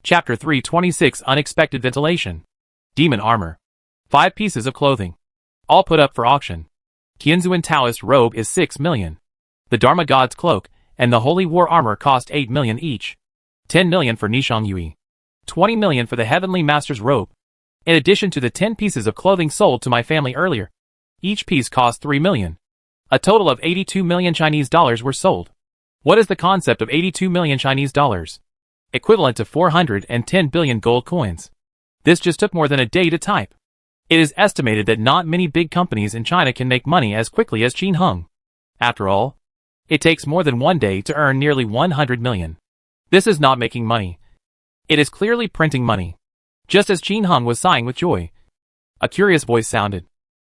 Chapter 326 Unexpected Ventilation. Demon Armor. 5 pieces of clothing. All put up for auction. Tianzuan Taoist robe is 6 million. The Dharma God's cloak and the Holy War armor cost 8 million each. 10 million for Nishang Yui. 20 million for the Heavenly Master's robe. In addition to the 10 pieces of clothing sold to my family earlier. Each piece cost 3 million. A total of 82 million Chinese dollars were sold. What is the concept of 82 million Chinese dollars? Equivalent to 410 billion gold coins. This just took more than a day to type. It is estimated that not many big companies in China can make money as quickly as Qin Heng. After all, it takes more than one day to earn nearly 100 million. This is not making money. It is clearly printing money. Just as Qin Heng was sighing with joy. A curious voice sounded.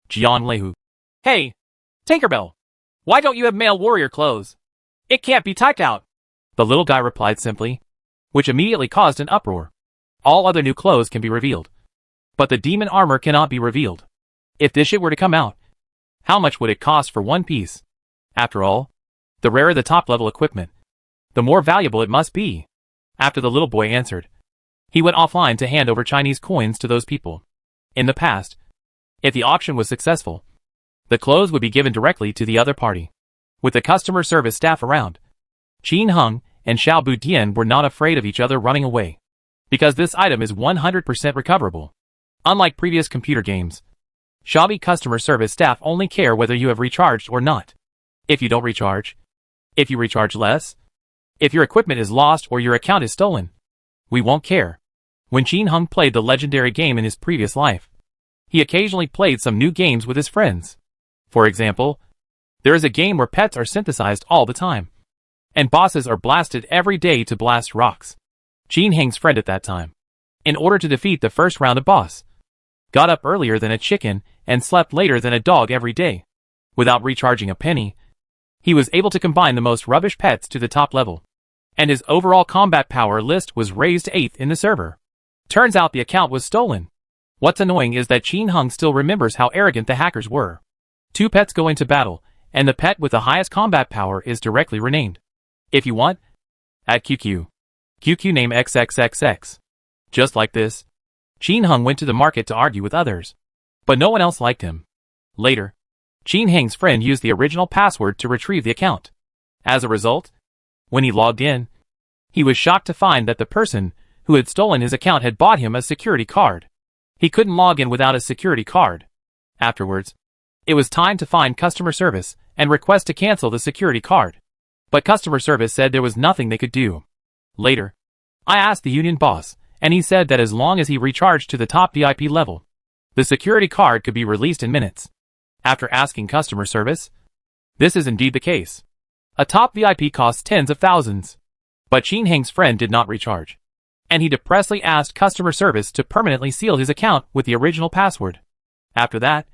Jian Lehu. Hey, Tinkerbell. Why don't you have male warrior clothes? It can't be typed out. The little guy replied simply, which immediately caused an uproar. All other new clothes can be revealed. But the demon armor cannot be revealed. If this shit were to come out, how much would it cost for one piece? After all, the rarer the top-level equipment, the more valuable it must be. After the little boy answered, he went offline to hand over Chinese coins to those people. In the past, if the auction was successful, the clothes would be given directly to the other party. With the customer service staff around, Qin Heng and Xiao Budian were not afraid of each other running away. Because this item is 100% recoverable. Unlike previous computer games, Xiaobi customer service staff only care whether you have recharged or not. If you don't recharge, if you recharge less, if your equipment is lost or your account is stolen, we won't care. When Qin Heng played the legendary game in his previous life, he occasionally played some new games with his friends. For example, there is a game where pets are synthesized all the time, and bosses are blasted every day to blast rocks. Qin Heng's friend at that time, in order to defeat the first round of boss, got up earlier than a chicken and slept later than a dog every day. Without recharging a penny, he was able to combine the most rubbish pets to the top level, and his overall combat power list was raised to 8th in the server. Turns out the account was stolen. What's annoying is that Qin Heng still remembers how arrogant the hackers were. 2 pets go into battle, and the pet with the highest combat power is directly renamed. If you want, at QQ name XXXX. Just like this, Qin Heng went to the market to argue with others. But no one else liked him. Later, Qin Heng's friend used the original password to retrieve the account. As a result, when he logged in, he was shocked to find that the person who had stolen his account had bought him a security card. He couldn't log in without a security card. Afterwards, it was time to find customer service and request to cancel the security card. But customer service said there was nothing they could do. Later, I asked the union boss, and he said that as long as he recharged to the top VIP level, the security card could be released in minutes. After asking customer service, this is indeed the case. A top VIP costs tens of thousands. But Qin Heng's friend did not recharge, and he depressingly asked customer service to permanently seal his account with the original password. After that,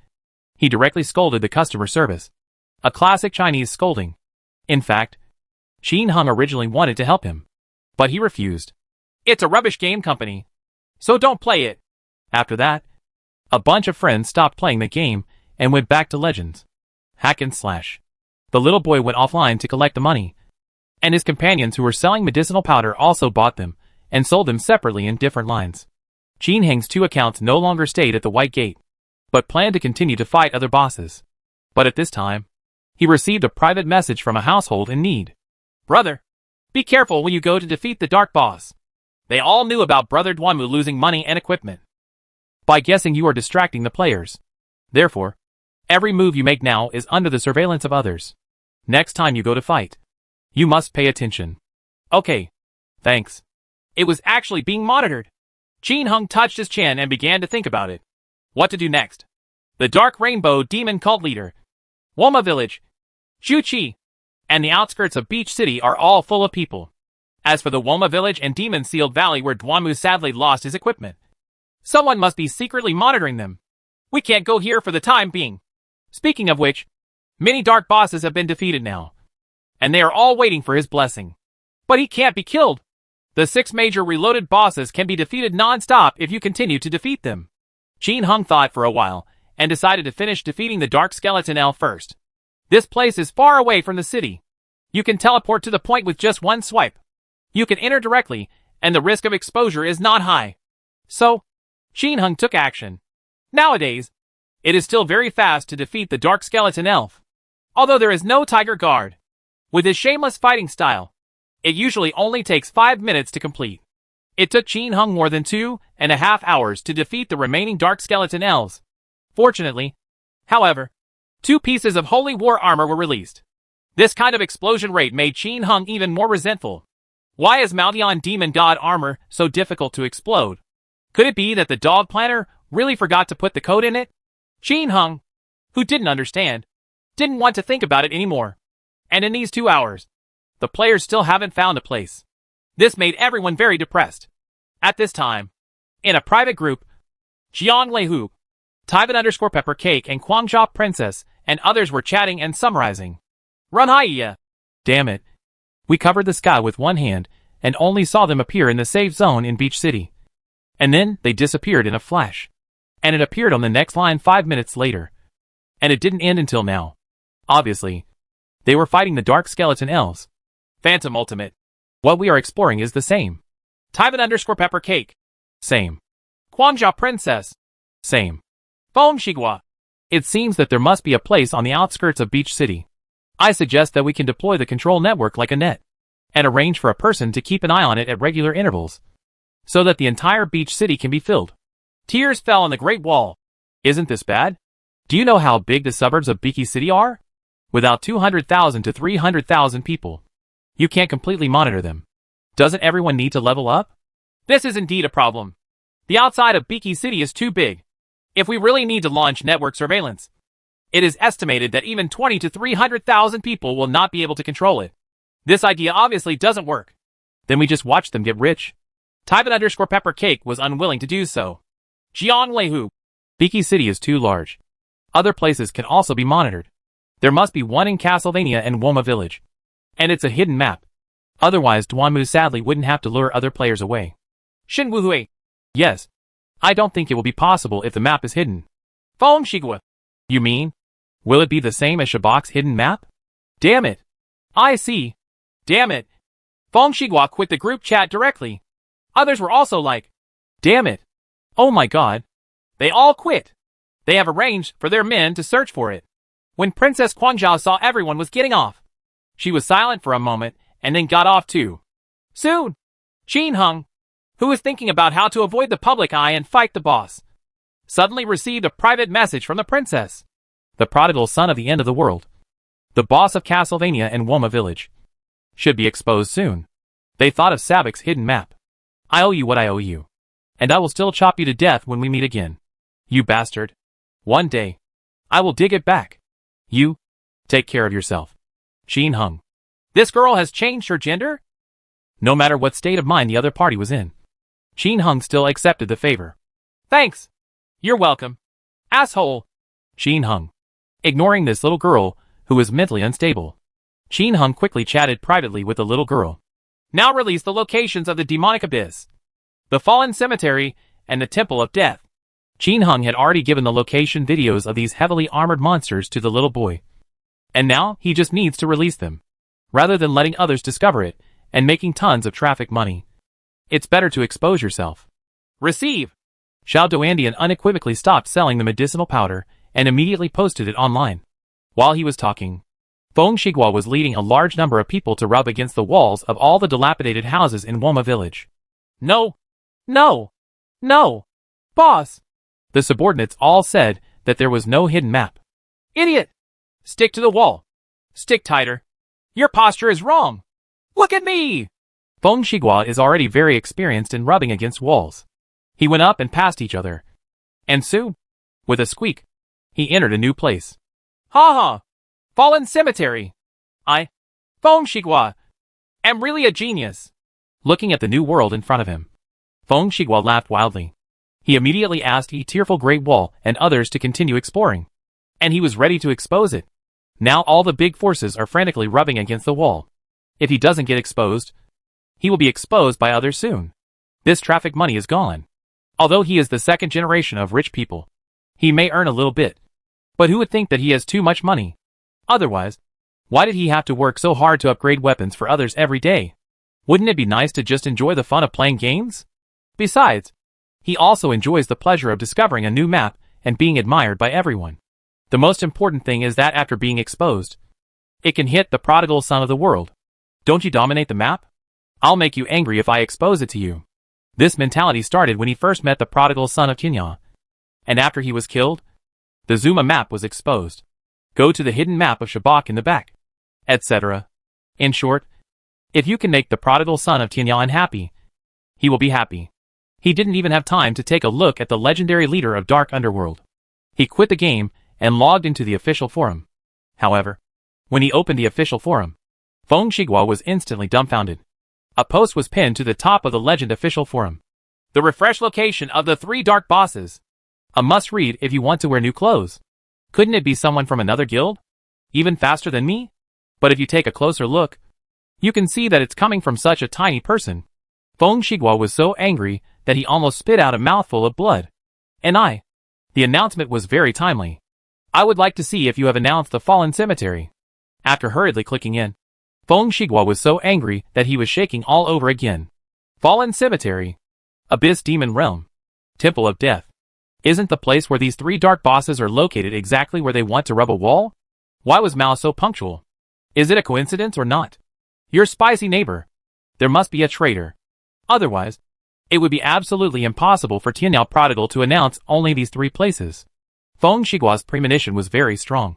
he directly scolded the customer service. A classic Chinese scolding. In fact, Qin Heng originally wanted to help him, but he refused. It's a rubbish game company, so don't play it. After that, a bunch of friends stopped playing the game and went back to Legends. Hack and slash. The little boy went offline to collect the money, and his companions who were selling medicinal powder also bought them and sold them separately in different lines. Qin Heng's 2 accounts no longer stayed at the White Gate, but planned to continue to fight other bosses. But at this time, he received a private message from a household in need. Brother, be careful when you go to defeat the Dark Boss. They all knew about Brother Duanmu losing money and equipment. By guessing you are distracting the players. Therefore, every move you make now is under the surveillance of others. Next time you go to fight, you must pay attention. Okay. Thanks. It was actually being monitored. Qin Heng touched his chin and began to think about it. What to do next? The Dark Rainbow Demon Cult Leader, Woma Village, Juqi, and the outskirts of Beach City are all full of people. As for the Woma Village and Demon Sealed Valley where Duanmu sadly lost his equipment, someone must be secretly monitoring them. We can't go here for the time being. Speaking of which, many dark bosses have been defeated now, and they are all waiting for his blessing. But he can't be killed. The 6 major reloaded bosses can be defeated non-stop if you continue to defeat them. Qin Heng thought for a while, and decided to finish defeating the Dark Skeleton L first. This place is far away from the city. You can teleport to the point with just one swipe. You can enter directly, and the risk of exposure is not high. So, Qin Hung took action. Nowadays, it is still very fast to defeat the Dark Skeleton Elf. Although there is no Tiger Guard. With his shameless fighting style, it usually only takes 5 minutes to complete. It took Qin Hung more than 2.5 hours to defeat the remaining Dark Skeleton Elves. Fortunately, however, 2 pieces of Holy War armor were released. This kind of explosion rate made Qin Hung even more resentful. Why is Maldion Demon God armor so difficult to explode? Could it be that the dog planner really forgot to put the code in it? Qin Hung, who didn't understand, didn't want to think about it anymore. And in these 2 hours, the players still haven't found a place. This made everyone very depressed. At this time, in a private group, Jiang Leihu, Tyvan_Pepper Cake and Guangzhou Princess and others were chatting and summarizing. Run hiya! Damn it. We covered the sky with one hand and only saw them appear in the safe zone in Beach City. And then they disappeared in a flash. And it appeared on the next line 5 minutes later. And it didn't end until now. Obviously, they were fighting the Dark Skeleton Elves. Phantom Ultimate. What we are exploring is the same. Tyvan_Pepper Cake. Same. Guangzhou Princess. Same. Foam Shigua. It seems that there must be a place on the outskirts of Beach City. I suggest that we can deploy the control network like a net, and arrange for a person to keep an eye on it at regular intervals, so that the entire Beach City can be filled. Tears fell on the Great Wall. Isn't this bad? Do you know how big the suburbs of Beach City are? Without 200,000 to 300,000 people. You can't completely monitor them. Doesn't everyone need to level up? This is indeed a problem. The outside of Beach City is too big. If we really need to launch network surveillance, it is estimated that even 20 to 300,000 people will not be able to control it. This idea obviously doesn't work. Then we just watch them get rich. Tyvan_Pepper Cake was unwilling to do so. Jiang Leihu. Beach City is too large. Other places can also be monitored. There must be one in Castlevania and Woma Village. And it's a hidden map. Otherwise Duanmu sadly wouldn't have to lure other players away. Shin Wuhui. Yes. I don't think it will be possible if the map is hidden. Foam Shigua. You mean? Will it be the same as Shabak's hidden map? Damn it. I see. Damn it. Foam Shigua quit the group chat directly. Others were also like, damn it. Oh my god. They all quit. They have arranged for their men to search for it. When Princess Guangzhou saw everyone was getting off, she was silent for a moment and then got off too. Soon, Qin Hung, who was thinking about how to avoid the public eye and fight the boss, suddenly received a private message from the princess. The prodigal son of the end of the world, the boss of Castlevania and Woma Village, should be exposed soon. They thought of Sabek's hidden map. I owe you what I owe you. And I will still chop you to death when we meet again. You bastard. One day, I will dig it back. You, take care of yourself. Qin Hung. This girl has changed her gender? No matter what state of mind the other party was in, Qin Hung still accepted the favor. Thanks. You're welcome. Asshole. Qin Hung. Ignoring this little girl, who was mentally unstable, Qin Hung quickly chatted privately with the little girl. Now release the locations of the demonic abyss, the fallen cemetery, and the temple of death. Qin Hung had already given the location videos of these heavily armored monsters to the little boy. And now he just needs to release them. Rather than letting others discover it, and making tons of traffic money. It's better to expose yourself. Receive! Xiao Duandian unequivocally stopped selling the medicinal powder, and immediately posted it online. While he was talking, Feng Shigua was leading a large number of people to rub against the walls of all the dilapidated houses in Woma Village. No! No! No! Boss! The subordinates all said that there was no hidden map. Idiot! Stick to the wall. Stick tighter. Your posture is wrong. Look at me! Feng Shigua is already very experienced in rubbing against walls. He went up and past each other. And soon, with a squeak, he entered a new place. Ha ha! Fallen cemetery! Feng Shigua, am really a genius. Looking at the new world in front of him, Feng Shigua laughed wildly. He immediately asked the tearful Great Wall and others to continue exploring. And he was ready to expose it. Now all the big forces are frantically rubbing against the wall. If he doesn't get exposed, he will be exposed by others soon. This traffic money is gone. Although he is the second generation of rich people, he may earn a little bit. But who would think that he has too much money? Otherwise, why did he have to work so hard to upgrade weapons for others every day? Wouldn't it be nice to just enjoy the fun of playing games? Besides, he also enjoys the pleasure of discovering a new map and being admired by everyone. The most important thing is that after being exposed, it can hit the prodigal son of the world. Don't you dominate the map? I'll make you angry if I expose it to you. This mentality started when he first met the prodigal son of Kenya. And after he was killed, the Zuma map was exposed. Go to the hidden map of Shabak in the back, etc. In short, if you can make the prodigal son of Kenya unhappy, he will be happy. He didn't even have time to take a look at the legendary leader of Dark Underworld. He quit the game and logged into the official forum. However, when he opened the official forum, Feng Shigua was instantly dumbfounded. A post was pinned to the top of the Legend official forum. The refresh location of the 3 dark bosses. A must-read if you want to wear new clothes. Couldn't it be someone from another guild? Even faster than me? But if you take a closer look, you can see that it's coming from such a tiny person. Feng Shigua was so angry that he almost spit out a mouthful of blood. The announcement was very timely. I would like to see if you have announced the Fallen Cemetery. After hurriedly clicking in, Feng Shigua was so angry that he was shaking all over again. Fallen Cemetery. Abyss Demon Realm. Temple of Death. Isn't the place where these 3 dark bosses are located exactly where they want to rub a wall? Why was Mao so punctual? Is it a coincidence or not? Your spicy neighbor. There must be a traitor. Otherwise, it would be absolutely impossible for Tianyao Prodigal to announce only these 3 places. Feng Shigua's premonition was very strong,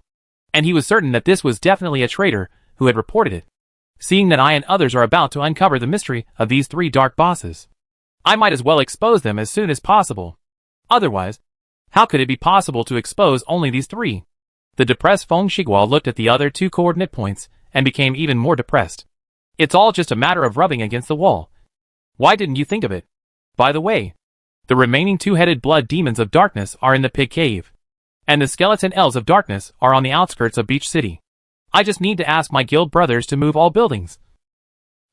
and he was certain that this was definitely a traitor who had reported it. Seeing that I and others are about to uncover the mystery of these 3 dark bosses, I might as well expose them as soon as possible. Otherwise, how could it be possible to expose only these 3? The depressed Feng Shigua looked at the other 2 coordinate points and became even more depressed. It's all just a matter of rubbing against the wall. Why didn't you think of it? By the way, the remaining 2-headed blood demons of darkness are in the pig cave, and the skeleton elves of darkness are on the outskirts of Beach City. I just need to ask my guild brothers to move all buildings.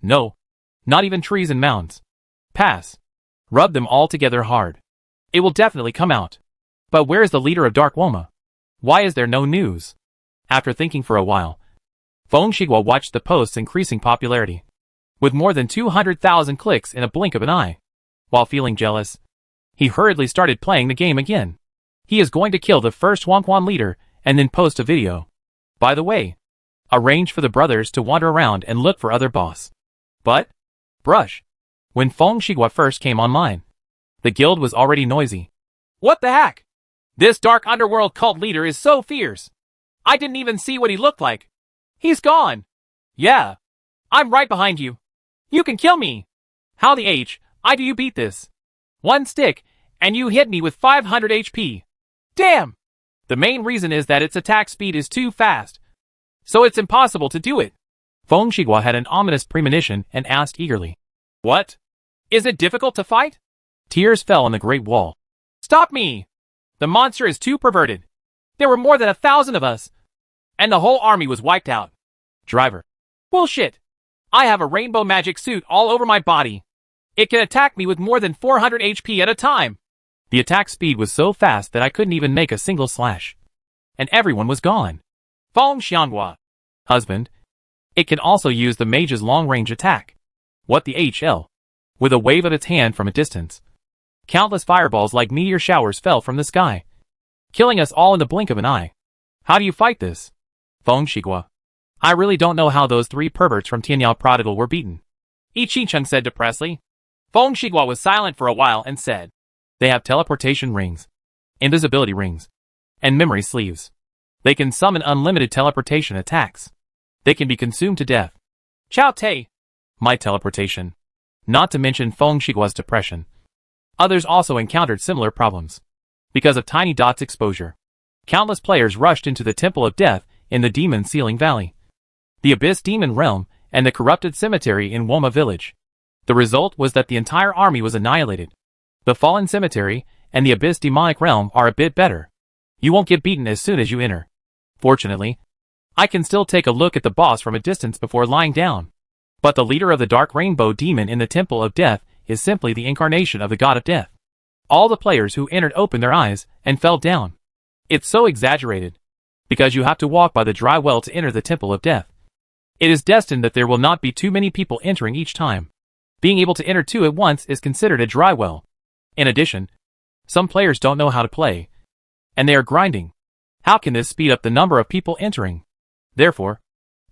No, not even trees and mounds. Pass. Rub them all together hard. It will definitely come out. But where is the leader of Dark Woma? Why is there no news? After thinking for a while, Feng Shigua watched the post's increasing popularity, with more than 200,000 clicks in a blink of an eye. While feeling jealous, he hurriedly started playing the game again. He is going to kill the first Wangquan leader and then post a video. By the way, arrange for the brothers to wander around and look for other boss. But, brush. When Feng Shigua first came online, the guild was already noisy. What the heck? This dark underworld cult leader is so fierce. I didn't even see what he looked like. He's gone. Yeah. I'm right behind you. You can kill me. How the I do you beat this? 1 stick, and you hit me with 500 HP. Damn! The main reason is that its attack speed is too fast, so it's impossible to do it. Feng Shigua had an ominous premonition and asked eagerly. What? Is it difficult to fight? Tears fell on the great wall. Stop me! The monster is too perverted. There were more than 1,000 of us, and the whole army was wiped out. Driver. Bullshit! I have a rainbow magic suit all over my body. It can attack me with more than 400 HP at a time. The attack speed was so fast that I couldn't even make a single slash. And everyone was gone. Feng Xianhua. Husband. It can also use the mage's long-range attack. What the HL? With a wave of its hand from a distance, countless fireballs like meteor showers fell from the sky, killing us all in the blink of an eye. How do you fight this? Feng Shigua. I really don't know how those 3 perverts from Tianyao Prodigal were beaten. Ichi-chun said depressedly. Feng Shigua was silent for a while and said, they have teleportation rings, invisibility rings, and memory sleeves. They can summon unlimited teleportation attacks. They can be consumed to death. Chow Tei. My teleportation. Not to mention Feng Shigua's depression. Others also encountered similar problems. Because of Tiny Dot's exposure, countless players rushed into the Temple of Death in the Demon Ceiling Valley, the Abyss Demon Realm, and the corrupted cemetery in Woma Village. The result was that the entire army was annihilated. The Fallen Cemetery and the Abyss Demonic Realm are a bit better. You won't get beaten as soon as you enter. Fortunately, I can still take a look at the boss from a distance before lying down. But the leader of the Dark Rainbow Demon in the Temple of Death is simply the incarnation of the God of Death. All the players who entered opened their eyes and fell down. It's so exaggerated, because you have to walk by the dry well to enter the Temple of Death. It is destined that there will not be too many people entering each time. Being able to enter two at once is considered a dry well. In addition, some players don't know how to play, and they are grinding. How can this speed up the number of people entering? Therefore,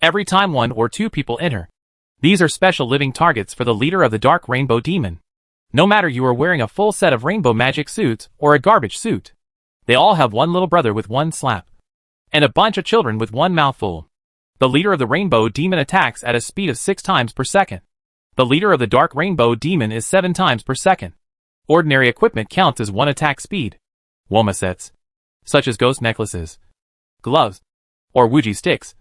every time 1 or 2 people enter, these are special living targets for the leader of the Dark Rainbow Demon. No matter you are wearing a full set of rainbow magic suits or a garbage suit, they all have one little brother with one slap, and a bunch of children with one mouthful. The leader of the Rainbow Demon attacks at a speed of 6 times per second. The leader of the Dark Rainbow Demon is 7 times per second. Ordinary equipment counts as 1 attack speed. Woma sets, such as ghost necklaces, gloves, or Wuji sticks,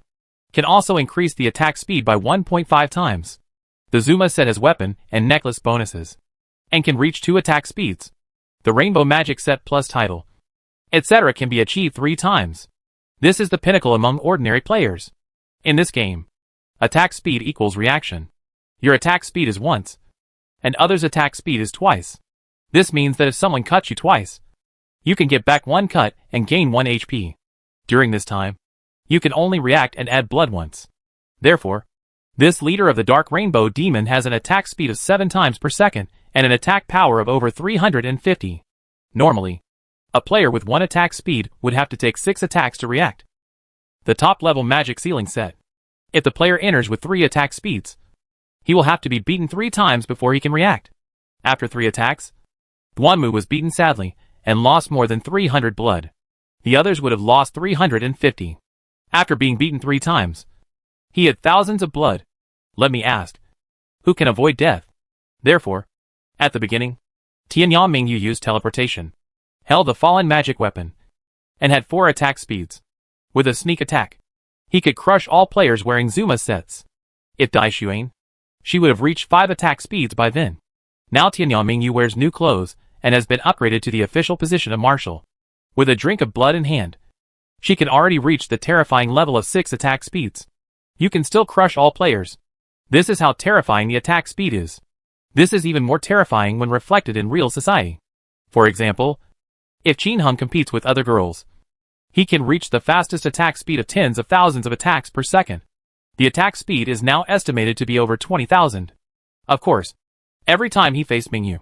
can also increase the attack speed by 1.5 times. The Zuma set has weapon and necklace bonuses, and can reach 2 attack speeds. The Rainbow Magic set plus title, etc. can be achieved 3 times. This is the pinnacle among ordinary players. In this game, attack speed equals reaction. Your attack speed is once, and others' attack speed is twice. This means that if someone cuts you twice, you can get back 1 cut and gain 1 HP. During this time, you can only react and add blood once. Therefore, this leader of the Dark Rainbow Demon has an attack speed of 7 times per second and an attack power of over 350. Normally, a player with 1 attack speed would have to take 6 attacks to react. The top-level magic ceiling set. If the player enters with 3 attack speeds, he will have to be beaten 3 times before he can react. After 3 attacks, Duanmu was beaten sadly and lost more than 300 blood. The others would have lost 350. After being beaten 3 times, he had thousands of blood. Let me ask, who can avoid death? Therefore, at the beginning, Tianyang Mingyu used teleportation, held a fallen magic weapon, and had 4 attack speeds. With a sneak attack, he could crush all players wearing Zuma sets. If Dai Xuan, she would have reached 5 attack speeds by then. Now Tianyang Mingyu wears new clothes and has been upgraded to the official position of marshal. With a drink of blood in hand, she can already reach the terrifying level of 6 attack speeds. You can still crush all players. This is how terrifying the attack speed is. This is even more terrifying when reflected in real society. For example, if Qin Hung competes with other girls, he can reach the fastest attack speed of tens of thousands of attacks per second. The attack speed is now estimated to be over 20,000. Of course, every time he faced Mingyu,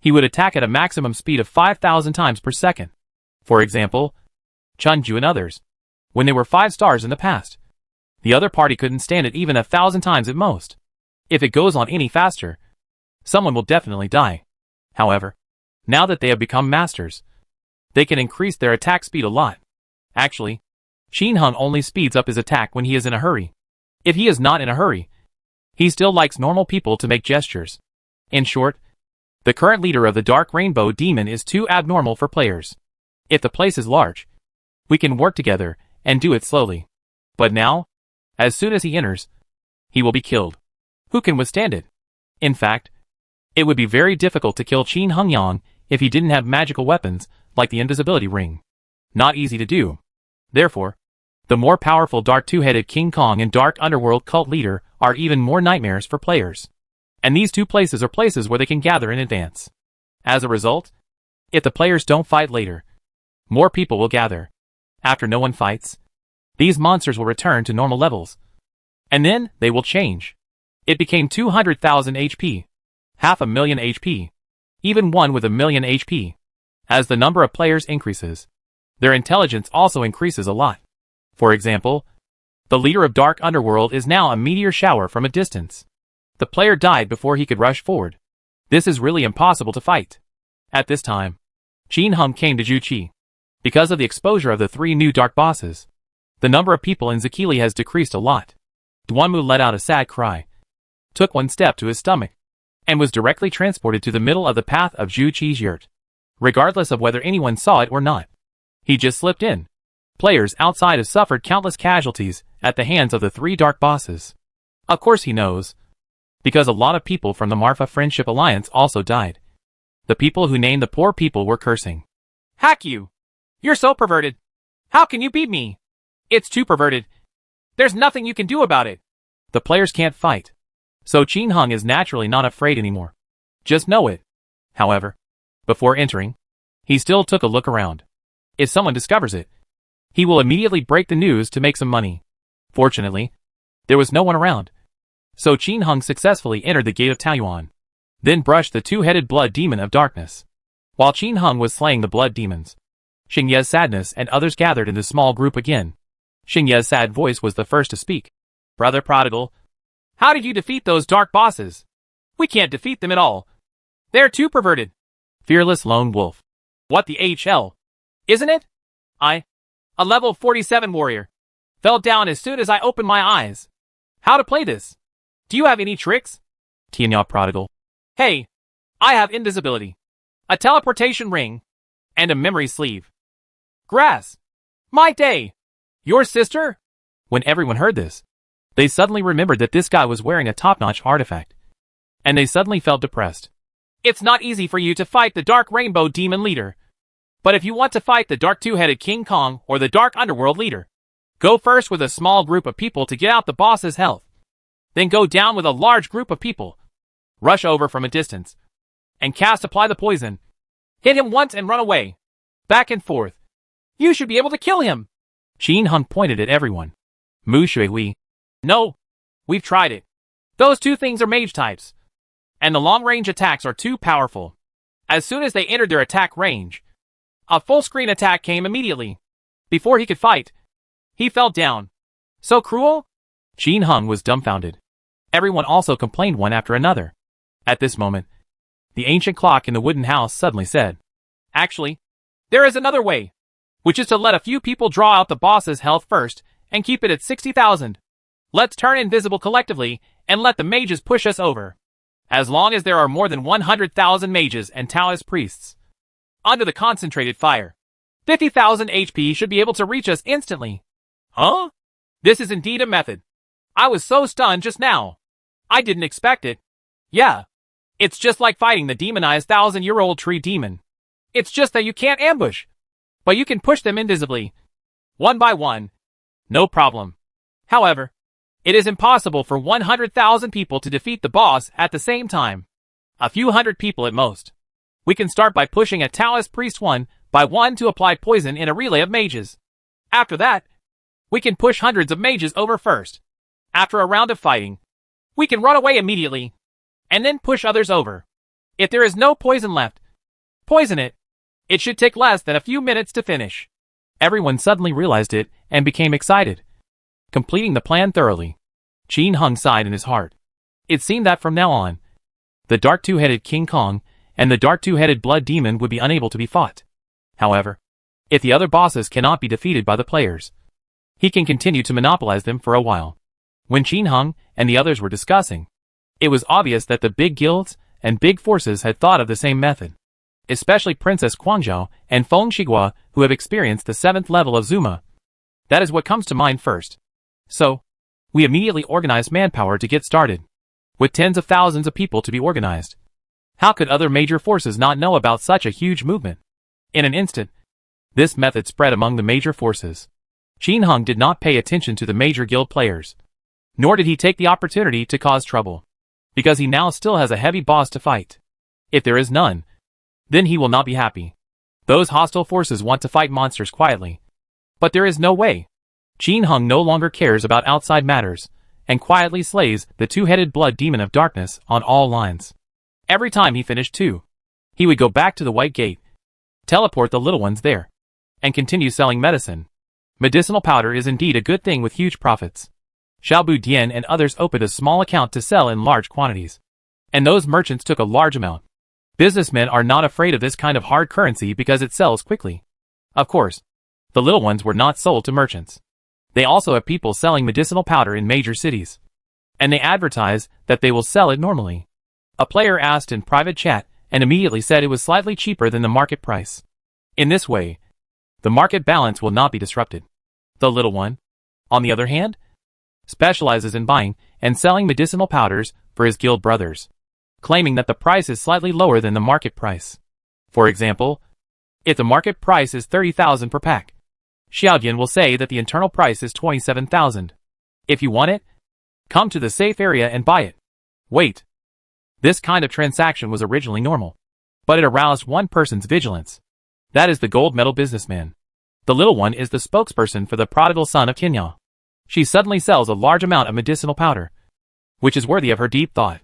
he would attack at a maximum speed of 5,000 times per second. For example, Chunju and others, when they were 5 stars in the past, the other party couldn't stand it even 1,000 times at most. If it goes on any faster, someone will definitely die. However, now that they have become masters, they can increase their attack speed a lot. Actually, Qin Hung only speeds up his attack when he is in a hurry. If he is not in a hurry, he still likes normal people to make gestures. In short, the current leader of the Dark Rainbow Demon is too abnormal for players. If the place is large, we can work together and do it slowly. But now, as soon as he enters, he will be killed. Who can withstand it? In fact, it would be very difficult to kill Qin Hongyang if he didn't have magical weapons like the Invisibility ring. Not easy to do. Therefore, the more powerful Dark Two-Headed King Kong and Dark Underworld Cult Leader are even more nightmares for players. And these 2 places are places where they can gather in advance. As a result, if the players don't fight later, more people will gather. After no one fights, these monsters will return to normal levels. And then, they will change. It became 200,000 HP. 500,000 HP. Even one with 1,000,000 HP. As the number of players increases, their intelligence also increases a lot. For example, the leader of Dark Underworld is now a meteor shower from a distance. The player died before he could rush forward. This is really impossible to fight. At this time, Qin Hung came to Juqi. Because of the exposure of the 3 new dark bosses, the number of people in Zakili has decreased a lot. Duanmu let out a sad cry, took 1 step to his stomach, and was directly transported to the middle of the path of Juqi's yurt. Regardless of whether anyone saw it or not, he just slipped in. Players outside have suffered countless casualties at the hands of the 3 dark bosses. Of course he knows, because a lot of people from the Marfa Friendship Alliance also died. The people who named the poor people were cursing. Hack you! You're so perverted! How can you beat me? It's too perverted. There's nothing you can do about it. The players can't fight. So Qin Hung is naturally not afraid anymore. Just know it. However, before entering, he still took a look around. If someone discovers it, he will immediately break the news to make some money. Fortunately, There was no one around. So Qin Hung successfully entered the gate of Taoyuan, then brushed the two-headed blood demon of darkness. While Qin Hung was slaying the blood demons, Xingye's sadness and others gathered in the small group again. Xingye's sad voice was the first to speak. Brother Prodigal, how did you defeat those dark bosses? We can't defeat them at all. They're too perverted. Fearless lone wolf. What the HL? Isn't it? A level 47 warrior, fell down as soon as I opened my eyes. How to play this? Do you have any tricks? Tianya Prodigal. Hey, I have invisibility, a teleportation ring, and a memory sleeve. Grass. My day. Your sister? When everyone heard this, they suddenly remembered that this guy was wearing a top-notch artifact. And they suddenly felt depressed. It's not easy for you to fight the Dark Rainbow Demon Leader. But if you want to fight the Dark Two-Headed King Kong or the Dark Underworld Leader, go first with a small group of people to get out the boss's health. Then go down with a large group of people. Rush over from a distance. And apply the poison. Hit him once and run away. Back and forth. You should be able to kill him. Qin Hung pointed at everyone. Mu Shui. No. We've tried it. Those two things are mage types. And the long-range attacks are too powerful. As soon as they entered their attack range, a full-screen attack came immediately. Before he could fight, he fell down. So cruel? Qin Hung was dumbfounded. Everyone also complained one after another. At this moment, the ancient clock in the wooden house suddenly said, actually, there is another way, which is to let a few people draw out the boss's health first and keep it at 60,000. Let's turn invisible collectively and let the mages push us over. As long as there are more than 100,000 mages and Taoist priests under the concentrated fire, 50,000 HP should be able to reach us instantly. Huh? This is indeed a method. I was so stunned just now. I didn't expect it. Yeah. It's just like fighting the demonized 1,000-year-old tree demon. It's just that you can't ambush, but you can push them invisibly. One by one. No problem. However, it is impossible for 100,000 people to defeat the boss at the same time. A few hundred people at most. We can start by pushing a Taoist priest one by one to apply poison in a relay of mages. After that, we can push hundreds of mages over first. After a round of fighting, we can run away immediately, and then push others over. If there is no poison left, poison it. It should take less than a few minutes to finish. Everyone suddenly realized it and became excited. Completing the plan thoroughly, Qin Hung sighed in his heart. It seemed that from now on, the Dark Two-Headed King Kong and the Dark Two-Headed Blood Demon would be unable to be fought. However, if the other bosses cannot be defeated by the players, he can continue to monopolize them for a while. When Qin Hung and the others were discussing, it was obvious that the big guilds and big forces had thought of the same method. Especially Princess Guangzhou and Feng Shigua, who have experienced the 7th level of Zuma. That is what comes to mind first. So, we immediately organized manpower to get started, with tens of thousands of people to be organized. How could other major forces not know about such a huge movement? In an instant, this method spread among the major forces. Qin Hung did not pay attention to the major guild players, nor did he take the opportunity to cause trouble, because he now still has a heavy boss to fight. If there is none, then he will not be happy. Those hostile forces want to fight monsters quietly, but there is no way. Qin Hung no longer cares about outside matters, and quietly slays the two-headed blood demon of darkness on all lines. Every time he finished two, he would go back to the White Gate, teleport the little ones there, and continue selling medicine. Medicinal powder is indeed a good thing with huge profits. Xiaobu Dian and others opened a small account to sell in large quantities, and those merchants took a large amount. Businessmen are not afraid of this kind of hard currency because it sells quickly. Of course, the little ones were not sold to merchants. They also have people selling medicinal powder in major cities, and they advertise that they will sell it normally. A player asked in private chat and immediately said it was slightly cheaper than the market price. In this way, the market balance will not be disrupted. The little one, on the other hand, specializes in buying and selling medicinal powders for his guild brothers, claiming that the price is slightly lower than the market price. For example, if the market price is 30,000 per pack, Xiaodian will say that the internal price is 27,000. If you want it, come to the safe area and buy it. Wait. This kind of transaction was originally normal, but it aroused one person's vigilance. That is the gold medal businessman. The little one is the spokesperson for the prodigal son of Kinya. she suddenly sells a large amount of medicinal powder, which is worthy of her deep thought.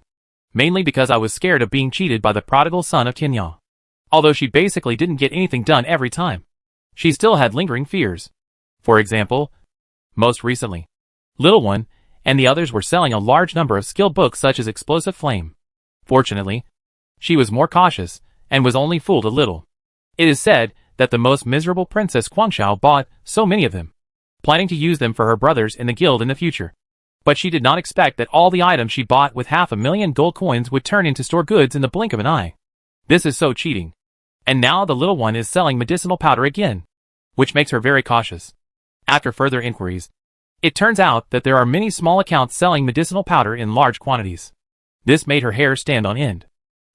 Mainly because I was scared of being cheated by the prodigal son of Tianya. Although she basically didn't get anything done every time, she still had lingering fears. For example, most recently, Little One and the others were selling a large number of skill books such as Explosive Flame. Fortunately, she was more cautious and was only fooled a little. It is said that the most miserable Princess Guangxiao bought so many of them, planning to use them for her brothers in the guild in the future. But she did not expect that all the items she bought with 500,000 gold coins would turn into store goods in the blink of an eye. This is so cheating. And now the Little One is selling medicinal powder again, which makes her very cautious. After further inquiries, it turns out that there are many small accounts selling medicinal powder in large quantities. This made her hair stand on end.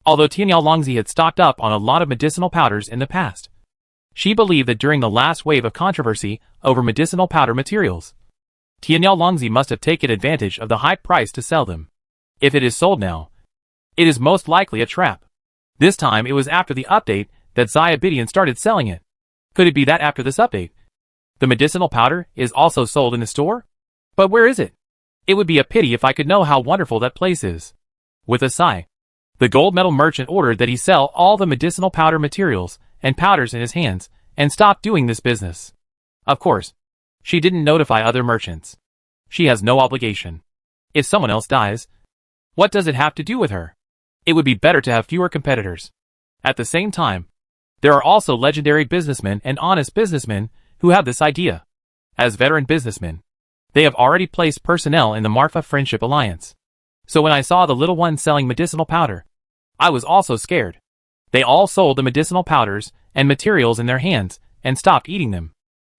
Although Tianya Longzi had stocked up on a lot of medicinal powders in the past, she believed that during the last wave of controversy over medicinal powder materials, Tianya Longzi must have taken advantage of the high price to sell them. If it is sold now, it is most likely a trap. This time it was after the update that Invisibility started selling it. Could it be that after this update, the medicinal powder is also sold in the store? But where is it? It would be a pity if I could know how wonderful that place is. With a sigh, the gold medal merchant ordered that he sell all the medicinal powder materials and powders in his hands and stop doing this business. Of course, she didn't notify other merchants. She has no obligation. If someone else dies, what does it have to do with her? It would be better to have fewer competitors. At the same time, there are also legendary businessmen and honest businessmen who have this idea. As veteran businessmen, they have already placed personnel in the Marfa Friendship Alliance. So when I saw the Little One selling medicinal powder, I was also scared. They all sold the medicinal powders and materials in their hands and stopped eating them.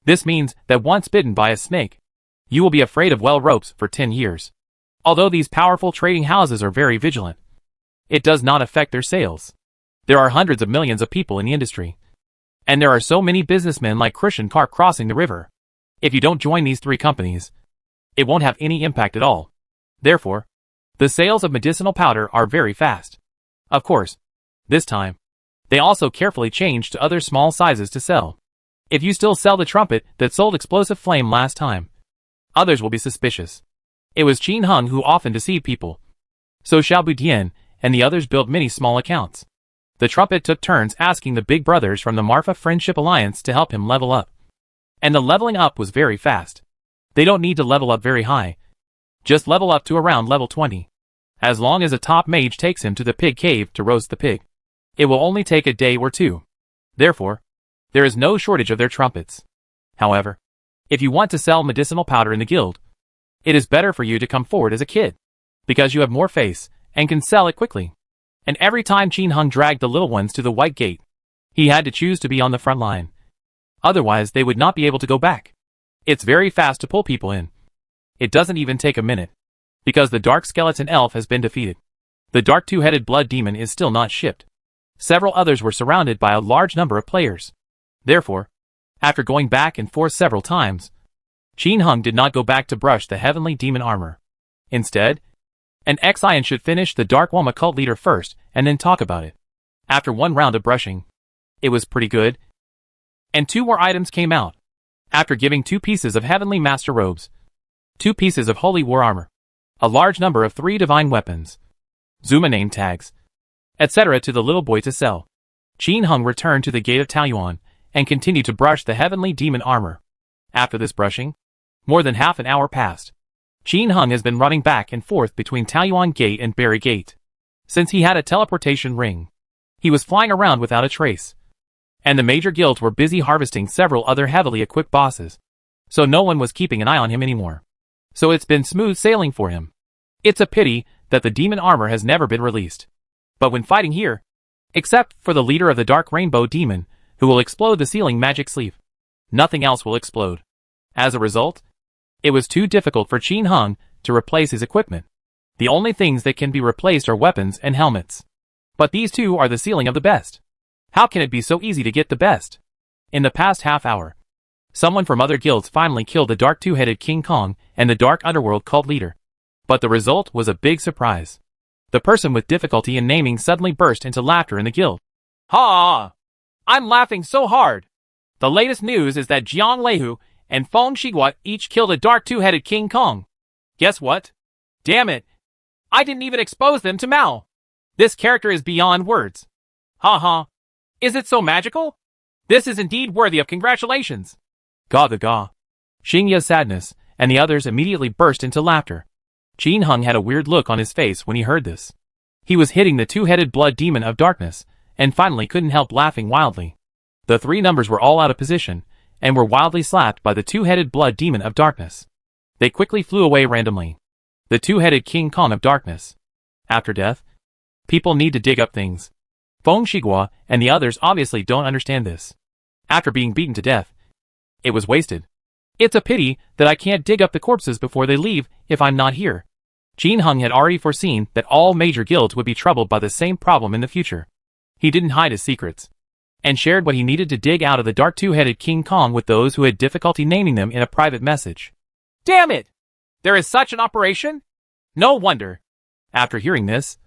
This means that once bitten by a snake, you will be afraid of well ropes for 10 years. Although these powerful trading houses are very vigilant, it does not affect their sales. There are hundreds of millions of people in the industry, and there are so many businessmen like Christian Carp crossing the river. If you don't join these three companies, it won't have any impact at all. Therefore, the sales of medicinal powder are very fast. Of course, this time, they also carefully changed to other small sizes to sell. If you still sell the trumpet that sold Explosive Flame last time, others will be suspicious. It was Qin Hung who often deceived people. So Xiao Budian and the others built many small accounts. The trumpet took turns asking the big brothers from the Marfa Friendship Alliance to help him level up. And the leveling up was very fast. They don't need to level up very high. Just level up to around level 20. As long as a top mage takes him to the pig cave to roast the pig, it will only take a day or two. Therefore, there is no shortage of their trumpets. However, if you want to sell medicinal powder in the guild, it is better for you to come forward as a kid, because you have more face and can sell it quickly. And every time Qin Hung dragged the little ones to the white gate, he had to choose to be on the front line. Otherwise they would not be able to go back. It's very fast to pull people in. It doesn't even take a minute, because the dark skeleton elf has been defeated. The dark two-headed blood demon is still not shipped. Several others were surrounded by a large number of players. Therefore, after going back and forth several times, Qin Hung did not go back to brush the heavenly demon armor. Instead, an Xian should finish the Dark Woma cult leader first and then talk about it. After one round of brushing, it was pretty good. And 2 more items came out. After giving 2 pieces of heavenly master robes, 2 pieces of holy war armor, a large number of 3 divine weapons, Zuma name tags, etc. to the little boy to sell, Qin Hung returned to the gate of Taoyuan and continued to brush the heavenly demon armor. After this brushing, more than half an hour passed. Qin Hung has been running back and forth between Taoyuan Gate and Berry Gate. Since he had a teleportation ring, he was flying around without a trace. And the major guilds were busy harvesting several other heavily equipped bosses. So no one was keeping an eye on him anymore. So it's been smooth sailing for him. It's a pity that the demon armor has never been released. But when fighting here, except for the leader of the Dark Rainbow Demon, who will explode the ceiling magic sleeve, nothing else will explode. As a result, it was too difficult for Qin Hung to replace his equipment. The only things that can be replaced are weapons and helmets. But these 2 are the ceiling of the best. How can it be so easy to get the best? In the past half hour, someone from other guilds finally killed the Dark Two-Headed King Kong and the Dark Underworld cult leader. But the result was a big surprise. The person with difficulty in naming suddenly burst into laughter in the guild. Ha! I'm laughing so hard! The latest news is that Jiang Leihu and Feng Shiguo each killed a dark two-headed King Kong. Guess what? Damn it. I didn't even expose them to Mao. This character is beyond words. Ha. Is it so magical? This is indeed worthy of congratulations. Gaw the gaw. Xingya's sadness, and the others immediately burst into laughter. Qin Heng had a weird look on his face when he heard this. He was hitting the two-headed blood demon of darkness, and finally couldn't help laughing wildly. The three numbers were all out of position, and were wildly slapped by the two-headed blood demon of darkness. They quickly flew away randomly. The two-headed King Kong of darkness. After death, people need to dig up things. Feng Shiguo and the others obviously don't understand this. After being beaten to death, it was wasted. It's a pity that I can't dig up the corpses before they leave if I'm not here. Qin Heng had already foreseen that all major guilds would be troubled by the same problem in the future. He didn't hide his secrets, and shared what he needed to dig out of the dark two-headed King Kong with those who had difficulty naming them in a private message. Damn it! There is such an operation? No wonder. After hearing this,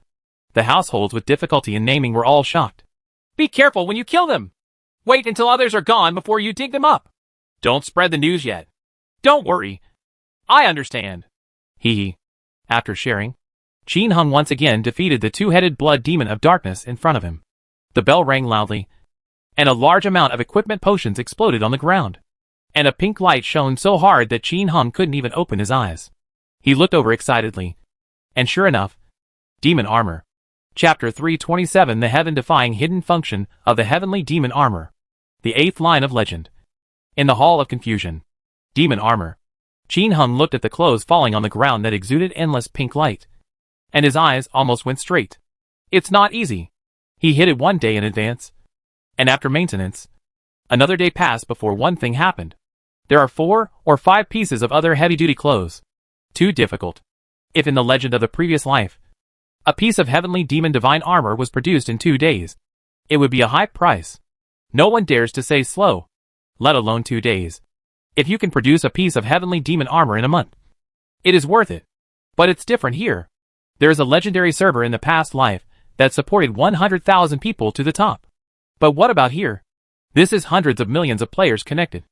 the households with difficulty in naming were all shocked. Be careful when you kill them! Wait until others are gone before you dig them up! Don't spread the news yet. Don't worry. I understand. Hee. After sharing, Qin Heng once again defeated the two-headed blood demon of darkness in front of him. The bell rang loudly, and a large amount of equipment potions exploded on the ground. And a pink light shone so hard that Qin Heng couldn't even open his eyes. He looked over excitedly. And sure enough, demon armor. Chapter 327 The Heaven-Defying Hidden Function of the Heavenly Demon Armor. The 8th line of legend. In the Hall of Confusion. Demon armor. Qin Heng looked at the clothes falling on the ground that exuded endless pink light. And his eyes almost went straight. It's not easy. He hid it one day in advance. And after maintenance, another day passed before one thing happened. There are 4 or 5 pieces of other heavy-duty clothes. Too difficult. If in the legend of the previous life, a piece of heavenly demon divine armor was produced in 2 days, it would be a high price. No one dares to say slow, let alone 2 days. If you can produce a piece of heavenly demon armor in a month, it is worth it. But it's different here. There is a legendary server in the past life that supported 100,000 people to the top. But what about here? This is hundreds of millions of players connected.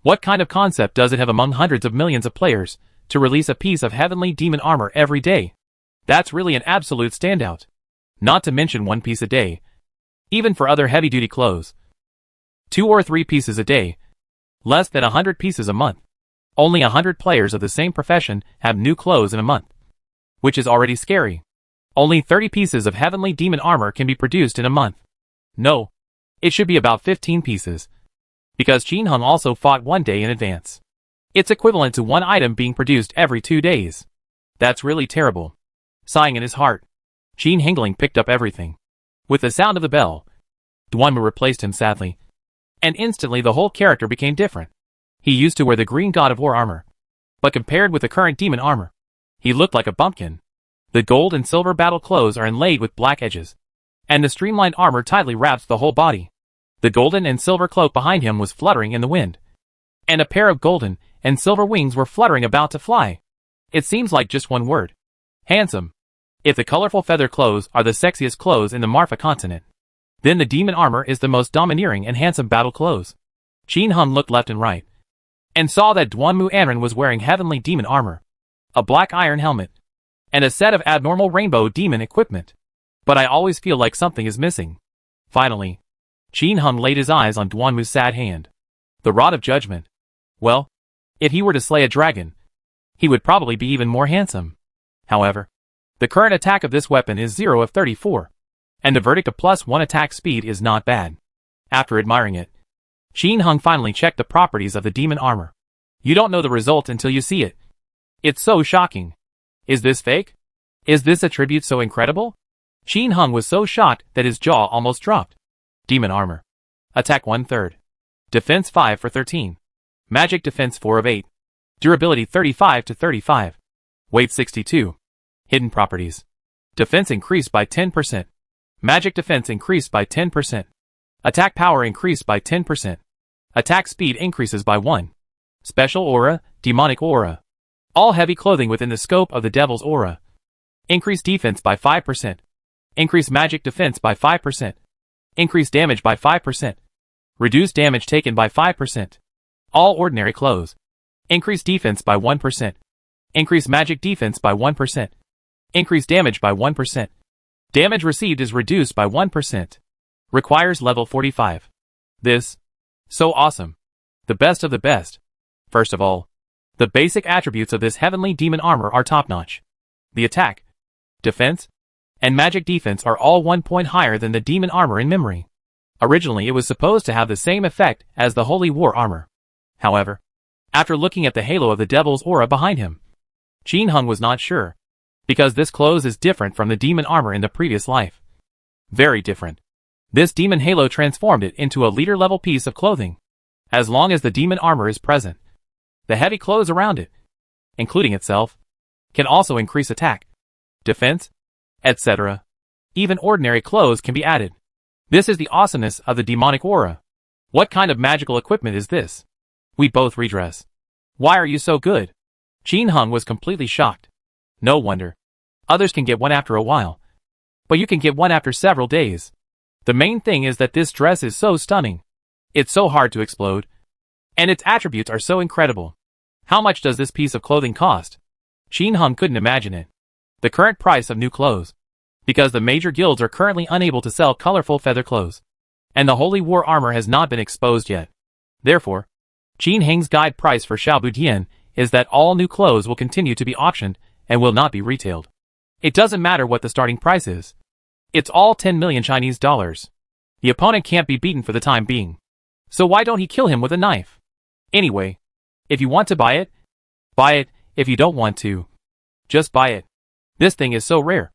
What kind of concept does it have among hundreds of millions of players to release a piece of heavenly demon armor every day? That's really an absolute standout. Not to mention 1 piece a day. Even for other heavy-duty clothes. 2 or 3 pieces a day. Less than 100 pieces a month. Only 100 players of the same profession have new clothes in a month. Which is already scary. Only 30 pieces of heavenly demon armor can be produced in a month. No. It should be about 15 pieces. Because Qin Heng also fought 1 day in advance. It's equivalent to 1 item being produced every 2 days. That's really terrible. Sighing in his heart, Qin Hengling picked up everything. With the sound of the bell, Duanmu replaced him sadly. And instantly the whole character became different. He used to wear the green god of war armor. But compared with the current demon armor, he looked like a bumpkin. The gold and silver battle clothes are inlaid with black edges. And the streamlined armor tightly wraps the whole body. The golden and silver cloak behind him was fluttering in the wind. And a pair of golden and silver wings were fluttering about to fly. It seems like just one word. Handsome. If the colorful feather clothes are the sexiest clothes in the Marfa continent, then the demon armor is the most domineering and handsome battle clothes. Qin Heng looked left and right, and saw that Duanmu Anren was wearing heavenly demon armor, a black iron helmet, and a set of abnormal rainbow demon equipment. But I always feel like something is missing. Finally, Qin Heng laid his eyes on Duanmu's sad hand. The Rod of Judgment. Well, if he were to slay a dragon, he would probably be even more handsome. However, the current attack of this weapon is 0 of 34, and the verdict of +1 attack speed is not bad. After admiring it, Qin Heng finally checked the properties of the demon armor. You don't know the result until you see it. It's so shocking. Is this fake? Is this attribute so incredible? Qin Heng was so shocked that his jaw almost dropped. Demon armor. Attack 1/3. Defense 5 for 13. Magic defense 4 of 8. Durability 35 to 35. Weight 62. Hidden properties. Defense increased by 10%. Magic defense increased by 10%. Attack power increased by 10%. Attack speed increases by 1. Special aura, demonic aura. All heavy clothing within the scope of the devil's aura. Increase defense by 5%. Increase magic defense by 5%. Increase damage by 5%. Reduce damage taken by 5%. All ordinary clothes. Increase defense by 1%. Increase magic defense by 1%. Increase damage by 1%. Damage received is reduced by 1%. Requires level 45. This. So awesome. The best of the best. First of all, the basic attributes of this heavenly demon armor are top-notch. The attack, defense, and magic defense are all 1 point higher than the demon armor in memory. Originally it was supposed to have the same effect as the holy war armor. However, after looking at the halo of the devil's aura behind him, Qin Hung was not sure, because this clothes is different from the demon armor in the previous life. Very different. This demon halo transformed it into a leader-level piece of clothing. As long as the demon armor is present, the heavy clothes around it, including itself, can also increase attack, defense, etc. Even ordinary clothes can be added. This is the awesomeness of the demonic aura. What kind of magical equipment is this? We both redress. Why are you so good? Qin Hung was completely shocked. No wonder. Others can get one after a while, but you can get one after several days. The main thing is that this dress is so stunning. It's so hard to explode. And its attributes are so incredible. How much does this piece of clothing cost? Qin Hung couldn't imagine it. The current price of new clothes. Because the major guilds are currently unable to sell colorful feather clothes. And the holy war armor has not been exposed yet. Therefore, Qin Hung's guide price for Xiaobudian is that all new clothes will continue to be auctioned and will not be retailed. It doesn't matter what the starting price is. It's all 10 million Chinese dollars. The opponent can't be beaten for the time being. So why don't he kill him with a knife? Anyway, if you want to buy it, buy it. If you don't want to, just buy it. This thing is so rare.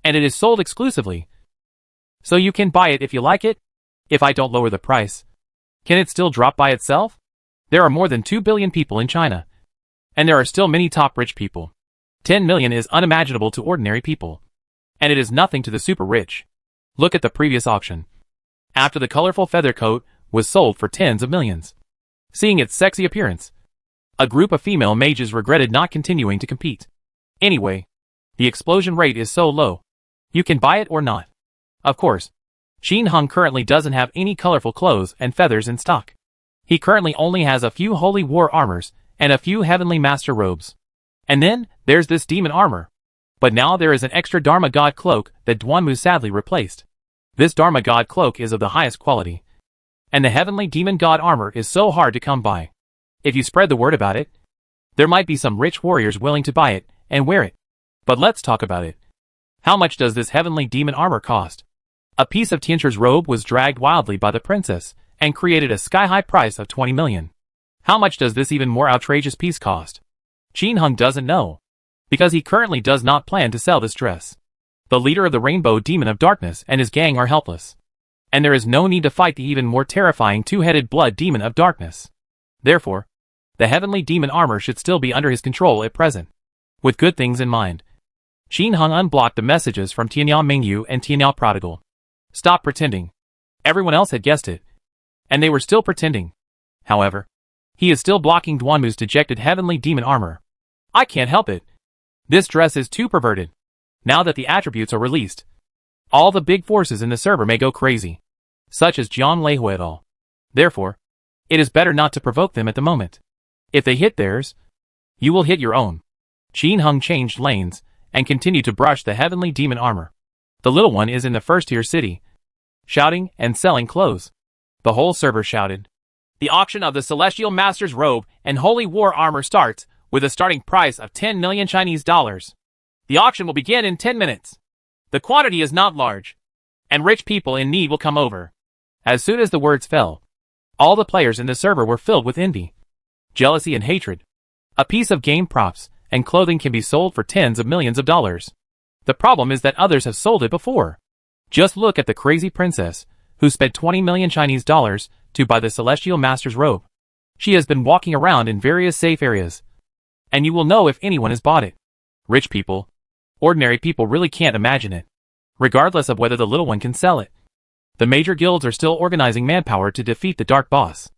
And it is sold exclusively. So you can buy it if you like it. If I don't lower the price, can it still drop by itself? There are more than 2 billion people in China. And there are still many top rich people. 10 million is unimaginable to ordinary people. And it is nothing to the super rich. Look at the previous auction. After the colorful feather coat was sold for tens of millions. Seeing its sexy appearance, a group of female mages regretted not continuing to compete. Anyway, the explosion rate is so low. You can buy it or not. Of course, Qin Hung currently doesn't have any colorful clothes and feathers in stock. He currently only has a few holy war armors and a few heavenly master robes. And then, there's this demon armor. But now there is an extra Dharma God cloak that Duanmu sadly replaced. This Dharma God cloak is of the highest quality. And the heavenly demon god armor is so hard to come by. If you spread the word about it, there might be some rich warriors willing to buy it and wear it. But let's talk about it. How much does this heavenly demon armor cost? A piece of Tianchu's robe was dragged wildly by the princess and created a sky-high price of 20 million. How much does this even more outrageous piece cost? Qin Hung doesn't know, because he currently does not plan to sell this dress. The leader of the Rainbow Demon of Darkness and his gang are helpless. And there is no need to fight the even more terrifying two-headed Blood Demon of Darkness. Therefore, the heavenly demon armor should still be under his control at present. With good things in mind, Qin Hung unblocked the messages from Tianyao Mingyu and Tianyao Prodigal. Stop pretending. Everyone else had guessed it. And they were still pretending. However, he is still blocking Duanmu's dejected heavenly demon armor. I can't help it. This dress is too perverted. Now that the attributes are released, all the big forces in the server may go crazy, such as Jiang Leihu et al. Therefore, it is better not to provoke them at the moment. If they hit theirs, you will hit your own. Qin Hung changed lanes and continued to brush the heavenly demon armor. The little one is in the first-tier city, shouting and selling clothes. The whole server shouted. The auction of the Celestial Master's robe and Holy War armor starts with a starting price of 10 million Chinese dollars. The auction will begin in 10 minutes. The quantity is not large, and rich people in need will come over. As soon as the words fell, all the players in the server were filled with envy, jealousy and hatred. A piece of game props and clothing can be sold for tens of millions of dollars. The problem is that others have sold it before. Just look at the crazy princess, who spent 20 million Chinese dollars to buy the Celestial Master's robe. She has been walking around in various safe areas, and you will know if anyone has bought it. Rich people, ordinary people really can't imagine it, regardless of whether the little one can sell it. The major guilds are still organizing manpower to defeat the Dark Boss.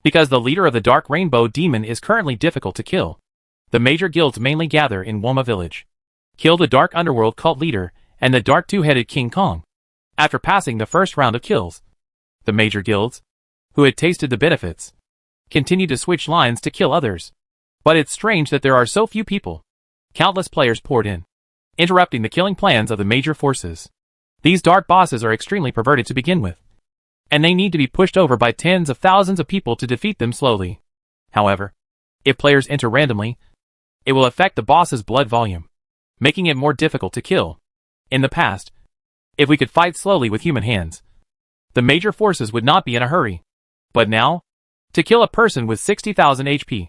Because the leader of the Dark Rainbow Demon is currently difficult to kill, the major guilds mainly gather in Woma village. Kill the Dark Underworld cult leader and the Dark Two-Headed King Kong. After passing the first round of kills, the major guilds, who had tasted the benefits, continued to switch lines to kill others. But it's strange that there are so few people. Countless players poured in, interrupting the killing plans of the major forces. These dark bosses are extremely perverted to begin with, and they need to be pushed over by tens of thousands of people to defeat them slowly. However, if players enter randomly, it will affect the boss's blood volume, making it more difficult to kill. In the past, if we could fight slowly with human hands, the major forces would not be in a hurry. But now, to kill a person with 60,000 HP,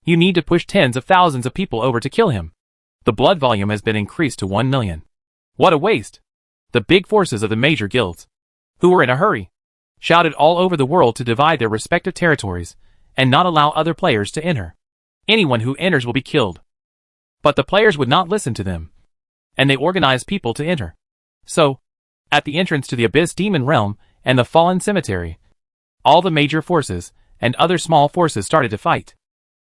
you need to push tens of thousands of people over to kill him. The blood volume has been increased to 1 million. What a waste! The big forces of the major guilds, who were in a hurry, shouted all over the world to divide their respective territories and not allow other players to enter. Anyone who enters will be killed. But the players would not listen to them, and they organized people to enter. So, at the entrance to the Abyss Demon Realm and the Fallen Cemetery, all the major forces and other small forces started to fight.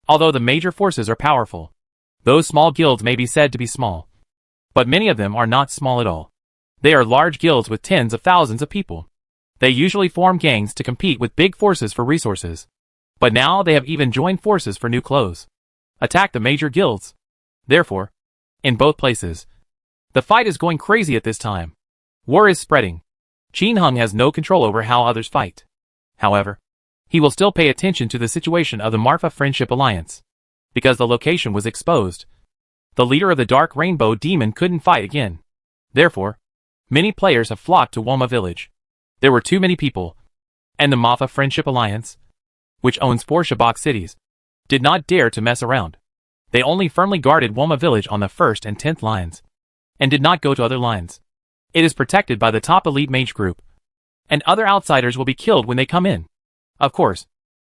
Although the major forces are powerful, those small guilds may be said to be small. But many of them are not small at all. They are large guilds with tens of thousands of people. They usually form gangs to compete with big forces for resources. But now they have even joined forces for new clothes. Attack the major guilds. Therefore, in both places, the fight is going crazy at this time. War is spreading. Qin Hung has no control over how others fight. However, he will still pay attention to the situation of the Marfa Friendship Alliance. Because the location was exposed, the leader of the Dark Rainbow Demon couldn't fight again. Therefore, many players have flocked to Woma Village. There were too many people, and the Marfa Friendship Alliance, which owns 4 Shabak cities, did not dare to mess around. They only firmly guarded Woma Village on the 1st and 10th lines, and did not go to other lines. It is protected by the top elite mage group, and other outsiders will be killed when they come in. Of course,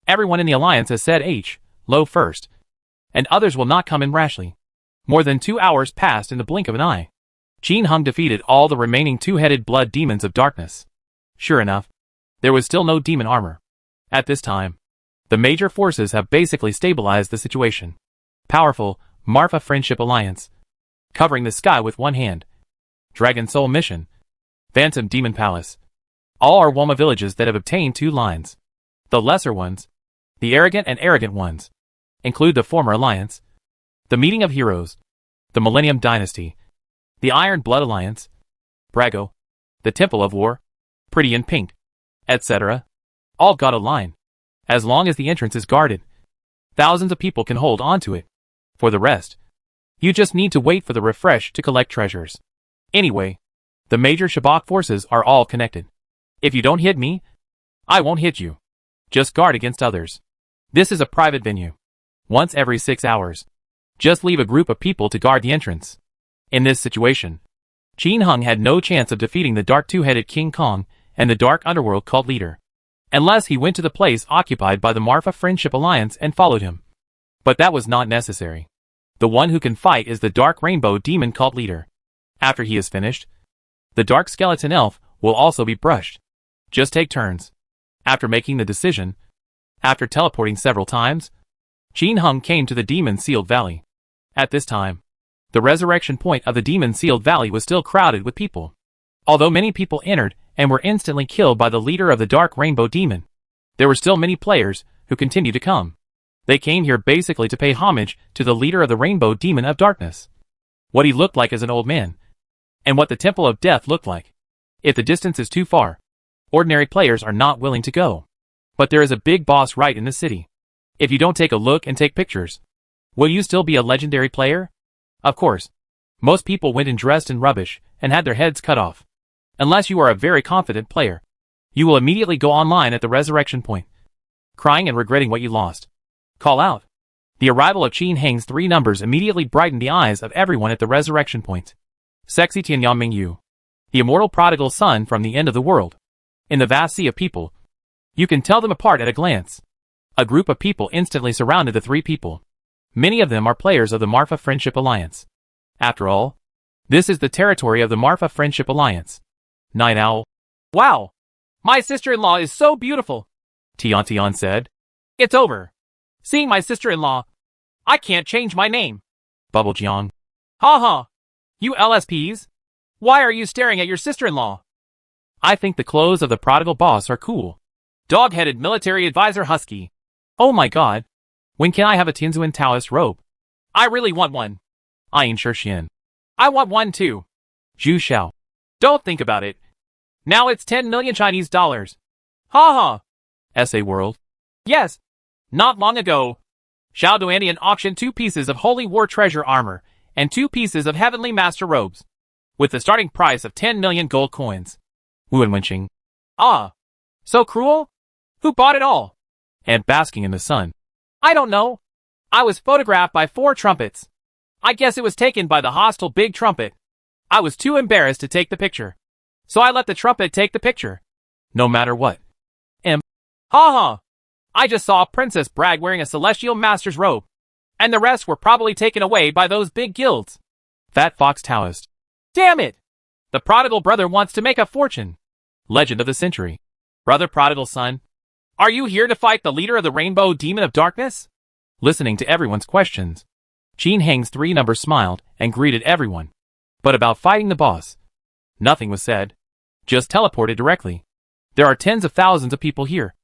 everyone in the alliance has said low first, and others will not come in rashly. More than 2 hours passed in the blink of an eye. Qin Hung defeated all the remaining 2-headed blood demons of darkness. Sure enough, there was still no demon armor. At this time, the major forces have basically stabilized the situation. Powerful Marfa Friendship Alliance, covering the sky with one hand. Dragon Soul Mission, Phantom Demon Palace. All are Woma villages that have obtained 2 lines. The lesser ones, the arrogant and arrogant ones, include the former alliance, the Meeting of Heroes, the Millennium Dynasty, the Iron Blood Alliance, Brago, the Temple of War, Pretty in Pink, etc. All got a line. As long as the entrance is guarded, thousands of people can hold on to it. For the rest, you just need to wait for the refresh to collect treasures. Anyway, the major Shabak forces are all connected. If you don't hit me, I won't hit you. Just guard against others. This is a private venue. Once every 6 hours, just leave a group of people to guard the entrance. In this situation, Qin Hung had no chance of defeating the Dark Two-Headed King Kong and the Dark Underworld cult leader, unless he went to the place occupied by the Marfa Friendship Alliance and followed him. But that was not necessary. The one who can fight is the Dark Rainbow Demon cult leader. After he is finished, the Dark Skeleton Elf will also be brushed. Just take turns. After making the decision, after teleporting several times, Qin Hung came to the Demon-Sealed Valley. At this time, the resurrection point of the Demon-Sealed Valley was still crowded with people. Although many people entered and were instantly killed by the leader of the Dark Rainbow Demon, there were still many players who continued to come. They came here basically to pay homage to the leader of the Rainbow Demon of Darkness. What he looked like as an old man, and what the Temple of Death looked like. If the distance is too far, ordinary players are not willing to go. But there is a big boss right in the city. If you don't take a look and take pictures, will you still be a legendary player? Of course. Most people went in dressed in rubbish and had their heads cut off. Unless you are a very confident player, you will immediately go online at the resurrection point, crying and regretting what you lost. Call out. The arrival of Qin Hang's 3 numbers immediately brightened the eyes of everyone at the resurrection point. Sexy Tianyang Mingyu, the immortal prodigal son from the end of the world. In the vast sea of people, you can tell them apart at a glance. A group of people instantly surrounded the 3 people. Many of them are players of the Marfa Friendship Alliance. After all, this is the territory of the Marfa Friendship Alliance. Night Owl. Wow! My sister-in-law is so beautiful, Tian said. It's over. Seeing my sister-in-law, I can't change my name. Bubble Jiang. Ha ha! You LSPs? Why are you staring at your sister-in-law? I think the clothes of the prodigal boss are cool. Dog-headed military advisor Husky. Oh my god. When can I have a Tianzuan Taoist robe? I really want one. Ayin Shixian. I want one too. Zhu Xiao. Don't think about it. Now it's 10 million Chinese dollars. Ha ha. SA World. Yes. Not long ago, Xiao Duanian auctioned 2 pieces of Holy War treasure armor and 2 pieces of Heavenly Master robes, with the starting price of 10 million gold coins. Wu and Wenqing. Ah. So cruel? Who bought it all? And basking in the sun. I don't know. I was photographed by 4 trumpets. I guess it was taken by the hostile big trumpet. I was too embarrassed to take the picture. So I let the trumpet take the picture. No matter what. Ha ha. I just saw Princess Brag wearing a Celestial Master's robe. And the rest were probably taken away by those big guilds. Fat Fox Taoist. Damn it! The prodigal brother wants to make a fortune. Legend of the Century. Brother prodigal son. Are you here to fight the leader of the Rainbow Demon of Darkness? Listening to everyone's questions, Qin Heng's 3 numbers smiled and greeted everyone. But about fighting the boss, nothing was said. Just teleported directly. There are tens of thousands of people here,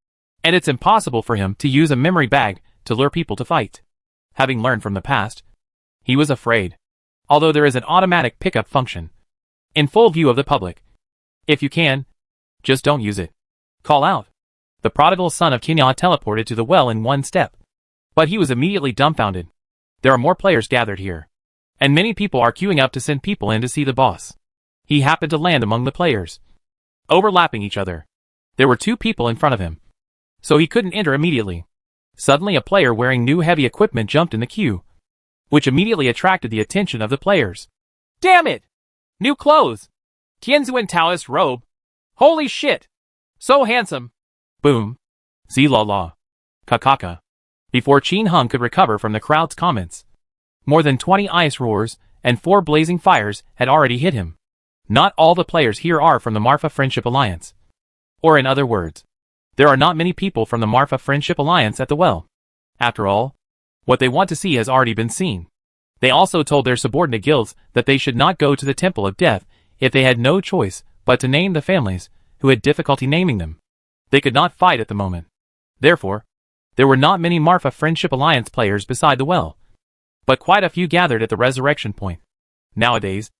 and it's impossible for him to use a memory bag to lure people to fight. Having learned from the past, he was afraid. Although there is an automatic pickup function, in full view of the public. If you can, just don't use it. Call out. The prodigal son of Qinya teleported to the well in 1 step. But he was immediately dumbfounded. There are more players gathered here, and many people are queuing up to send people in to see the boss. He happened to land among the players, overlapping each other. There were 2 people in front of him, so he couldn't enter immediately. Suddenly a player wearing new heavy equipment jumped in the queue, which immediately attracted the attention of the players. Damn it! New clothes! Tianzuan Taoist robe! Holy shit! So handsome! Boom! Zilala! Kakaka! Before Qin Heng could recover from the crowd's comments, more than 20 ice roars and 4 blazing fires had already hit him. Not all the players here are from the Marfa Friendship Alliance. Or in other words, there are not many people from the Marfa Friendship Alliance at the well. After all, what they want to see has already been seen. They also told their subordinate guilds that they should not go to the Temple of Death if they had no choice but to name the families who had difficulty naming them. They could not fight at the moment. Therefore, there were not many Marfa Friendship Alliance players beside the well, but quite a few gathered at the resurrection point. Nowadays,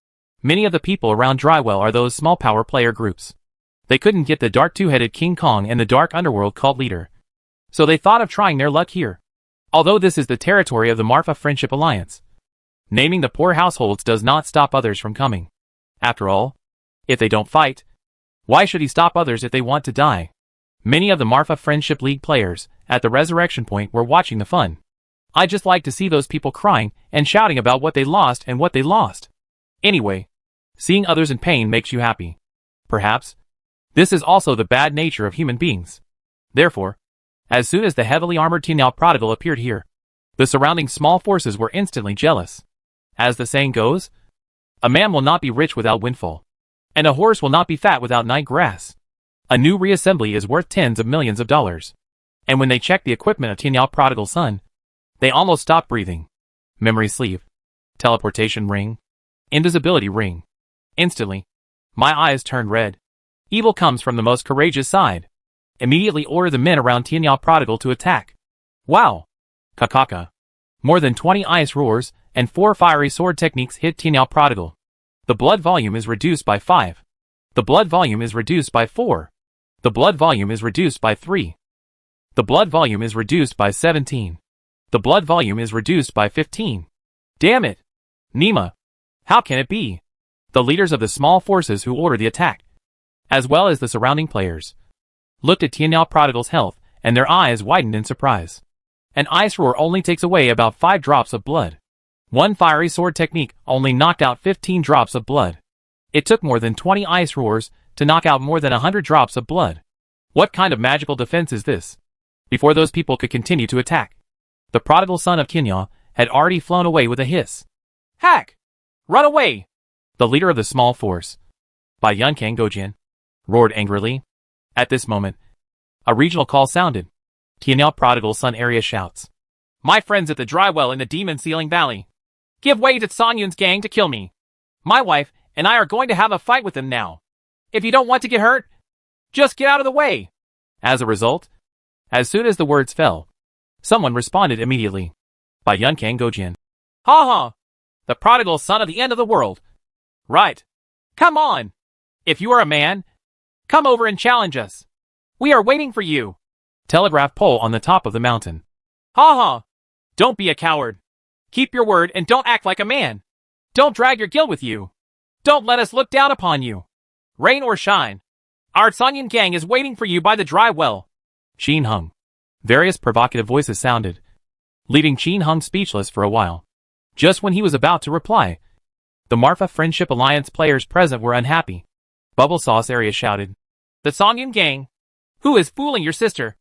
many of the people around Drywell are those small power player groups. They couldn't get the Dark Two-Headed King Kong and the Dark Underworld cult leader, so they thought of trying their luck here. Although this is the territory of the Marfa Friendship Alliance, naming the poor households does not stop others from coming. After all, if they don't fight, why should he stop others if they want to die? Many of the Marfa Friendship League players at the resurrection point were watching the fun. I just like to see those people crying and shouting about what they lost and what they lost. Anyway, seeing others in pain makes you happy. Perhaps this is also the bad nature of human beings. Therefore, as soon as the heavily armored Tianao prodigal appeared here, the surrounding small forces were instantly jealous. As the saying goes, a man will not be rich without windfall, and a horse will not be fat without night grass. A new reassembly is worth tens of millions of dollars. And when they checked the equipment of Tianao prodigal's son, they almost stopped breathing. Memory sleeve, teleportation ring, invisibility ring. Instantly, my eyes turned red. Evil comes from the most courageous side. Immediately order the men around Tianao prodigal to attack. Wow! Kakaka. More than 20 ice roars and 4 fiery sword techniques hit Tianao prodigal. The blood volume is reduced by 5. The blood volume is reduced by 4. The blood volume is reduced by 3. The blood volume is reduced by 17. The blood volume is reduced by 15. Damn it! Nima! How can it be? The leaders of the small forces who order the attack, as well as the surrounding players, looked at Tianao prodigal's health, and their eyes widened in surprise. An ice roar only takes away about 5 drops of blood. 1 fiery sword technique only knocked out 15 drops of blood. It took more than 20 ice roars to knock out more than 100 drops of blood. What kind of magical defense is this? Before those people could continue to attack, the prodigal son of Qinya had already flown away with a hiss. Hack! Run away! The leader of the small force, by Yunkang Gojian, roared angrily. At this moment, a regional call sounded. Tianao prodigal son area shouts. My friends at the dry well in the Demon Ceiling Valley. Give way to Sanyun's gang to kill me. My wife and I are going to have a fight with them now. If you don't want to get hurt, just get out of the way. As a result, as soon as the words fell, Someone responded immediately. By Yunkang Gojian. Ha ha! The prodigal son of the end of the world. Right. Come on! If you are a man, come over and challenge us. We are waiting for you. Telegraph pole on the top of the mountain. Ha ha! Don't be a coward. Keep your word and don't act like a man. Don't drag your guild with you. Don't let us look down upon you. Rain or shine. Our Sanyan gang is waiting for you by the dry well. Qin Hung. Various provocative voices sounded, leaving Qin Hung speechless for a while. Just when he was about to reply, the Marfa Friendship Alliance players present were unhappy. Bubble Sauce Area shouted. The Sanyan gang? Who is fooling your sister?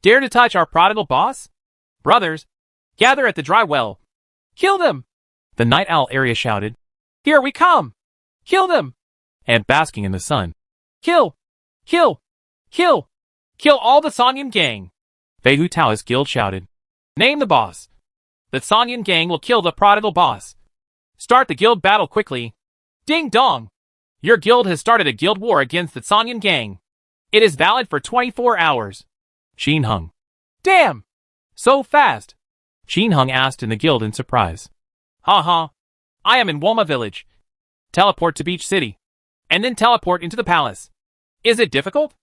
Dare to touch our prodigal boss? Brothers, gather at the dry well. Kill them! The Night Owl Area shouted. Here we come! Kill them! And basking in the sun. Kill! Kill! Kill! Kill all the Sanyan gang! Feihu Taoist Guild shouted. Name the boss. The Sanyan gang will kill the prodigal boss. Start the guild battle quickly. Ding dong! Your guild has started a guild war against the Sanyan gang. It is valid for 24 hours. Qin Hung. Damn! So fast! Qin Hung asked in the guild in surprise. Ha ha! I am in Woma village. Teleport to Beach City. And then teleport into the palace. Is it difficult?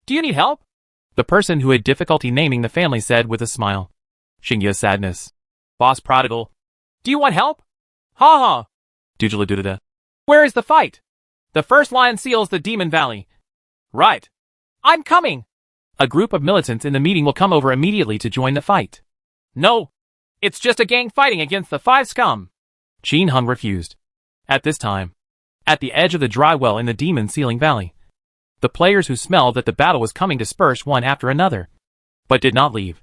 Do you need help? The person who had difficulty naming the family said with a smile. Xingya's sadness. Boss prodigal. Do you want help? Ha ha! Dujala. Where is the fight? The first lion seals the Demon Valley. Right. I'm coming! A group of militants in the meeting will come over immediately to join the fight. No. It's just a gang fighting against the 5 scum. Qin Hung refused. At this time, at the edge of the dry well in the Demon Sealing Valley, the players who smelled that the battle was coming dispersed one after another, but did not leave,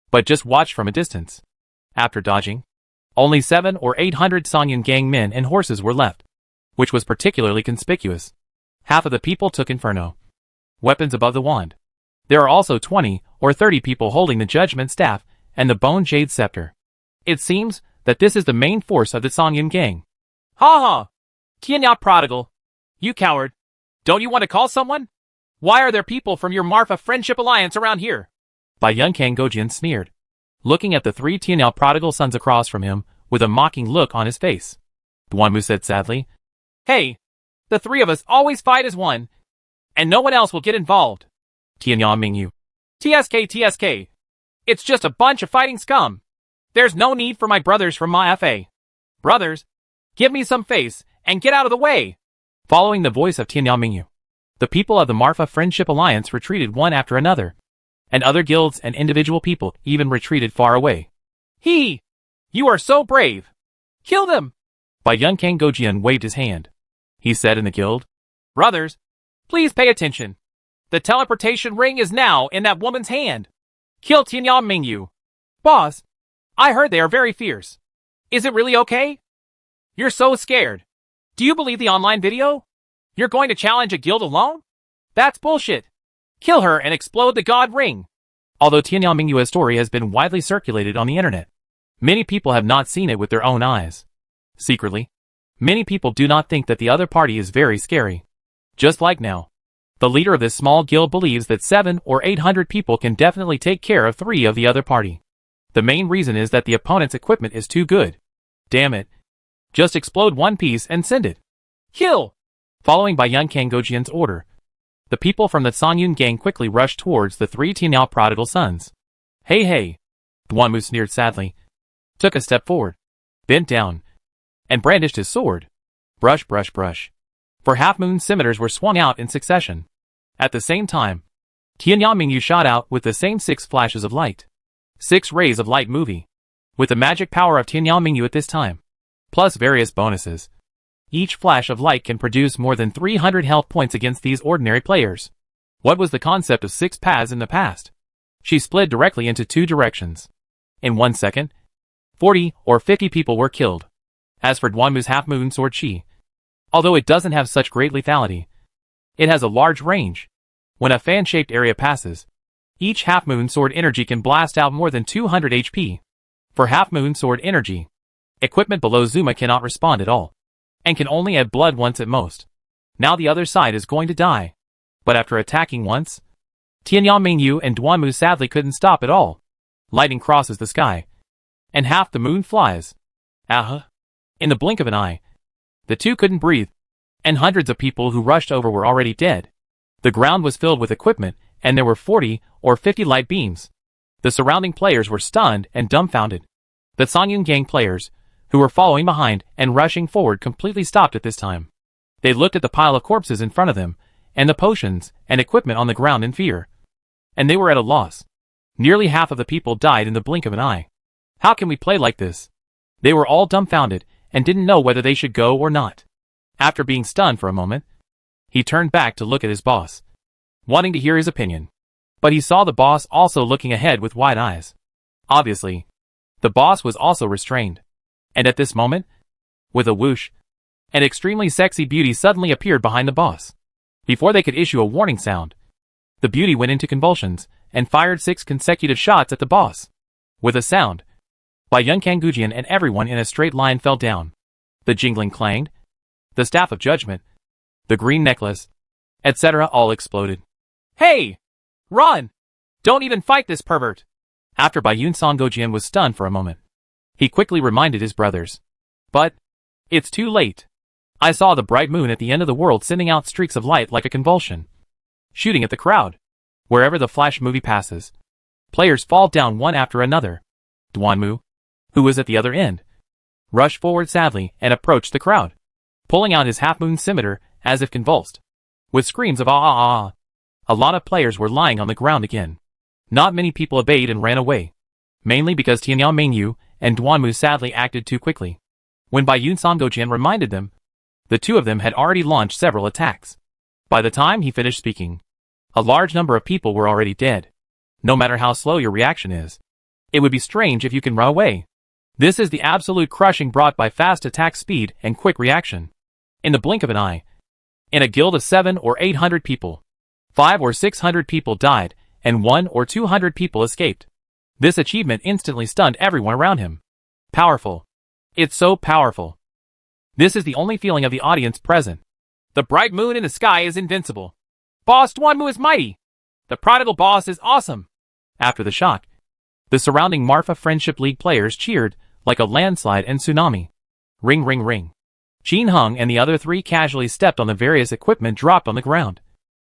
but just watched from a distance. After dodging, only 700 or 800 Sanyan gang men and horses were left, which was particularly conspicuous. Half of the people took Inferno weapons above the wand. There are also 20 or 30 people holding the Judgment Staff and the Bone Jade Scepter. It seems that this is the main force of the Sanyan gang. Ha ha! Tianya prodigal. You coward. Don't you want to call someone? Why are there people from your Marfa Friendship Alliance around here? By Yunkang Gojian sneered, looking at the 3 Tianya prodigal sons across from him with a mocking look on his face. Duanmu said sadly. Hey, the 3 of us always fight as one, and no one else will get involved. Tianya Mingyu. TSK. It's just a bunch of fighting scum. There's no need for my brothers from Ma Fa. Brothers, give me some face and get out of the way. Following the voice of Tianya Mingyu, the people of the Marfa Friendship Alliance retreated one after another, and other guilds and individual people even retreated far away. He! You are so brave! Kill them! By Yunkang Gojian waved his hand. He said in the guild, Brothers, please pay attention. The teleportation ring is now in that woman's hand. Kill Tianya Mingyu. Boss, I heard they are very fierce. Is it really okay? You're so scared. Do you believe the online video? You're going to challenge a guild alone? That's bullshit. Kill her and explode the god ring. Although Tianya Mingyu's story has been widely circulated on the internet, many people have not seen it with their own eyes. Secretly, many people do not think that the other party is very scary. Just like now, the leader of this small guild believes that 700 or 800 people can definitely take care of 3 of the other party. The main reason is that the opponent's equipment is too good. Damn it. Just explode one piece and send it. Kill! Following by Yunkang Gojian's order, the people from the Sanyan gang quickly rushed towards the 3 Tianya prodigal sons. Hey! Duanmu sneered sadly, took a step forward, bent down, and brandished his sword. Brush. For half-moon scimitars were swung out in succession. At the same time, Tianya Mingyu shot out with the same 6 flashes of light. 6 rays of light movie. With the magic power of Tianya Mingyu at this time, plus various bonuses, each flash of light can produce more than 300 health points against these ordinary players. What was the concept of 6 paths in the past? She split directly into 2 directions. In 1 second, 40 or 50 people were killed. As for Duanmu's half-moon sword Qi, although it doesn't have such great lethality, it has a large range. When a fan-shaped area passes, each half-moon sword energy can blast out more than 200 HP. For half-moon sword energy, equipment below Zuma cannot respond at all, and can only add blood once at most. Now the other side is going to die. But after attacking once, Tianya Mingyu and Duanmu sadly couldn't stop at all. Lightning crosses the sky, and half the moon flies. In the blink of an eye, the two couldn't breathe, and hundreds of people who rushed over were already dead. The ground was filled with equipment, and there were 40 or 50 light beams. The surrounding players were stunned and dumbfounded. The Songyun gang players, who were following behind and rushing forward, completely stopped at this time. They looked at the pile of corpses in front of them, and the potions and equipment on the ground in fear. And they were at a loss. Nearly half of the people died in the blink of an eye. How can we play like this? They were all dumbfounded, and didn't know whether they should go or not. After being stunned for a moment, he turned back to look at his boss, wanting to hear his opinion. But he saw the boss also looking ahead with wide eyes. Obviously, the boss was also restrained. And at this moment, with a whoosh, an extremely sexy beauty suddenly appeared behind the boss. Before they could issue a warning sound, the beauty went into convulsions and fired 6 consecutive shots at the boss. With a sound, Bai Yun Kangujian and everyone in a straight line fell down. The jingling clanged, the staff of judgment, the green necklace, etc. all exploded. Hey! Run! Don't even fight this pervert! After Bai Yun Sangojian was stunned for a moment, he quickly reminded his brothers. But it's too late. I saw the bright moon at the end of the world sending out streaks of light like a convulsion, shooting at the crowd. Wherever the flash movie passes, players fall down one after another. Duanmu, who was at the other end, rushed forward sadly and approached the crowd, pulling out his half-moon scimitar as if convulsed. With screams of ah, a lot of players were lying on the ground again. Not many people obeyed and ran away, mainly because Tianyao Mingyu and Duanmu sadly acted too quickly. When Bai Yun Sangojian reminded them, the two of them had already launched several attacks. By the time he finished speaking, a large number of people were already dead. No matter how slow your reaction is, it would be strange if you can run away. This is the absolute crushing brought by fast attack speed and quick reaction. In the blink of an eye, in a guild of 700 or 800 people, 500 or 600 people died, and 100 or 200 people escaped. This achievement instantly stunned everyone around him. Powerful. It's so powerful. This is the only feeling of the audience present. The bright moon in the sky is invincible. Boss Duanmu is mighty. The prodigal boss is awesome. After the shock, the surrounding Marfa Friendship League players cheered like a landslide and tsunami. Ring ring ring. Qin Hung and the other 3 casually stepped on the various equipment dropped on the ground.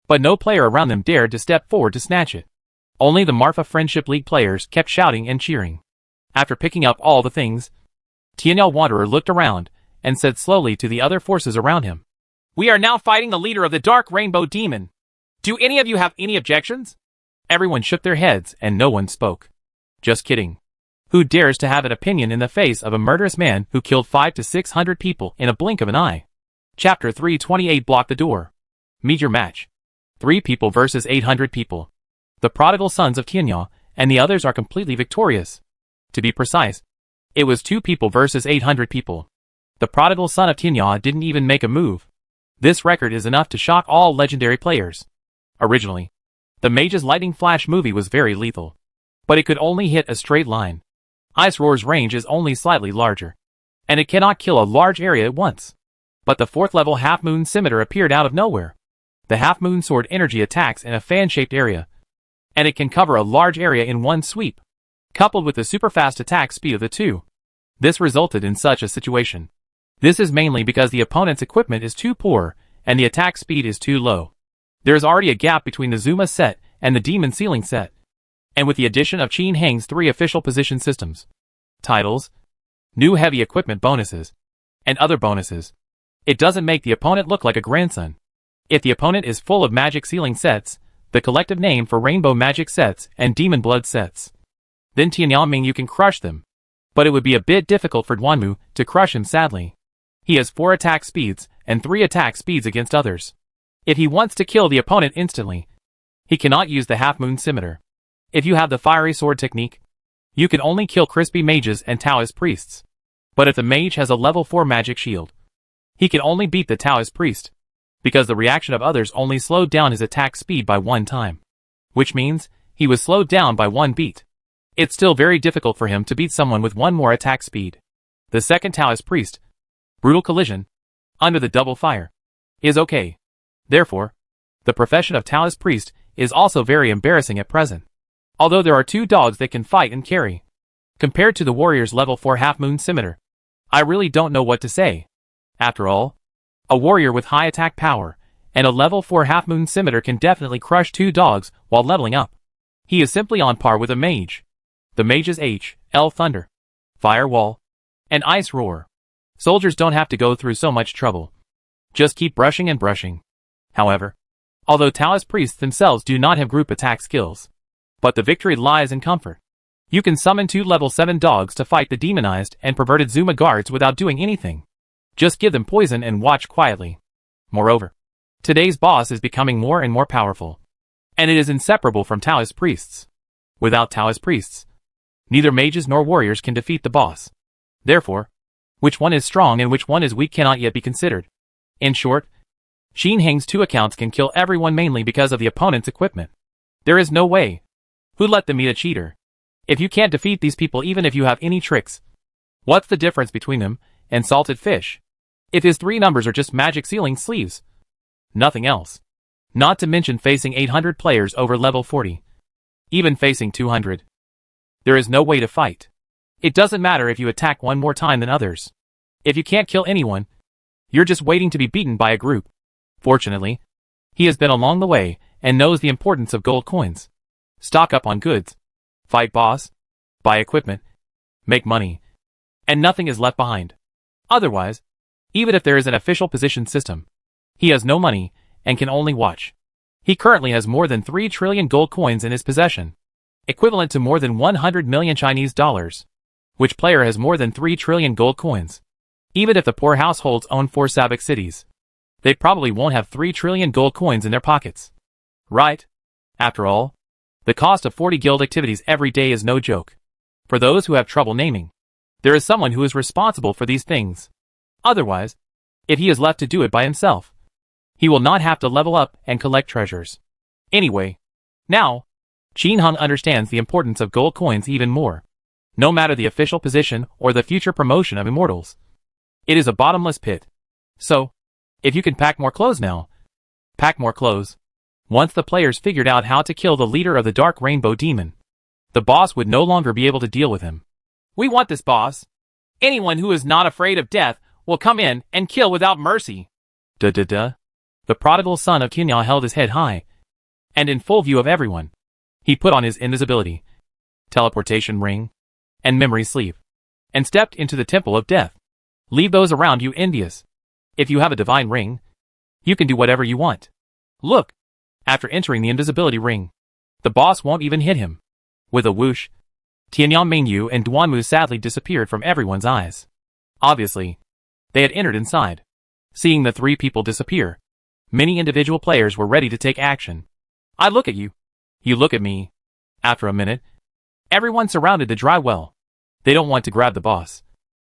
But no player around them dared to step forward to snatch it. Only the Marfa Friendship League players kept shouting and cheering. After picking up all the things, Tianyao Wanderer looked around and said slowly to the other forces around him, "We are now fighting the leader of the Dark Rainbow Demon. Do any of you have any objections?" Everyone shook their heads and no one spoke. Just kidding. Who dares to have an opinion in the face of a murderous man who killed 500 to 600 people in a blink of an eye? Chapter 328 Block the Door. Meet your match. 3 people versus 800 people. The prodigal sons of Tianyao and the others are completely victorious. To be precise, it was 2 people versus 800 people. The prodigal son of Tianyao didn't even make a move. This record is enough to shock all legendary players. Originally, the Mage's Lightning Flash movie was very lethal, but it could only hit a straight line. Ice Roar's range is only slightly larger, and it cannot kill a large area at once. But the 4th level Half-Moon Scimitar appeared out of nowhere. The Half-Moon Sword energy attacks in a fan-shaped area, and it can cover a large area in one sweep. Coupled with the super-fast attack speed of the two, this resulted in such a situation. This is mainly because the opponent's equipment is too poor, and the attack speed is too low. There is already a gap between the Zuma set and the Demon Ceiling set. And with the addition of Qin Hang's 3 official position systems, titles, new heavy equipment bonuses, and other bonuses, it doesn't make the opponent look like a grandson. If the opponent is full of Magic Ceiling sets, the collective name for Rainbow Magic sets and Demon Blood sets, then Tianyao Mingyu can crush them. But it would be a bit difficult for Duanmu to crush him sadly. He has 4 attack speeds and 3 attack speeds against others. If he wants to kill the opponent instantly, he cannot use the Half-Moon Scimitar. If you have the Fiery Sword technique, you can only kill crispy mages and Taoist priests. But if the mage has a level 4 magic shield, he can only beat the Taoist priest, because the reaction of others only slowed down his attack speed by 1 time. Which means, he was slowed down by 1 beat. It's still very difficult for him to beat someone with 1 more attack speed. The second Taoist priest, Brutal Collision, under the double fire, is okay. Therefore, the profession of Taoist priest is also very embarrassing at present. Although there are 2 dogs that can fight and carry. Compared to the warrior's level 4 half-moon scimitar, I really don't know what to say. After all, a warrior with high attack power and a level 4 half-moon scimitar can definitely crush 2 dogs while leveling up. He is simply on par with a mage. The mage's H.L. Thunder, Fire Wall, and Ice Roar. Soldiers don't have to go through so much trouble. Just keep brushing and brushing. However, although Taoist priests themselves do not have group attack skills, but the victory lies in comfort. You can summon 2 level 7 dogs to fight the demonized and perverted Zuma guards without doing anything. Just give them poison and watch quietly. Moreover, today's boss is becoming more and more powerful, and it is inseparable from Taoist priests. Without Taoist priests, neither mages nor warriors can defeat the boss. Therefore, which one is strong and which one is weak cannot yet be considered. In short, Xin Heng's 2 accounts can kill everyone mainly because of the opponent's equipment. There is no way. Who'd let them meet a cheater? If you can't defeat these people even if you have any tricks, what's the difference between them and salted fish? If his 3 numbers are just magic sealing sleeves. Nothing else. Not to mention facing 800 players over level 40. Even facing 200. There is no way to fight. It doesn't matter if you attack 1 more time than others. If you can't kill anyone, you're just waiting to be beaten by a group. Fortunately, he has been along the way and knows the importance of gold coins. Stock up on goods. Fight boss, buy equipment, make money, and nothing is left behind. Otherwise, even if there is an official position system, he has no money and can only watch. He currently has more than 3 trillion gold coins in his possession, equivalent to more than 100 million Chinese dollars. Which player has more than 3 trillion gold coins? Even if the poor households own 4 Sabak cities, they probably won't have 3 trillion gold coins in their pockets. Right? After all, the cost of 40 guild activities every day is no joke. For those who have trouble naming, there is someone who is responsible for these things. Otherwise, if he is left to do it by himself, he will not have to level up and collect treasures. Anyway, now, Qin Heng understands the importance of gold coins even more. No matter the official position or the future promotion of immortals, it is a bottomless pit. So, if you can pack more clothes now, pack more clothes. Once the players figured out how to kill the leader of the Dark Rainbow Demon, the boss would no longer be able to deal with him. We want this boss. Anyone who is not afraid of death will come in and kill without mercy. The prodigal son of Qinya held his head high, and in full view of everyone, he put on his invisibility, teleportation ring, and memory sleeve, and stepped into the temple of death. Leave those around you envious. If you have a divine ring, you can do whatever you want. Look. After entering the invisibility ring, the boss won't even hit him. With a whoosh, Tianyang Mingyu and Duanmu sadly disappeared from everyone's eyes. Obviously, they had entered inside. Seeing the 3 people disappear, many individual players were ready to take action. I look at you. You look at me. After a minute, everyone surrounded the dry well. They don't want to grab the boss,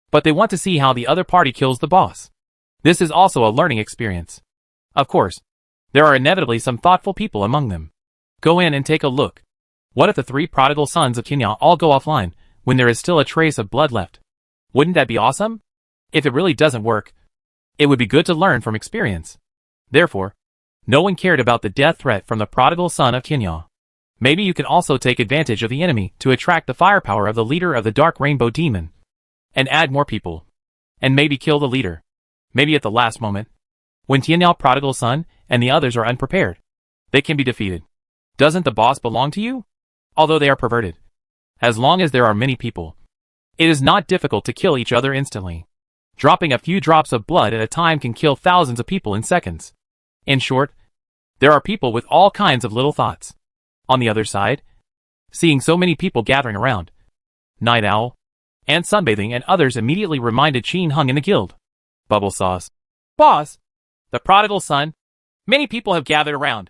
but they want to see how the other party kills the boss. This is also a learning experience. Of course, there are inevitably some thoughtful people among them. Go in and take a look. What if the 3 prodigal sons of Qinya all go offline when there is still a trace of blood left? Wouldn't that be awesome? If it really doesn't work, it would be good to learn from experience. Therefore, no one cared about the death threat from the prodigal son of Qinya. Maybe you can also take advantage of the enemy to attract the firepower of the leader of the Dark Rainbow Demon, and add more people, and maybe kill the leader. Maybe at the last moment, when Tianyao prodigal son and the others are unprepared, they can be defeated. Doesn't the boss belong to you? Although they are perverted. As long as there are many people, it is not difficult to kill each other instantly. Dropping a few drops of blood at a time can kill thousands of people in seconds. In short, there are people with all kinds of little thoughts. On the other side, seeing so many people gathering around, Night Owl, and sunbathing and others immediately reminded Qin Heng in the guild. Bubble sauce. Boss! The prodigal son. Many people have gathered around.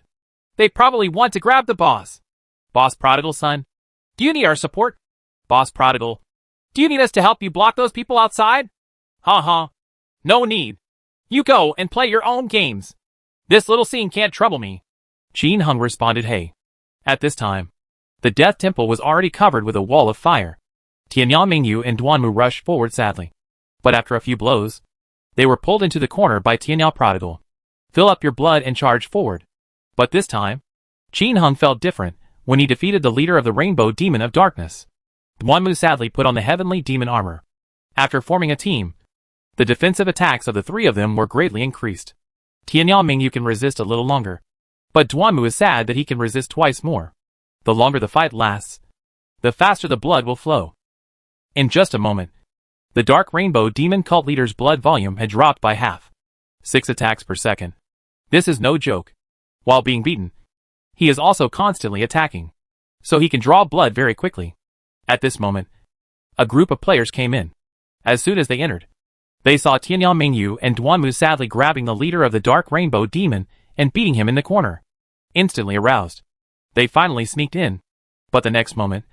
They probably want to grab the boss. Boss prodigal son. Do you need our support? Boss prodigal. Do you need us to help you block those people outside? Ha. No need. You go and play your own games. This little scene can't trouble me. Qin Heng responded, hey. At this time, the death temple was already covered with a wall of fire. Tianyang Mingyu and Duanmu rushed forward sadly. But after a few blows, they were pulled into the corner by Tianyao prodigal. Fill up your blood and charge forward. But this time, Qin Heng felt different when he defeated the leader of the Rainbow Demon of Darkness. Duanmu sadly put on the heavenly demon armor. After forming a team, the defensive attacks of the three of them were greatly increased. Tianyao Mingyu can resist a little longer, but Duanmu is sad that he can resist twice more. The longer the fight lasts, the faster the blood will flow. In just a moment, the Dark Rainbow Demon cult leader's blood volume had dropped by half. 6 attacks per second. This is no joke. While being beaten, he is also constantly attacking, so he can draw blood very quickly. At this moment, a group of players came in. As soon as they entered, they saw Tianyao Mingyu and Duanmu sadly grabbing the leader of the Dark Rainbow Demon and beating him in the corner. Instantly aroused, they finally sneaked in. But the next moment,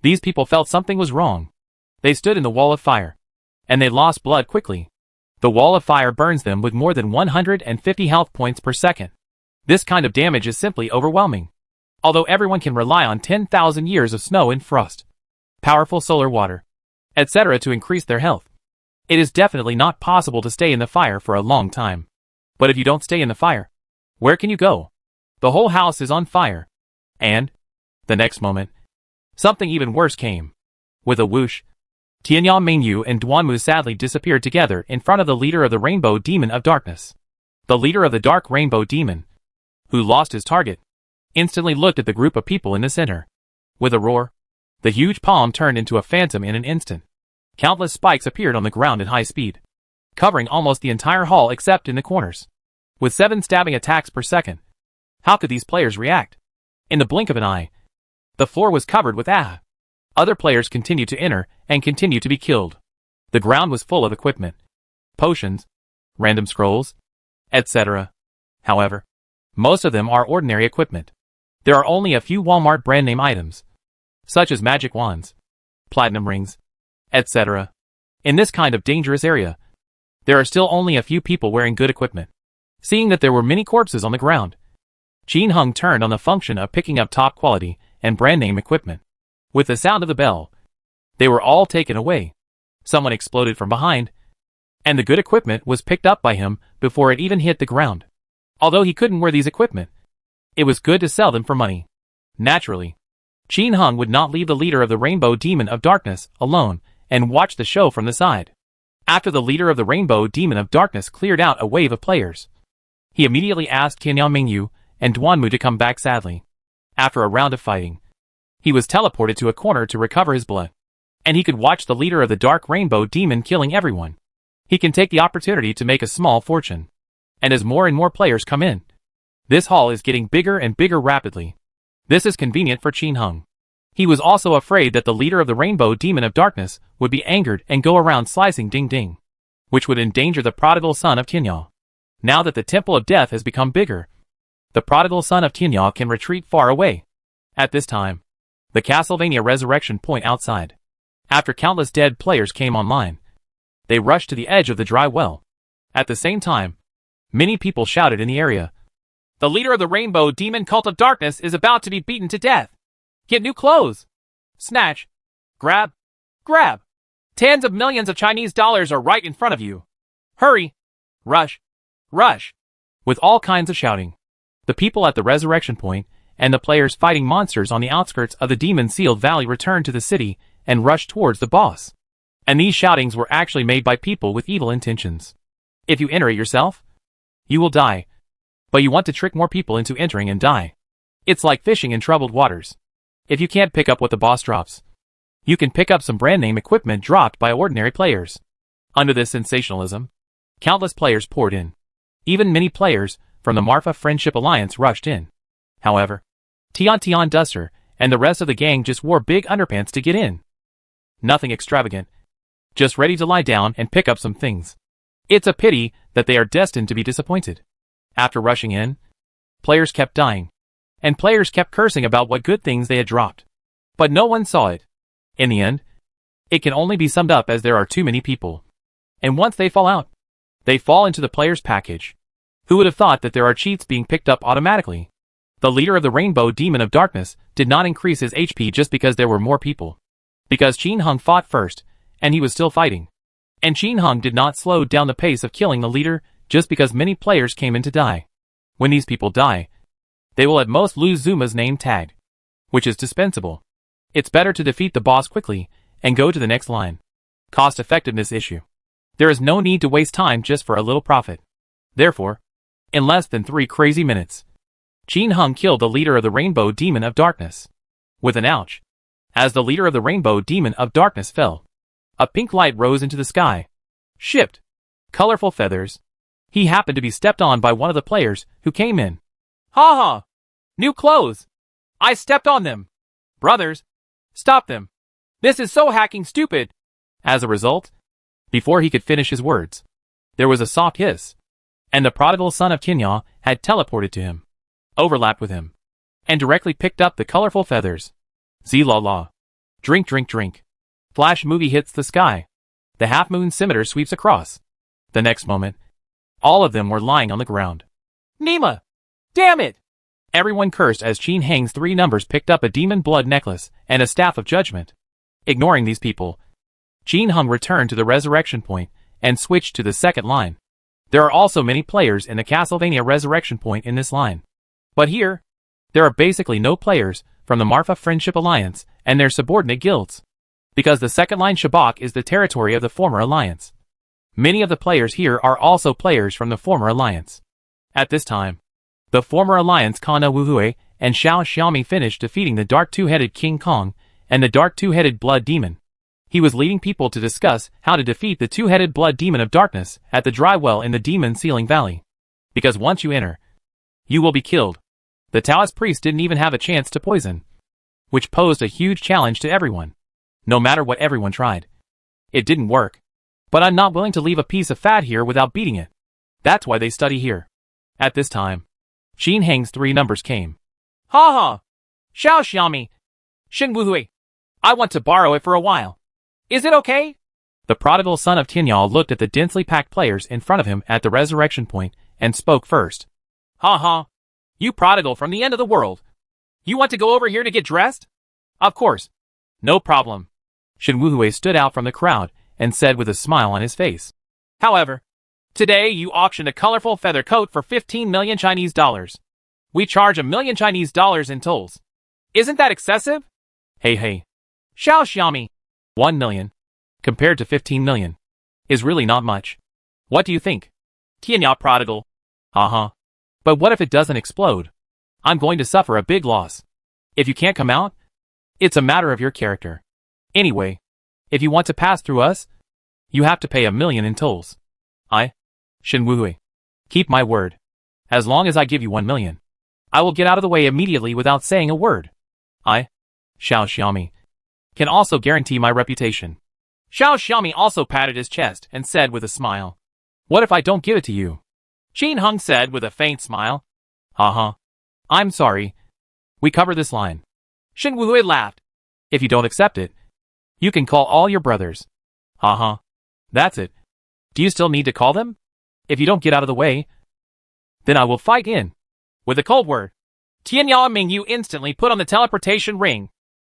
these people felt something was wrong. They stood in the wall of fire, and they lost blood quickly. The wall of fire burns them with more than 150 health points per second. This kind of damage is simply overwhelming. Although everyone can rely on 10,000 years of snow and frost, powerful solar water, etc. to increase their health, it is definitely not possible to stay in the fire for a long time. But if you don't stay in the fire, where can you go? The whole house is on fire. And, the next moment, something even worse came. With a whoosh, Tianyao Mingyu and Duanmu sadly disappeared together in front of the leader of the Rainbow Demon of Darkness. The leader of the Dark Rainbow Demon, who lost his target, instantly looked at the group of people in the center. With a roar, the huge palm turned into a phantom in an instant. Countless spikes appeared on the ground at high speed, covering almost the entire hall except in the corners. With 7 stabbing attacks per second, how could these players react? In the blink of an eye, the floor was covered with Other players continued to enter and continued to be killed. The ground was full of equipment, potions, random scrolls, etc. However, most of them are ordinary equipment. There are only a few Walmart brand name items, such as magic wands, platinum rings, etc. In this kind of dangerous area, there are still only a few people wearing good equipment. Seeing that there were many corpses on the ground, Qin Heng turned on the function of picking up top quality and brand name equipment. With the sound of the bell, they were all taken away. Someone exploded from behind, and the good equipment was picked up by him before it even hit the ground. Although he couldn't wear these equipment, it was good to sell them for money. Naturally, Qin Heng would not leave the leader of the Rainbow Demon of Darkness alone and watch the show from the side. After the leader of the Rainbow Demon of Darkness cleared out a wave of players, he immediately asked Tianyao Mingyu and Duanmu to come back sadly. After a round of fighting, he was teleported to a corner to recover his blood, and he could watch the leader of the Dark Rainbow Demon killing everyone. He can take the opportunity to make a small fortune. And as more and more players come in, this hall is getting bigger and bigger rapidly. This is convenient for Qin Heng. He was also afraid that the leader of the Rainbow Demon of Darkness would be angered and go around slicing Ding Ding, which would endanger the prodigal son of Tianyao. Now that the Temple of Death has become bigger, the prodigal son of Tianyao can retreat far away. At this time, the Castlevania Resurrection Point outside, after countless dead players came online, they rushed to the edge of the dry well. At the same time, many people shouted in the area, "The leader of the Rainbow Demon Cult of Darkness is about to be beaten to death. Get new clothes. Snatch. Grab. Grab. Tens of millions of Chinese dollars are right in front of you. Hurry. Rush. Rush." With all kinds of shouting, the people at the Resurrection Point and the players fighting monsters on the outskirts of the demon-sealed valley returned to the city and rushed towards the boss. And these shoutings were actually made by people with evil intentions. If you enter it yourself, you will die. But you want to trick more people into entering and die. It's like fishing in troubled waters. If you can't pick up what the boss drops, you can pick up some brand name equipment dropped by ordinary players. Under this sensationalism, countless players poured in. Even many players from the Marfa Friendship Alliance rushed in. However, Tian Duster and the rest of the gang just wore big underpants to get in. Nothing extravagant, just ready to lie down and pick up some things. It's a pity that they are destined to be disappointed. After rushing in, players kept dying, and players kept cursing about what good things they had dropped. But no one saw it. In the end, it can only be summed up as there are too many people. And once they fall out, they fall into the player's package. Who would have thought that there are cheats being picked up automatically? The leader of the Rainbow Demon of Darkness did not increase his HP just because there were more people. Because Qin Heng fought first, and he was still fighting. And Qin Heng did not slow down the pace of killing the leader just because many players came in to die. When these people die, they will at most lose Zuma's name tag, which is dispensable. It's better to defeat the boss quickly and go to the next line. Cost-effectiveness issue. There is no need to waste time just for a little profit. Therefore, in less than 3 crazy minutes, Qin Hung killed the leader of the Rainbow Demon of Darkness. With an ouch. As the leader of the Rainbow Demon of Darkness fell, a pink light rose into the sky. Shipped. Colorful feathers. He happened to be stepped on by one of the players who came in. Ha ha! New clothes! I stepped on them! Brothers, stop them! This is so hacking stupid! As a result, before he could finish his words, there was a soft hiss, and the prodigal son of Tianya had teleported to him, overlapped with him, and directly picked up the colorful feathers. Z-la-la. Drink, drink, drink. Flash movie hits the sky. The half-moon scimitar sweeps across. The next moment, all of them were lying on the ground. Nima! Damn it! Everyone cursed as Qin Hang's 3 numbers picked up a demon blood necklace and a staff of judgment. Ignoring these people, Qin Hung returned to the resurrection point and switched to the second line. There are also many players in the Castlevania resurrection point in this line. But here, there are basically no players from the Marfa Friendship Alliance and their subordinate guilds, because the second line Shabak is the territory of the former alliance. Many of the players here are also players from the former alliance. At this time, the former alliance Kana Wuhue and Xiao Xiaomi finished defeating the Dark Two-Headed King Kong and the Dark Two-Headed Blood Demon. He was leading people to discuss how to defeat the Two-Headed Blood Demon of Darkness at the dry well in the Demon Ceiling Valley. Because once you enter, you will be killed. The Taoist priest didn't even have a chance to poison, which posed a huge challenge to everyone. No matter what everyone tried, it didn't work. But I'm not willing to leave a piece of fat here without beating it. That's why they study here. At this time, Qin Hang's 3 numbers came. Ha ha! Xiao Xiaomi! Shin Wuhui! I want to borrow it for a while. Is it okay? The prodigal son of Tianyao looked at the densely packed players in front of him at the resurrection point and spoke first. Ha ha! You prodigal from the end of the world. You want to go over here to get dressed? Of course. No problem. Shin Wuhui stood out from the crowd and said with a smile on his face. However, today you auctioned a colorful feather coat for 15 million Chinese dollars. We charge 1 million Chinese dollars in tolls. Isn't that excessive? Hey. Xiao Xiaomi. 1 million, compared to 15 million, is really not much. What do you think? Tianya prodigal. But what if it doesn't explode? I'm going to suffer a big loss. If you can't come out, it's a matter of your character. Anyway, if you want to pass through us, you have to pay 1 million in tolls. Shin Wuhui. Keep my word. As long as I give you 1 million, I will get out of the way immediately without saying a word. Xiao Xiaomi can also guarantee my reputation. Xiao Xiaomi also patted his chest and said with a smile. What if I don't give it to you? Qin Hung said with a faint smile. I'm sorry. We cover this line. Shin Wuhui laughed. If you don't accept it, you can call all your brothers. That's it. Do you still need to call them? If you don't get out of the way, then I will fight in. With a cold word, Tianya Mingyu instantly put on the teleportation ring.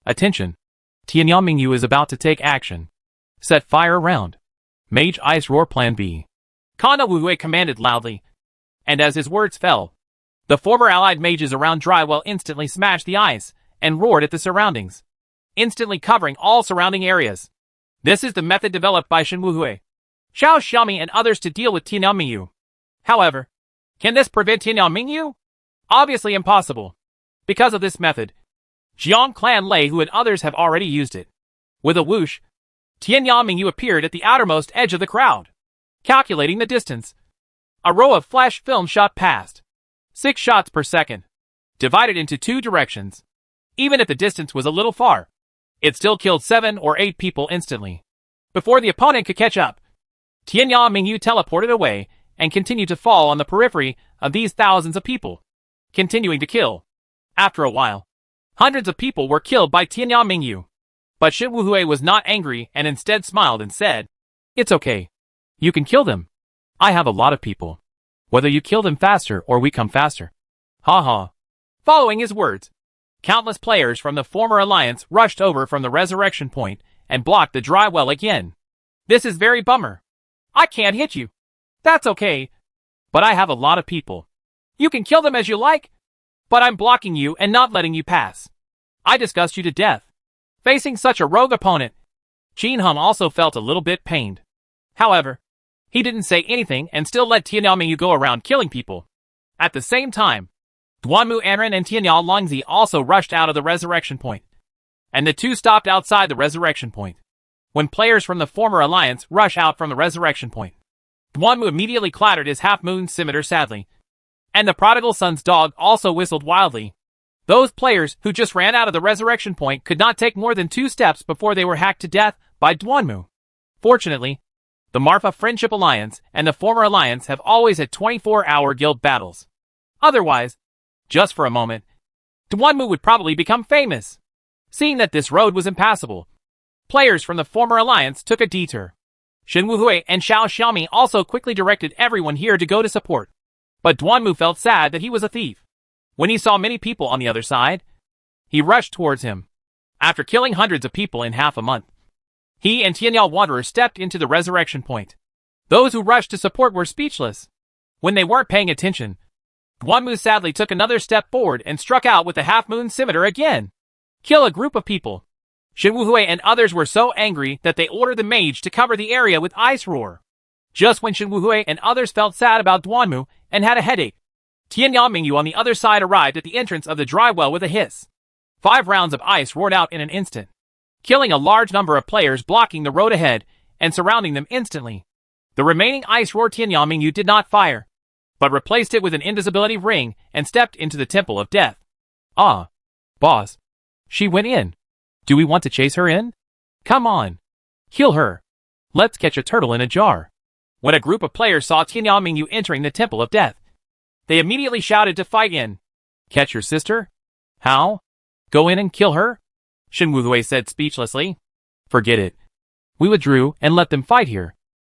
Attention. Tianya Mingyu is about to take action. Set fire around. Mage Ice Roar Plan B. Kana Wuhui commanded loudly. And as his words fell, the former allied mages around Drywell instantly smashed the ice and roared at the surroundings, instantly covering all surrounding areas. This is the method developed by Shin Wuhui, Xiao Xiaomi and others to deal with Tianya Mingyu. However, can this prevent Tianya Mingyu? Obviously impossible. Because of this method, Jiang Clan Lei Hu and others have already used it. With a whoosh, Tianya Mingyu appeared at the outermost edge of the crowd. Calculating the distance, a row of flash film shot past. 6 shots per second, divided into 2 directions. Even if the distance was a little far, it still killed 7 or 8 people instantly. Before the opponent could catch up, Tianya Mingyu teleported away and continued to fall on the periphery of these thousands of people, continuing to kill. After a while, hundreds of people were killed by Tianya Mingyu. But Shin Wuhui was not angry and instead smiled and said, It's okay. You can kill them. I have a lot of people. Whether you kill them faster or we come faster. Following his words, countless players from the former alliance rushed over from the resurrection point and blocked the dry well again. This is very bummer. I can't hit you. That's okay. But I have a lot of people. You can kill them as you like, but I'm blocking you and not letting you pass. I disgust you to death. Facing such a rogue opponent, Qin Hum also felt a little bit pained. However, he didn't say anything and still let Tianyao Mingyu go around killing people. At the same time, Duanmu Anren and Tianyao Longzi also rushed out of the resurrection point, and the two stopped outside the resurrection point. When players from the former alliance rush out from the resurrection point, Duanmu immediately clattered his half-moon scimitar sadly, and the prodigal son's dog also whistled wildly. Those players who just ran out of the resurrection point could not take more than 2 steps before they were hacked to death by Duanmu. Fortunately, the Marfa Friendship Alliance and the former alliance have always had 24-hour guild battles. Otherwise, just for a moment, Duanmu would probably become famous. Seeing that this road was impassable, players from the former alliance took a detour. Shen Wuhui and Xiao Xiaomi also quickly directed everyone here to go to support. But Duanmu felt sad that he was a thief. When he saw many people on the other side, he rushed towards him. After killing hundreds of people in half a month, he and Tianyao Wanderer stepped into the resurrection point. Those who rushed to support were speechless. When they weren't paying attention, Duanmu sadly took another step forward and struck out with the half-moon scimitar again. Kill a group of people. Shen Wuhui and others were so angry that they ordered the mage to cover the area with ice roar. Just when Shen Wuhui and others felt sad about Duanmu and had a headache, Tianyao Mingyu on the other side arrived at the entrance of the dry well with a hiss. 5 rounds of ice roared out in an instant, killing a large number of players blocking the road ahead and surrounding them instantly. The remaining ice roar Tianyao Mingyu did not fire, but replaced it with an invisibility ring and stepped into the Temple of Death. Ah, boss. She went in. Do we want to chase her in? Come on. Kill her. Let's catch a turtle in a jar. When a group of players saw Tianyao Mingyu entering the Temple of Death, they immediately shouted to fight in. Catch your sister? How? Go in and kill her? Shen Wuhui said speechlessly. Forget it. We withdrew and let them fight here.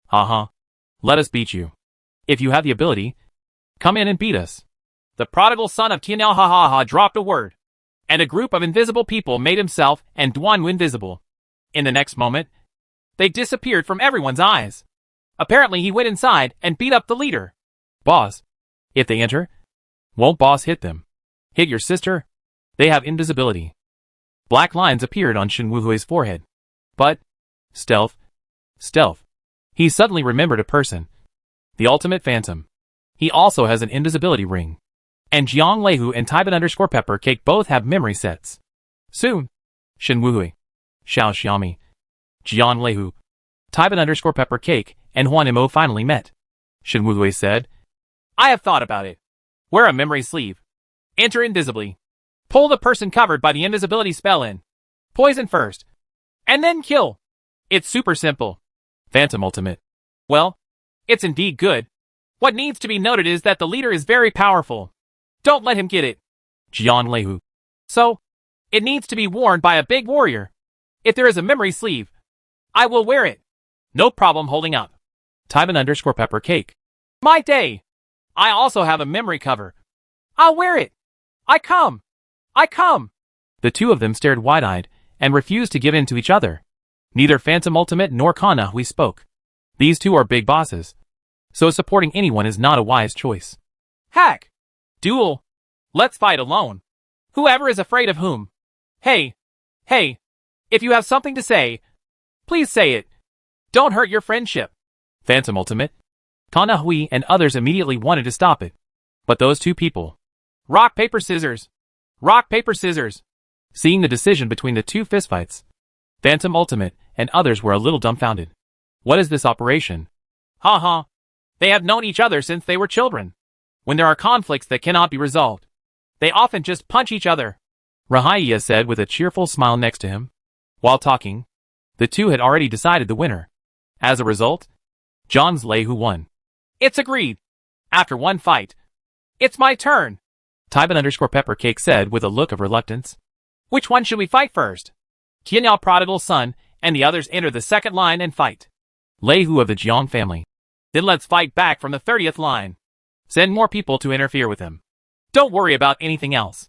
Haha. Let us beat you. If you have the ability, come in and beat us. The prodigal son of Tianyao Ha dropped a word, and a group of invisible people made himself and Duanmu invisible. In the next moment, they disappeared from everyone's eyes. Apparently he went inside and beat up the leader. Boss, if they enter, won't boss hit them? Hit your sister? They have invisibility. Black lines appeared on Shen Wuhui's forehead. But, stealth. He suddenly remembered a person. The ultimate phantom. He also has an invisibility ring. And Jiang Leihu and Taiban_Pepper Cake both have memory sets. Soon, Shen Wuhui, Xiao Xiaomi, Jiang Leihu, Taiban_Pepper Cake, and Huan Imo finally met. Shen Wuhui said, I have thought about it. Wear a memory sleeve. Enter invisibly. Pull the person covered by the invisibility spell in. Poison first. And then kill. It's super simple. Phantom Ultimate. Well, it's indeed good. What needs to be noted is that the leader is very powerful. Don't let him get it. Jiang Leihu. So, it needs to be worn by a big warrior. If there is a memory sleeve, I will wear it. No problem holding up. Taiban_Pepper Cake. My day. I also have a memory cover. I'll wear it. I come. The two of them stared wide-eyed and refused to give in to each other. Neither Phantom Ultimate nor Kana Hui spoke. These two are big bosses, so supporting anyone is not a wise choice. Hack! Duel! Let's fight alone. Whoever is afraid of whom. Hey! If you have something to say, please say it. Don't hurt your friendship. Phantom Ultimate, Kana Hui and others immediately wanted to stop it. But those two people. Rock, paper, scissors. Rock, paper, scissors. Seeing the decision between the two fistfights, Phantom Ultimate and others were a little dumbfounded. What is this operation? Ha. They have known each other since they were children. When there are conflicts that cannot be resolved, they often just punch each other. Rahaya said with a cheerful smile next to him. While talking, the two had already decided the winner. As a result, Jiang Leihu won. It's agreed. After one fight, it's my turn. Taiban_Pepper Cake said with a look of reluctance. Which one should we fight first? Tianyao Prodigal Son and the others enter the second line and fight. Leihu of the Jiang family. Then let's fight back from the 30th line. Send more people to interfere with him. Don't worry about anything else.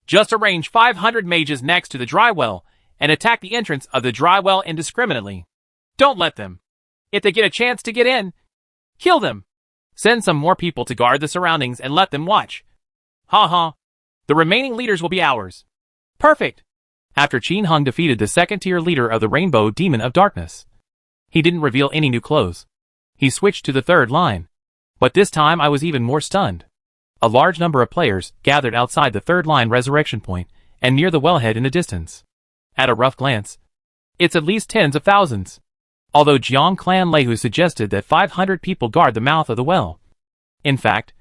Just arrange 500 mages next to the dry well and attack the entrance of the dry well indiscriminately. Don't let them. If they get a chance to get in, kill them. Send some more people to guard the surroundings and let them watch. Ha. The remaining leaders will be ours. Perfect. After Qin Hung defeated the second-tier leader of the Rainbow Demon of Darkness, he didn't reveal any new clothes. He switched to the third line. But this time I was even more stunned. A large number of players gathered outside the third line resurrection point and near the wellhead in the distance. At a rough glance, it's at least tens of thousands. Although Jiang Clan Lehu suggested that 500 people guard the mouth of the well. In fact,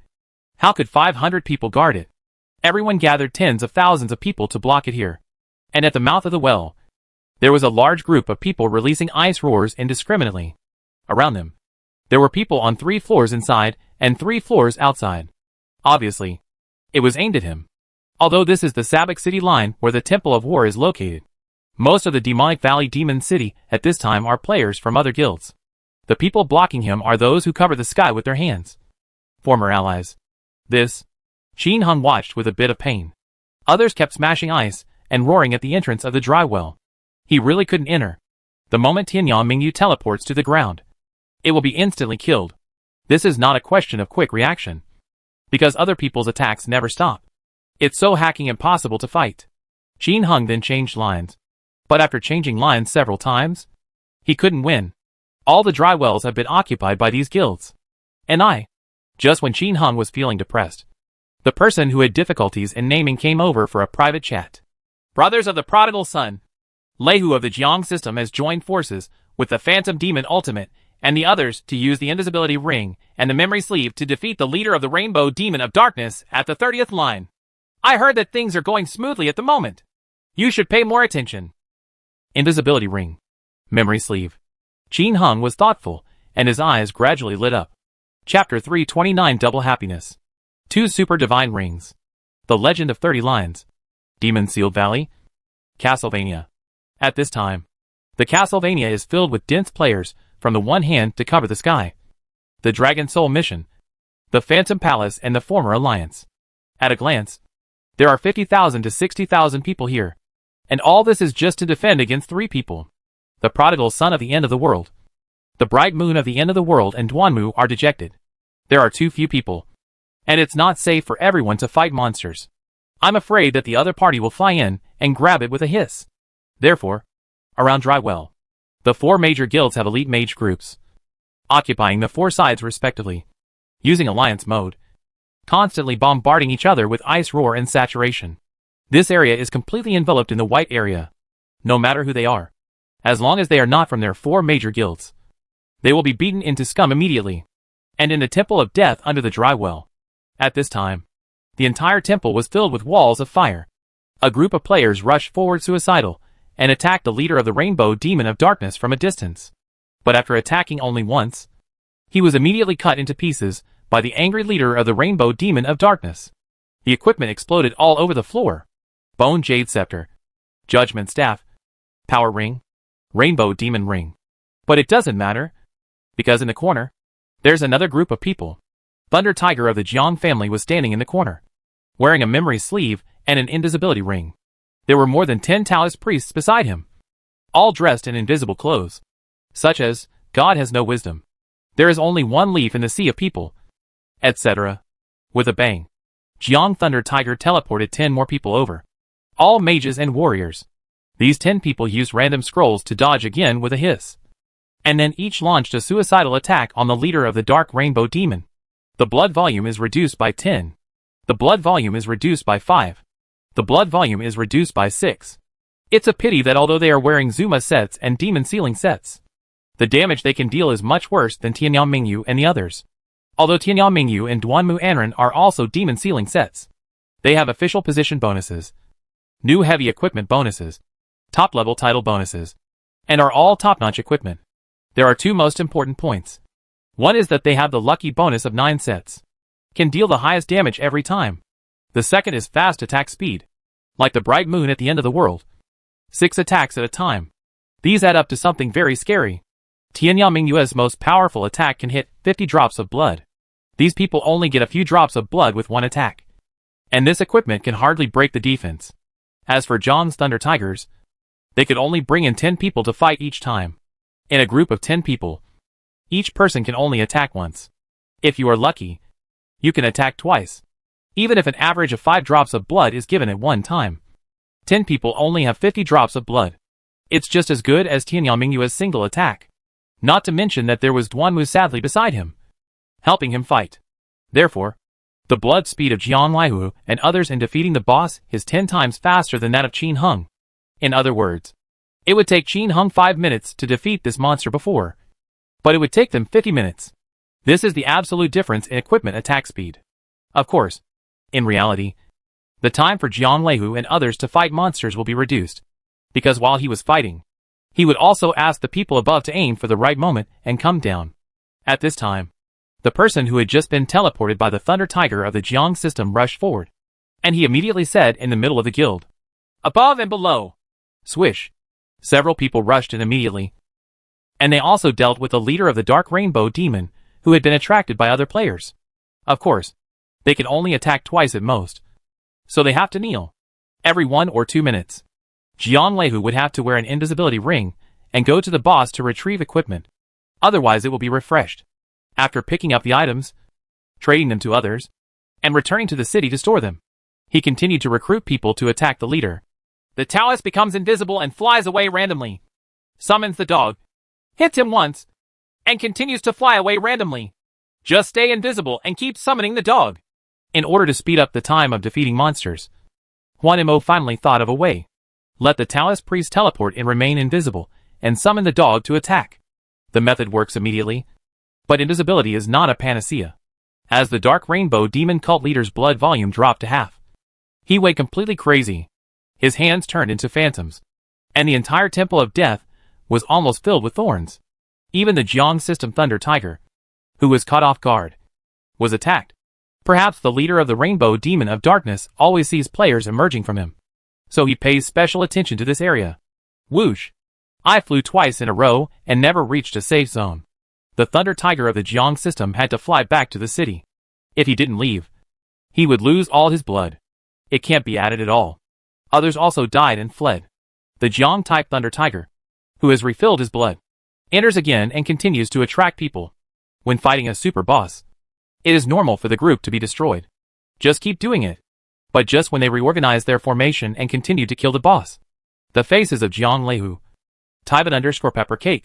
how could 500 people guard it? Everyone gathered tens of thousands of people to block it here. And at the mouth of the well, there was a large group of people releasing ice roars indiscriminately. Around them, there were people on 3 floors inside and 3 floors outside. Obviously, it was aimed at him. Although this is the Sabak City line where the Temple of War is located, most of the Demonic Valley Demon City at this time are players from other guilds. The people blocking him are those who cover the sky with their hands. Former allies. This, Qin Hung watched with a bit of pain. Others kept smashing ice and roaring at the entrance of the dry well. He really couldn't enter. The moment Tianyang Mingyu teleports to the ground, it will be instantly killed. This is not a question of quick reaction, because other people's attacks never stop. It's so hacking impossible to fight. Qin Hung then changed lines. But after changing lines several times, he couldn't win. All the dry wells have been occupied by these guilds. Just when Qin Hung was feeling depressed, the person who had difficulties in naming came over for a private chat. Brothers of the Prodigal Son, Lehu of the Jiang system has joined forces with the Phantom Demon Ultimate and the others to use the Invisibility Ring and the Memory Sleeve to defeat the leader of the Rainbow Demon of Darkness at the 30th line. I heard that things are going smoothly at the moment. You should pay more attention. Invisibility Ring. Memory Sleeve. Qin Hung was thoughtful, and his eyes gradually lit up. Chapter 329 Double Happiness. 2 Super Divine Rings. The Legend of 30 Lines. Demon Sealed Valley. Castlevania. At this time, the Castlevania is filled with dense players from the one hand to cover the sky. The Dragon Soul Mission. The Phantom Palace and the former Alliance. At a glance, there are 50,000 to 60,000 people here. And all this is just to defend against 3 people. The Prodigal Son of the End of the World, the Bright Moon of the End of the World and Duanmu are dejected. There are too few people. And it's not safe for everyone to fight monsters. I'm afraid that the other party will fly in and grab it with a hiss. Therefore, around Drywell, the 4 major guilds have elite mage groups, occupying the 4 sides respectively, using alliance mode, constantly bombarding each other with ice roar and saturation. This area is completely enveloped in the white area, no matter who they are. As long as they are not from their 4 major guilds, they will be beaten into scum immediately. And in the Temple of Death under the dry well, at this time, the entire temple was filled with walls of fire. A group of players rushed forward suicidal and attacked the leader of the Rainbow Demon of Darkness from a distance. But after attacking only once, he was immediately cut into pieces by the angry leader of the Rainbow Demon of Darkness. The equipment exploded all over the floor. Bone Jade Scepter, Judgment Staff, Power Ring, Rainbow Demon Ring. But it doesn't matter, because in the corner, there's another group of people. Thunder Tiger of the Jiang family was standing in the corner, wearing a memory sleeve and an invisibility ring. There were more than 10 Taoist priests beside him, all dressed in invisible clothes, such as, God has no wisdom. There is only one leaf in the sea of people, etc. With a bang, Jiang Thunder Tiger teleported 10 more people over. All mages and warriors. These 10 people used random scrolls to dodge again with a hiss. And then each launched a suicidal attack on the leader of the Dark Rainbow Demon. The blood volume is reduced by 10. The blood volume is reduced by 5. The blood volume is reduced by 6. It's a pity that although they are wearing Zuma sets and Demon Sealing sets, the damage they can deal is much worse than Tianyang Mingyu and the others. Although Tianyang Mingyu and Duanmu Anren are also Demon Sealing sets, they have official position bonuses, new heavy equipment bonuses, top-level title bonuses, and are all top-notch equipment. There are 2 most important points. One is that they have the lucky bonus of 9 sets. Can deal the highest damage every time. The second is fast attack speed. Like the Bright Moon at the End of the World. 6 attacks at a time. These add up to something very scary. Tianyang Mingyue's most powerful attack can hit 50 drops of blood. These people only get a few drops of blood with 1 attack. And this equipment can hardly break the defense. As for Zhang's Thunder Tigers, they could only bring in 10 people to fight each time. In a group of 10 people, each person can only attack once. If you are lucky, you can attack twice, even if an average of 5 drops of blood is given at one time. 10 people only have 50 drops of blood. It's just as good as Tianyangmingyue's single attack. Not to mention that there was Duanmu sadly beside him, helping him fight. Therefore, the blood speed of Jiang Laihu and others in defeating the boss is 10 times faster than that of Qin Heng. In other words, it would take Qin Heng 5 minutes to defeat this monster before, but it would take them 50 minutes. This is the absolute difference in equipment attack speed. Of course, in reality, the time for Jiang Laihu and others to fight monsters will be reduced, because while he was fighting, he would also ask the people above to aim for the right moment and come down. At this time, the person who had just been teleported by the Thunder Tiger of the Jiang system rushed forward, and he immediately said in the middle of the guild, "Above and below." Swish. Several people rushed in immediately, and they also dealt with the leader of the Dark Rainbow Demon, who had been attracted by other players. Of course, they can only attack twice at most, so they have to kneel. Every 1 or 2 minutes, Jiang Laihu would have to wear an invisibility ring and go to the boss to retrieve equipment. Otherwise it will be refreshed. After picking up the items, trading them to others, and returning to the city to store them, he continued to recruit people to attack the leader. The Taoist becomes invisible and flies away randomly. Summons the dog, hits him once, and continues to fly away randomly. Just stay invisible and keep summoning the dog. In order to speed up the time of defeating monsters, Huan Mo finally thought of a way. Let the Taoist priest teleport and remain invisible, and summon the dog to attack. The method works immediately, but invisibility is not a panacea. As the Dark Rainbow Demon cult leader's blood volume dropped to half, he went completely crazy. His hands turned into phantoms, and the entire Temple of Death was almost filled with thorns. Even the Jiang System Thunder Tiger, who was caught off guard, was attacked. Perhaps the leader of the Rainbow Demon of Darkness always sees players emerging from him, so he pays special attention to this area. Whoosh! I flew twice in a row and never reached a safe zone. The Thunder Tiger of the Jiang system had to fly back to the city. If he didn't leave, he would lose all his blood. It can't be added at all. Others also died and fled. The Jiang-type Thunder Tiger, who has refilled his blood, enters again and continues to attract people. When fighting a super boss, it is normal for the group to be destroyed. Just keep doing it. But just when they reorganize their formation and continue to kill the boss, the faces of Jiang Laihu, Taiban_Peppercake,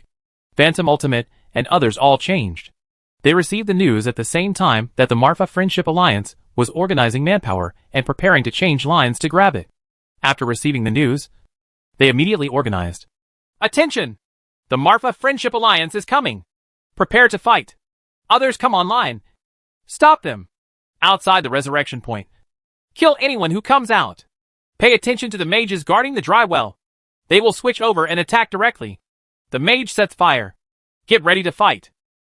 Phantom Ultimate, and others all changed. They received the news at the same time that the Marfa Friendship Alliance was organizing manpower and preparing to change lines to grab it. After receiving the news, they immediately organized. Attention! The Marfa Friendship Alliance is coming! Prepare to fight! Others come online! Stop them! Outside the resurrection point. Kill anyone who comes out! Pay attention to the mages guarding the dry well. They will switch over and attack directly. The mage sets fire. Get ready to fight.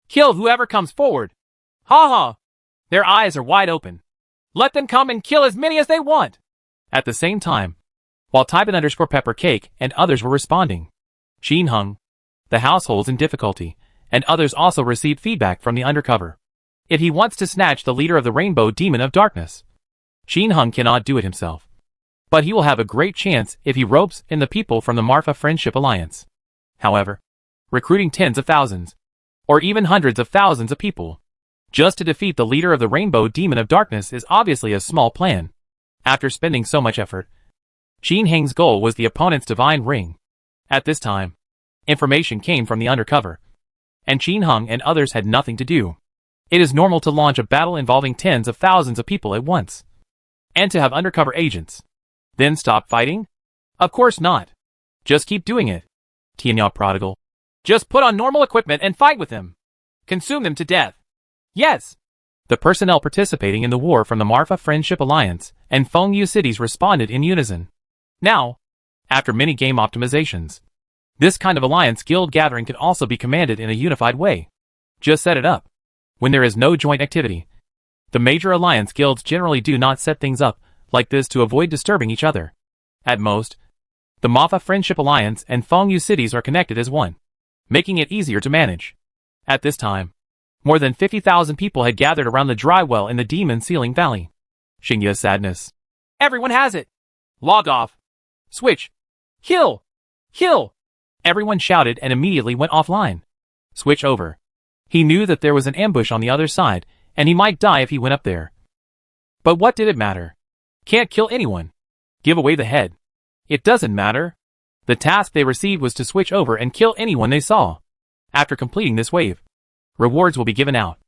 Kill whoever comes forward. Ha ha! Their eyes are wide open. Let them come and kill as many as they want! At the same time, while Taiban_Peppercake and others were responding, Qin Heng, the households in difficulty, and others also received feedback from the undercover. If he wants to snatch the leader of the Rainbow Demon of Darkness, Qin Heng cannot do it himself. But he will have a great chance if he ropes in the people from the Marfa Friendship Alliance. However, recruiting tens of thousands, or even hundreds of thousands of people, just to defeat the leader of the Rainbow Demon of Darkness is obviously a small plan. After spending so much effort, Qin Heng's goal was the opponent's divine ring. At this time, information came from the undercover, and Qin Heng and others had nothing to do. It is normal to launch a battle involving tens of thousands of people at once, and to have undercover agents. Then stop fighting? Of course not. Just keep doing it. Tianya Prodigal. Just put on normal equipment and fight with them. Consume them to death. Yes! The personnel participating in the war from the Marfa Friendship Alliance and Fengyu cities responded in unison. Now, after many game optimizations, this kind of alliance guild gathering can also be commanded in a unified way. Just set it up. When there is no joint activity, the major alliance guilds generally do not set things up like this to avoid disturbing each other. At most, the Marfa Friendship Alliance and Fengyu cities are connected as one, making it easier to manage. At this time, more than 50,000 people had gathered around the dry well in the Demon Ceiling Valley. Xingya's sadness. Everyone has it! Log off! Switch! Kill! Kill! Everyone shouted and immediately went offline. Switch over. He knew that there was an ambush on the other side, and he might die if he went up there. But what did it matter? Can't kill anyone. Give away the head. It doesn't matter. The task they received was to switch over and kill anyone they saw. After completing this wave, rewards will be given out.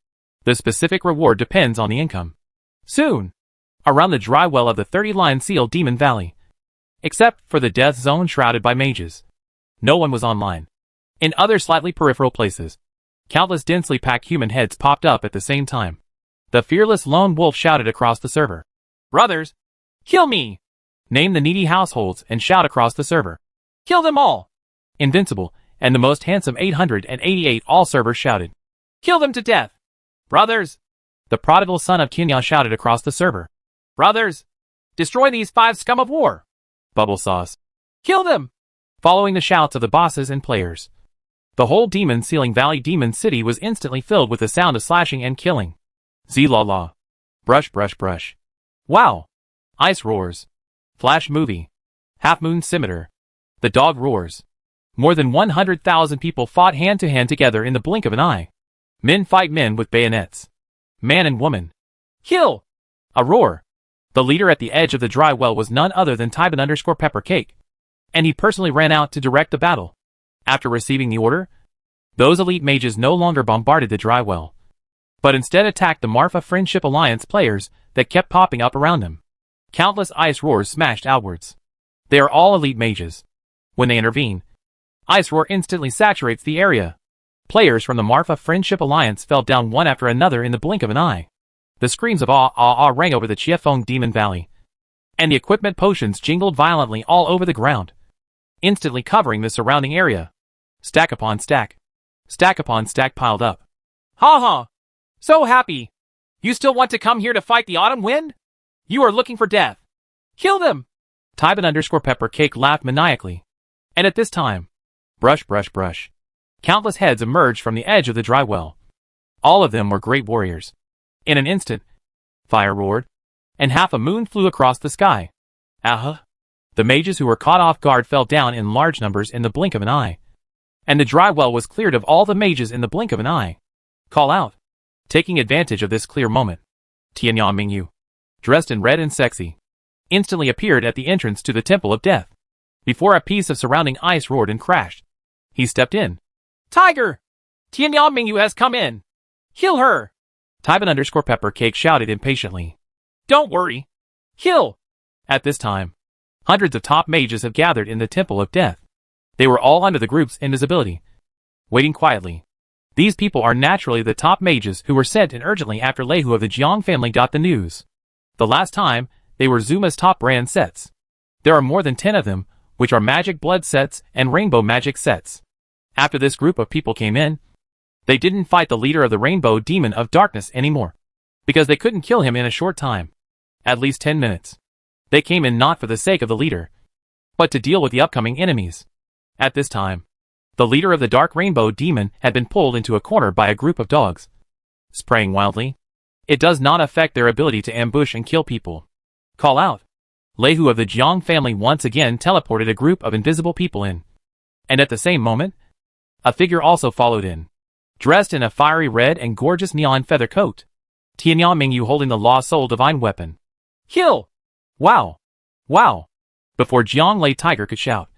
The specific reward depends on the income. Soon, around the dry well of the 30-line Seal Demon Valley, except for the death zone shrouded by mages, no one was online. In other slightly peripheral places, countless densely packed human heads popped up at the same time. The fearless lone wolf shouted across the server, "Brothers, kill me! Name the needy households and shout across the server. Kill them all!" Invincible and the most handsome 888 all servers shouted, "Kill them to death! Brothers!" The prodigal son of Kinya shouted across the server, "Brothers, destroy these 5 scum of war!" Bubble Sauce, "Kill them!" Following the shouts of the bosses and players, the whole Demon Sealing Valley Demon City was instantly filled with the sound of slashing and killing. Z-la-la. Brush brush brush. Wow. Ice roars. Flash movie. Half Moon Scimitar. The dog roars. More than 100,000 people fought hand-to-hand together in the blink of an eye. Men fight men with bayonets. Man and woman. Kill! A roar. The leader at the edge of the dry well was none other than Tybin_Peppercake. And he personally ran out to direct the battle. After receiving the order, those elite mages no longer bombarded the dry well, but instead attacked the Marfa Friendship Alliance players that kept popping up around them. Countless ice roars smashed outwards. They are all elite mages. When they intervene, ice roar instantly saturates the area. Players from the Marfa Friendship Alliance fell down one after another in the blink of an eye. The screams of ah rang over the Chiefeng Demon Valley, and the equipment potions jingled violently all over the ground, instantly covering the surrounding area. Stack upon stack piled up. Ha ha! So happy! You still want to come here to fight the autumn wind? You are looking for death. Kill them! Tybin_Peppercake laughed maniacally. And at this time, brush brush brush, countless heads emerged from the edge of the dry well. All of them were great warriors. In an instant, fire roared, and half a moon flew across the sky. Aha! The mages who were caught off guard fell down in large numbers in the blink of an eye. And the dry well was cleared of all the mages in the blink of an eye. Call out. Taking advantage of this clear moment, Tianya Mingyu, dressed in red and sexy, instantly appeared at the entrance to the Temple of Death. Before a piece of surrounding ice roared and crashed, he stepped in. Tiger! Tianya Mingyu has come in! Kill her! Tybin_Peppercake shouted impatiently. Don't worry. Kill! At this time, hundreds of top mages have gathered in the Temple of Death. They were all under the group's invisibility, waiting quietly. These people are naturally the top mages who were sent in urgently after Lehu of the Jiang family got the news. The last time, they were Zuma's top brand sets. There are more than 10 of them, which are magic blood sets and rainbow magic sets. After this group of people came in, they didn't fight the leader of the Rainbow Demon of Darkness anymore, because they couldn't kill him in a short time. At least 10 minutes. They came in not for the sake of the leader, but to deal with the upcoming enemies. At this time, the leader of the Dark Rainbow Demon had been pulled into a corner by a group of dogs, spraying wildly. It does not affect their ability to ambush and kill people. Call out. Lehu of the Jiang family once again teleported a group of invisible people in. And at the same moment, a figure also followed in, dressed in a fiery red and gorgeous neon feather coat. Tianya Mingyu holding the Law Soul Divine Weapon. Kill! Wow! Wow! Before Jiang Lei Tiger could shout,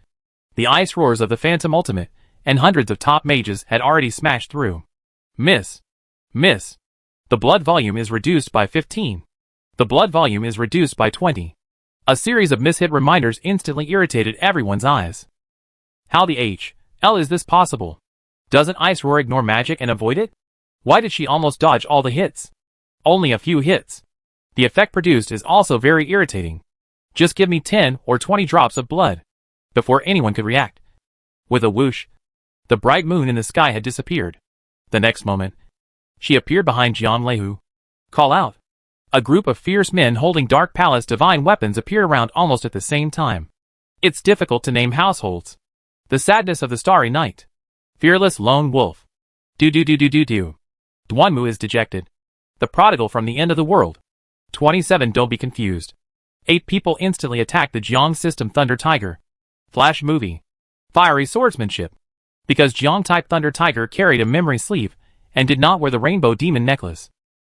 the ice roars of the Phantom Ultimate and hundreds of top mages had already smashed through. Miss. Miss. The blood volume is reduced by 15. The blood volume is reduced by 20. A series of mishit reminders instantly irritated everyone's eyes. How the hell is this possible? Doesn't Ice Roar ignore magic and avoid it? Why did she almost dodge all the hits? Only a few hits. The effect produced is also very irritating. Just give me 10 or 20 drops of blood. Before anyone could react. With a whoosh, the bright moon in the sky had disappeared. The next moment, she appeared behind Jiang Lehu. Call out. A group of fierce men holding Dark Palace divine weapons appeared around almost at the same time. It's difficult to name households. The sadness of the starry night. Fearless lone wolf. Do. Duanmu is dejected. The prodigal from the end of the world. 27 Don't be confused. 8 people instantly attacked the Jiang System Thunder Tiger. Flash movie. Fiery swordsmanship. Because Jiang type Thunder Tiger carried a memory sleeve and did not wear the Rainbow Demon necklace.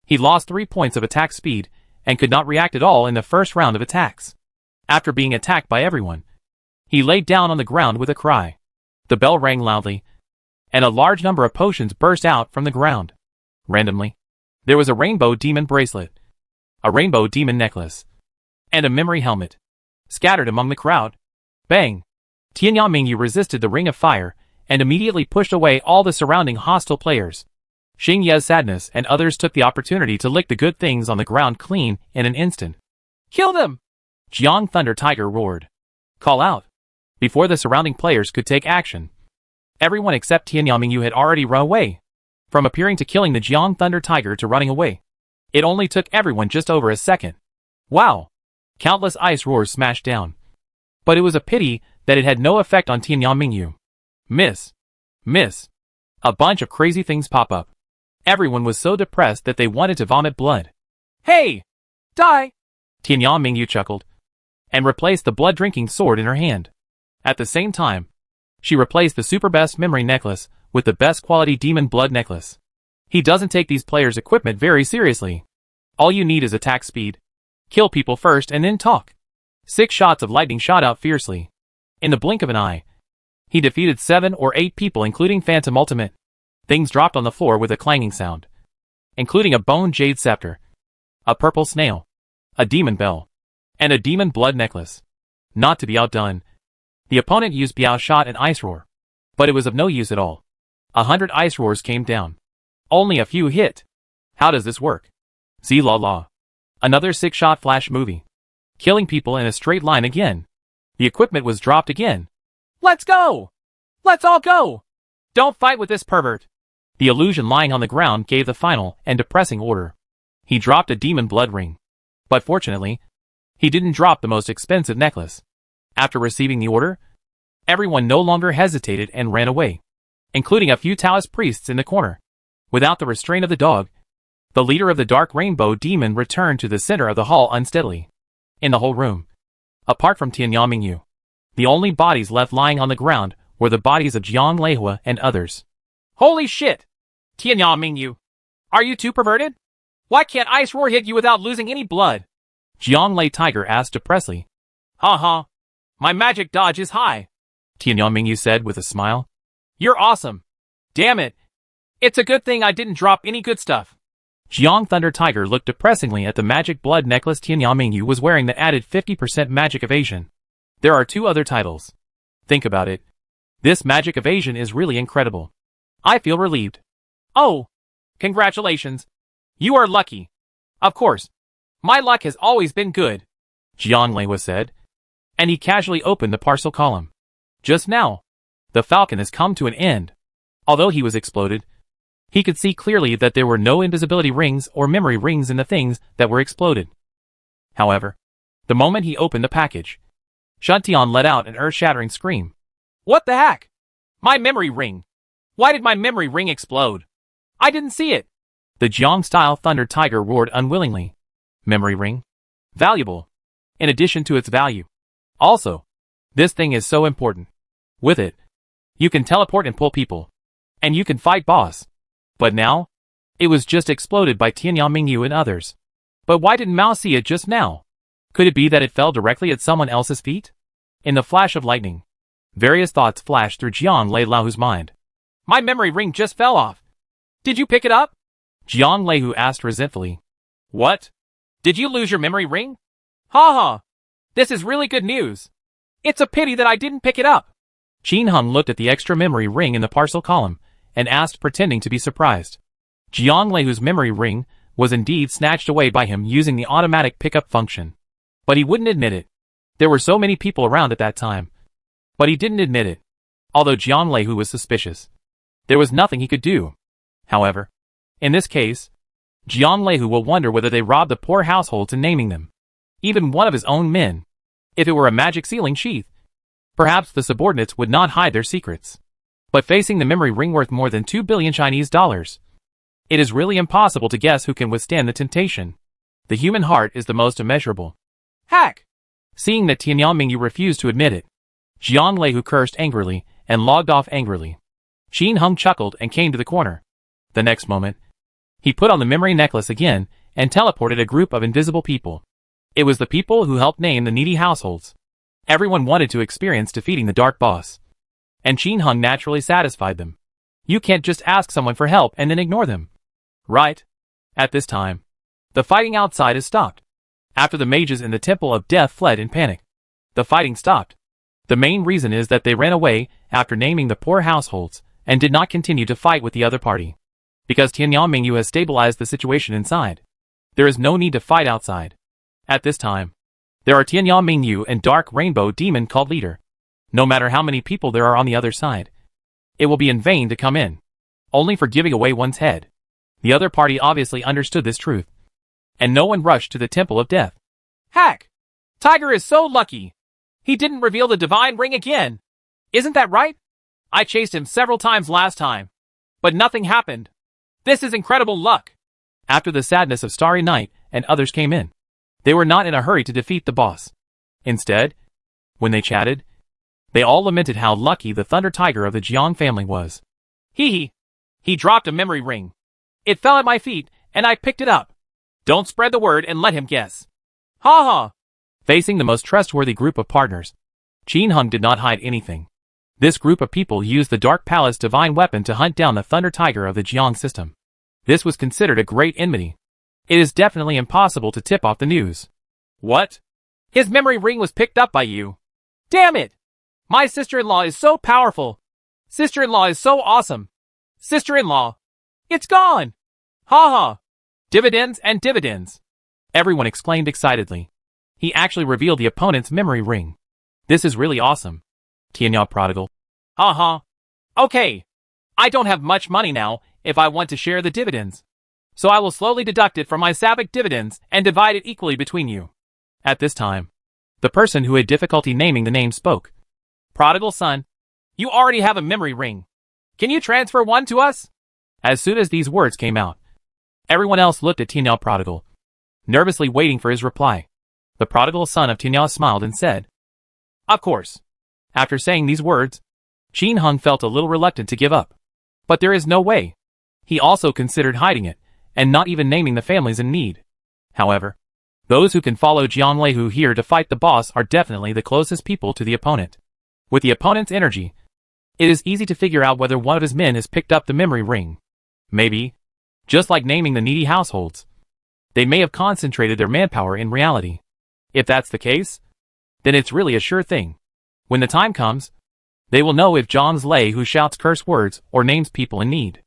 He lost 3 points of attack speed and could not react at all in the first round of attacks. After being attacked by everyone, He laid down on the ground with a cry. The bell rang loudly, and a large number of potions burst out from the ground. Randomly, there was a rainbow demon bracelet, a rainbow demon necklace, and a memory helmet scattered among the crowd. Bang! Tianyang Mingyu resisted the ring of fire and immediately pushed away all the surrounding hostile players. Xing Ye's sadness and others took the opportunity to lick the good things on the ground clean in an instant. Kill them! Jiang Thunder Tiger roared. Call out! Before the surrounding players could take action. Everyone except Tianyang Mingyu had already run away. From appearing to killing the Jiang Thunder Tiger to running away, it only took everyone just over a second. Wow! Countless ice roars smashed down. But it was a pity that it had no effect on Tianyang Mingyu. Miss. Miss. A bunch of crazy things pop up. Everyone was so depressed that they wanted to vomit blood. Hey! Die! Tianyang Mingyu chuckled, and replaced the blood-drinking sword in her hand. At the same time, she replaced the super best memory necklace with the best quality demon blood necklace. He doesn't take these players' equipment very seriously. All you need is attack speed. Kill people first and then talk. 6 shots of lightning shot out fiercely. In the blink of an eye, he defeated 7 or 8 people including Phantom Ultimate. Things dropped on the floor with a clanging sound, including a bone jade scepter, a purple snail, a demon bell, and a demon blood necklace. Not to be outdone, the opponent used Biao Shot and Ice Roar, but it was of no use at all. 100 ice roars came down. Only a few hit. How does this work? Z la la. Another 6-shot flash movie. Killing people in a straight line again. The equipment was dropped again. Let's go! Let's all go! Don't fight with this pervert. The illusion lying on the ground gave the final and depressing order. He dropped a demon blood ring. But fortunately, he didn't drop the most expensive necklace. After receiving the order, everyone no longer hesitated and ran away, including a few Taoist priests in the corner. Without the restraint of the dog, the leader of the Dark Rainbow Demon returned to the center of the hall unsteadily. In the whole room, apart from Tianyang Mingyu, the only bodies left lying on the ground were the bodies of Jiang Leihua and others. Holy shit! Tianyang Mingyu, are you too perverted? Why can't Ice Roar hit you without losing any blood? Jiang Lei Tiger asked depressedly. Ha. My magic dodge is high, Tianyang Mingyu said with a smile. You're awesome. Damn it. It's a good thing I didn't drop any good stuff. Jiang Thunder Tiger looked depressingly at the magic blood necklace Tianyang Mingyu was wearing that added 50% magic evasion. There are 2 other titles. Think about it. This magic evasion is really incredible. I feel relieved. Oh, congratulations. You are lucky. Of course. My luck has always been good, Jiang Leihua said, and he casually opened the parcel column. Just now, the falcon has come to an end. Although he was exploded, he could see clearly that there were no invisibility rings or memory rings in the things that were exploded. However, the moment he opened the package, Shantian let out an earth-shattering scream. What the heck? My memory ring! Why did my memory ring explode? I didn't see it! The Jiang-style Thunder Tiger roared unwillingly. Memory ring? Valuable. In addition to its value. Also, this thing is so important. With it, you can teleport and pull people. And you can fight boss. But now, it was just exploded by Tianyang Mingyu and others. But why didn't Mao see it just now? Could it be that it fell directly at someone else's feet? In the flash of lightning, various thoughts flashed through Jiang Leihu's mind. My memory ring just fell off. Did you pick it up? Jiang Leihu asked resentfully. What? Did you lose your memory ring? Ha. This is really good news. It's a pity that I didn't pick it up. Qin Hung looked at the extra memory ring in the parcel column and asked, pretending to be surprised. Jiang Leihu's memory ring was indeed snatched away by him using the automatic pickup function. But he wouldn't admit it. There were so many people around at that time. But he didn't admit it. Although Jiang Leihu was suspicious, there was nothing he could do. However, in this case, Jiang Leihu will wonder whether they robbed the poor households in naming them. Even one of his own men. If it were a magic sealing sheath, perhaps the subordinates would not hide their secrets. But facing the memory ring worth more than 2 billion Chinese dollars, it is really impossible to guess who can withstand the temptation. The human heart is the most immeasurable. Hack! Seeing that Tianyang Mingyu refused to admit it, Jiang Leihu cursed angrily and logged off angrily. Qin Hung chuckled and came to the corner. The next moment, he put on the memory necklace again and teleported a group of invisible people. It was the people who helped name the needy households. Everyone wanted to experience defeating the dark boss. And Qin Hung naturally satisfied them. You can't just ask someone for help and then ignore them. Right? At this time, the fighting outside is stopped. After the mages in the Temple of Death fled in panic, the fighting stopped. The main reason is that they ran away after naming the poor households and did not continue to fight with the other party. Because Tianyang Mingyu has stabilized the situation inside, there is no need to fight outside. At this time, there are Tianyang Mingyu and Dark Rainbow Demon called leader. No matter how many people there are on the other side, it will be in vain to come in, only for giving away one's head. The other party obviously understood this truth, and no one rushed to the Temple of Death. Hack! Tiger is so lucky! He didn't reveal the divine ring again! Isn't that right? I chased him several times last time, but nothing happened. This is incredible luck! After the sadness of Starry Night and others came in, they were not in a hurry to defeat the boss. Instead, when they chatted, they all lamented how lucky the Thunder Tiger of the Jiang family was. Hee. He dropped a memory ring. It fell at my feet, and I picked it up. Don't spread the word and let him guess. Ha ha! Facing the most trustworthy group of partners, Qin Hung did not hide anything. This group of people used the Dark Palace divine weapon to hunt down the Thunder Tiger of the Jiang system. This was considered a great enmity. It is definitely impossible to tip off the news. What? His memory ring was picked up by you. Damn it! My sister-in-law is so powerful. Sister-in-law is so awesome. Sister-in-law. It's gone! Ha ha! Dividends and dividends. Everyone exclaimed excitedly. He actually revealed the opponent's memory ring. This is really awesome. Tianyang Prodigal. Okay. I don't have much money now if I want to share the dividends. So I will slowly deduct it from my Sabic dividends and divide it equally between you. At this time, the person who had difficulty naming the name spoke. Prodigal son, you already have a memory ring. Can you transfer one to us? As soon as these words came out, everyone else looked at Tianyang Prodigal, nervously waiting for his reply. The prodigal son of Tianyang smiled and said, Of course. After saying these words, Qin Hung felt a little reluctant to give up. But there is no way. He also considered hiding it, and not even naming the families in need. However, those who can follow Jiang Leihu here to fight the boss are definitely the closest people to the opponent. With the opponent's energy, it is easy to figure out whether one of his men has picked up the memory ring. Maybe, just like naming the needy households, they may have concentrated their manpower in reality. If that's the case, then it's really a sure thing. When the time comes, they will know if John's Lei who shouts curse words or names people in need.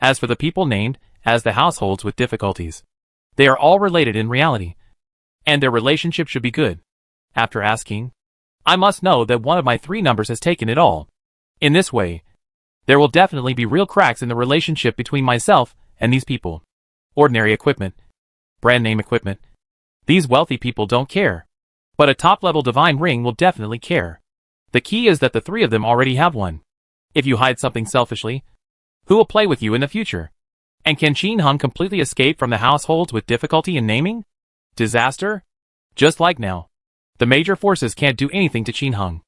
As for the people named as the households with difficulties, they are all related in reality, and their relationship should be good. After asking, I must know that one of my 3 numbers has taken it all. In this way, there will definitely be real cracks in the relationship between myself and these people. Ordinary equipment, brand name equipment, these wealthy people don't care. But a top-level divine ring will definitely care. The key is that the 3 of them already have one. If you hide something selfishly, who will play with you in the future? And can Qin Hung completely escape from the households with difficulty in naming? Disaster? Just like now. The major forces can't do anything to Qin Hung,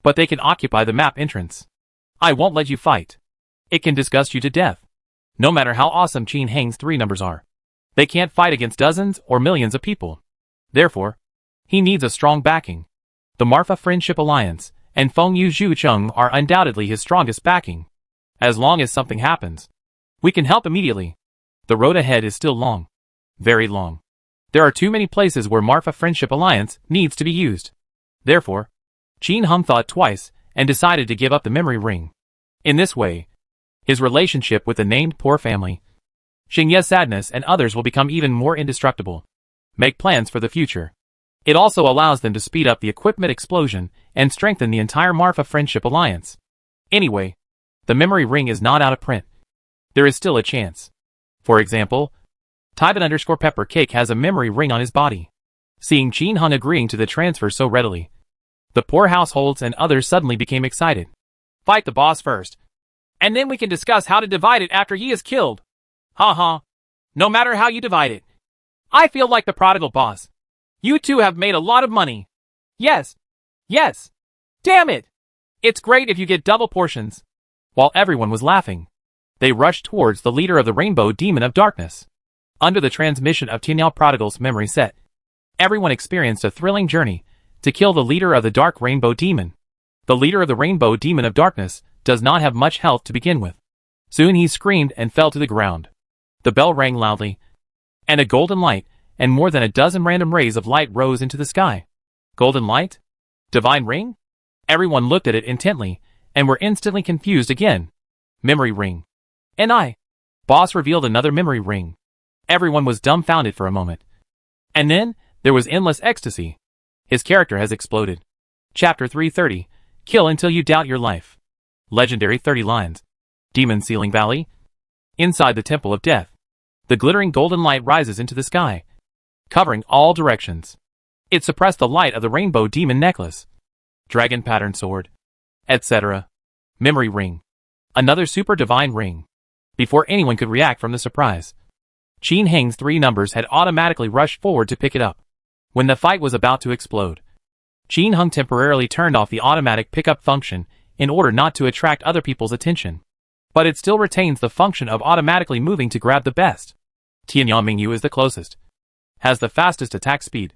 but they can occupy the map entrance. I won't let you fight. It can disgust you to death. No matter how awesome Qin Hang's 3 numbers are, they can't fight against dozens or millions of people. Therefore, he needs a strong backing. The Marfa Friendship Alliance and Feng Yu Zhu Cheng are undoubtedly his strongest backing. As long as something happens, we can help immediately. The road ahead is still long. Very long. There are too many places where Marfa Friendship Alliance needs to be used. Therefore, Qin Hung thought twice and decided to give up the memory ring. In this way, his relationship with the named poor family, Xingye's sadness and others will become even more indestructible. Make plans for the future. It also allows them to speed up the equipment explosion and strengthen the entire Marfa Friendship Alliance. Anyway, the memory ring is not out of print. There is still a chance. For example, Tybin_Pepper Cake has a memory ring on his body. Seeing Qin Hung agreeing to the transfer so readily, the poor households and others suddenly became excited. Fight the boss first, and then we can discuss how to divide it after he is killed. Ha. No matter how you divide it, I feel like the prodigal boss. You two have made a lot of money. Yes. Damn it! It's great if you get double portions. While everyone was laughing, they rushed towards the leader of the Rainbow Demon of Darkness. Under the transmission of Tianyang Prodigal's memory set, everyone experienced a thrilling journey to kill the leader of the Dark Rainbow Demon. The leader of the Rainbow Demon of Darkness does not have much health to begin with. Soon he screamed and fell to the ground. The bell rang loudly, and a golden light and more than a dozen random rays of light rose into the sky. Golden light? Divine ring? Everyone looked at it intently and were instantly confused again. Memory ring. Boss revealed another memory ring. Everyone was dumbfounded for a moment. And then, there was endless ecstasy. His character has exploded. Chapter 330, Kill Until You Doubt Your Life. Legendary 30 lines. Demon Ceiling Valley. Inside the Temple of Death. The glittering golden light rises into the sky, covering all directions. It suppressed the light of the Rainbow Demon Necklace, Dragon Pattern Sword, etc. Memory Ring. Another super divine ring. Before anyone could react from the surprise, Qin Heng's 3 numbers had automatically rushed forward to pick it up. When the fight was about to explode, Qin Heng temporarily turned off the automatic pickup function in order not to attract other people's attention. But it still retains the function of automatically moving to grab the best. Tianyang Mingyu is the closest, has the fastest attack speed,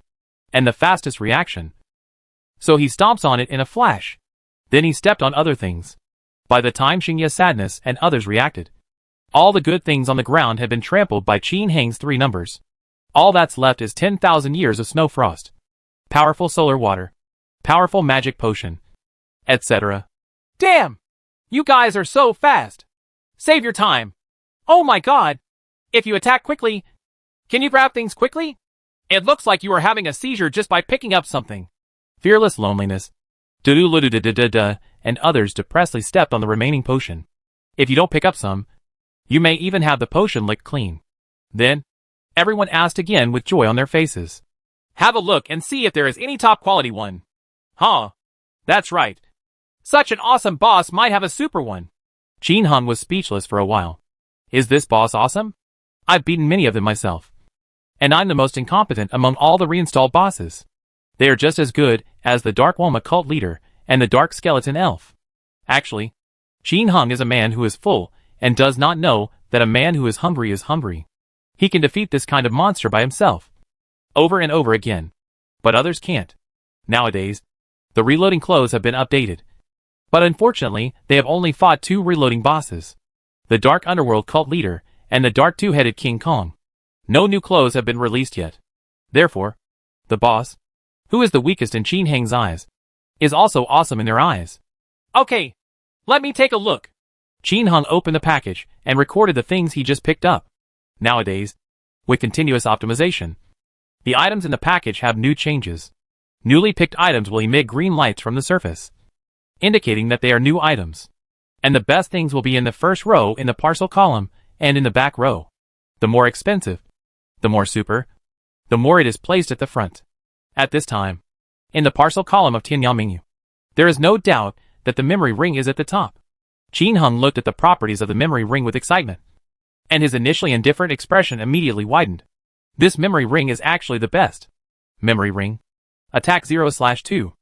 and the fastest reaction. So he stomps on it in a flash. Then he stepped on other things. By the time Xingye Sadness and others reacted, all the good things on the ground had been trampled by Qin Heng's 3 numbers. All that's left is 10,000 years of snow frost, powerful solar water, powerful magic potion, etc. Damn! You guys are so fast! Save your time! Oh my god! If you attack quickly, can you grab things quickly? It looks like you are having a seizure just by picking up something. Fearless Loneliness, and others depressedly stepped on the remaining potion. If you don't pick up some, you may even have the potion licked clean. Then, everyone asked again with joy on their faces. Have a look and see if there is any top quality one. Huh? That's right. Such an awesome boss might have a super one. Qin Heng was speechless for a while. Is this boss awesome? I've beaten many of them myself. And I'm the most incompetent among all the reinstalled bosses. They are just as good as the Dark Woma cult leader and the Dark Skeleton Elf. Actually, Qin Heng is a man who is full and does not know that a man who is hungry. He can defeat this kind of monster by himself, over and over again. But others can't. Nowadays, the reloading clothes have been updated. But unfortunately, they have only fought 2 reloading bosses, the Dark Underworld cult leader and the Dark Two-Headed King Kong. No new clothes have been released yet. Therefore, the boss, who is the weakest in Qin Heng's eyes, is also awesome in their eyes. Okay, let me take a look. Qin Heng opened the package and recorded the things he just picked up. Nowadays, with continuous optimization, the items in the package have new changes. Newly picked items will emit green lights from the surface, indicating that they are new items. And the best things will be in the first row in the parcel column and in the back row. The more expensive, the more super, the more it is placed at the front. At this time, in the parcel column of Tianyang Mingyu, there is no doubt that the memory ring is at the top. Qin Heng looked at the properties of the memory ring with excitement, and his initially indifferent expression immediately widened. This memory ring is actually the best. Memory ring. Attack 0/2.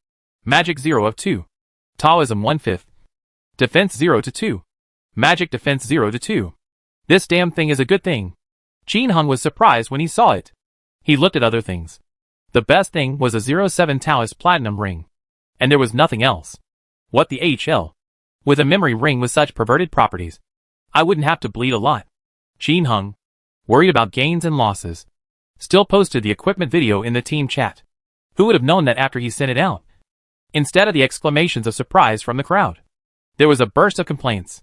Magic 0 of 2. Taoism 1/5. Defense 0 to 2. Magic defense 0 to 2. This damn thing is a good thing. Qin Heng was surprised when he saw it. He looked at other things. The best thing was a 07 Taoist Platinum ring. And there was nothing else. What the HL? With a memory ring with such perverted properties, I wouldn't have to bleed a lot. Qin Heng, worried about gains and losses, still posted the equipment video in the team chat. Who would have known that after he sent it out? Instead of the exclamations of surprise from the crowd, there was a burst of complaints,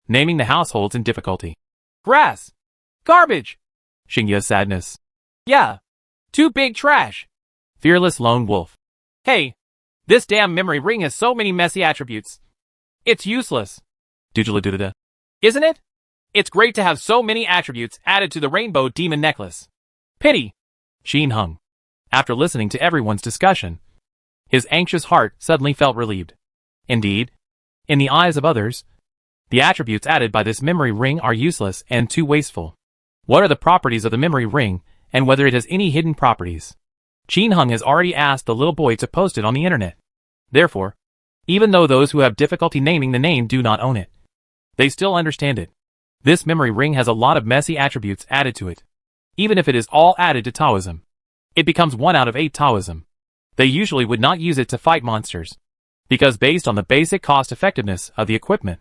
naming the households in difficulty. Grass! Garbage! Xingye Sadness. Yeah. Too big trash. Fearless Lone Wolf. Hey, this damn memory ring has so many messy attributes. It's useless. Doodle-a-doodle-da. Isn't it? It's great to have so many attributes added to the Rainbow Demon Necklace. Pity. Qin Heng, after listening to everyone's discussion, his anxious heart suddenly felt relieved. Indeed, in the eyes of others, the attributes added by this memory ring are useless and too wasteful. What are the properties of the memory ring, and whether it has any hidden properties? Qin Heng has already asked the little boy to post it on the internet. Therefore, even though those who have difficulty naming the name do not own it, they still understand it. This memory ring has a lot of messy attributes added to it. Even if it is all added to Taoism, it becomes 1 out of 8 Taoism. They usually would not use it to fight monsters, because based on the basic cost-effectiveness of the equipment,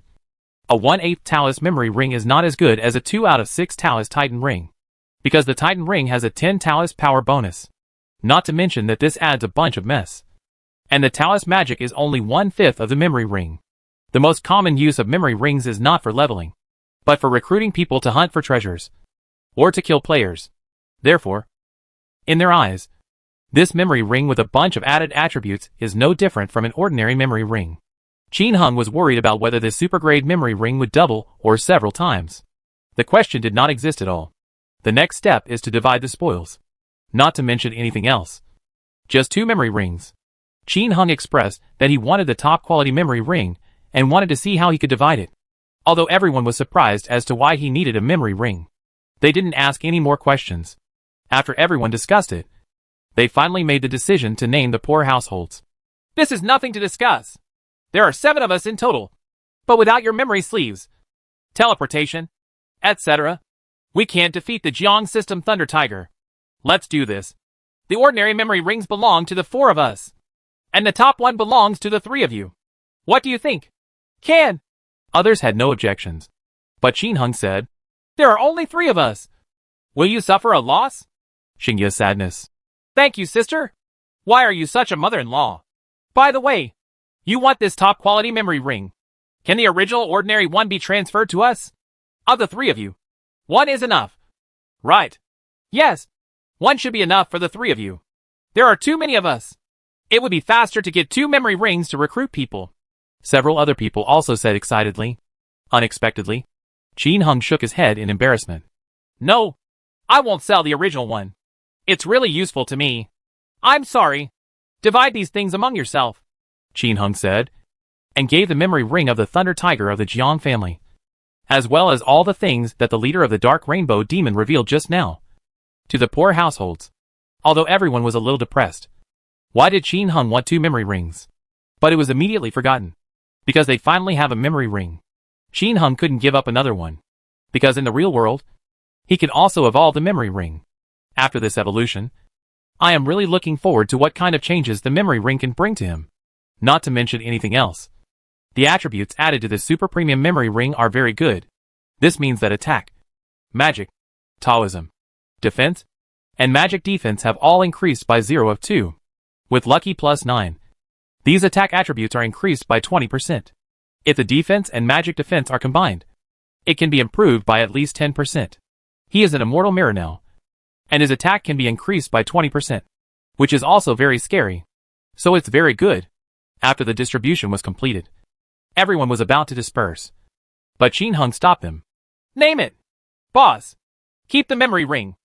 a 1/8 Talus memory ring is not as good as a 2 out of 6 Talus Titan ring, because the Titan ring has a 10 Talus power bonus. Not to mention that this adds a bunch of mess. And the Talus magic is only 1/5 of the memory ring. The most common use of memory rings is not for leveling, but for recruiting people to hunt for treasures, or to kill players. Therefore, in their eyes, this memory ring with a bunch of added attributes is no different from an ordinary memory ring. Qin Hung was worried about whether this super-grade memory ring would double or several times. The question did not exist at all. The next step is to divide the spoils. Not to mention anything else. Just 2 memory rings. Qin Hung expressed that he wanted the top-quality memory ring and wanted to see how he could divide it. Although everyone was surprised as to why he needed a memory ring, they didn't ask any more questions. After everyone discussed it, they finally made the decision to name the poor households. This is nothing to discuss. There are 7 of us in total. But without your memory sleeves, teleportation, etc., we can't defeat the Jiang System Thunder Tiger. Let's do this. The ordinary memory rings belong to the 4 of us, and the top one belongs to the 3 of you. What do you think? Can? Others had no objections. But Qin Hung said, there are only 3 of us. Will you suffer a loss? Xingya's sadness. Thank you, sister. Why are you such a mother-in-law? By the way, you want this top-quality memory ring. Can the original ordinary one be transferred to us? Of the 3 of you, 1 is enough. Right. Yes, 1 should be enough for the 3 of you. There are too many of us. It would be faster to get 2 memory rings to recruit people. Several other people also said excitedly. Unexpectedly, Qin Hung shook his head in embarrassment. No, I won't sell the original one. It's really useful to me. I'm sorry. Divide these things among yourself, Qin Hung said, and gave the memory ring of the Thunder Tiger of the Jiang family, as well as all the things that the leader of the Dark Rainbow Demon revealed just now, to the poor households. Although everyone was a little depressed. Why did Qin Hung want 2 memory rings? But it was immediately forgotten, because they finally have a memory ring. Qin Hung couldn't give up another one, because in the real world, he can also evolve the memory ring. After this evolution, I am really looking forward to what kind of changes the memory ring can bring to him. Not to mention anything else. The attributes added to this super premium memory ring are very good. This means that attack, magic, Taoism, defense, and magic defense have all increased by 0 of 2. With lucky plus 9. These attack attributes are increased by 20%. If the defense and magic defense are combined, it can be improved by at least 10%. He is an immortal mirror now, and his attack can be increased by 20%, which is also very scary. So it's very good. After the distribution was completed, everyone was about to disperse, but Qin Hung stopped them. Name it! Boss! Keep the memory ring.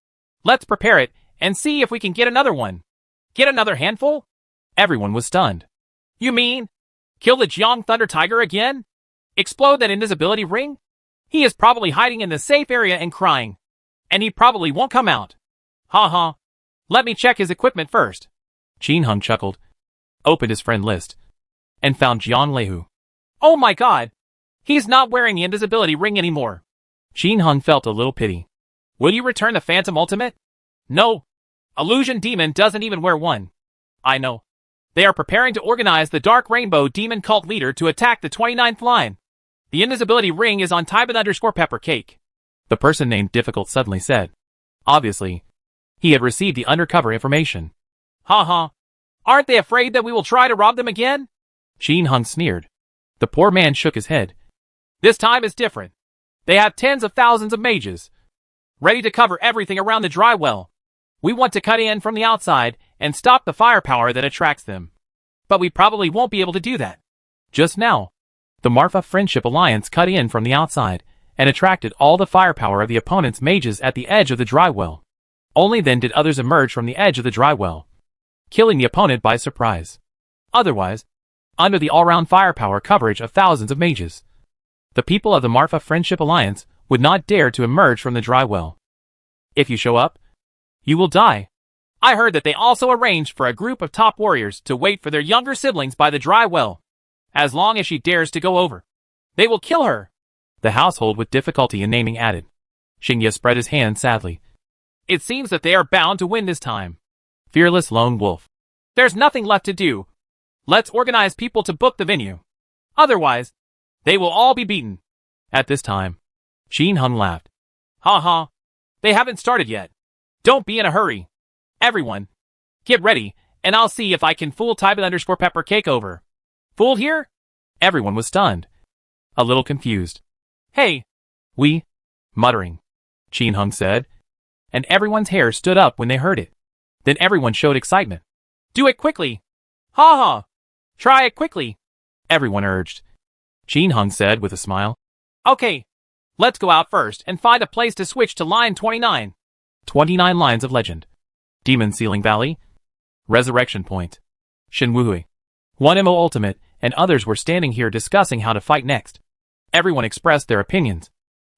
Let's prepare it and see if we can get another one. Get another handful? Everyone was stunned. You mean, kill the Jiang Thunder Tiger again? Explode that invisibility ring? He is probably hiding in the safe area and crying. And he probably won't come out. Ha ha. Let me check his equipment first. Qin Hung chuckled, opened his friend list, and found Jiang Leihu. Oh my god! He's not wearing the invisibility ring anymore. Qin Hung felt a little pity. Will you return the Phantom Ultimate? No. Illusion Demon doesn't even wear one. I know. They are preparing to organize the Dark Rainbow Demon cult leader to attack the 29th line. The invisibility ring is on Tybin_Peppercake. The person named Difficult suddenly said. Obviously, he had received the undercover information. Ha ha. Aren't they afraid that we will try to rob them again? Qin Hung sneered. The poor man shook his head. This time is different. They have tens of thousands of mages, ready to cover everything around the dry well. We want to cut in from the outside and stop the firepower that attracts them. But we probably won't be able to do that. Just now, the Marfa Friendship Alliance cut in from the outside and attracted all the firepower of the opponent's mages at the edge of the dry well. Only then did others emerge from the edge of the dry well, killing the opponent by surprise. Otherwise, under the all-round firepower coverage of thousands of mages, the people of the Marfa Friendship Alliance would not dare to emerge from the dry well. If you show up, you will die. I heard that they also arranged for a group of top warriors to wait for their younger siblings by the dry well. As long as she dares to go over, they will kill her. The household with difficulty in naming added. Xingye spread his hands sadly. It seems that they are bound to win this time. Fearless Lone Wolf. There's nothing left to do. Let's organize people to book the venue. Otherwise, they will all be beaten. At this time, Shin Hung laughed. Ha ha. They haven't started yet. Don't be in a hurry. Everyone, get ready, and I'll see if I can fool Tybin_Pepper Cake over. Fooled here? Everyone was stunned. A little confused. Hey. Muttering. Shin Hung said. And everyone's hair stood up when they heard it. Then everyone showed excitement. Do it quickly. Ha ha. Try it quickly. Everyone urged. Shin Hung said with a smile. Okay. Let's go out first and find a place to switch to line 29. 29 lines of legend. Demon Ceiling Valley. Resurrection Point. Shinwuhui. 1MO Ultimate and others were standing here discussing how to fight next. Everyone expressed their opinions.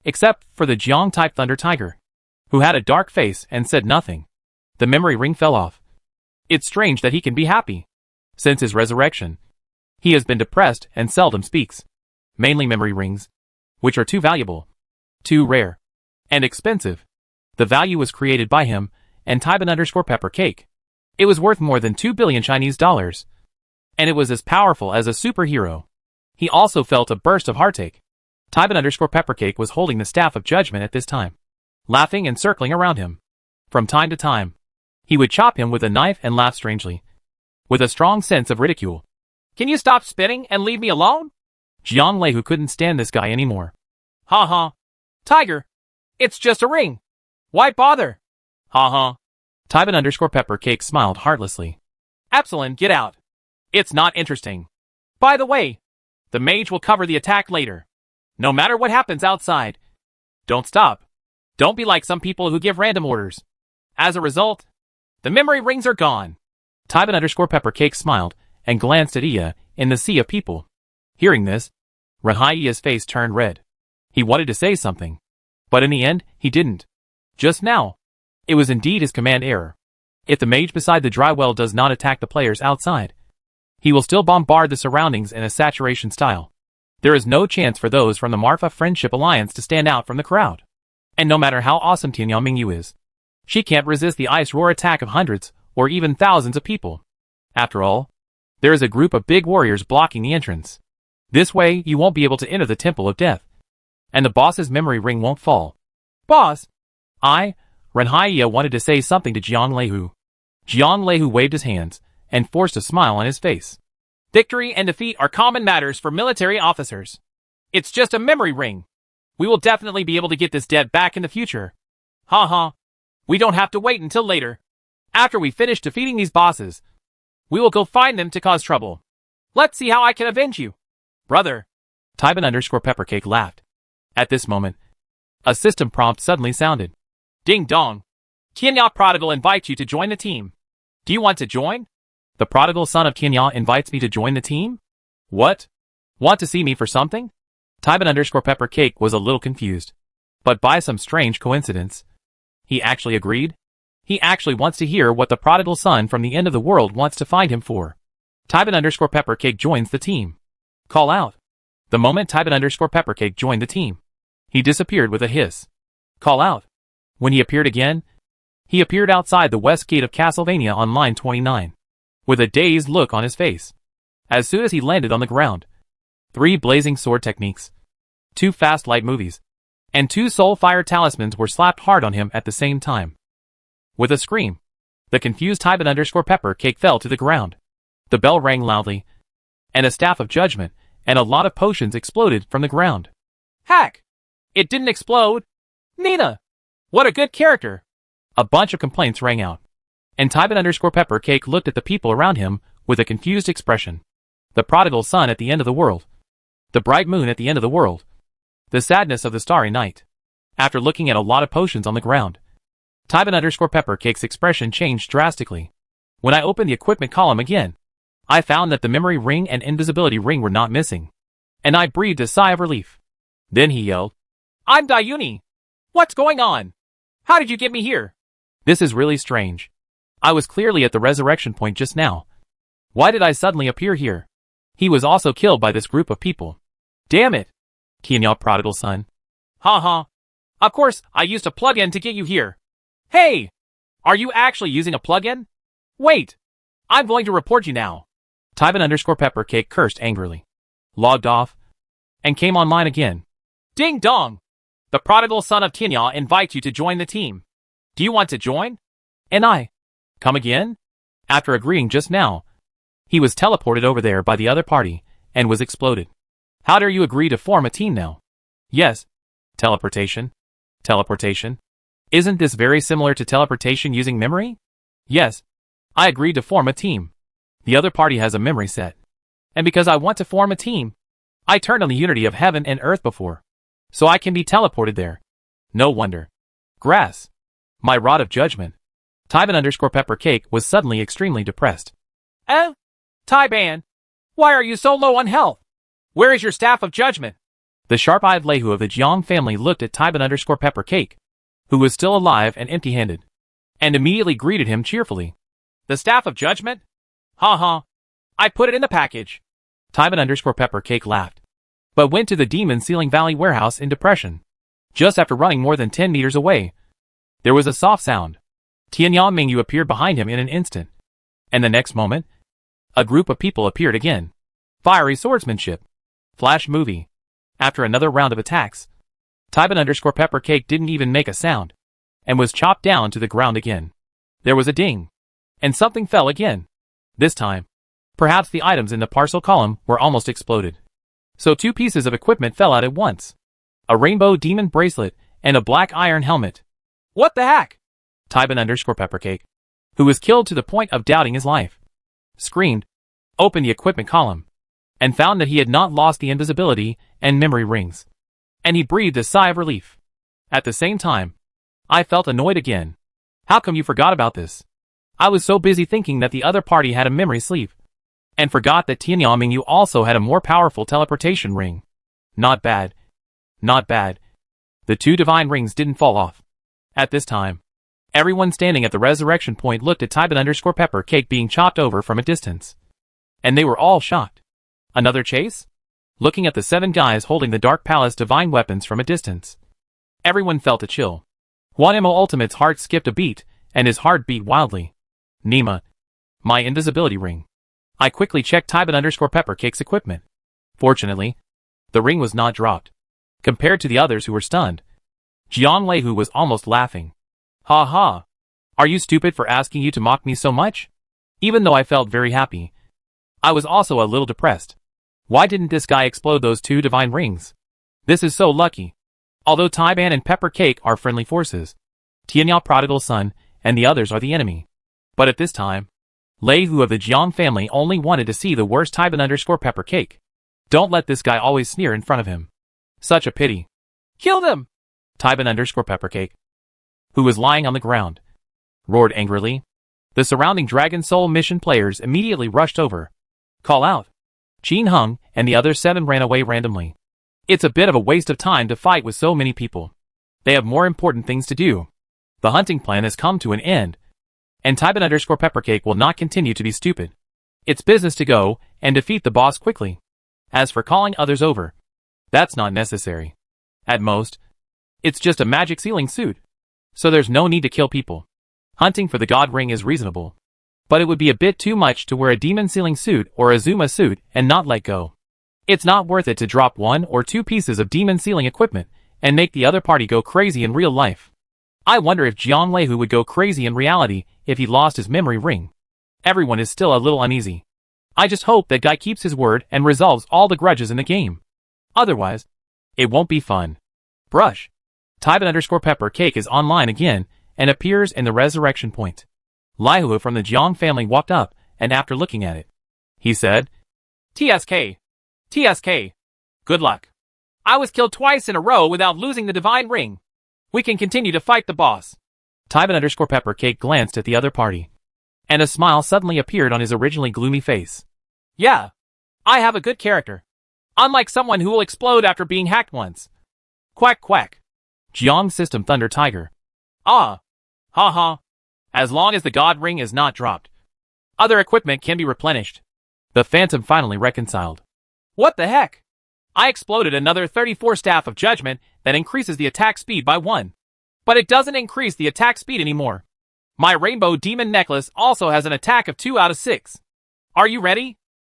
Except for the Jiang-type Thunder Tiger, who had a dark face and said nothing. The memory ring fell off. It's strange that he can be happy. Since his resurrection, he has been depressed and seldom speaks. Mainly memory rings, which are too valuable, too rare, and expensive. The value was created by him and Tybin_Pepper Cake. It was worth more than 2 billion Chinese dollars. And it was as powerful as a superhero. He also felt a burst of heartache. Tybin_Pepper Cake was holding the staff of judgment at this time, laughing and circling around him. From time to time, he would chop him with a knife and laugh strangely, with a strong sense of ridicule. Can you stop spitting and leave me alone? Jiang Lei, who couldn't stand this guy anymore. Ha ha. Tiger. It's just a ring. Why bother? Ha ha. Tybin_Pepper Cake smiled heartlessly. Epsilon, get out. It's not interesting. By the way, the mage will cover the attack later. No matter what happens outside. Don't stop. Don't be like some people who give random orders. As a result, the memory rings are gone. Tybin_Pepper Cake smiled and glanced at Iya in the sea of people. Hearing this, Iya's face turned red. He wanted to say something, but in the end, he didn't. Just now, it was indeed his command error. If the mage beside the dry well does not attack the players outside, he will still bombard the surroundings in a saturation style. There is no chance for those from the Marfa Friendship Alliance to stand out from the crowd. And no matter how awesome Tianyang Mingyu is, she can't resist the ice roar attack of hundreds or even thousands of people. After all, there is a group of big warriors blocking the entrance. This way, you won't be able to enter the Temple of Death. And the boss's memory ring won't fall. Boss! Renhaiya wanted to say something to Jiang Leihu. Jiang Leihu waved his hands and forced a smile on his face. Victory and defeat are common matters for military officers. It's just a memory ring. We will definitely be able to get this dead back in the future. Ha ha. We don't have to wait until later. After we finish defeating these bosses, we will go find them to cause trouble. Let's see how I can avenge you. Brother. Tybin_Pepper Cake laughed. At this moment, a system prompt suddenly sounded. Ding dong. Tianya Prodigal invites you to join the team. Do you want to join? The prodigal son of Tianya invites me to join the team? What? Want to see me for something? Tybin_Pepper Cake was a little confused. But by some strange coincidence, he actually agreed. He actually wants to hear what the prodigal son from the end of the world wants to find him for. Tybin_Pepper Cake joins the team. Call out. The moment Tybin_Pepper Cake joined the team, he disappeared with a hiss. Call out. When he appeared again, he appeared outside the west gate of Castlevania on line 29, with a dazed look on his face. As soon as he landed on the ground, 3 blazing sword techniques, 2 fast light movies, and 2 soul fire talismans were slapped hard on him at the same time. With a scream, the confused Tybin_Pepper Cake fell to the ground. The bell rang loudly, and a staff of judgment and a lot of potions exploded from the ground. Hack! It didn't explode! Nina! What a good character! A bunch of complaints rang out, and Tybin_Pepper Cake looked at the people around him with a confused expression. The prodigal son at the end of the world. The bright moon at the end of the world. The sadness of the starry night. After looking at a lot of potions on the ground, Tybin_Pepper Cake's expression changed drastically. When I opened the equipment column again, I found that the memory ring and invisibility ring were not missing, and I breathed a sigh of relief. Then he yelled, I'm Dayuni! What's going on? How did you get me here? This is really strange. I was clearly at the resurrection point just now. Why did I suddenly appear here? He was also killed by this group of people. Damn it! Tianya prodigal son. Ha ha. Of course, I used a plug-in to get you here. Hey! Are you actually using a plug-in? Wait! I'm going to report you now. Tyban_Peppercake cursed angrily, logged off, and came online again. Ding dong! The prodigal son of Tianya invites you to join the team. Do you want to join? And I. Come again? After agreeing just now, he was teleported over there by the other party, and was exploded. How dare you agree to form a team now? Yes. Teleportation. Teleportation. Isn't this very similar to teleportation using memory? Yes. I agreed to form a team. The other party has a memory set. And because I want to form a team, I turned on the unity of heaven and earth before. So I can be teleported there. No wonder. Grass. My rod of judgment. Tyban_Peppercake was suddenly extremely depressed. Tyban, why are you so low on health? Where is your staff of judgment? The sharp-eyed Lehu of the Jiang family looked at Tyban_Peppercake, who was still alive and empty-handed, and immediately greeted him cheerfully. The staff of judgment? Ha ha. I put it in the package. Tyban_Peppercake laughed, but went to the Demon Ceiling Valley warehouse in depression. Just after running more than 10 meters away, there was a soft sound. Tianya Mingyu appeared behind him in an instant, and the next moment, a group of people appeared again. Fiery swordsmanship. Flash movie. After another round of attacks, Tyban_Peppercake didn't even make a sound, and was chopped down to the ground again. There was a ding, and something fell again. This time, perhaps the items in the parcel column were almost exploded. So 2 pieces of equipment fell out at once. A rainbow demon bracelet and a black iron helmet. What the heck? Tyban_Peppercake, who was killed to the point of doubting his life, screamed, opened the equipment column, and found that he had not lost the invisibility and memory rings. And he breathed a sigh of relief. At the same time, I felt annoyed again. How come you forgot about this? I was so busy thinking that the other party had a memory sleeve, and forgot that Tianya Mingyu also had a more powerful teleportation ring. Not bad. Not bad. The 2 divine rings didn't fall off. At this time, everyone standing at the resurrection point looked at Tyban_Peppercake being chopped over from a distance. And they were all shocked. Another chase? Looking at the 7 guys holding the Dark Palace divine weapons from a distance, everyone felt a chill. Juanimo Ultimate's heart skipped a beat, and his heart beat wildly. Nima. My invisibility ring. I quickly checked Tyban_Peppercake's equipment. Fortunately, the ring was not dropped. Compared to the others who were stunned, Jiang Lehu was almost laughing. Ha ha. Are you stupid for asking you to mock me so much? Even though I felt very happy, I was also a little depressed. Why didn't this guy explode those 2 divine rings? This is so lucky. Although Tyban and Peppercake are friendly forces, Tianya prodigal son and the others are the enemy. But at this time, Lehu of the Jiang family only wanted to see the worst Tyban_Peppercake. Don't let this guy always sneer in front of him. Such a pity. Kill them! Tyban_Peppercake, who was lying on the ground, roared angrily. The surrounding Dragon Soul mission players immediately rushed over. Call out. Qin Hung and the other 7 ran away randomly. It's a bit of a waste of time to fight with so many people. They have more important things to do. The hunting plan has come to an end, and Tyban_Peppercake will not continue to be stupid. It's business to go and defeat the boss quickly. As for calling others over, that's not necessary. At most, it's just a magic sealing suit, so there's no need to kill people. Hunting for the God Ring is reasonable, but it would be a bit too much to wear a demon sealing suit or a Zuma suit and not let go. It's not worth it to drop 1 or 2 pieces of demon sealing equipment and make the other party go crazy in real life. I wonder if Jiang Lehu would go crazy in reality if he lost his memory ring. Everyone is still a little uneasy. I just hope that guy keeps his word and resolves all the grudges in the game. Otherwise, it won't be fun. Brush. Tyban_Peppercake is online again and appears in the resurrection point. Lehu from the Jiang family walked up, and after looking at it, he said, TSK. TSK. Good luck. I was killed twice in a row without losing the divine ring. We can continue to fight the boss. Tyban_Peppercake glanced at the other party, and a smile suddenly appeared on his originally gloomy face. Yeah. I have a good character. Unlike someone who will explode after being hacked once. Quack quack. Jiang System Thunder Tiger. Ah. Ha ha. As long as the God Ring is not dropped, other equipment can be replenished. The Phantom finally reconciled. What the heck? I exploded another 34 Staff of Judgment that increases the attack speed by 1. But it doesn't increase the attack speed anymore. My rainbow demon necklace also has an attack of 2 out of 6. Are you ready?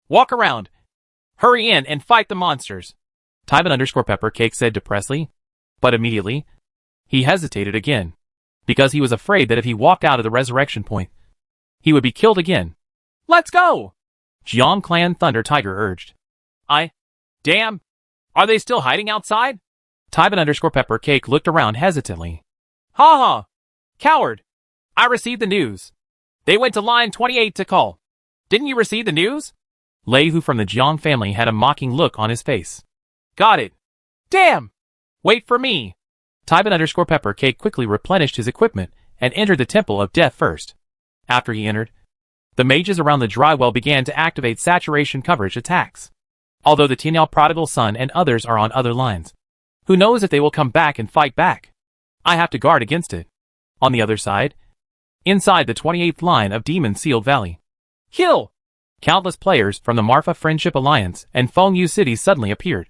Walk around. Hurry in and fight the monsters. Tyban_Peppercake said depressedly. But immediately, he hesitated again. Because he was afraid that if he walked out of the resurrection point, he would be killed again. Let's go! Jiang Clan Thunder Tiger urged. Damn! Are they still hiding outside? Tyban_Peppercake looked around hesitantly. Ha ha! Coward! I received the news. They went to line 28 to call. Didn't you receive the news? Lei Hu from the Jiang family had a mocking look on his face. Got it. Damn! Wait for me. Tyban_Peppercake quickly replenished his equipment and entered the Temple of Death first. After he entered, the mages around the dry well began to activate saturation coverage attacks. Although the Tianyao Prodigal Son and others are on other lines, who knows if they will come back and fight back? I have to guard against it. On the other side, inside the 28th line of Demon Sealed Valley, kill! Countless players from the Marfa Friendship Alliance and Fengyu City suddenly appeared,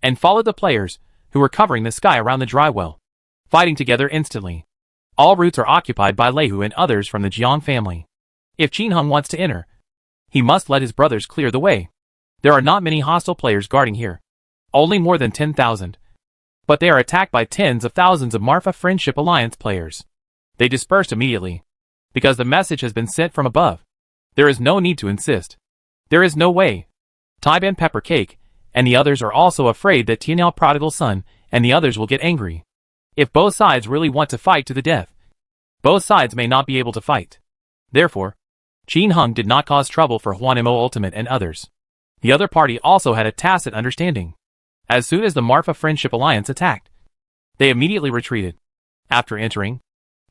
and followed the players who were covering the sky around the dry well, fighting together instantly. All routes are occupied by Lei Hu and others from the Jiang family. If Qin Heng wants to enter, he must let his brothers clear the way. There are not many hostile players guarding here. Only more than 10,000. But they are attacked by tens of thousands of Marfa Friendship Alliance players. They dispersed immediately, because the message has been sent from above. There is no need to insist. There is no way. Tyban_Peppercake and the others are also afraid that Tianyao Prodigal Son and the others will get angry. If both sides really want to fight to the death, both sides may not be able to fight. Therefore, Qin Heng did not cause trouble for Huan Mo Ultimate and others. The other party also had a tacit understanding. As soon as the Marfa Friendship Alliance attacked, they immediately retreated. After entering,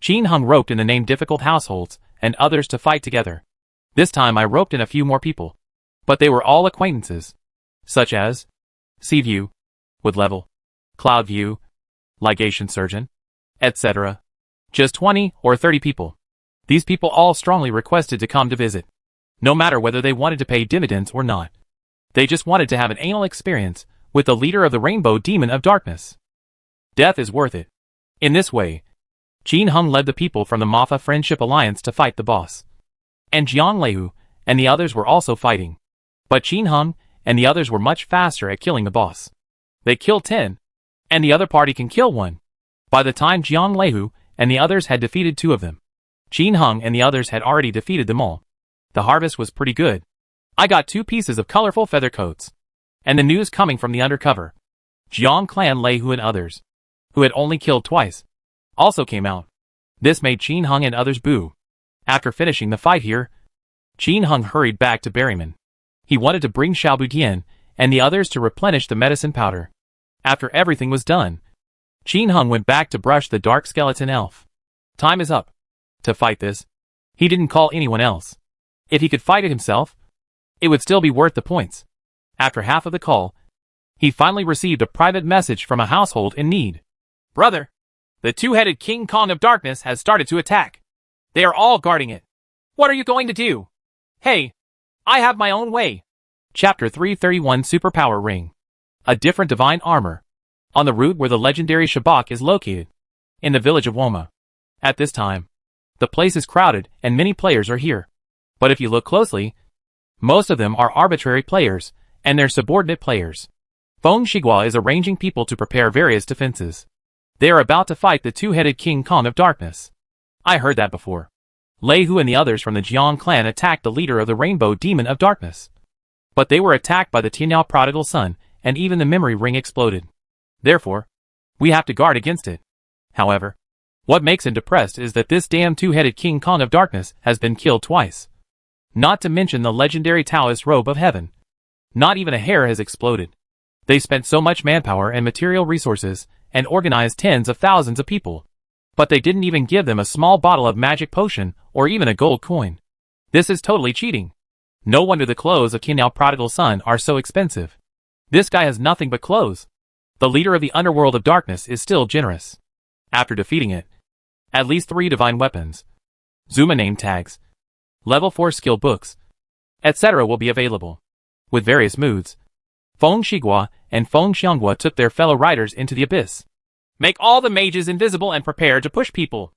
Qin Heng roped in the name difficult households and others to fight together. This time I roped in a few more people, but they were all acquaintances, such as Sea View, Wood Level, Cloud View, Ligation Surgeon, etc. Just 20 or 30 people. These people all strongly requested to come to visit, no matter whether they wanted to pay dividends or not. They just wanted to have an anal experience with the leader of the Rainbow Demon of Darkness. Death is worth it. In this way, Qin Heng led the people from the Marfa Friendship Alliance to fight the boss. And Jiang Lei Hu and the others were also fighting. But Qin Heng and the others were much faster at killing the boss. They killed 10, and the other party can kill 1. By the time Jiang Lei Hu and the others had defeated 2 of them, Qin Heng and the others had already defeated them all. The harvest was pretty good. I got 2 pieces of colorful feather coats. And the news coming from the undercover, Jiang Clan Lei Hu and others, who had only killed twice, also came out. This made Qin Heng and others boo. After finishing the fight here, Qin Heng hurried back to Berryman. He wanted to bring Xiaobu Tian and the others to replenish the medicine powder. After everything was done, Qin Heng went back to brush the dark skeleton elf. Time is up. To fight this, he didn't call anyone else. If he could fight it himself, it would still be worth the points. After half of the call, he finally received a private message from a household in need. Brother, the two-headed King Kong of Darkness has started to attack. They are all guarding it. What are you going to do? Hey, I have my own way. Chapter 331 Superpower Ring. A different divine armor. On the route where the legendary Shabak is located, in the village of Woma. At this time, the place is crowded and many players are here. But if you look closely, most of them are arbitrary players and their subordinate players. Feng Shigua is arranging people to prepare various defenses. They are about to fight the two-headed King Kong of Darkness. I heard that before. Lei Hu and the others from the Jiang clan attacked the leader of the Rainbow Demon of Darkness. But they were attacked by the Tianyao Prodigal Son, and even the memory ring exploded. Therefore, we have to guard against it. However, what makes him depressed is that this damn two-headed King Kong of Darkness has been killed twice. Not to mention the legendary Taoist Robe of Heaven. Not even a hair has exploded. They spent so much manpower and material resources, and organized tens of thousands of people. But they didn't even give them a small bottle of magic potion, or even a gold coin. This is totally cheating. No wonder the clothes of Tianyao Prodigal Son are so expensive. This guy has nothing but clothes. The leader of the underworld of darkness is still generous. After defeating it, at least 3 divine weapons, Zuma name tags, level 4 skill books, etc. will be available. With various moods, Feng Shigua and Feng Xianghua took their fellow riders into the abyss. Make all the mages invisible and prepare to push people.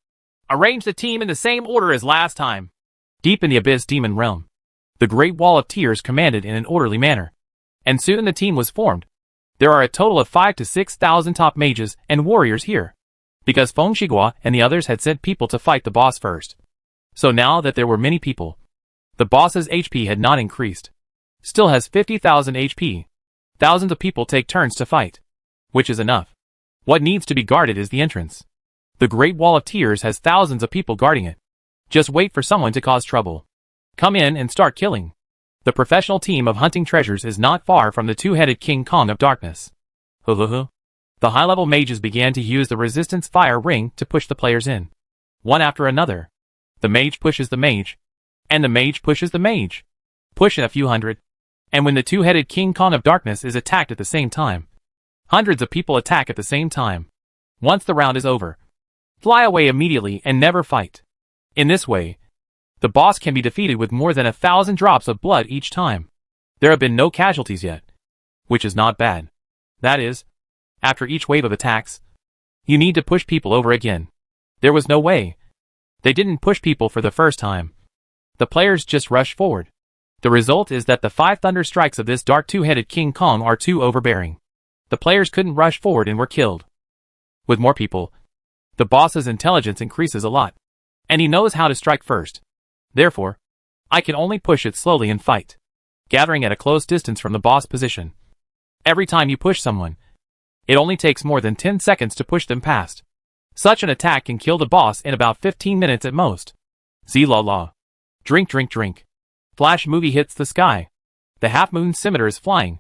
Arrange the team in the same order as last time. Deep in the Abyss Demon Realm, the Great Wall of Tears commanded in an orderly manner. And soon the team was formed. There are a total of 5,000 to 6,000 top mages and warriors here, because Feng Shiguo and the others had sent people to fight the boss first. So now that there were many people, the boss's HP had not increased. Still has 50,000 HP. Thousands of people take turns to fight, which is enough. What needs to be guarded is the entrance. The Great Wall of Tears has thousands of people guarding it. Just wait for someone to cause trouble. Come in and start killing. The professional team of hunting treasures is not far from the two-headed King Kong of Darkness. The high-level mages began to use the resistance fire ring to push the players in. One after another. The mage pushes the mage. And the mage pushes the mage. Push in a few hundred. And when the two-headed King Kong of Darkness is attacked at the same time, hundreds of people attack at the same time. Once the round is over, fly away immediately and never fight. In this way, the boss can be defeated with more than 1,000 drops of blood each time. There have been no casualties yet, which is not bad. That is, after each wave of attacks, you need to push people over again. There was no way. They didn't push people for the first time. The players just rushed forward. The result is that the 5 thunder strikes of this dark two-headed King Kong are too overbearing. The players couldn't rush forward and were killed. With more people, the boss's intelligence increases a lot, and he knows how to strike first. Therefore, I can only push it slowly and fight, gathering at a close distance from the boss position. Every time you push someone, it only takes more than 10 seconds to push them past. Such an attack can kill the boss in about 15 minutes at most. Z-la-la. Drink, drink, drink. Flash movie hits the sky. The half-moon scimitar is flying.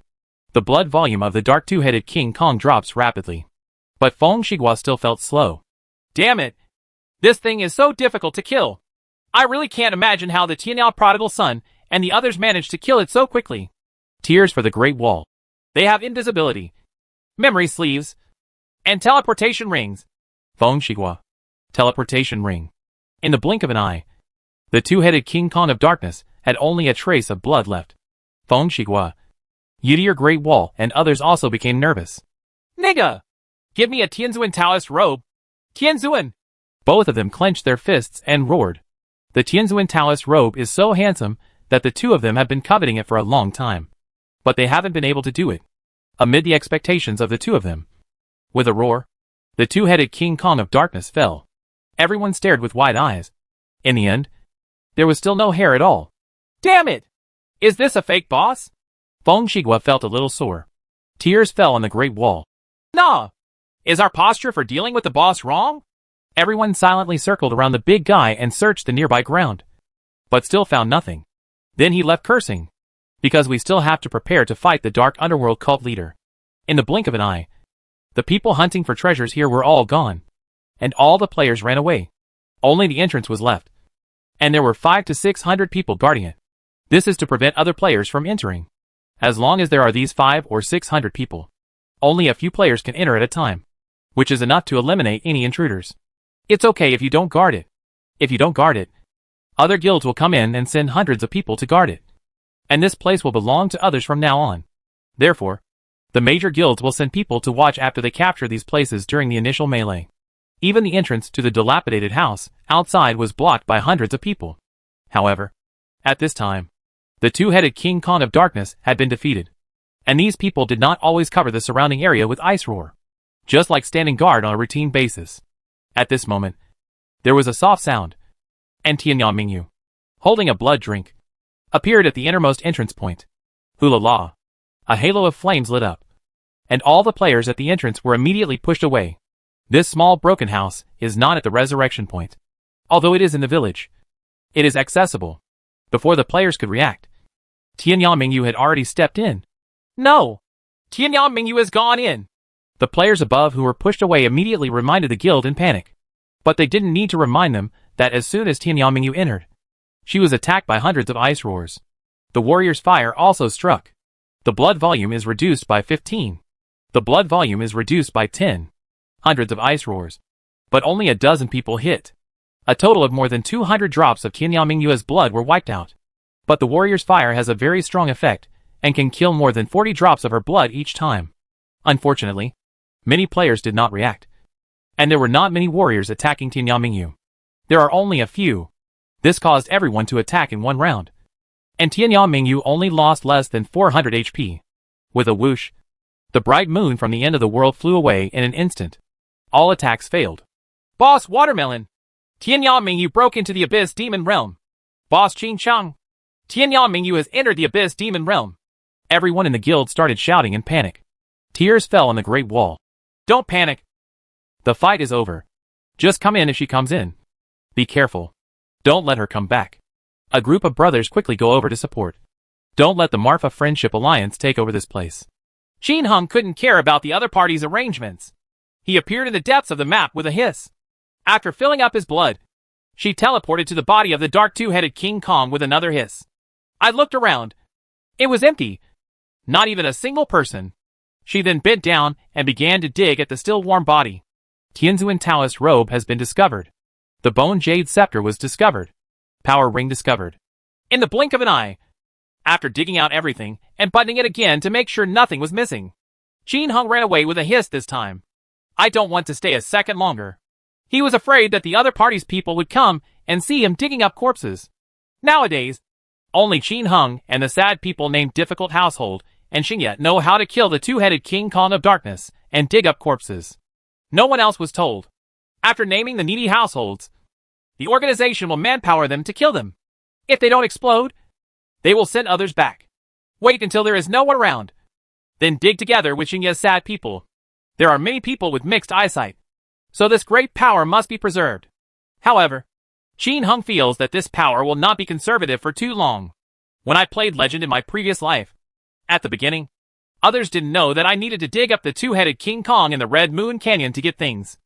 The blood volume of the dark two-headed King Kong drops rapidly. But Feng Shiguo still felt slow. Damn it! This thing is so difficult to kill. I really can't imagine how the Tianyao prodigal son and the others managed to kill it so quickly. Tears for the Great Wall. They have invisibility, memory sleeves, and teleportation rings. Feng Shiguo. Teleportation ring. In the blink of an eye, the two-headed King Kong of Darkness had only a trace of blood left. Feng Shiguo. You to your Great Wall, and others also became nervous. Nigga! Give me a Tianzuan Taoist robe. Tianzuan! Both of them clenched their fists and roared. The Tianzuan Taoist robe is so handsome that the two of them have been coveting it for a long time. But they haven't been able to do it, amid the expectations of the two of them. With a roar, the two-headed King Kong of Darkness fell. Everyone stared with wide eyes. In the end, there was still no hair at all. Damn it! Is this a fake boss? Feng Shiguo felt a little sore. Tears fell on the Great Wall. Nah! Is our posture for dealing with the boss wrong? Everyone silently circled around the big guy and searched the nearby ground, but still found nothing. Then he left cursing, because we still have to prepare to fight the dark underworld cult leader. In the blink of an eye, the people hunting for treasures here were all gone, and all the players ran away. Only the entrance was left, and there were 500 to 600 people guarding it. This is to prevent other players from entering. As long as there are these 500 or 600 people, only a few players can enter at a time, which is enough to eliminate any intruders. It's okay if you don't guard it. If you don't guard it, other guilds will come in and send hundreds of people to guard it. And this place will belong to others from now on. Therefore, the major guilds will send people to watch after they capture these places during the initial melee. Even the entrance to the dilapidated house outside was blocked by hundreds of people. However, at this time, the two-headed King Kong of Darkness had been defeated. And these people did not always cover the surrounding area with ice roar, just like standing guard on a routine basis. At this moment, there was a soft sound, and Tianyao Mingyu, holding a blood drink, appeared at the innermost entrance point. Hula-la! A halo of flames lit up, and all the players at the entrance were immediately pushed away. This small broken house is not at the resurrection point. Although it is in the village, it is accessible. Before the players could react, Tianyao Mingyu had already stepped in. No! Tianyao Mingyu has gone in! The players above who were pushed away immediately reminded the guild in panic. But they didn't need to remind them that as soon as Tianyao Mingyu entered, she was attacked by hundreds of ice roars. The warrior's fire also struck. The blood volume is reduced by 15. The blood volume is reduced by 10. Hundreds of ice roars. But only a dozen people hit. A total of more than 200 drops of Tianyao Mingyu's blood were wiped out. But the warrior's fire has a very strong effect, and can kill more than 40 drops of her blood each time. Unfortunately, many players did not react, and there were not many warriors attacking Tianyao Mingyu. There are only a few. This caused everyone to attack in one round. And Tianyao Mingyu only lost less than 400 HP. With a whoosh, the bright moon from the end of the world flew away in an instant. All attacks failed. Boss Watermelon! Tianyao Mingyu broke into the Abyss Demon Realm. Boss Qin Chang! Tianyao Mingyu has entered the Abyss Demon Realm. Everyone in the guild started shouting in panic. Tears fell on the Great Wall. Don't panic. The fight is over. Just come in if she comes in. Be careful. Don't let her come back. A group of brothers quickly go over to support. Don't let the Marfa Friendship Alliance take over this place. Qin Hung couldn't care about the other party's arrangements. He appeared in the depths of the map with a hiss. After filling up his blood, she teleported to the body of the dark two-headed King Kong with another hiss. I looked around. It was empty. Not even a single person. She then bent down and began to dig at the still warm body. Tianzuan Taoist robe has been discovered. The bone jade scepter was discovered. Power ring discovered. In the blink of an eye. After digging out everything and buttoning it again to make sure nothing was missing, Qin Hung ran away with a hiss this time. I don't want to stay a second longer. He was afraid that the other party's people would come and see him digging up corpses. Nowadays, only Qin Hung and the sad people named Difficult Household and Xingye know how to kill the two-headed King Kong of Darkness and dig up corpses. No one else was told. After naming the needy households, the organization will manpower them to kill them. If they don't explode, they will send others back. Wait until there is no one around. Then dig together with Xingye's sad people. There are many people with mixed eyesight, so this great power must be preserved. However, Qin Hung feels that this power will not be conservative for too long. When I played Legend in my previous life, at the beginning, others didn't know that I needed to dig up the two-headed King Kong in the Red Moon Canyon to get things.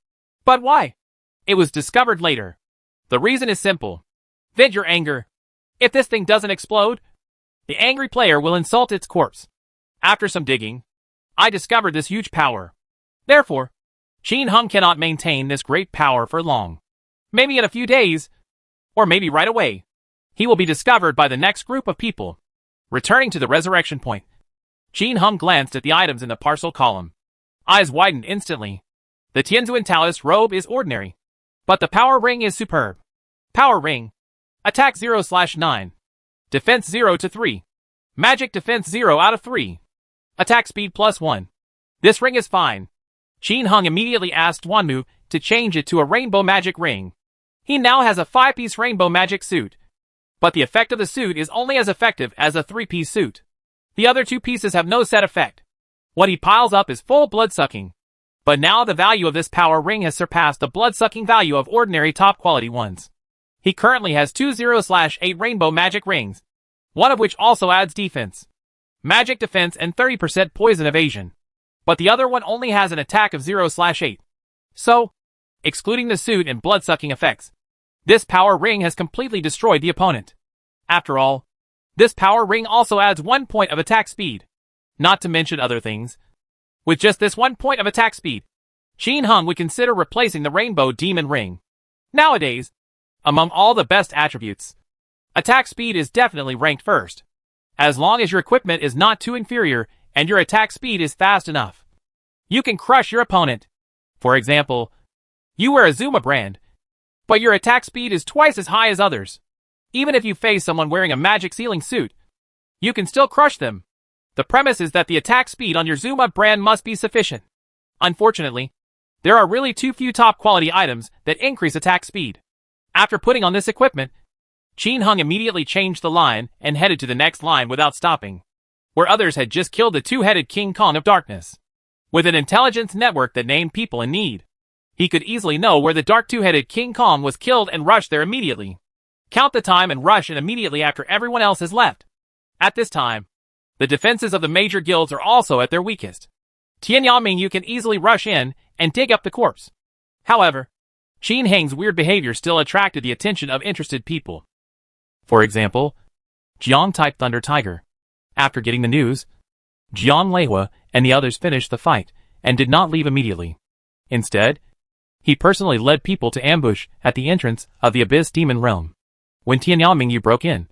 But why? It was discovered later. The reason is simple. Vent your anger. If this thing doesn't explode, the angry player will insult its corpse. After some digging, I discovered this huge power. Therefore, Qin Hung cannot maintain this great power for long. Maybe in a few days, or maybe right away, he will be discovered by the next group of people. Returning to the resurrection point, Qin Hung glanced at the items in the parcel column. Eyes widened instantly. The Tianzuan Taoist robe is ordinary, but the power ring is superb. Power ring. Attack 0/9. Defense 0 to 3. Magic defense 0 out of 3. Attack speed +1. This ring is fine. Qin Hung immediately asked Wanmu to change it to a rainbow magic ring. He now has a 5-piece rainbow magic suit. But the effect of the suit is only as effective as a 3-piece suit. The other 2 pieces have no set effect. What he piles up is full blood-sucking. But now the value of this power ring has surpassed the blood-sucking value of ordinary top-quality ones. He currently has 2 0/8 rainbow magic rings, one of which also adds defense, magic defense and 30% poison evasion. But the other one only has an attack of 0/8. So, excluding the suit and blood-sucking effects, this power ring has completely destroyed the opponent. After all, this power ring also adds 1 point of attack speed, not to mention other things. With just this 1 point of attack speed, Qin Hung would consider replacing the Rainbow Demon Ring. Nowadays, among all the best attributes, attack speed is definitely ranked first. As long as your equipment is not too inferior and your attack speed is fast enough, you can crush your opponent. For example, you wear a Zuma brand, but your attack speed is twice as high as others. Even if you face someone wearing a magic sealing suit, you can still crush them. The premise is that the attack speed on your Zuma brand must be sufficient. Unfortunately, there are really too few top-quality items that increase attack speed. After putting on this equipment, Qin Hung immediately changed the line and headed to the next line without stopping, where others had just killed the two-headed King Kong of Darkness. With an intelligence network that named people in need, he could easily know where the dark two-headed King Kong was killed and rush there immediately. Count the time and rush in immediately after everyone else has left. At this time, the defenses of the major guilds are also at their weakest. Tianyao Mingyu can easily rush in and dig up the corpse. However, Qin Hang's weird behavior still attracted the attention of interested people. For example, Jiang typed Thunder Tiger. After getting the news, Jiang Leihua and the others finished the fight and did not leave immediately. Instead, he personally led people to ambush at the entrance of the Abyss Demon Realm. When Tianyao Mingyu broke in,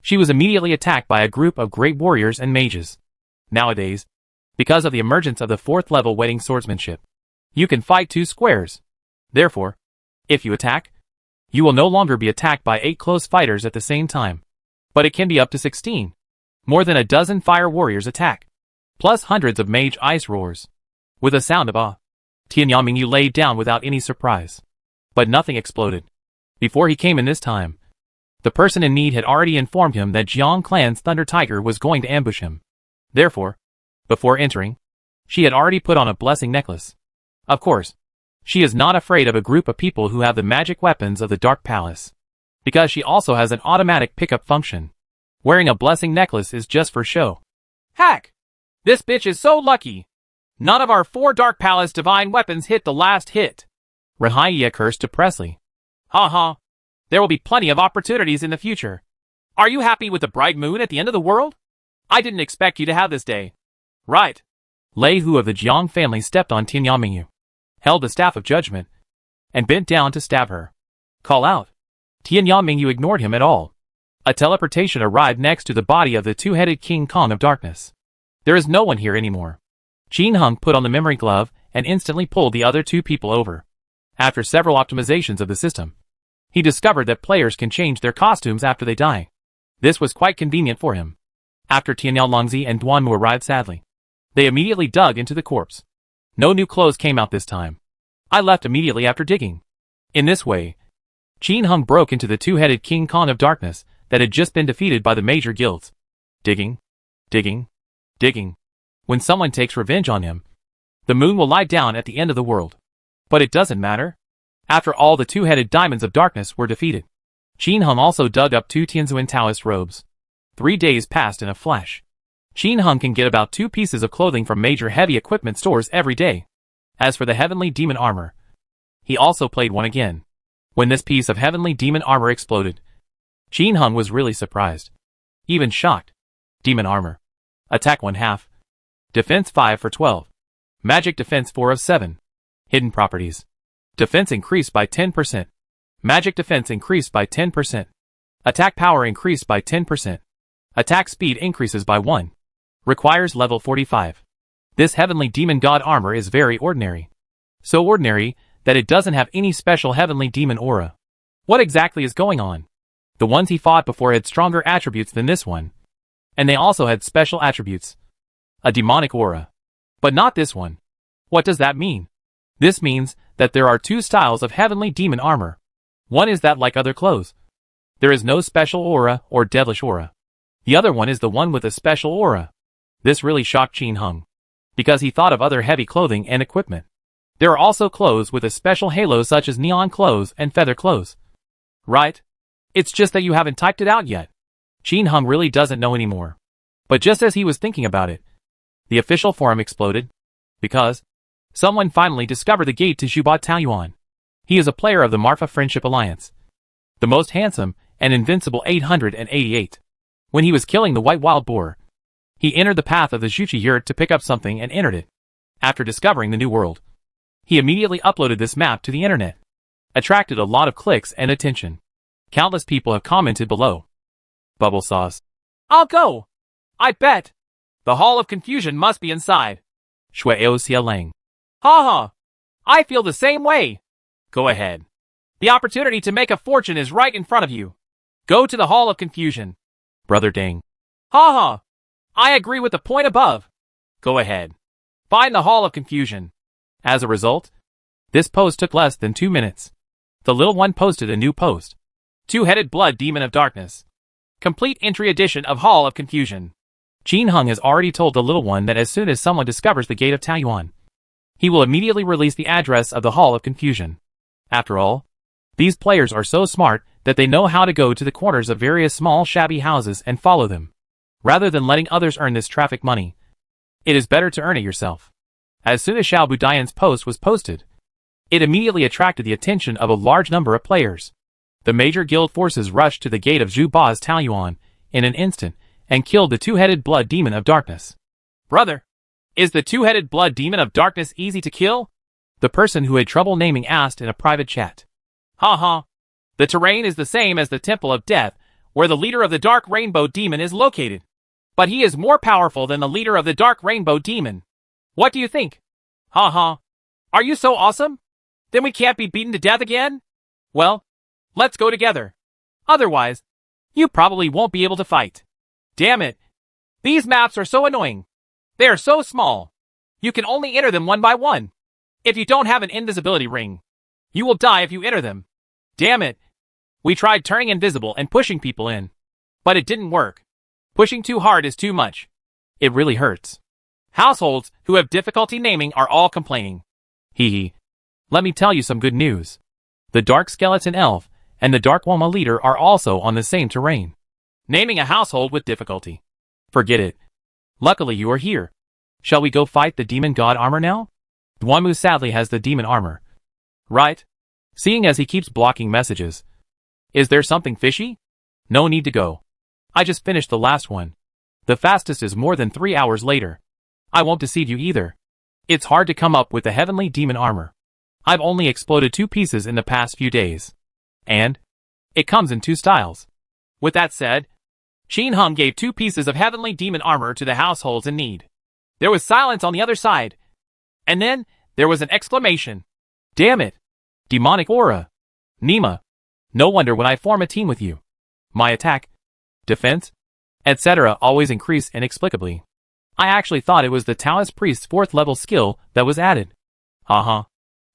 she was immediately attacked by a group of great warriors and mages. Nowadays, because of the emergence of the 4th level wedding swordsmanship, you can fight 2 squares. Therefore, if you attack, You will no longer be attacked by 8 close fighters at the same time. But it can be up to 16. More than a dozen fire warriors attack. Plus hundreds of mage ice roars. With a sound of awe, Tianyamingyu laid down without any surprise. But nothing exploded. Before he came in this time, the person in need had already informed him that Jiang Clan's Thunder Tiger was going to ambush him. Therefore, before entering, she had already put on a blessing necklace. Of course, she is not afraid of a group of people who have the magic weapons of the Dark Palace, because she also has an automatic pickup function. Wearing a blessing necklace is just for show. Hack! This bitch is so lucky! None of our 4 Dark Palace divine weapons hit the last hit. Rahaya cursed to Presley. Ha. There will be plenty of opportunities in the future. Are you happy with the bright moon at the end of the world? I didn't expect you to have this day. Right. Lei Hu of the Jiang family stepped on Tianyamingyu, held the staff of judgment, and bent down to stab her. Call out. Tianyamingyu ignored him at all. A teleportation arrived next to the body of the 2-headed King Kong of Darkness. There is no one here anymore. Qin Hung put on the memory glove and instantly pulled the other 2 people over. After several optimizations of the system, he discovered that players can change their costumes after they die. This was quite convenient for him. After Tianyalongzi and Duanmu arrived sadly, they immediately dug into the corpse. No new clothes came out this time. I left immediately after digging. In this way, Qin Hung broke into the 2-headed King Kong of Darkness that had just been defeated by the major guilds. Digging. When someone takes revenge on him, the moon will lie down at the end of the world. But it doesn't matter. After all the 2-headed diamonds of darkness were defeated, Qin Hung also dug up 2 Tianzuan Taoist robes. 3 days passed in a flash. Qin Hung can get about 2 pieces of clothing from major heavy equipment stores every day. As for the heavenly demon armor, he also played one again. When this piece of heavenly demon armor exploded, Qin Hung was really surprised. Even shocked. Demon armor. Attack 1/2. Defense 5 for 12. Magic defense 4 of 7. Hidden properties. Defense increased by 10%. Magic defense increased by 10%. Attack power increased by 10%. Attack speed increases by 1. Requires level 45. This heavenly demon god armor is very ordinary. So ordinary that it doesn't have any special heavenly demon aura. What exactly is going on? The ones he fought before had stronger attributes than this one. And they also had special attributes. A demonic aura. But not this one. What does that mean? This means that there are 2 styles of heavenly demon armor. One is that like other clothes. There is no special aura or devilish aura. The other one is the one with a special aura. This really shocked Qin Hung, because he thought of other heavy clothing and equipment. There are also clothes with a special halo such as neon clothes and feather clothes. Right? It's just that you haven't typed it out yet. Qin Hung really doesn't know anymore. But just as he was thinking about it, the official forum exploded, because someone finally discovered the gate to Zhuba Taoyuan. He is a player of the Marfa Friendship Alliance. The most handsome and invincible 888. When he was killing the white wild boar, he entered the path of the Zhuchi yurt to pick up something and entered it. After discovering the new world, he immediately uploaded this map to the internet. Attracted a lot of clicks and attention. Countless people have commented below. Bubble sauce. I'll go. I bet. The Hall of Confusion must be inside. Shueo Xialang. Ha. I feel the same way. Go ahead. The opportunity to make a fortune is right in front of you. Go to the Hall of Confusion. Brother Ding. Ha. I agree with the point above. Go ahead. Find the Hall of Confusion. As a result, this post took less than 2 minutes. The little one posted a new post. 2-headed blood demon of darkness. Complete entry edition of Hall of Confusion. Qin Hung has already told the little one that as soon as someone discovers the gate of Taoyuan, he will immediately release the address of the Hall of Confusion. After all, these players are so smart that they know how to go to the corners of various small shabby houses and follow them. Rather than letting others earn this traffic money, it is better to earn it yourself. As soon as Xiao Budian's post was posted, it immediately attracted the attention of a large number of players. The major guild forces rushed to the gate of Zhuba's Taoyuan in an instant and killed the 2-headed blood demon of darkness. Brother, is the 2-headed blood demon of darkness easy to kill? The person who had trouble naming asked in a private chat. Ha. The terrain is the same as the Temple of Death, where the leader of the Dark Rainbow Demon is located. But he is more powerful than the leader of the Dark Rainbow Demon. What do you think? Ha. Are you so awesome? Then we can't be beaten to death again? Well, Let's go together. Otherwise, you probably won't be able to fight. Damn it. These maps are so annoying. They are so small. You can only enter them one by one. If you don't have an invisibility ring, you will die if you enter them. Damn it. We tried turning invisible and pushing people in. But it didn't work. Pushing too hard is too much. It really hurts. Households who have difficulty naming are all complaining. Hee hee. Let me tell you some good news. The Dark Skeleton Elf and the Dark Woma Leader are also on the same terrain. Naming a household with difficulty. Forget it. Luckily you are here. Shall we go fight the demon god armor now? Dwanmu sadly has the demon armor. Right? Seeing as he keeps blocking messages. Is there something fishy? No need to go. I just finished the last one. The fastest is more than 3 hours later. I won't deceive you either. It's hard to come up with the heavenly demon armor. I've only exploded 2 pieces in the past few days. And it comes in 2 styles. With that said, Shin Hung gave 2 pieces of heavenly demon armor to the households in need. There was silence on the other side. And then, there was an exclamation. Damn it! Demonic aura. Nima. No wonder when I form a team with you. My attack, defense, etc. always increase inexplicably. I actually thought it was the Taoist priest's 4th level skill that was added.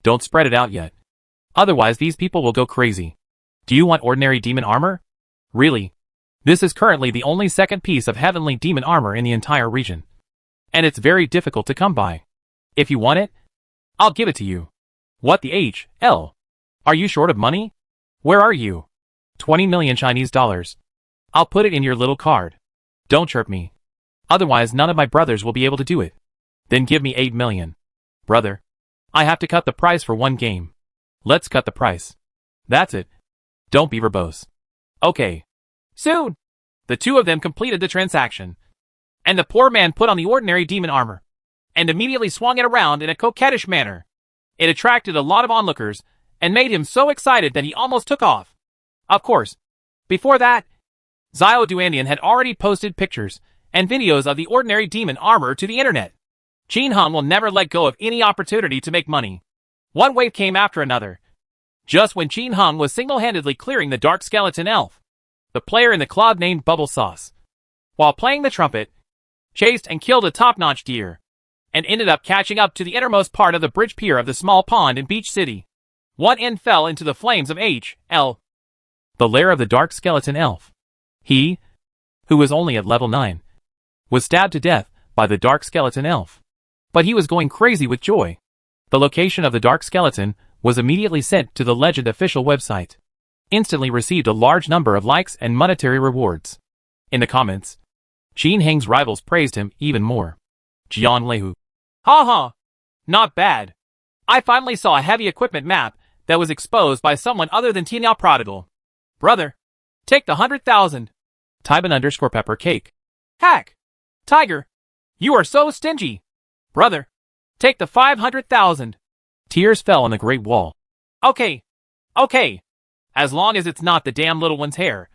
Don't spread it out yet. Otherwise these people will go crazy. Do you want ordinary demon armor? Really? This is currently the only 2nd piece of heavenly demon armor in the entire region. And it's very difficult to come by. If you want it, I'll give it to you. What the HL? Are you short of money? Where are you? 20 million Chinese dollars. I'll put it in your little card. Don't chirp me. Otherwise none of my brothers will be able to do it. Then give me 8 million. Brother. I have to cut the price for one game. Let's cut the price. That's it. Don't be verbose. Okay. Soon. The 2 of them completed the transaction. And the poor man put on the ordinary demon armor. And immediately swung it around in a coquettish manner. It attracted a lot of onlookers, and made him so excited that he almost took off. Of course. Before that, Zio Duandian had already posted pictures and videos of the ordinary demon armor to the internet. Shin Hung will never let go of any opportunity to make money. One wave came after another. Just when Shin Hung was single-handedly clearing the Dark Skeleton Elf, the player in the club named Bubble Sauce, while playing the trumpet, chased and killed a top-notch deer, and ended up catching up to the innermost part of the bridge pier of the small pond in Beach City. One end fell into the flames of H.L., the lair of the Dark Skeleton Elf. He, who was only at level 9, was stabbed to death by the Dark Skeleton Elf. But he was going crazy with joy. The location of the Dark Skeleton was immediately sent to the Legend official website. Instantly received a large number of likes and monetary rewards. In the comments, Shin Heng's rivals praised him even more. Jian Lehu. Ha! Not bad. I finally saw a heavy equipment map that was exposed by someone other than Tina Prodigal. Brother, take the 100,000. Taiban_pepper cake. Hack! Tiger, you are so stingy. Brother, take the 500,000. Tears fell on the great wall. Okay. As long as it's not the damn little one's hair.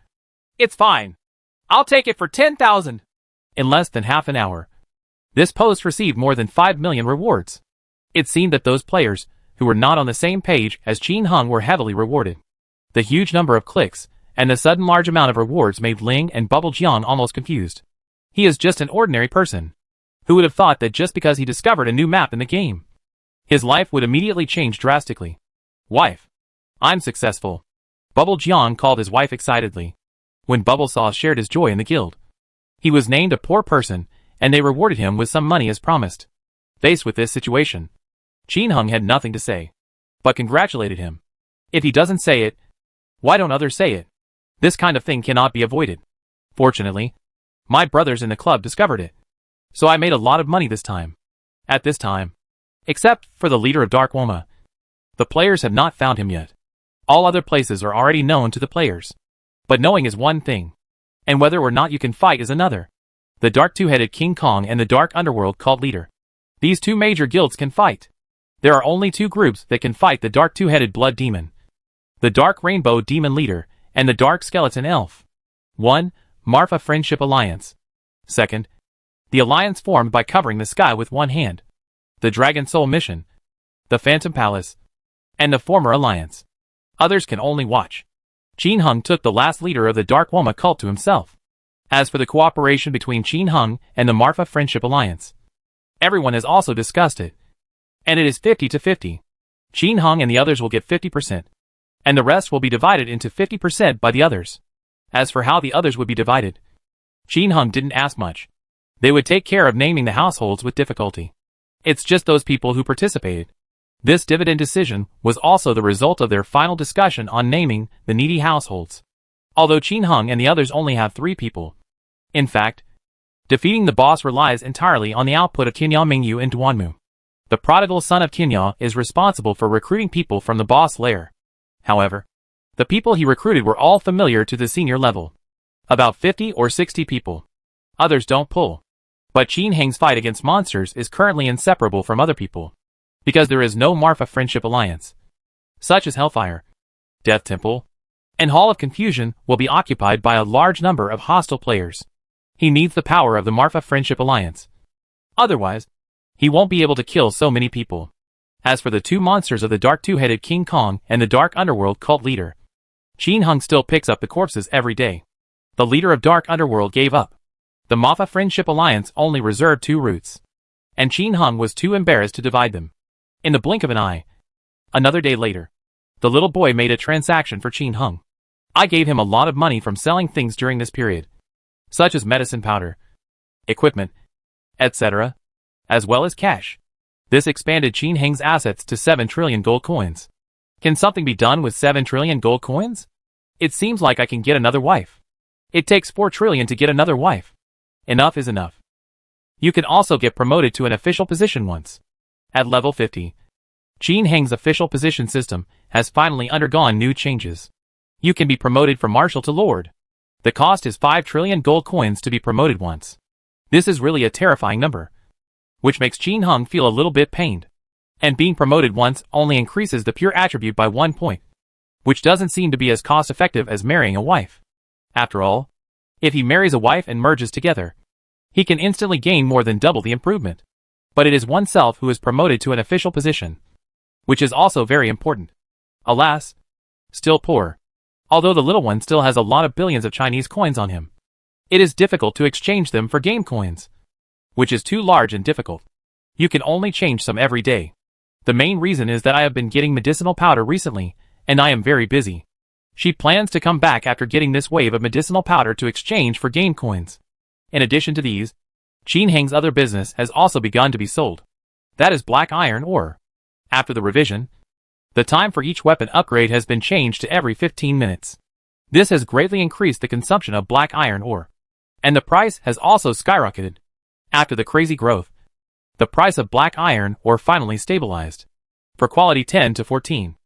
It's fine. I'll take it for 10,000. In less than half an hour, this post received more than 5 million rewards. It seemed that those players who were not on the same page as Shin Hung were heavily rewarded. The huge number of clicks and the sudden large amount of rewards made Ling and Bubble Jiang almost confused. He is just an ordinary person. Who would have thought that just because he discovered a new map in the game, his life would immediately change drastically? Wife. I'm successful. Bubble Jiang called his wife excitedly. When Bubble Sauce shared his joy in the guild, he was named a poor person, and they rewarded him with some money as promised. Faced with this situation, Shin Hung had nothing to say, but congratulated him. If he doesn't say it, why don't others say it? This kind of thing cannot be avoided. Fortunately, my brothers in the club discovered it. So I made a lot of money this time. At this time. Except for the leader of Dark Woma. The players have not found him yet. All other places are already known to the players. But knowing is one thing, and whether or not you can fight is another. The Dark Two-Headed King Kong and the Dark Underworld called Leader. These 2 major guilds can fight. There are only 2 groups that can fight the Dark Two-Headed Blood Demon. The Dark Rainbow Demon Leader and the Dark Skeleton Elf. 1. Marfa Friendship Alliance. 2nd. The alliance formed by covering the sky with one hand. The Dragon Soul Mission. The Phantom Palace. And the former alliance. Others can only watch. Qin Hung took the last leader of the Dark Woma cult to himself. As for the cooperation between Qin Hung and the Marfa Friendship Alliance, everyone has also discussed it. And it is 50-50. Qin Hung and the others will get 50%. And the rest will be divided into 50% by the others. As for how the others would be divided, Qin Hung didn't ask much. They would take care of naming the households with difficulty. It's just those people who participated. This dividend decision was also the result of their final discussion on naming the needy households. Although Qin Hung and the others only have 3 people. In fact, defeating the boss relies entirely on the output of Qinya Mingyu and Duanmu. The prodigal son of Qinya is responsible for recruiting people from the boss lair. However, the people he recruited were all familiar to the senior level. About 50 or 60 people. Others don't pull. But Qin Hang's fight against monsters is currently inseparable from other people. Because there is no Marfa Friendship Alliance. Such as Hellfire, Death Temple, and Hall of Confusion will be occupied by a large number of hostile players. He needs the power of the Marfa Friendship Alliance. Otherwise, he won't be able to kill so many people. As for the 2 monsters of the Dark Two-Headed King Kong and the Dark Underworld cult leader, Qin Hung still picks up the corpses every day. The leader of Dark Underworld gave up. The Marfa Friendship Alliance only reserved 2 roots. And Qin Hung was too embarrassed to divide them. In the blink of an eye. Another day later, the little boy made a transaction for Qin Hung. I gave him a lot of money from selling things during this period, such as medicine powder, equipment, etc., as well as cash. This expanded Qin Hang's assets to 7 trillion gold coins. Can something be done with 7 trillion gold coins? It seems like I can get another wife. It takes 4 trillion to get another wife. Enough is enough. You can also get promoted to an official position once. At level 50, Qin Hang's official position system has finally undergone new changes. You can be promoted from Marshal to Lord. The cost is 5 trillion gold coins to be promoted once. This is really a terrifying number, which makes Qin Hung feel a little bit pained. And being promoted once only increases the pure attribute by 1 point, which doesn't seem to be as cost-effective as marrying a wife. After all, if he marries a wife and merges together, he can instantly gain more than double the improvement. But it is oneself who is promoted to an official position, which is also very important. Alas, still poor. Although the little one still has a lot of billions of Chinese coins on him, it is difficult to exchange them for game coins, which is too large and difficult. You can only change some every day. The main reason is that I have been getting medicinal powder recently, and I am very busy. She plans to come back after getting this wave of medicinal powder to exchange for game coins. In addition to these, Qin Hang's other business has also begun to be sold. That is black iron ore. After the revision, the time for each weapon upgrade has been changed to every 15 minutes. This has greatly increased the consumption of black iron ore. And the price has also skyrocketed. After the crazy growth, the price of black iron ore finally stabilized. For quality 10 to 14,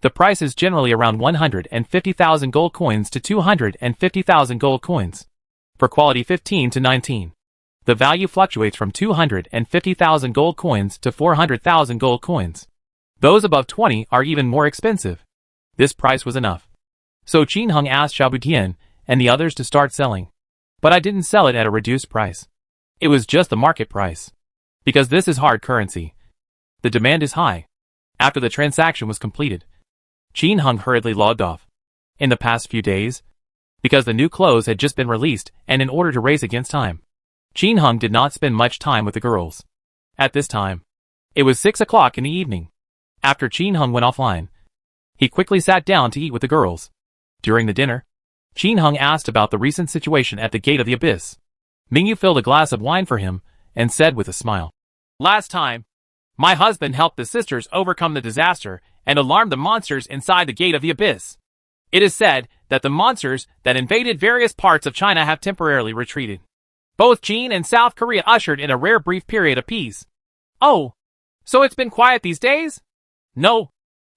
the price is generally around 150,000 gold coins to 250,000 gold coins. For quality 15 to 19, the value fluctuates from 250,000 gold coins to 400,000 gold coins. Those above 20 are even more expensive. This price was enough. So Qin Hung asked Xiao Tian and the others to start selling. But I didn't sell it at a reduced price. It was just the market price. Because this is hard currency. The demand is high. After the transaction was completed, Qin Hung hurriedly logged off. In the past few days, because the new clothes had just been released and in order to race against time, Qin Hung did not spend much time with the girls. At this time, it was 6 o'clock in the evening. After Qin Hung went offline, he quickly sat down to eat with the girls. During the dinner, Qin Hung asked about the recent situation at the Gate of the Abyss. Mingyu filled a glass of wine for him and said with a smile, "Last time, my husband helped the sisters overcome the disaster and alarmed the monsters inside the Gate of the Abyss. It is said that the monsters that invaded various parts of China have temporarily retreated. Both Qin and South Korea ushered in a rare brief period of peace." "Oh, so it's been quiet these days?" "No.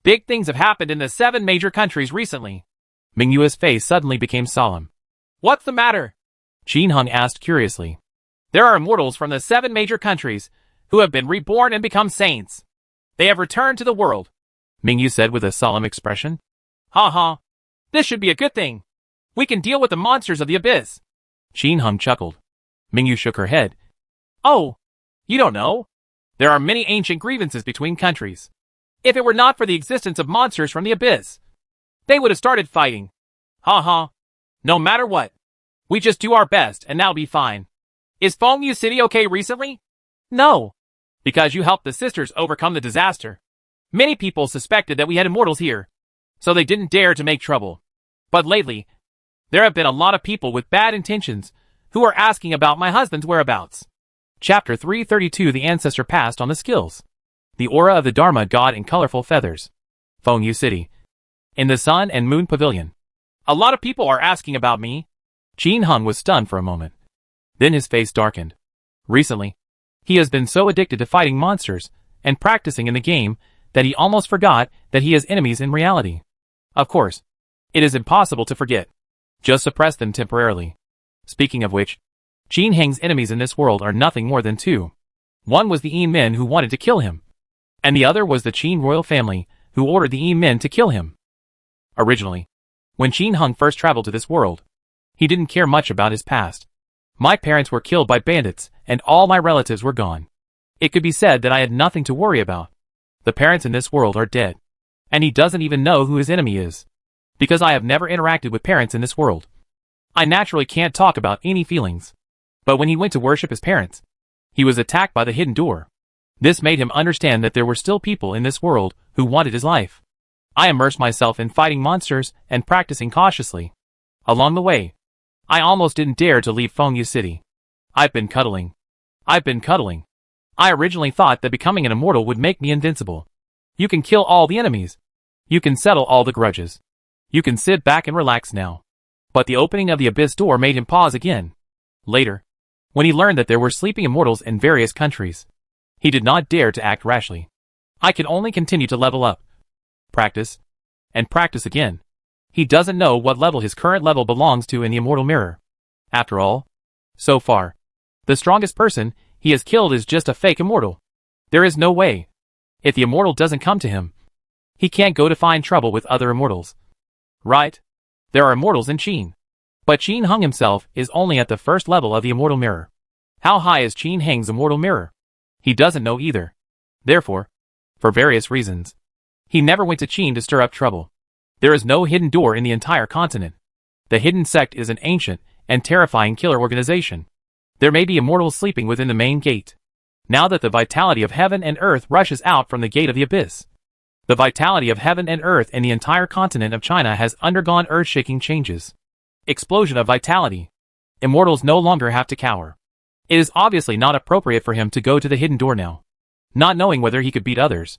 Big things have happened in the 7 major countries recently." Mingyu's face suddenly became solemn. "What's the matter?" Qin Hung asked curiously. "There are immortals from the 7 major countries who have been reborn and become saints. They have returned to the world," Mingyu said with a solemn expression. "Ha ha. This should be a good thing. We can deal with the monsters of the abyss." Qin Hung chuckled. Mingyu shook her head. "Oh, you don't know? There are many ancient grievances between countries. If it were not for the existence of monsters from the abyss, they would have started fighting. Ha ha. No matter what. We just do our best and that'll be fine. Is Fengyu City okay recently? No. Because you helped the sisters overcome the disaster. Many people suspected that we had immortals here, so they didn't dare to make trouble. But lately, there have been a lot of people with bad intentions who are asking about my husband's whereabouts. Chapter 332 The Ancestor Passed on the Skills. The Aura of the Dharma God in Colorful Feathers. Fengyu City. In the Sun and Moon Pavilion. A lot of people are asking about me. Qin Hung was stunned for a moment. Then his face darkened. Recently, he has been so addicted to fighting monsters and practicing in the game that he almost forgot that he has enemies in reality. Of course, it is impossible to forget. Just suppress them temporarily. Speaking of which, Qin Hang's enemies in this world are nothing more than two. One was the Yin men who wanted to kill him, and the other was the Qin royal family who ordered the Yin men to kill him. Originally, when Qin Hung first traveled to this world, he didn't care much about his past. My parents were killed by bandits, and all my relatives were gone. It could be said that I had nothing to worry about. The parents in this world are dead, and he doesn't even know who his enemy is. Because I have never interacted with parents in this world, I naturally can't talk about any feelings. But when he went to worship his parents, he was attacked by the hidden door. This made him understand that there were still people in this world who wanted his life. I immersed myself in fighting monsters and practicing cautiously. Along the way, I almost didn't dare to leave Fengyu City. I've been cuddling. I originally thought that becoming an immortal would make me invincible. You can kill all the enemies. You can settle all the grudges. You can sit back and relax now. But the opening of the abyss door made him pause again. Later, when he learned that there were sleeping immortals in various countries, he did not dare to act rashly. I can only continue to level up. Practice. And practice again. He doesn't know what level his current level belongs to in the immortal mirror. After all, so far, the strongest person he has killed is just a fake immortal. There is no way. If the immortal doesn't come to him, he can't go to find trouble with other immortals. Right? There are immortals in Qin. But Qin Hung himself is only at the first level of the immortal mirror. How high is Qin Hang's immortal mirror? He doesn't know either. Therefore, for various reasons, he never went to Qin to stir up trouble. There is no hidden door in the entire continent. The hidden sect is an ancient and terrifying killer organization. There may be immortals sleeping within the main gate. Now that the vitality of heaven and earth rushes out from the gate of the abyss. The vitality of heaven and earth in the entire continent of China has undergone earth-shaking changes. Explosion of vitality. Immortals no longer have to cower. It is obviously not appropriate for him to go to the hidden door now. Not knowing whether he could beat others,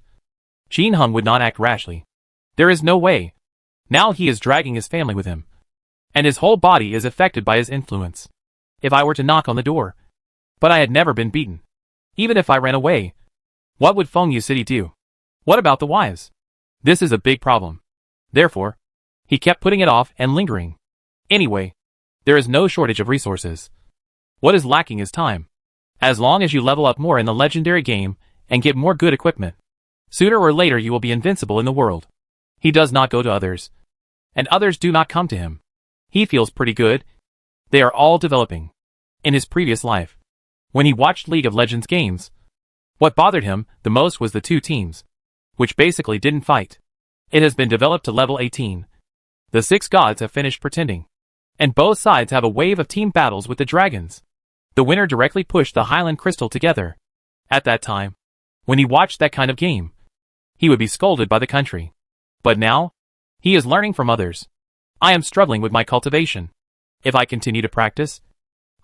Qin Hung would not act rashly. There is no way. Now he is dragging his family with him. And his whole body is affected by his influence. If I were to knock on the door. But I had never been beaten. Even if I ran away. What would Fengyu City do? What about the wives? This is a big problem. Therefore, he kept putting it off and lingering. Anyway, there is no shortage of resources. What is lacking is time. As long as you level up more in the legendary game and get more good equipment, sooner or later you will be invincible in the world. He does not go to others. And others do not come to him. He feels pretty good. They are all developing. In his previous life, when he watched League of Legends games, what bothered him the most was the two teams, which basically didn't fight. It has been developed to level 18. The 6 gods have finished pretending. And both sides have a wave of team battles with the dragons. The winner directly pushed the Highland Crystal together. At that time, when he watched that kind of game, he would be scolded by the country. But now, he is learning from others. I am struggling with my cultivation. If I continue to practice,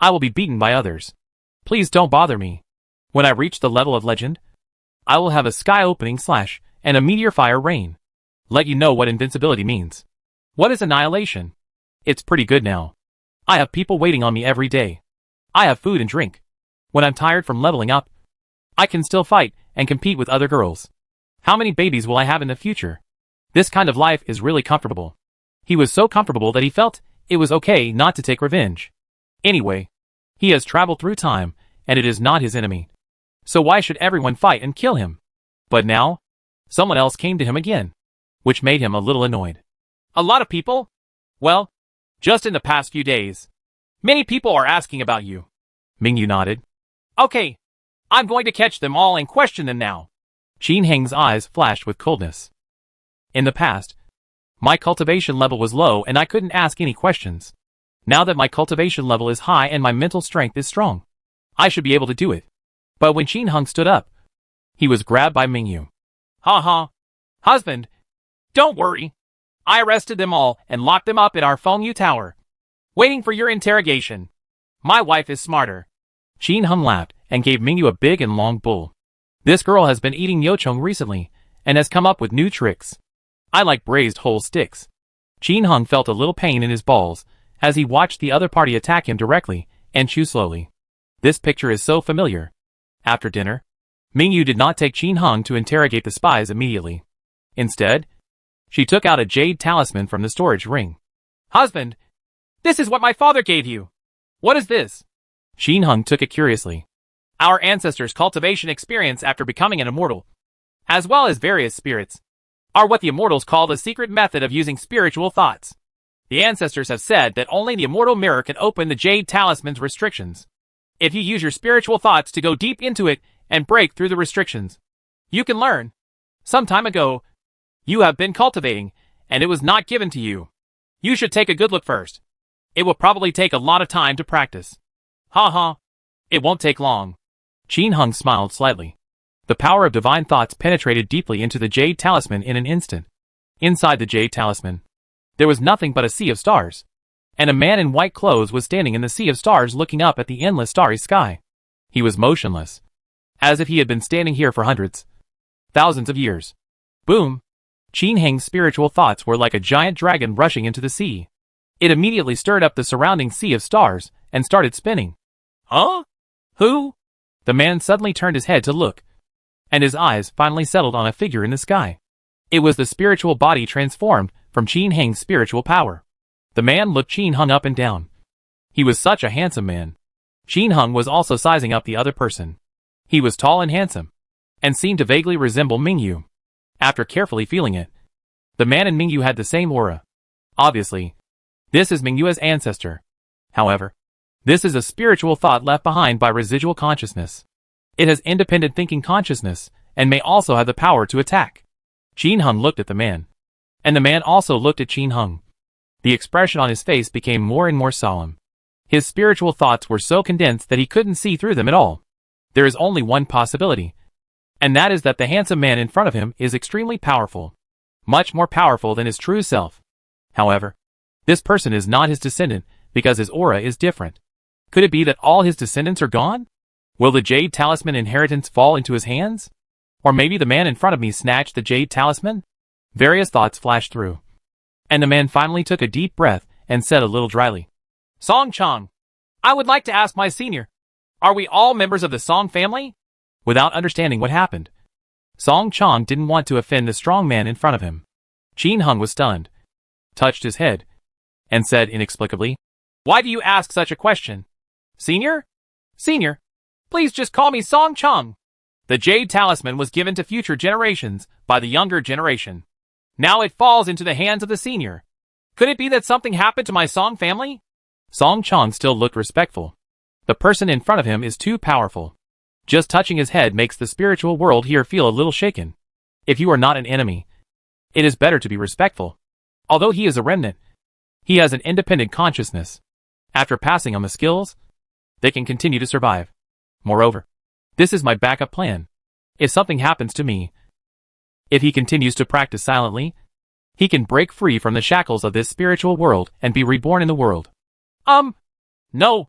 I will be beaten by others. Please don't bother me. When I reach the level of legend, I will have a sky-opening slash and a meteor fire rain. Let you know what invincibility means. What is annihilation? It's pretty good now. I have people waiting on me every day. I have food and drink. When I'm tired from leveling up, I can still fight and compete with other girls. How many babies will I have in the future? This kind of life is really comfortable. He was so comfortable that he felt it was okay not to take revenge. Anyway, he has traveled through time, and it is not his enemy. So why should everyone fight and kill him? But now, someone else came to him again, which made him a little annoyed. A lot of people? Well, just in the past few days. Many people are asking about you. Mingyu nodded. Okay, I'm going to catch them all and question them now. Qin Heng's eyes flashed with coldness. In the past, My cultivation level was low and I couldn't ask any questions. Now that my cultivation level is high and my mental strength is strong, I should be able to do it. But when Qin Heng stood up, he was grabbed by Mingyu. Ha ha. Husband, don't worry. I arrested them all and locked them up in our Fengyu Tower, waiting for your interrogation. My wife is smarter. Qin Heng laughed and gave Mingyu a big and long bowl. This girl has been eating yochong recently and has come up with new tricks. I like braised whole sticks. Qin Heng felt a little pain in his balls as he watched the other party attack him directly and chew slowly. This picture is so familiar. After dinner, Mingyu did not take Qin Heng to interrogate the spies immediately. Instead, she took out a jade talisman from the storage ring. Husband, this is what my father gave you. What is this? Qin Heng took it curiously. Our ancestors' cultivation experience after becoming an immortal, as well as various spirits, are what the immortals call the secret method of using spiritual thoughts. The ancestors have said that only the immortal mirror can open the jade talisman's restrictions. If you use your spiritual thoughts to go deep into it and break through the restrictions, you can learn. Some time ago, you have been cultivating, and it was not given to you. You should take a good look first. It will probably take a lot of time to practice. Ha ha. It won't take long. Qin Heng smiled slightly. The power of divine thoughts penetrated deeply into the jade talisman in an instant. Inside the jade talisman, there was nothing but a sea of stars. And a man in white clothes was standing in the sea of stars looking up at the endless starry sky. He was motionless, as if he had been standing here for hundreds, thousands of years. Boom! Qin Heng's spiritual thoughts were like a giant dragon rushing into the sea. It immediately stirred up the surrounding sea of stars and started spinning. Huh? Who? The man suddenly turned his head to look, and his eyes finally settled on a figure in the sky. It was the spiritual body transformed from Qin Heng's spiritual power. The man looked Qin Heng up and down. He was such a handsome man. Qin Heng was also sizing up the other person. He was tall and handsome, and seemed to vaguely resemble Mingyu. After carefully feeling it, the man and Mingyu had the same aura. Obviously, this is Mingyu's ancestor. However, this is a spiritual thought left behind by residual consciousness. It has independent thinking consciousness, and may also have the power to attack. Qin Heng looked at the man, and the man also looked at Qin Heng. The expression on his face became more and more solemn. His spiritual thoughts were so condensed that he couldn't see through them at all. There is only one possibility, and that is that the handsome man in front of him is extremely powerful. Much more powerful than his true self. However, this person is not his descendant because his aura is different. Could it be that all his descendants are gone? Will the jade talisman inheritance fall into his hands? Or maybe the man in front of me snatched the jade talisman? Various thoughts flashed through. And the man finally took a deep breath and said a little dryly, Song Chang, I would like to ask my senior, are we all members of the Song family? Without understanding what happened, Song Chang didn't want to offend the strong man in front of him. Qin Heng was stunned, touched his head, and said inexplicably, Why do you ask such a question? Senior? Senior, please just call me Song Chang. The jade talisman was given to future generations by the younger generation. Now it falls into the hands of the senior. Could it be that something happened to my Song family? Song Chang still looked respectful. The person in front of him is too powerful. Just touching his head makes the spiritual world here feel a little shaken. If you are not an enemy, it is better to be respectful. Although he is a remnant, he has an independent consciousness. After passing on the skills, they can continue to survive. Moreover, this is my backup plan. If something happens to me, if he continues to practice silently, he can break free from the shackles of this spiritual world and be reborn in the world. No.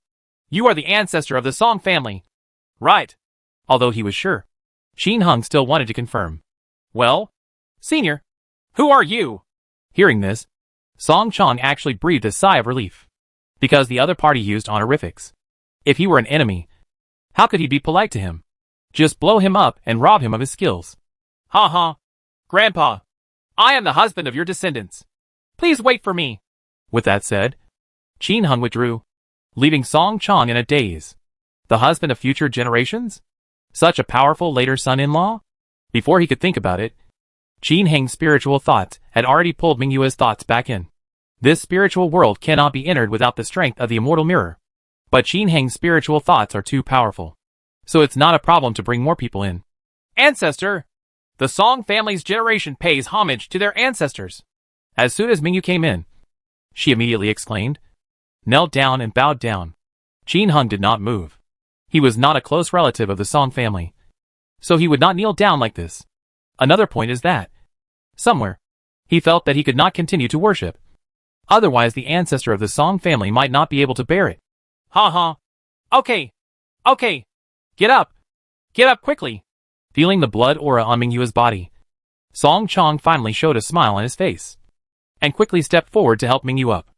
You are the ancestor of the Song family. Right. Although he was sure, Qin Heng still wanted to confirm. Well, senior, who are you? Hearing this, Song Chang actually breathed a sigh of relief. Because the other party used honorifics. If he were an enemy, how could he be polite to him? Just blow him up and rob him of his skills. Ha ha. Grandpa, I am the husband of your descendants. Please wait for me. With that said, Qin Heng withdrew, leaving Song Chang in a daze. The husband of future generations? Such a powerful later son-in-law? Before he could think about it, Qin Heng's spiritual thoughts had already pulled Mingyu's thoughts back in. This spiritual world cannot be entered without the strength of the immortal mirror. But Qin Heng's spiritual thoughts are too powerful. So it's not a problem to bring more people in. Ancestor! The Song family's generation pays homage to their ancestors. As soon as Mingyu came in, she immediately exclaimed, knelt down and bowed down. Qin Hung did not move. He was not a close relative of the Song family, so he would not kneel down like this. Another point is that, somewhere, he felt that he could not continue to worship. Otherwise the ancestor of the Song family might not be able to bear it. Ha ha. Okay. Okay. Get up. Get up quickly. Feeling the blood aura on Mingyu's body, Song Chong finally showed a smile on his face, and quickly stepped forward to help Mingyu up.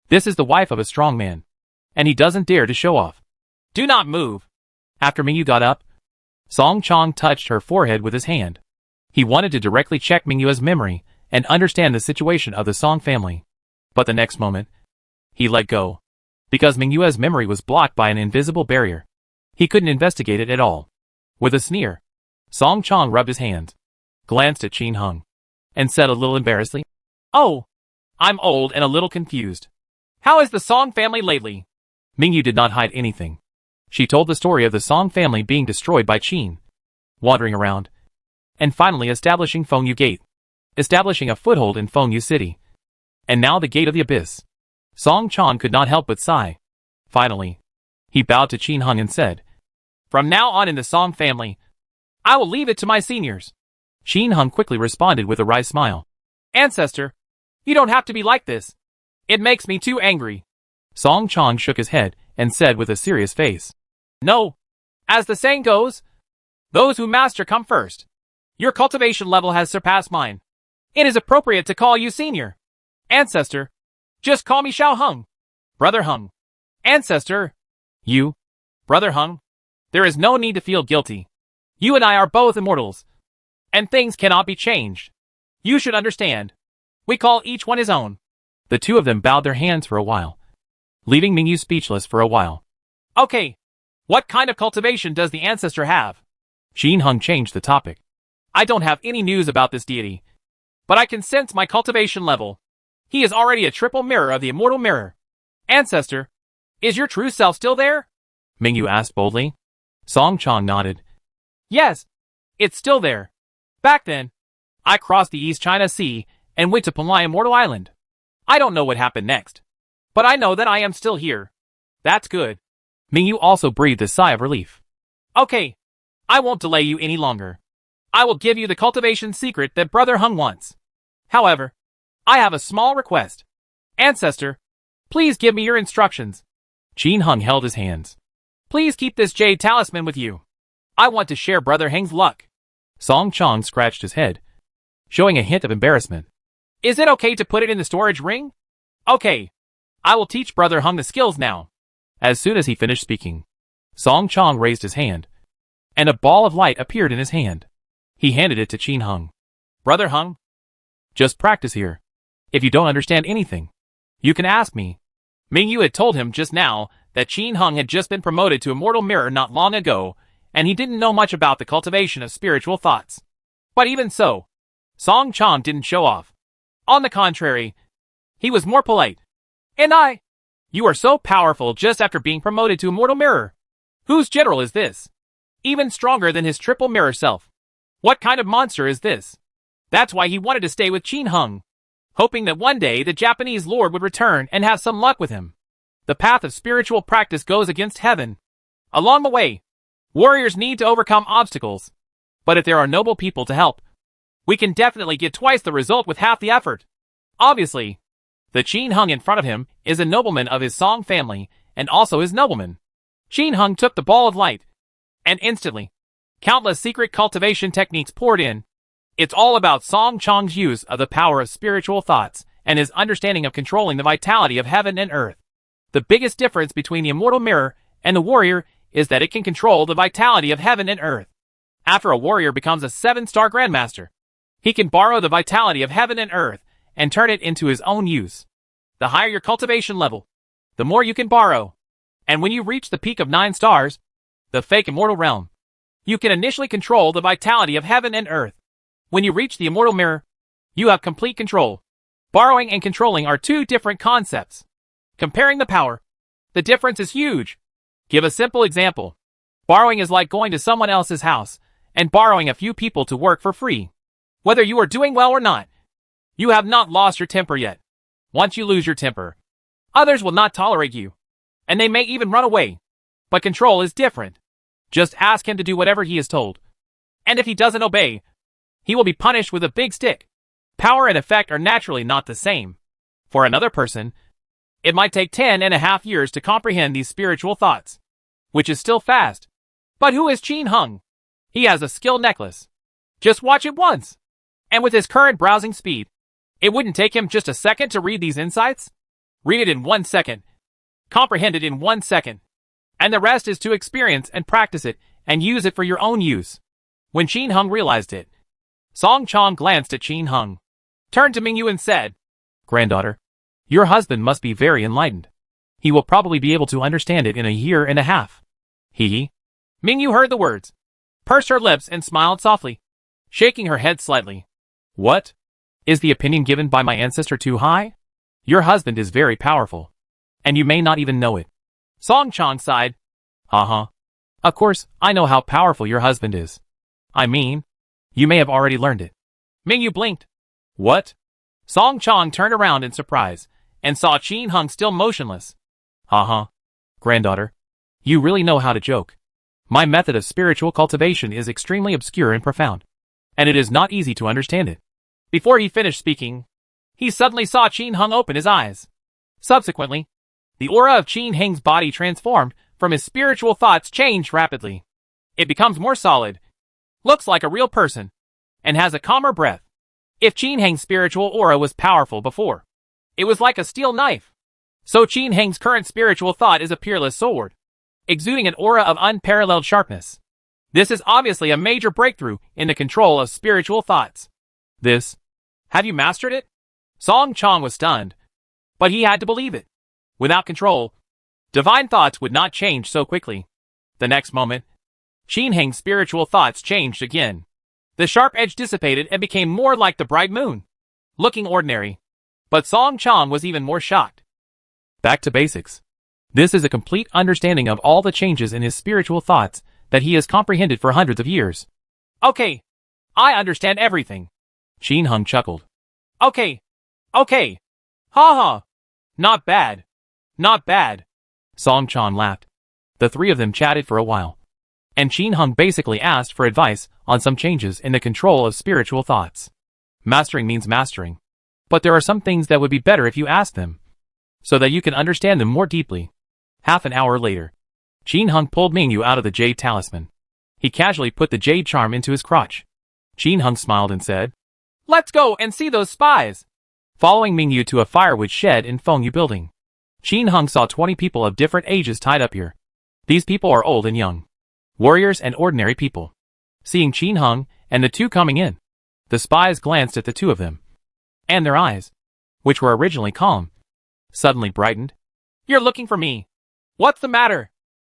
This is the wife of a strong man, and he doesn't dare to show off. Do not move. After Mingyu got up, Song Chong touched her forehead with his hand. He wanted to directly check Mingyu's memory and understand the situation of the Song family. But the next moment, he let go, because Mingyu's memory was blocked by an invisible barrier. He couldn't investigate it at all. With a sneer, Song Chong rubbed his hands, glanced at Qin Hung, and said a little embarrassedly, "Oh, I'm old and a little confused. How is the Song family lately?" Mingyu did not hide anything. She told the story of the Song family being destroyed by Qin, wandering around, and finally establishing Fengyu Gate, establishing a foothold in Fengyu City, and now the Gate of the Abyss. Song Chong could not help but sigh. Finally, he bowed to Qin Hung and said, "From now on in the Song family, I will leave it to my seniors." Qin Hung quickly responded with a wry smile. "Ancestor, you don't have to be like this. It makes me too angry." Song Chong shook his head and said with a serious face, "No. As the saying goes, those who master come first. Your cultivation level has surpassed mine. It is appropriate to call you senior. Ancestor, just call me Xiao Hung. Brother Hung. Ancestor, you, Brother Hung. There is no need to feel guilty. You and I are both immortals, and things cannot be changed. You should understand. We call each one his own." The two of them bowed their hands for a while, leaving Mingyu speechless for a while. "Okay, what kind of cultivation does the ancestor have?" Qin Hung changed the topic. "I don't have any news about this deity, but I can sense my cultivation level. He is already a triple mirror of the immortal mirror. Ancestor, is your true self still there?" Mingyu asked boldly. Song Chong nodded. "Yes, it's still there. Back then, I crossed the East China Sea and went to Panlai Immortal Island. I don't know what happened next, but I know that I am still here. That's good." Mingyu also breathed a sigh of relief. "Okay, I won't delay you any longer. I will give you the cultivation secret that Brother Hung wants. However, I have a small request. Ancestor, please give me your instructions." Qin Hung held his hands. "Please keep this jade talisman with you. I want to share Brother Heng's luck." Song Chong scratched his head, showing a hint of embarrassment. "Is it okay to put it in the storage ring?" "Okay. I will teach Brother Hung the skills now." As soon as he finished speaking, Song Chong raised his hand, and a ball of light appeared in his hand. He handed it to Qin Hung. "Brother Hung, just practice here. If you don't understand anything, you can ask me." Mingyu had told him just now that Qin Hung had just been promoted to Immortal Mirror not long ago, and he didn't know much about the cultivation of spiritual thoughts. But even so, Song Chong didn't show off. On the contrary, he was more polite. "And you are so powerful just after being promoted to Immortal Mirror. Whose general is this? Even stronger than his triple mirror self. What kind of monster is this?" That's why he wanted to stay with Qin Hung, hoping that one day the Japanese lord would return and have some luck with him. The path of spiritual practice goes against heaven. Along the way, warriors need to overcome obstacles. But if there are noble people to help, we can definitely get twice the result with half the effort. Obviously, the Qin Hung in front of him is a nobleman of his Song family and also his nobleman. Qin Hung took the ball of light, and instantly, countless secret cultivation techniques poured in. It's all about Song Chong's use of the power of spiritual thoughts and his understanding of controlling the vitality of heaven and earth. The biggest difference between the Immortal Mirror and the warrior is that it can control the vitality of heaven and earth. After a warrior becomes a 7-star Grandmaster, he can borrow the vitality of heaven and earth and turn it into his own use. The higher your cultivation level, the more you can borrow. And when you reach the peak of 9 stars, the fake immortal realm, you can initially control the vitality of heaven and earth. When you reach the Immortal Mirror, you have complete control. Borrowing and controlling are two different concepts. Comparing the power, the difference is huge. Give a simple example. Borrowing is like going to someone else's house and borrowing a few people to work for free. Whether you are doing well or not, You have not lost your temper yet. Once you lose your temper, others will not tolerate you, and they may even run away. But control is different. Just ask him to do whatever he is told. And if he doesn't obey, he will be punished with a big stick. Power and effect are naturally not the same. For another person, it might take 10.5 years to comprehend these spiritual thoughts, which is still fast. But who is Qin Hung? He has a skill necklace. Just watch it once. And with his current browsing speed, it wouldn't take him just a second to read these insights. Read it in 1 second. Comprehend it in 1 second. And the rest is to experience and practice it and use it for your own use. When Qin Hung realized it, Song Chong glanced at Qin Hung, turned to Mingyu and said, "Granddaughter, your husband must be very enlightened. He will probably be able to understand it in 1.5 years. Hee." Mingyu heard the words, pursed her lips and smiled softly, shaking her head slightly. "What? Is the opinion given by my ancestor too high? Your husband is very powerful, and you may not even know it." Song Chong sighed. Of course, I know how powerful your husband is. I mean, you may have already learned it." Mingyu blinked. "What?" Song Chong turned around in surprise, and saw Qin Hung still motionless. Granddaughter, you really know how to joke. My method of spiritual cultivation is extremely obscure and profound, and it is not easy to understand it. Before he finished speaking, he suddenly saw Qin Hung open his eyes. Subsequently, the aura of Qin Hung's body transformed from his spiritual thoughts changed rapidly. It becomes more solid, looks like a real person, and has a calmer breath. If Qin Hung's spiritual aura was powerful before, it was like a steel knife. So Qin Hung's current spiritual thought is a peerless sword, exuding an aura of unparalleled sharpness. This is obviously a major breakthrough in the control of spiritual thoughts. Have you mastered it? Song Chong was stunned, but he had to believe it. Without control, divine thoughts would not change so quickly. The next moment, Qin Hung's spiritual thoughts changed again. The sharp edge dissipated and became more like the bright moon, looking ordinary. But Song Chong was even more shocked. Back to basics. This is a complete understanding of all the changes in his spiritual thoughts that he has comprehended for hundreds of years. Okay, I understand everything. Qin Hung chuckled. Okay. Not bad. Not bad. Song Chong laughed. The three of them chatted for a while, and Qin Hung basically asked for advice on some changes in the control of spiritual thoughts. Mastering means mastering, but there are some things that would be better if you asked them, so that you can understand them more deeply. Half an hour later, Qin Hung pulled Mingyu out of the jade talisman. He casually put the jade charm into his crotch. Qin Hung smiled and said, "Let's go and see those spies." Following Mingyu to a firewood shed in Fengyu building, Qin Hung saw 20 people of different ages tied up here. These people are old and young, warriors and ordinary people. Seeing Qin Hung and the two coming in, the spies glanced at the two of them, and their eyes, which were originally calm, suddenly brightened. "You're looking for me. What's the matter?"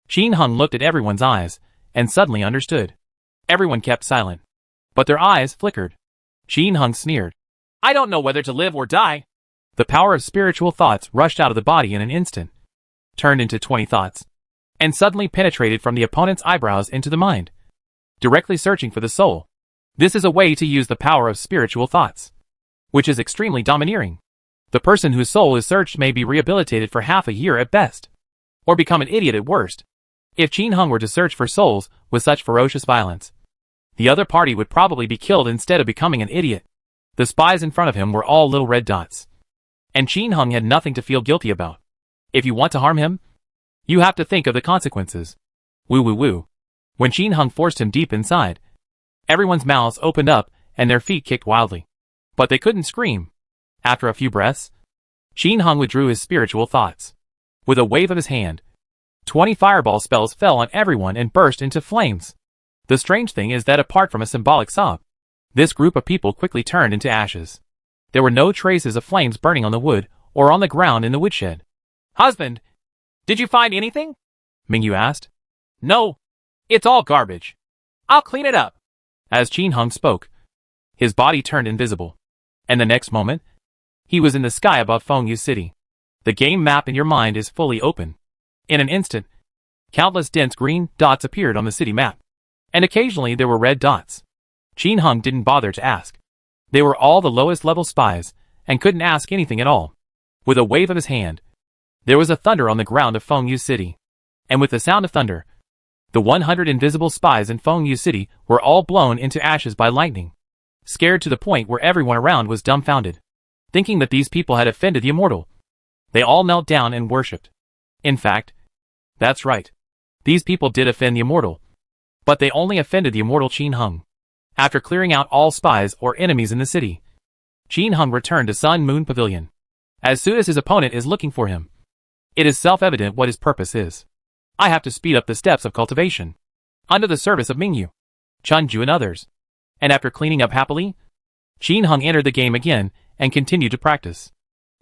Qin Hung looked at everyone's eyes and suddenly understood. Everyone kept silent, but their eyes flickered. Qin Hung sneered. "I don't know whether to live or die." The power of spiritual thoughts rushed out of the body in an instant, turned into 20 thoughts, and suddenly penetrated from the opponent's eyebrows into the mind, directly searching for the soul. This is a way to use the power of spiritual thoughts, which is extremely domineering. The person whose soul is searched may be rehabilitated for half a year at best, or become an idiot at worst. If Qin Hung were to search for souls with such ferocious violence, the other party would probably be killed instead of becoming an idiot. The spies in front of him were all little red dots, and Qin Hung had nothing to feel guilty about. If you want to harm him, you have to think of the consequences. Woo woo woo. When Qin Hung forced him deep inside, everyone's mouths opened up and their feet kicked wildly, but they couldn't scream. After a few breaths, Qin Hung withdrew his spiritual thoughts. With a wave of his hand, 20 fireball spells fell on everyone and burst into flames. The strange thing is that apart from a symbolic sob, this group of people quickly turned into ashes. There were no traces of flames burning on the wood or on the ground in the woodshed. "Husband, did you find anything?" Mingyu asked. "No, it's all garbage. I'll clean it up." As Qin Hung spoke, his body turned invisible, and the next moment, he was in the sky above Fengyu City. The game map in your mind is fully open. In an instant, countless dense green dots appeared on the city map, and occasionally there were red dots. Qin Hung didn't bother to ask. They were all the lowest level spies, and couldn't ask anything at all. With a wave of his hand, there was a thunder on the ground of Fengyu City. And with the sound of thunder, the 100 invisible spies in Fengyu City were all blown into ashes by lightning, scared to the point where everyone around was dumbfounded. Thinking that these people had offended the immortal, they all knelt down and worshipped. In fact, that's right. These people did offend the immortal, but they only offended the immortal Qin Hung. After clearing out all spies or enemies in the city, Qin Hung returned to Sun Moon Pavilion. As soon as his opponent is looking for him, it is self-evident what his purpose is. I have to speed up the steps of cultivation, under the service of Mingyu, Chunju and others. And after cleaning up happily, Qin Hung entered the game again and continued to practice.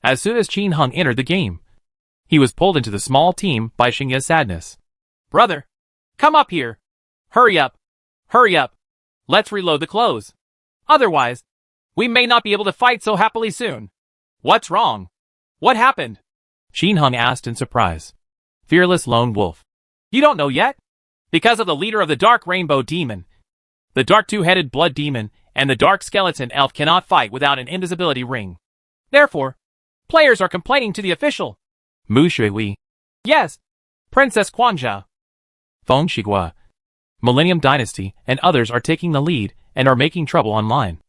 As soon as Qin Hung entered the game, he was pulled into the small team by Xingya's sadness. Brother, come up here. Hurry up. Hurry up. Let's reload the clothes. Otherwise, we may not be able to fight so happily soon. What's wrong? What happened? Qin Hung asked in surprise. Fearless lone wolf. You don't know yet? Because of the leader of the Dark Rainbow Demon. The Dark Two-Headed Blood Demon and the Dark Skeleton Elf cannot fight without an invisibility ring. Therefore, players are complaining to the official. Mu Shuiwei. Yes. Princess Quanzhou. Feng Shigua. Millennium Dynasty and others are taking the lead and are making trouble online.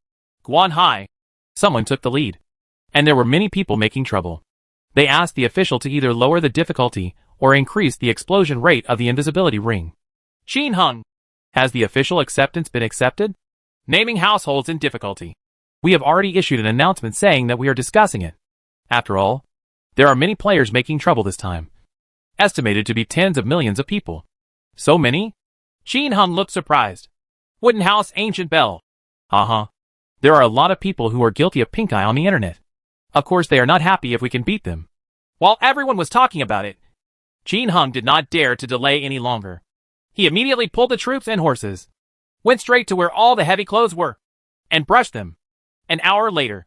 Guan Hai. Someone took the lead. And there were many people making trouble. They asked the official to either lower the difficulty or increase the explosion rate of the invisibility ring. Qin Hung. Has the official acceptance been accepted? Naming households in difficulty. We have already issued an announcement saying that we are discussing it. After all, there are many players making trouble this time. Estimated to be tens of millions of people. So many? Qin Hung looked surprised. Wooden House Ancient Bell. There are a lot of people who are guilty of pink eye on the internet. Of course they are not happy if we can beat them. While everyone was talking about it, Qin Hung did not dare to delay any longer. He immediately pulled the troops and horses, went straight to where all the heavy clothes were, and brushed them. An hour later,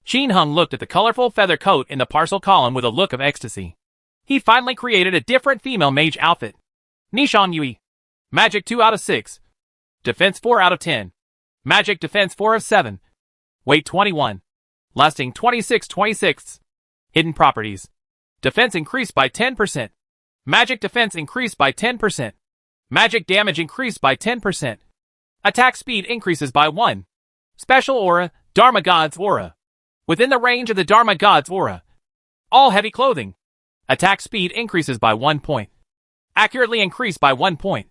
Qin Hung looked at the colorful feather coat in the parcel column with a look of ecstasy. He finally created a different female mage outfit. Nishan Yui. Magic 2 out of 6. Defense 4 out of 10. Magic Defense 4 of 7. Weight 21. Lasting 26/26. Hidden properties. Defense increased by 10%. Magic defense increased by 10%. Magic damage increased by 10%. Attack speed increases by 1. Special aura, Dharma God's aura. Within the range of the Dharma God's aura. All heavy clothing. Attack speed increases by 1 point. Accurately increased by 1 point.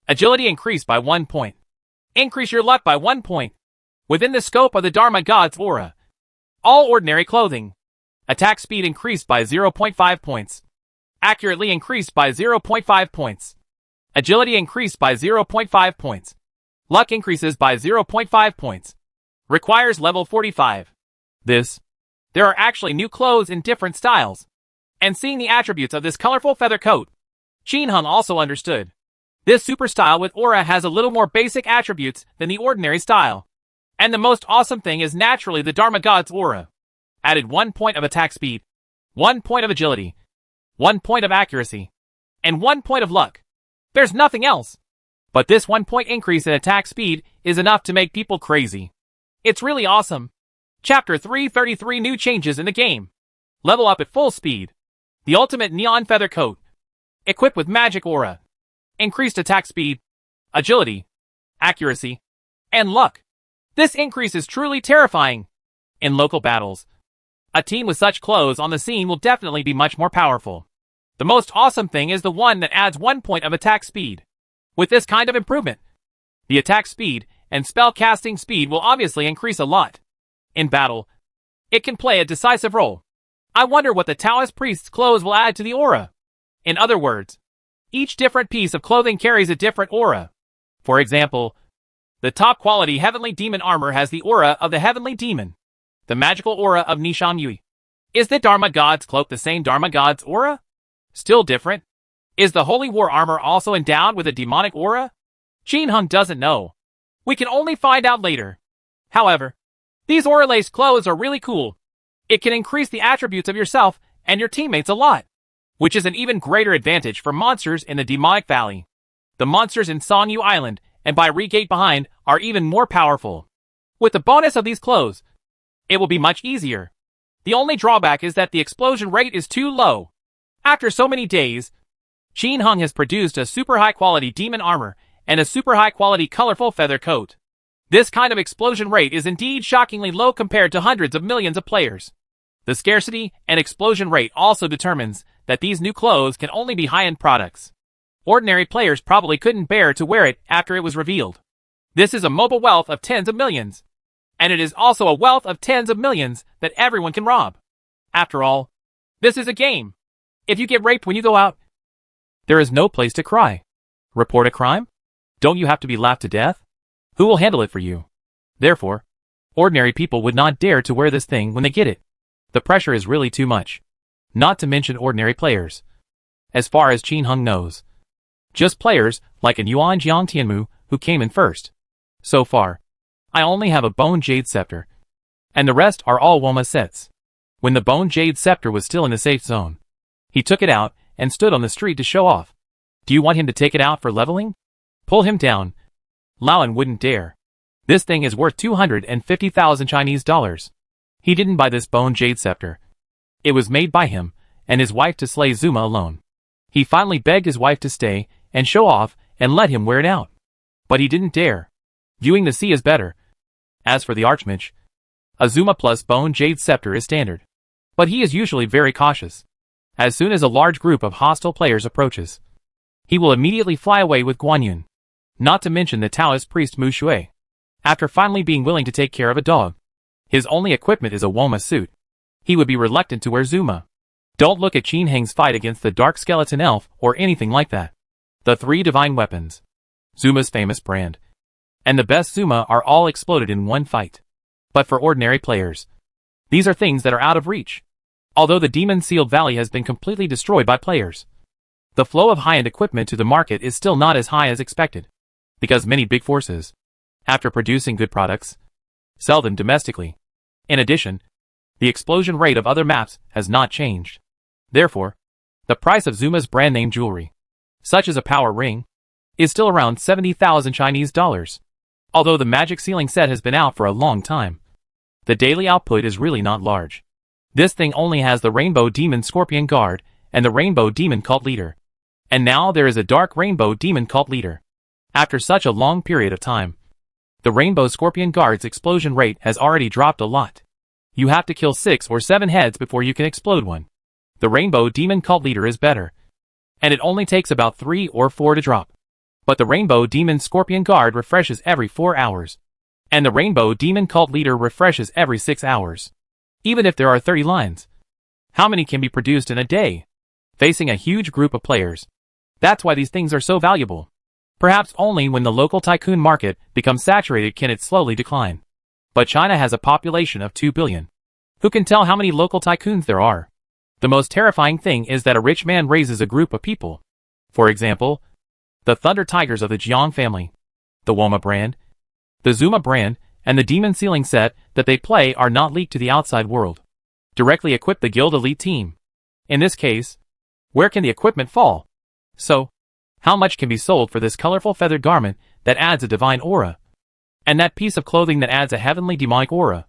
Agility increased by 1 point. Increase your luck by 1 point. Within the scope of the Dharma God's aura. All ordinary clothing. Attack speed increased by 0.5 points. Accurately increased by 0.5 points. Agility increased by 0.5 points. Luck increases by 0.5 points. Requires level 45. There are actually new clothes in different styles. And seeing the attributes of this colorful feather coat, Qin Hung also understood. This super style with aura has a little more basic attributes than the ordinary style. And the most awesome thing is naturally the Dharma God's aura. Added 1 point of attack speed, 1 point of agility, 1 point of accuracy, and 1 point of luck. There's nothing else. But this 1 point increase in attack speed is enough to make people crazy. It's really awesome. Chapter 333 New changes in the game. Level up at full speed. The ultimate neon feather coat. Equipped with magic aura. Increased attack speed, agility, accuracy, and luck. This increase is truly terrifying. In local battles, a team with such clothes on the scene will definitely be much more powerful. The most awesome thing is the one that adds 1 point of attack speed. With this kind of improvement, the attack speed and spell casting speed will obviously increase a lot. In battle, it can play a decisive role. I wonder what the Taoist priest's clothes will add to the aura. In other words, each different piece of clothing carries a different aura. For example, the top quality Heavenly Demon armor has the aura of the Heavenly Demon. The magical aura of Nishan Yui. Is the Dharma God's cloak the same Dharma God's aura? Still different? Is the Holy War armor also endowed with a demonic aura? Qin Hung doesn't know. We can only find out later. However, these aura-laced clothes are really cool. It can increase the attributes of yourself and your teammates a lot, which is an even greater advantage for monsters in the Demonic Valley. The monsters in Songyu Island and by Regate behind are even more powerful. With the bonus of these clothes, it will be much easier. The only drawback is that the explosion rate is too low. After so many days, Qin Hung has produced a super high quality demon armor and a super high quality colorful feather coat. This kind of explosion rate is indeed shockingly low compared to hundreds of millions of players. The scarcity and explosion rate also determines that these new clothes can only be high-end products. Ordinary players probably couldn't bear to wear it after it was revealed. This is a mobile wealth of tens of millions. And it is also a wealth of tens of millions that everyone can rob. After all, this is a game. If you get raped when you go out, there is no place to cry. Report a crime? Don't you have to be laughed to death? Who will handle it for you? Therefore, ordinary people would not dare to wear this thing when they get it. The pressure is really too much. Not to mention ordinary players. As far as Qin Hung knows. Just players like an Yuan Jiang Tianmu who came in first. So far, I only have a bone jade scepter. And the rest are all Woma sets. When the bone jade scepter was still in the safe zone, he took it out and stood on the street to show off. Do you want him to take it out for leveling? Pull him down. Laoan wouldn't dare. This thing is worth 250,000 Chinese dollars. He didn't buy this bone jade scepter. It was made by him and his wife to slay Zuma alone. He finally begged his wife to stay and show off and let him wear it out. But he didn't dare. Viewing the sea is better. As for the Archmage, a Zuma plus bone jade scepter is standard. But he is usually very cautious. As soon as a large group of hostile players approaches, he will immediately fly away with Guanyun. Not to mention the Taoist priest Mu Shui. After finally being willing to take care of a dog, his only equipment is a Woma suit. He would be reluctant to wear Zuma. Don't look at Qin Heng's fight against the Dark Skeleton Elf or anything like that. The three divine weapons, Zuma's famous brand, and the best Zuma are all exploded in one fight. But for ordinary players, these are things that are out of reach. Although the Demon Sealed Valley has been completely destroyed by players, the flow of high-end equipment to the market is still not as high as expected. Because many big forces, after producing good products, sell them domestically. In addition, the explosion rate of other maps has not changed. Therefore, the price of Zuma's brand name jewelry, such as a power ring, is still around 70,000 Chinese dollars. Although the magic ceiling set has been out for a long time, the daily output is really not large. This thing only has the Rainbow Demon Scorpion Guard and the Rainbow Demon Cult Leader. And now there is a Dark Rainbow Demon Cult Leader. After such a long period of time, the Rainbow Scorpion Guard's explosion rate has already dropped a lot. You have to kill 6 or 7 heads before you can explode one. The Rainbow Demon Cult Leader is better, and it only takes about 3 or 4 to drop. But the Rainbow Demon Scorpion Guard refreshes every 4 hours, and the Rainbow Demon Cult Leader refreshes every 6 hours. Even if there are 30 lines, how many can be produced in a day? Facing a huge group of players. That's why these things are so valuable. Perhaps only when the local tycoon market becomes saturated can it slowly decline. But China has a population of 2 billion. Who can tell how many local tycoons there are? The most terrifying thing is that a rich man raises a group of people. For example, the Thunder Tigers of the Jiang family, the Woma brand, the Zuma brand, and the Demon Ceiling set that they play are not leaked to the outside world. Directly equip the Guild Elite team. In this case, where can the equipment fall? So, how much can be sold for this colorful feathered garment that adds a divine aura? And that piece of clothing that adds a heavenly demonic aura?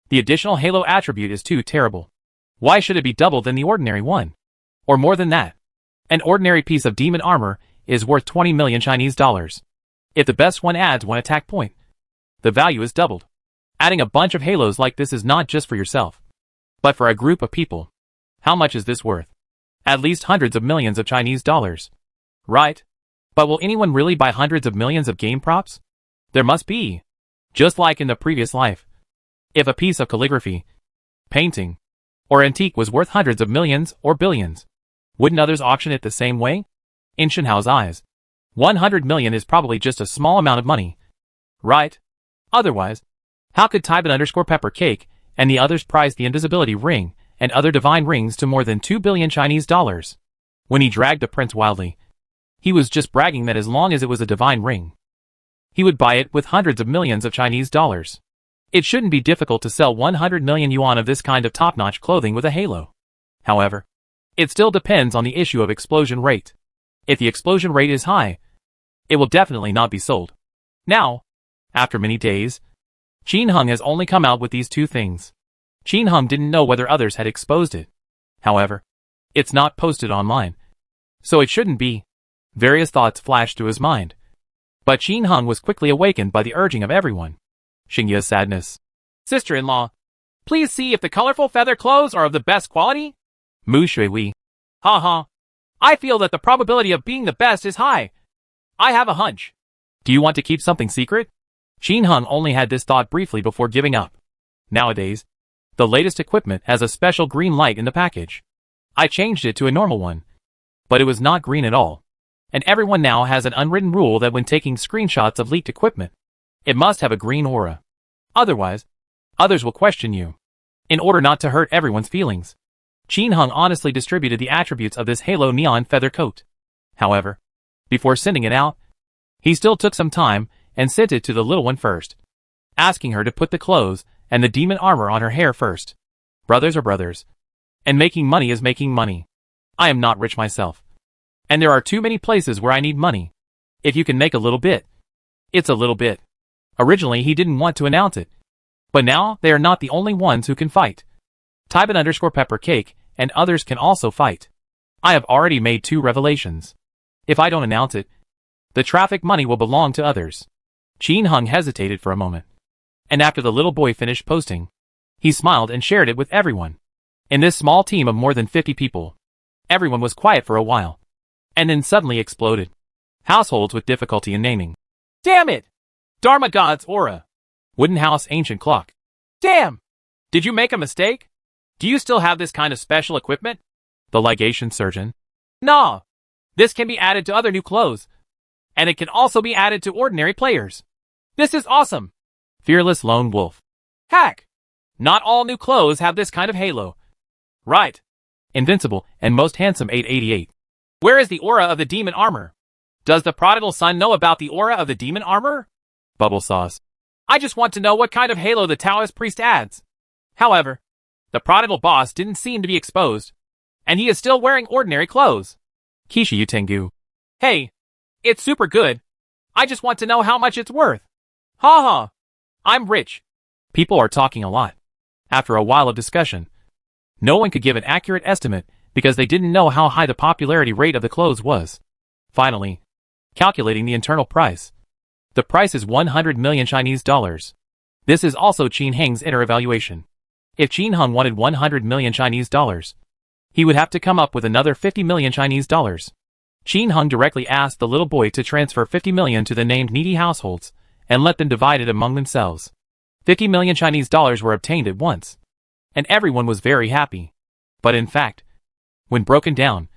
The additional halo attribute is too terrible. Why should it be double than the ordinary one? Or more than that? An ordinary piece of demon armor is worth 20 million Chinese dollars. If the best one adds 1 attack point, the value is doubled. Adding a bunch of halos like this is not just for yourself, but for a group of people. How much is this worth? At least hundreds of millions of Chinese dollars. Right? But will anyone really buy hundreds of millions of game props? There must be. Just like in the previous life. If a piece of calligraphy, painting, or antique was worth hundreds of millions or billions, wouldn't others auction it the same way? In Shenhao's eyes, 100 million is probably just a small amount of money. Right? Otherwise, how could Tybin_Pepper Cake and the others price the invisibility ring and other divine rings to more than 2 billion Chinese dollars? When he dragged the prince wildly, he was just bragging that as long as it was a divine ring, he would buy it with hundreds of millions of Chinese dollars. It shouldn't be difficult to sell 100 million yuan of this kind of top-notch clothing with a halo. However, it still depends on the issue of explosion rate. If the explosion rate is high, it will definitely not be sold. Now, after many days, Qin Heng has only come out with these two things. Qin Heng didn't know whether others had exposed it. However, it's not posted online, so it shouldn't be. Various thoughts flashed through his mind. But Qin Heng was quickly awakened by the urging of everyone. Xingya's sadness. Sister-in-law, please see if the colorful feather clothes are of the best quality. Mu Shui. Ha ha. I feel that the probability of being the best is high. I have a hunch. Do you want to keep something secret? Qin Heng only had this thought briefly before giving up. Nowadays, the latest equipment has a special green light in the package. I changed it to a normal one. But it was not green at all. And everyone now has an unwritten rule that when taking screenshots of leaked equipment, it must have a green aura. Otherwise, others will question you. In order not to hurt everyone's feelings, Qin Heng honestly distributed the attributes of this halo neon feather coat. However, before sending it out, he still took some time and sent it to the little one first, asking her to put the clothes and the demon armor on her hair first. Brothers are brothers. And making money is making money. I am not rich myself. And there are too many places where I need money. If you can make a little bit, it's a little bit. Originally he didn't want to announce it. But now they are not the only ones who can fight. Tybin_Pepper Cake and others can also fight. I have already made 2 revelations. If I don't announce it, the traffic money will belong to others. Qin Heng hesitated for a moment. And after the little boy finished posting, he smiled and shared it with everyone. In this small team of more than 50 people, everyone was quiet for a while. And then suddenly exploded. Households with difficulty in naming. Damn it! Dharma God's aura. Wooden house ancient clock. Damn! Did you make a mistake? Do you still have this kind of special equipment? The ligation surgeon. Nah. This can be added to other new clothes. And it can also be added to ordinary players. This is awesome. Fearless lone wolf. Hack! Not all new clothes have this kind of halo. Right. Invincible and most handsome 888. Where is the aura of the demon armor? Does the prodigal son know about the aura of the demon armor? Bubble sauce. I just want to know what kind of halo the Taoist priest adds. However, the prodigal boss didn't seem to be exposed, and he is still wearing ordinary clothes. Kishiyu Tengu. Hey, it's super good. I just want to know how much it's worth. Ha ha. I'm rich. People are talking a lot. After a while of discussion, no one could give an accurate estimate because they didn't know how high the popularity rate of the clothes was. Finally, calculating the internal price. The price is 100 million Chinese dollars. This is also Qin Heng's inner evaluation. If Qin Heng wanted 100 million Chinese dollars, he would have to come up with another 50 million Chinese dollars. Qin Heng directly asked the little boy to transfer 50 million to the named needy households and let them divide it among themselves. 50 million Chinese dollars were obtained at once, and everyone was very happy. But in fact, when broken down,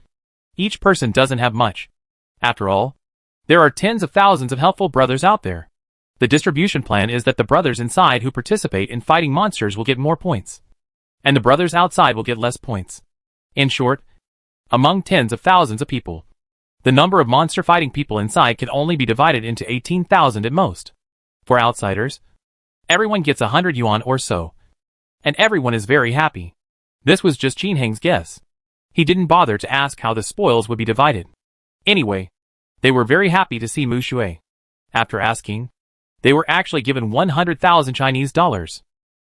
each person doesn't have much. After all, there are tens of thousands of helpful brothers out there. The distribution plan is that the brothers inside who participate in fighting monsters will get more points, and the brothers outside will get less points. In short, among tens of thousands of people, the number of monster fighting people inside can only be divided into 18,000 at most. For outsiders, everyone gets 100 yuan or so, and everyone is very happy. This was just Qin Heng's guess. He didn't bother to ask how the spoils would be divided. Anyway, they were very happy to see Mu Shui. After asking, they were actually given 100,000 Chinese dollars.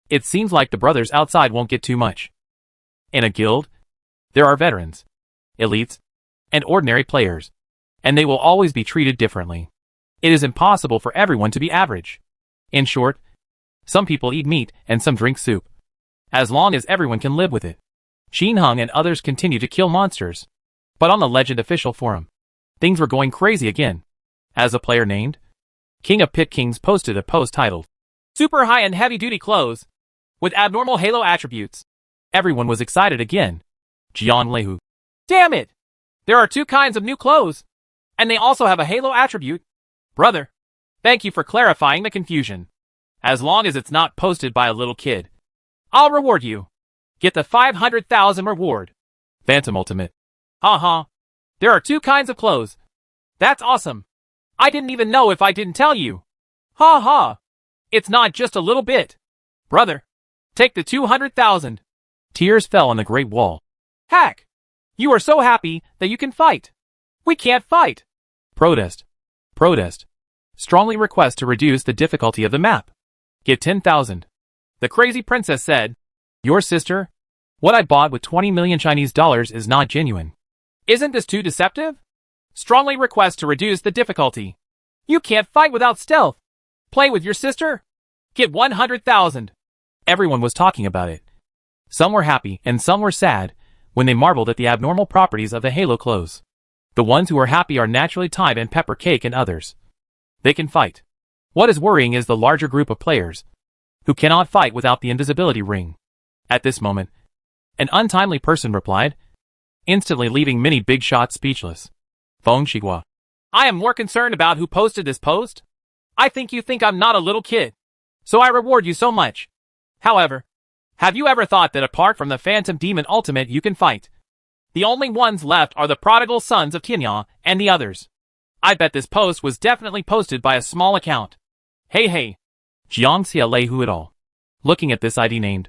It seems like the brothers outside won't get too much. In a guild, there are veterans, elites, and ordinary players, and they will always be treated differently. It is impossible for everyone to be average. In short, some people eat meat and some drink soup. As long as everyone can live with it. Qin Heng and others continue to kill monsters. But on the Legend official forum, things were going crazy again. As a player named King of Pit Kings posted a post titled, Super High and Heavy Duty Clothes with Abnormal Halo Attributes. Everyone was excited again. Jian Lehu. Damn it! There are 2 kinds of new clothes, and they also have a halo attribute. Brother, thank you for clarifying the confusion. As long as it's not posted by a little kid, I'll reward you. Get the 500,000 reward. Phantom Ultimate. Ha. There are 2 kinds of clothes. That's awesome. I didn't even know if I didn't tell you. Ha. It's not just a little bit. Brother, take the 200,000. Tears fell on the Great Wall. Hack! You are so happy that you can fight. We can't fight. Protest. Strongly request to reduce the difficulty of the map. Get 10,000. The crazy princess said. Your sister? What I bought with 20 million Chinese dollars is not genuine. Isn't this too deceptive? Strongly request to reduce the difficulty. You can't fight without stealth. Play with your sister? Get 100,000. Everyone was talking about it. Some were happy and some were sad when they marveled at the abnormal properties of the Halo clothes. The ones who are happy are naturally tied in pepper cake and others. They can fight. What is worrying is the larger group of players who cannot fight without the invisibility ring. At this moment, an untimely person replied, instantly leaving many big shots speechless. Feng Shihua. I am more concerned about who posted this post. I think you think I'm not a little kid, so I reward you so much. However, have you ever thought that apart from the Phantom Demon Ultimate you can fight, the only ones left are the prodigal sons of Tianya and the others? I bet this post was definitely posted by a small account. Hey. Jiangxia Lei Hu et al. Looking at this ID named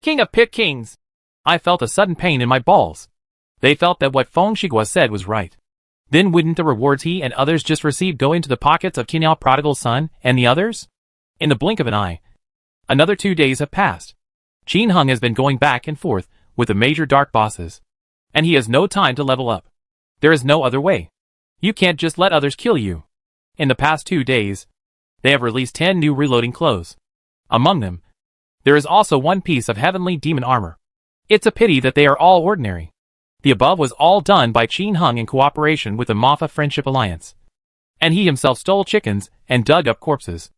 King of Pit Kings, I felt a sudden pain in my balls. They felt that what Feng Shihua said was right. Then wouldn't the rewards he and others just received go into the pockets of Tianya prodigal son and the others? In the blink of an eye, another 2 days have passed. Qin Heng has been going back and forth with the major dark bosses, and he has no time to level up. There is no other way. You can't just let others kill you. In the past 2 days, they have released 10 new reloading clothes. Among them, there is also one piece of heavenly demon armor. It's a pity that they are all ordinary. The above was all done by Qin Heng in cooperation with the Mafa Friendship Alliance. And he himself stole chickens and dug up corpses.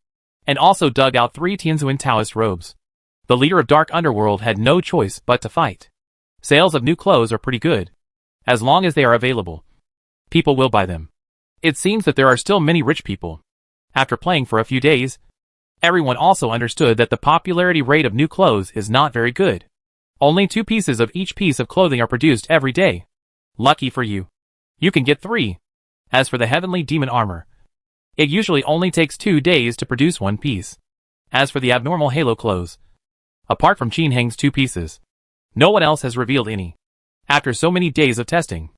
And also dug out 3 Tianzuan Taoist robes. The leader of Dark Underworld had no choice but to fight. Sales of new clothes are pretty good. As long as they are available, people will buy them. It seems that there are still many rich people. After playing for a few days, everyone also understood that the popularity rate of new clothes is not very good. Only 2 pieces of each piece of clothing are produced every day. Lucky for you. You can get 3. As for the heavenly demon armor, it usually only takes 2 days to produce 1 piece. As for the abnormal Halo clothes, apart from Qin Heng's 2 pieces, no one else has revealed any. After so many days of testing,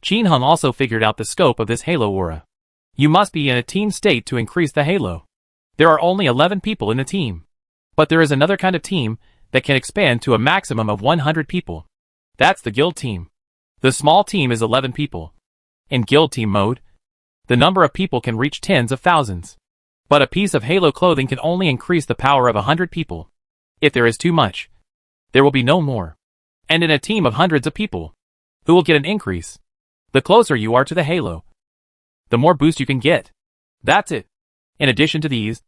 Qin Heng also figured out the scope of this Halo aura. You must be in a team state to increase the Halo. There are only 11 people in the team. But there is another kind of team that can expand to a maximum of 100 people. That's the guild team. The small team is 11 people. In guild team mode, the number of people can reach tens of thousands. But a piece of Halo clothing can only increase the power of 100 people. If there is too much, there will be no more. And in a team of hundreds of people, who will get an increase? The closer you are to the Halo, the more boost you can get. That's it. In addition to these,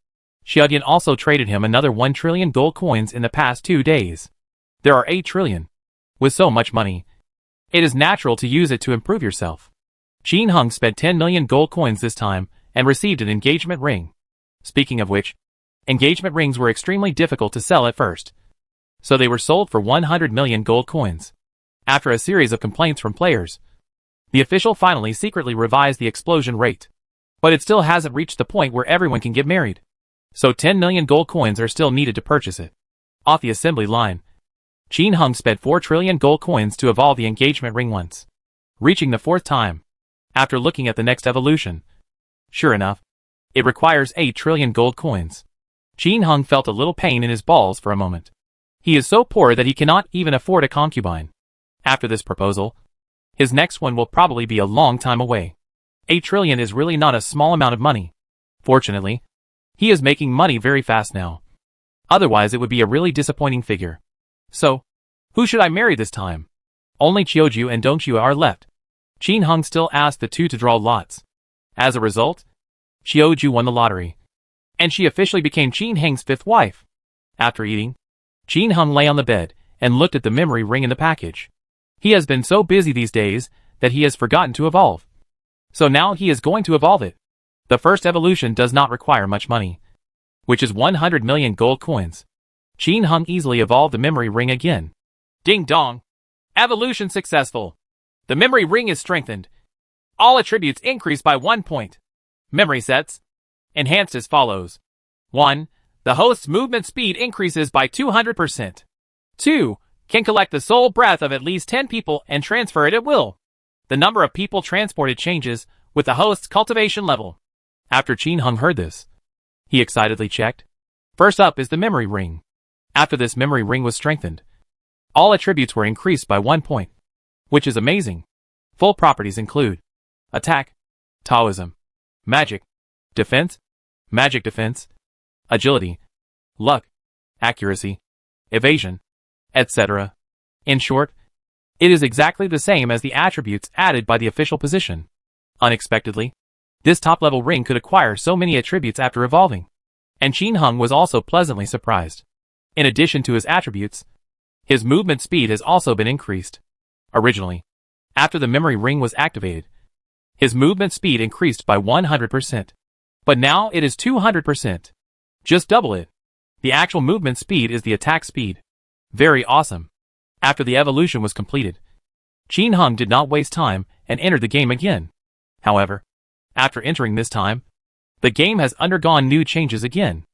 Xiaodian also traded him another 1 trillion gold coins in the past 2 days. There are 8 trillion. With so much money, it is natural to use it to improve yourself. Qin Heng spent 10 million gold coins this time and received an engagement ring. Speaking of which, engagement rings were extremely difficult to sell at first, so they were sold for 100 million gold coins. After a series of complaints from players, the official finally secretly revised the explosion rate. But it still hasn't reached the point where everyone can get married. So 10 million gold coins are still needed to purchase it. Off the assembly line, Qin Heng spent 4 trillion gold coins to evolve the engagement ring once, reaching the 4th time. After looking at the next evolution, sure enough, it requires 8 trillion gold coins. Qin Heng felt a little pain in his balls for a moment. He is so poor that he cannot even afford a concubine. After this proposal, his next one will probably be a long time away. 8 trillion is really not a small amount of money. Fortunately, he is making money very fast now. Otherwise it would be a really disappointing figure. So, who should I marry this time? Only Qiuju and Dongqiu are left. Qin Heng still asked the 2 to draw lots. As a result, Qiuju won the lottery, and she officially became Qin Heng's 5th wife. After eating, Qin Heng lay on the bed and looked at the memory ring in the package. He has been so busy these days that he has forgotten to evolve. So now he is going to evolve it. The first evolution does not require much money, which is 100 million gold coins. Qin Heng easily evolved the memory ring again. Ding dong! Evolution successful! The memory ring is strengthened. All attributes increase by 1 point. Memory sets enhanced as follows. 1. The host's movement speed increases by 200%. 2. Can collect the soul breath of at least 10 people and transfer it at will. The number of people transported changes with the host's cultivation level. After Qin Heng heard this, he excitedly checked. First up is the memory ring. After this memory ring was strengthened, all attributes were increased by 1 point, which is amazing. Full properties include attack, Taoism, magic, defense, magic defense, agility, luck, accuracy, evasion, etc. In short, it is exactly the same as the attributes added by the official position. Unexpectedly, this top-level ring could acquire so many attributes after evolving, and Qin Hung was also pleasantly surprised. In addition to his attributes, his movement speed has also been increased. Originally, after the memory ring was activated, his movement speed increased by 100%. But now it is 200%. Just double it. The actual movement speed is the attack speed. Very awesome. After the evolution was completed, Qin Hung did not waste time and entered the game again. However, after entering this time, the game has undergone new changes again.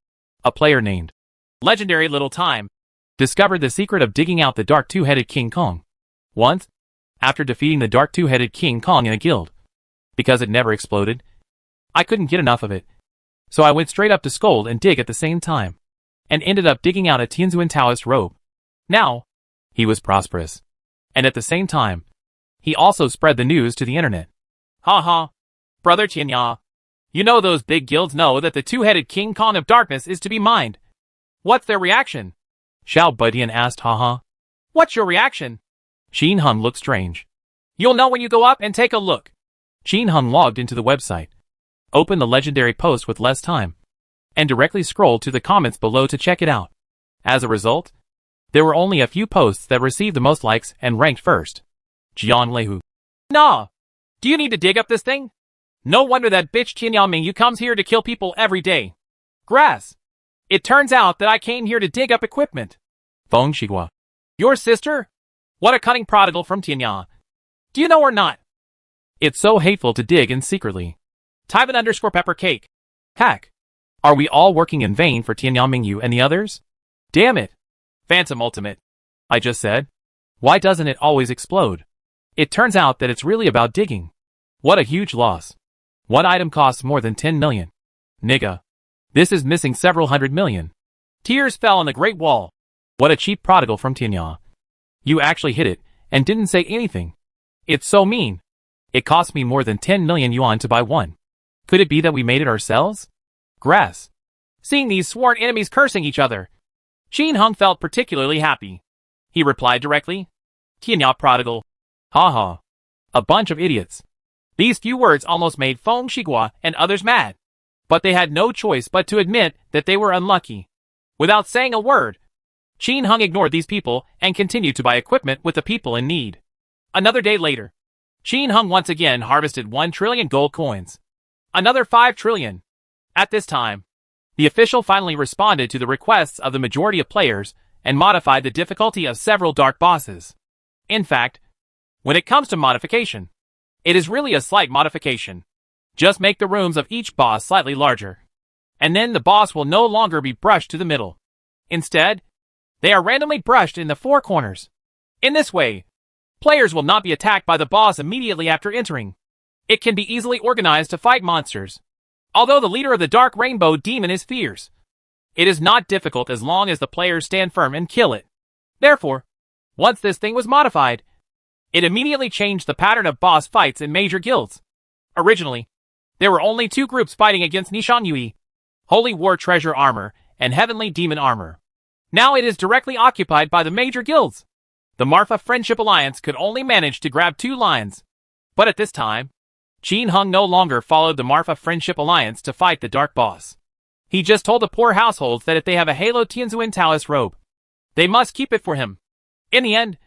A player named Legendary Little Time discovered the secret of digging out the Dark Two-Headed King Kong. Once, after defeating the Dark Two-Headed King Kong in a guild, because it never exploded, I couldn't get enough of it. So I went straight up to scold and dig at the same time, and ended up digging out a Tianzuan Taoist robe. Now, he was prosperous. And at the same time, he also spread the news to the internet. Ha, brother Tianya. You know those big guilds know that the two-headed King Kong of Darkness is to be mined. What's their reaction? Xiao Budian asked haha. What's your reaction? Qin Hung looked strange. You'll know when you go up and take a look. Qin Hung logged into the website, opened the legendary post with less time, and directly scrolled to the comments below to check it out. As a result, there were only a few posts that received the most likes and ranked first. Jian Lehu. Nah. Do you need to dig up this thing? No wonder that bitch Tianyao Mingyu comes here to kill people every day. Grass. It turns out that I came here to dig up equipment. Feng Shigua. Your sister? What a cunning prodigal from Tianya. Do you know or not? It's so hateful to dig in secretly. Tyvan_peppercake. Hack. Are we all working in vain for Tianyao Mingyu and the others? Damn it. Phantom Ultimate. I just said. Why doesn't it always explode? It turns out that it's really about digging. What a huge loss. One item costs more than 10 million. Nigga. This is missing several hundred million. Tears fell on the Great Wall. What a cheap prodigal from Tianya. You actually hit it, and didn't say anything. It's so mean. It cost me more than 10 million yuan to buy one. Could it be that we made it ourselves? Grass. Seeing these sworn enemies cursing each other, Qin Hung felt particularly happy. He replied directly. Tianya prodigal. Haha. A bunch of idiots. These few words almost made Feng Shigua and others mad. But they had no choice but to admit that they were unlucky. Without saying a word, Qin Hung ignored these people and continued to buy equipment with the people in need. Another day later, Qin Hung once again harvested 1 trillion gold coins. Another 5 trillion. At this time, the official finally responded to the requests of the majority of players and modified the difficulty of several dark bosses. In fact, when it comes to modification, it is really a slight modification. Just make the rooms of each boss slightly larger. And then the boss will no longer be brushed to the middle. Instead, they are randomly brushed in the 4 corners. In this way, players will not be attacked by the boss immediately after entering. It can be easily organized to fight monsters. Although the leader of the Dark Rainbow Demon is fierce, it is not difficult as long as the players stand firm and kill it. Therefore, once this thing was modified, it immediately changed the pattern of boss fights in major guilds. Originally, there were only 2 groups fighting against Nishan Yui, Holy War Treasure Armor and Heavenly Demon Armor. Now it is directly occupied by the major guilds. The Marfa Friendship Alliance could only manage to grab 2 lines. But at this time, Qin Hung no longer followed the Marfa Friendship Alliance to fight the Dark Boss. He just told the poor households that if they have a Halo Tianzuan Taoist robe, they must keep it for him. In the end,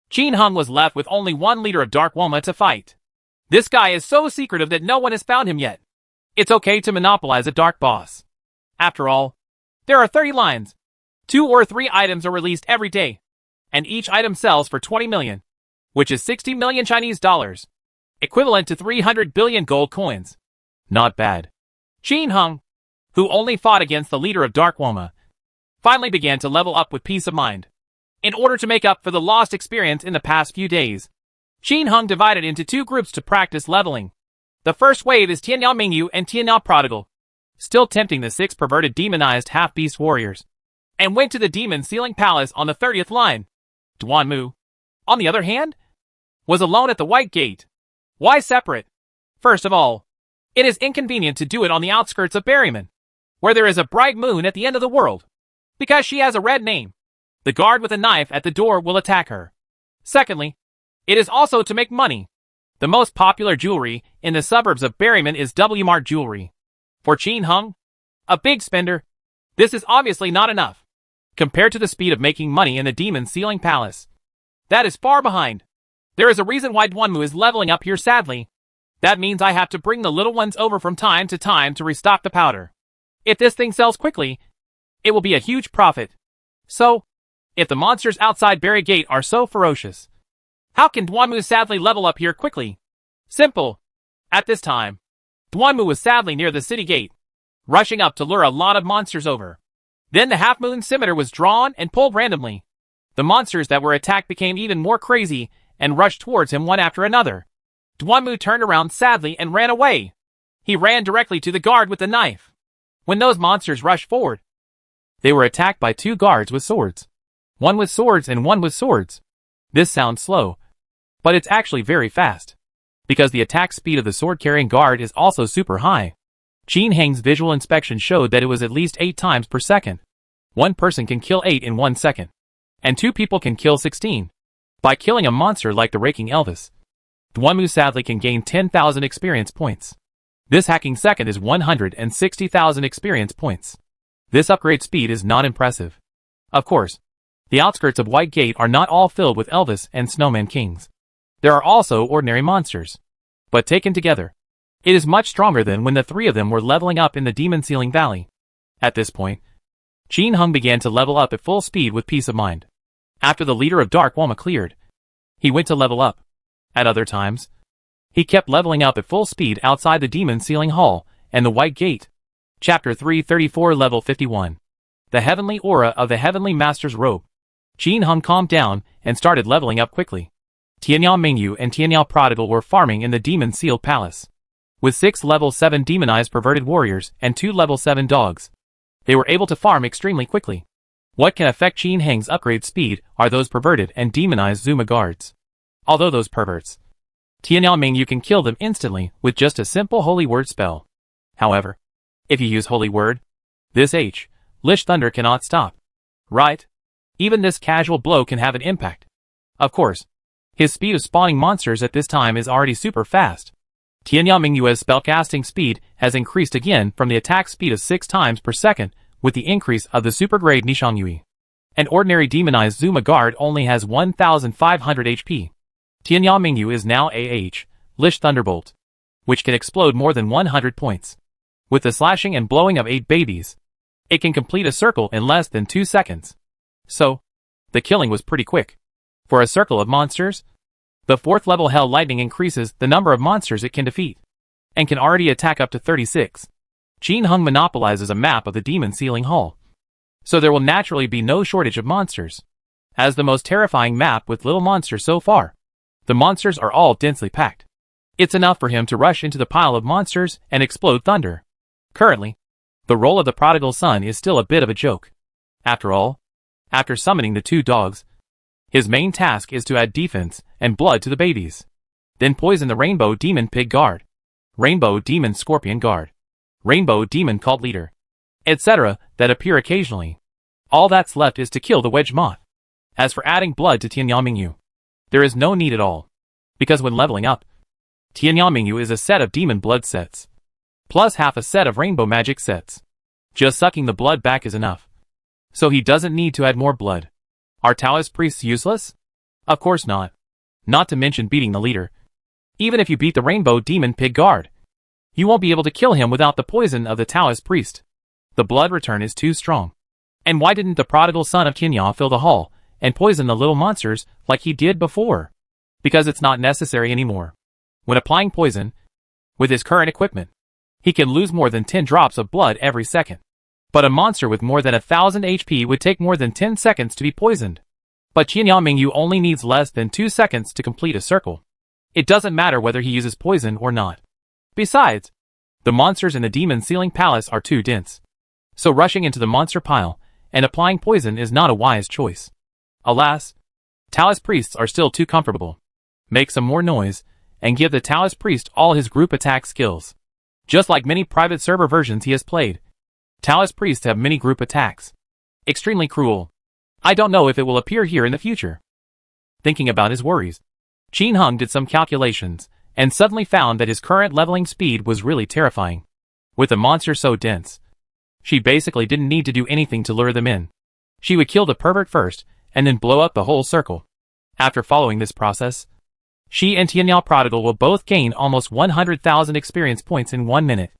Qin Hung was left with only 1 leader of Dark Woma to fight. This guy is so secretive that no one has found him yet. It's okay to monopolize a Dark Boss. After all, there are 30 lines. 2 or 3 items are released every day, and each item sells for 20 million, which is 60 million Chinese dollars, equivalent to 300 billion gold coins. Not bad. Qin Hung, who only fought against the leader of Dark Woma, finally began to level up with peace of mind. In order to make up for the lost experience in the past few days, Qin Hung divided into 2 groups to practice leveling. The first wave is Tianyao Mingyu and Tianyao Prodigal. still tempting the 6 perverted demonized half-beast warriors, and went to the demon ceiling palace on the 30th line. Duanmu, on the other hand, was alone at the White Gate. Why separate? First of all, it is inconvenient to do it on the outskirts of Berryman, where there is a bright moon at the end of the world, because she has a red name. The guard with a knife at the door will attack her. Secondly, it is also to make money. The most popular jewelry in the suburbs of Berryman is W-Mart jewelry. For Qin Hung, a big spender, this is obviously not enough, compared to the speed of making money in the demon ceiling palace. That is far behind. There is a reason why Duanmu is leveling up here sadly. That means I have to bring the little ones over from time to restock the powder. If this thing sells quickly, it will be a huge profit. So, if the monsters outside Berry Gate are so ferocious, how can Duanmu sadly level up here quickly? Simple. At this time, Duanmu was sadly near the city gate, rushing up to lure a lot of monsters over. Then the half-moon scimitar was drawn and pulled randomly. The monsters that were attacked became even more crazy and rushed towards him one after another. Duanmu turned around sadly and ran away. He ran directly to the guard with the knife. When those monsters rushed forward, they were attacked by 2 guards with swords. One with swords and one with swords. This sounds slow, but it's actually very fast, because the attack speed of the sword-carrying guard is also super high. Qin Hang's visual inspection showed that it was at least 8 times per second. One person can kill 8 in 1 second, and 2 people can kill 16. By killing a monster like the Raking Elvis, Duanmu sadly can gain 10,000 experience points. This hacking second is 160,000 experience points. This upgrade speed is not impressive. Of course, the outskirts of White Gate are not all filled with Elvis and Snowman Kings. There are also ordinary monsters. But taken together, it is much stronger than when the 3 of them were leveling up in the Demon Ceiling Valley. At this point, Qin Hung began to level up at full speed with peace of mind. After the leader of Dark Walma cleared, he went to level up. At other times, he kept leveling up at full speed outside the Demon Ceiling Hall and the White Gate. Chapter 334 Level 51. The Heavenly Aura of the Heavenly Master's Robe. Qin Hung calmed down and started leveling up quickly. Tianyao Mingyu and Tianyao Prodigal were farming in the Demon Sealed Palace. With 6 level 7 demonized perverted warriors and 2 level 7 dogs, they were able to farm extremely quickly. What can affect Qin Hang's upgrade speed are those perverted and demonized Zuma guards. Although those perverts, Tianyao Mingyu can kill them instantly with just a simple Holy Word spell. However, if you use Holy Word, this Lish Thunder cannot stop. Right? Even this casual blow can have an impact. Of course, his speed of spawning monsters at this time is already super fast. Tianyao Mingyue's spellcasting speed has increased again from the attack speed of 6 times per second with the increase of the supergrade Nishangyui. An ordinary demonized Zuma guard only has 1,500 HP. Tianyao Mingyu is now Lish Thunderbolt, which can explode more than 100 points. With the slashing and blowing of 8 babies, it can complete a circle in less than 2 seconds. So, the killing was pretty quick. For a circle of monsters, the 4th level Hell Lightning increases the number of monsters it can defeat, and can already attack up to 36. Qin Hung monopolizes a map of the Demon Ceiling Hall, so there will naturally be no shortage of monsters. As the most terrifying map with little monsters so far, the monsters are all densely packed. It's enough for him to rush into the pile of monsters and explode thunder. Currently, the role of the prodigal son is still a bit of a joke. After all, after summoning the 2 dogs, his main task is to add defense and blood to the babies. Then poison the Rainbow Demon Pig Guard, Rainbow Demon Scorpion Guard, Rainbow Demon Cult Leader, etc. that appear occasionally. All that's left is to kill the Wedge Moth. As for adding blood to Tianyao Mingyu, there is no need at all, because when leveling up, Tianyao Mingyu is a set of demon blood sets, plus half a set of rainbow magic sets. Just sucking the blood back is enough, so he doesn't need to add more blood. Are Taoist priests useless? Of course not. Not to mention beating the leader. Even if you beat the Rainbow Demon Pig Guard, you won't be able to kill him without the poison of the Taoist priest. The blood return is too strong. And why didn't the prodigal son of Tianyao fill the hall and poison the little monsters like he did before? Because it's not necessary anymore. When applying poison, with his current equipment, he can lose more than 10 drops of blood every second. But a monster with more than 1,000 HP would take more than 10 seconds to be poisoned. But Tianyao Mingyu only needs less than 2 seconds to complete a circle. It doesn't matter whether he uses poison or not. Besides, The monsters in the demon ceiling palace are too dense. So rushing into the monster pile and applying poison is not a wise choice. Alas, Taoist priests are still too comfortable. Make some more noise, and give the Taoist priest all his group attack skills. Just like many private server versions he has played, Taoist priests have many group attacks. Extremely cruel. I don't know if it will appear here in the future. Thinking about his worries, Qin Hung did some calculations, and suddenly found that his current leveling speed was really terrifying. With the monster so dense, she basically didn't need to do anything to lure them in. She would kill the pervert first, and then blow up the whole circle. After following this process, she and Tianyao Prodigal will both gain almost 100,000 experience points in 1 minute.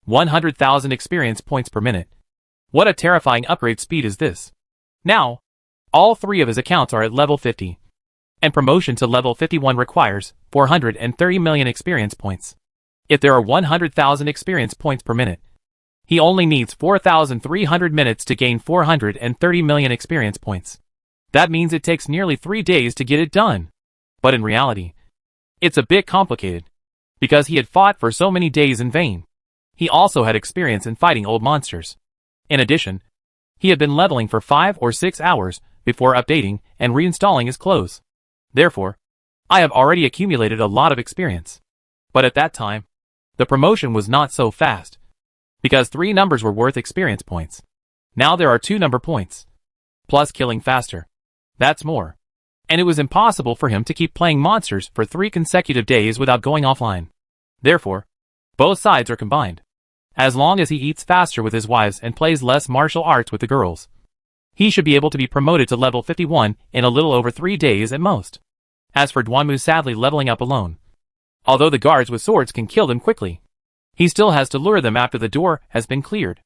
100,000 experience points per minute. What a terrifying upgrade speed is this. Now, all three of his accounts are at level 50. And promotion to level 51 requires 430 million experience points. If there are 100,000 experience points per minute, he only needs 4,300 minutes to gain 430 million experience points. That means it takes nearly 3 days to get it done. But in reality, it's a bit complicated, because he had fought for so many days in vain. He also had experience in fighting old monsters. In addition, he had been leveling for 5 or 6 hours before updating and reinstalling his clothes. Therefore, I have already accumulated a lot of experience. But at that time, the promotion was not so fast, because 3 numbers were worth experience points. Now there are 2 number points, plus killing faster. That's more. And it was impossible for him to keep playing monsters for 3 consecutive days without going offline. Therefore, both sides are combined. As long as he eats faster with his wives and plays less martial arts with the girls, he should be able to be promoted to level 51 in a little over 3 days at most. As for Duanmu sadly leveling up alone, although the guards with swords can kill them quickly, he still has to lure them after the door has been cleared.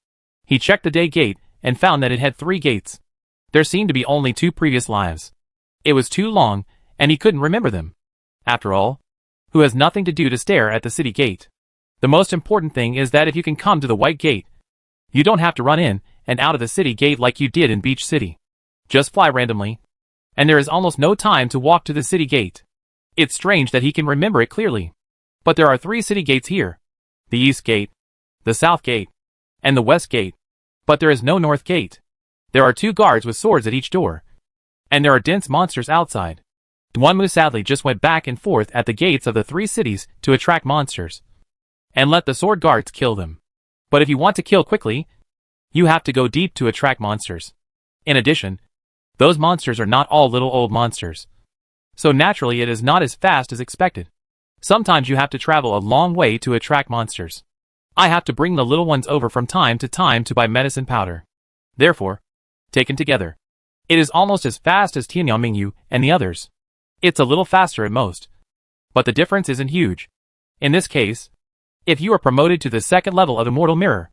He checked the day gate and found that it had 3 gates. There seemed to be only 2 previous lives. It was too long, and he couldn't remember them. After all, who has nothing to do to stare at the city gate? The most important thing is that if you can come to the white gate, you don't have to run in and out of the city gate like you did in Beach City. Just fly randomly, and there is almost no time to walk to the city gate. It's strange that he can remember it clearly. But there are 3 city gates here. The east gate, the south gate, and the west gate. But there is no north gate. There are 2 guards with swords at each door. And there are dense monsters outside. Duanmu sadly just went back and forth at the gates of the 3 cities to attract monsters, and let the sword guards kill them. But if you want to kill quickly, you have to go deep to attract monsters. In addition, those monsters are not all little old monsters. So naturally it is not as fast as expected. Sometimes you have to travel a long way to attract monsters. I have to bring the little ones over from time to time to buy medicine powder. Therefore, taken together, it is almost as fast as Tianyao Mingyu and the others. It's a little faster at most. But the difference isn't huge. In this case, if you are promoted to the 2nd level of the Mortal Mirror,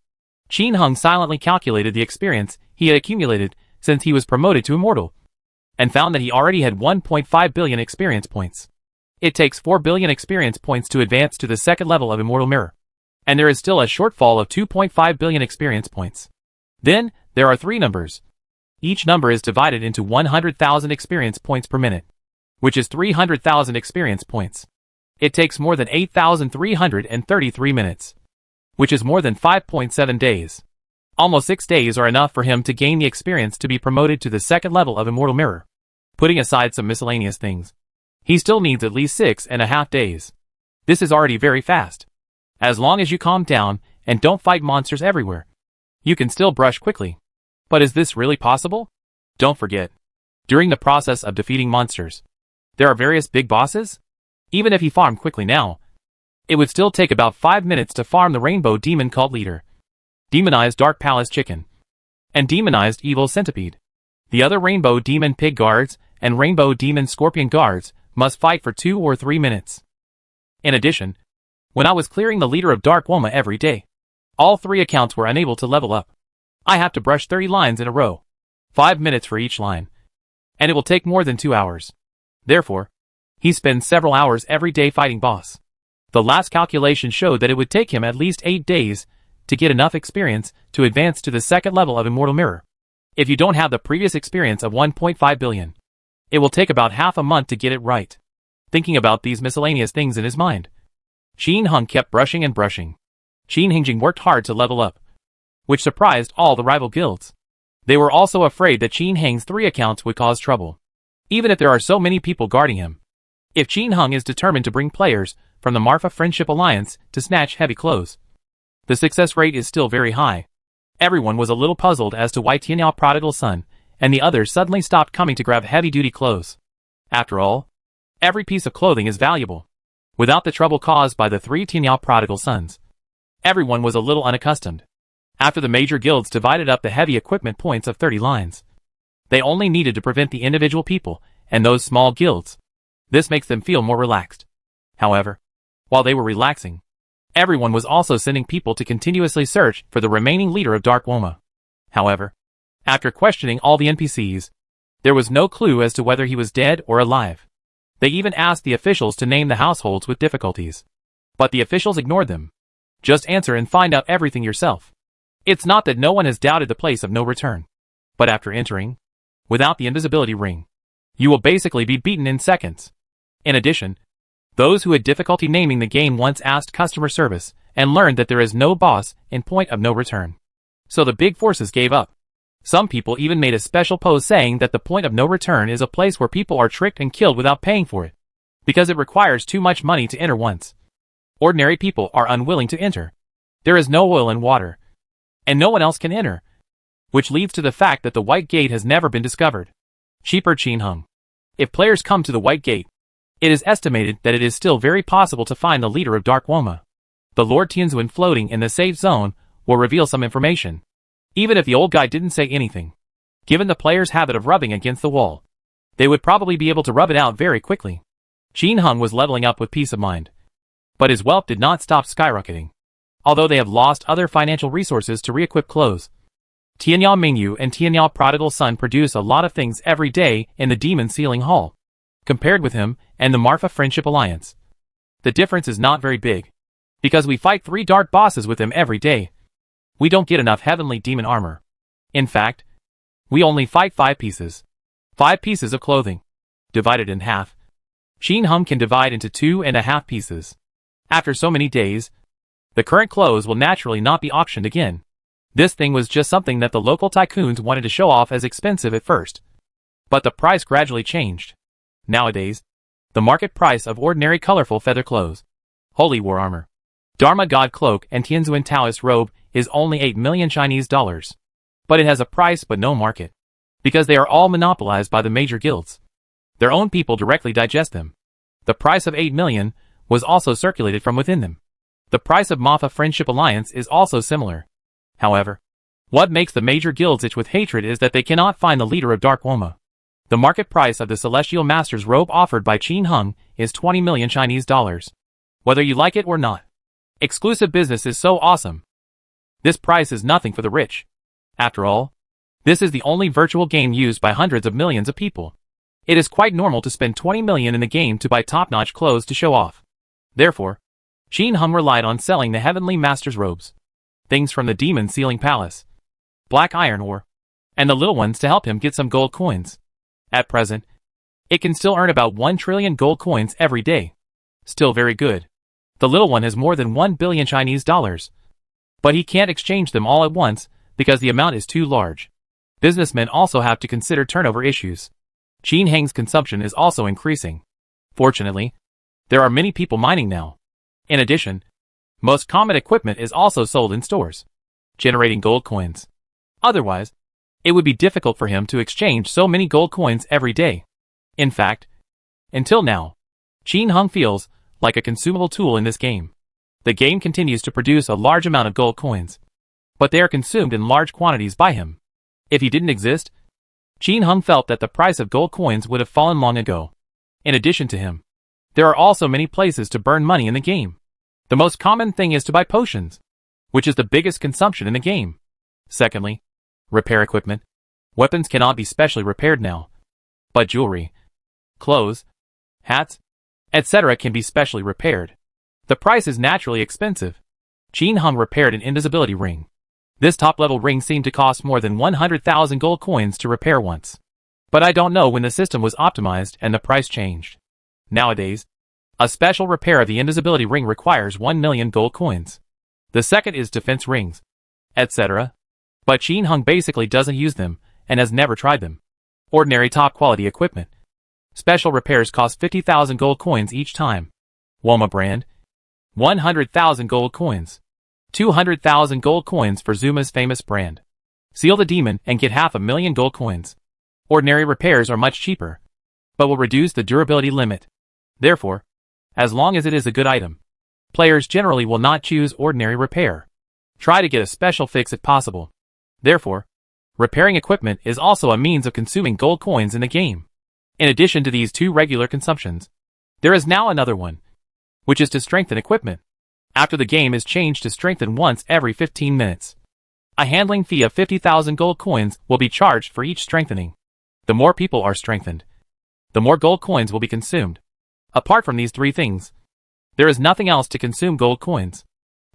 Qin Hung silently calculated the experience he had accumulated since he was promoted to Immortal, and found that he already had 1.5 billion experience points. It takes 4 billion experience points to advance to the 2nd level of Immortal Mirror, and there is still a shortfall of 2.5 billion experience points. Then, there are 3 numbers. Each number is divided into 100,000 experience points per minute, which is 300,000 experience points. It takes more than 8,333 minutes, which is more than 5.7 days. Almost 6 days are enough for him to gain the experience to be promoted to the 2nd level of Immortal Mirror. Putting aside some miscellaneous things, he still needs at least 6.5 days. This is already very fast. As long as you calm down and don't fight monsters everywhere, you can still brush quickly. But is this really possible? Don't forget, during the process of defeating monsters, there are various big bosses. Even if he farmed quickly now, it would still take about 5 minutes to farm the Rainbow Demon Cult Leader, Demonized Dark Palace Chicken, and Demonized Evil Centipede. The other Rainbow Demon Pig Guards and Rainbow Demon Scorpion Guards must fight for 2 or 3 minutes. In addition, when I was clearing the leader of Dark Woma every day, all 3 accounts were unable to level up. I have to brush 30 lines in a row, 5 minutes for each line, and it will take more than 2 hours. Therefore, he spends several hours every day fighting boss. The last calculation showed that it would take him at least 8 days to get enough experience to advance to the 2nd level of Immortal Mirror. If you don't have the previous experience of 1.5 billion, it will take about half a month to get it right. Thinking about these miscellaneous things in his mind, Qin Hung kept brushing and brushing. Qin Hingjing worked hard to level up, which surprised all the rival guilds. They were also afraid that Qin Heng's 3 accounts would cause trouble, even if there are so many people guarding him. If Qin Heng is determined to bring players from the Marfa Friendship Alliance to snatch heavy clothes, the success rate is still very high. Everyone was a little puzzled as to why Tianyao Prodigal Son and the others suddenly stopped coming to grab heavy-duty clothes. After all, every piece of clothing is valuable. Without the trouble caused by the 3 Tianyao Prodigal Sons, everyone was a little unaccustomed. After the major guilds divided up the heavy equipment points of 30 lines, they only needed to prevent the individual people and those small guilds. This makes them feel more relaxed. However, while they were relaxing, everyone was also sending people to continuously search for the remaining leader of Dark Woma. However, after questioning all the NPCs, there was no clue as to whether he was dead or alive. They even asked the officials to name the households with difficulties. But the officials ignored them. Just answer and find out everything yourself. It's not that no one has doubted the place of no return. But after entering, without the invisibility ring, you will basically be beaten in seconds. In addition, those who had difficulty naming the game once asked customer service and learned that there is no boss in point of no return. So the big forces gave up. Some people even made a special pose saying that the point of no return is a place where people are tricked and killed without paying for it, because it requires too much money to enter once. Ordinary people are unwilling to enter. There is no oil and water, and no one else can enter, which leads to the fact that the White Gate has never been discovered. Cheaper Qin Heng. If players come to the White Gate, it is estimated that it is still very possible to find the leader of Dark Woma. The Lord Tianzuan floating in the safe zone will reveal some information, even if the old guy didn't say anything. Given the player's habit of rubbing against the wall, they would probably be able to rub it out very quickly. Qin Heng was leveling up with peace of mind, but his wealth did not stop skyrocketing. Although they have lost other financial resources to re-equip clothes, Tianyao Mingyu and Tianyao Prodigal Son produce a lot of things every day in the Demon Sealing Hall. Compared with him and the Marfa Friendship Alliance, the difference is not very big, because we fight 3 dark bosses with him every day. We don't get enough heavenly demon armor. In fact, we only fight 5 pieces. 5 pieces of clothing. Divided in half. Qin Heng can divide into 2.5 pieces. After so many days, the current clothes will naturally not be auctioned again. This thing was just something that the local tycoons wanted to show off as expensive at first. But the price gradually changed. Nowadays, the market price of ordinary colorful feather clothes, Holy War Armor, Dharma God Cloak and Tianzuan Taoist Robe is only 8 million Chinese dollars. But it has a price but no market, because they are all monopolized by the major guilds. Their own people directly digest them. The price of 8 million was also circulated from within them. The price of Marfa Friendship Alliance is also similar. However, what makes the major guilds itch with hatred is that they cannot find the leader of Dark Woma. The market price of the Celestial Master's robe offered by Qin Heng is 20 million Chinese dollars. Whether you like it or not, exclusive business is so awesome. This price is nothing for the rich. After all, this is the only virtual game used by hundreds of millions of people. It is quite normal to spend 20 million in the game to buy top-notch clothes to show off. Therefore, Qin Heng relied on selling the Heavenly Master's robes, things from the Demon Sealing Palace, black iron ore, and the little ones to help him get some gold coins. At present, it can still earn about 1 trillion gold coins every day. Still very good. The little one has more than 1 billion Chinese dollars. But he can't exchange them all at once because the amount is too large. Businessmen also have to consider turnover issues. Qin Heng's consumption is also increasing. Fortunately, there are many people mining now. In addition, most common equipment is also sold in stores, generating gold coins. Otherwise, it would be difficult for him to exchange so many gold coins every day. In fact, until now, Qin Heng feels like a consumable tool in this game. The game continues to produce a large amount of gold coins, but they are consumed in large quantities by him. If he didn't exist, Qin Heng felt that the price of gold coins would have fallen long ago. In addition to him, there are also many places to burn money in the game. The most common thing is to buy potions, which is the biggest consumption in the game. Secondly, repair equipment. Weapons cannot be specially repaired now, but jewelry, clothes, hats, etc. can be specially repaired. The price is naturally expensive. Qin Heng repaired an invisibility ring. This top-level ring seemed to cost more than 100,000 gold coins to repair once. But I don't know when the system was optimized and the price changed. Nowadays, a special repair of the invisibility ring requires 1 million gold coins. The second is defense rings, etc. But Qin Hung basically doesn't use them, and has never tried them. Ordinary top-quality equipment. Special repairs cost 50,000 gold coins each time. Woma brand. 100,000 gold coins. 200,000 gold coins for Zuma's famous brand. Seal the demon and get 500,000 gold coins. Ordinary repairs are much cheaper, but will reduce the durability limit. Therefore, as long as it is a good item, players generally will not choose ordinary repair. Try to get a special fix if possible. Therefore, repairing equipment is also a means of consuming gold coins in the game. In addition to these two regular consumptions, there is now another one, which is to strengthen equipment. After the game is changed to strengthen once every 15 minutes. A handling fee of 50,000 gold coins will be charged for each strengthening. The more people are strengthened, the more gold coins will be consumed. Apart from these three things, there is nothing else to consume gold coins.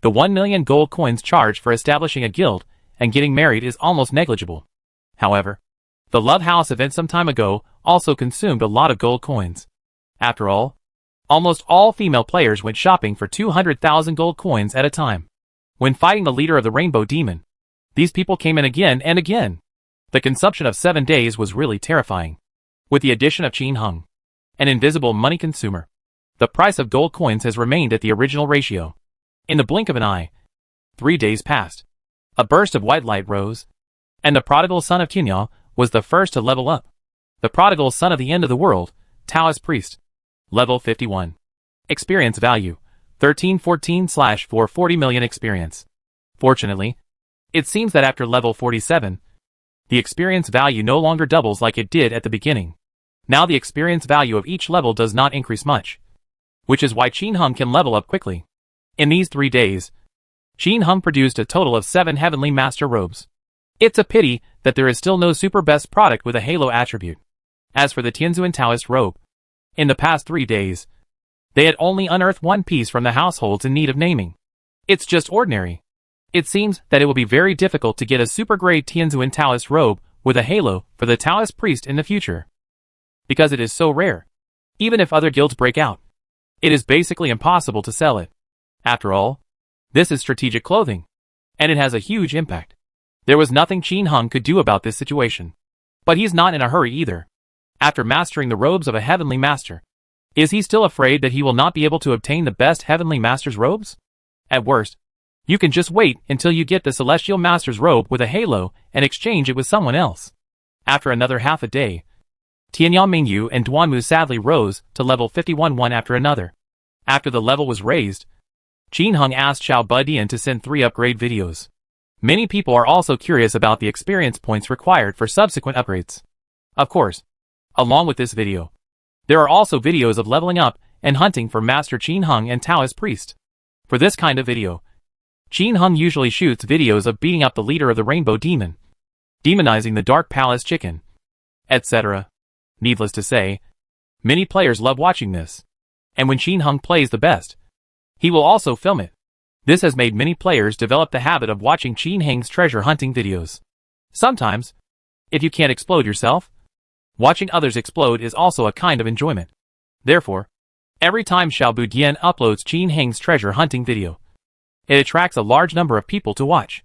The 1 million gold coins charged for establishing a guild and getting married is almost negligible. However, the Love House event some time ago also consumed a lot of gold coins. After all, almost all female players went shopping for 200,000 gold coins at a time. When fighting the leader of the Rainbow Demon, these people came in again and again. The consumption of 7 days was really terrifying. With the addition of Qin Hung, an invisible money consumer, the price of gold coins has remained at the original ratio. In the blink of an eye, 3 days passed. A burst of white light rose, and the prodigal son of Qinya was the first to level up. The prodigal son of the end of the world, Taoist priest. Level 51. Experience value, 1314/440 million experience. Fortunately, it seems that after level 47, the experience value no longer doubles like it did at the beginning. Now the experience value of each level does not increase much, which is why Qin Hung can level up quickly. In these 3 days, Qin Hung produced a total of 7 Heavenly Master robes. It's a pity that there is still no super best product with a halo attribute. As for the Tianzuan Taoist robe, in the past 3 days, they had only unearthed one piece from the households in need of naming. It's just ordinary. It seems that it will be very difficult to get a super grade Tianzuan Taoist robe with a halo for the Taoist priest in the future, because it is so rare. Even if other guilds break out, it is basically impossible to sell it. After all, this is strategic clothing, and it has a huge impact. There was nothing Qin Hung could do about this situation. But he's not in a hurry either. After mastering the robes of a Heavenly Master, is he still afraid that he will not be able to obtain the best Heavenly Master's robes? At worst, you can just wait until you get the Celestial Master's robe with a halo and exchange it with someone else. After another half a day, Tianyang Mingyu and Duanmu sadly rose to level 51 one after another. After the level was raised, Qin Hung asked Xiao Budian to send 3 upgrade videos. Many people are also curious about the experience points required for subsequent upgrades. Of course, along with this video, there are also videos of leveling up and hunting for Master Qin Hung and Taoist Priest. For this kind of video, Qin Hung usually shoots videos of beating up the leader of the Rainbow Demon, demonizing the Dark Palace Chicken, etc. Needless to say, many players love watching this. And when Qin Hung plays the best, he will also film it. This has made many players develop the habit of watching Qin Hung's treasure hunting videos. Sometimes, if you can't explode yourself, watching others explode is also a kind of enjoyment. Therefore, every time Xiao Budian uploads Qin Hung's treasure hunting video, it attracts a large number of people to watch.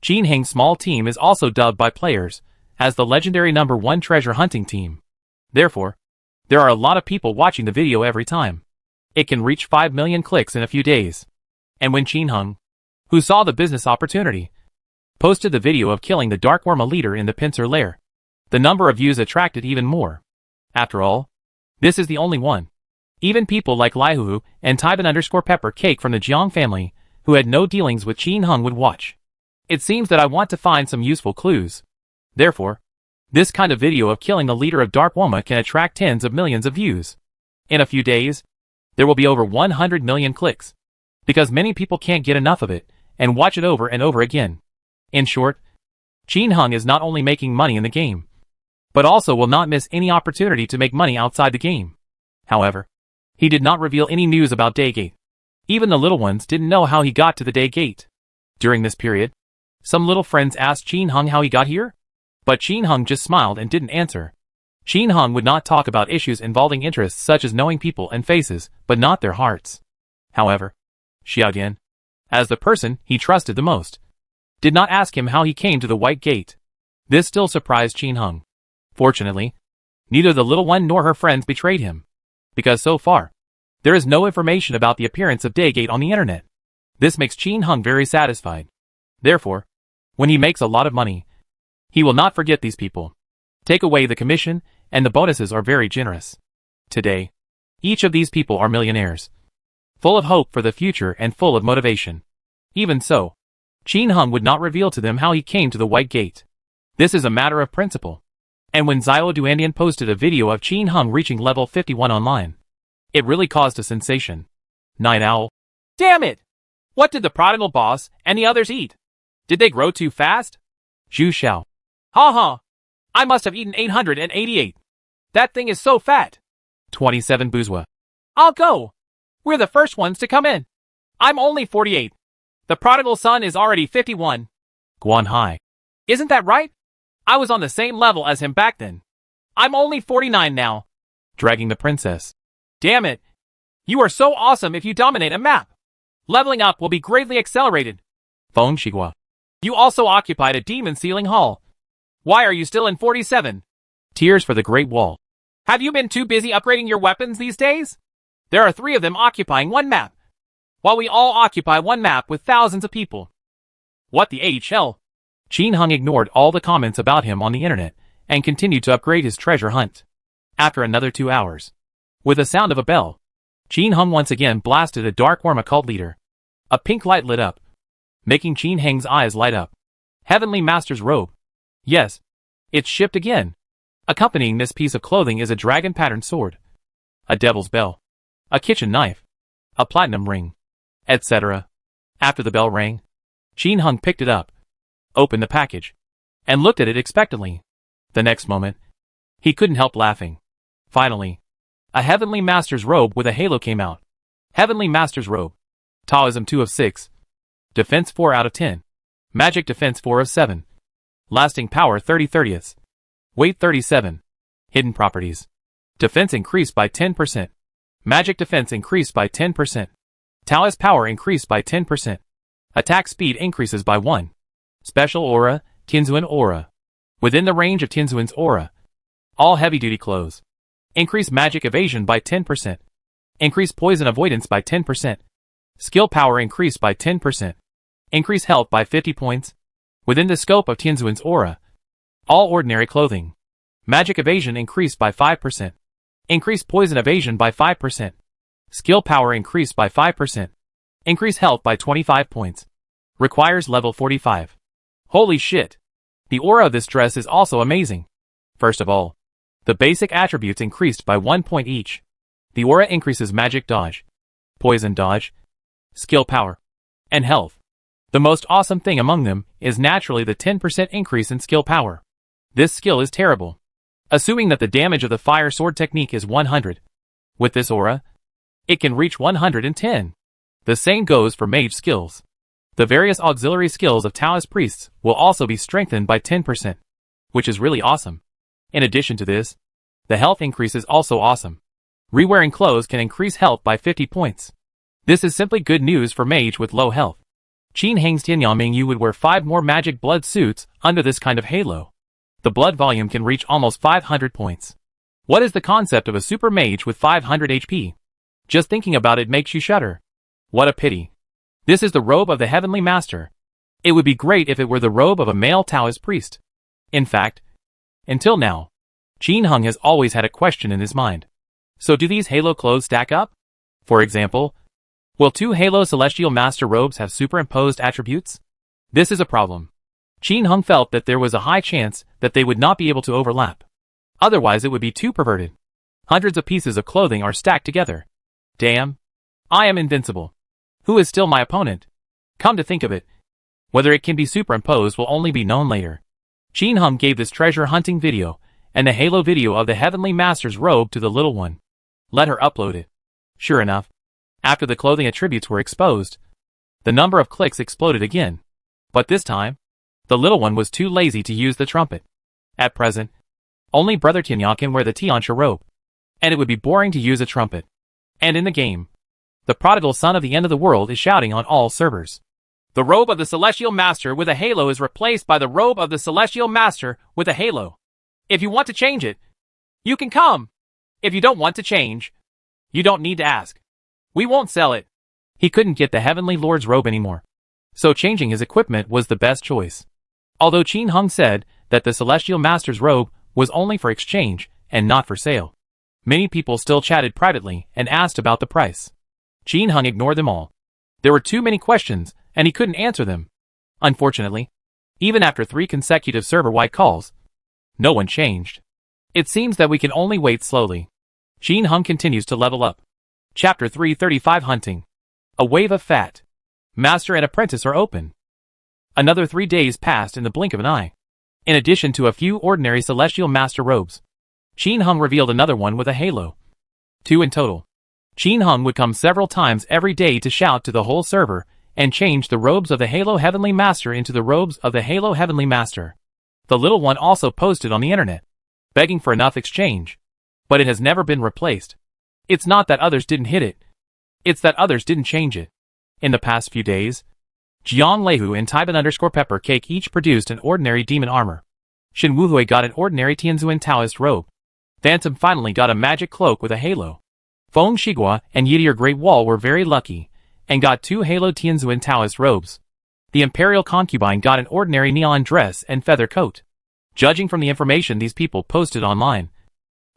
Qin Hung's small team is also dubbed by players as the legendary #1 treasure hunting team. Therefore, there are a lot of people watching the video every time. It can reach 5 million clicks in a few days. And when Qin Hung, who saw the business opportunity, posted the video of killing the Dark Worma leader in the pincer lair, the number of views attracted even more. After all, this is the only one. Even people like Laihu and Taiban_Pepper Cake from the Jiang family, who had no dealings with Qin Hung, would watch. It seems that I want to find some useful clues. Therefore, this kind of video of killing the leader of Dark Worma can attract tens of millions of views. In a few days, there will be over 100 million clicks, because many people can't get enough of it and watch it over and over again. In short, Qin Hung is not only making money in the game, but also will not miss any opportunity to make money outside the game. However, he did not reveal any news about Daygate. Even the little ones didn't know how he got to the Daygate. During this period, some little friends asked Qin Hung how he got here, but Qin Hung just smiled and didn't answer. Qin Hung would not talk about issues involving interests such as knowing people and faces, but not their hearts. However, Xiaodian, as the person he trusted the most, did not ask him how he came to the White Gate. This still surprised Qin Heng. Fortunately, neither the little one nor her friends betrayed him, because so far, there is no information about the appearance of Daygate on the internet. This makes Qin Heng very satisfied. Therefore, when he makes a lot of money, he will not forget these people. Take away the commission, and the bonuses are very generous. Today, each of these people are millionaires, full of hope for the future and full of motivation. Even so, Qin Heng would not reveal to them how he came to the White Gate. This is a matter of principle. And when Xiao Duandian posted a video of Qin Heng reaching level 51 online, it really caused a sensation. Night Owl. Damn it! What did the prodigal boss and the others eat? Did they grow too fast? Zhu Xiao. Ha ha! I must have eaten 888. That thing is so fat. 27 Bourgeois. I'll go. We're the first ones to come in. I'm only 48. The prodigal son is already 51. Guan Hai. Isn't that right? I was on the same level as him back then. I'm only 49 now. Dragging the princess. Damn it. You are so awesome if you dominate a map. Leveling up will be greatly accelerated. Feng Shigua. You also occupied a demon ceiling hall. Why are you still in 47? Tears for the Great Wall. Have you been too busy upgrading your weapons these days? There are 3 of them occupying one map, while we all occupy one map with thousands of people. What the hell? Qin Heng ignored all the comments about him on the internet and continued to upgrade his treasure hunt. After another 2 hours, with the sound of a bell, Qin Heng once again blasted a dark worm cult leader. A pink light lit up, making Qin Heng's eyes light up. Heavenly Master's robe. Yes, it's shipped again. Accompanying this piece of clothing is a dragon-patterned sword, a devil's bell, a kitchen knife, a platinum ring, etc. After the bell rang, Qin Heng picked it up, opened the package, and looked at it expectantly. The next moment, he couldn't help laughing. Finally, a Heavenly Master's robe with a halo came out. Heavenly Master's robe. Taoism 2 of 6. Defense 4 out of 10. Magic Defense 4 of 7. Lasting Power 30/30ths. Weight 37. Hidden Properties. Defense increased by 10%. Magic Defense increased by 10%. Taoist Power increased by 10%. Attack Speed increases by 1. Special Aura, Tianzuan Aura. Within the range of Tianzuan's aura. All heavy-duty clothes. Increase Magic Evasion by 10%. Increase Poison Avoidance by 10%. Skill Power increased by 10%. Increase Health by 50 points. Within the scope of Tianzuan's aura. All ordinary clothing. Magic Evasion increased by 5%. Increase Poison Evasion by 5%. Skill Power increased by 5%. Increase Health by 25 points. Requires level 45. Holy shit. The aura of this dress is also amazing. First of all, the basic attributes increased by 1 point each. The aura increases Magic Dodge, Poison Dodge, Skill Power, and Health. The most awesome thing among them is naturally the 10% increase in Skill Power. This skill is terrible. Assuming that the damage of the Fire Sword technique is 100. With this aura, it can reach 110. The same goes for mage skills. The various auxiliary skills of Taoist priests will also be strengthened by 10%, which is really awesome. In addition to this, the health increase is also awesome. Rewearing clothes can increase health by 50 points. This is simply good news for mage with low health. Qin Heng's Tianyaming Yu would wear 5 more magic blood suits under this kind of halo. The blood volume can reach almost 500 points. What is the concept of a super mage with 500 HP? Just thinking about it makes you shudder. What a pity. This is the robe of the Heavenly Master. It would be great if it were the robe of a male Taoist priest. In fact, until now, Qin Heng has always had a question in his mind. So do these halo clothes stack up? For example, will 2 Halo Celestial Master robes have superimposed attributes? This is a problem. Qin Heng felt that there was a high chance that they would not be able to overlap. Otherwise it would be too perverted. Hundreds of pieces of clothing are stacked together. Damn. I am invincible. Who is still my opponent? Come to think of it, whether it can be superimposed will only be known later. Qin Heng gave this treasure hunting video and the halo video of the Heavenly Master's robe to the little one. Let her upload it. Sure enough, after the clothing attributes were exposed, the number of clicks exploded again. But this time, the little one was too lazy to use the trumpet. At present, only Brother Tianya can wear the Tianxia robe, and it would be boring to use a trumpet. And in the game, The prodigal son of the end of the world is shouting on all servers. The robe of the Celestial Master with a halo is replaced by the robe of the Celestial Master with a halo. If you want to change it, you can come. If you don't want to change, you don't need to ask. We won't sell it. He couldn't get the Heavenly Lord's robe anymore, so changing his equipment was the best choice. Although Qin Hung said that the Celestial Master's robe was only for exchange and not for sale, many people still chatted privately and asked about the price. Qin Hung ignored them all. There were too many questions, and he couldn't answer them. Unfortunately, even after 3 consecutive server-wide calls, no one changed. It seems that we can only wait slowly. Qin Hung continues to level up. Chapter 335 Hunting. A wave of fat. Master and apprentice are open. Another 3 days passed in the blink of an eye. In addition to a few ordinary Celestial Master robes, Qin Hung revealed another one with a halo. 2 in total. Qin Hung would come several times every day to shout to the whole server and change the robes of the Halo Heavenly Master into the robes of the Halo Heavenly Master. The little one also posted on the internet, begging for enough exchange. But it has never been replaced. It's not that others didn't hit it. It's that others didn't change it. In the past few days, Jiang Leihu and Taiban_Pepper Cake each produced an ordinary demon armor. Shin Wuhui got an ordinary Tianzuan Taoist robe. Phantom finally got a magic cloak with a halo. Feng Shigua and Yidier Great Wall were very lucky, and got 2 Halo Tianzuan Taoist robes. The Imperial Concubine got an ordinary neon dress and feather coat. Judging from the information these people posted online,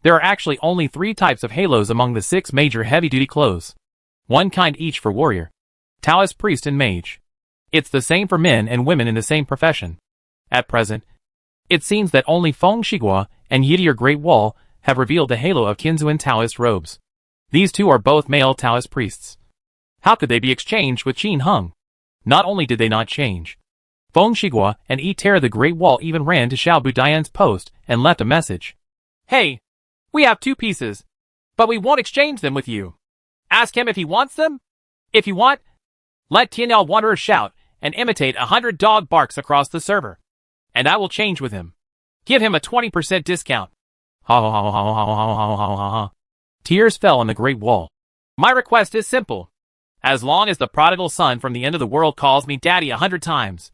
there are actually only 3 types of halos among the 6 major heavy-duty clothes. 1 kind each for warrior, Taoist priest and mage. It's the same for men and women in the same profession. At present, it seems that only Feng Shigua and Yidier Great Wall have revealed the halo of Tianzuan Taoist robes. These 2 are both male Taoist priests. How could they be exchanged with Qin Hung? Not only did they not change, Feng Shigua and Yi Terra the Great Wall even ran to Xiao Budian's post and left a message. Hey, we have 2 pieces, but we won't exchange them with you. Ask him if he wants them. If you want, let Tianel Wanderer shout and imitate 100 dog barks across the server, and I will change with him. Give him a 20% discount. Ha ha ha ha ha ha ha ha ha ha. Tears fell on the Great Wall. My request is simple. As long as the prodigal son from the end of the world calls me daddy 100 times,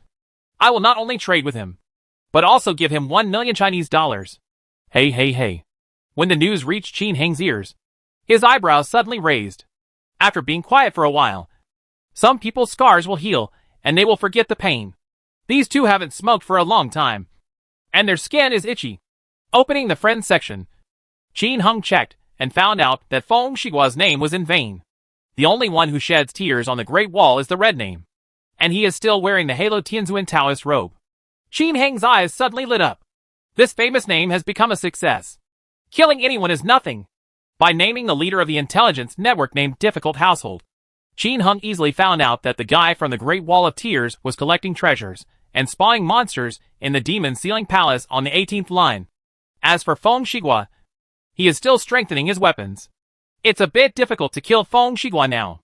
I will not only trade with him, but also give him 1 million Chinese dollars. Hey hey hey. When the news reached Qin Heng's ears, his eyebrows suddenly raised. After being quiet for a while, some people's scars will heal, and they will forget the pain. These 2 haven't smoked for a long time, and their skin is itchy. Opening the friends section, Qin Hung checked and found out that Feng Shigua's name was in vain. The only one who sheds tears on the Great Wall is the red name, and he is still wearing the Halo Tianzuan Taoist robe. Qin Heng's eyes suddenly lit up. This famous name has become a success. Killing anyone is nothing. By naming the leader of the intelligence network named Difficult Household, Qin Hung easily found out that the guy from the Great Wall of Tears was collecting treasures and spawning monsters in the Demon Sealing Palace on the 18th line. As for Feng Shigua, he is still strengthening his weapons. It's a bit difficult to kill Feng Shigua now,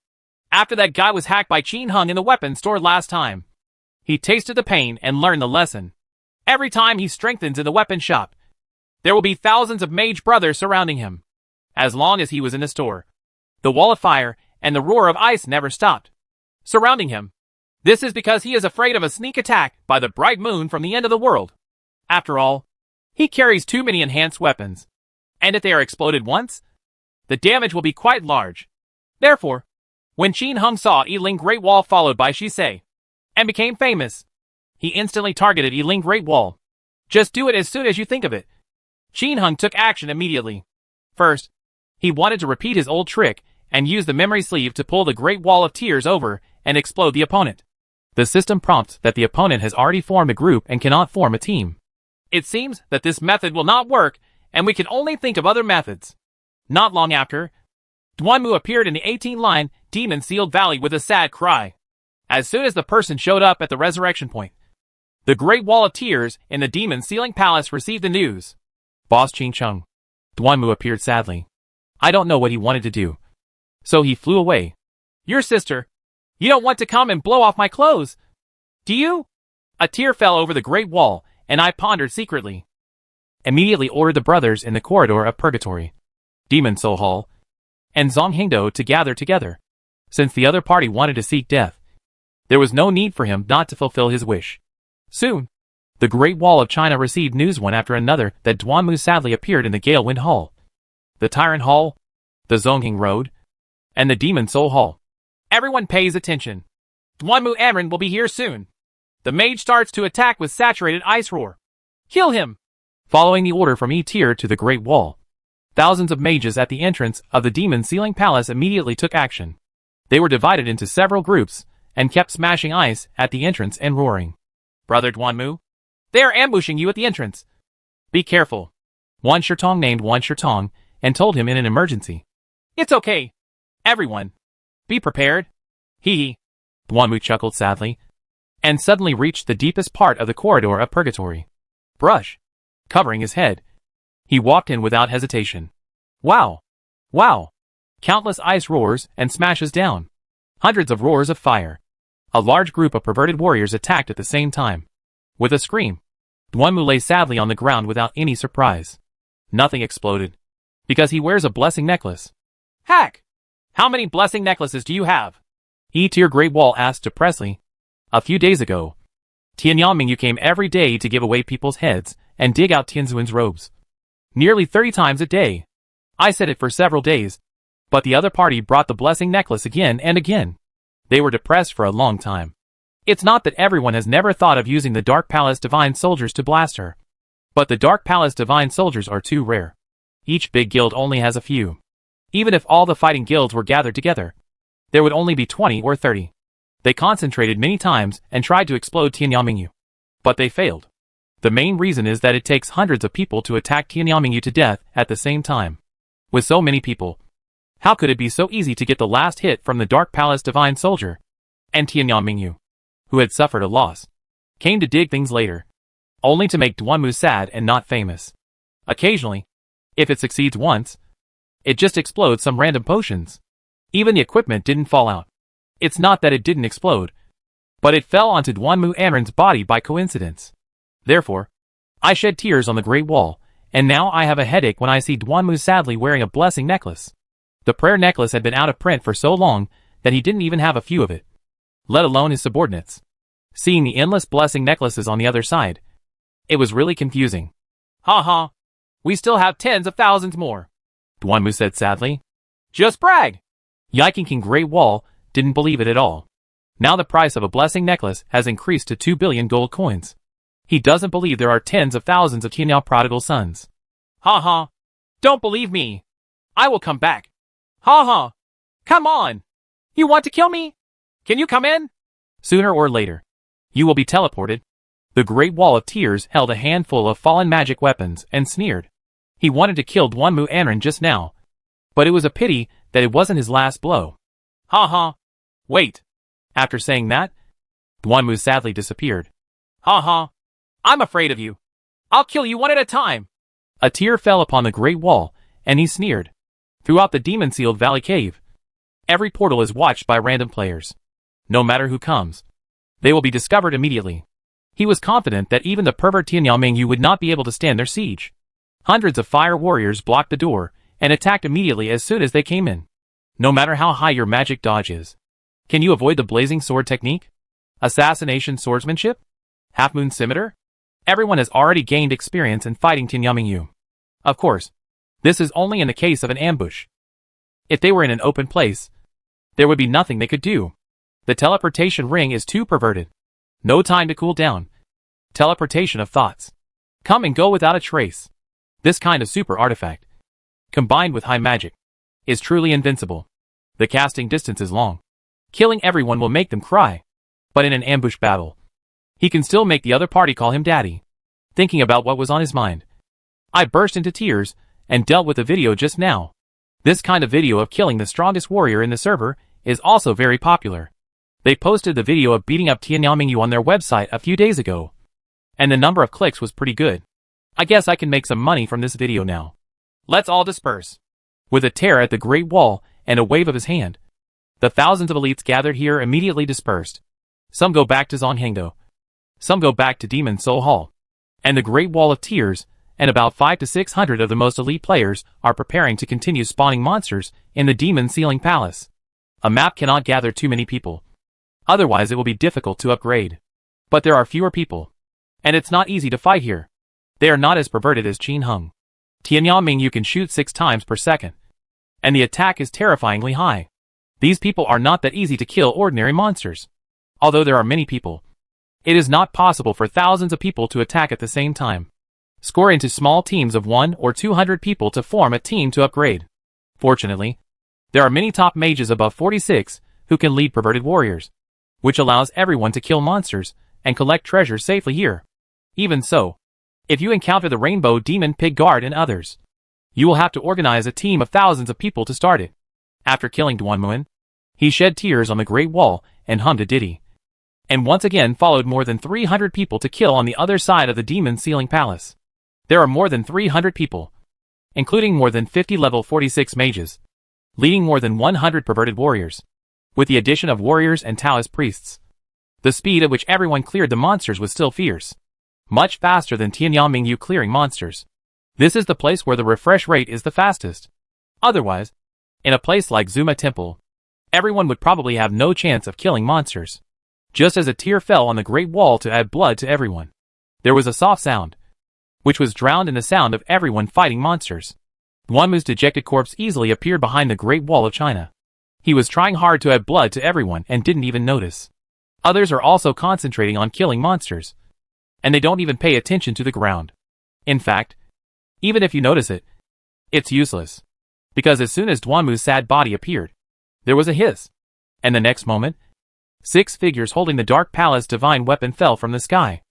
after that guy was hacked by Qin Hung in the weapons store last time. He tasted the pain and learned the lesson. Every time he strengthens in the weapon shop, there will be thousands of mage brothers surrounding him. As long as he was in the store, the wall of fire and the roar of ice never stopped surrounding him. This is because he is afraid of a sneak attack by the bright moon from the end of the world. After all, he carries too many enhanced weapons, and if they are exploded once, the damage will be quite large. Therefore, when Qin Hung saw Yiling Great Wall followed by Shisei, and became famous, he instantly targeted Yiling Great Wall. Just do it as soon as you think of it. Qin Hung took action immediately. First, he wanted to repeat his old trick and use the memory sleeve to pull the Great Wall of Tears over and explode the opponent. The system prompts that the opponent has already formed a group and cannot form a team. It seems that this method will not work, and we can only think of other methods. Not long after, Duanmu appeared in the 18-line demon-sealed valley with a sad cry. As soon as the person showed up at the resurrection point, the Great Wall of Tears in the Demon Sealing Palace received the news. Boss Qing Chung. Duanmu appeared sadly. I don't know what he wanted to do, so he flew away. Your sister. You don't want to come and blow off my clothes, do you? A tear fell over the Great Wall, and I pondered secretly. Immediately ordered the brothers in the corridor of Purgatory, Demon Soul Hall, and Zonghengdo to gather together. Since the other party wanted to seek death, there was no need for him not to fulfill his wish. Soon, the Great Wall of China received news one after another that Duanmu sadly appeared in the Gale Wind Hall, the Tyrant Hall, the Zongheng Road, and the Demon Soul Hall. Everyone pays attention. Duanmu Amren will be here soon. The mage starts to attack with saturated ice roar. Kill him! Following the order from E-Tier to the Great Wall, thousands of mages at the entrance of the Demon Sealing Palace immediately took action. They were divided into several groups and kept smashing ice at the entrance and roaring. Brother Duanmu, they are ambushing you at the entrance. Be careful. Wan Shirtong named Wan Shirtong and told him in an emergency. It's okay. Everyone, be prepared. Hee hee. Duanmu chuckled sadly, and suddenly reached the deepest part of the corridor of purgatory. Brush. Covering his head, he walked in without hesitation. Wow! Wow! Countless ice roars and smashes down. Hundreds of roars of fire. A large group of perverted warriors attacked at the same time. With a scream, Duanmu lay sadly on the ground without any surprise. Nothing exploded, because he wears a blessing necklace. Hack! How many blessing necklaces do you have? E-Tier Great Wall asked depressedly. A few days ago, Tianyang Mingyu came every day to give away people's heads and dig out Tianzuan's robes. Nearly 30 times a day. I said it for several days, but the other party brought the blessing necklace again and again. They were depressed for a long time. It's not that everyone has never thought of using the Dark Palace Divine Soldiers to blast her, but the Dark Palace Divine Soldiers are too rare. Each big guild only has a few. Even if all the fighting guilds were gathered together, there would only be 20 or 30. They concentrated many times and tried to explode Tianyang Mingyu, but they failed. The main reason is that it takes hundreds of people to attack Tianyang Mingyu to death at the same time. With so many people, how could it be so easy to get the last hit from the Dark Palace Divine Soldier? And Tianyang Mingyu, who had suffered a loss, came to dig things later, only to make Duanmu sad and not famous. Occasionally, if it succeeds once, it just explodes some random potions. Even the equipment didn't fall out. It's not that it didn't explode, but it fell onto Duanmu Amren's body by coincidence. Therefore, I shed tears on the Great Wall, and now I have a headache when I see Duanmu sadly wearing a blessing necklace. The prayer necklace had been out of print for so long that he didn't even have a few of it, let alone his subordinates. Seeing the endless blessing necklaces on the other side, it was really confusing. Ha ha, we still have tens of thousands more, Duanmu said sadly. Just brag! Yiking King Great Wall didn't believe it at all. Now the price of a blessing necklace has increased to 2 billion gold coins. He doesn't believe there are tens of thousands of Tianyang prodigal sons. Ha ha. Don't believe me. I will come back. Ha ha. Come on. You want to kill me? Can you come in? Sooner or later, you will be teleported. The Great Wall of Tears held a handful of fallen magic weapons and sneered. He wanted to kill Duanmu Amren just now, but it was a pity that it wasn't his last blow. Ha ha. Wait. After saying that, Duanmu sadly disappeared. Ha ha. I'm afraid of you. I'll kill you one at a time. A tear fell upon the Great Wall, and he sneered. Throughout the demon-sealed Valley Cave, every portal is watched by random players. No matter who comes, they will be discovered immediately. He was confident that even the pervert Tianyang Mingyu would not be able to stand their siege. Hundreds of fire warriors blocked the door and attacked immediately as soon as they came in. No matter how high your magic dodge is, can you avoid the blazing sword technique? Assassination swordsmanship? Half-moon scimitar? Everyone has already gained experience in fighting Tianyang Mingyu. Of course, this is only in the case of an ambush. If they were in an open place, there would be nothing they could do. The teleportation ring is too perverted. No time to cool down. Teleportation of thoughts. Come and go without a trace. This kind of super artifact, combined with high magic, is truly invincible. The casting distance is long. Killing everyone will make them cry. But in an ambush battle, he can still make the other party call him daddy. Thinking about what was on his mind, I burst into tears and dealt with the video just now. This kind of video of killing the strongest warrior in the server is also very popular. They posted the video of beating up Tianyang Mingyu on their website a few days ago, and the number of clicks was pretty good. I guess I can make some money from this video now. Let's all disperse. With a tear at the Great Wall and a wave of his hand, the thousands of elites gathered here immediately dispersed. Some go back to Zonghengdo. Some go back to Demon Soul Hall. And the Great Wall of Tears, and about 500 to 600 of the most elite players are preparing to continue spawning monsters in the Demon Sealing Palace. A map cannot gather too many people. Otherwise it will be difficult to upgrade. But there are fewer people. And it's not easy to fight here. They are not as perverted as Qin Hung. Tianyanming can shoot 6 times per second. And the attack is terrifyingly high. These people are not that easy to kill ordinary monsters. Although there are many people, it is not possible for thousands of people to attack at the same time. Score into small teams of 1 or 200 people to form a team to upgrade. Fortunately, there are many top mages above 46 who can lead perverted warriors, which allows everyone to kill monsters and collect treasures safely here. Even so, if you encounter the Rainbow Demon Pig Guard and others, you will have to organize a team of thousands of people to start it. After killing Duanmuan, he shed tears on the Great Wall and hummed a ditty, and once again followed more than 300 people to kill on the other side of the Demon Ceiling Palace. There are more than 300 people, including more than 50 level 46 mages, leading more than 100 perverted warriors. With the addition of warriors and Taoist priests, the speed at which everyone cleared the monsters was still fierce. Much faster than Tianyanming clearing monsters. This is the place where the refresh rate is the fastest. Otherwise, in a place like Zuma Temple, everyone would probably have no chance of killing monsters. Just as a tear fell on the Great Wall to add blood to everyone, there was a soft sound, which was drowned in the sound of everyone fighting monsters. Duanmu's dejected corpse easily appeared behind the Great Wall of China. He was trying hard to add blood to everyone and didn't even notice. Others are also concentrating on killing monsters, and they don't even pay attention to the ground. In fact, even if you notice it, it's useless. Because as soon as Duanmu's sad body appeared, there was a hiss. And the next moment, 6 figures holding the Dark Palace divine weapon fell from the sky,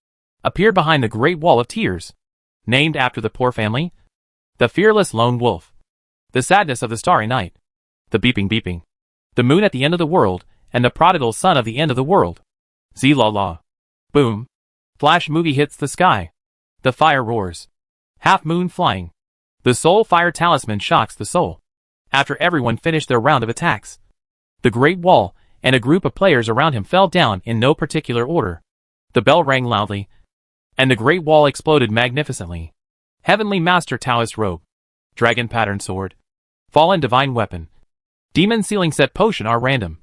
appeared behind the Great Wall of Tears, named after the poor family, the fearless lone wolf, the sadness of the starry night, the beeping, the moon at the end of the world, and the prodigal son of the end of the world. Z-la-la. Boom. Flash movie hits the sky. The fire roars. Half moon flying. The soul fire talisman shocks the soul. After everyone finished their round of attacks, the Great Wall and a group of players around him fell down in no particular order. The bell rang loudly, and the Great Wall exploded magnificently. Heavenly Master Taoist robe, dragon pattern sword, fallen divine weapon, demon ceiling set potion are random,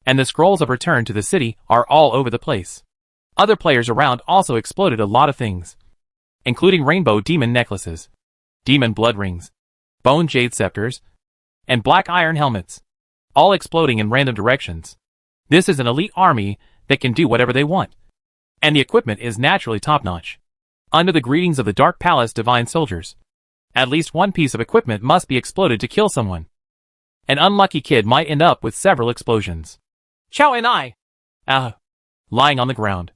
and the scrolls of return to the city are all over the place. Other players around also exploded a lot of things, including rainbow demon necklaces, demon blood rings, bone jade scepters, and black iron helmets, all exploding in random directions. This is an elite army that can do whatever they want, and the equipment is naturally top-notch. Under the greetings of the Dark Palace divine soldiers, at least one piece of equipment must be exploded to kill someone. An unlucky kid might end up with several explosions. Chow and I! Lying on the ground.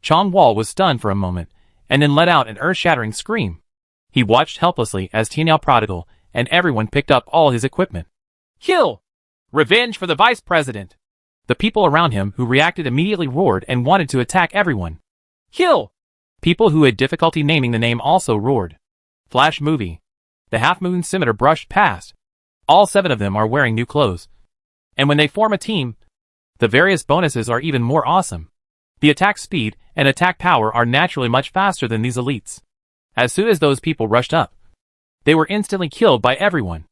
Chong Wall was stunned for a moment, and then let out an earth-shattering scream. He watched helplessly as Tianyao Prodigal and everyone picked up all his equipment. Kill! Revenge for the vice president! The people around him who reacted immediately roared and wanted to attack everyone. Kill! People who had difficulty naming the name also roared. Flash movie. The half-moon scimitar brushed past. All 7 of them are wearing new clothes. And when they form a team, the various bonuses are even more awesome. The attack speed and attack power are naturally much faster than these elites. As soon as those people rushed up, they were instantly killed by everyone.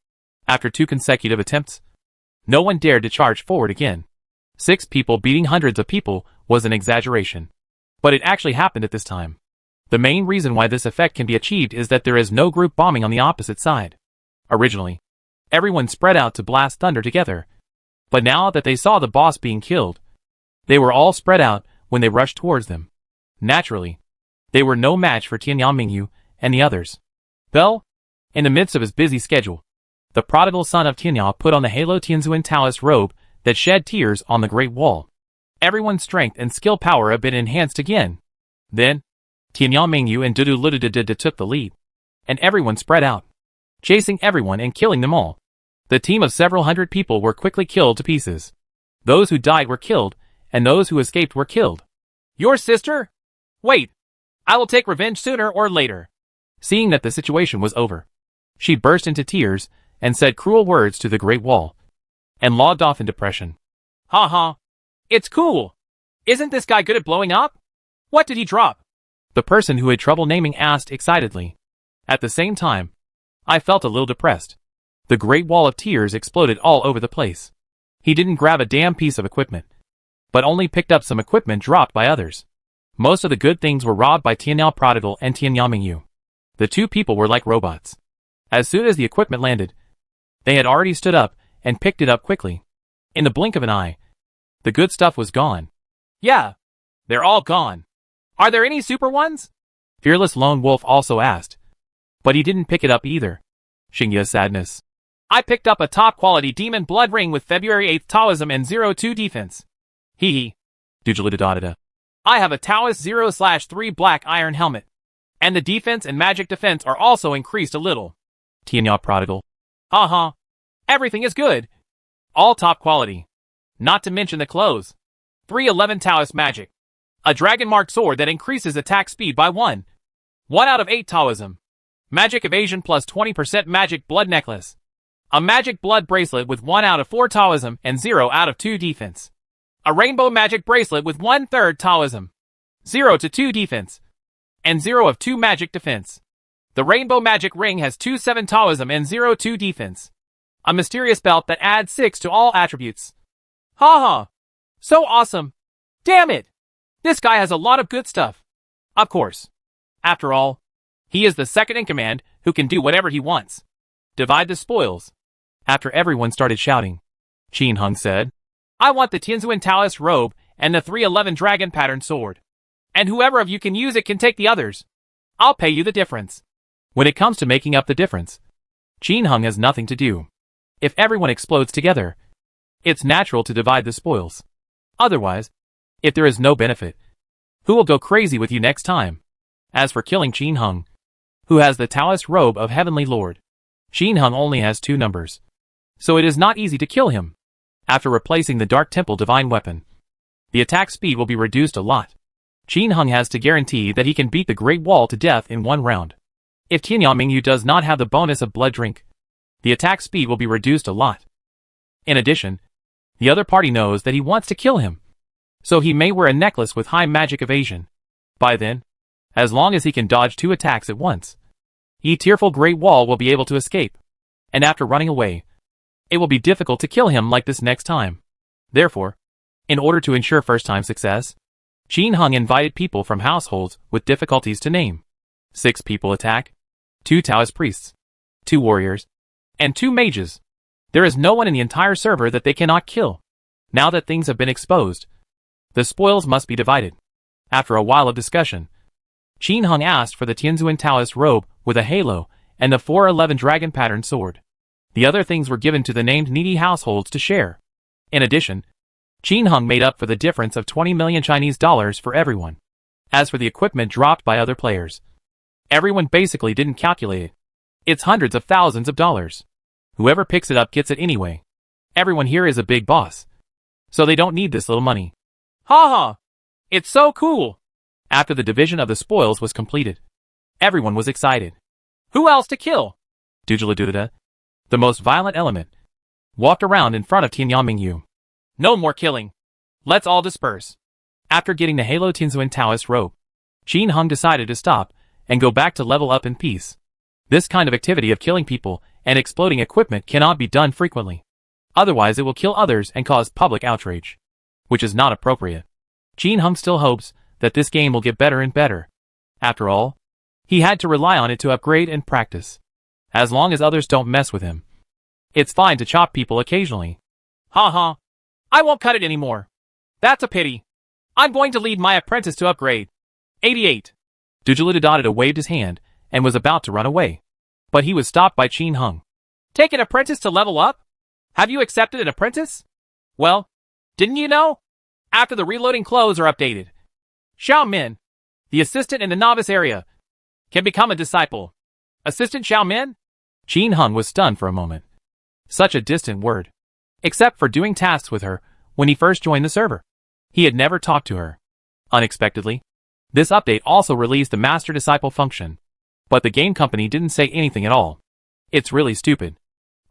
After 2 consecutive attempts, no one dared to charge forward again. 6 people beating hundreds of people was an exaggeration. But it actually happened at this time. The main reason why this effect can be achieved is that there is no group bombing on the opposite side. Originally, everyone spread out to blast thunder together. But now that they saw the boss being killed, they were all spread out when they rushed towards them. Naturally, they were no match for Tianyanming and the others. Bell, in the midst of his busy schedule, the prodigal son of Tianyao put on the Halo Tianzuan Taoist robe that shed tears on the Great Wall. Everyone's strength and skill power have been enhanced again. Then, Tianyanming and Dudu Ludududud took the lead, and everyone spread out, chasing everyone and killing them all. The team of several hundred people were quickly killed to pieces. Those who died were killed, and those who escaped were killed. Your sister? Wait! I will take revenge sooner or later. Seeing that the situation was over, she burst into tears and said cruel words to the Great Wall, and logged off in depression. Ha ha! It's cool! Isn't this guy good at blowing up? What did he drop? The person who had trouble naming asked excitedly. At the same time, I felt a little depressed. The Great Wall of Tears exploded all over the place. He didn't grab a damn piece of equipment, but only picked up some equipment dropped by others. Most of the good things were robbed by Tianyao Prodigal and Tianyao Mingyu. The two people were like robots. As soon as the equipment landed, they had already stood up and picked it up quickly. In the blink of an eye, the good stuff was gone. Yeah, they're all gone. Are there any super ones? Fearless Lone Wolf also asked. But he didn't pick it up either. Xingya's sadness. I picked up a top-quality demon blood ring with February 8th Taoism and 02 defense. Hee hee. Dujulidadadada. I have a Taoist 0/3 black iron helmet. And the defense and magic defense are also increased a little. Tianyao Prodigal. Uh-huh. Everything is good. All top quality. Not to mention the clothes. 311 Taoist magic. A dragon-marked sword that increases attack speed by 1. 1 out of 8 Taoism. Magic evasion plus 20% magic blood necklace. A magic blood bracelet with 1 out of 4 Taoism and 0 out of 2 defense. A rainbow magic bracelet with 1/3 Taoism. 0 to 2 defense. And 0 of 2 magic defense. The rainbow magic ring has 2/7 Taoism and 0/2 defense. A mysterious belt that adds 6 to all attributes. Ha. So awesome. Damn it. This guy has a lot of good stuff. Of course. After all, he is the second in command who can do whatever he wants. Divide the spoils. After everyone started shouting, Qin Hung said, I want the Tianzuan Taoist robe and the 311 dragon pattern sword. And whoever of you can use it can take the others. I'll pay you the difference. When it comes to making up the difference, Qin Hung has nothing to do. If everyone explodes together, it's natural to divide the spoils. Otherwise, if there is no benefit, who will go crazy with you next time? As for killing Qin Hung, who has the Taoist robe of Heavenly Lord, Qin Hung only has 2 numbers. So it is not easy to kill him. After replacing the Dark Temple Divine Weapon, the attack speed will be reduced a lot. Qin Hung has to guarantee that he can beat the Great Wall to death in 1 round. If Tianyao Mingyu does not have the bonus of Blood Drink, the attack speed will be reduced a lot. In addition, the other party knows that he wants to kill him, so he may wear a necklace with high magic evasion. By then, as long as he can dodge 2 attacks at once, the tearful Great Wall will be able to escape, and after running away, it will be difficult to kill him like this next time. Therefore, in order to ensure first-time success, Qin Hung invited people from households with difficulties to name. 6 people attack, 2 Taoist priests, 2 warriors, and 2 mages. There is no one in the entire server that they cannot kill. Now that things have been exposed, the spoils must be divided. After a while of discussion, Qin Hung asked for the Tianzuan Taoist robe with a halo and the 411 dragon pattern sword. The other things were given to the named needy households to share. In addition, Qin Hung made up for the difference of 20 million Chinese dollars for everyone. As for the equipment dropped by other players, everyone basically didn't calculate it. It's hundreds of thousands of dollars. Whoever picks it up gets it anyway. Everyone here is a big boss, so they don't need this little money. Ha! It's so cool! After the division of the spoils was completed, everyone was excited. Who else to kill? Dujuladuda, the most violent element, walked around in front of Tianyao Mingyu. No more killing. Let's all disperse. After getting the Halo Tianzuan Taoist robe, Qin Hung decided to stop and go back to level up in peace. This kind of activity of killing people and exploding equipment cannot be done frequently. Otherwise it will kill others and cause public outrage, which is not appropriate. Qin Hung still hopes that this game will get better and better. After all, he had to rely on it to upgrade and practice. As long as others don't mess with him, it's fine to chop people occasionally. Ha! I won't cut it anymore. That's a pity. I'm going to lead my apprentice to upgrade. 88. Dujulidadada waved his hand and was about to run away, but he was stopped by Qin Hung. Take an apprentice to level up? Have you accepted an apprentice? Well, didn't you know? After the reloading clothes are updated, Xiao Min, the assistant in the novice area, can become a disciple. Assistant Xiao Min? Qin Hung was stunned for a moment. Such a distant word. Except for doing tasks with her when he first joined the server. He had never talked to her. Unexpectedly, this update also released the master-disciple function. But the game company didn't say anything at all. It's really stupid.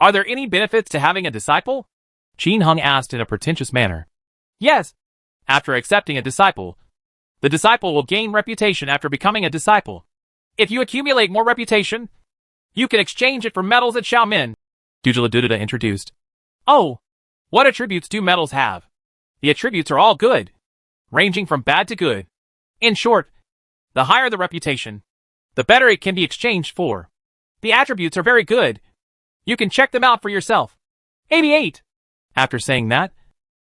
Are there any benefits to having a disciple? Qin Hung asked in a pretentious manner. Yes. After accepting a disciple, the disciple will gain reputation after becoming a disciple. If you accumulate more reputation, you can exchange it for medals at Xiaomin. Dujuladuda introduced. Oh, What attributes do metals have? The attributes are all good, ranging from bad to good. In short, the higher the reputation, the better it can be exchanged for. The attributes are very good. You can check them out for yourself. 88. After saying that,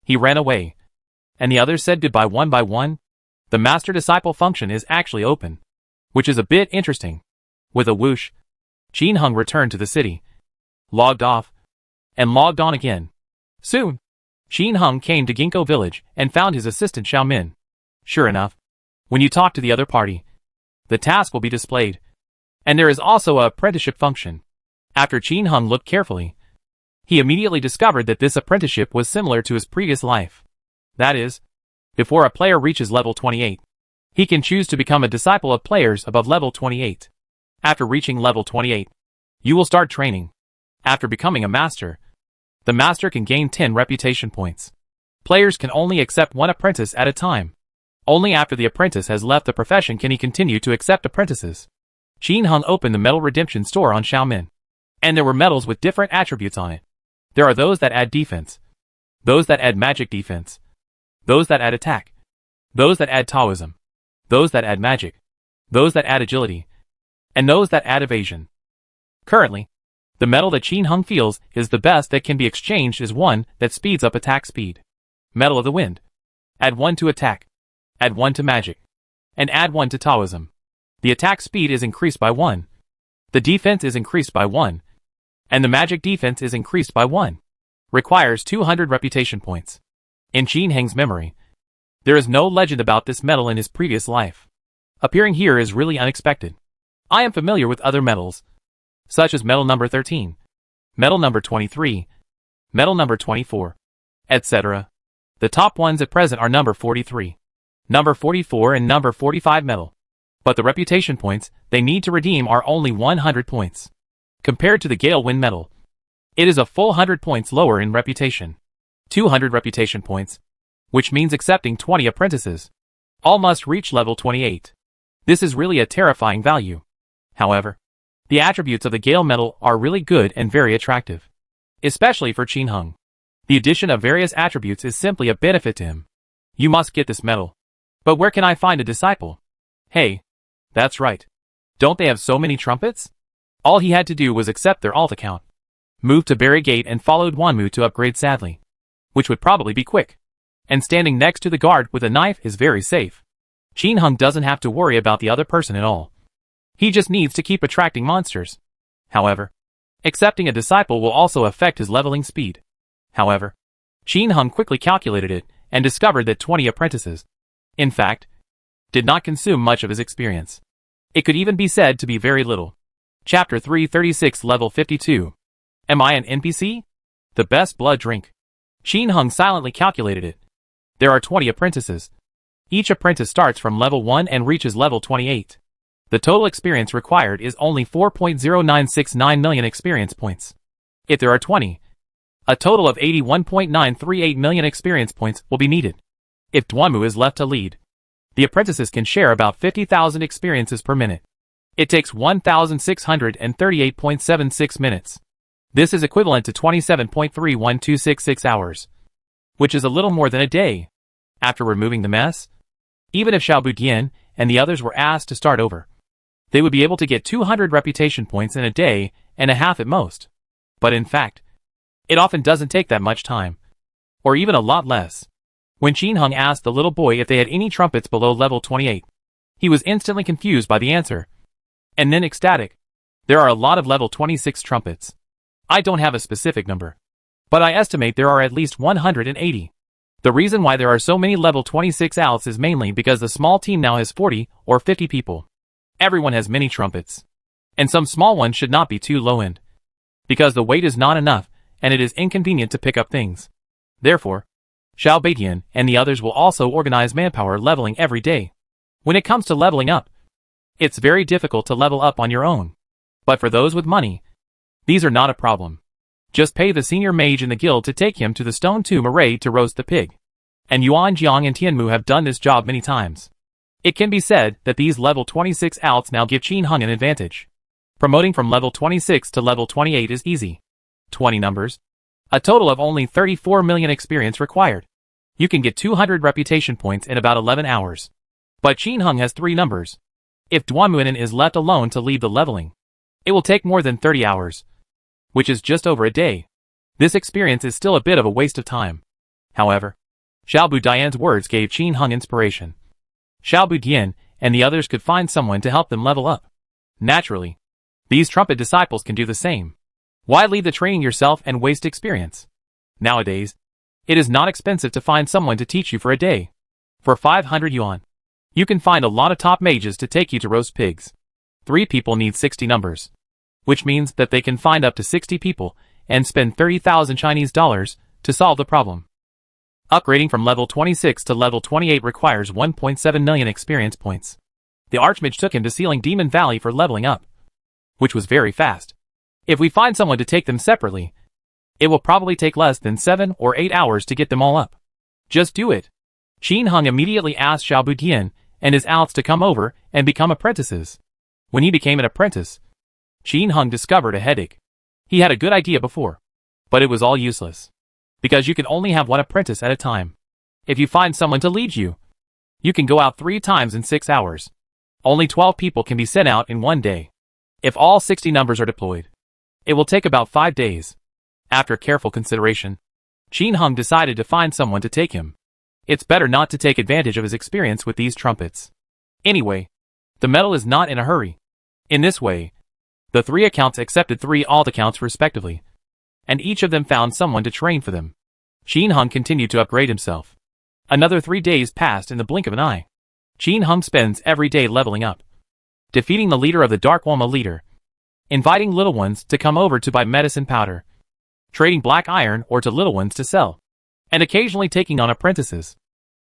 he ran away, and the others said goodbye one by one. The master-disciple function is actually open, which is a bit interesting. With a whoosh, Qin Heng returned to the city, logged off, and logged on again. Soon, Qin Heng came to Ginkgo village and found his assistant Xiao Min. Sure enough, when you talk to the other party, the task will be displayed, and there is also a apprenticeship function. After Qin Heng looked carefully, he immediately discovered that this apprenticeship was similar to his previous life. That is, before a player reaches level 28, he can choose to become a disciple of players above level 28. After reaching level 28, you will start training. After becoming a master, the master can gain 10 reputation points. Players can only accept one apprentice at a time. Only after the apprentice has left the profession can he continue to accept apprentices. Qin Heng opened the metal redemption store on Xiaomin, and there were metals with different attributes on it. There are those that add defense, those that add magic defense, those that add attack, those that add Taoism, those that add magic, those that add agility, and those that add evasion. Currently, the metal that Qin Heng feels is the best that can be exchanged is one that speeds up attack speed. Metal of the Wind. Add 1 to attack, add 1 to magic, and add 1 to Taoism. The attack speed is increased by 1. The defense is increased by 1. And the magic defense is increased by 1. Requires 200 reputation points. In Qin Heng's memory, there is no legend about this metal in his previous life. Appearing here is really unexpected. I am familiar with other metals, such as metal number 13, metal number 23, metal number 24, etc. The top ones at present are number 43, number 44 and number 45 metal. But the reputation points they need to redeem are only 100 points. Compared to the Gale Wind metal, it is a full 100 points lower in reputation. 200 reputation points, which means accepting 20 apprentices. All must reach level 28. This is really a terrifying value. However, the attributes of the Gale metal are really good and very attractive, especially for Qin Heng. The addition of various attributes is simply a benefit to him. You must get this metal. But where can I find a disciple? Hey, that's right. Don't they have so many trumpets? All he had to do was accept their alt account, move to Berry Gate and followed Wanmu to upgrade sadly, which would probably be quick. And standing next to the guard with a knife is very safe. Qin Heng doesn't have to worry about the other person at all. He just needs to keep attracting monsters. However, accepting a disciple will also affect his leveling speed. However, Qin Heng quickly calculated it and discovered that 20 apprentices, in fact, did not consume much of his experience. It could even be said to be very little. Chapter 336 Level 52. Am I an NPC? The best blood drink. Qin Heng silently calculated it. There are 20 apprentices. Each apprentice starts from level 1 and reaches level 28. The total experience required is only 4.0969 million experience points. If there are 20, a total of 81.938 million experience points will be needed. If Duanmu is left to lead, the apprentices can share about 50,000 experiences per minute. It takes 1,638.76 minutes. This is equivalent to 27.31266 hours, which is a little more than a day. After removing the mess, even if Xiao Budian and the others were asked to start over, they would be able to get 200 reputation points in a day and a half at most. But in fact, it often doesn't take that much time, or even a lot less. When Qin Heng asked the little boy if they had any trumpets below level 28, he was instantly confused by the answer, and then ecstatic. There are a lot of level 26 trumpets. I don't have a specific number, but I estimate there are at least 180. The reason why there are so many level 26 outs is mainly because the small team now has 40 or 50 people. Everyone has many trumpets, and some small ones should not be too low end, because the weight is not enough and it is inconvenient to pick up things. Therefore, Xiao Beitian and the others will also organize manpower leveling every day. When it comes to leveling up, it's very difficult to level up on your own. But for those with money, these are not a problem. Just pay the senior mage in the guild to take him to the stone tomb array to roast the pig. And Yuan Jiang and Tianmu have done this job many times. It can be said that these level 26 outs now give Qin Heng an advantage. Promoting from level 26 to level 28 is easy. 20 numbers, A total of only 34 million experience required. You can get 200 reputation points in about 11 hours. But Qin Heng has 3 numbers. If Duanmuinen is left alone to lead the leveling, it will take more than 30 hours, which is just over a day. This experience is still a bit of a waste of time. However, Xiaobu Dian's words gave Qin Heng inspiration. Xiaobu Dian and the others could find someone to help them level up. Naturally, these trumpet disciples can do the same. Why leave the training yourself and waste experience? Nowadays, it is not expensive to find someone to teach you for a day. For 500 yuan, you can find a lot of top mages to take you to roast pigs. 3 people need 60 numbers, which means that they can find up to 60 people and spend 30,000 Chinese dollars to solve the problem. Upgrading from level 26 to level 28 requires 1.7 million experience points. The Archmage took him to Sealing Demon Valley for leveling up, which was very fast. If we find someone to take them separately, it will probably take less than 7 or 8 hours to get them all up. Just do it. Qin Heng immediately asked Xiaobu Dian and his alts to come over and become apprentices. When he became an apprentice, Qin Heng discovered a headache. He had a good idea before, but it was all useless, because you can only have 1 apprentice at a time. If you find someone to lead you, you can go out 3 times in 6 hours. Only 12 people can be sent out in 1 day. If all 60 numbers are deployed, it will take about 5 days. After careful consideration, Qin Heng decided to find someone to take him. It's better not to take advantage of his experience with these trumpets. Anyway, the medal is not in a hurry. In this way, the 3 accounts accepted 3 alt accounts respectively, and each of them found someone to train for them. Qin Heng continued to upgrade himself. Another 3 days passed in the blink of an eye. Qin Heng spends every day leveling up, defeating the leader of the Dark Woma leader, inviting little ones to come over to buy medicine powder, trading black iron or to little ones to sell, and occasionally taking on apprentices.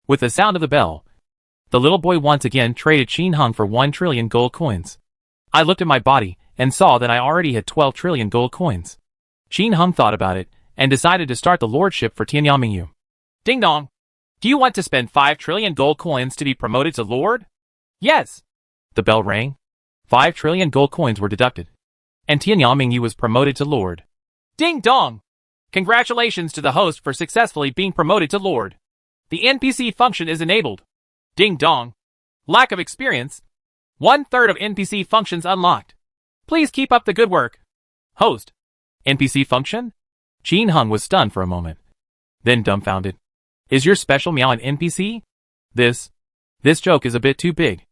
With the sound of the bell, the little boy once again traded Qin Heng for 1 trillion gold coins. I looked at my body and saw that I already had 12 trillion gold coins. Qin Heng thought about it and decided to start the lordship for Tianyang Mingyu. Ding dong! Do you want to spend 5 trillion gold coins to be promoted to lord? Yes! The bell rang. 5 trillion gold coins were deducted, and Tianyang Mingyu was promoted to lord. Ding dong! Congratulations to the host for successfully being promoted to lord. The NPC function is enabled. Ding dong! Lack of experience. 1/3 of NPC functions unlocked. Please keep up the good work. Host. NPC function? Qin Heng was stunned for a moment, then dumbfounded. Is your special meow an NPC? This joke is a bit too big,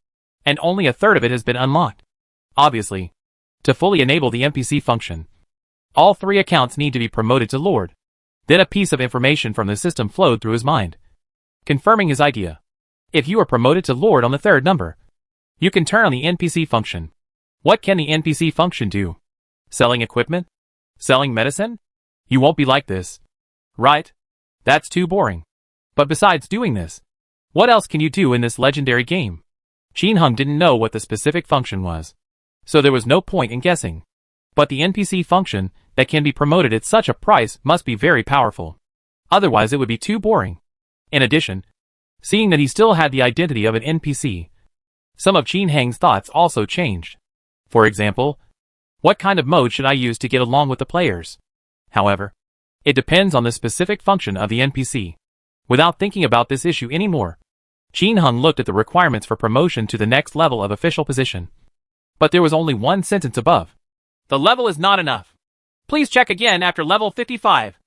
and only 1/3 of it has been unlocked. Obviously, to fully enable the NPC function, all 3 accounts need to be promoted to lord. Then a piece of information from the system flowed through his mind, confirming his idea. If you are promoted to lord on the 3rd number, you can turn on the NPC function. What can the NPC function do? Selling equipment? Selling medicine? You won't be like this, right? That's too boring. But besides doing this, what else can you do in this legendary game? Qin Heng didn't know what the specific function was, so there was no point in guessing. But the NPC function that can be promoted at such a price must be very powerful. Otherwise it would be too boring. In addition, seeing that he still had the identity of an NPC, some of Qin Heng's thoughts also changed. For example, what kind of mode should I use to get along with the players? However, it depends on the specific function of the NPC. Without thinking about this issue anymore, Qin Heng looked at the requirements for promotion to the next level of official position. But there was only 1 sentence above. The level is not enough. Please check again after level 55.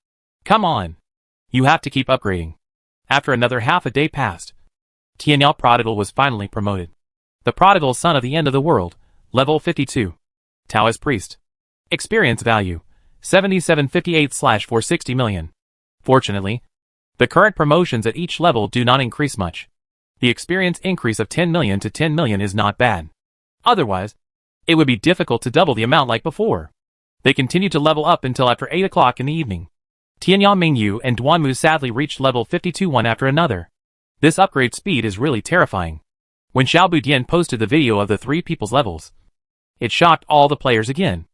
Come on. You have to keep upgrading. After another half a day passed, Tianyao Prodigal was finally promoted. The prodigal son of the end of the world, level 52. Taoist priest. Experience value, 7758/460 million. Fortunately, the current promotions at each level do not increase much. The experience increase of 10 million to 10 million is not bad. Otherwise, it would be difficult to double the amount like before. They continued to level up until after 8 o'clock in the evening. Tianyang Mingyu and Duanmu sadly reached level 52 one after another. This upgrade speed is really terrifying. When Xiaobu Dian posted the video of the 3 people's levels, it shocked all the players again.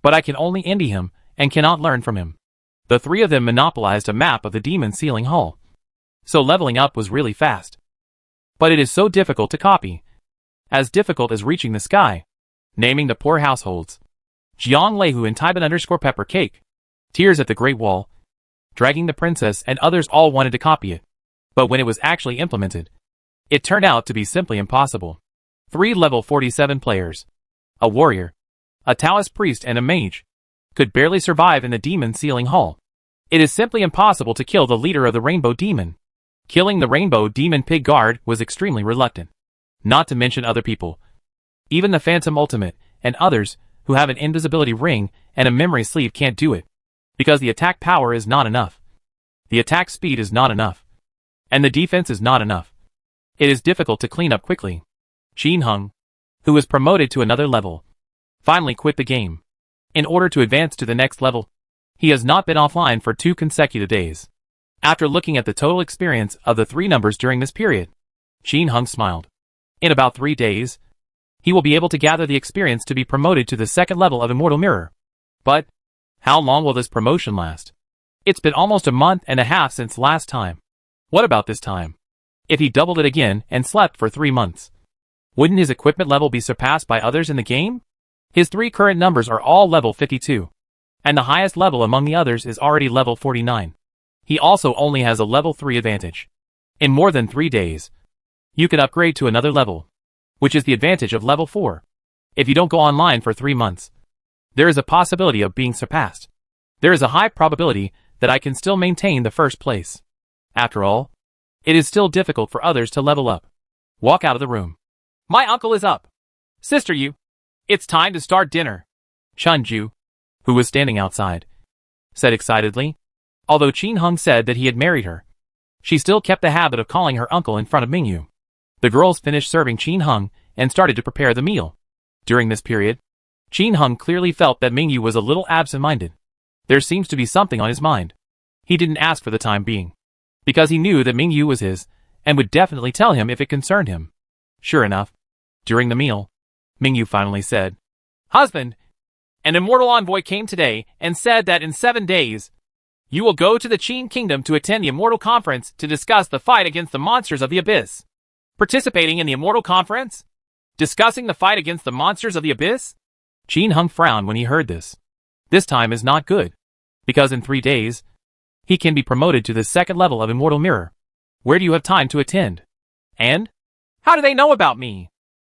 But I can only envy him and cannot learn from him. The 3 of them monopolized a map of the demon sealing hall, so leveling up was really fast. But it is so difficult to copy. As difficult as reaching the sky. Naming the poor households. Jiang Leihu and Taiban _pepper cake. Tears at the Great Wall. dragging the princess and others all wanted to copy it. But when it was actually implemented, it turned out to be simply impossible. 3 level 47 players, a warrior, a Taoist priest and a mage, could barely survive in the demon sealing hall. It is simply impossible to kill the leader of the Rainbow Demon. Killing the Rainbow Demon Pig Guard was extremely reluctant. Not to mention other people. Even the Phantom Ultimate and others who have an invisibility ring and a memory sleeve can't do it. Because the attack power is not enough. The attack speed is not enough. And the defense is not enough. It is difficult to clean up quickly. Qin Heng, who was promoted to another level, finally quit the game. In order to advance to the next level, he has not been offline for 2 consecutive days. After looking at the total experience of the 3 numbers during this period, Qin Heng smiled. In about 3 days, he will be able to gather the experience to be promoted to the 2nd level of Immortal Mirror. But how long will this promotion last? It's been almost a month and a half since last time. What about this time? If he doubled it again and slept for 3 months, wouldn't his equipment level be surpassed by others in the game? His 3 current numbers are all level 52, and the highest level among the others is already level 49. He also only has a level 3 advantage. In more than 3 days, you can upgrade to another level, which is the advantage of level 4. If you don't go online for 3 months, there is a possibility of being surpassed. There is a high probability that I can still maintain the first place. After all, it is still difficult for others to level up. Walk out of the room. My uncle is up. Sister Yu, it's time to start dinner. Chunju, who was standing outside, said excitedly. Although Qin Heng said that he had married her, she still kept the habit of calling her uncle in front of Mingyu. The girls finished serving Qin Heng and started to prepare the meal. During this period, Qin Heng clearly felt that Mingyu was a little absent-minded. There seems to be something on his mind. He didn't ask for the time being, because he knew that Mingyu was his, and would definitely tell him if it concerned him. Sure enough, during the meal, Mingyu finally said, Husband, an immortal envoy came today and said that in 7 days, you will go to the Qin Kingdom to attend the Immortal Conference to discuss the fight against the monsters of the Abyss. Participating in the Immortal Conference? Discussing the fight against the monsters of the Abyss? Qin Heng frowned when he heard this. This time is not good, because in 3 days, he can be promoted to the 2nd level of Immortal Mirror. Where do you have time to attend? And? How do they know about me?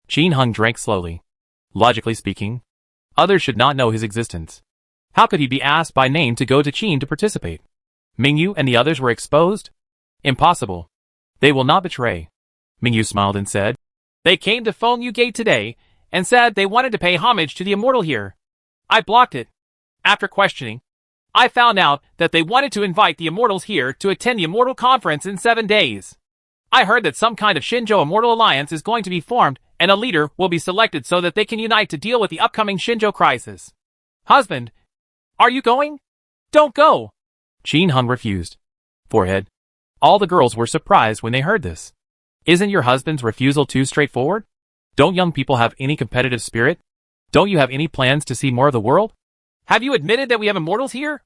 Qin Heng drank slowly. Logically speaking, others should not know his existence. How could he be asked by name to go to Qin to participate? Mingyu and the others were exposed? Impossible. They will not betray. Mingyu smiled and said, They came to Fengyu Gate today and said they wanted to pay homage to the immortal here. I blocked it. After questioning, I found out that they wanted to invite the immortals here to attend the Immortal Conference in 7 days. I heard that some kind of Shinjo Immortal Alliance is going to be formed and a leader will be selected so that they can unite to deal with the upcoming Shinjo crisis. Husband, are you going? Don't go. Qin Heng refused. Forehead. All the girls were surprised when they heard this. Isn't your husband's refusal too straightforward? Don't young people have any competitive spirit? Don't you have any plans to see more of the world? Have you admitted that we have immortals here?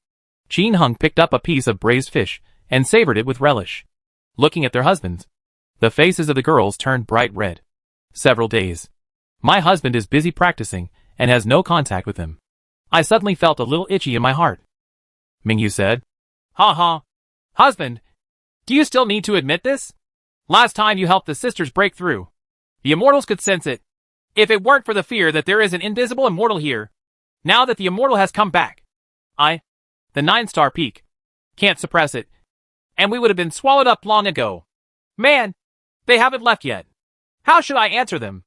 Qin Heng picked up a piece of braised fish and savored it with relish. Looking at their husbands, the faces of the girls turned bright red. Several days. My husband is busy practicing and has no contact with him. I suddenly felt a little itchy in my heart. Mingyu said, Ha ha. Husband, do you still need to admit this? Last time you helped the sisters break through, the immortals could sense it. If it weren't for the fear that there is an invisible immortal here, now that the immortal has come back, the 9-star peak, can't suppress it, and we would have been swallowed up long ago. Man, they haven't left yet. How should I answer them?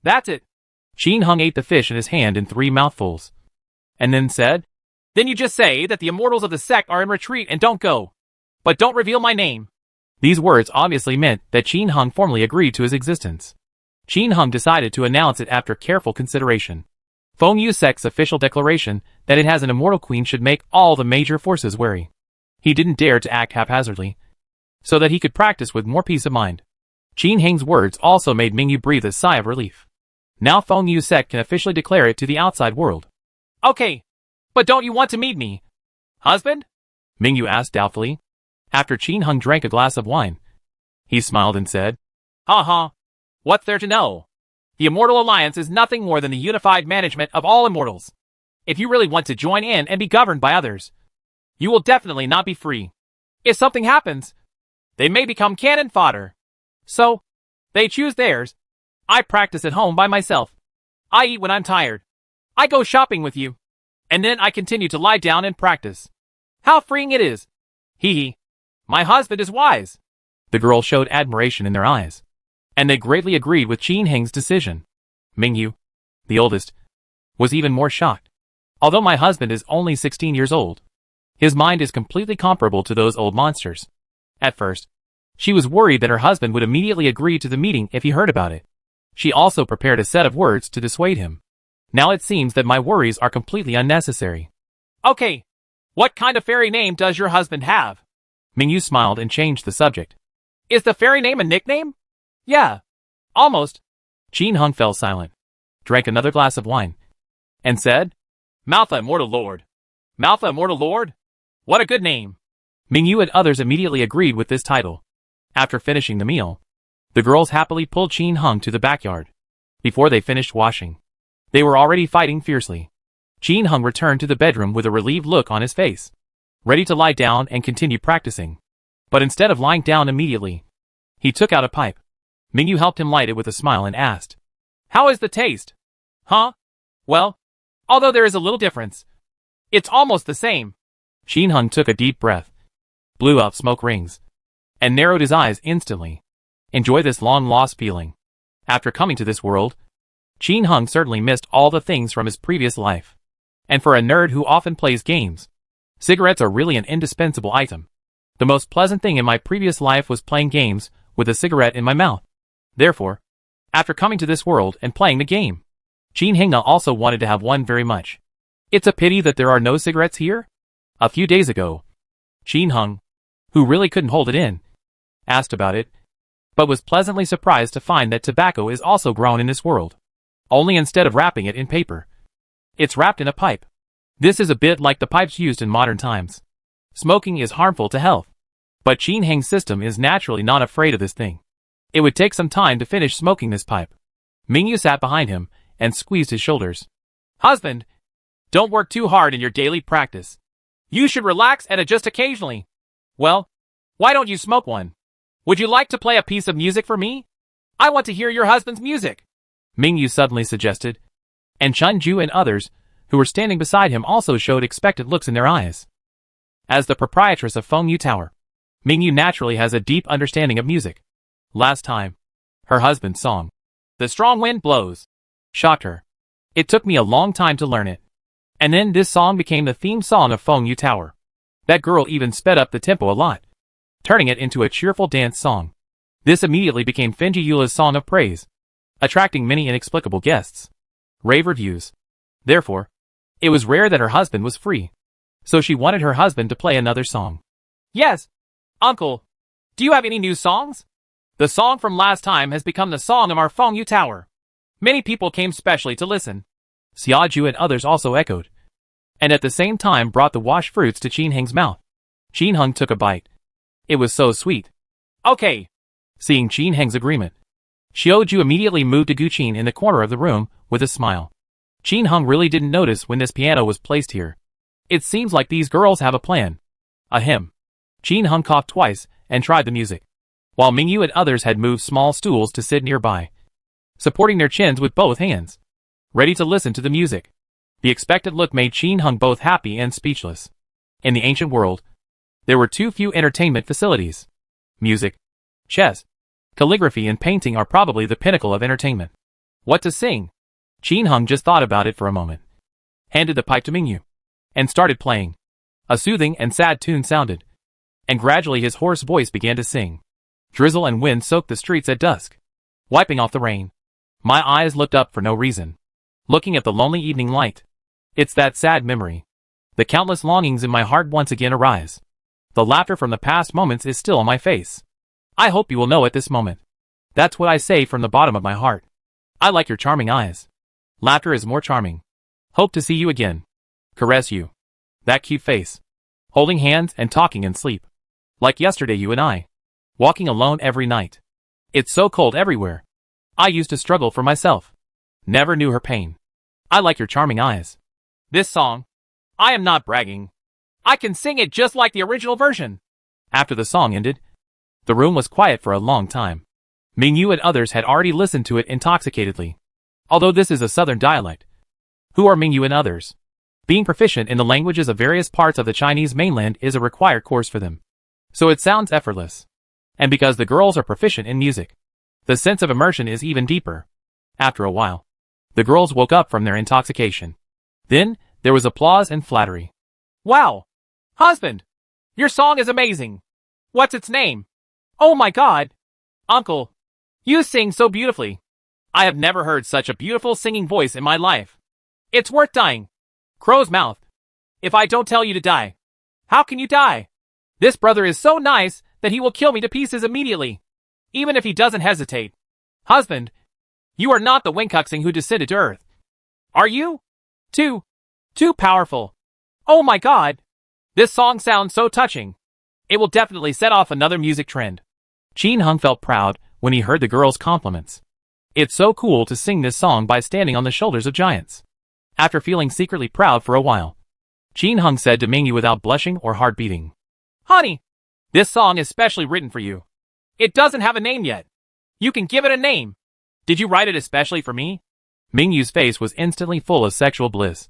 That's it. Qin Heng ate the fish in his hand in 3 mouthfuls, and then said, Then you just say that the immortals of the sect are in retreat and don't go. But don't reveal my name. These words obviously meant that Qin Heng formally agreed to his existence. Qin Heng decided to announce it after careful consideration. Fengyu sect's official declaration that it has an immortal queen should make all the major forces wary. He didn't dare to act haphazardly, so that he could practice with more peace of mind. Qin Heng's words also made Mingyu breathe a sigh of relief. Now Fengyu sect can officially declare it to the outside world. Okay, but don't you want to meet me, husband? Mingyu asked doubtfully. After Qin Heng drank a glass of wine, he smiled and said, Ha ha, what's there to know? The Immortal Alliance is nothing more than the unified management of all immortals. If you really want to join in and be governed by others, You will definitely not be free. If something happens, they may become cannon fodder. So, they choose theirs. I practice at home by myself. I eat when I'm tired. I go shopping with you. And then I continue to lie down and practice. How freeing it is. Hee hee. My husband is wise. The girls showed admiration in their eyes. And they greatly agreed with Qin Heng's decision. Mingyu, the oldest, was even more shocked. Although my husband is only 16 years old, his mind is completely comparable to those old monsters. At first, she was worried that her husband would immediately agree to the meeting if he heard about it. She also prepared a set of words to dissuade him. Now it seems that my worries are completely unnecessary. Okay, what kind of fairy name does your husband have? Mingyu smiled and changed the subject. Is the fairy name a nickname? Yeah, almost. Qin Heng fell silent, drank another glass of wine, and said, Malfa Immortal Lord. Malfa Immortal Lord? What a good name. Mingyu and others immediately agreed with this title. After finishing the meal, the girls happily pulled Qin Heng to the backyard. Before they finished washing, they were already fighting fiercely. Qin Heng returned to the bedroom with a relieved look on his face, ready to lie down and continue practicing. But instead of lying down immediately, he took out a pipe. Mingyu helped him light it with a smile and asked, How is the taste? Huh? Well, although there is a little difference, it's almost the same. Qin Heng took a deep breath, blew out smoke rings, and narrowed his eyes instantly. Enjoy this long-lost feeling. After coming to this world, Qin Heng certainly missed all the things from his previous life. And for a nerd who often plays games, cigarettes are really an indispensable item. The most pleasant thing in my previous life was playing games with a cigarette in my mouth. Therefore, after coming to this world and playing the game, Qin Heng also wanted to have one very much. It's a pity that there are no cigarettes here. A few days ago, Qin Heng, who really couldn't hold it in, asked about it, but was pleasantly surprised to find that tobacco is also grown in this world. Only instead of wrapping it in paper, it's wrapped in a pipe. This is a bit like the pipes used in modern times. Smoking is harmful to health, but Qin Heng's system is naturally not afraid of this thing. It would take some time to finish smoking this pipe. Mingyu sat behind him and squeezed his shoulders. Husband, don't work too hard in your daily practice. You should relax and adjust occasionally. Well, why don't you smoke one? Would you like to play a piece of music for me? I want to hear your husband's music. Mingyu suddenly suggested, and Chunju and others, who were standing beside him, also showed expectant looks in their eyes. As the proprietress of Fengyu Tower, Mingyu naturally has a deep understanding of music. Last time, her husband's song, The Strong Wind Blows, shocked her. It took me a long time to learn it. And then this song became the theme song of Fengyu Tower. That girl even sped up the tempo a lot, turning it into a cheerful dance song. This immediately became Fenji Yula's song of praise, attracting many inexplicable guests. Rave reviews. Therefore, it was rare that her husband was free. So she wanted her husband to play another song. Yes, Uncle. Do you have any new songs? The song from last time has become the song of our Fengyu Tower. Many people came specially to listen. Xiaju and others also echoed, and at the same time brought the washed fruits to Qin Heng's mouth. Qin Heng took a bite. It was so sweet. Okay. Seeing Qin Heng's agreement, Xiaju immediately moved to Guqin in the corner of the room with a smile. Qin Heng really didn't notice when this piano was placed here. It seems like these girls have a plan. Ahem. Qin Heng coughed twice and tried the music, while Mingyu and others had moved small stools to sit nearby, supporting their chins with both hands, ready to listen to the music. The expectant look made Qin Heng both happy and speechless. In the ancient world, there were too few entertainment facilities. Music, chess, calligraphy and painting are probably the pinnacle of entertainment. What to sing? Qin Heng just thought about it for a moment, handed the pipe to Mingyu, and started playing. A soothing and sad tune sounded, and gradually his hoarse voice began to sing. Drizzle and wind soaked the streets at dusk, wiping off the rain. My eyes looked up for no reason, looking at the lonely evening light. It's that sad memory. The countless longings in my heart once again arise. The laughter from the past moments is still on my face. I hope you will know at this moment. That's what I say from the bottom of my heart. I like your charming eyes. Laughter is more charming. Hope to see you again. Caress you. That cute face. Holding hands and talking in sleep. Like yesterday you and I. Walking alone every night. It's so cold everywhere. I used to struggle for myself. Never knew her pain. I like your charming eyes. This song. I am not bragging. I can sing it just like the original version. After the song ended, the room was quiet for a long time. Mingyu and others had already listened to it intoxicatedly. Although this is a southern dialect. Who are Mingyu and others? Being proficient in the languages of various parts of the Chinese mainland is a required course for them. So it sounds effortless. And because the girls are proficient in music, the sense of immersion is even deeper. After a while, the girls woke up from their intoxication. Then, there was applause and flattery. Wow! Husband! Your song is amazing! What's its name? Oh my god! Uncle! You sing so beautifully! I have never heard such a beautiful singing voice in my life. It's worth dying! Crow's mouth! If I don't tell you to die, how can you die? This brother is so nice that he will kill me to pieces immediately, even if he doesn't hesitate. Husband, you are not the Winkuxing who descended to earth. Are you? Too powerful. Oh my god! This song sounds so touching. It will definitely set off another music trend. Qin Hung felt proud when he heard the girls' compliments. It's so cool to sing this song by standing on the shoulders of giants. After feeling secretly proud for a while, Qin Hung said to Mingyu without blushing or heart beating, Honey, this song is specially written for you. It doesn't have a name yet. You can give it a name. Did you write it especially for me? Mingyu's face was instantly full of sexual bliss.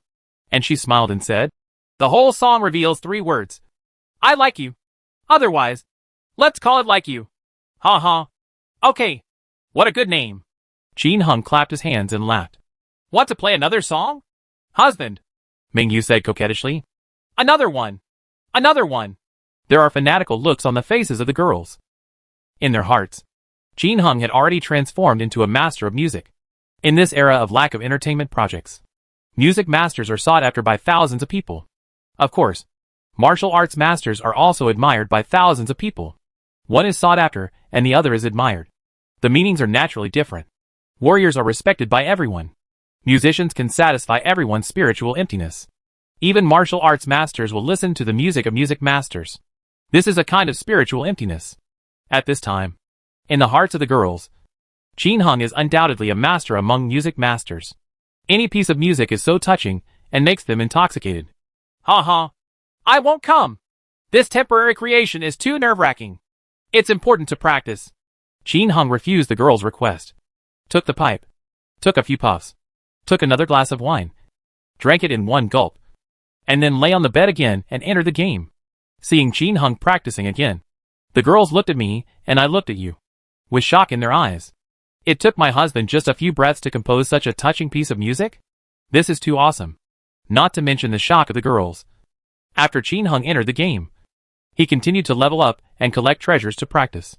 And she smiled and said, The whole song reveals 3 words. I like you. Otherwise, let's call it like you. Ha ha. Okay. What a good name. Qin Hung clapped his hands and laughed. Want to play another song? Husband, Mingyu said coquettishly. Another one. Another one. There are fanatical looks on the faces of the girls. In their hearts, Qin Hung had already transformed into a master of music. In this era of lack of entertainment projects, music masters are sought after by thousands of people. Of course, martial arts masters are also admired by thousands of people. One is sought after, and the other is admired. The meanings are naturally different. Warriors are respected by everyone. Musicians can satisfy everyone's spiritual emptiness. Even martial arts masters will listen to the music of music masters. This is a kind of spiritual emptiness. At this time, in the hearts of the girls, Qin Hung is undoubtedly a master among music masters. Any piece of music is so touching and makes them intoxicated. Ha ha. I won't come. This temporary creation is too nerve-wracking. It's important to practice. Qin Hung refused the girl's request. Took the pipe. Took a few puffs. Took another glass of wine. Drank it in one gulp. And then lay on the bed again and entered the game. Seeing Qin Hung practicing again, the girls looked at me and I looked at you, with shock in their eyes. It took my husband just a few breaths to compose such a touching piece of music? This is too awesome. Not to mention the shock of the girls. After Qin Hung entered the game, he continued to level up and collect treasures to practice.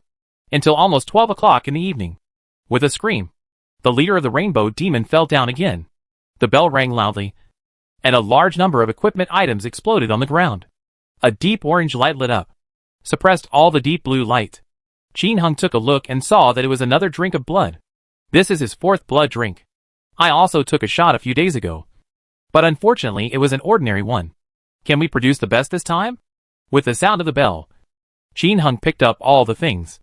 Until almost 12 o'clock in the evening. With a scream, the leader of the Rainbow Demon fell down again. The bell rang loudly, and a large number of equipment items exploded on the ground. A deep orange light lit up, suppressed all the deep blue light. Qin Hung took a look and saw that it was another drink of blood. This is his 4th blood drink. I also took a shot a few days ago. But unfortunately it was an ordinary one. Can we produce the best this time? With the sound of the bell, Qin Hung picked up all the things.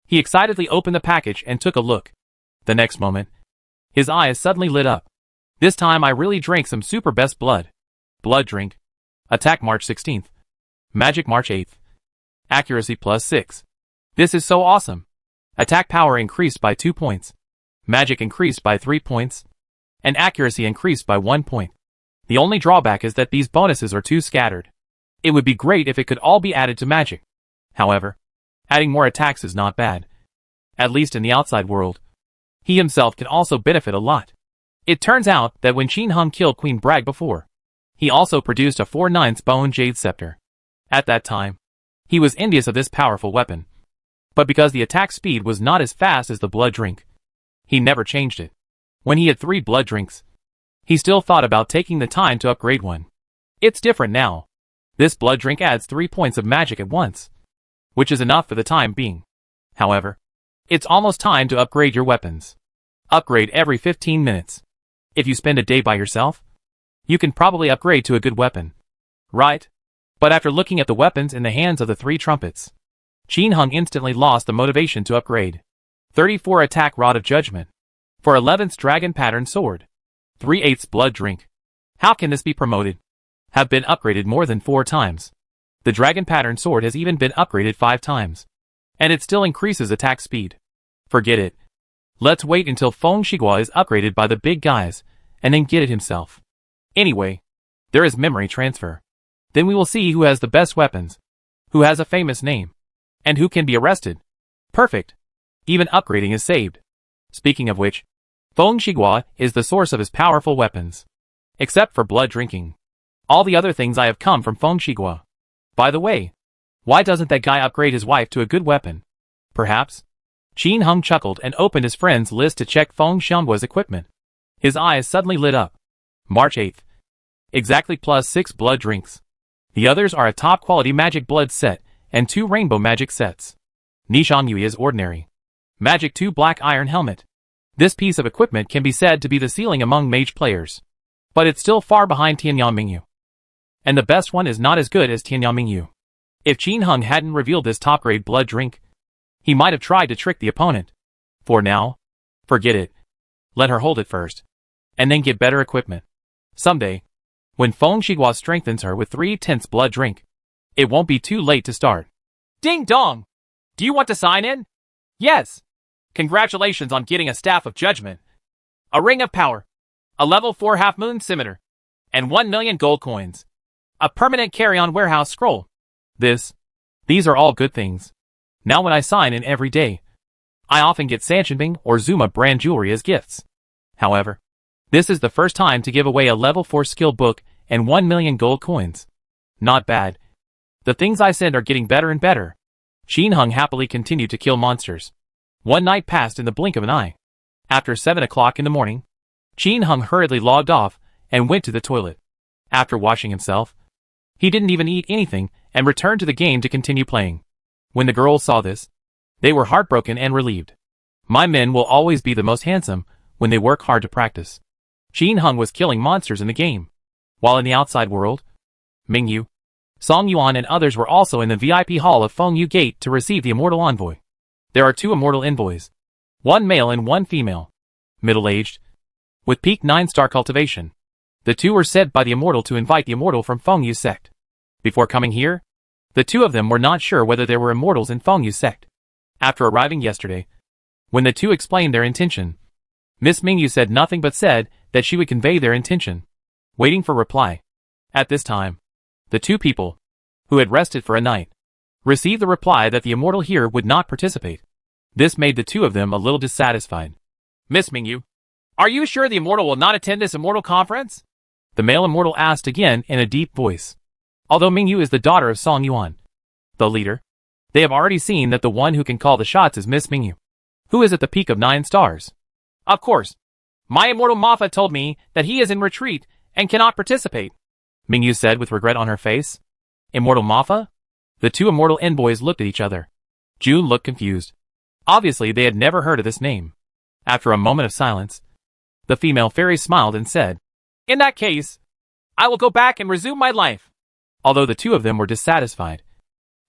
He excitedly opened the package and took a look. The next moment, his eyes suddenly lit up. This time I really drank some super best blood. Blood drink. Attack March 16th. Magic March 8th. Accuracy +6. This is so awesome. Attack power increased by 2 points. Magic increased by 3 points. And accuracy increased by 1 point. The only drawback is that these bonuses are too scattered. It would be great if it could all be added to magic. However, adding more attacks is not bad. At least in the outside world. He himself can also benefit a lot. It turns out that when Qin Hung killed Queen Brag before, he also produced a 4/9 bone jade scepter. At that time, he was envious of this powerful weapon. But because the attack speed was not as fast as the blood drink, he never changed it. When he had 3 blood drinks, he still thought about taking the time to upgrade one. It's different now. This blood drink adds 3 points of magic at once, which is enough for the time being. However, it's almost time to upgrade your weapons. Upgrade every 15 minutes. If you spend a day by yourself, you can probably upgrade to a good weapon. Right? But after looking at the weapons in the hands of the 3 trumpets, Qin Hung instantly lost the motivation to upgrade. 34 attack Rod of Judgment. For 11th dragon pattern sword. 3/8 blood drink. How can this be promoted? Have been upgraded more than 4 times. The dragon pattern sword has even been upgraded 5 times. And it still increases attack speed. Forget it. Let's wait until Feng Shigua is upgraded by the big guys, and then get it himself. Anyway, there is memory transfer. Then we will see who has the best weapons, who has a famous name, and who can be arrested. Perfect. Even upgrading is saved. Speaking of which, Feng Shigua is the source of his powerful weapons. Except for blood drinking. All the other things I have come from Feng Shigua. By the way, why doesn't that guy upgrade his wife to a good weapon? Perhaps? Qin Hung chuckled and opened his friend's list to check Feng Xianguo's equipment. His eyes suddenly lit up. March 8th. Exactly +6 blood drinks. The others are a top-quality magic blood set and 2 rainbow magic sets. Nishang Yui is ordinary. Magic 2 black iron helmet. This piece of equipment can be said to be the ceiling among mage players. But it's still far behind Tianyang Mingyu. And the best one is not as good as Tianyang Mingyu. If Qin Hung hadn't revealed this top-grade blood drink, he might have tried to trick the opponent. For now, forget it. Let her hold it first. And then get better equipment. Someday, when Feng Shigua strengthens her with 3/10 blood drink, it won't be too late to start. Ding dong! Do you want to sign in? Yes! Congratulations on getting a Staff of Judgment, a Ring of Power, a level 4 half-moon scimitar, and 1 million gold coins. A permanent carry-on warehouse scroll. These are all good things. Now when I sign in every day, I often get Sanshinbing or Zuma brand jewelry as gifts. However, this is the first time to give away a level 4 skill book and 1 million gold coins. Not bad. The things I send are getting better and better. Qin Hung happily continued to kill monsters. One night passed in the blink of an eye. After 7 o'clock in the morning, Qin Hung hurriedly logged off and went to the toilet. After washing himself, he didn't even eat anything and returned to the game to continue playing. When the girls saw this, they were heartbroken and relieved. My men will always be the most handsome when they work hard to practice. Qin Hung was killing monsters in the game. While in the outside world, Mingyu, Song Yuan and others were also in the VIP hall of Feng Yu Gate to receive the Immortal Envoy. There are 2 Immortal Envoys. 1 male and 1 female. Middle-aged. With peak 9-star cultivation. The 2 were sent by the Immortal to invite the Immortal from Feng Yu's sect. Before coming here, the 2 of them were not sure whether there were Immortals in Feng Yu's sect. After arriving yesterday, when the 2 explained their intention, Miss Mingyu said nothing but said that she would convey their intention, waiting for reply. At this time, the 2 people, who had rested for a night, received the reply that the Immortal here would not participate. This made the 2 of them a little dissatisfied. Miss Mingyu, are you sure the Immortal will not attend this Immortal conference? The male Immortal asked again in a deep voice. Although Mingyu is the daughter of Song Yuan, the leader, they have already seen that the one who can call the shots is Miss Mingyu, who is at the peak of 9 stars. Of course, my Immortal Mafa told me that he is in retreat and cannot participate, Mingyu said with regret on her face. Immortal Mafa? The 2 Immortal Envoys looked at each other. June looked confused. Obviously they had never heard of this name. After a moment of silence, the female fairy smiled and said, In that case, I will go back and resume my life. Although the 2 of them were dissatisfied,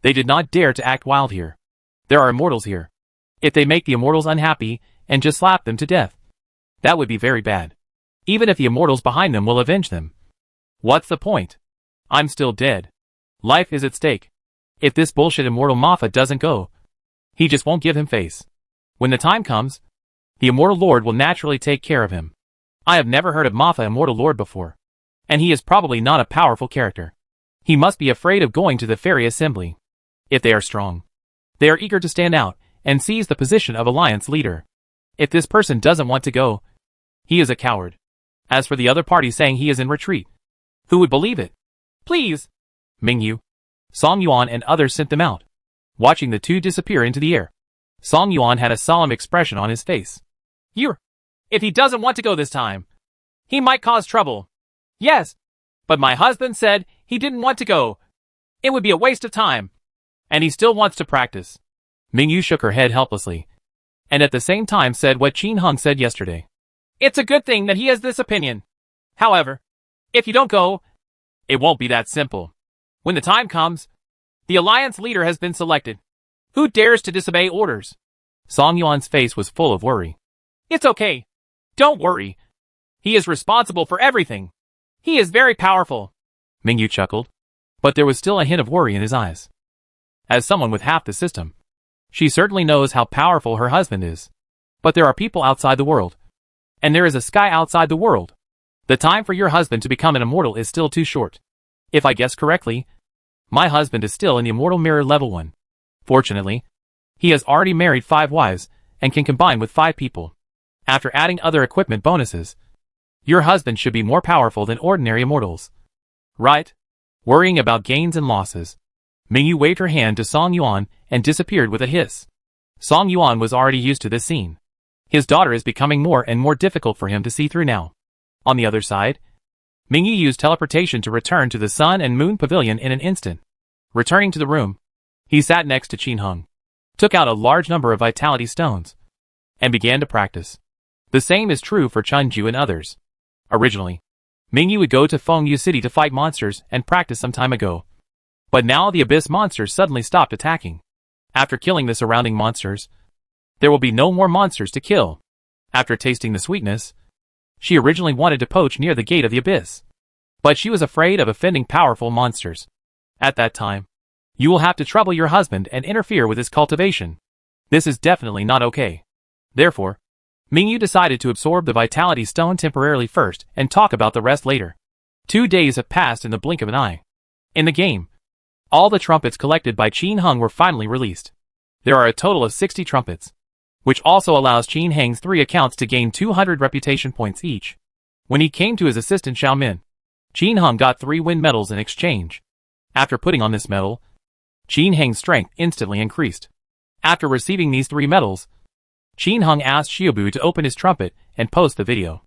they did not dare to act wild here. There are Immortals here. If they make the Immortals unhappy and just slap them to death, that would be very bad. Even if the Immortals behind them will avenge them. What's the point? I'm still dead. Life is at stake. If this bullshit Immortal Mafa doesn't go, he just won't give him face. When the time comes, the Immortal Lord will naturally take care of him. I have never heard of Mafa Immortal Lord before. And he is probably not a powerful character. He must be afraid of going to the fairy assembly. If they are strong, they are eager to stand out and seize the position of alliance leader. If this person doesn't want to go, he is a coward. As for the other party saying he is in retreat, who would believe it? Please! Mingyu, Song Yuan and others sent them out. Watching the 2 disappear into the air, Song Yuan had a solemn expression on his face. If he doesn't want to go this time, he might cause trouble. Yes, but my husband said he didn't want to go. It would be a waste of time. And he still wants to practice. Mingyu shook her head helplessly, and at the same time said what Qin Hung said yesterday. It's a good thing that he has this opinion. However, if you don't go, it won't be that simple. When the time comes, the alliance leader has been selected. Who dares to disobey orders? Song Yuan's face was full of worry. It's okay. Don't worry. He is responsible for everything. He is very powerful. Mingyu chuckled. but there was still a hint of worry in his eyes. As someone with half the system, she certainly knows how powerful her husband is. But there are people outside the world. And there is a sky outside the world. The time for your husband to become an immortal is still too short. If I guess correctly, my husband is still in the immortal mirror level 1. Fortunately, he has already married 5 wives and can combine with 5 people. After adding other equipment bonuses, your husband should be more powerful than ordinary immortals. Right? Worrying about gains and losses, Mingyu waved her hand to Song Yuan and disappeared with a hiss. Song Yuan was already used to this scene. His daughter is becoming more and more difficult for him to see through now. On the other side, Mingyu used teleportation to return to the Sun and Moon Pavilion in an instant. Returning to the room, he sat next to Qin Heng, took out a large number of vitality stones, and began to practice. The same is true for Chunju and others. Originally, Mingyu would go to Fengyu City to fight monsters and practice some time ago. But now the abyss monsters suddenly stopped attacking. After killing the surrounding monsters, there will be no more monsters to kill. After tasting the sweetness, she originally wanted to poach near the gate of the abyss. But she was afraid of offending powerful monsters. At that time, you will have to trouble your husband and interfere with his cultivation. This is definitely not okay. Therefore, Mingyu decided to absorb the vitality stone temporarily first and talk about the rest later. 2 days have passed in the blink of an eye. In the game, all the trumpets collected by Qin Heng were finally released. There are a total of 60 trumpets, which also allows Qin Heng's 3 accounts to gain 200 reputation points each. When he came to his assistant Xiao Min, Qin Heng got 3 wind medals in exchange. After putting on this medal, Qin Heng's strength instantly increased. After receiving these 3 medals, Qin Heng asked Xiaobu to open his trumpet and post the video.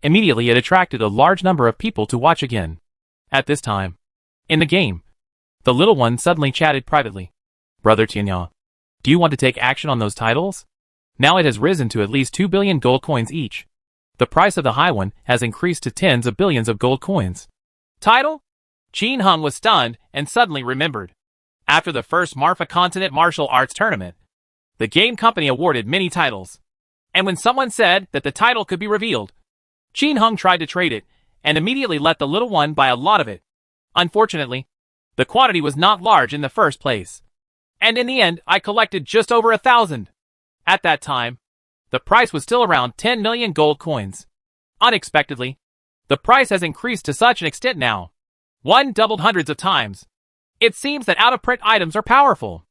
Immediately it attracted a large number of people to watch again. At this time, in the game, the little one suddenly chatted privately. Brother Tianya, do you want to take action on those titles? Now it has risen to at least 2 billion gold coins each. The price of the high one has increased to tens of billions of gold coins. Title? Qin Heng was stunned and suddenly remembered. After the first Marfa Continent Martial Arts Tournament, the game company awarded many titles. And when someone said that the title could be revealed, Qin Heng tried to trade it and immediately let the little one buy a lot of it. Unfortunately, the quantity was not large in the first place. And in the end, I collected just over 1,000. At that time, the price was still around 10 million gold coins. Unexpectedly, the price has increased to such an extent now. One doubled hundreds of times. It seems that out-of-print items are powerful.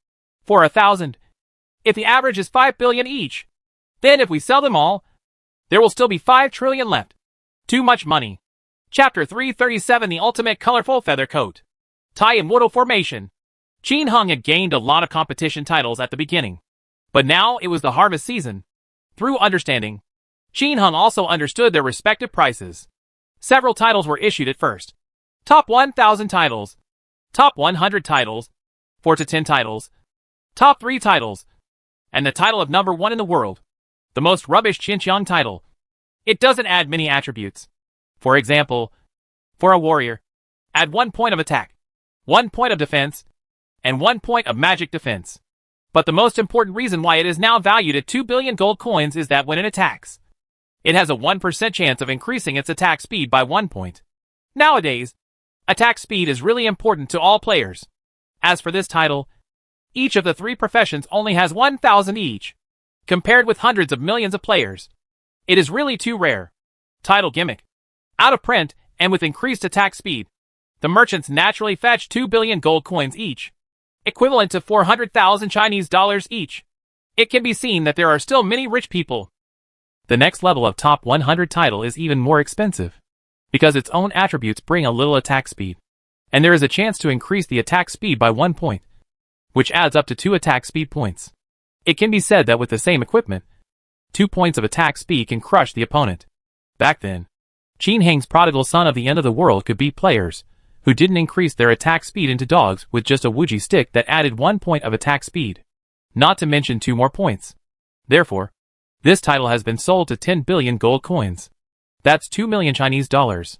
For 1,000, if the average is 5 billion each, then if we sell them all, there will still be 5 trillion left. Too much money. Chapter 337 The Ultimate Colorful Feather Coat. Tai Immortal Formation. Qin Heng had gained a lot of competition titles at the beginning. But now it was the harvest season. Through understanding, Qin Heng also understood their respective prices. Several titles were issued at first. Top 1,000 titles. Top 100 titles. 4 to 10 titles. Top 3 titles. And the title of number 1 in the world. The most rubbish Xinjiang title. It doesn't add many attributes. For example, for a warrior, add 1 point of attack, 1 point of defense, and 1 point of magic defense. But the most important reason why it is now valued at 2 billion gold coins is that when it attacks, it has a 1% chance of increasing its attack speed by 1 point. Nowadays, attack speed is really important to all players. As for this title, each of the 3 professions only has 1,000 each. Compared with hundreds of millions of players, it is really too rare. Title gimmick. Out of print, and with increased attack speed, the merchants naturally fetch 2 billion gold coins each, equivalent to 400,000 Chinese dollars each. It can be seen that there are still many rich people. The next level of top 100 title is even more expensive, because its own attributes bring a little attack speed, and there is a chance to increase the attack speed by 1 point, which adds up to 2 attack speed points. It can be said that with the same equipment, 2 points of attack speed can crush the opponent. Back then, Qin Heng's prodigal son of the end of the world could beat players who didn't increase their attack speed into dogs with just a Wuji stick that added 1 point of attack speed, not to mention 2 more points. Therefore, this title has been sold to 10 billion gold coins. That's 2 million Chinese dollars.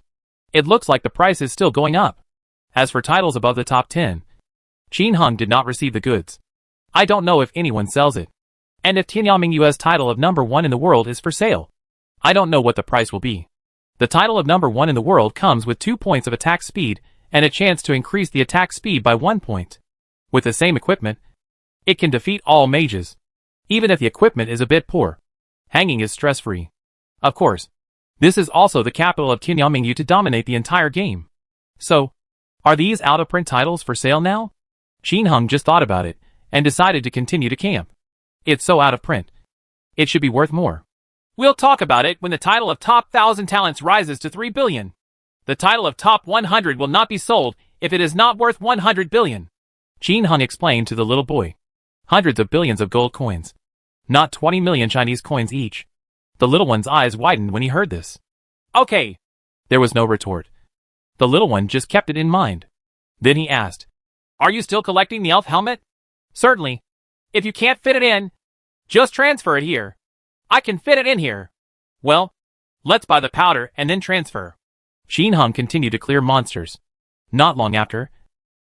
It looks like the price is still going up. As for titles above the top 10, Qin Heng did not receive the goods. I don't know if anyone sells it. And if Tianming Yue's title of number 1 in the world is for sale, I don't know what the price will be. The title of number 1 in the world comes with 2 points of attack speed and a chance to increase the attack speed by 1 point. With the same equipment, it can defeat all mages. Even if the equipment is a bit poor, hanging is stress-free. Of course, this is also the capital of Tianmingyu to dominate the entire game. So, are these out-of-print titles for sale now? Qin Heng just thought about it, and decided to continue to camp. It's so out of print. It should be worth more. We'll talk about it when the title of Top 1000 Talents rises to 3 billion. The title of Top 100 will not be sold if it is not worth 100 billion. Qin Heng explained to the little boy. Hundreds of billions of gold coins. Not 20 million Chinese coins each. The little one's eyes widened when he heard this. Okay. There was no retort. The little one just kept it in mind. Then he asked, are you still collecting the elf helmet? Certainly. If you can't fit it in, just transfer it here. I can fit it in here. Well, let's buy the powder and then transfer. Qin Heng continued to clear monsters. Not long after,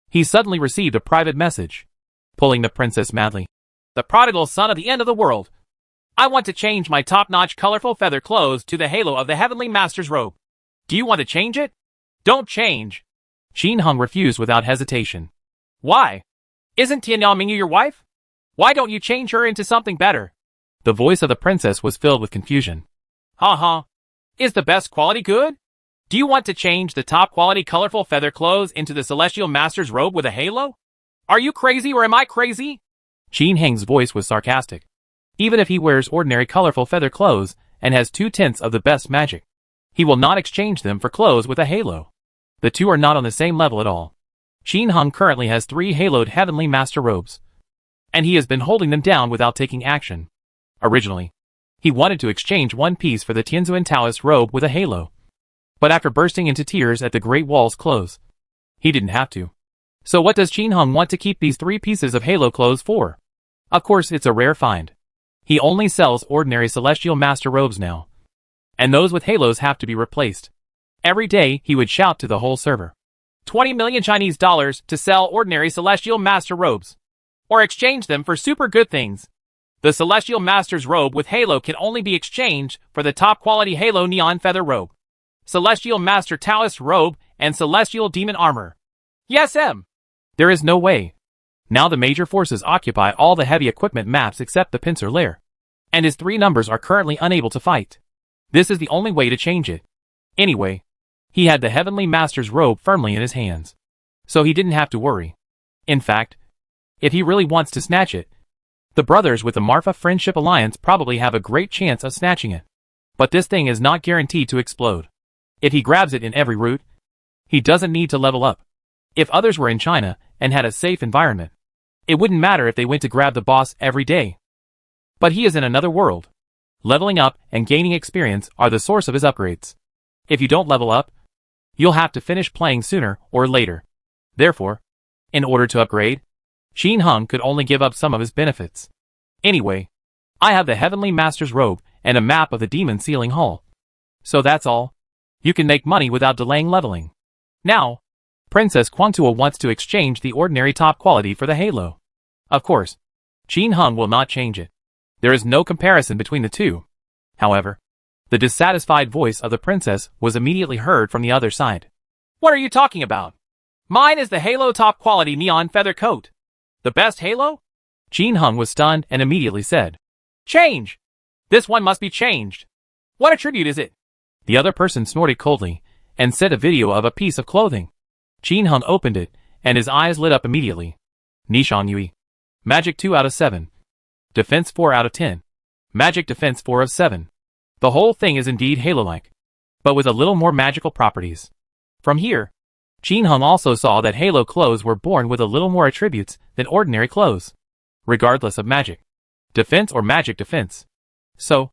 he suddenly received a private message, pulling the princess madly. The prodigal son of the end of the world. I want to change my top-notch colorful feather clothes to the halo of the Heavenly Master's robe. Do you want to change it? Don't change. Qin Heng refused without hesitation. Why? Isn't Tianmingyu your wife? Why don't you change her into something better? The voice of the princess was filled with confusion. Ha. Is the best quality good? Do you want to change the top-quality colorful feather clothes into the Celestial Master's robe with a halo? Are you crazy or am I crazy? Qin Heng's voice was sarcastic. Even if he wears ordinary colorful feather clothes and has 2 tints of the best magic, he will not exchange them for clothes with a halo. The two are not on the same level at all. Qin Heng currently has 3 haloed Heavenly Master robes, and he has been holding them down without taking action. Originally, he wanted to exchange one piece for the Tianzuan Taoist robe with a halo. But after bursting into tears at the Great Wall's close, he didn't have to. So what does Qin Heng want to keep these 3 pieces of halo clothes for? Of course it's a rare find. He only sells ordinary Celestial Master robes now. And those with halos have to be replaced. Every day he would shout to the whole server. 20 million Chinese dollars to sell ordinary Celestial Master robes. Or exchange them for super good things. The Celestial Master's robe with halo can only be exchanged for the top quality halo neon feather robe, Celestial Master Taoist robe, and Celestial Demon armor. Yes, M. There is no way. Now the major forces occupy all the heavy equipment maps except the pincer lair. And his 3 numbers are currently unable to fight. This is the only way to change it. Anyway, he had the Heavenly Master's robe firmly in his hands. So he didn't have to worry. In fact, if he really wants to snatch it, the brothers with the Marfa Friendship Alliance probably have a great chance of snatching it. But this thing is not guaranteed to explode. If he grabs it in every route, he doesn't need to level up. If others were in China and had a safe environment, it wouldn't matter if they went to grab the boss every day. But he is in another world. Leveling up and gaining experience are the source of his upgrades. If you don't level up, you'll have to finish playing sooner or later. Therefore, in order to upgrade, Qin Heng could only give up some of his benefits. Anyway, I have the Heavenly Master's robe and a map of the Demon Sealing Hall. So that's all. You can make money without delaying leveling. Now, Princess Quantua wants to exchange the ordinary top quality for the halo. Of course, Qin Heng will not change it. There is no comparison between the two. However, the dissatisfied voice of the princess was immediately heard from the other side. What are you talking about? Mine is the halo top quality neon feather coat. The best halo? Qin Heng was stunned and immediately said, Change! This one must be changed. What attribute is it? The other person snorted coldly and sent a video of a piece of clothing. Qin Heng opened it and his eyes lit up immediately. Nishang Yui. Magic 2 out of 7. Defense 4 out of 10. Magic Defense 4 of 7. The whole thing is indeed halo-like, but with a little more magical properties. From here, Qin Heng also saw that halo clothes were born with a little more attributes than ordinary clothes, regardless of magic, defense or magic defense. So,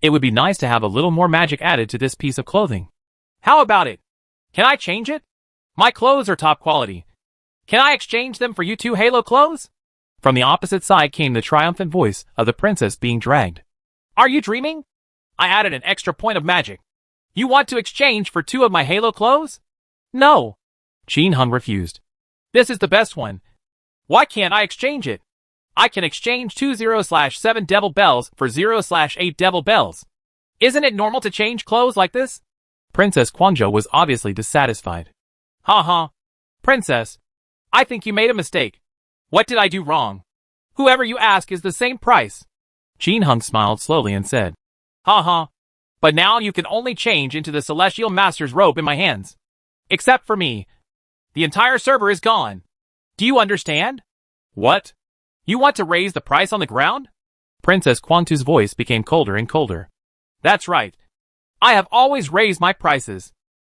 it would be nice to have a little more magic added to this piece of clothing. How about it? Can I change it? My clothes are top quality. Can I exchange them for you 2 halo clothes? From the opposite side came the triumphant voice of the princess being dragged. Are you dreaming? I added an extra point of magic. You want to exchange for 2 of my halo clothes? No. Qin Heng refused. This is the best one. Why can't I exchange it? I can exchange 2 0/7 devil bells for 0/8 devil bells. Isn't it normal to change clothes like this? Princess Quanzhou was obviously dissatisfied. Ha ha. Princess, I think you made a mistake. What did I do wrong? Whoever you ask is the same price. Qin Hung smiled slowly and said, Ha. But now you can only change into the Celestial Master's robe in my hands. Except for me. The entire server is gone. Do you understand? What? You want to raise the price on the ground? Princess Quangtu's voice became colder and colder. That's right. I have always raised my prices.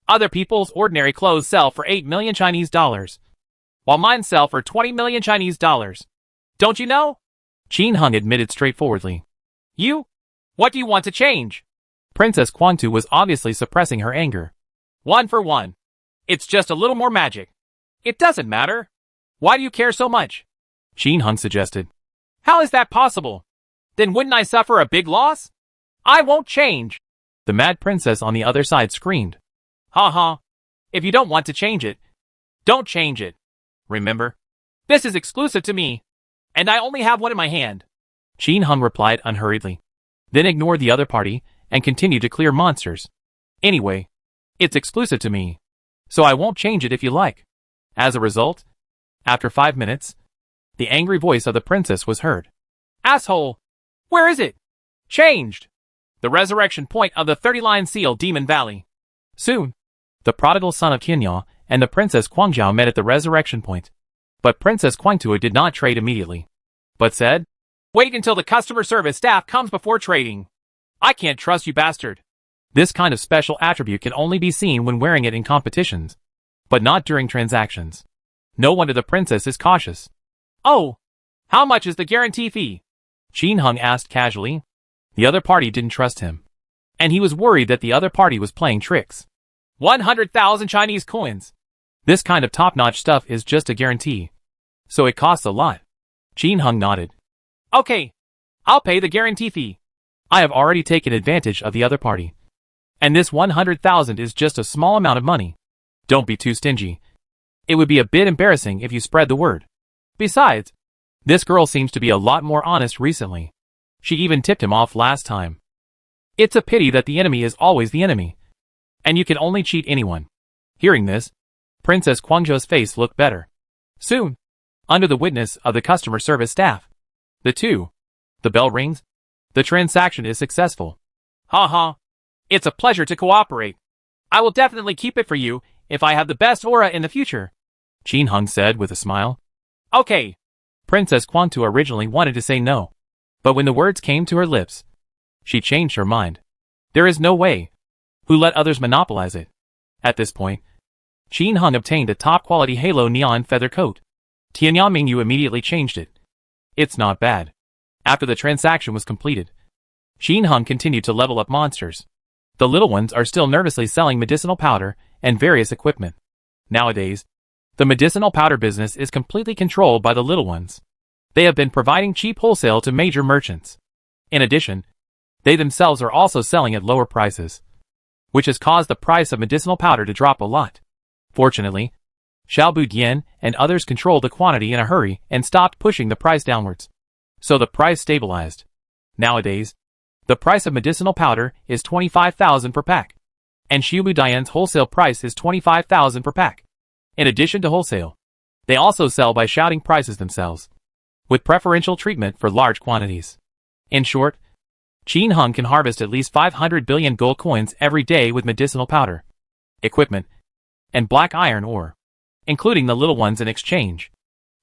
Other people's ordinary clothes sell for 8 million Chinese dollars, while mine sell for 20 million Chinese dollars. Don't you know? Qin Hung admitted straightforwardly. You? What do you want to change? Princess Quangtu was obviously suppressing her anger. 1 for 1. It's just a little more magic. It doesn't matter. Why do you care so much? Qin Hung suggested. How is that possible? Then wouldn't I suffer a big loss? I won't change. The mad princess on the other side screamed. Ha. If you don't want to change it, don't change it. Remember? This is exclusive to me, and I only have one in my hand. Qin Hung replied unhurriedly, then ignored the other party and continued to clear monsters. Anyway, it's exclusive to me, so I won't change it if you like. As a result, after 5 minutes, the angry voice of the princess was heard. Asshole! Where is it? Changed! The resurrection point of the 30-line seal Demon Valley. Soon, the prodigal son of Qinyao and the Princess Guangzhou met at the resurrection point. But Princess Guangtu did not trade immediately, but said, Wait until the customer service staff comes before trading. I can't trust you, bastard. This kind of special attribute can only be seen when wearing it in competitions, but not during transactions. No wonder the princess is cautious. Oh, how much is the guarantee fee? Qin Hung asked casually. The other party didn't trust him, and he was worried that the other party was playing tricks. 100,000 Chinese coins. This kind of top-notch stuff is just a guarantee, so it costs a lot. Qin Hung nodded. Okay, I'll pay the guarantee fee. I have already taken advantage of the other party, and this 100,000 is just a small amount of money. Don't be too stingy. It would be a bit embarrassing if you spread the word. Besides, this girl seems to be a lot more honest recently. She even tipped him off last time. It's a pity that the enemy is always the enemy, and you can only cheat anyone. Hearing this, Princess Guangzhou's face looked better. Soon, under the witness of the customer service staff, the bell rings. The transaction is successful. Ha. It's a pleasure to cooperate. I will definitely keep it for you if I have the best aura in the future, Qin Hung said with a smile. Okay. Princess Guangtu originally wanted to say no, but when the words came to her lips, she changed her mind. There is no way. Who let others monopolize it? At this point, Qin Hung obtained a top-quality halo neon feather coat. Tianyang Mingyu immediately changed it. It's not bad. After the transaction was completed, Qin Hung continued to level up monsters. The little ones are still nervously selling medicinal powder and various equipment. Nowadays, the medicinal powder business is completely controlled by the little ones. They have been providing cheap wholesale to major merchants. In addition, they themselves are also selling at lower prices, which has caused the price of medicinal powder to drop a lot. Fortunately, Xiaobu Dian and others controlled the quantity in a hurry and stopped pushing the price downwards, so the price stabilized. Nowadays, the price of medicinal powder is 25,000 per pack, and Xiaobu Dian's wholesale price is 25,000 per pack. In addition to wholesale, they also sell by shouting prices themselves, with preferential treatment for large quantities. In short, Qin Hung can harvest at least 500 billion gold coins every day with medicinal powder, equipment, and black iron ore, including the little ones in exchange.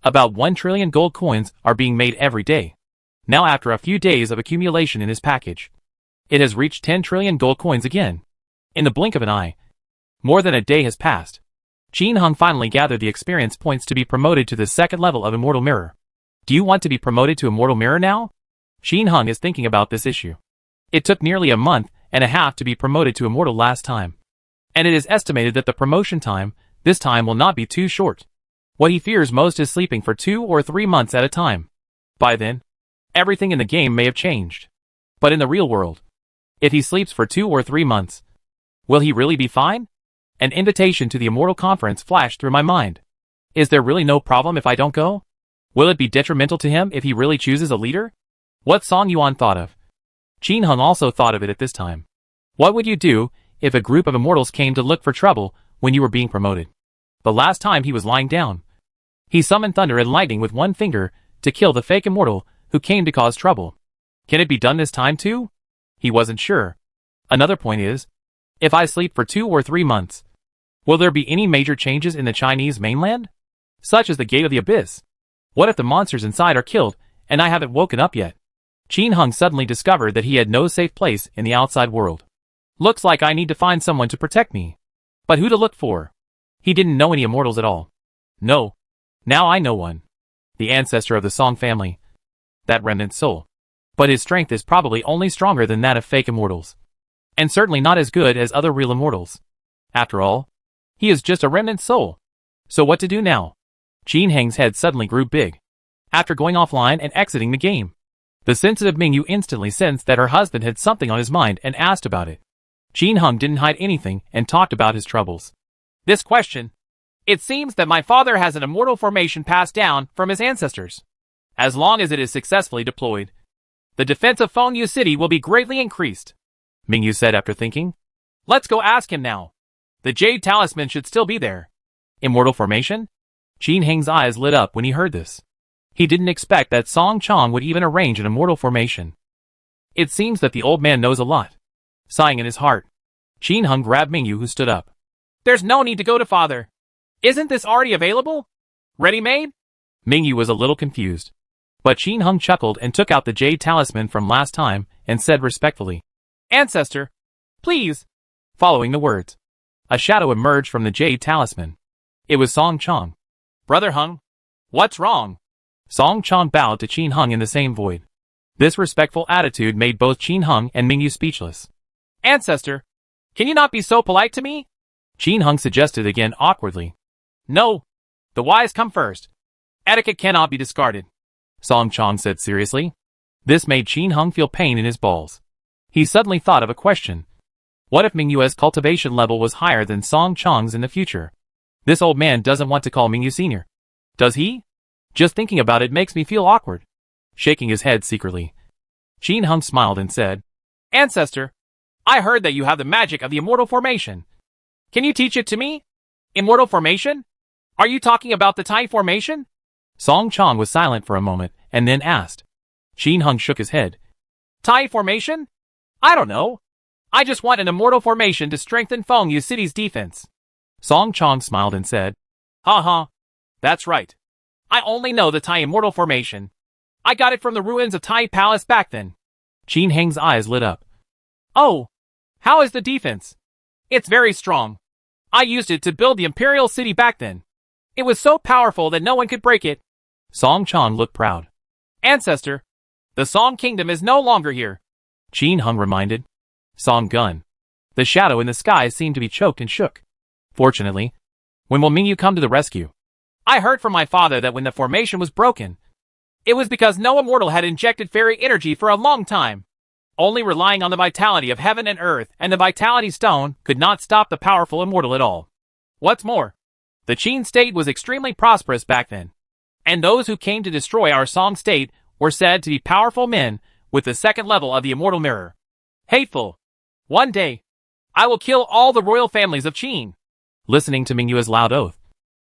About 1 trillion gold coins are being made every day. Now after a few days of accumulation in his package, it has reached 10 trillion gold coins again. In the blink of an eye, more than a day has passed. Qin Hung finally gathered the experience points to be promoted to the second level of Immortal Mirror. Do you want to be promoted to Immortal Mirror now? Qin Hung is thinking about this issue. It took nearly a month and a half to be promoted to Immortal last time, and it is estimated that the promotion time this time will not be too short. What he fears most is sleeping for 2 or 3 months at a time. By then, everything in the game may have changed. But in the real world, if he sleeps for 2 or 3 months, will he really be fine? An invitation to the Immortal Conference flashed through my mind. Is there really no problem if I don't go? Will it be detrimental to him if he really chooses a leader? What Song Yuan thought of? Qin Hung also thought of it at this time. What would you do if a group of immortals came to look for trouble when you were being promoted? The last time he was lying down. He summoned thunder and lightning with one finger to kill the fake immortal who came to cause trouble. Can it be done this time too? He wasn't sure. Another point is, if I sleep for 2 or 3 months, will there be any major changes in the Chinese mainland? Such as the Gate of the Abyss? What if the monsters inside are killed and I haven't woken up yet? Qin Hung suddenly discovered that he had no safe place in the outside world. Looks like I need to find someone to protect me. But who to look for? He didn't know any immortals at all. No. Now I know one. The ancestor of the Song family. That remnant soul. But his strength is probably only stronger than that of fake immortals. And certainly not as good as other real immortals. After all, he is just a remnant soul. So what to do now? Qin Heng's head suddenly grew big. After going offline and exiting the game, the sensitive Mingyu instantly sensed that her husband had something on his mind and asked about it. Qin Hung didn't hide anything and talked about his troubles. This question. It seems that my father has an immortal formation passed down from his ancestors. As long as it is successfully deployed, the defense of Fengyu City will be greatly increased, Mingyu said after thinking. Let's go ask him now. The Jade Talisman should still be there. Immortal formation? Qin Heng's eyes lit up when he heard this. He didn't expect that Song Chong would even arrange an immortal formation. It seems that the old man knows a lot. Sighing in his heart, Qin Hung grabbed Mingyu, who stood up. There's no need to go to father. Isn't this already available? Ready-made? Mingyu was a little confused. But Qin Hung chuckled and took out the Jade Talisman from last time and said respectfully, Ancestor, please. Following the words, a shadow emerged from the Jade Talisman. It was Song Chong. Brother Hung, what's wrong? Song Chong bowed to Qin Hung in the same void. This respectful attitude made both Qin Hung and Mingyu speechless. Ancestor, can you not be so polite to me? Qin Hung suggested again awkwardly. No, the wise come first. Etiquette cannot be discarded, Song Chong said seriously. This made Qin Hung feel pain in his balls. He suddenly thought of a question. What if Mingyu's cultivation level was higher than Song Chong's in the future? This old man doesn't want to call Mingyu senior. Does he? Just thinking about it makes me feel awkward. Shaking his head secretly, Qin Hung smiled and said, Ancestor, I heard that you have the magic of the immortal formation. Can you teach it to me? Immortal formation? Are you talking about the Tai formation? Song Chong was silent for a moment and then asked. Qin Hung shook his head. Tai formation? I don't know. I just want an immortal formation to strengthen Fengyu City's defense. Song Chong smiled and said, Ha. That's right. I only know the Tai immortal formation. I got it from the ruins of Tai Palace back then. Qin Heng's eyes lit up. Oh, how is the defense? It's very strong. I used it to build the Imperial City back then. It was so powerful that no one could break it. Song Chong looked proud. Ancestor, the Song Kingdom is no longer here, Qin Hung reminded. Song Gun. The shadow in the sky seemed to be choked and shook. Fortunately, when will Mingyu come to the rescue? I heard from my father that when the formation was broken, it was because no immortal had injected fairy energy for a long time. Only relying on the vitality of heaven and earth and the vitality stone could not stop the powerful immortal at all. What's more, the Qin state was extremely prosperous back then, and those who came to destroy our Song state were said to be powerful men with the second level of the immortal mirror. Hateful. One day, I will kill all the royal families of Qin. Listening to Mingyu's loud oath,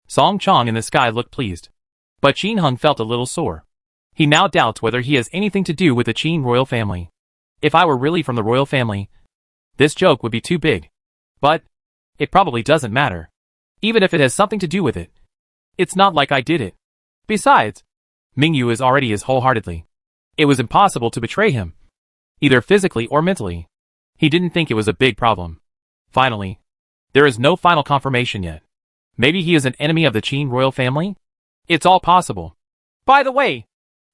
Song Chong in the sky looked pleased. But Qin Hung felt a little sore. He now doubts whether he has anything to do with the Qin royal family. If I were really from the royal family, this joke would be too big. But it probably doesn't matter. Even if it has something to do with it. It's not like I did it. Besides, Mingyu is already his wholeheartedly. It was impossible to betray him, either physically or mentally. He didn't think it was a big problem. Finally, there is no final confirmation yet. Maybe he is an enemy of the Qin royal family? It's all possible. By the way,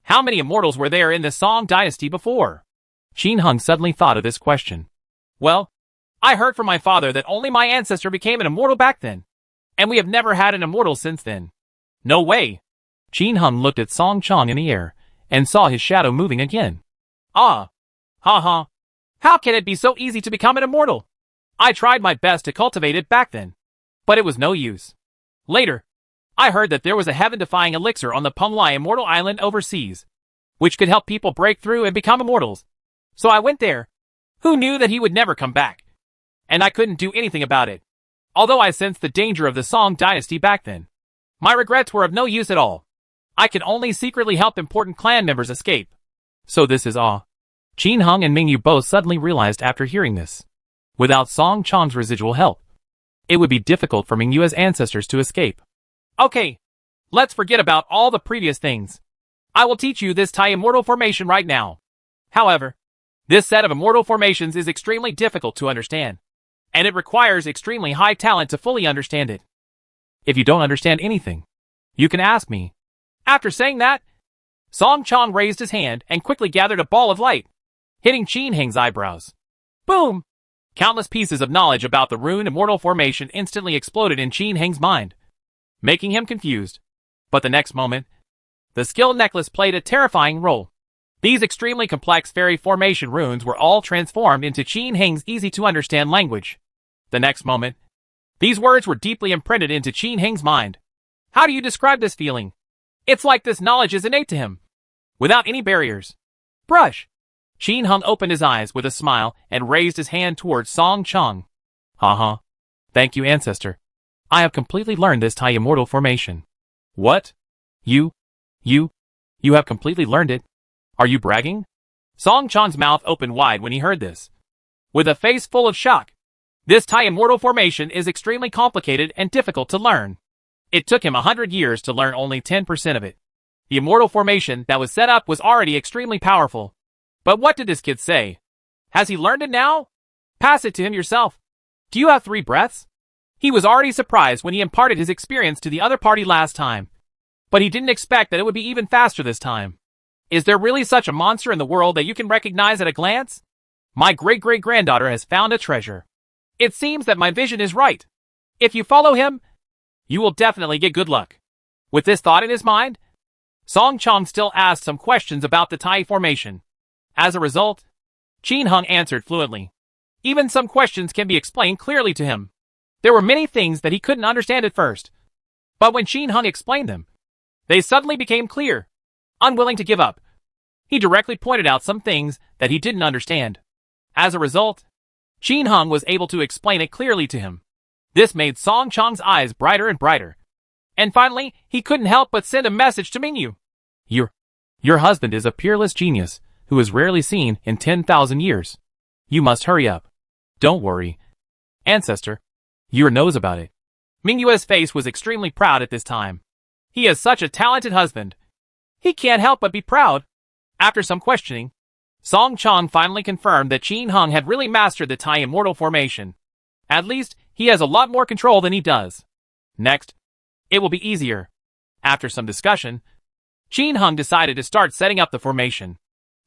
how many immortals were there in the Song dynasty before? Qin Hung suddenly thought of this question. Well, I heard from my father that only my ancestor became an immortal back then, and we have never had an immortal since then. No way. Qin Hung looked at Song Chong in the air and saw his shadow moving again. Ah. Ha. How can it be so easy to become an immortal? I tried my best to cultivate it back then, but it was no use. Later, I heard that there was a heaven-defying elixir on the Pumlai Immortal Island overseas, which could help people break through and become immortals. So I went there. Who knew that he would never come back? And I couldn't do anything about it. Although I sensed the danger of the Song dynasty back then, my regrets were of no use at all. I can only secretly help important clan members escape. So this is all. Qin Heng and Mingyu both suddenly realized after hearing this. Without Song Chang's residual help, it would be difficult for Mingyu's ancestors to escape. Okay, let's forget about all the previous things. I will teach you this Tai Immortal formation right now. However, this set of immortal formations is extremely difficult to understand, and it requires extremely high talent to fully understand it. If you don't understand anything, you can ask me. After saying that, Song Chang raised his hand and quickly gathered a ball of light, hitting Qin Heng's eyebrows. Boom! Countless pieces of knowledge about the rune immortal formation instantly exploded in Qin Heng's mind, making him confused. But the next moment, the skill necklace played a terrifying role. These extremely complex fairy formation runes were all transformed into Qin Heng's easy-to-understand language. The next moment, these words were deeply imprinted into Qin Heng's mind. How do you describe this feeling? It's like this knowledge is innate to him, without any barriers. Brush! Qin Heng opened his eyes with a smile and raised his hand towards Song Chang. Haha. Thank you, ancestor. I have completely learned this Tai Immortal formation. What? You have completely learned it? Are you bragging? Song Chang's mouth opened wide when he heard this, with a face full of shock. This Tai Immortal formation is extremely complicated and difficult to learn. It took him 100 years to learn only 10% of it. The immortal formation that was set up was already extremely powerful. But what did this kid say? Has he learned it now? Pass it to him yourself. Do you have 3 breaths? He was already surprised when he imparted his experience to the other party last time. But he didn't expect that it would be even faster this time. Is there really such a monster in the world that you can recognize at a glance? My great-great-granddaughter has found a treasure. It seems that my vision is right. If you follow him, you will definitely get good luck. With this thought in his mind, Song Chang still asked some questions about the Tai formation. As a result, Qin Heng answered fluently. Even some questions can be explained clearly to him. There were many things that he couldn't understand at first. But when Qin Heng explained them, they suddenly became clear. Unwilling to give up, he directly pointed out some things that he didn't understand. As a result, Qin Heng was able to explain it clearly to him. This made Song Chang's eyes brighter and brighter. And finally, he couldn't help but send a message to Mingyu. Your husband is a peerless genius who is rarely seen in 10,000 years. You must hurry up. Don't worry, ancestor. Your knows about it. Mingyu's face was extremely proud at this time. He is such a talented husband. He can't help but be proud. After some questioning, Song Chang finally confirmed that Qin Heng had really mastered the Tai Immortal formation. At least, he has a lot more control than he does. Next, it will be easier. After some discussion, Qin Heng decided to start setting up the formation.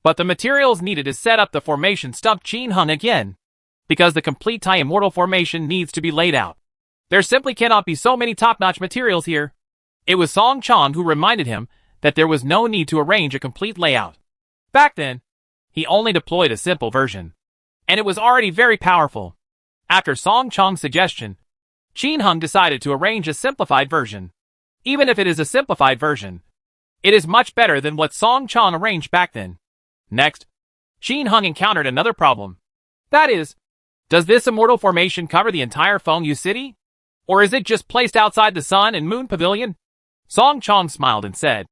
But the materials needed to set up the formation stumped Qin Heng again, because the complete Tai Immortal formation needs to be laid out. There simply cannot be so many top-notch materials here. It was Song Chang who reminded him that there was no need to arrange a complete layout. Back then, he only deployed a simple version, and it was already very powerful. After Song Chang's suggestion, Qin Heng decided to arrange a simplified version. Even if it is a simplified version, it is much better than what Song Chang arranged back then. Next, Qin Heng encountered another problem. That is, does this immortal formation cover the entire Fengyu city? Or is it just placed outside the Sun and Moon Pavilion? Song Chang smiled and said,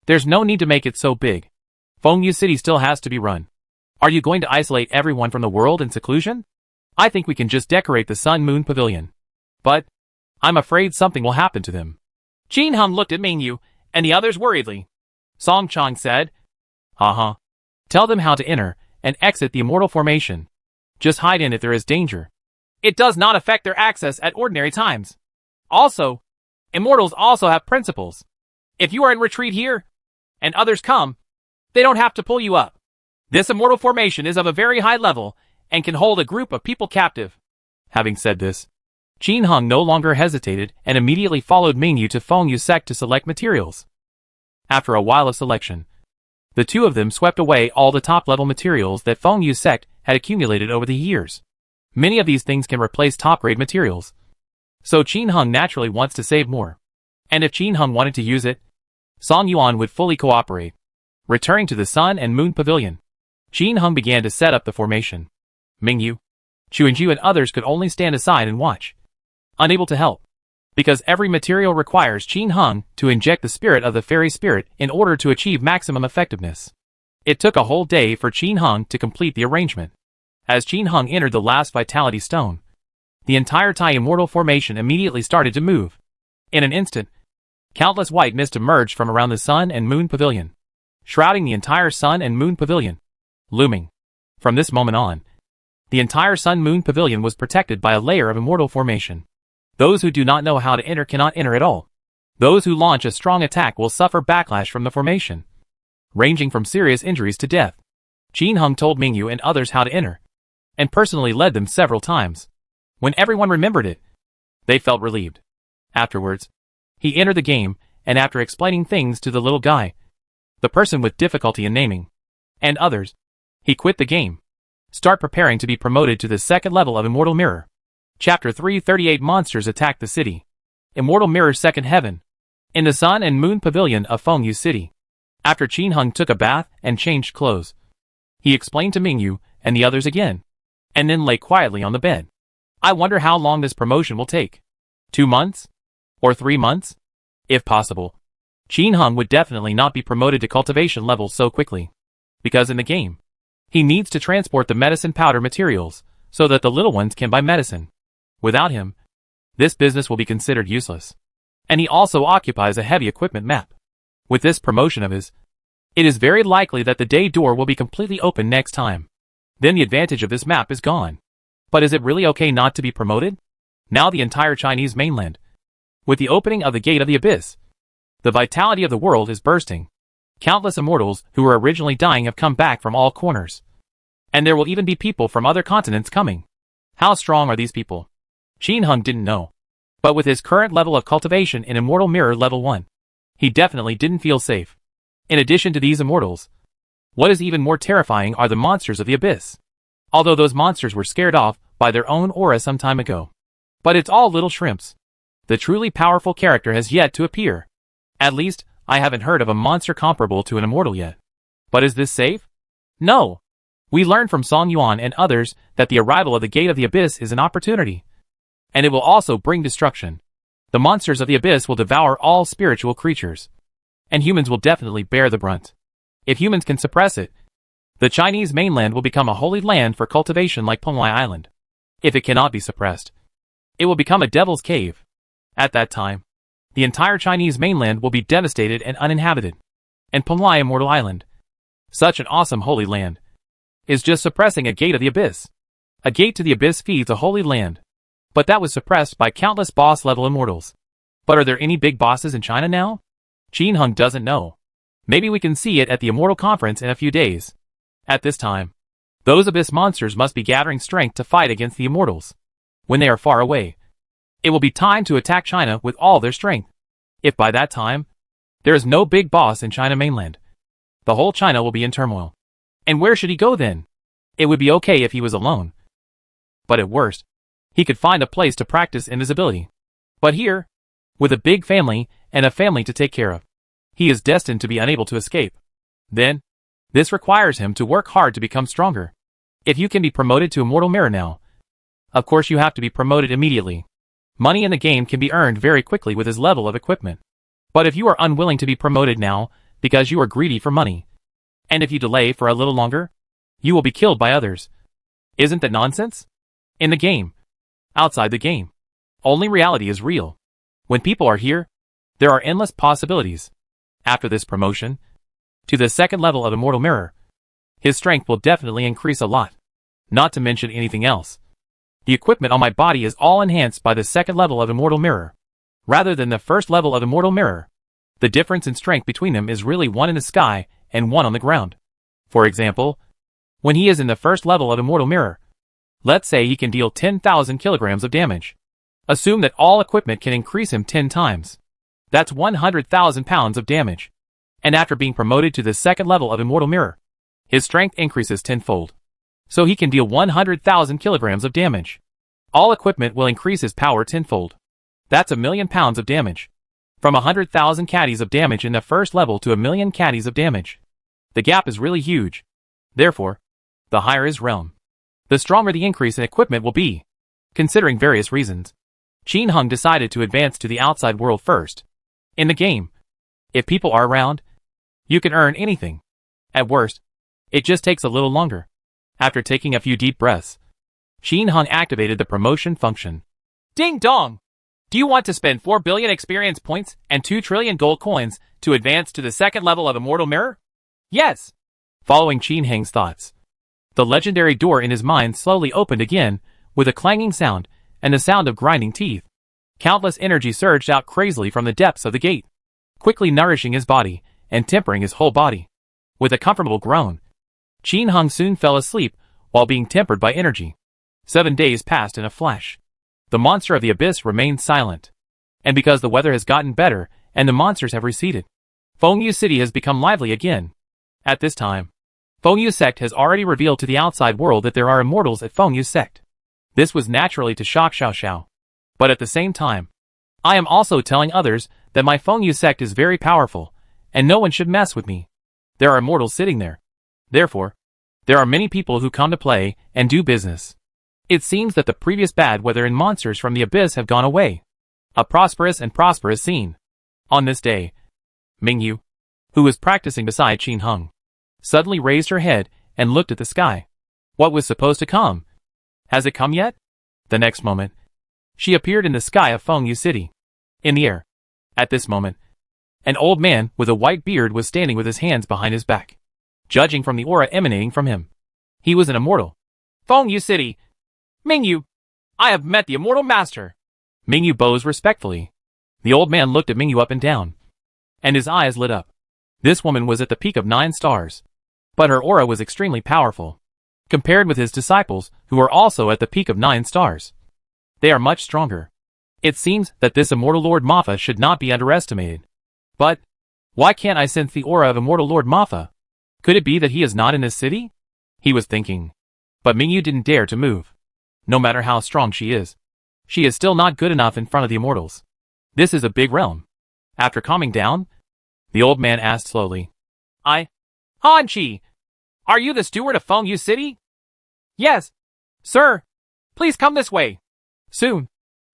There's no need to make it so big. Fengyu City still has to be run. Are you going to isolate everyone from the world in seclusion? I think we can just decorate the Sun Moon Pavilion. But I'm afraid something will happen to them. Qin Heng looked at Mingyu and the others worriedly. Song Chang said, Tell them how to enter and exit the immortal formation. Just hide in if there is danger. It does not affect their access at ordinary times. Also, immortals also have principles. If you are in retreat here, and others come, they don't have to pull you up. This immortal formation is of a very high level and can hold a group of people captive. Having said this, Qin Heng no longer hesitated and immediately followed Mingyu to Fengyu sect to select materials. After a while of selection, the two of them swept away all the top-level materials that Fengyu sect had accumulated over the years. Many of these things can replace top-grade materials. So Qin Heng naturally wants to save more. And if Qin Heng wanted to use it, Song Yuan would fully cooperate. Returning to the Sun and Moon Pavilion, Qin Heng began to set up the formation. Mingyu, Chuanju and others could only stand aside and watch, unable to help, because every material requires Qin Hung to inject the spirit of the fairy spirit in order to achieve maximum effectiveness. It took a whole day for Qin Hung to complete the arrangement. As Qin Hung entered the last vitality stone, the entire Tai Immortal formation immediately started to move. In an instant, countless white mist emerged from around the Sun and Moon Pavilion, shrouding the entire Sun and Moon Pavilion, looming. From this moment on, the entire Sun-Moon Pavilion was protected by a layer of immortal formation. Those who do not know how to enter cannot enter at all. Those who launch a strong attack will suffer backlash from the formation, ranging from serious injuries to death. Qin Hung told Mingyu and others how to enter, and personally led them several times. When everyone remembered it, they felt relieved. Afterwards, he entered the game, and after explaining things to the little guy, the person with difficulty in naming, and others, he quit the game. Start preparing to be promoted to the second level of Immortal Mirror. Chapter 338 Monsters Attack the City. Immortal Mirror Second Heaven. In the Sun and Moon Pavilion of Fengyu City. After Qin Hung took a bath and changed clothes, he explained to Mingyu and the others again, and then lay quietly on the bed. I wonder how long this promotion will take. 2 months? Or 3 months? If possible, Qin Hung would definitely not be promoted to cultivation level so quickly. Because in the game, he needs to transport the medicine powder materials, so that the little ones can buy medicine. Without him, this business will be considered useless. And he also occupies a heavy equipment map. With this promotion of his, it is very likely that the day door will be completely open next time. Then the advantage of this map is gone. But is it really okay not to be promoted? Now the entire Chinese mainland, with the opening of the Gate of the Abyss, the vitality of the world is bursting. Countless immortals who were originally dying have come back from all corners. And there will even be people from other continents coming. How strong are these people? Qin Hung didn't know. But with his current level of cultivation in Immortal Mirror Level 1, he definitely didn't feel safe. In addition to these immortals, what is even more terrifying are the monsters of the abyss. Although those monsters were scared off by their own aura some time ago. But it's all little shrimps. The truly powerful character has yet to appear. At least, I haven't heard of a monster comparable to an immortal yet. But is this safe? No. We learned from Song Yuan and others that the arrival of the Gate of the Abyss is an opportunity. And it will also bring destruction. The monsters of the abyss will devour all spiritual creatures. And humans will definitely bear the brunt. If humans can suppress it, the Chinese mainland will become a holy land for cultivation like Penglai Island. If it cannot be suppressed, it will become a devil's cave. At that time, the entire Chinese mainland will be devastated and uninhabited. And Penglai Immortal Island, such an awesome holy land, is just suppressing a gate of the abyss. A gate to the abyss feeds a holy land. But that was suppressed by countless boss-level immortals. But are there any big bosses in China now? Qin Hung doesn't know. Maybe we can see it at the Immortal Conference in a few days. At this time, those abyss monsters must be gathering strength to fight against the immortals. When they are far away, it will be time to attack China with all their strength. If by that time, there is no big boss in China mainland, the whole China will be in turmoil. And where should he go then? It would be okay if he was alone. But at worst, he could find a place to practice invisibility. But here, with a big family and a family to take care of, he is destined to be unable to escape. Then, this requires him to work hard to become stronger. If you can be promoted to Immortal Mirror now, of course you have to be promoted immediately. Money in the game can be earned very quickly with his level of equipment. But if you are unwilling to be promoted now, because you are greedy for money, and if you delay for a little longer, you will be killed by others. Isn't that nonsense? In the game, outside the game, only reality is real. When people are here, there are endless possibilities. After this promotion, to the second level of Immortal Mirror, his strength will definitely increase a lot. Not to mention anything else. The equipment on my body is all enhanced by the second level of Immortal Mirror, rather than the first level of Immortal Mirror. The difference in strength between them is really one in the sky and one on the ground. For example, when he is in the first level of Immortal Mirror, let's say he can deal 10,000 kilograms of damage. Assume that all equipment can increase him 10 times. That's 100,000 pounds of damage. And after being promoted to the second level of Immortal Mirror, his strength increases tenfold. So he can deal 100,000 kilograms of damage. All equipment will increase his power tenfold. That's 1,000,000 pounds of damage. From 100,000 caddies of damage in the first level to 1,000,000 caddies of damage. The gap is really huge. Therefore, the higher his realm, the stronger the increase in equipment will be. Considering various reasons, Qin Hung decided to advance to the outside world first. In the game, if people are around, you can earn anything. At worst, it just takes a little longer. After taking a few deep breaths, Qin Hung activated the promotion function. Ding dong! Do you want to spend 4 billion experience points and 2 trillion gold coins to advance to the second level of Immortal Mirror? Yes! Following Qin Hung's thoughts, the legendary door in his mind slowly opened again, with a clanging sound and the sound of grinding teeth. Countless energy surged out crazily from the depths of the gate, quickly nourishing his body and tempering his whole body. With a comfortable groan, Qin Hung soon fell asleep while being tempered by energy. 7 days passed in a flash. The monster of the abyss remained silent. And because the weather has gotten better and the monsters have receded, Fengyu City has become lively again. At this time, Fengyu Sect has already revealed to the outside world that there are immortals at Fengyu Sect. This was naturally to shock Xiao Xiao. But at the same time, I am also telling others that my Fengyu Sect is very powerful, and no one should mess with me. There are immortals sitting there. Therefore, there are many people who come to play and do business. It seems that the previous bad weather and monsters from the abyss have gone away. A prosperous scene. On this day, Mingyu, who was practicing beside Qin Hung, suddenly raised her head and looked at the sky. What was supposed to come? Has it come yet? The next moment, she appeared in the sky of Fengyu City. In the air. At this moment, an old man with a white beard was standing with his hands behind his back. Judging from the aura emanating from him, he was an immortal. Fengyu City. Mingyu, I have met the Immortal Master. Mingyu bows respectfully. The old man looked at Mingyu up and down, and his eyes lit up. This woman was at the peak of 9 stars, but her aura was extremely powerful, compared with his disciples who are also at the peak of 9 stars. They are much stronger. It seems that this Immortal Lord Mafa should not be underestimated. But, why can't I sense the aura of Immortal Lord Mafa? Could it be that he is not in this city? He was thinking. But Mingyu didn't dare to move. No matter how strong she is still not good enough in front of the immortals. This is a big realm. After calming down, the old man asked slowly. Han Chi, are you the steward of Fengyu City? Yes, sir. Please come this way. Soon,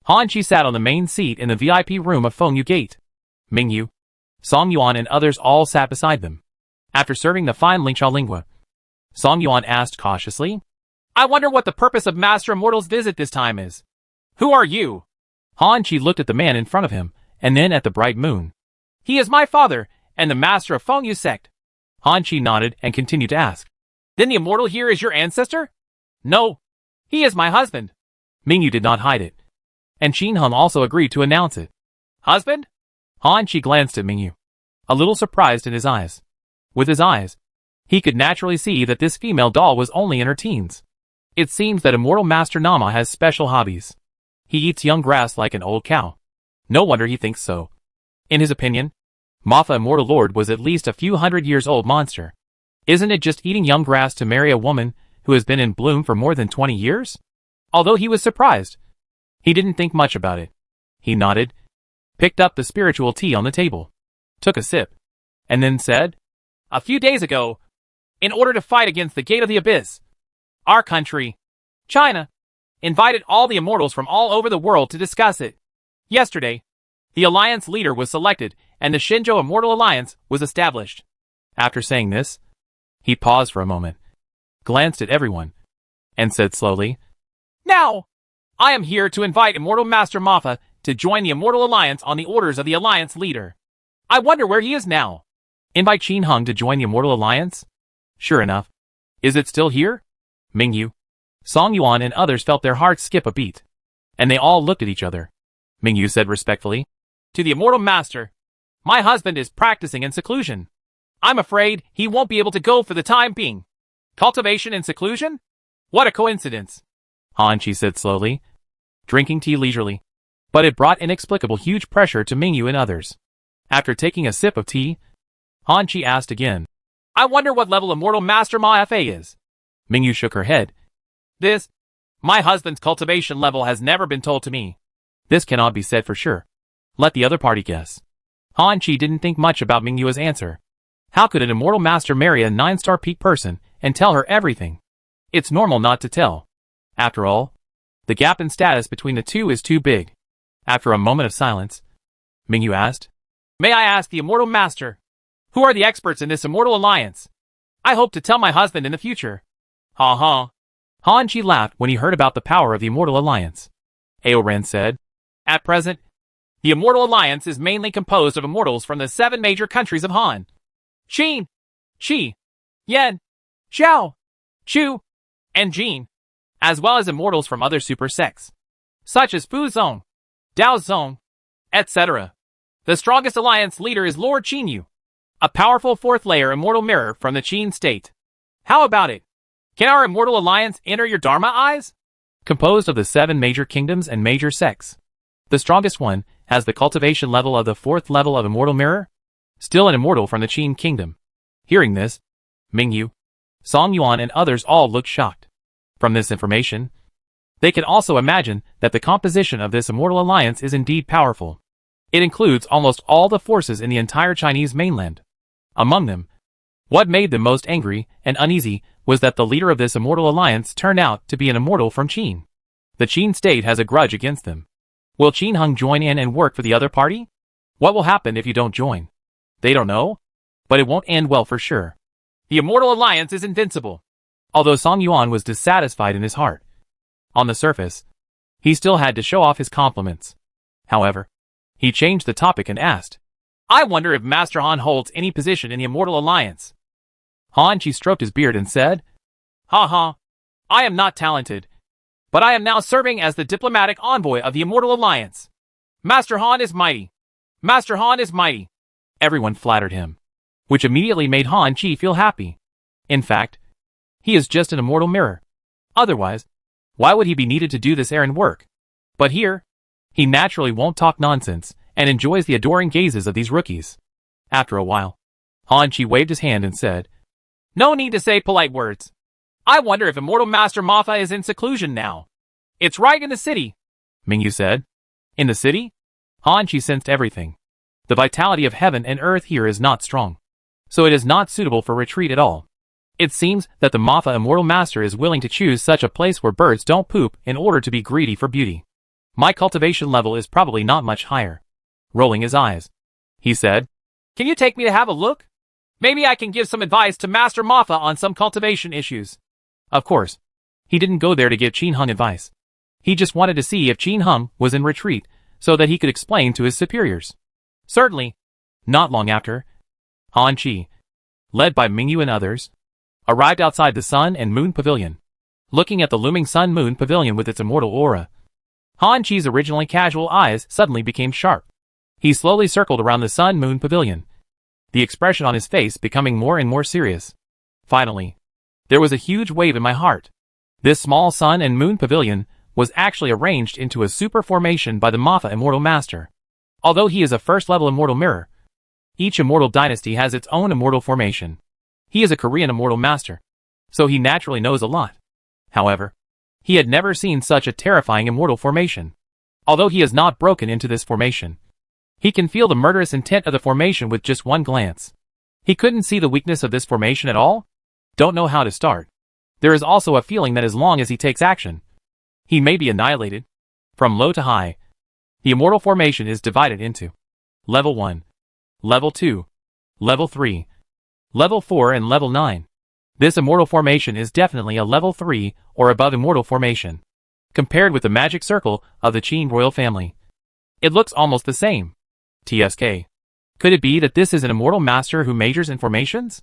Han Chi sat on the main seat in the VIP room of Fengyu Gate. Mingyu, Song Yuan and others all sat beside them. After serving the fine Lingxia Lingua, Song Yuan asked cautiously, I wonder what the purpose of Master Immortal's visit this time is. Who are you? Han Chi looked at the man in front of him, and then at the bright moon. He is my father, and the master of Fengyu Sect. Han Chi nodded and continued to ask. Then the immortal here is your ancestor? No, he is my husband. Mingyu did not hide it, and Qin Hung also agreed to announce it. Husband? Han Chi glanced at Mingyu, a little surprised in his eyes. With his eyes, he could naturally see that this female doll was only in her teens. It seems that Immortal Master Nama has special hobbies. He eats young grass like an old cow. No wonder he thinks so. In his opinion, Mafa Immortal Lord was at least a few hundred years old monster. Isn't it just eating young grass to marry a woman who has been in bloom for more than 20 years? Although he was surprised, he didn't think much about it. He nodded, picked up the spiritual tea on the table, took a sip, and then said, A few days ago, in order to fight against the Gate of the Abyss, our country, China, invited all the immortals from all over the world to discuss it. Yesterday, the alliance leader was selected and the Shenzhou Immortal Alliance was established. After saying this, he paused for a moment, glanced at everyone, and said slowly, Now, I am here to invite Immortal Master Mafa to join the Immortal Alliance on the orders of the alliance leader. I wonder where he is now. Invite Qin Hung to join the Immortal Alliance? Sure enough. Is it still here? Mingyu, Song Yuan and others felt their hearts skip a beat, and they all looked at each other. Mingyu said respectfully, To the Immortal Master, my husband is practicing in seclusion. I'm afraid he won't be able to go for the time being. Cultivation in seclusion? What a coincidence. Han Chi said slowly, drinking tea leisurely. But it brought inexplicable huge pressure to Mingyu and others. After taking a sip of tea, Han Chi asked again, I wonder what level Immortal Master Ma Fa is. Mingyu shook her head. My husband's cultivation level has never been told to me. This cannot be said for sure. Let the other party guess. Han Chi didn't think much about Mingyu's answer. How could an Immortal Master marry a 9-star peak person and tell her everything? It's normal not to tell. After all, the gap in status between the two is too big. After a moment of silence, Mingyu asked, "May I ask the Immortal Master, who are the experts in this Immortal Alliance? I hope to tell my husband in the future." "Ha ha." Han Chi laughed when he heard about the power of the Immortal Alliance. Aoran said, "At present, the Immortal Alliance is mainly composed of immortals from the 7 major countries of Han: Qin, Qi, Yan, Zhao, Chu, and Jin, as well as immortals from other super sects, such as Fu Zong, Dao Zong, etc. The strongest alliance leader is Lord Qinyu, a powerful 4th-layer immortal mirror from the Qin state. How about it? Can our immortal alliance enter your Dharma eyes?" Composed of the 7 major kingdoms and major sects, the strongest one has the cultivation level of the 4th level of immortal mirror, still an immortal from the Qin kingdom. Hearing this, Mingyu, Song Yuan, and others all looked shocked. From this information, they can also imagine that the composition of this immortal alliance is indeed powerful. It includes almost all the forces in the entire Chinese mainland. Among them, what made them most angry and uneasy was that the leader of this immortal alliance turned out to be an immortal from Qin. The Qin state has a grudge against them. Will Qin Hung join in and work for the other party? What will happen if you don't join? They don't know, but it won't end well for sure. The Immortal Alliance is invincible. Although Song Yuan was dissatisfied in his heart, on the surface, he still had to show off his compliments. However, he changed the topic and asked, "I wonder if Master Han holds any position in the Immortal Alliance." Han Chi stroked his beard and said, "Ha ha, I am not talented, but I am now serving as the diplomatic envoy of the Immortal Alliance. Master Han is mighty. Master Han is mighty." Everyone flattered him, which immediately made Han Chi feel happy. In fact, he is just an immortal mirror. Otherwise, why would he be needed to do this errand work? But here, he naturally won't talk nonsense and enjoys the adoring gazes of these rookies. After a while, Han Chi waved his hand and said, "No need to say polite words. I wonder if Immortal Master Maffa is in seclusion now." "It's right in the city," Mingyu said. In the city? Han Chi sensed everything. The vitality of heaven and earth here is not strong, so it is not suitable for retreat at all. It seems that the Maffa Immortal Master is willing to choose such a place where birds don't poop in order to be greedy for beauty. My cultivation level is probably not much higher. Rolling his eyes, he said, "Can you take me to have a look? Maybe I can give some advice to Master Maffa on some cultivation issues." Of course, he didn't go there to give Qin Hung advice. He just wanted to see if Qin Hung was in retreat so that he could explain to his superiors. Certainly, not long after, Han Chi, led by Mingyu and others, arrived outside the Sun and Moon Pavilion. Looking at the looming Sun-Moon Pavilion with its immortal aura, Han Chi's originally casual eyes suddenly became sharp. He slowly circled around the Sun-Moon Pavilion, the expression on his face becoming more and more serious. Finally, there was a huge wave in my heart. This small Sun and Moon Pavilion was actually arranged into a super formation by the Maffa Immortal Master. Although he is a first-level immortal mirror, each immortal dynasty has its own immortal formation. He is a Korean immortal master, so he naturally knows a lot. However, he had never seen such a terrifying immortal formation. Although he has not broken into this formation, he can feel the murderous intent of the formation with just one glance. He couldn't see the weakness of this formation at all? Don't know how to start. There is also a feeling that as long as he takes action, he may be annihilated. From low to high, the immortal formation is divided into Level 1, Level 2, Level 3, Level 4 and Level 9. This immortal formation is definitely a Level 3 or above immortal formation. Compared with the magic circle of the Qin royal family, it looks almost the same. TSK. Could it be that this is an immortal master who majors in formations?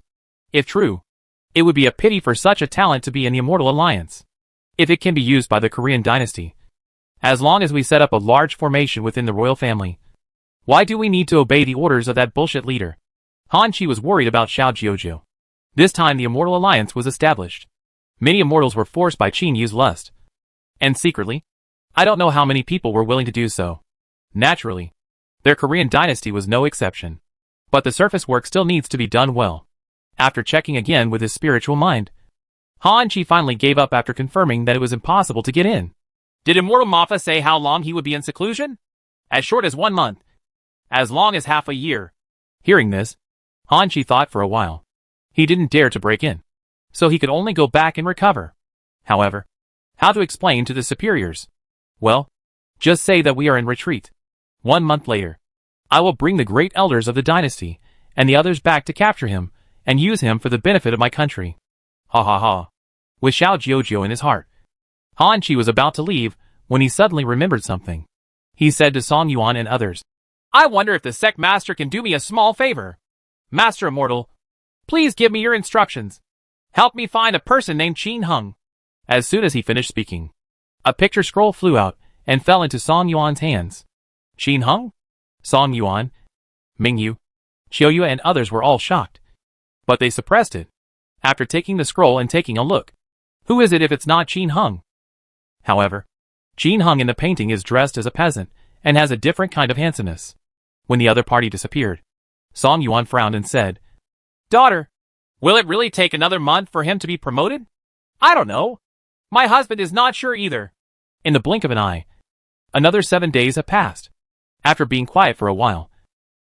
If true, it would be a pity for such a talent to be in the Immortal Alliance. If it can be used by the Korean dynasty, as long as we set up a large formation within the royal family, why do we need to obey the orders of that bullshit leader? Han Chi was worried about Xiao Jiuzhou. This time the Immortal Alliance was established. Many immortals were forced by Qin Yu's lust. And secretly, I don't know how many people were willing to do so. Naturally, their Korean dynasty was no exception. But the surface work still needs to be done well. After checking again with his spiritual mind, Han Chi finally gave up after confirming that it was impossible to get in. Did Immortal Maffa say how long he would be in seclusion? As short as 1 month. As long as half a year. Hearing this, Han Chi thought for a while. He didn't dare to break in, so he could only go back and recover. However, How to explain to the superiors? Well, just say that we are in retreat. 1 month later, I will bring the great elders of the dynasty and the others back to capture him and use him for the benefit of my country. Ha ha ha. With Xiao Jiujiu in his heart, Han Chi was about to leave when he suddenly remembered something. He said to Song Yuan and others, I wonder if the sect master can do me a small favor. Master Immortal, please give me your instructions. Help me find a person named Qin Hung. As soon as he finished speaking, a picture scroll flew out and fell into Song Yuan's hands. Qin Hung? Song Yuan, Mingyu, Qiuyu and others were all shocked. But they suppressed it. After taking the scroll and taking a look, who is it if it's not Qin Hung? However, Qin Hung in the painting is dressed as a peasant and has a different kind of handsomeness. When the other party disappeared, Song Yuan frowned and said, Daughter, will it really take another month for him to be promoted? I don't know. My husband is not sure either. In the blink of an eye, another 7 days have passed. After being quiet for a while,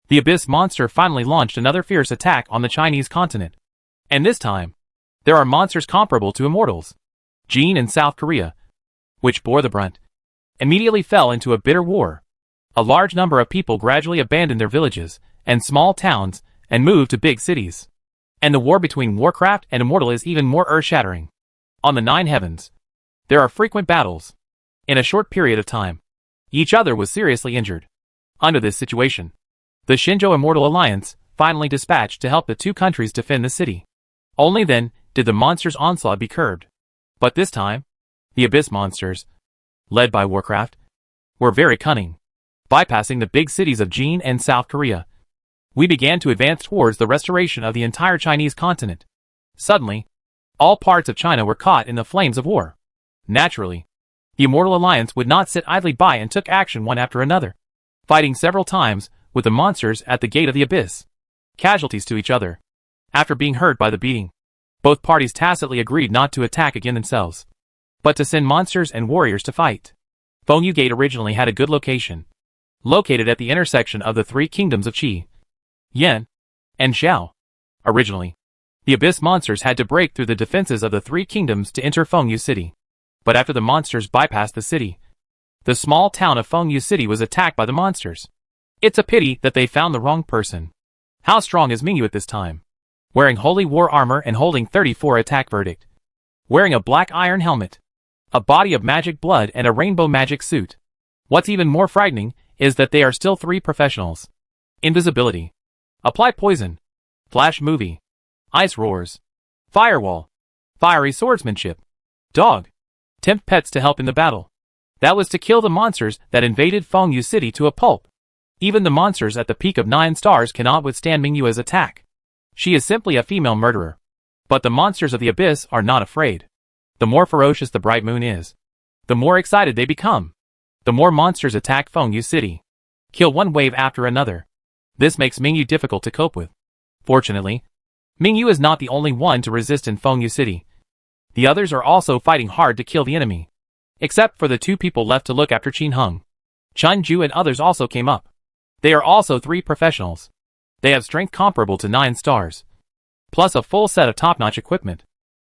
the Abyss monster finally launched another fierce attack on the Chinese continent. And this time, there are monsters comparable to immortals. Jin and South Korea, which bore the brunt, immediately fell into a bitter war. A large number of people gradually abandoned their villages and small towns and moved to big cities. And the war between Warcraft and Immortal is even more earth-shattering. On the 9 heavens, there are frequent battles. In a short period of time, each other was seriously injured. Under this situation, the Shinjo Immortal Alliance finally dispatched to help the two countries defend the city. Only then did the monsters' onslaught be curbed. But this time, the Abyss monsters, led by Warcraft, were very cunning. Bypassing the big cities of Jin and South Korea, we began to advance towards the restoration of the entire Chinese continent. Suddenly, all parts of China were caught in the flames of war. Naturally, the Immortal Alliance would not sit idly by and took action one after another, fighting several times with the monsters at the gate of the Abyss. Casualties to each other. After being hurt by the beating, both parties tacitly agreed not to attack again themselves, but to send monsters and warriors to fight. Fengyu Gate originally had a good location, located at the intersection of the 3 kingdoms of Qi, Yan, and Xiao. Originally, the Abyss monsters had to break through the defenses of the 3 kingdoms to enter Fengyu City. But after the monsters bypassed the city, the small town of Fengyu City was attacked by the monsters. It's a pity that they found the wrong person. How strong is Mingyu at this time? Wearing holy war armor and holding 34 attack verdict. Wearing a black iron helmet, a body of magic blood and a rainbow magic suit. What's even more frightening is that they are still 3 professionals. Invisibility. Apply poison. Flash movie. Ice roars. Firewall. Fiery swordsmanship. Dog. Tempt pets to help in the battle. That was to kill the monsters that invaded Fengyu City to a pulp. Even the monsters at the peak of 9 stars cannot withstand Mingyu's attack. She is simply a female murderer. But the monsters of the Abyss are not afraid. The more ferocious the bright moon is, the more excited they become. The more monsters attack Fengyu City. Kill one wave after another. This makes Mingyu difficult to cope with. Fortunately, Mingyu is not the only one to resist in Fengyu City. The others are also fighting hard to kill the enemy. Except for the 2 people left to look after Qin Hung. Chun Ju and others also came up. They are also 3 professionals. They have strength comparable to 9 stars. Plus a full set of top-notch equipment.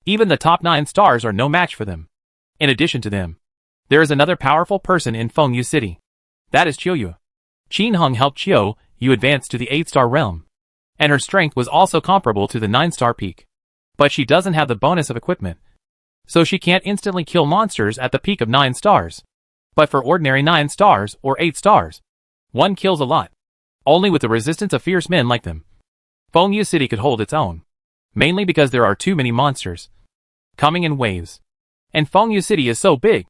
Even the top 9 stars are no match for them. In addition to them, there is another powerful person in Fengyu City. That is Qiuyu. Qin Hung helped Qiuyu advance to the 8-star realm. And her strength was also comparable to the 9-star peak. But she doesn't have the bonus of equipment. So she can't instantly kill monsters at the peak of 9 stars. But for ordinary 9 stars or 8 stars, one kills a lot. Only with the resistance of fierce men like them, Fengyu City could hold its own. Mainly because there are too many monsters, coming in waves. And Fengyu City is so big,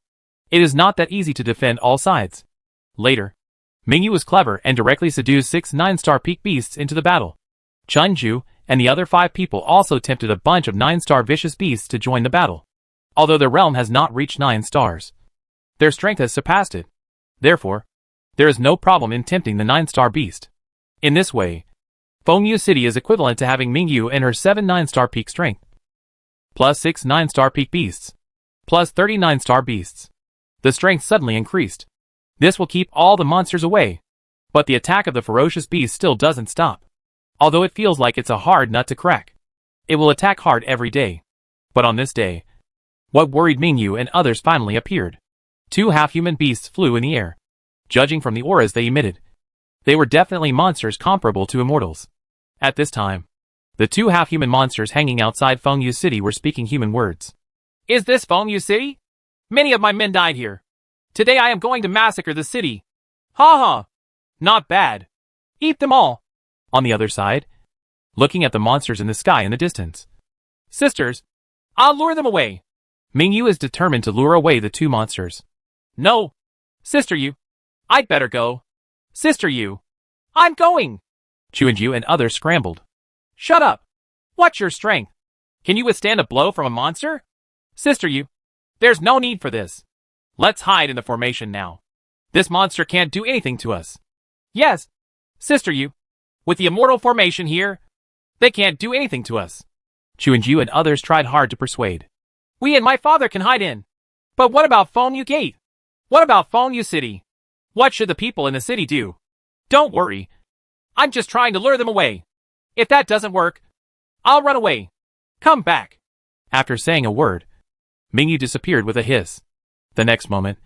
it is not that easy to defend all sides. Later, Mingyu was clever and directly seduced 6 9-star peak beasts into the battle. Chun Ju and the other 5 people also tempted a bunch of 9-star vicious beasts to join the battle. Although their realm has not reached 9 stars, their strength has surpassed it. Therefore, there is no problem in tempting the 9-star beast. In this way, Fengyu City is equivalent to having Mingyu and her 7 9-star peak strength, plus 6 9-star peak beasts, plus 30 9-star beasts. The strength suddenly increased. This will keep all the monsters away, but the attack of the ferocious beast still doesn't stop. Although it feels like it's a hard nut to crack, it will attack hard every day. But on this day, What worried Mingyu and others finally appeared. Two half-human beasts flew in the air. Judging from the auras they emitted, they were definitely monsters comparable to immortals. At this time, the two half-human monsters hanging outside Fengyu City were speaking human words. Is this Fengyu City? Many of my men died here. Today I am going to massacre the city. Ha ha! Not bad. Eat them all. On the other side, looking at the monsters in the sky in the distance. Sisters, I'll lure them away. Mingyu is determined to lure away the two monsters. No. Sister Yu. I'd better go. Sister Yu. I'm going. Chuanju and others scrambled. Shut up. What's your strength? Can you withstand a blow from a monster? Sister Yu. There's no need for this. Let's hide in the formation now. This monster can't do anything to us. Yes. Sister Yu. With the immortal formation here, they can't do anything to us. Chuanju and others tried hard to persuade. We and my father can hide in. But what about Fengyu Gate? What about Fengyu City? What should the people in the city do? Don't worry. I'm just trying to lure them away. If that doesn't work, I'll run away. Come back. After saying a word, Mingyu disappeared with a hiss. The next moment,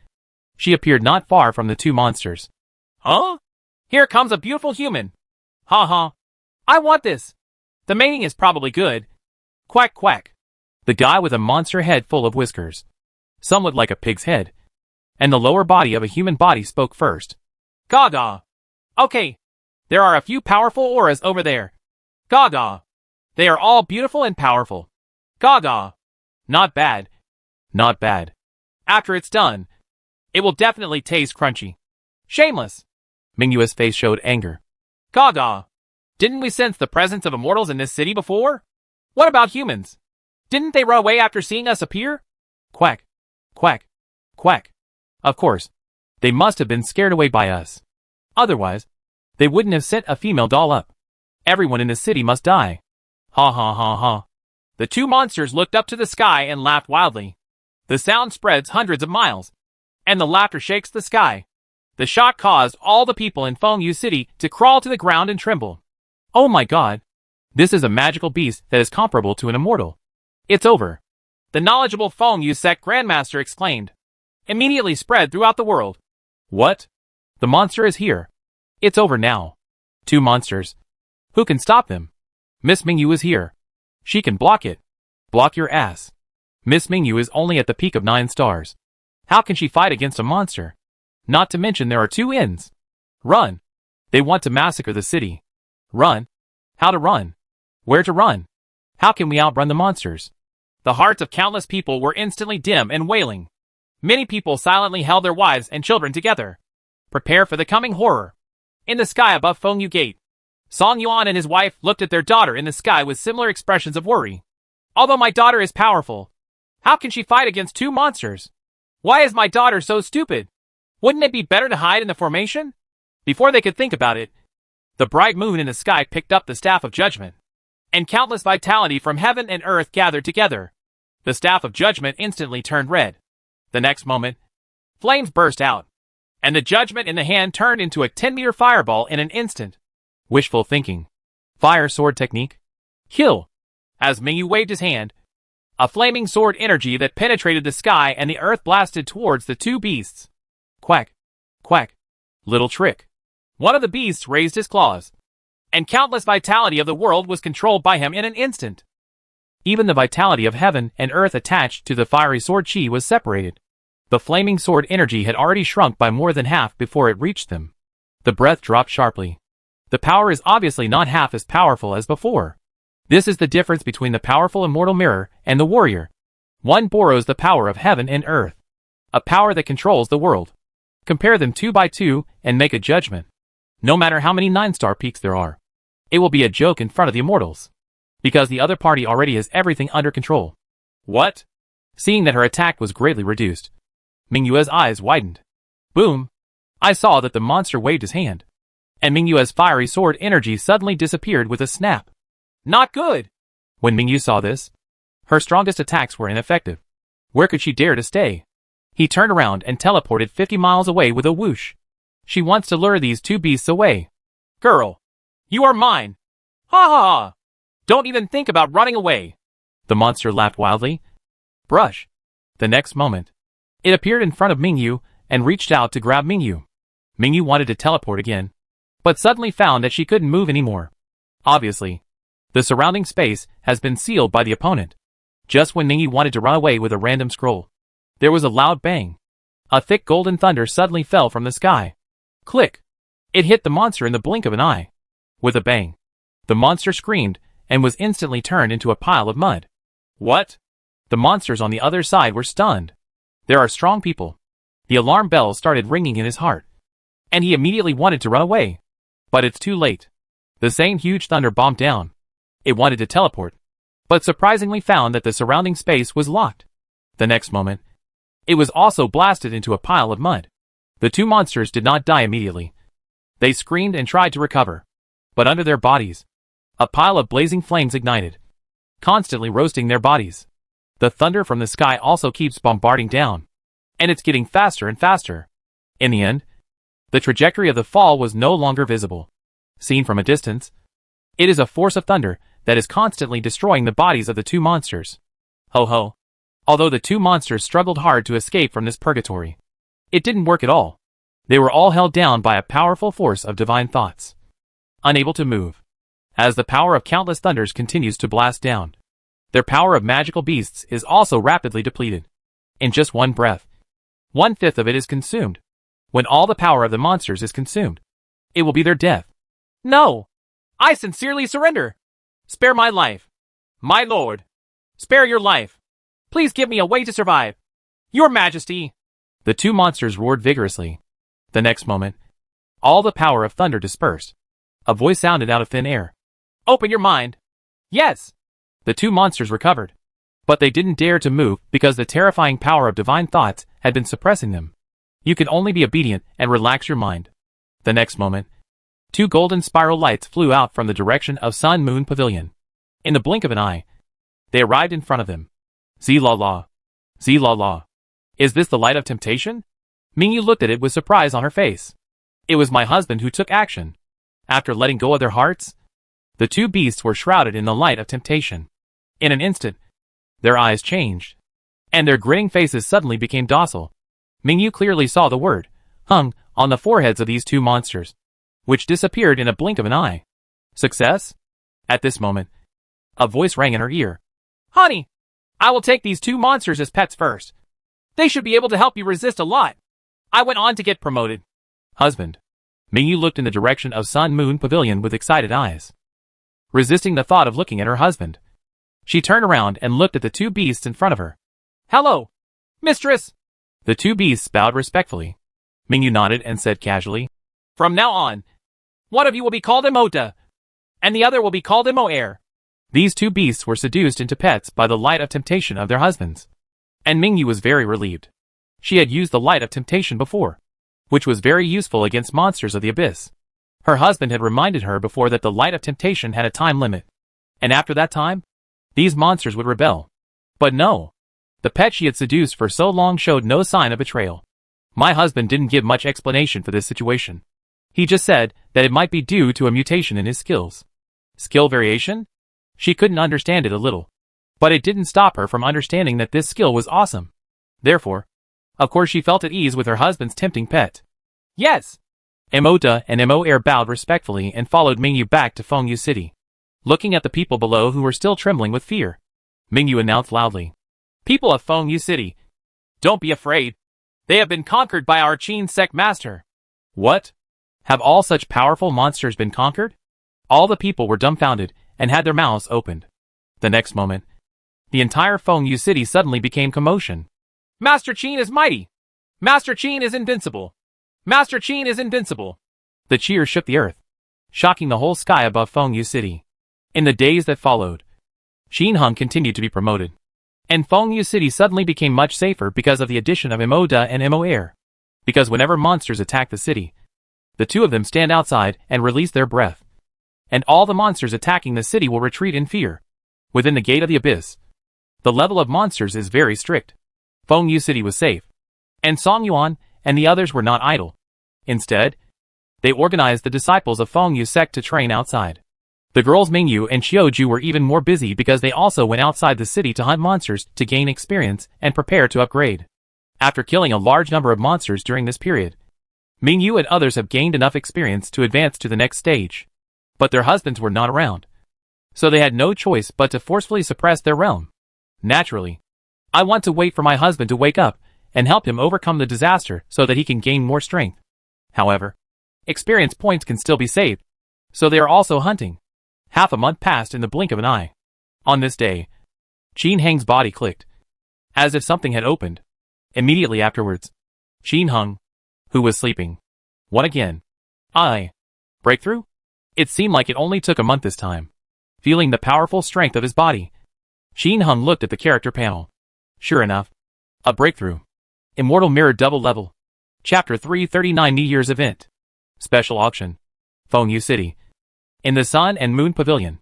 she appeared not far from the two monsters. Huh? Here comes a beautiful human. Ha ha. I want this. The mating is probably good. Quack quack. The guy with a monster head full of whiskers, somewhat like a pig's head, and the lower body of a human body spoke first. Gaga. Okay. There are a few powerful auras over there. Gaga. They are all beautiful and powerful. Gaga. Not bad. Not bad. After it's done, it will definitely taste crunchy. Shameless. Mingyu's face showed anger. Gaga. Didn't we sense the presence of immortals in this city before? What about humans? Didn't they run away after seeing us appear? Quack. Quack. Quack. Of course. They must have been scared away by us. Otherwise, they wouldn't have sent a female doll up. Everyone in the city must die. Ha ha ha ha. The two monsters looked up to the sky and laughed wildly. The sound spreads hundreds of miles, and the laughter shakes the sky. The shock caused all the people in Fengyu City to crawl to the ground and tremble. Oh my god. This is a magical beast that is comparable to an immortal. It's over. The knowledgeable Fengyu sect grandmaster exclaimed. Immediately spread throughout the world. What? The monster is here. It's over now. Two monsters. Who can stop them? Miss Mingyu is here. She can block it. Block your ass. Miss Mingyu is only at the peak of 9 stars. How can she fight against a monster? Not to mention there are two ends. Run. They want to massacre the city. Run. How to run? Where to run? How can we outrun the monsters? The hearts of countless people were instantly dim and wailing. Many people silently held their wives and children together. Prepare for the coming horror. In the sky above Fengyu Gate, Song Yuan and his wife looked at their daughter in the sky with similar expressions of worry. Although my daughter is powerful, how can she fight against two monsters? Why is my daughter so stupid? Wouldn't it be better to hide in the formation? Before they could think about it, the bright moon in the sky picked up the staff of judgment, and countless vitality from heaven and earth gathered together. The staff of judgment instantly turned red. The next moment, flames burst out, and the judgment in the hand turned into a 10-meter fireball in an instant. Wishful thinking. Fire sword technique. Kill. As Mingyu waved his hand, a flaming sword energy that penetrated the sky and the earth blasted towards the two beasts. Quack. Quack. Little trick. One of the beasts raised his claws, and countless vitality of the world was controlled by him in an instant. Even the vitality of heaven and earth attached to the fiery sword chi was separated. The flaming sword energy had already shrunk by more than half before it reached them. The breath dropped sharply. The power is obviously not half as powerful as before. This is the difference between the powerful immortal mirror and the warrior. One borrows the power of heaven and earth, a power that controls the world. Compare them 2 by 2 and make a judgment. No matter how many 9-star peaks there are, it will be a joke in front of the immortals, because the other party already has everything under control. What? Seeing that her attack was greatly reduced, Mingyue's eyes widened. Boom! I saw that the monster waved his hand, and Mingyue's fiery sword energy suddenly disappeared with a snap. Not good! When Mingyu saw this, her strongest attacks were ineffective. Where could she dare to stay? He turned around and teleported 50 miles away with a whoosh. She wants to lure these two beasts away. Girl, you are mine! Ha ha ha! Don't even think about running away! The monster laughed wildly. Brush. The next moment, it appeared in front of Mingyu and reached out to grab Mingyu. Mingyu wanted to teleport again, but suddenly found that she couldn't move anymore. Obviously, the surrounding space has been sealed by the opponent. Just when Mingyu wanted to run away with a random scroll, there was a loud bang. A thick golden thunder suddenly fell from the sky. Click! It hit the monster in the blink of an eye. With a bang, the monster screamed and was instantly turned into a pile of mud. What? The monsters on the other side were stunned. There are strong people. The alarm bell started ringing in his heart, and he immediately wanted to run away. But it's too late. The same huge thunder bombed down. It wanted to teleport, but surprisingly found that the surrounding space was locked. The next moment, it was also blasted into a pile of mud. The two monsters did not die immediately. They screamed and tried to recover, but under their bodies, a pile of blazing flames ignited, constantly roasting their bodies. The thunder from the sky also keeps bombarding down, and it's getting faster and faster. In the end, the trajectory of the fall was no longer visible. Seen from a distance, it is a force of thunder that is constantly destroying the bodies of the two monsters. Ho ho. Although the two monsters struggled hard to escape from this purgatory, it didn't work at all. They were all held down by a powerful force of divine thoughts, unable to move. As the power of countless thunders continues to blast down, their power of magical beasts is also rapidly depleted. In just one breath, 1/5 of it is consumed. When all the power of the monsters is consumed, it will be their death. No! I sincerely surrender! Spare my life! My lord! Spare your life! Please give me a way to survive! Your Majesty! The two monsters roared vigorously. The next moment, all the power of thunder dispersed. A voice sounded out of thin air. Open your mind! Yes! The two monsters recovered, but they didn't dare to move because the terrifying power of divine thoughts had been suppressing them. You can only be obedient and relax your mind. The next moment, two golden spiral lights flew out from the direction of Sun Moon Pavilion. In the blink of an eye, they arrived in front of them. Z-la-la. Z-la-la. Is this the light of temptation? Mingyu looked at it with surprise on her face. It was my husband who took action. After letting go of their hearts, the two beasts were shrouded in the light of temptation. In an instant, their eyes changed, and their grinning faces suddenly became docile. Mingyu clearly saw the word, hung, on the foreheads of these two monsters, which disappeared in a blink of an eye. Success? At this moment, a voice rang in her ear. Honey, I will take these two monsters as pets first. They should be able to help you resist a lot. I went on to get promoted. Husband. Mingyu looked in the direction of Sun Moon Pavilion with excited eyes, resisting the thought of looking at her husband. She turned around and looked at the two beasts in front of her. Hello, mistress. The two beasts bowed respectfully. Mingyu nodded and said casually, From now on, one of you will be called Imota, and the other will be called Imo-air. These two beasts were seduced into pets by the light of temptation of their husbands, and Mingyu was very relieved. She had used the light of temptation before, which was very useful against monsters of the abyss. Her husband had reminded her before that the light of temptation had a time limit, and after that time, these monsters would rebel. But no. The pet she had seduced for so long showed no sign of betrayal. My husband didn't give much explanation for this situation. He just said that it might be due to a mutation in his skills. Skill variation? She couldn't understand it a little, but it didn't stop her from understanding that this skill was awesome. Therefore, of course she felt at ease with her husband's tempting pet. Yes! Imota and Imo-air bowed respectfully and followed Mingyu back to Fengyu City. Looking at the people below who were still trembling with fear, Mingyu announced loudly, People of Fengyu City, don't be afraid. They have been conquered by our Qin sect master. What? Have all such powerful monsters been conquered? All the people were dumbfounded and had their mouths opened. The next moment, the entire Fengyu City suddenly became commotion. Master Qin is mighty! Master Qin is invincible! Master Qin is invincible! The cheers shook the earth, shocking the whole sky above Fengyu City. In the days that followed, Qin Hung continued to be promoted, and Fengyu City suddenly became much safer because of the addition of Imota and Imo-air. Because whenever monsters attack the city, the two of them stand outside and release their breath, and all the monsters attacking the city will retreat in fear. Within the gate of the abyss, the level of monsters is very strict. Fengyu City was safe, and Song Yuan and the others were not idle. Instead, they organized the disciples of Fengyu sect to train outside. The girls Mingyu and Xiaoju were even more busy because they also went outside the city to hunt monsters to gain experience and prepare to upgrade. After killing a large number of monsters during this period, Mingyu and others have gained enough experience to advance to the next stage. But their husbands were not around, so they had no choice but to forcefully suppress their realm. Naturally, I want to wait for my husband to wake up and help him overcome the disaster so that he can gain more strength. However, experience points can still be saved, so they are also hunting. Half a month passed in the blink of an eye. On this day, Qin Heng's body clicked, as if something had opened. Immediately afterwards, Qin Heng, who was sleeping, won again. Breakthrough? It seemed like it only took a month this time. Feeling the powerful strength of his body, Qin Heng looked at the character panel. Sure enough, a breakthrough. Immortal Mirror Double Level. Chapter 339 New Year's Event. Special Auction. Fengyu City. In the Sun and Moon Pavilion,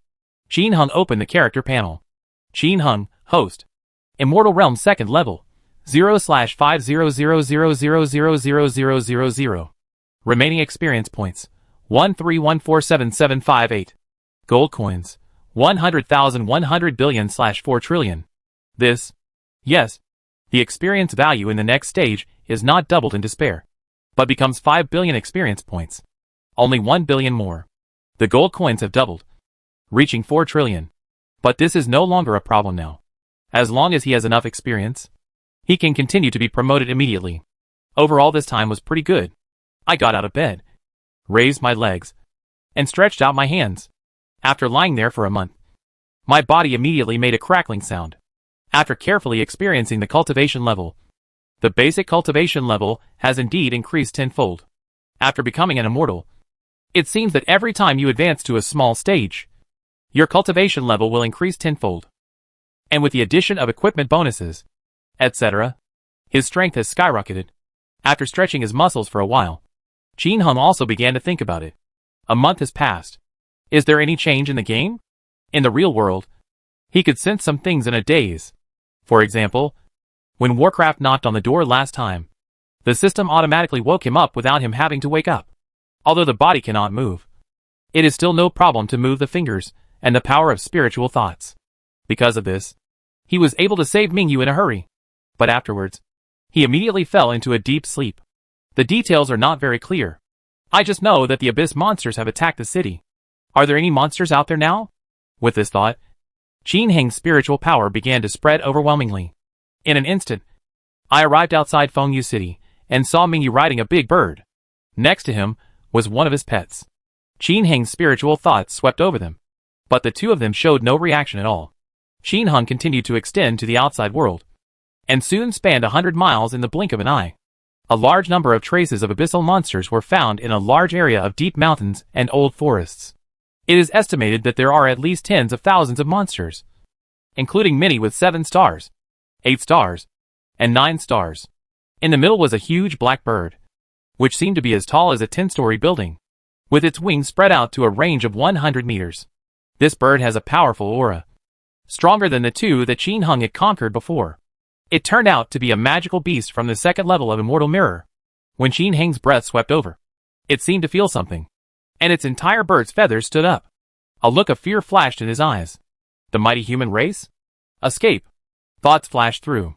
Qin Heng opened the character panel. Qin Heng, host. Immortal Realm 2nd Level. 0/50000000000. Remaining experience points 131477758. Gold coins 100,000 100 billion/4 trillion. This, yes, the experience value in the next stage is not doubled in despair, but becomes 5 billion experience points. Only 1 billion more. The gold coins have doubled, reaching 4 trillion. But this is no longer a problem now. As long as he has enough experience, he can continue to be promoted immediately. Overall, this time was pretty good. I got out of bed, raised my legs, and stretched out my hands. After lying there for a month, my body immediately made a crackling sound. After carefully experiencing the cultivation level, the basic cultivation level has indeed increased tenfold. After becoming an immortal, it seems that every time you advance to a small stage, your cultivation level will increase tenfold. And with the addition of equipment bonuses, etc., his strength has skyrocketed. After stretching his muscles for a while, Qin Heng also began to think about it. A month has passed. Is there any change in the game? In the real world, he could sense some things in a daze. For example, when Warcraft knocked on the door last time, the system automatically woke him up without him having to wake up. Although the body cannot move, it is still no problem to move the fingers and the power of spiritual thoughts. Because of this, he was able to save Mingyu in a hurry. But afterwards, he immediately fell into a deep sleep. The details are not very clear. I just know that the abyss monsters have attacked the city. Are there any monsters out there now? With this thought, Qin Heng's spiritual power began to spread overwhelmingly. In an instant, I arrived outside Fengyu City and saw Mingyu riding a big bird. Next to him was one of his pets. Qin Heng's spiritual thoughts swept over them, but the two of them showed no reaction at all. Qin Heng continued to extend to the outside world, and soon spanned 100 miles in the blink of an eye. A large number of traces of abyssal monsters were found in a large area of deep mountains and old forests. It is estimated that there are at least tens of thousands of monsters, including many with 7 stars, 8 stars, and 9 stars. In the middle was a huge black bird, which seemed to be as tall as a 10-story building, with its wings spread out to a range of 100 meters. This bird has a powerful aura, stronger than the 2 that Qin Heng had conquered before. It turned out to be a magical beast from the 2nd level of Immortal Mirror. When Qin Heng's breath swept over, it seemed to feel something, and its entire bird's feathers stood up. A look of fear flashed in his eyes. The mighty human race? Escape. Thoughts flashed through.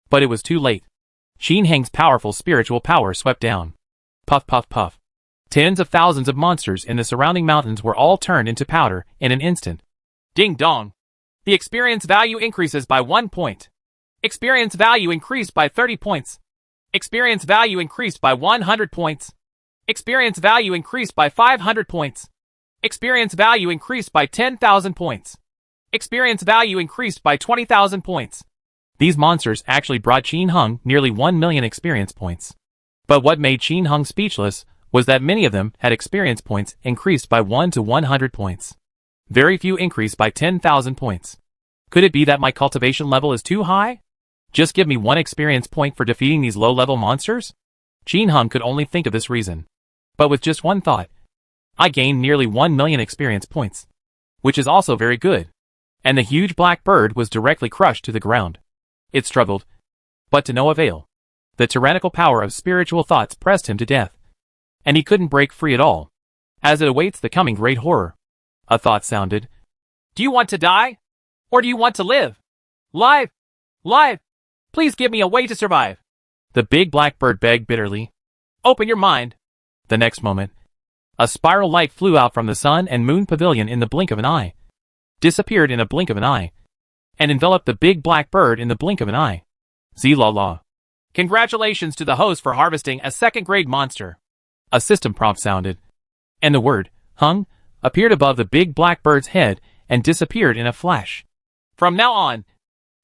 But it was too late. Qin Heng's powerful spiritual power swept down. Puff puff puff. Tens of thousands of monsters in the surrounding mountains were all turned into powder in an instant. Ding dong. The experience value increases by 1 point. Experience value increased by 30 points. Experience value increased by 100 points. Experience value increased by 500 points. Experience value increased by 10,000 points. Experience value increased by 20,000 points. These monsters actually brought Qin Heng nearly 1 million experience points. But what made Qin Heng speechless was that many of them had experience points increased by 1 to 100 points. Very few increased by 10,000 points. Could it be that my cultivation level is too high? Just give me 1 experience point for defeating these low-level monsters? Qin Heng could only think of this reason. But with just one thought, I gained nearly 1 million experience points, which is also very good. And the huge black bird was directly crushed to the ground. It struggled, but to no avail. The tyrannical power of spiritual thoughts pressed him to death, and he couldn't break free at all. As it awaits the coming great horror, A thought sounded. Do you want to die? Or do you want to live? Live! Live! Please give me a way to survive. The big black bird begged bitterly. Open your mind. The next moment, a spiral light flew out from the sun and moon pavilion in the blink of an eye, disappeared in a blink of an eye, and enveloped the big black bird in the blink of an eye. Z-la-la. Congratulations to the host for harvesting a second-grade monster. A system prompt sounded, and the word, hung, appeared above the big black bird's head and disappeared in a flash. From now on,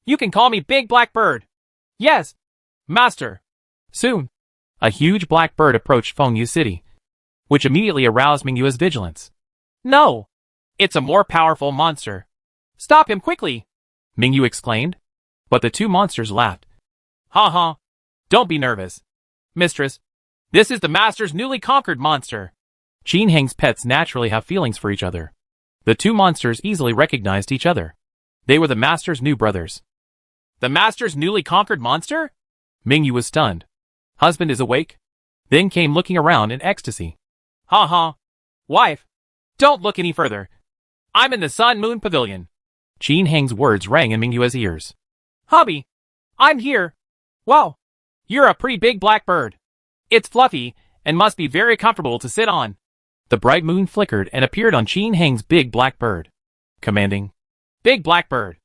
you can call me Big Black Bird. Yes, Master. Soon, a huge black bird approached Fengyu City, which immediately aroused Mingyu's vigilance. No, it's a more powerful monster. Stop him quickly, Mingyu exclaimed. But the two monsters laughed. Ha ha. Don't be nervous, Mistress. This is the Master's newly conquered monster. Qin Heng's pets naturally have feelings for each other. The two monsters easily recognized each other. They were the Master's new brothers. The Master's newly conquered monster? Mingyu was stunned. Husband is awake? Then came looking around in ecstasy. Ha ha. Wife, don't look any further. I'm in the Sun Moon Pavilion. Qin Heng's words rang in Mingyu's ears. Hubby, I'm here. Wow, you're a pretty big black bird. It's fluffy and must be very comfortable to sit on. The bright moon flickered and appeared on Qin Heng's big black bird, commanding, Big Black Bird,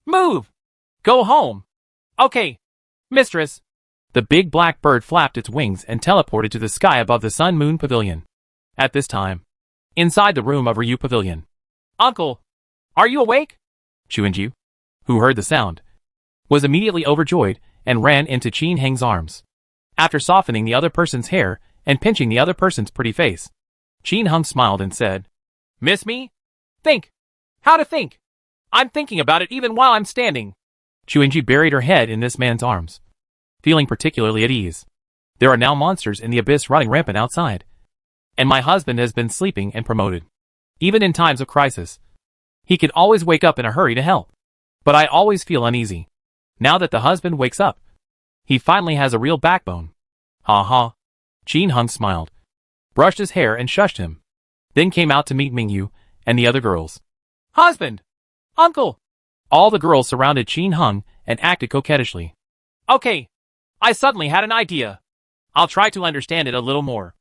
move! Go home. Okay, Mistress. The big black bird flapped its wings and teleported to the sky above the Sun Moon Pavilion. At this time, inside the room of Ryu Pavilion, Uncle, are you awake? Chuanju, who heard the sound, was immediately overjoyed and ran into Qin Heng's arms. After softening the other person's hair and pinching the other person's pretty face, Qin Heng smiled and said, Miss me? Think. How to think? I'm thinking about it even while I'm standing. Chuanju buried her head in this man's arms, feeling particularly at ease. There are now monsters in the abyss running rampant outside. And my husband has been sleeping and promoted. Even in times of crisis, he can always wake up in a hurry to help. But I always feel uneasy. Now that the husband wakes up, he finally has a real backbone. Ha ha. Qin Heng smiled, brushed his hair and shushed him. Then came out to meet Mingyu and the other girls. Husband! Uncle! All the girls surrounded Qin Heng and acted coquettishly. Okay, I suddenly had an idea. I'll try to understand it a little more.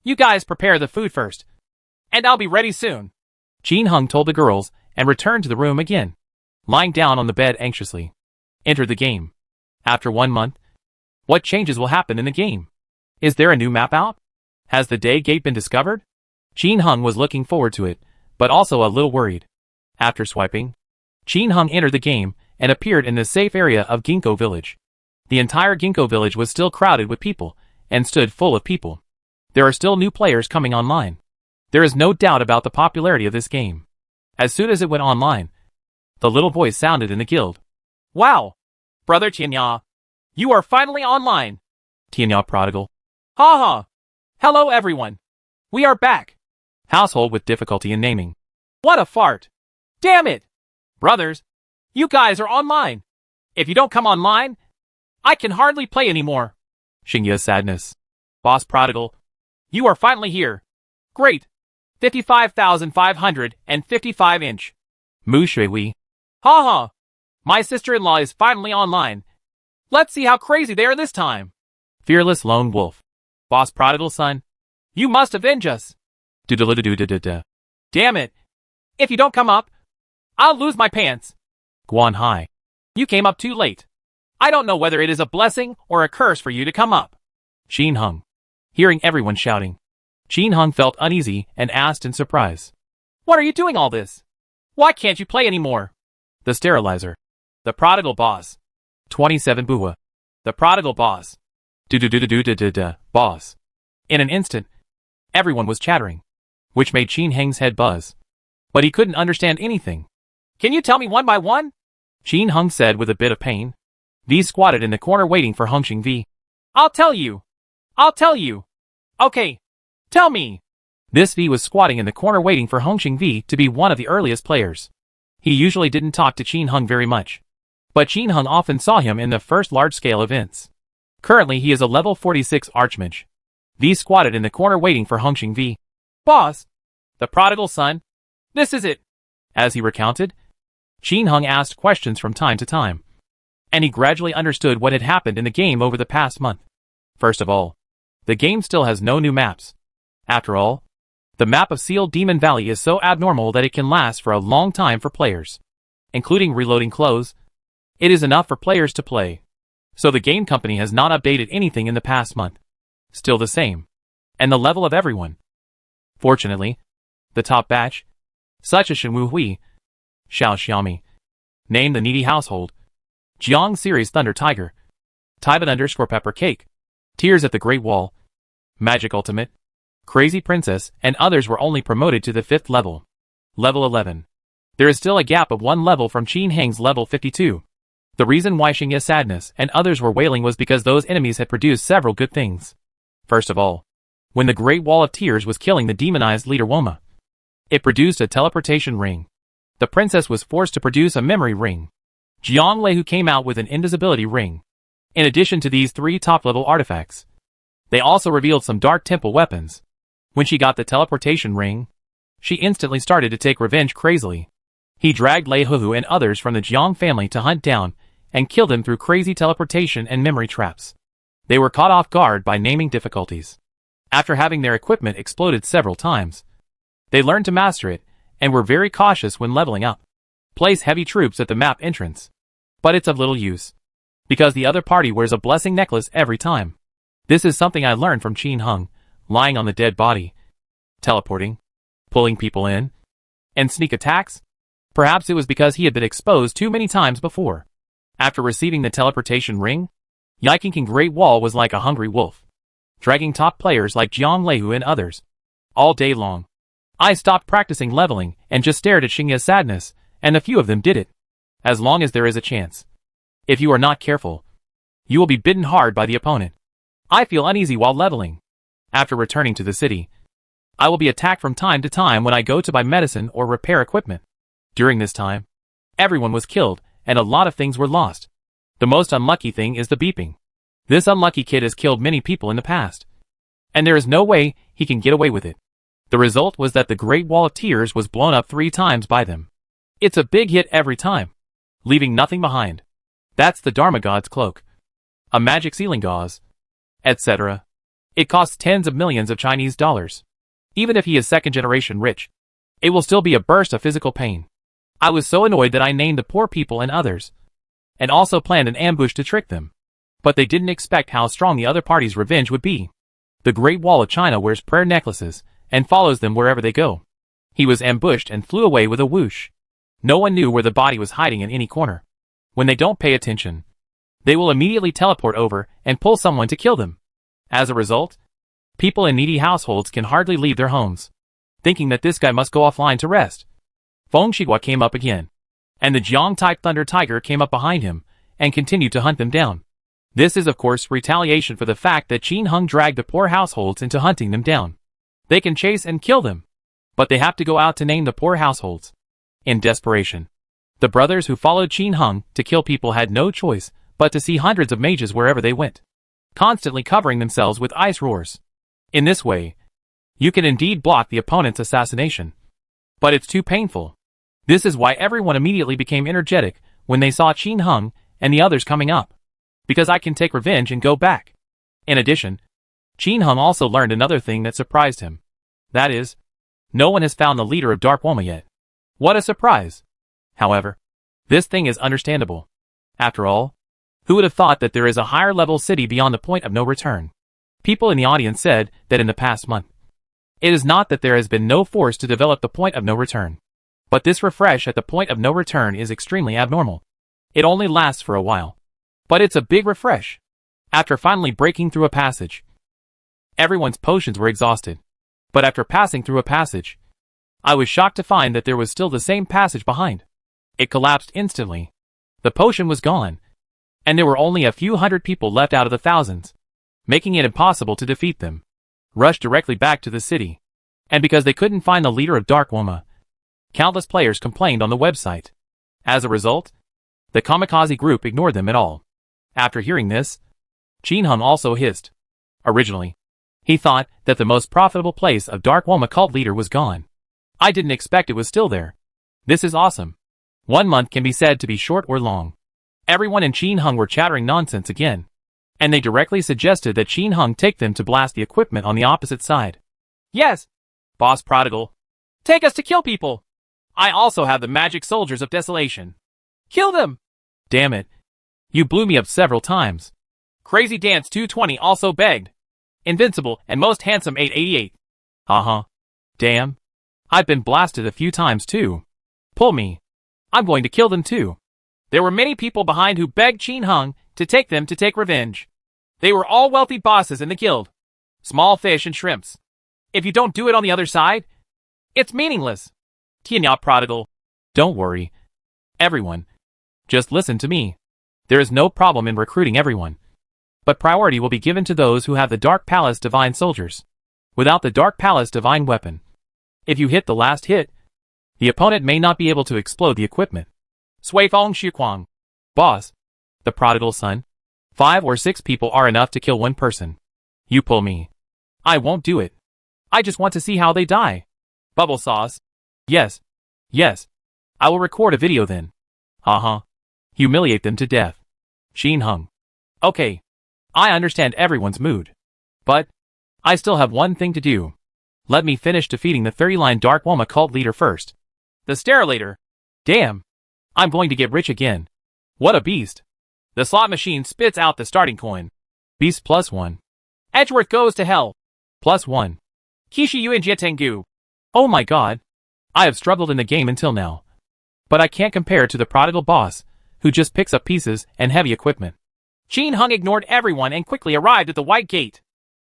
You guys prepare the food first, and I'll be ready soon. Qin Heng told the girls and returned to the room again, lying down on the bed anxiously. Enter the game. After 1 month, what changes will happen in the game? Is there a new map out? Has the day gate been discovered? Qin Heng was looking forward to it, but also a little worried. After swiping, Qin Heng entered the game and appeared in the safe area of Ginkgo Village. The entire Ginkgo Village was still crowded with people and stood full of people. There are still new players coming online. There is no doubt about the popularity of this game. As soon as it went online, the little voice sounded in the guild. Wow! Brother Tianya, you are finally online. Tianya Prodigal. Ha ha! Hello everyone. We are back. Household with difficulty in naming. What a fart. Damn it! Brothers, you guys are online. If you don't come online, I can hardly play anymore. Xingya's sadness. Boss Prodigal, you are finally here. Great. 55,555 inch. Mu Shui. Ha ha. My sister-in-law is finally online. Let's see how crazy they are this time. Fearless Lone Wolf. Boss Prodigal son, you must avenge us. Do-do-do-do-do-do. Damn it. If you don't come up, I'll lose my pants. Guan Hai. You came up too late. I don't know whether it is a blessing or a curse for you to come up. Qin Heng. Hearing everyone shouting, Qin Heng felt uneasy and asked in surprise. What are you doing all this? Why can't you play anymore? The sterilizer. The prodigal boss. 27 Bua. The prodigal boss. Do-do-do-do-do-do-do. Boss. In an instant, everyone was chattering, which made Qin Heng's head buzz. But he couldn't understand anything. Can you tell me one by one? Qin Heng said with a bit of pain. V squatted in the corner waiting for Hengqing V. I'll tell you. I'll tell you. Okay. Tell me. This V was squatting in the corner waiting for Hengqing V to be one of the earliest players. He usually didn't talk to Qin Heng very much, but Qin Heng often saw him in the first large-scale events. Currently he is a level 46 Archmage. V squatted in the corner waiting for Hengqing V. Boss. The prodigal son. This is it. As he recounted, Qin Hung asked questions from time to time, and he gradually understood what had happened in the game over the past month. First of all, the game still has no new maps. After all, the map of Sealed Demon Valley is so abnormal that it can last for a long time for players, including reloading clothes. It is enough for players to play. So the game company has not updated anything in the past month. Still the same. And the level of everyone. Fortunately, the top batch, such as Shenwu Hui, Xiao Xiaomi, Name the Needy Household, Jiang Series Thunder Tiger, Taiban_Pepper Cake, Tears at the Great Wall, Magic Ultimate, Crazy Princess, and others were only promoted to the 5th level. Level 11. There is still a gap of 1 level from Qin Heng's level 52. The reason why Xingya's sadness and others were wailing was because those enemies had produced several good things. First of all, when the Great Wall of Tears was killing the demonized leader Woma, it produced a teleportation ring. The princess was forced to produce a memory ring. Jiang Leihu came out with an invisibility ring. In addition to these 3 top-level artifacts, they also revealed some Dark Temple weapons. When she got the teleportation ring, she instantly started to take revenge crazily. He dragged Lei Huhu and others from the Jiang family to hunt down and kill them through crazy teleportation and memory traps. They were caught off guard by naming difficulties. After having their equipment exploded several times, they learned to master it and were very cautious when leveling up. Place heavy troops at the map entrance. But it's of little use, because the other party wears a blessing necklace every time. This is something I learned from Qin Hung, lying on the dead body, teleporting, pulling people in, and sneak attacks. Perhaps it was because he had been exposed too many times before. After receiving the teleportation ring, Yikingking Great Wall was like a hungry wolf, dragging top players like Jiang Leihu and others, all day long. I stopped practicing leveling and just stared at Xingya's sadness, and a few of them did it. As long as there is a chance. If you are not careful, you will be bitten hard by the opponent. I feel uneasy while leveling. After returning to the city, I will be attacked from time to time when I go to buy medicine or repair equipment. During this time, everyone was killed, and a lot of things were lost. The most unlucky thing is the beeping. This unlucky kid has killed many people in the past, and there is no way he can get away with it. The result was that the Great Wall of Tears was blown up 3 times by them. It's a big hit every time, leaving nothing behind. That's the Dharma God's cloak. A magic sealing gauze, etc. It costs tens of millions of Chinese dollars. Even if he is 2nd generation rich, it will still be a burst of physical pain. I was so annoyed that I named the poor people and others, and also planned an ambush to trick them. But they didn't expect how strong the other party's revenge would be. The Great Wall of China wears prayer necklaces, and follows them wherever they go. He was ambushed and flew away with a whoosh. No one knew where the body was hiding in any corner. When they don't pay attention, they will immediately teleport over and pull someone to kill them. As a result, people in needy households can hardly leave their homes, thinking that this guy must go offline to rest. Feng Shiguo came up again, and the Jiang-type Thunder Tiger came up behind him and continued to hunt them down. This is of course retaliation for the fact that Qin Hung dragged the poor households into hunting them down. They can chase and kill them, but they have to go out to name the poor households. In desperation, the brothers who followed Qin Hung to kill people had no choice but to see hundreds of mages wherever they went, constantly covering themselves with ice roars. In this way, you can indeed block the opponent's assassination. But it's too painful. This is why everyone immediately became energetic when they saw Qin Hung and the others coming up. Because I can take revenge and go back. In addition, Qin Hung also learned another thing that surprised him. That is, no one has found the leader of Dark Woma yet. What a surprise! However, this thing is understandable. After all, who would have thought that there is a higher level city beyond the point of no return? People in the audience said that in the past month, it is not that there has been no force to develop the point of no return, but this refresh at the point of no return is extremely abnormal. It only lasts for a while, but it's a big refresh. After finally breaking through a passage, everyone's potions were exhausted. But after passing through a passage, I was shocked to find that there was still the same passage behind. It collapsed instantly. The potion was gone, and there were only a few hundred people left out of the thousands, making it impossible to defeat them. Rushed directly back to the city, and because they couldn't find the leader of Dark Woma, countless players complained on the website. As a result, the kamikaze group ignored them at all. After hearing this, Qin Hung also hissed. Originally, he thought that the most profitable place of Dark Woma cult leader was gone. I didn't expect it was still there. This is awesome. 1 month can be said to be short or long. Everyone in Qin Hung were chattering nonsense again. And they directly suggested that Qin Hung take them to blast the equipment on the opposite side. Yes, Boss Prodigal. Take us to kill people. I also have the magic soldiers of desolation. Kill them! Damn it. You blew me up several times. Crazy Dance 220 also begged. Invincible and Most Handsome 888. Uh-huh. Damn. I've been blasted a few times too. Pull me. I'm going to kill them too. There were many people behind who begged Qin Hung to take them to take revenge. They were all wealthy bosses in the guild. Small fish and shrimps. If you don't do it on the other side, it's meaningless. Tianya Prodigal. Don't worry. Everyone. Just listen to me. There is no problem in recruiting everyone. But priority will be given to those who have the Dark Palace Divine Soldiers. Without the Dark Palace Divine Weapon. If you hit the last hit, the opponent may not be able to explode the equipment. Sui Fong Shuquang. Boss. The prodigal son. 5 or 6 people are enough to kill 1 person. You pull me. I won't do it. I just want to see how they die. Bubble Sauce. Yes. Yes. I will record a video then. Uh-huh. Humiliate them to death. Qin Hung. Okay. I understand everyone's mood. But I still have one thing to do. Let me finish defeating the Fairyline Dark Woma cult leader first. The Sterilator. Damn. I'm going to get rich again. What a beast. The slot machine spits out the starting coin. Beast +1. Edgeworth goes to hell. +1. Kishi Yuan Jietengu. Oh my god. I have struggled in the game until now. But I can't compare to the prodigal boss, who just picks up pieces and heavy equipment. Qin Hung ignored everyone and quickly arrived at the White Gate.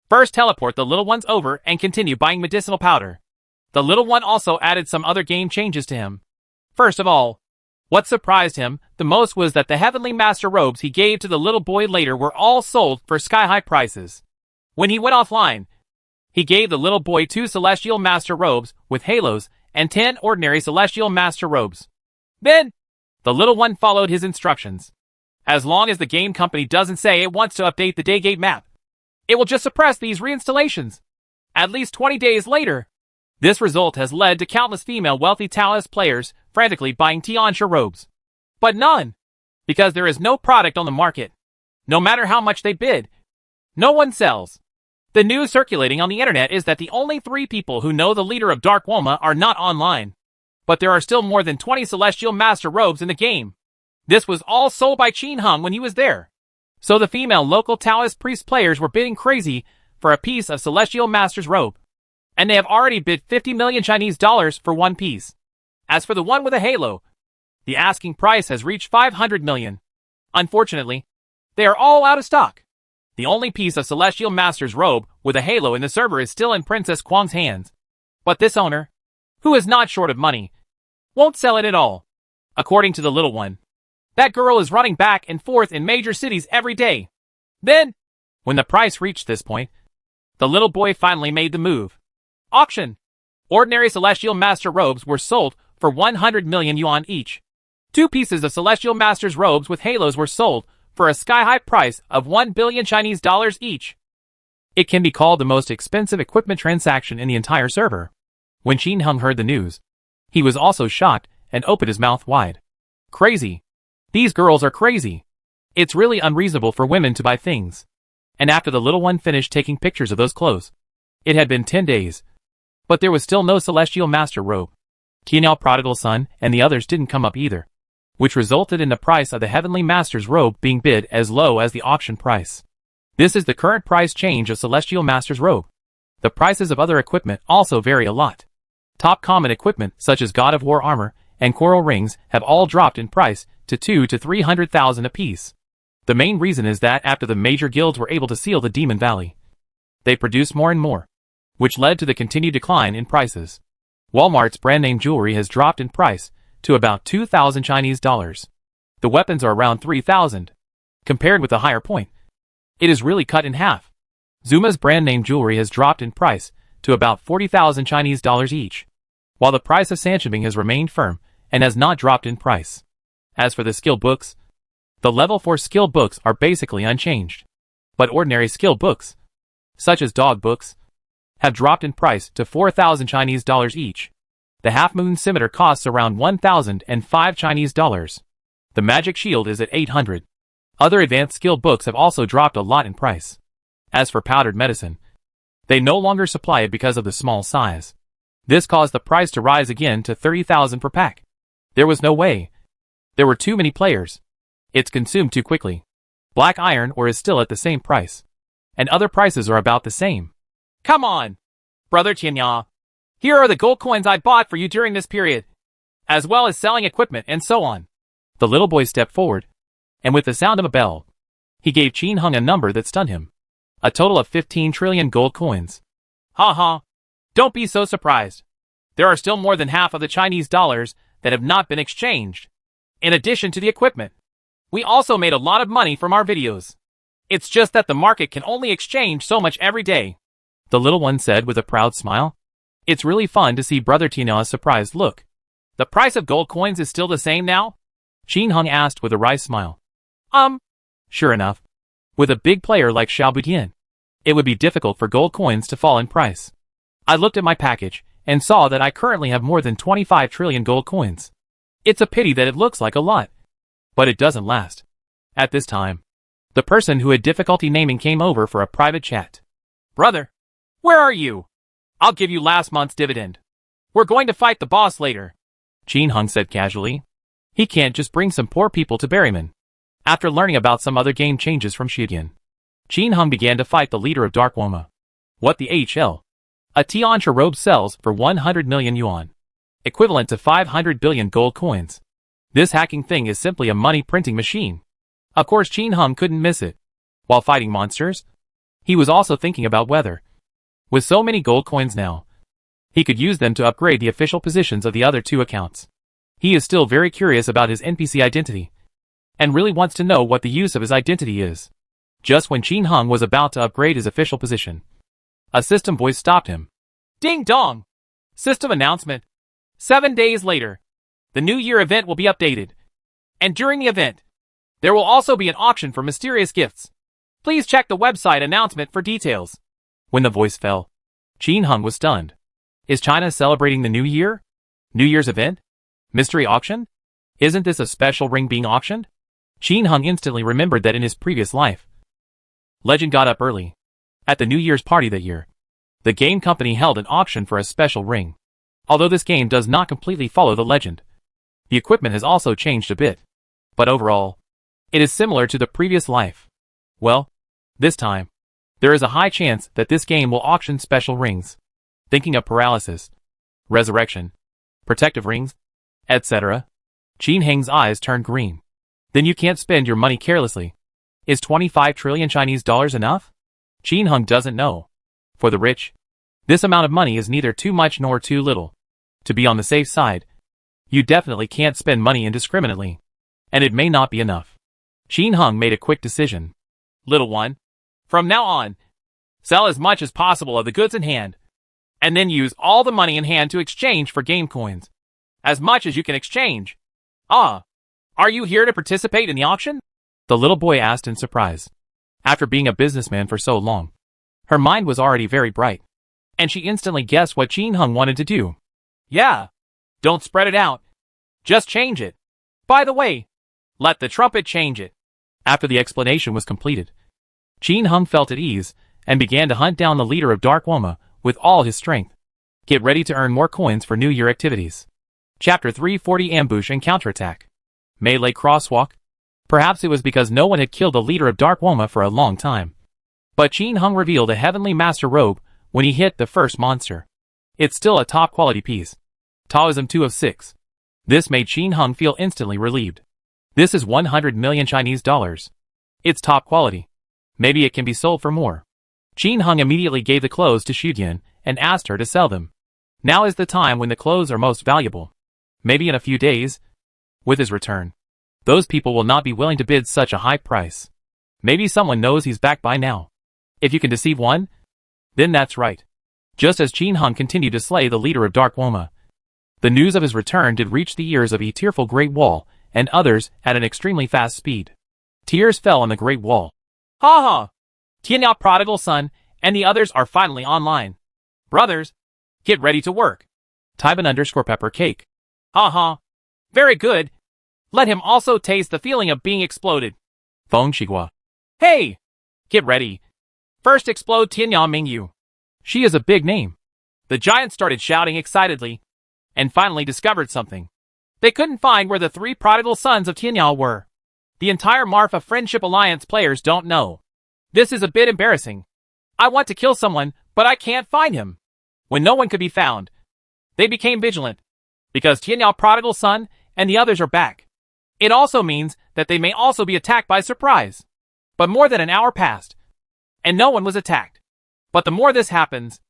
First teleport the little ones over and continue buying medicinal powder. The little one also added some other game changes to him. First of all, what surprised him the most was that the Heavenly Master robes he gave to the little boy later were all sold for sky-high prices. When he went offline, he gave the little boy 2 Celestial Master robes with halos and 10 ordinary Celestial Master robes. Then, the little one followed his instructions. As long as the game company doesn't say it wants to update the Daygate map, it will just suppress these reinstallations. At least 20 days later, this result has led to countless female wealthy Taoist players frantically buying Tiansha robes. But none, because there is no product on the market. No matter how much they bid, no one sells. The news circulating on the internet is that the only 3 people who know the leader of Dark Woma are not online. But there are still more than 20 Celestial Master robes in the game. This was all sold by Qin Hung when he was there. So the female local Taoist priest players were bidding crazy for a piece of Celestial Master's robe. And they have already bid 50 million Chinese dollars for 1 piece. As for the one with a halo, the asking price has reached 500 million. Unfortunately, they are all out of stock. The only piece of Celestial Master's robe with a halo in the server is still in Princess Kwang's hands. But this owner, who is not short of money, won't sell it at all. According to the little one, that girl is running back and forth in major cities every day. Then, when the price reached this point, the little boy finally made the move. Auction. Ordinary Celestial Master robes were sold for 100 million yuan each. 2 pieces of Celestial Master's robes with halos were sold for a sky-high price of 1 billion Chinese dollars each. It can be called the most expensive equipment transaction in the entire server. When Qin Hung heard the news, he was also shocked and opened his mouth wide. Crazy. These girls are crazy. It's really unreasonable for women to buy things. And after the little one finished taking pictures of those clothes, it had been 10 days. But there was still no Celestial Master robe. Tianyao Prodigal Son and the others didn't come up either, which resulted in the price of the Heavenly Master's robe being bid as low as the auction price. This is the current price change of Celestial Master's robe. The prices of other equipment also vary a lot. Top common equipment such as God of War armor and coral rings have all dropped in price to 2 to 300,000 apiece. The main reason is that after the major guilds were able to seal the Demon Valley, they produced more and more, which led to the continued decline in prices. Walmart's brand name jewelry has dropped in price to about 2,000 Chinese dollars. The weapons are around 3,000. Compared with the higher point, it is really cut in half. Zuma's brand name jewelry has dropped in price to about 40,000 Chinese dollars each, while the price of Sanshabing has remained firm and has not dropped in price. As for the skill books, the level 4 skill books are basically unchanged. But ordinary skill books, such as dog books, have dropped in price to 4,000 Chinese dollars each. The half-moon scimitar costs around 1,005 Chinese dollars. The magic shield is at 800. Other advanced skill books have also dropped a lot in price. As for powdered medicine, they no longer supply it because of the small size. This caused the price to rise again to 30,000 per pack. There was no way. There were too many players. It's consumed too quickly. Black iron ore is still at the same price. And other prices are about the same. Come on, Brother Tianya. Here are the gold coins I bought for you during this period, as well as selling equipment and so on. The little boy stepped forward, and with the sound of a bell, he gave Qin Hung a number that stunned him. A total of 15 trillion gold coins. Ha ha. Don't be so surprised. There are still more than half of the Chinese dollars that have not been exchanged. In addition to the equipment, we also made a lot of money from our videos. It's just that the market can only exchange so much every day. The little one said with a proud smile. It's really fun to see Brother Tinya's surprised look. The price of gold coins is still the same now? Qin Hung asked with a wry smile. Sure enough. With a big player like Xiao Budian, it would be difficult for gold coins to fall in price. I looked at my package and saw that I currently have more than 25 trillion gold coins. It's a pity that it looks like a lot, but it doesn't last. At this time, the person who had difficulty naming came over for a private chat. Brother, where are you? I'll give you last month's dividend. We're going to fight the boss later. Qin Hung said casually. He can't just bring some poor people to Berryman. After learning about some other game changes from Shidian, Qin Hung began to fight the leader of Dark Woma. What the HL? A Tiancha robe sells for 100 million yuan, equivalent to 500 billion gold coins. This hacking thing is simply a money printing machine. Of course Qin Hung couldn't miss it. While fighting monsters, he was also thinking about weather. With so many gold coins now, he could use them to upgrade the official positions of the other two accounts. He is still very curious about his NPC identity, and really wants to know what the use of his identity is. Just when Qin Hung was about to upgrade his official position, a system voice stopped him. Ding dong! System announcement. 7 days later, the New Year event will be updated. And during the event, there will also be an auction for mysterious gifts. Please check the website announcement for details. When the voice fell, Qin Hung was stunned. Is China celebrating the New Year? New Year's event? Mystery auction? Isn't this a special ring being auctioned? Qin Hung instantly remembered that in his previous life, Legend got up early. At the New Year's party that year, the game company held an auction for a special ring. Although this game does not completely follow the legend, the equipment has also changed a bit. But overall, it is similar to the previous life. Well, this time, there is a high chance that this game will auction special rings. Thinking of paralysis, resurrection, protective rings, etc. Qin Heng's eyes turned green. Then you can't spend your money carelessly. Is 25 trillion Chinese dollars enough? Qin Hung doesn't know. For the rich, this amount of money is neither too much nor too little. To be on the safe side, you definitely can't spend money indiscriminately. And it may not be enough. Qin Hung made a quick decision. Little one, from now on, sell as much as possible of the goods in hand, and then use all the money in hand to exchange for game coins. As much as you can exchange. Are you here to participate in the auction? The little boy asked in surprise. After being a businessman for so long, her mind was already very bright, and she instantly guessed what Qin Hung wanted to do. Yeah. Don't spread it out. Just change it. By the way, let the trumpet change it. After the explanation was completed, Qin Hung felt at ease and began to hunt down the leader of Dark Woma with all his strength. Get ready to earn more coins for New Year activities. Chapter 340 Ambush and Counterattack. Melee Crosswalk. Perhaps it was because no one had killed the leader of Dark Woma for a long time. But Qin Hung revealed a Heavenly Master robe when he hit the first monster. It's still a top quality piece. Taoism 2 of 6. This made Qin Hung feel instantly relieved. This is 100 million Chinese dollars. It's top quality. Maybe it can be sold for more. Qin Hung immediately gave the clothes to Shidian and asked her to sell them. Now is the time when the clothes are most valuable. Maybe in a few days. With his return, those people will not be willing to bid such a high price. Maybe someone knows he's back by now. If you can deceive one, then that's right. Just as Qin Hung continued to slay the leader of Dark Woma, the news of his return did reach the ears of a tearful Great Wall and others at an extremely fast speed. Tears fell on the Great Wall. Ha ha! Tianya Prodigal Son and the others are finally online. Brothers, get ready to work. Taiban_pepper cake. Haha. Very good. Let him also taste the feeling of being exploded. Feng Shigua. Hey! Get ready. First explode Tianyao Mingyu. She is a big name. The giants started shouting excitedly, and finally discovered something. They couldn't find where the 3 prodigal sons of Tianyao were. The entire Marfa Friendship Alliance players don't know. This is a bit embarrassing. I want to kill someone, but I can't find him. When no one could be found, they became vigilant, because Tianyao prodigal son and the others are back. It also means that they may also be attacked by surprise. But more than an hour passed, and no one was attacked. But the more this happens,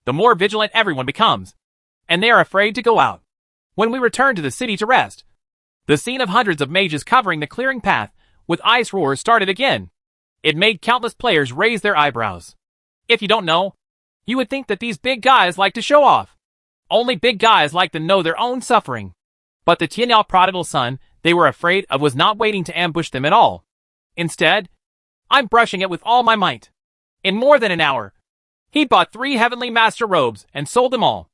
the more vigilant everyone becomes, and they are afraid to go out. When we return to the city to rest, the scene of hundreds of mages covering the clearing path with ice roars started again. It made countless players raise their eyebrows. If you don't know, you would think that these big guys like to show off. Only big guys like to know their own suffering. But the Tianyao prodigal son they were afraid of was not waiting to ambush them at all. Instead, I'm brushing it with all my might. In more than an hour, he bought 3 heavenly master robes and sold them all.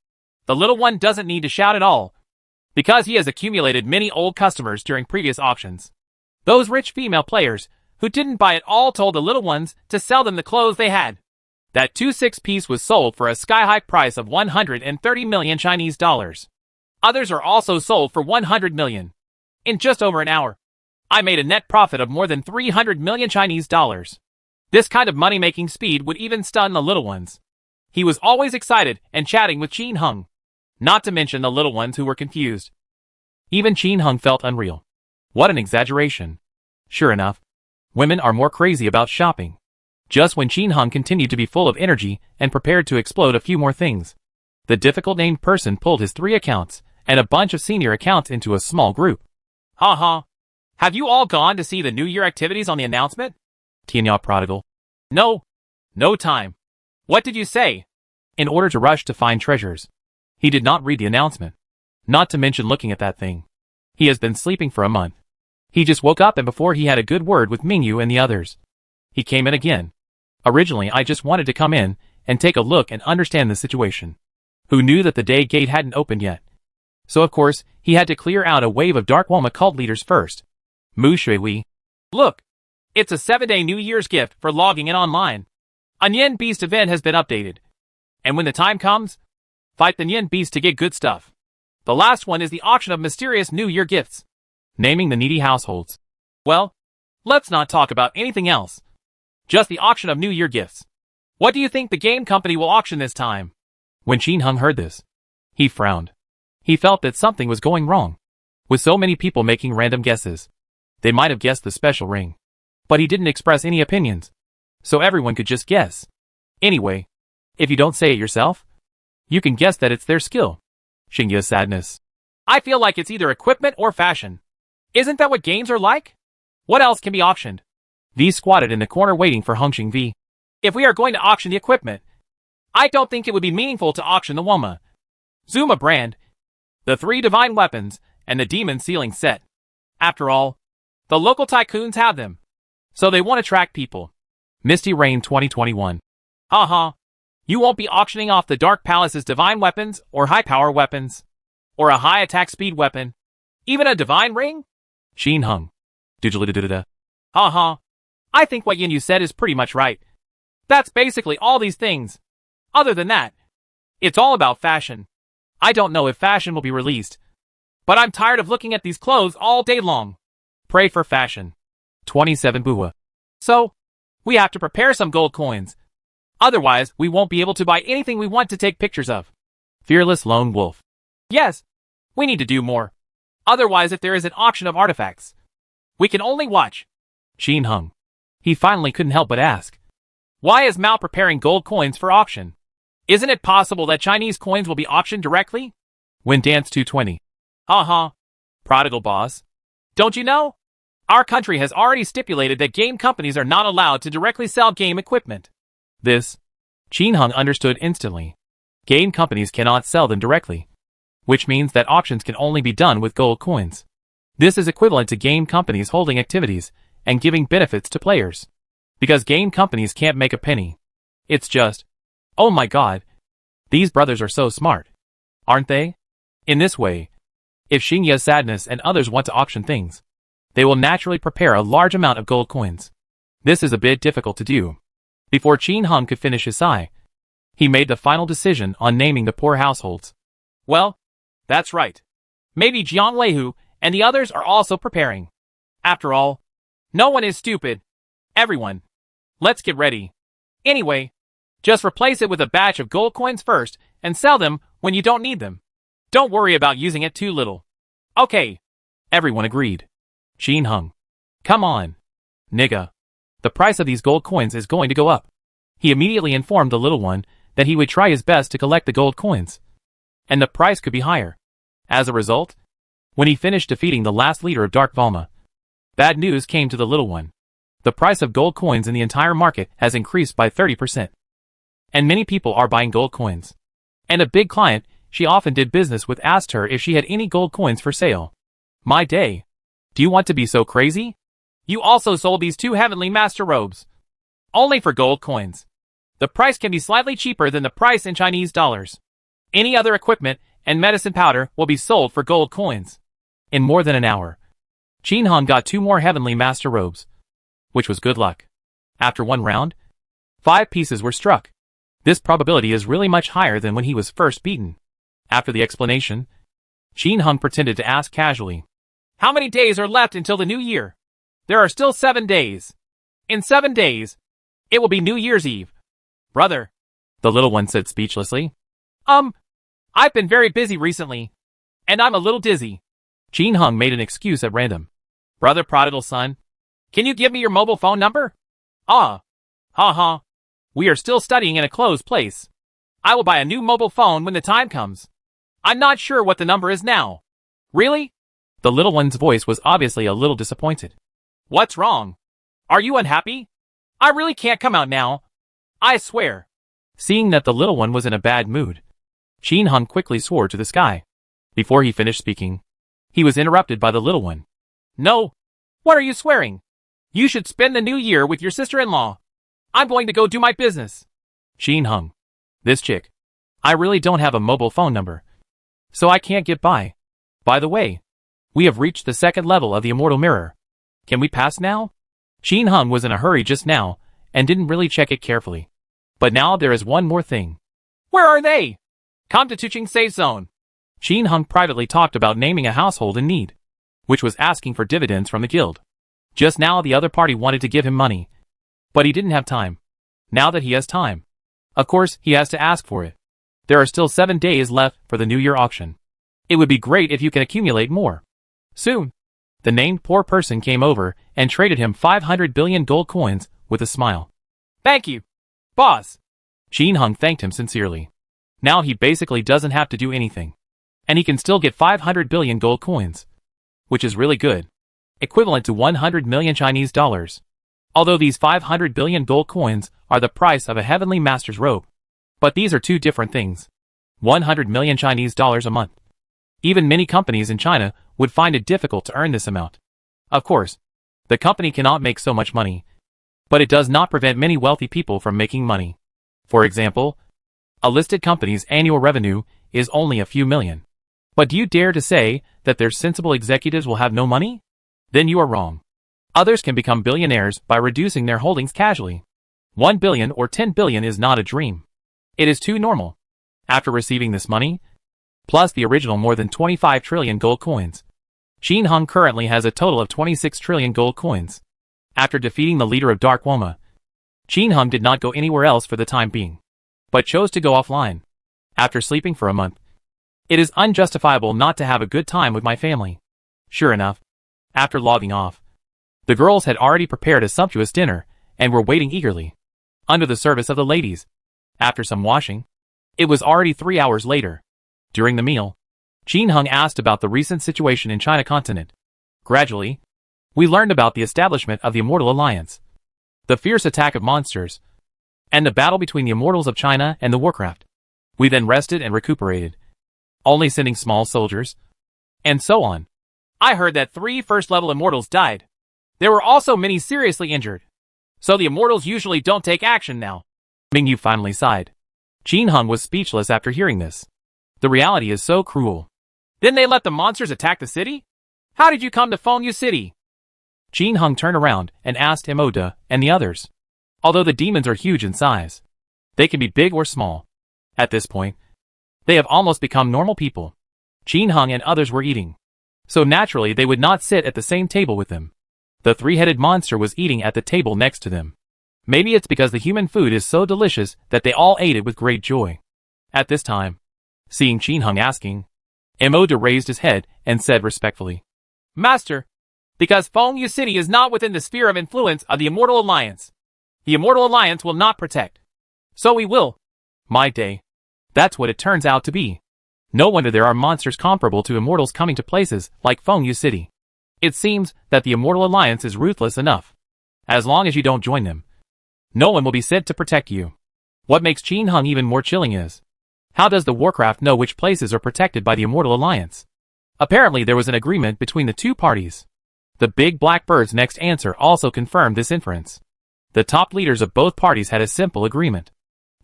The little one doesn't need to shout at all, because he has accumulated many old customers during previous auctions. Those rich female players who didn't buy it all told the little ones to sell them the clothes they had. That 2/6 piece was sold for a sky-high price of 130 million Chinese dollars. Others are also sold for 100 million. In just over an hour, I made a net profit of more than 300 million Chinese dollars. This kind of money-making speed would even stun the little ones. He was always excited and chatting with Qin Heng. Not to mention the little ones who were confused. Even Qin Heng felt unreal. What an exaggeration. Sure enough, women are more crazy about shopping. Just when Qin Heng continued to be full of energy and prepared to explode a few more things, the difficult-named person pulled his 3 accounts and a bunch of senior accounts into a small group. Haha. Have you all gone to see the New Year activities on the announcement? Tianyao prodigal. No. No time. What did you say? In order to rush to find treasures. He did not read the announcement. Not to mention looking at that thing. He has been sleeping for a month. He just woke up and before he had a good word with Mingyu and the others. He came in again. Originally I just wanted to come in and take a look and understand the situation. Who knew that the day gate hadn't opened yet? So of course, he had to clear out a wave of Dark Woma cult leaders first. Mu Shui. Look! It's a 7-day New Year's gift for logging in online. A Nian Beast event has been updated. And when the time comes, fight the Nian Beast to get good stuff. The last one is the auction of mysterious New Year gifts. Naming the needy households. Well, let's not talk about anything else. Just the auction of New Year gifts. What do you think the game company will auction this time? When Qin Heng heard this, he frowned. He felt that something was going wrong. With so many people making random guesses, they might have guessed the special ring. But he didn't express any opinions. So everyone could just guess. Anyway, if you don't say it yourself, you can guess that it's their skill. Xingya's sadness. I feel like it's either equipment or fashion. Isn't that what games are like? What else can be auctioned? V squatted in the corner waiting for Heng Xingvi. If we are going to auction the equipment, I don't think it would be meaningful to auction the Woma Zuma brand, the 3 divine weapons, and the demon ceiling set. After all, the local tycoons have them, so they won't attract people. Misty Rain 2021. Haha. You won't be auctioning off the Dark Palace's divine weapons or high power weapons, or a high attack speed weapon, even a divine ring? Qin Heng. Digital. Haha. I think what Yin Yu said is pretty much right. That's basically all these things. Other than that, it's all about fashion. I don't know if fashion will be released, but I'm tired of looking at these clothes all day long. Pray for fashion. 27 Bua. So, we have to prepare some gold coins. Otherwise, we won't be able to buy anything we want to take pictures of. Fearless Lone Wolf. Yes, we need to do more. Otherwise, if there is an auction of artifacts, we can only watch. Qin Heng. He finally couldn't help but ask. Why is Mao preparing gold coins for auction? Isn't it possible that Chinese coins will be auctioned directly? When Dance 220. Haha. Prodigal boss. Don't you know? Our country has already stipulated that game companies are not allowed to directly sell game equipment. This, Qin Heng understood instantly. Game companies cannot sell them directly, which means that auctions can only be done with gold coins. This is equivalent to game companies holding activities and giving benefits to players. Because game companies can't make a penny. It's just, oh my god, these brothers are so smart. Aren't they? In this way, if Xingya's sadness and others want to auction things, they will naturally prepare a large amount of gold coins. This is a bit difficult to do. Before Qin Hung could finish his sigh, he made the final decision on naming the poor households. Well, that's right. Maybe Jiang Weihu and the others are also preparing. After all, no one is stupid. Everyone. Let's get ready. Anyway, just replace it with a batch of gold coins first and sell them when you don't need them. Don't worry about using it too little. Okay. Everyone agreed. Qin Hung. Come on. Nigga. The price of these gold coins is going to go up. He immediately informed the little one that he would try his best to collect the gold coins. And the price could be higher. As a result, when he finished defeating the last leader of Dark Valma, bad news came to the little one. The price of gold coins in the entire market has increased by 30%. And many people are buying gold coins. And a big client she often did business with asked her if she had any gold coins for sale. My day. Do you want to be so crazy? You also sold these 2 heavenly master robes. Only for gold coins. The price can be slightly cheaper than the price in Chinese dollars. Any other equipment and medicine powder will be sold for gold coins. In more than an hour, Qin Hung got 2 more heavenly master robes, which was good luck. After one round, 5 pieces were struck. This probability is really much higher than when he was first beaten. After the explanation, Qin Hung pretended to ask casually, how many days are left until the new year? There are still 7 days. In 7 days, it will be New Year's Eve. Brother, the little one said speechlessly. I've been very busy recently, and I'm a little dizzy. Qin Hung made an excuse at random. Brother prodigal son, can you give me your mobile phone number? Ha. We are still studying in a closed place. I will buy a new mobile phone when the time comes. I'm not sure what the number is now. Really? The little one's voice was obviously a little disappointed. What's wrong? Are you unhappy? I really can't come out now. I swear. Seeing that the little one was in a bad mood, Qin Hung quickly swore to the sky. Before he finished speaking, he was interrupted by the little one. No. What are you swearing? You should spend the new year with your sister-in-law. I'm going to go do my business. Qin Hung. This chick. I really don't have a mobile phone number, so I can't get by. By the way, we have reached the 2nd level of the Immortal Mirror. Can we pass now? Qin Hung was in a hurry just now, and didn't really check it carefully. But now there is one more thing. Where are they? Come to Tuching Safe Zone. Qin Hung privately talked about naming a household in need, which was asking for dividends from the guild. Just now the other party wanted to give him money, but he didn't have time. Now that he has time, of course he has to ask for it. There are still 7 days left for the New Year auction. It would be great if you can accumulate more. Soon, the named poor person came over and traded him 500 billion gold coins with a smile. Thank you, boss. Qin Hung thanked him sincerely. Now he basically doesn't have to do anything. And he can still get 500 billion gold coins, which is really good, equivalent to 100 million Chinese dollars. Although these 500 billion gold coins are the price of a heavenly master's robe. But these are 2 different things. 100 million Chinese dollars a month. Even many companies in China would find it difficult to earn this amount. Of course, the company cannot make so much money, but it does not prevent many wealthy people from making money. For example, a listed company's annual revenue is only a few million. But do you dare to say that their sensible executives will have no money? Then you are wrong. Others can become billionaires by reducing their holdings casually. 1 billion or 10 billion is not a dream. It is too normal. After receiving this money, plus the original more than 25 trillion gold coins, Qin Hung currently has a total of 26 trillion gold coins. After defeating the leader of Dark Woma, Qin Hung did not go anywhere else for the time being, but chose to go offline. After sleeping for a month, it is unjustifiable not to have a good time with my family. Sure enough, after logging off, the girls had already prepared a sumptuous dinner and were waiting eagerly, under the service of the ladies. After some washing, it was already 3 hours later. During the meal, Qin Hung asked about the recent situation in China continent. Gradually, we learned about the establishment of the Immortal Alliance, the fierce attack of monsters, and the battle between the Immortals of China and the Warcraft. We then rested and recuperated, only sending small soldiers, and so on. I heard that 3 first-level Immortals died. There were also many seriously injured. So the Immortals usually don't take action now. Mingyu finally sighed. Qin Hung was speechless after hearing this. The reality is so cruel. Then they let the monsters attack the city? How did you come to Fengyu City? Qin Hung turned around and asked Emoda and the others. Although the demons are huge in size, they can be big or small. At this point, they have almost become normal people. Qin Hung and others were eating, so naturally they would not sit at the same table with them. The three-headed monster was eating at the table next to them. Maybe it's because the human food is so delicious that they all ate it with great joy. At this time, seeing Qin Hung asking, Emoda raised his head and said respectfully, Master, because Fengyu City is not within the sphere of influence of the Immortal Alliance. The Immortal Alliance will not protect. So we will. My day. That's what it turns out to be. No wonder there are monsters comparable to immortals coming to places like Fengyu City. It seems that the Immortal Alliance is ruthless enough. As long as you don't join them, no one will be sent to protect you. What makes Qin Hung even more chilling is, how does the Warcraft know which places are protected by the Immortal Alliance? Apparently there was an agreement between the two parties. The big black bird's next answer also confirmed this inference. The top leaders of both parties had a simple agreement.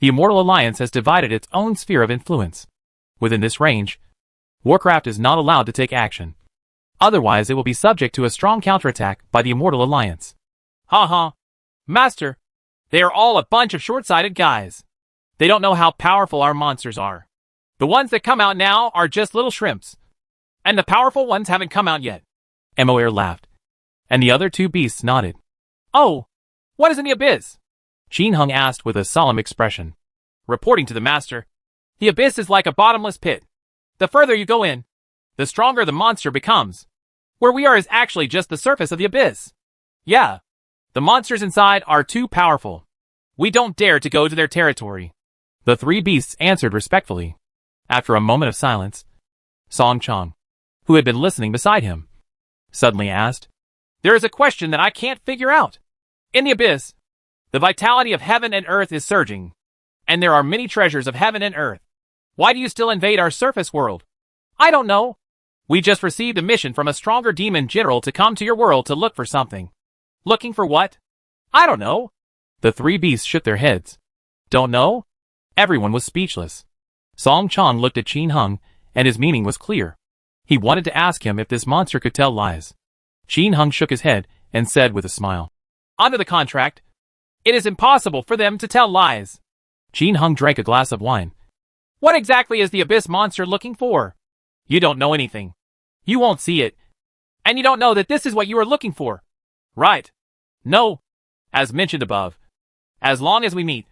The Immortal Alliance has divided its own sphere of influence. Within this range, Warcraft is not allowed to take action. Otherwise it will be subject to a strong counterattack by the Immortal Alliance. Ha. Master, they are all a bunch of short-sighted guys. They don't know how powerful our monsters are. The ones that come out now are just little shrimps. And the powerful ones haven't come out yet. Emoer laughed, and the other two beasts nodded. Oh, what is in the abyss? Qin Hung asked with a solemn expression. Reporting to the master, the abyss is like a bottomless pit. The further you go in, the stronger the monster becomes. Where we are is actually just the surface of the abyss. Yeah, the monsters inside are too powerful. We don't dare to go to their territory. The three beasts answered respectfully. After a moment of silence, Song Chong, who had been listening beside him, suddenly asked, There is a question that I can't figure out. In the abyss, the vitality of heaven and earth is surging, and there are many treasures of heaven and earth. Why do you still invade our surface world? I don't know. We just received a mission from a stronger demon general to come to your world to look for something. Looking for what? I don't know. The three beasts shook their heads. Don't know? Everyone was speechless. Song Chong looked at Qin Hung, and his meaning was clear. He wanted to ask him if this monster could tell lies. Qin Hung shook his head and said with a smile, Under the contract, it is impossible for them to tell lies. Qin Hung drank a glass of wine. What exactly is the abyss monster looking for? You don't know anything. You won't see it. And you don't know that this is what you are looking for. Right. No. As mentioned above, as long as we meet,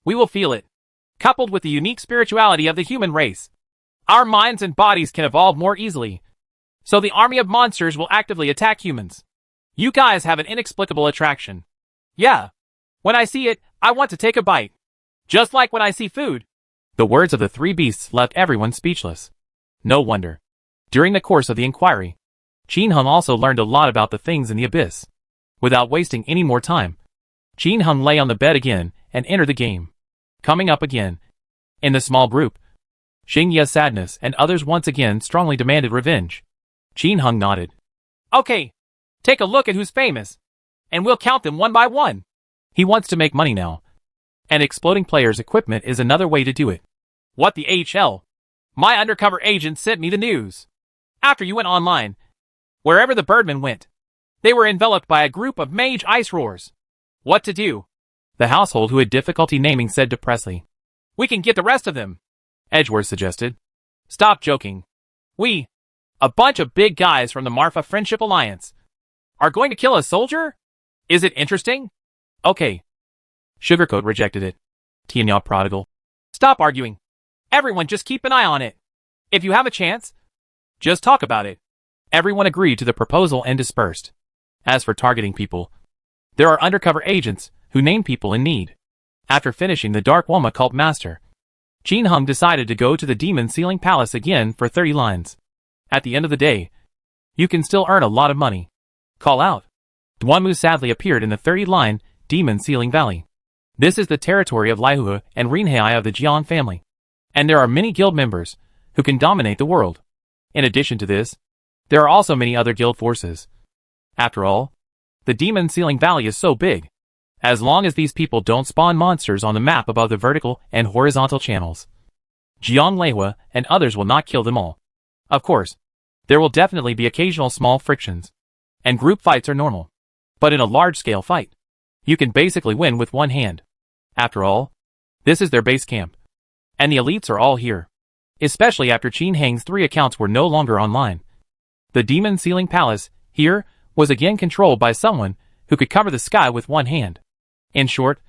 we will feel it. Coupled with the unique spirituality of the human race, our minds and bodies can evolve more easily. So the army of monsters will actively attack humans. You guys have an inexplicable attraction. Yeah. When I see it, I want to take a bite. Just like when I see food. The words of the three beasts left everyone speechless. No wonder. During the course of the inquiry, Qin Hung also learned a lot about the things in the abyss. Without wasting any more time, Qin Hung lay on the bed again and entered the game. Coming up again, in the small group, Xingya's sadness and others once again strongly demanded revenge. Qin Hung nodded. Okay, take a look at who's famous, and we'll count them one by one. He wants to make money now, and exploding players' equipment is another way to do it. What the HL? My undercover agent sent me the news. After you went online, wherever the birdmen went, they were enveloped by a group of mage ice roars. What to do? The household who had difficulty naming said to Presley. We can get the rest of them, Edgeworth suggested. Stop joking. We, a bunch of big guys from the Marfa Friendship Alliance, are going to kill a soldier? Is it interesting? Okay. Sugarcoat rejected it. Tianya prodigal. Stop arguing. Everyone just keep an eye on it. If you have a chance, just talk about it. Everyone agreed to the proposal and dispersed. As for targeting people, there are undercover agents who name people in need. After finishing the Dark Woma cult master, Qin Hung decided to go to the Demon Sealing Palace again for 30 lines. At the end of the day, you can still earn a lot of money. Call out. Duanmu sadly appeared in the 30-line Demon Sealing Valley. This is the territory of Laihua and Rinhai of the Jiang family. And there are many guild members who can dominate the world. In addition to this, there are also many other guild forces. After all, the Demon Sealing Valley is so big. As long as these people don't spawn monsters on the map above the vertical and horizontal channels, Jiang Leihua and others will not kill them all. Of course, there will definitely be occasional small frictions, and group fights are normal. But in a large-scale fight, you can basically win with one hand. After all, this is their base camp, and the elites are all here. Especially after Qin Heng's 3 accounts were no longer online. The Demon Ceiling Palace, here, was again controlled by someone who could cover the sky with one hand. In short,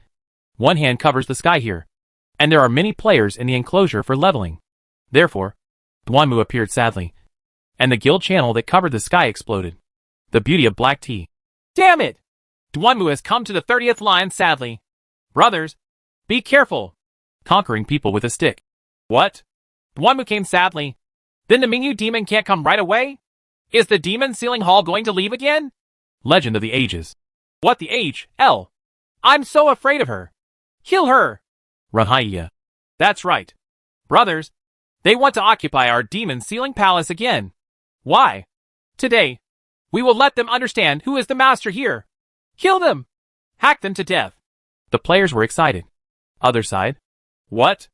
one hand covers the sky here, and there are many players in the enclosure for leveling. Therefore, Duanmu appeared sadly, and the guild channel that covered the sky exploded. The beauty of black tea. Damn it! Duanmu has come to the 30th line sadly. Brothers, be careful. Conquering people with a stick. What? Duanmu came sadly. Then the Mingyu demon can't come right away? Is the demon ceiling hall going to leave again? Legend of the Ages. What the H, L? I'm so afraid of her. Kill her. Rahaya. That's right. Brothers, they want to occupy our demon ceiling palace again. Why? Today, we will let them understand who is the master here. Kill them. Hack them to death. The players were excited. Other side. What?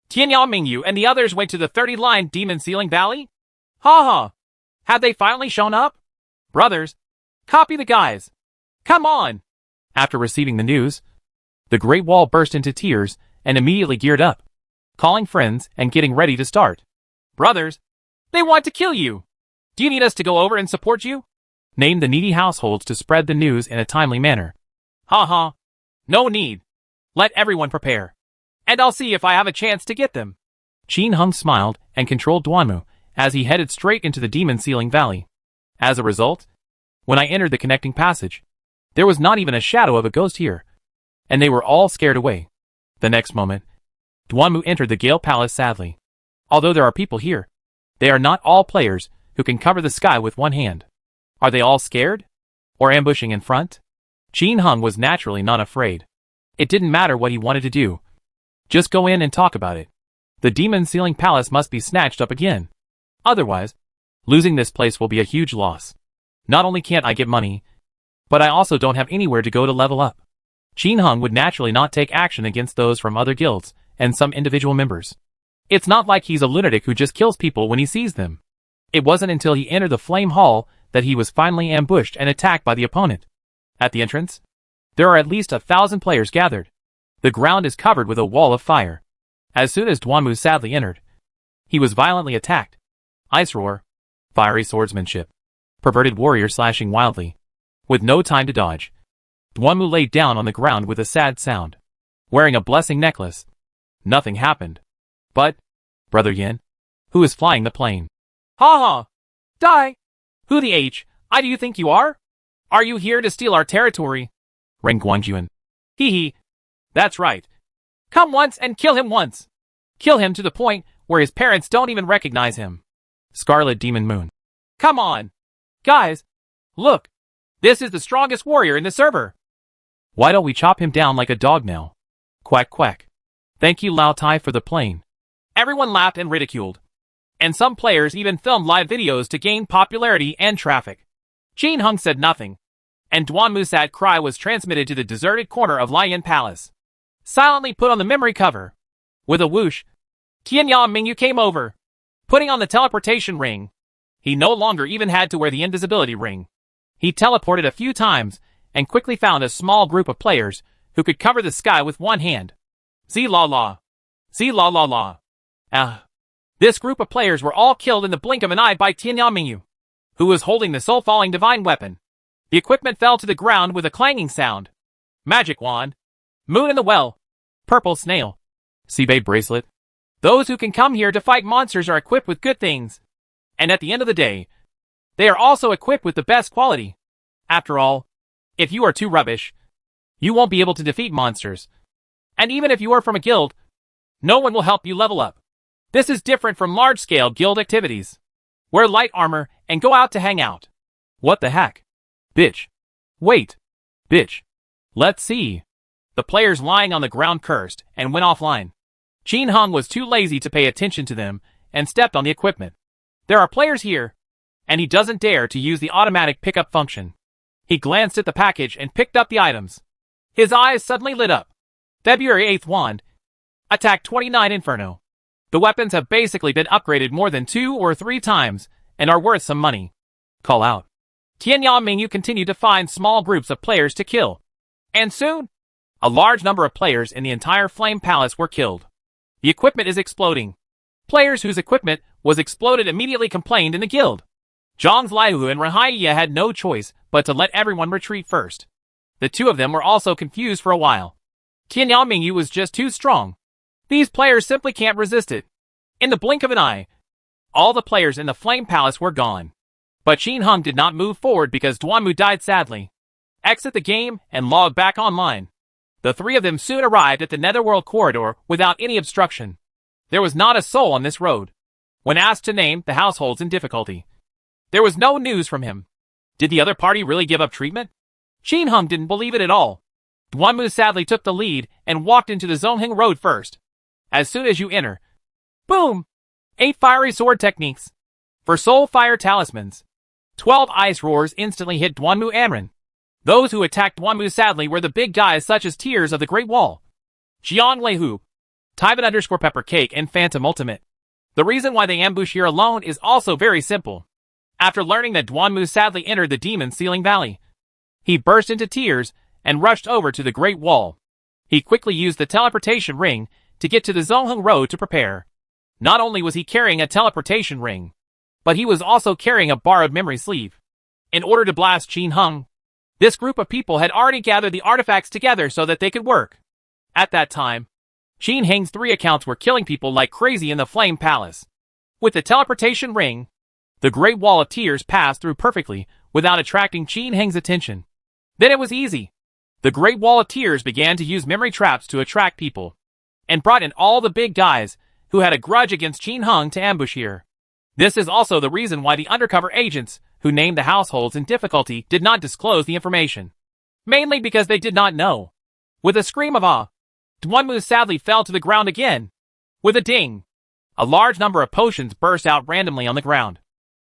Tianyao Mingyu and the others went to the 30-line demon ceiling valley? Ha ha. Had they finally shown up? Brothers, copy the guys. Come on. After receiving the news, the Great Wall burst into tears and immediately geared up, calling friends and getting ready to start. Brothers, they want to kill you. Do you need us to go over and support you? Name the needy households to spread the news in a timely manner. Ha ha. No need. Let everyone prepare. And I'll see if I have a chance to get them. Qin Heng smiled and controlled Duanmu as he headed straight into the Demon Ceiling Valley. As a result, when I entered the connecting passage, there was not even a shadow of a ghost here, and they were all scared away. The next moment, Duanmu entered the Gale Palace sadly. Although there are people here, they are not all players who can cover the sky with one hand. Are they all scared? Or ambushing in front? Qin Heng was naturally not afraid. It didn't matter what he wanted to do. Just go in and talk about it. The Demon Ceiling Palace must be snatched up again. Otherwise, losing this place will be a huge loss. Not only can't I get money, but I also don't have anywhere to go to level up. Qin Heng would naturally not take action against those from other guilds and some individual members. It's not like he's a lunatic who just kills people when he sees them. It wasn't until he entered the Flame Hall that he was finally ambushed and attacked by the opponent. At the entrance, there are at least 1,000 players gathered. The ground is covered with a wall of fire. As soon as Duanmu sadly entered, he was violently attacked. Ice roar, fiery swordsmanship, perverted warrior slashing wildly. With no time to dodge, Duanmu laid down on the ground with a sad sound. Wearing a blessing necklace. Nothing happened. But, Brother Yin, who is flying the plane? Ha ha! Die! Who the H, I do you think you are? Are you here to steal our territory? Ren Guangjuan. Hee hee. That's right. Come once and kill him once. Kill him to the point where his parents don't even recognize him. Scarlet Demon Moon. Come on. Guys, look. This is the strongest warrior in the server. Why don't we chop him down like a dog now? Quack quack. Thank you Lao Tai for the plane. Everyone laughed and ridiculed. And some players even filmed live videos to gain popularity and traffic. Qin Heng said nothing, and Duanmu's sad cry was transmitted to the deserted corner of Lian Palace. Silently put on the memory cover. With a whoosh, Tianyao Mingyu came over, putting on the teleportation ring. He no longer even had to wear the invisibility ring. He teleported a few times and quickly found a small group of players who could cover the sky with one hand. Z-la-la. Z-la-la-la. This group of players were all killed in the blink of an eye by Tianyao Mingyu, who was holding the soul-falling divine weapon. The equipment fell to the ground with a clanging sound. Magic wand. Moon in the well. Purple snail. Seabay bracelet. Those who can come here to fight monsters are equipped with good things. And at the end of the day, they are also equipped with the best quality. After all, if you are too rubbish, you won't be able to defeat monsters. And even if you are from a guild, no one will help you level up. This is different from large-scale guild activities. Wear light armor and go out to hang out. What the heck? Bitch. Wait. Bitch. Let's see. The players lying on the ground cursed and went offline. Qin Heng was too lazy to pay attention to them and stepped on the equipment. There are players here, and he doesn't dare to use the automatic pickup function. He glanced at the package and picked up the items. His eyes suddenly lit up. February 8th wand. Attack 29 Inferno. The weapons have basically been upgraded more than 2 or 3 times and are worth some money. Call out. Tianyao Mingyu continued to find small groups of players to kill. And soon, a large number of players in the entire Flame Palace were killed. The equipment is exploding. Players whose equipment was exploded immediately complained in the guild. Zhang Lihu and Rahaiya had no choice but to let everyone retreat first. The two of them were also confused for a while. Tianyao Mingyu was just too strong. These players simply can't resist it. In the blink of an eye, all the players in the Flame Palace were gone. But Qin Heng did not move forward because Duanmu died sadly. Exit the game and log back online. The three of them soon arrived at the Netherworld corridor without any obstruction. There was not a soul on this road. When asked to name the households in difficulty, there was no news from him. Did the other party really give up treatment? Qin Heng didn't believe it at all. Duanmu sadly took the lead and walked into the Zongheng Road first. As soon as you enter, boom! 8 fiery sword techniques. For soul fire talismans, 12 ice roars instantly hit Duanmu Anren. Those who attacked Duanmu sadly were the big guys such as Tears of the Great Wall, Jiang Leihu, Tyvan_Pepper Cake, and Phantom Ultimate. The reason why they ambush here alone is also very simple. After learning that Duanmu sadly entered the Demon Ceiling Valley, he burst into tears and rushed over to the Great Wall. He quickly used the teleportation ring to get to the Zongheng Road to prepare. Not only was he carrying a teleportation ring, but he was also carrying a borrowed memory sleeve. In order to blast Qin Heng, this group of people had already gathered the artifacts together so that they could work. At that time, Qin Heng's 3 accounts were killing people like crazy in the Flame Palace. With the teleportation ring, the Great Wall of Tears passed through perfectly without attracting Qin Heng's attention. Then it was easy. The Great Wall of Tears began to use memory traps to attract people, and brought in all the big guys who had a grudge against Qin Heng to ambush here. This is also the reason why the undercover agents who named the households in difficulty did not disclose the information. Mainly because they did not know. With a scream of awe, Duanmu sadly fell to the ground again. With a ding, a large number of potions burst out randomly on the ground.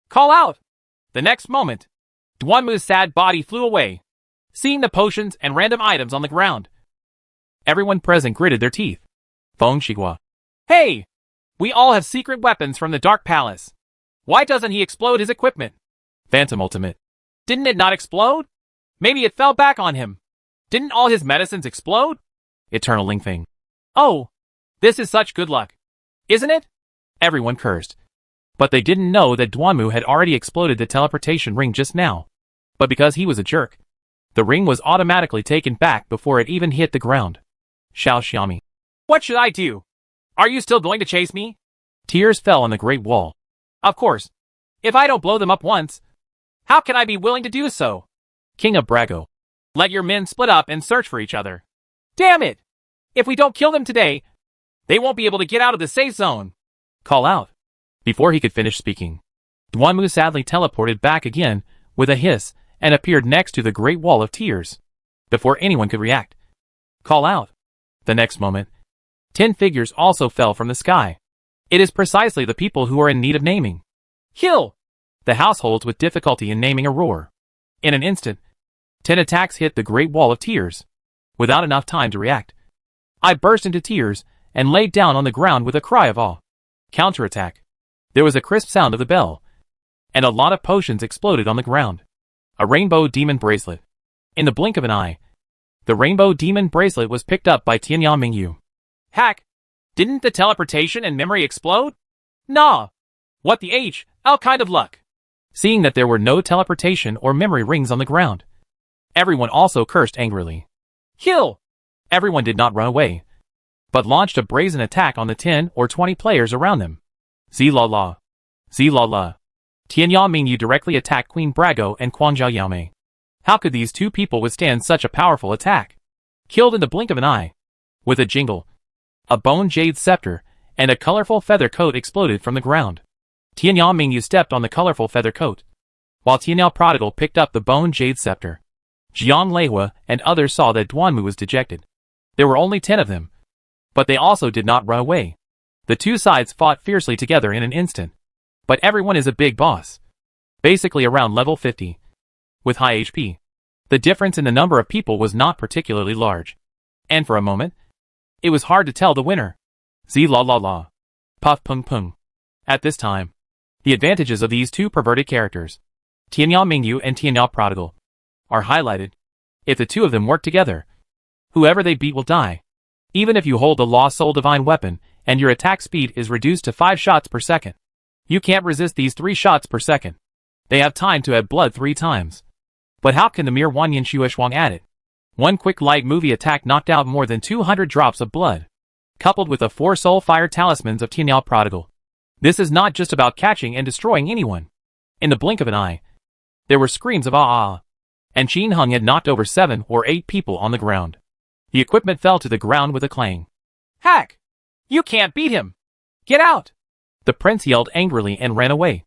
Call out! The next moment, Duanmu's sad body flew away, seeing the potions and random items on the ground. Everyone present gritted their teeth. Feng Shigua. Hey! We all have secret weapons from the Dark Palace. Why doesn't he explode his equipment? Phantom Ultimate. Didn't it not explode? Maybe it fell back on him. Didn't all his medicines explode? Eternal Lingfeng. Oh, this is such good luck. Isn't it? Everyone cursed. But they didn't know that Duanmu had already exploded the teleportation ring just now. But because he was a jerk, the ring was automatically taken back before it even hit the ground. Xiao Xiaomi. What should I do? Are you still going to chase me? Tears fell on the Great Wall. Of course. If I don't blow them up once, how can I be willing to do so? King of Brago. Let your men split up and search for each other. Damn it! If we don't kill them today, they won't be able to get out of the safe zone. Call out. Before he could finish speaking, Duanmu sadly teleported back again with a hiss and appeared next to the Great Wall of Tears. Before anyone could react. Call out. The next moment, 10 figures also fell from the sky. It is precisely the people who are in need of naming. Kill! The households with difficulty in naming a roar. In an instant, 10 attacks hit the Great Wall of Tears. Without enough time to react, I burst into tears and laid down on the ground with a cry of awe. Counterattack. There was a crisp sound of the bell, and a lot of potions exploded on the ground. A rainbow demon bracelet. In the blink of an eye, the rainbow demon bracelet was picked up by Tianyao Mingyu. Hack! Didn't the teleportation and memory explode? Nah! What the L kind of luck! Seeing that there were no teleportation or memory rings on the ground, everyone also cursed angrily. Kill! Everyone did not run away, but launched a brazen attack on the 10 or 20 players around them. Z-la-la. Z-la-la. Tianyao Mingyu directly attacked Queen Brago and Guangzhou Yaomei. How could these two people withstand such a powerful attack? Killed in the blink of an eye. With a jingle, a bone jade scepter and a colorful feather coat exploded from the ground. Tianyao Mingyu stepped on the colorful feather coat, while Tianyao Prodigal picked up the bone jade scepter. Jiang Leihua and others saw that Duanmu was dejected. There were only 10 of them, but they also did not run away. The two sides fought fiercely together in an instant. But everyone is a big boss. Basically around level 50. With high HP. The difference in the number of people was not particularly large. And for a moment, it was hard to tell the winner. Z-la-la-la. Puff Pung Pung. At this time, the advantages of these two perverted characters, Tianyao Mingyu and Tianyao Prodigal, are highlighted. If the two of them work together, whoever they beat will die. Even if you hold the Lost Soul Divine Weapon and your attack speed is reduced to 5 shots per second, you can't resist these 3 shots per second. They have time to add blood 3 times. But how can the mere Wanyan Shuishuang add it? One quick light movie attack knocked out more than 200 drops of blood, coupled with the 4 soul fire talismans of Tianyao Prodigal. This is not just about catching and destroying anyone. In the blink of an eye, there were screams of ah, and Qin Hung had knocked over 7 or 8 people on the ground. The equipment fell to the ground with a clang. Hack! You can't beat him! Get out! The prince yelled angrily and ran away.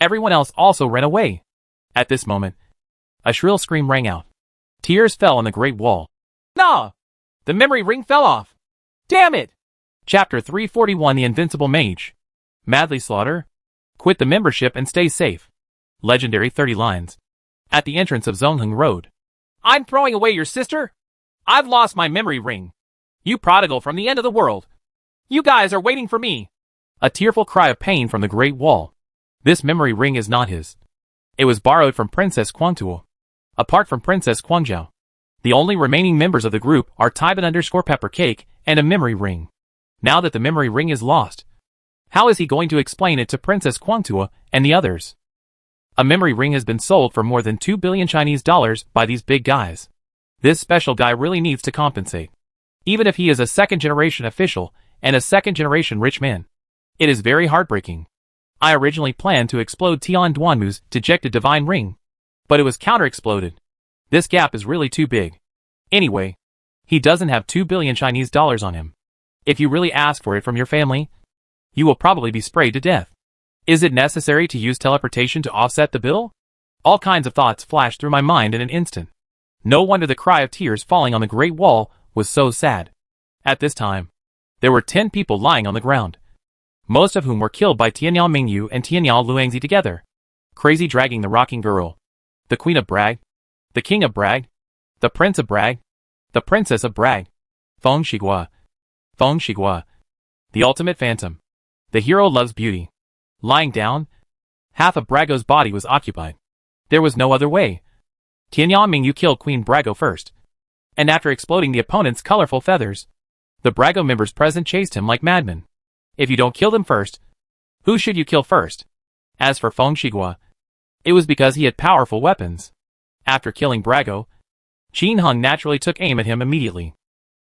Everyone else also ran away. At this moment, a shrill scream rang out. Tears fell on the Great Wall. Nah! The memory ring fell off! Damn it! Chapter 341 The Invincible Mage. Madly Slaughter. Quit the membership and stay safe. Legendary 30 lines. At the entrance of Zongheng Road. I'm throwing away your sister? I've lost my memory ring. You prodigal from the end of the world. You guys are waiting for me. A tearful cry of pain from the Great Wall. This memory ring is not his. It was borrowed from Princess Quangtuo. Apart from Princess Quangzhou, the only remaining members of the group are Tybin_Peppercake and a memory ring. Now that the memory ring is lost, how is he going to explain it to Princess Quangtuo and the others? A memory ring has been sold for more than 2 billion Chinese dollars by these big guys. This special guy really needs to compensate. Even if he is a second-generation official and a second-generation rich man. It is very heartbreaking. I originally planned to explode Tian Duanmu's dejected divine ring, but it was counter-exploded. This gap is really too big. Anyway, he doesn't have 2 billion Chinese dollars on him. If you really ask for it from your family, you will probably be sprayed to death. Is it necessary to use teleportation to offset the bill? All kinds of thoughts flashed through my mind in an instant. No wonder the cry of tears falling on the Great Wall was so sad. At this time, there were 10 people lying on the ground, most of whom were killed by Tianyao Mingyu and Tianyao Luangzi together. Crazy dragging the rocking girl, the Queen of Brag, the King of Brag, the Prince of Brag, the Princess of Brag, Feng Shigua, the ultimate phantom. The hero loves beauty. Lying down, half of Brago's body was occupied. There was no other way. Tianyao Mingyu killed Queen Brago first, and after exploding the opponent's colorful feathers, the Brago members present chased him like madmen. If you don't kill them first, who should you kill first? As for Feng Shigua, it was because he had powerful weapons. After killing Brago, Qin Hung naturally took aim at him immediately.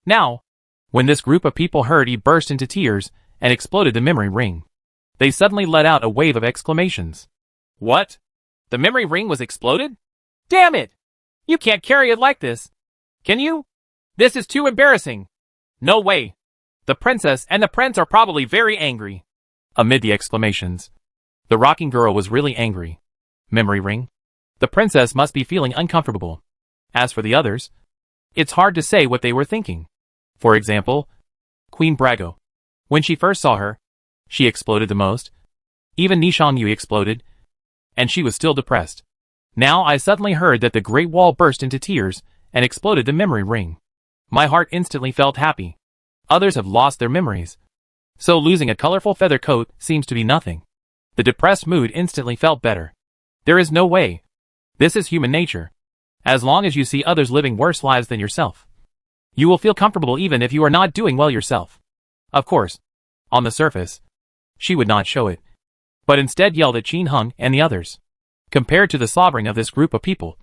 Now, when this group of people heard, he burst into tears and exploded the memory ring. They suddenly let out a wave of exclamations. What? The memory ring was exploded? Damn it! You can't carry it like this. Can you? This is too embarrassing. No way. The princess and the prince are probably very angry. Amid the exclamations, the rocking girl was really angry. Memory ring? The princess must be feeling uncomfortable. As for the others, it's hard to say what they were thinking. For example, Queen Brago. When she first saw her, she exploded the most. Even Nishang Yu exploded, and she was still depressed. Now I suddenly heard that the Great Wall burst into tears and exploded the memory ring. My heart instantly felt happy. Others have lost their memories, so losing a colorful feather coat seems to be nothing. The depressed mood instantly felt better. There is no way. This is human nature. As long as you see others living worse lives than yourself, you will feel comfortable even if you are not doing well yourself. Of course, on the surface, she would not show it, but instead yelled at Qin Hung and the others. Compared to the slobbering of this group of people,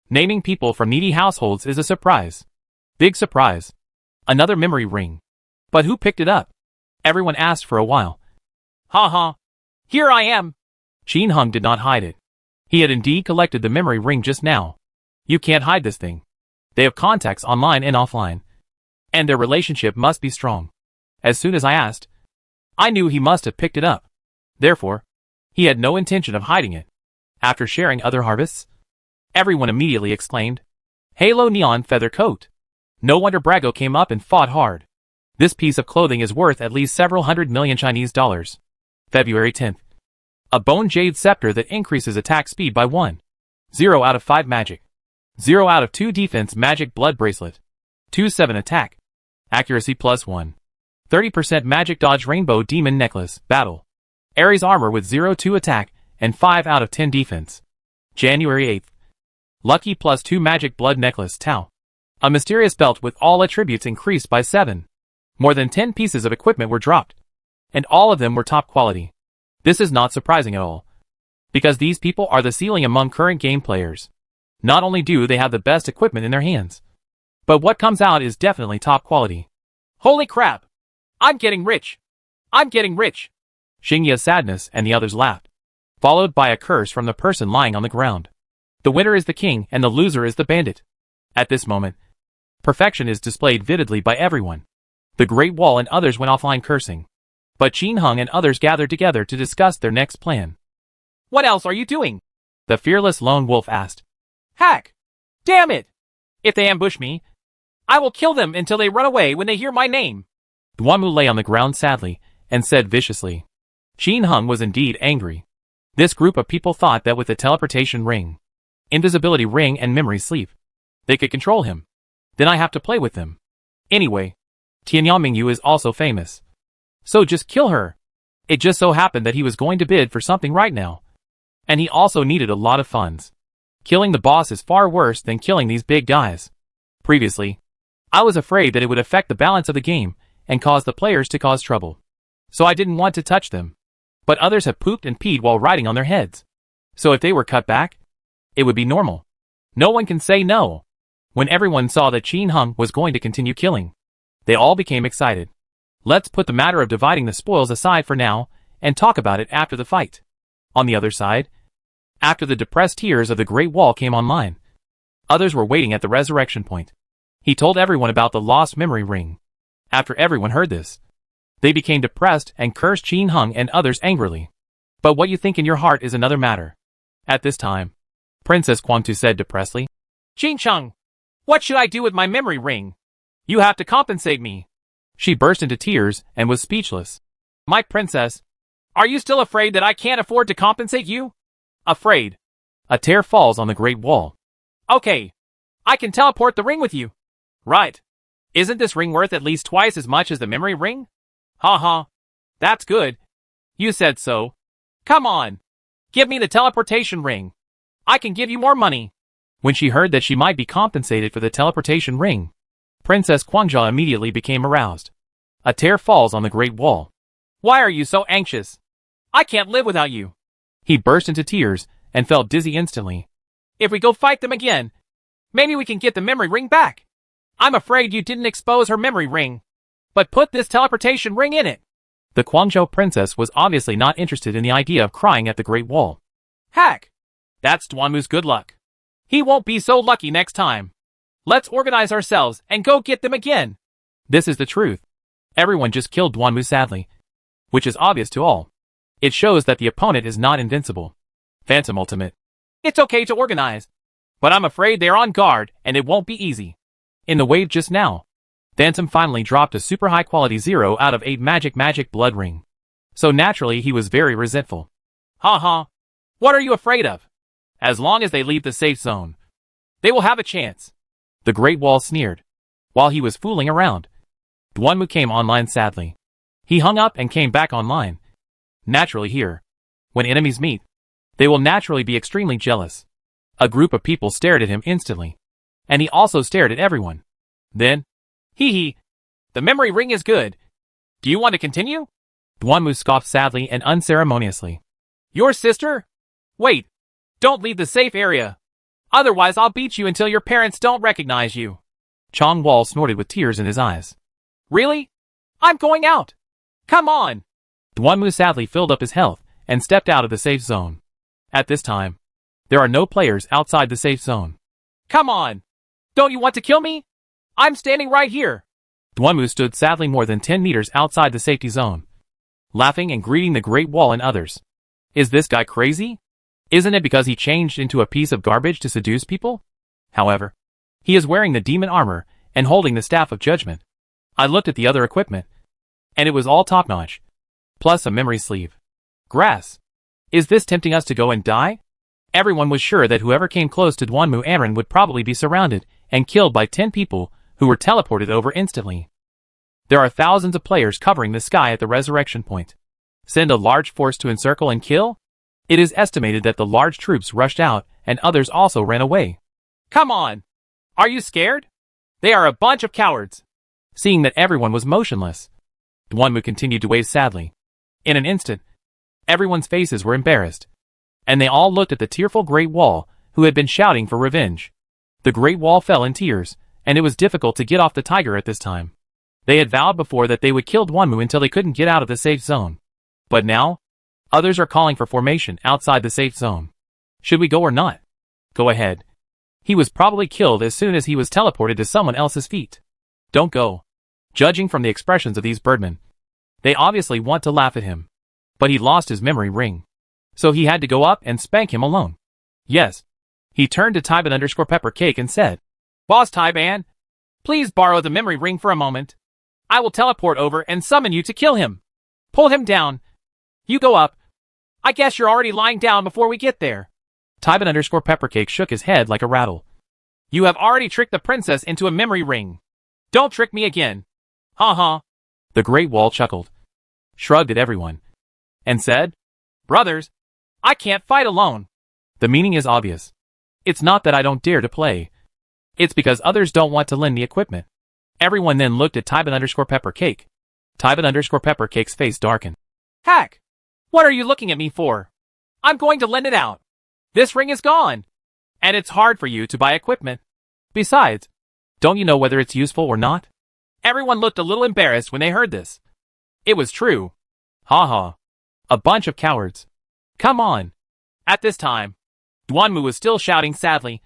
naming people from needy households is a surprise. Big surprise. Another memory ring. But who picked it up? Everyone asked for a while. Ha ha. Here I am. Qin Hung did not hide it. He had indeed collected the memory ring just now. You can't hide this thing. They have contacts online and offline, and their relationship must be strong. As soon as I asked, I knew he must have picked it up. Therefore, he had no intention of hiding it. After sharing other harvests, everyone immediately exclaimed, Halo Neon Feather Coat. No wonder Brago came up and fought hard. This piece of clothing is worth at least several hundred million Chinese dollars. February 10th. A bone jade scepter that increases attack speed by 1. 0 out of 5 magic. 0 out of 2 defense magic blood bracelet. 2/7 attack. Accuracy +1. 30% magic dodge rainbow demon necklace, battle. Ares armor with 0-2 attack and 5 out of 10 defense. January 8th. Lucky plus 2 magic blood necklace, Tau. A mysterious belt with all attributes increased by 7. More than 10 pieces of equipment were dropped. And all of them were top quality. This is not surprising at all. Because these people are the ceiling among current game players. Not only do they have the best equipment in their hands, but what comes out is definitely top quality. Holy crap! I'm getting rich! I'm getting rich! Xingya's sadness and the others laughed, followed by a curse from the person lying on the ground. The winner is the king and the loser is the bandit. At this moment, perfection is displayed vividly by everyone. The Great Wall and others went offline cursing. But Qin Heng and others gathered together to discuss their next plan. What else are you doing? The fearless lone wolf asked. Hack! Damn it! If they ambush me, I will kill them until they run away when they hear my name. Duanmu lay on the ground sadly and said viciously. Qin Heng was indeed angry. This group of people thought that with the teleportation ring, invisibility ring and memory sleep, they could control him. Then I have to play with them. Anyway, Tianyamingyu is also famous. So just kill her. It just so happened that he was going to bid for something right now. And he also needed a lot of funds. Killing the boss is far worse than killing these big guys. Previously, I was afraid that it would affect the balance of the game and cause the players to cause trouble. So I didn't want to touch them. But others have pooped and peed while riding on their heads. So if they were cut back, it would be normal. No one can say no. When everyone saw that Qin Heng was going to continue killing, they all became excited. Let's put the matter of dividing the spoils aside for now and talk about it after the fight. On the other side, after the depressed tears of the Great Wall came online, others were waiting at the resurrection point. He told everyone about the lost memory ring. After everyone heard this, they became depressed and cursed Qin Heng and others angrily. But what you think in your heart is another matter. At this time, Princess Quangtu said depressedly, Qin Cheng, what should I do with my memory ring? You have to compensate me. She burst into tears and was speechless. My princess, are you still afraid that I can't afford to compensate you? Afraid. A tear falls on the Great Wall. Okay. I can teleport the ring with you. Right. Isn't this ring worth at least twice as much as the memory ring? Ha. That's good. You said so. Come on. Give me the teleportation ring. I can give you more money. When she heard that she might be compensated for the teleportation ring, Princess Guangzhou immediately became aroused. A tear falls on the Great Wall. Why are you so anxious? I can't live without you. He burst into tears and felt dizzy instantly. If we go fight them again, maybe we can get the memory ring back. I'm afraid you didn't expose her memory ring, but put this teleportation ring in it. The Guangzhou princess was obviously not interested in the idea of crying at the Great Wall. Hack! That's Duanmu's good luck. He won't be so lucky next time. Let's organize ourselves and go get them again. This is the truth. Everyone just killed Duanmu sadly, which is obvious to all. It shows that the opponent is not invincible. Phantom Ultimate. It's okay to organize, but I'm afraid they're on guard and it won't be easy. In the wave just now, Phantom finally dropped a super high quality 0 out of 8 magic blood ring. So naturally he was very resentful. Ha. What are you afraid of? As long as they leave the safe zone, they will have a chance. The Great Wall sneered. While he was fooling around, Duanmu came online sadly. He hung up and came back online. Naturally here, when enemies meet, they will naturally be extremely jealous. A group of people stared at him instantly. And he also stared at everyone. Then, the memory ring is good. Do you want to continue? Duanmu scoffed sadly and unceremoniously. Your sister? Wait, don't leave the safe area. Otherwise I'll beat you until your parents don't recognize you. Chong Wall snorted with tears in his eyes. Really? I'm going out. Come on. Duanmu sadly filled up his health and stepped out of the safe zone. At this time, there are no players outside the safe zone. Come on. Don't you want to kill me? I'm standing right here. Duanmu stood sadly more than 10 meters outside the safety zone, laughing and greeting the Great Wall and others. Is this guy crazy? Isn't it because he changed into a piece of garbage to seduce people? However, he is wearing the demon armor and holding the staff of judgment. I looked at the other equipment, and it was all top-notch, plus a memory sleeve. Grass. Is this tempting us to go and die? Everyone was sure that whoever came close to Duanmu Aaron would probably be surrounded and killed by 10 people who were teleported over instantly. There are thousands of players covering the sky at the resurrection point. Send a large force to encircle and kill? It is estimated that the large troops rushed out and others also ran away. Come on! Are you scared? They are a bunch of cowards. Seeing that everyone was motionless, Duanmu continued to wave sadly. In an instant, everyone's faces were embarrassed, and they all looked at the tearful Great Wall, who had been shouting for revenge. The Great Wall fell in tears, and it was difficult to get off the tiger at this time. They had vowed before that they would kill Duanmu until they couldn't get out of the safe zone. But now, others are calling for formation outside the safe zone. Should we go or not? Go ahead. He was probably killed as soon as he was teleported to someone else's feet. Don't go. Judging from the expressions of these birdmen, they obviously want to laugh at him. But he lost his memory ring. So he had to go up and spank him alone. Yes. He turned to Taiban_Peppercake and said, Boss Taiban, please borrow the memory ring for a moment. I will teleport over and summon you to kill him. Pull him down. You go up. I guess you're already lying down before we get there. Taiban_Peppercake shook his head like a rattle. You have already tricked the princess into a memory ring. Don't trick me again. Ha. The Great Wall chuckled, shrugged at everyone, and said, Brothers, I can't fight alone. The meaning is obvious. It's not that I don't dare to play. It's because others don't want to lend me equipment. Everyone then looked at Taiban_Peppercake. Taiban_Peppercake's face darkened. Heck! What are you looking at me for? I'm going to lend it out. This ring is gone. And it's hard for you to buy equipment. Besides, don't you know whether it's useful or not? Everyone looked a little embarrassed when they heard this. It was true. Ha. A bunch of cowards. Come on. At this time, Duanmu was still shouting sadly,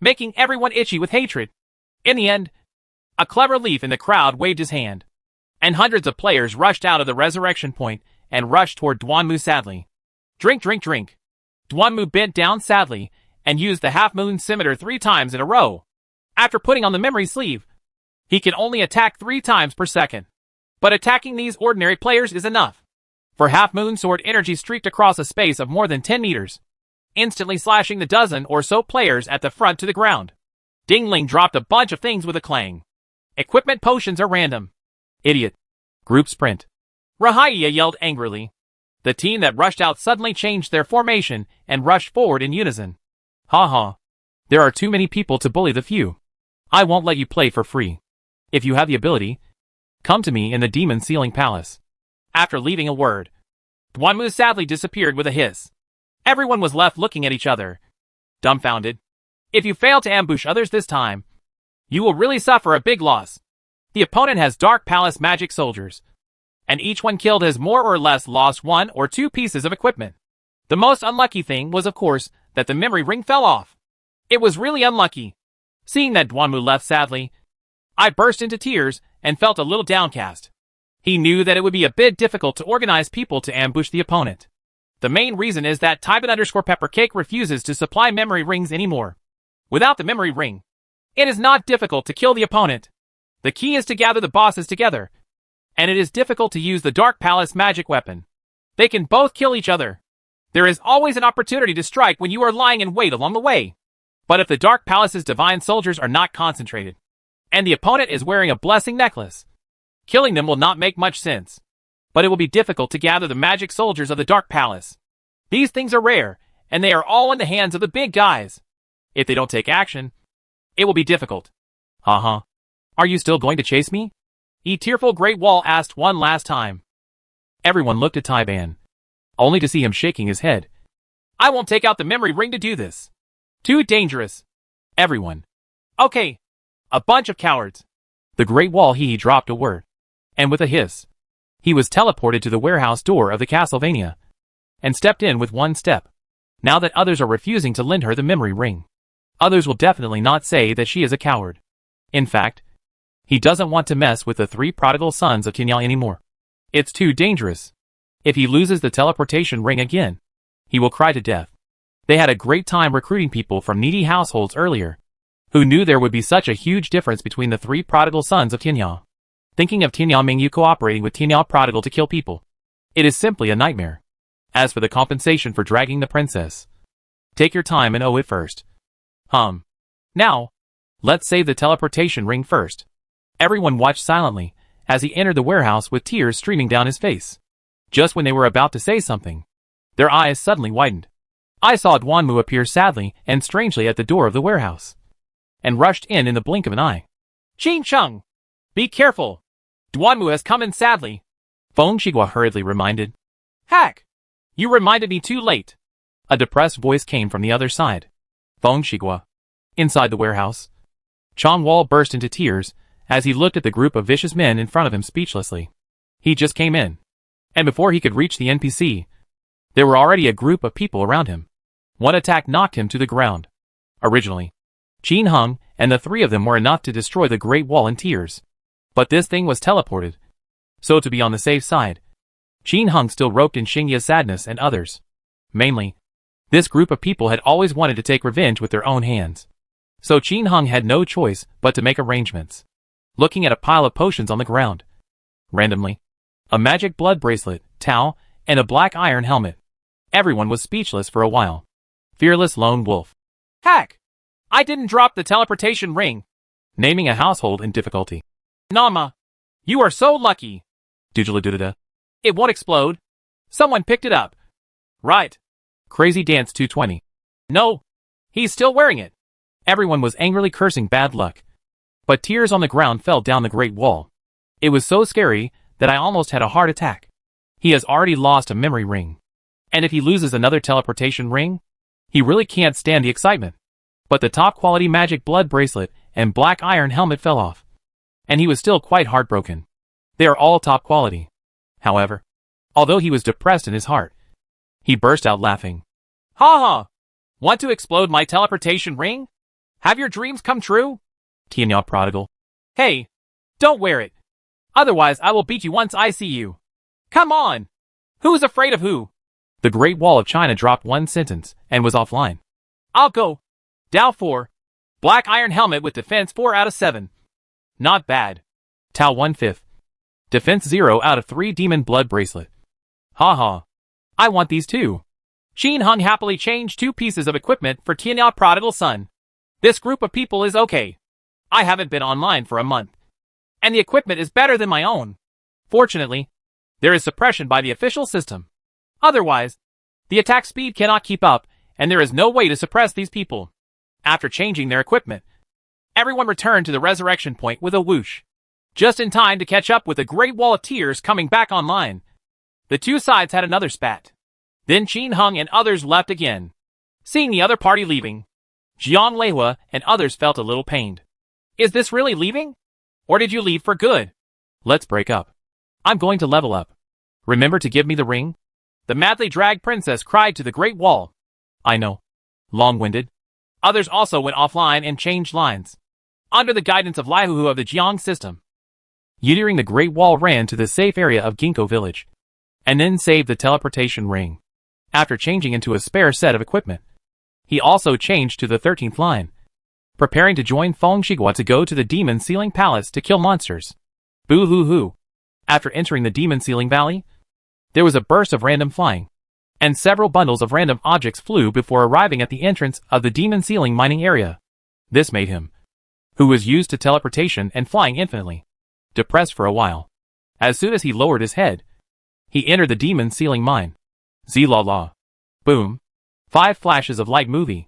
making everyone itchy with hatred. In the end, a clever leaf in the crowd waved his hand, and hundreds of players rushed out of the resurrection point and rushed toward Duanmu sadly. Drink. Duanmu bent down sadly and used the half-moon scimitar 3 times in a row. After putting on the memory sleeve, he can only attack 3 times per second. But attacking these ordinary players is enough. For half-moon sword energy streaked across a space of more than 10 meters, instantly slashing the dozen or so players at the front to the ground. Dingling dropped a bunch of things with a clang. Equipment potions are random. Idiot. Group sprint. Rahaya yelled angrily. The team that rushed out suddenly changed their formation and rushed forward in unison. Ha. There are too many people to bully the few. I won't let you play for free. If you have the ability, come to me in the Demon Ceiling Palace. After leaving a word, Duanmu sadly disappeared with a hiss. Everyone was left looking at each other, dumbfounded. If you fail to ambush others this time, you will really suffer a big loss. The opponent has Dark Palace magic soldiers, and each one killed has more or less lost 1 or 2 pieces of equipment. The most unlucky thing was, of course, that the memory ring fell off. It was really unlucky. Seeing that Duanmu left sadly, I burst into tears and felt a little downcast. He knew that it would be a bit difficult to organize people to ambush the opponent. The main reason is that Taiban_Peppercake refuses to supply memory rings anymore. Without the memory ring, it is not difficult to kill the opponent. The key is to gather the bosses together, and it is difficult to use the Dark Palace magic weapon. They can both kill each other. There is always an opportunity to strike when you are lying in wait along the way. But if the Dark Palace's divine soldiers are not concentrated, and the opponent is wearing a blessing necklace, killing them will not make much sense. But it will be difficult to gather the magic soldiers of the Dark Palace. These things are rare, and they are all in the hands of the big guys. If they don't take action, it will be difficult. Ha. Are you still going to chase me? Tearful Great Wall asked one last time. Everyone looked at Taiban, only to see him shaking his head. I won't take out the memory ring to do this. Too dangerous. Everyone. Okay. A bunch of cowards. The Great Wall he dropped a word, and with a hiss, he was teleported to the warehouse door of the Castlevania, and stepped in with one step. Now that others are refusing to lend her the memory ring, others will definitely not say that she is a coward. In fact, he doesn't want to mess with the 3 prodigal sons of Tinya anymore. It's too dangerous. If he loses the teleportation ring again, he will cry to death. They had a great time recruiting people from needy households earlier. Who knew there would be such a huge difference between the 3 prodigal sons of Tinya? Thinking of Tinya Mingyu cooperating with Tinya Prodigal to kill people. It is simply a nightmare. As for the compensation for dragging the princess, take your time and owe it first. Now, let's save the teleportation ring first. Everyone watched silently, as he entered the warehouse with tears streaming down his face. Just when they were about to say something, their eyes suddenly widened. I saw Duanmu appear sadly and strangely at the door of the warehouse, and rushed in the blink of an eye. Qin Cheng! Be careful! Duanmu has come in sadly, Feng Shigua hurriedly reminded. Hack! You reminded me too late. A depressed voice came from the other side. Feng Shigua. Inside the warehouse, Chang Wall burst into tears as he looked at the group of vicious men in front of him speechlessly. He just came in, and before he could reach the NPC, there were already a group of people around him. One attack knocked him to the ground. Originally, Qin Hung and the three of them were enough to destroy the Great Wall in tears. But this thing was teleported. So to be on the safe side, Qin Hung still roped in Xingya's sadness and others. Mainly, this group of people had always wanted to take revenge with their own hands. So Qin Hung had no choice but to make arrangements. Looking at a pile of potions on the ground. Randomly, a magic blood bracelet, towel, and a black iron helmet. Everyone was speechless for a while. Fearless lone wolf. Hack! I didn't drop the teleportation ring. Naming a household in difficulty. Nama! You are so lucky. Doodle-a-doo-da-da. It won't explode. Someone picked it up. Right. Crazy Dance 220. No. He's still wearing it. Everyone was angrily cursing bad luck. But tears on the ground fell down the Great Wall. It was so scary that I almost had a heart attack. He has already lost a memory ring. And if he loses another teleportation ring, he really can't stand the excitement. But the top quality magic blood bracelet and black iron helmet fell off. And he was still quite heartbroken. They are all top quality. However, although he was depressed in his heart, he burst out laughing. Ha ha! Want to explode my teleportation ring? Have your dreams come true? Tianya prodigal. Hey, don't wear it. Otherwise I will beat you once I see you. Come on! Who's afraid of who? The Great Wall of China dropped one sentence and was offline. I'll go. Dow 4. Black iron helmet with defense 4 out of 7. Not bad. Tau 1/5. Defense 0 out of 3 demon blood bracelet. Ha ha. I want these too. Qin Hung happily changed 2 pieces of equipment for Tianya prodigal son. This group of people is okay. I haven't been online for a month. And the equipment is better than my own. Fortunately, there is suppression by the official system. Otherwise, the attack speed cannot keep up, and there is no way to suppress these people. After changing their equipment, everyone returned to the resurrection point with a whoosh. Just in time to catch up with the Great Wall of Tears coming back online. The two sides had another spat. Then Qin Hung and others left again. Seeing the other party leaving, Jiang Leihua and others felt a little pained. Is this really leaving? Or did you leave for good? Let's break up. I'm going to level up. Remember to give me the ring? The madly dragged princess cried to the Great Wall. I know. Long-winded. Others also went offline and changed lines. Under the guidance of Laihuhu of the Jiang system. Yidering the Great Wall ran to the safe area of Ginkgo village. And then saved the teleportation ring. After changing into a spare set of equipment. He also changed to the 13th line. Preparing to join Feng Shigua to go to the Demon Ceiling Palace to kill monsters. Boo-hoo-hoo. After entering the Demon Ceiling Valley, there was a burst of random flying. And several bundles of random objects flew before arriving at the entrance of the Demon Ceiling mining area. This made him, who was used to teleportation and flying infinitely, depressed for a while. As soon as he lowered his head, he entered the Demon Ceiling mine. Z-la-la. Boom. 5 flashes of light movie.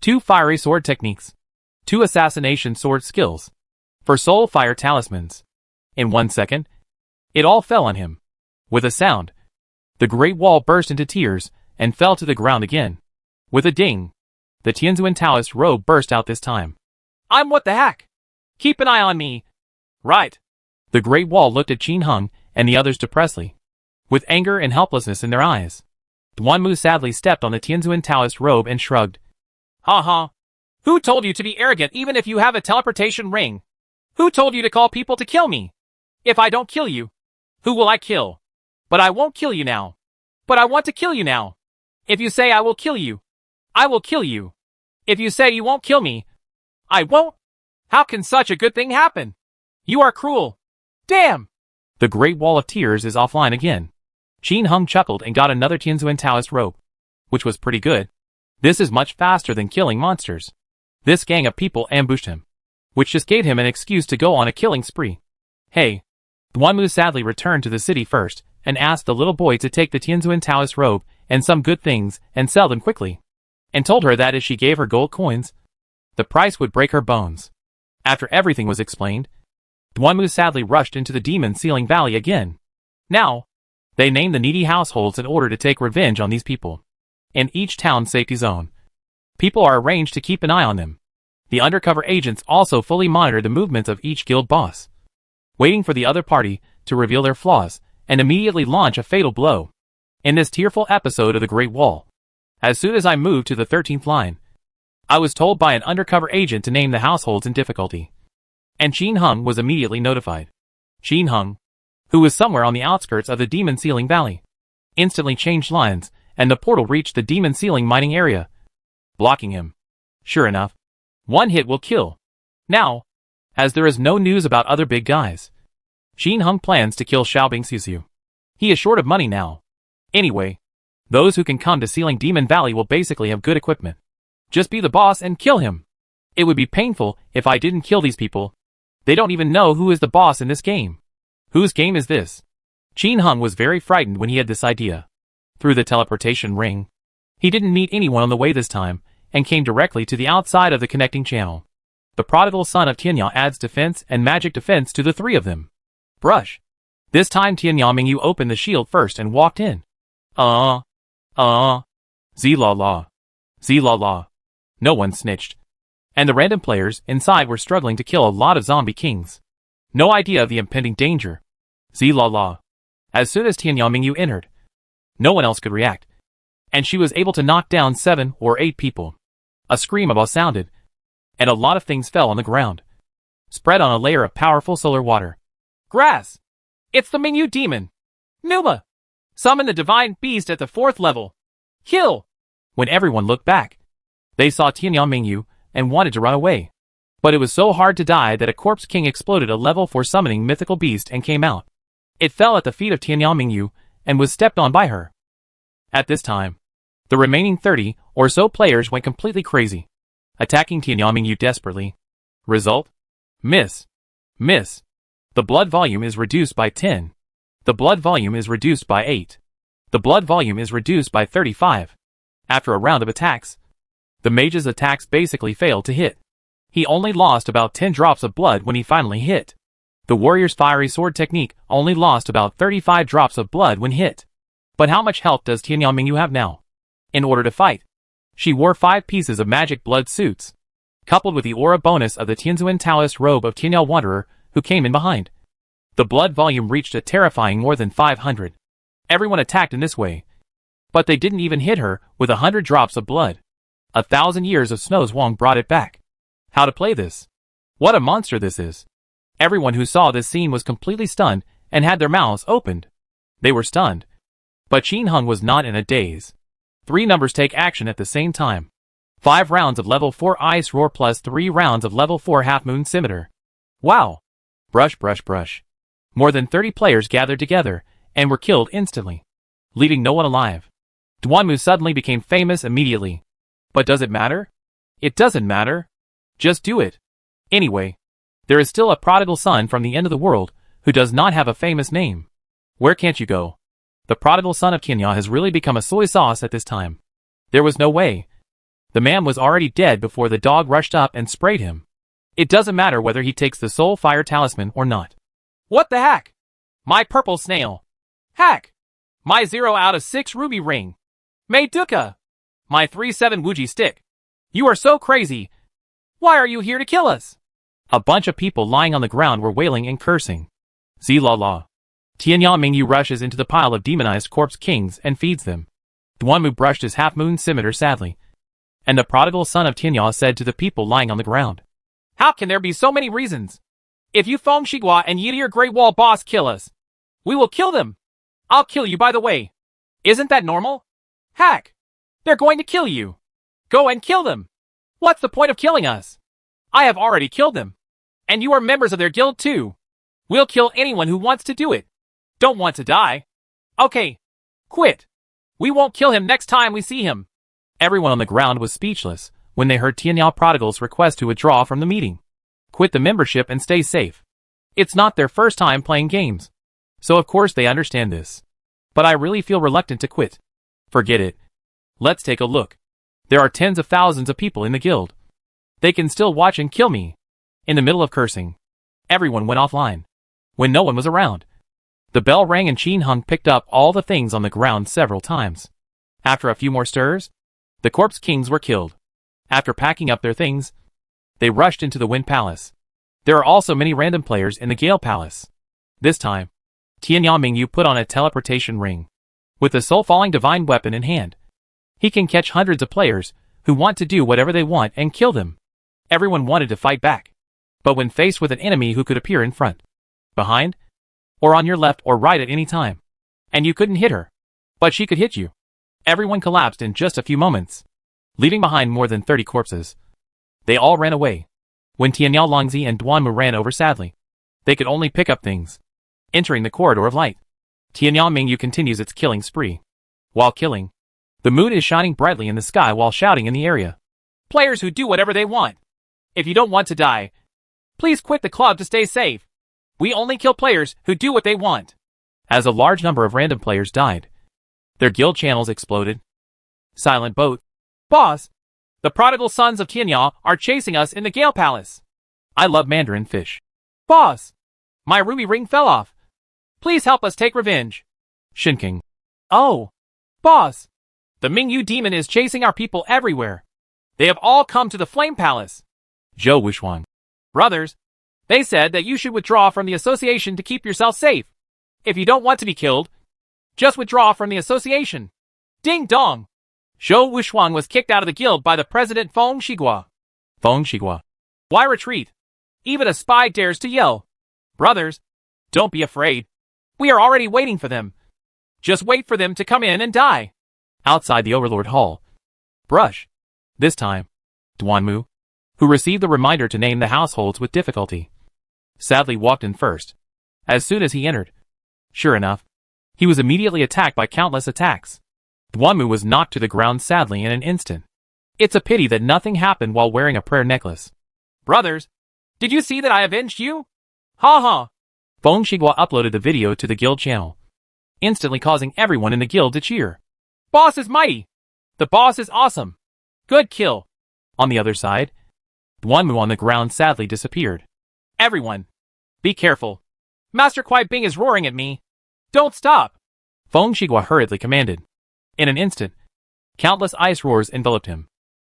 2 fiery sword techniques. 2 assassination sword skills. For soul fire talismans. In 1 second, it all fell on him. With a sound, the Great Wall burst into tears and fell to the ground again. With a ding, the Tianzuan Taoist robe burst out this time. I'm what the heck? Keep an eye on me. Right. The Great Wall looked at Qin Hung and the others depressedly, with anger and helplessness in their eyes. Duanmu sadly stepped on the Tianzuan Taoist robe and shrugged. Ha ha. Who told you to be arrogant even if you have a teleportation ring? Who told you to call people to kill me? If I don't kill you, who will I kill? But I won't kill you now. But I want to kill you now. If you say I will kill you, I will kill you. If you say you won't kill me, I won't. How can such a good thing happen? You are cruel. Damn! The Great Wall of Tears is offline again. Qin Hung chuckled and got another Tianzuan Taoist robe, which was pretty good. This is much faster than killing monsters. This gang of people ambushed him, which just gave him an excuse to go on a killing spree. Hey, Duanmu sadly returned to the city first, and asked the little boy to take the Tianzuan Taoist robe and some good things and sell them quickly, and told her that if she gave her gold coins, the price would break her bones. After everything was explained, Duanmu sadly rushed into the Demon Ceiling Valley again. Now, they named the needy households in order to take revenge on these people. In each town's safety zone, people are arranged to keep an eye on them. The undercover agents also fully monitor the movements of each guild boss, waiting for the other party to reveal their flaws and immediately launch a fatal blow. In this tearful episode of the Great Wall, as soon as I moved to the 13th line, I was told by an undercover agent to name the households in difficulty, and Qin Hung was immediately notified. Qin Hung, who was somewhere on the outskirts of the Demon Ceiling Valley, instantly changed lines, and the portal reached the Demon Ceiling mining area, blocking him. Sure enough, one hit will kill. Now, as there is no news about other big guys, Qin Hung plans to kill Xiaobing Susu. He is short of money now. Anyway, those who can come to Ceiling Demon Valley will basically have good equipment. Just be the boss and kill him. It would be painful if I didn't kill these people. They don't even know who is the boss in this game. Whose game is this? Qin Hung was very frightened when he had this idea. Through the teleportation ring, he didn't meet anyone on the way this time, and came directly to the outside of the connecting channel. The prodigal son of Tianya adds defense and magic defense to the three of them. Brush. This time Tianya Mingyu opened the shield first and walked in. Z-la-la. Z-la-la. No one snitched. And the random players inside were struggling to kill a lot of zombie kings. No idea of the impending danger. Z-la-la. As soon as Tianya Mingyu entered, no one else could react, and she was able to knock down 7 or 8 people. A scream above sounded, and a lot of things fell on the ground, spread on a layer of powerful solar water. Grass! It's the Mingyu demon! Numa! Summon the divine beast at the 4th level! Kill! When everyone looked back, they saw Tianya Mingyu and wanted to run away. But it was so hard to die that a corpse king exploded a level 4 summoning mythical beast and came out. It fell at the feet of Tianya Mingyu and was stepped on by her. At this time, the remaining 30 or so players went completely crazy, attacking Tianya Mingyu desperately. Result? Miss. Miss. The blood volume is reduced by 10. The blood volume is reduced by 8. The blood volume is reduced by 35. After a round of attacks, the mage's attacks basically failed to hit. He only lost about 10 drops of blood when he finally hit. The warrior's fiery sword technique only lost about 35 drops of blood when hit. But how much health does Tianya Mingyu have now? In order to fight, she wore 5 pieces of magic blood suits, coupled with the aura bonus of the Tianzuan Taoist robe of Tianya Wanderer, who came in behind. The blood volume reached a terrifying more than 500. Everyone attacked in this way, but they didn't even hit her with 100 drops of blood. 1,000 years of Snow's Wong brought it back. How to play this? What a monster this is. Everyone who saw this scene was completely stunned and had their mouths opened. They were stunned. But Qin Hung was not in a daze. 3 numbers take action at the same time. 5 rounds of level 4 Ice Roar plus 3 rounds of level 4 Half Moon Scimitar. Wow! Brush brush brush. More than 30 players gathered together and were killed instantly, leaving no one alive. Duanmu suddenly became famous immediately. But does it matter? It doesn't matter. Just do it. Anyway, there is still a prodigal son from the end of the world who does not have a famous name. Where can't you go? The prodigal son of Tianya has really become a soy sauce at this time. There was no way. The man was already dead before the dog rushed up and sprayed him. It doesn't matter whether he takes the soul fire talisman or not. What the heck? My purple snail. Heck! My 0 out of 6 ruby ring. Mei Duka! My 3/7 Wuji stick. You are so crazy. Why are you here to kill us? A bunch of people lying on the ground were wailing and cursing. Z-la-la. Tianya Mingyu rushes into the pile of demonized corpse kings and feeds them. Duanmu brushed his half-moon scimitar sadly, and the prodigal son of Tianya said to the people lying on the ground, "How can there be so many reasons? If you Feng Shigua and Yidir Great Wall boss kill us, we will kill them. I'll kill you by the way. Isn't that normal? Heck! They're going to kill you. Go and kill them. What's the point of killing us? I have already killed them. And you are members of their guild too. We'll kill anyone who wants to do it. Don't want to die. Okay. Quit. We won't kill him next time we see him." Everyone on the ground was speechless when they heard Tianya Prodigal's request to withdraw from the meeting. Quit the membership and stay safe. It's not their first time playing games. So of course they understand this. But I really feel reluctant to quit. Forget it. Let's take a look. There are tens of thousands of people in the guild. They can still watch and kill me. In the middle of cursing, everyone went offline. When no one was around, the bell rang and Qin Hung picked up all the things on the ground several times. After a few more stirs, the corpse kings were killed. After packing up their things, they rushed into the Wind Palace. There are also many random players in the Gale Palace. This time, Tianyao Mingyu put on a teleportation ring. With the soul-falling divine weapon in hand, he can catch hundreds of players who want to do whatever they want and kill them. Everyone wanted to fight back. But when faced with an enemy who could appear in front, behind, or on your left or right at any time, and you couldn't hit her, but she could hit you, everyone collapsed in just a few moments, leaving behind more than 30 corpses. They all ran away. When Tianyao Longzi and Duanmu ran over sadly, they could only pick up things. Entering the corridor of light, Tianyao Mingyu continues its killing spree. While killing, the moon is shining brightly in the sky while shouting in the area. Players who do whatever they want. If you don't want to die, please quit the club to stay safe. We only kill players who do what they want. As a large number of random players died, their guild channels exploded. Silent Boat. Boss, the prodigal sons of Tianyao are chasing us in the Gale Palace. I love Mandarin fish. Boss, my ruby ring fell off. Please help us take revenge. Shinking. Oh, boss, the Mingyu demon is chasing our people everywhere. They have all come to the Flame Palace. Zhou Wuxuan. Brothers, they said that you should withdraw from the association to keep yourself safe. If you don't want to be killed, just withdraw from the association. Ding dong! Zhou Wuxuan was kicked out of the guild by the president Feng Shigua. Feng Shigua. Why retreat? Even a spy dares to yell. Brothers, don't be afraid. We are already waiting for them. Just wait for them to come in and die. Outside the Overlord Hall. Brush. This time, Duanmu, who received the reminder to name the households with difficulty, sadly walked in first. As soon as he entered, sure enough, he was immediately attacked by countless attacks. Duanmu was knocked to the ground sadly in an instant. It's a pity that nothing happened while wearing a prayer necklace. Brothers, did you see that I avenged you? Ha ha! Feng Shigua uploaded the video to the guild channel, instantly causing everyone in the guild to cheer. Boss is mighty! The boss is awesome! Good kill! On the other side, Duanmu on the ground sadly disappeared. Everyone, be careful. Master Kuai Bing is roaring at me. Don't stop! Feng Shigua hurriedly commanded. In an instant, countless ice roars enveloped him.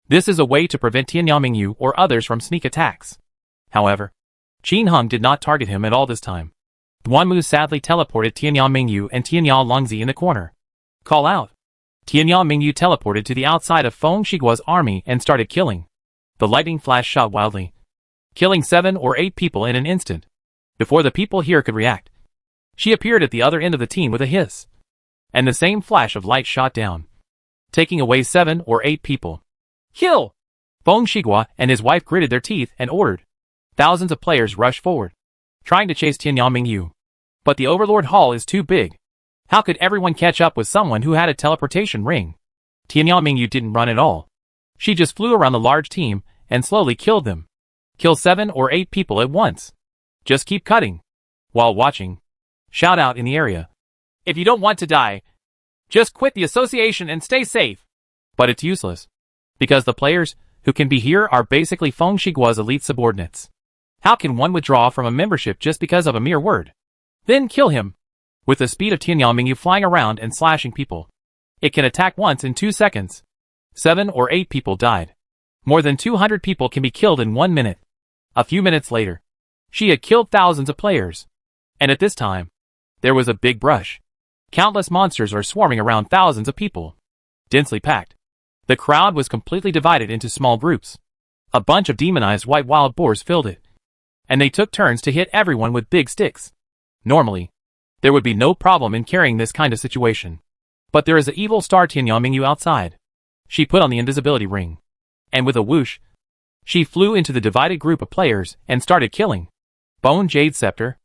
This is a way to prevent Tianyao Mingyu or others from sneak attacks. However, Qin Hung did not target him at all this time. Duanmu sadly teleported Tianyao Mingyu and Tianyao Longzi in the corner. Call out. Tianyao Mingyu teleported to the outside of Feng Shigua's army and started killing. The lightning flash shot wildly, killing 7 or 8 people in an instant. Before the people here could react, she appeared at the other end of the team with a hiss. And the same flash of light shot down, taking away 7 or 8 people. Kill! Feng Shigua and his wife gritted their teeth and ordered. Thousands of players rushed forward, trying to chase Tianyao Mingyu. But the Overlord Hall is too big. How could everyone catch up with someone who had a teleportation ring? Tianyao Mingyu didn't run at all. She just flew around the large team and slowly killed them. Kill 7 or 8 people at once. Just keep cutting. While watching, shout out in the area. If you don't want to die, just quit the association and stay safe. But it's useless, because the players who can be here are basically Feng Shigua's elite subordinates. How can one withdraw from a membership just because of a mere word? Then kill him. With the speed of Tianyao Mingyu flying around and slashing people, it can attack once in 2 seconds. 7 or 8 people died. More than 200 people can be killed in 1 minute. A few minutes later, she had killed thousands of players. And at this time, there was a big brush. Countless monsters are swarming around thousands of people. Densely packed. The crowd was completely divided into small groups. A bunch of demonized white wild boars filled it. And they took turns to hit everyone with big sticks. Normally, there would be no problem in carrying this kind of situation. But there is an evil star Tianyao Mingyu outside. She put on the invisibility ring. And with a whoosh, she flew into the divided group of players and started killing. Bone Jade Scepter,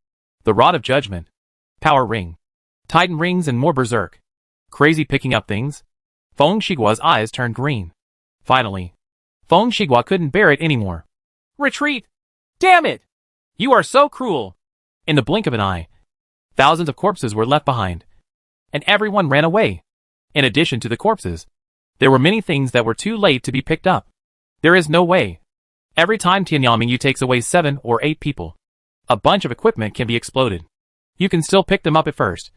the Rod of Judgment, Power Ring, Titan Rings and more berserk. Crazy picking up things. Feng Shigua's eyes turned green. Finally, Feng Shigua couldn't bear it anymore. Retreat! Damn it! You are so cruel. In the blink of an eye, thousands of corpses were left behind, and everyone ran away. In addition to the corpses, there were many things that were too late to be picked up. There is no way. Every time Tianyanmingyu takes away 7 or 8 people, a bunch of equipment can be exploded. You can still pick them up at first,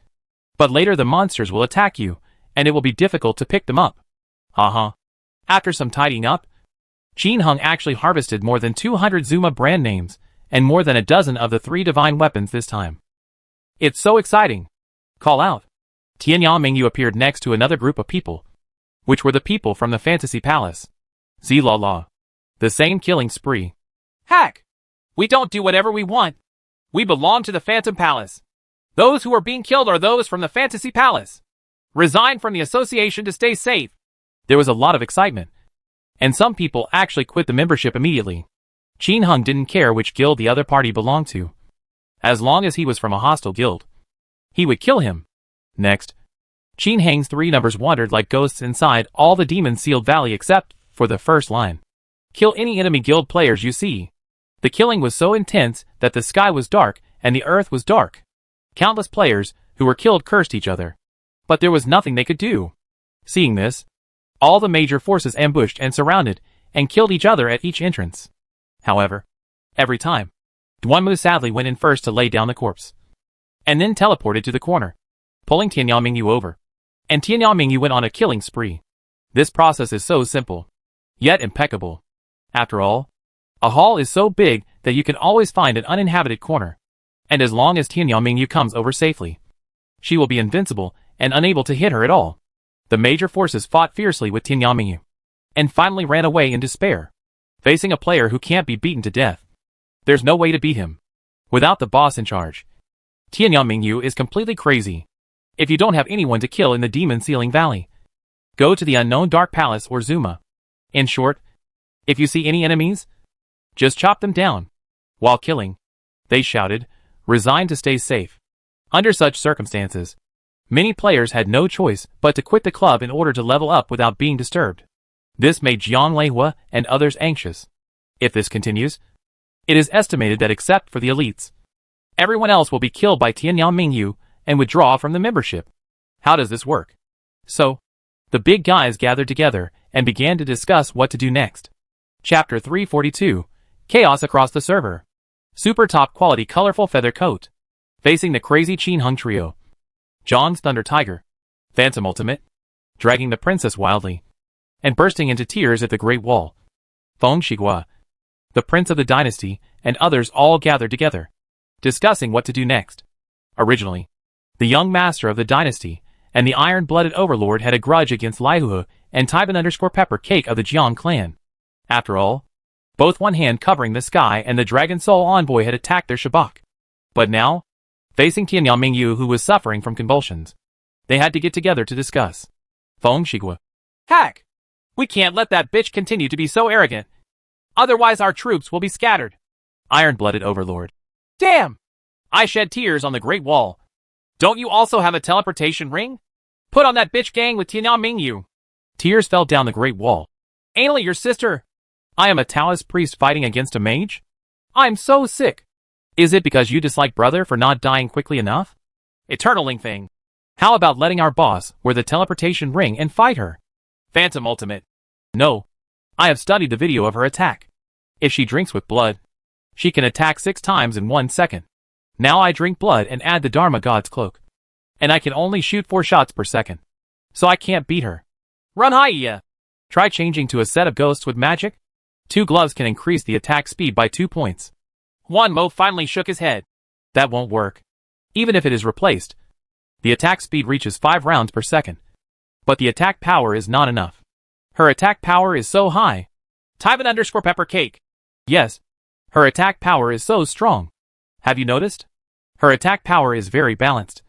but later the monsters will attack you, and it will be difficult to pick them up. After some tidying up, Qin Hung actually harvested more than 200 Zuma brand names, and more than a dozen of the 3 divine weapons this time. It's so exciting. Call out. Tianyanmingyu appeared next to another group of people, which were the people from the Fantasy Palace. Zilala. The same killing spree. Hack! We don't do whatever we want. We belong to the Phantom Palace. Those who are being killed are those from the Fantasy Palace. Resign from the association to stay safe. There was a lot of excitement, and some people actually quit the membership immediately. Qin Hung didn't care which guild the other party belonged to. As long as he was from a hostile guild, he would kill him. Next, Qin Hang's 3 numbers wandered like ghosts inside all the demon-sealed valley except for the first line. Kill any enemy guild players you see. The killing was so intense that the sky was dark and the earth was dark. Countless players who were killed cursed each other, but there was nothing they could do. Seeing this, all the major forces ambushed and surrounded and killed each other at each entrance. However, every time, Duanmu sadly went in first to lay down the corpse, and then teleported to the corner, pulling Tianyanmingyu over. And Tianyanmingyu went on a killing spree. This process is so simple, yet impeccable. After all, a hall is so big that you can always find an uninhabited corner, and as long as Tianyanmingyu comes over safely, she will be invincible and unable to hit her at all. The major forces fought fiercely with Tianyanmingyu, and finally ran away in despair. Facing a player who can't be beaten to death, there's no way to beat him. Without the boss in charge, Tianyanmingyu is completely crazy. If you don't have anyone to kill in the Demon Sealing Valley, go to the Unknown Dark Palace or Zuma. In short, if you see any enemies, just chop them down. While killing, they shouted, resign to stay safe. Under such circumstances, many players had no choice but to quit the club in order to level up without being disturbed. This made Jiang Leihua and others anxious. If this continues, it is estimated that except for the elites, everyone else will be killed by Tianyanmingyu and withdraw from the membership. How does this work? So, the big guys gathered together and began to discuss what to do next. Chapter 342, Chaos Across the Server. Super top quality colorful feather coat. Facing the crazy Qin Hung trio. Zhang's Thunder Tiger. Phantom Ultimate. Dragging the princess wildly, and bursting into tears at the Great Wall. Feng Shigua, the prince of the dynasty, and others all gathered together, discussing what to do next. Originally, the young master of the dynasty and the iron-blooded overlord had a grudge against Laihu and Taiban_Pepper Cake of the Jiang clan. After all, both One Hand Covering the Sky and the Dragon Soul Envoy had attacked their shabak. But now, facing Tianyanmingyu who was suffering from convulsions, they had to get together to discuss. Feng Shigua. Hack! We can't let that bitch continue to be so arrogant. Otherwise our troops will be scattered. Iron-blooded overlord. Damn! I shed tears on the Great Wall. Don't you also have a teleportation ring? Put on that bitch gang with Tianyanmingyu. Tears fell down the Great Wall. Ain't your sister? I am a Taoist priest fighting against a mage? I'm so sick. Is it because you dislike brother for not dying quickly enough? Eternaling thing. How about letting our boss wear the teleportation ring and fight her? Phantom Ultimate. No. I have studied the video of her attack. If she drinks with blood, she can attack 6 times in 1 second. Now I drink blood and add the Dharma God's cloak, and I can only shoot 4 shots per second. So I can't beat her. Run high. Try changing to a set of ghosts with magic. 2 gloves can increase the attack speed by 2 points. Wanmo finally shook his head. That won't work. Even if it is replaced, the attack speed reaches 5 rounds per second. But the attack power is not enough. Her attack power is so high. Taiban_Pepper Cake. Yes. Her attack power is so strong. Have you noticed? Her attack power is very balanced.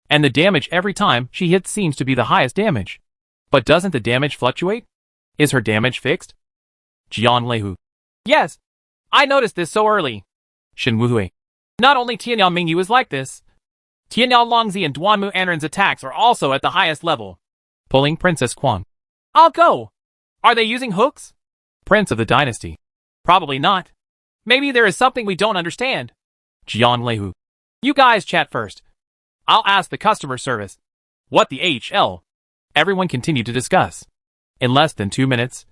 And the damage every time she hits seems to be the highest damage. But doesn't the damage fluctuate? Is her damage fixed? Jian Leihu. Yes. I noticed this so early. Shen Wuhui. Not only Tianyanmingyu is like this. Tianyao Longzi and Duanmu Anren's attacks are also at the highest level. Pulling Princess Quang. I'll go. Are they using hooks? Prince of the dynasty. Probably not. Maybe there is something we don't understand. Jian Leihu. You guys chat first. I'll ask the customer service. What the HL? Everyone continued to discuss. In less than 2 minutes,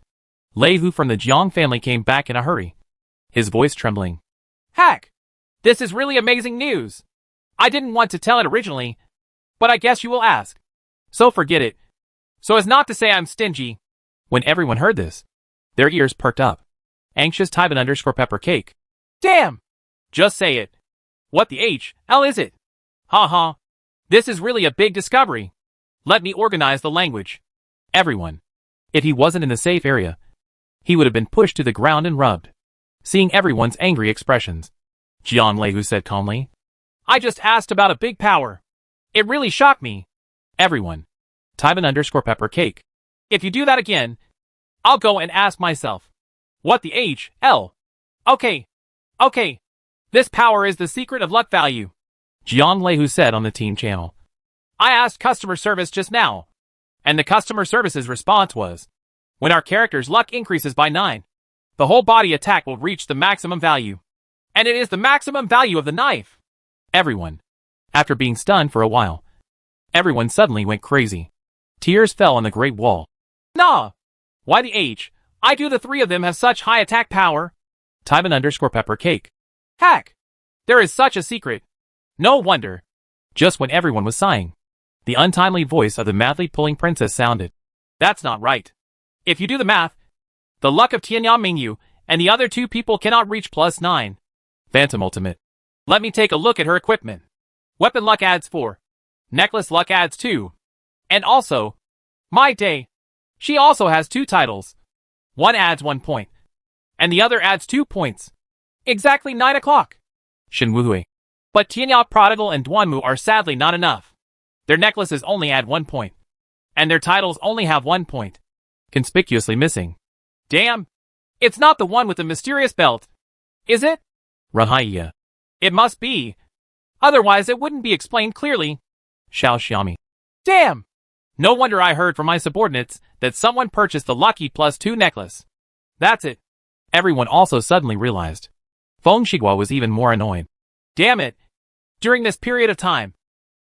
Lei Hu from the Jiang family came back in a hurry, his voice trembling. Heck! This is really amazing news. I didn't want to tell it originally, but I guess you will ask. So forget it. So as not to say I'm stingy. When everyone heard this, their ears perked up. Anxious Tyban_pepper cake. Damn! Just say it. What the HL is it? Ha. This is really a big discovery. Let me organize the language. Everyone. If he wasn't in the safe area, he would have been pushed to the ground and rubbed. Seeing everyone's angry expressions, Jiang Lei Hu said calmly. I just asked about a big power. It really shocked me. Everyone. Tyban_pepper cake. If you do that again, I'll go and ask myself. What the HL? Okay. This power is the secret of luck value. Jiang Lei Hu said on the team channel. I asked customer service just now, and the customer service's response was, when our character's luck increases by 9, the whole body attack will reach the maximum value. And it is the maximum value of the knife. Everyone. After being stunned for a while, everyone suddenly went crazy. Tears fell on the Great Wall. Nah. Why the H? I do the three of them have such high attack power? Tyban_pepper cake. Heck! There is such a secret. No wonder. Just when everyone was sighing, the untimely voice of the madly pulling princess sounded. That's not right. If you do the math, the luck of Tianya Mingyu and the other two people cannot reach +9. Phantom Ultimate. Let me take a look at her equipment. Weapon luck adds 4. Necklace luck adds 2. And also, my day. She also has 2 titles. One adds 1 point, and the other adds 2 points. Exactly 9 o'clock. Shin Wuhui. But Tianya Prodigal and Duanmu are sadly not enough. Their necklaces only add 1 point, and their titles only have 1 point. Conspicuously missing. Damn. It's not the one with the mysterious belt. Is it? Rahaiya. It must be. Otherwise it wouldn't be explained clearly. Xiao Xiaomi. Damn. No wonder I heard from my subordinates that someone purchased the lucky +2 necklace. That's it. Everyone also suddenly realized. Feng Shiguo was even more annoyed. Damn it. During this period of time,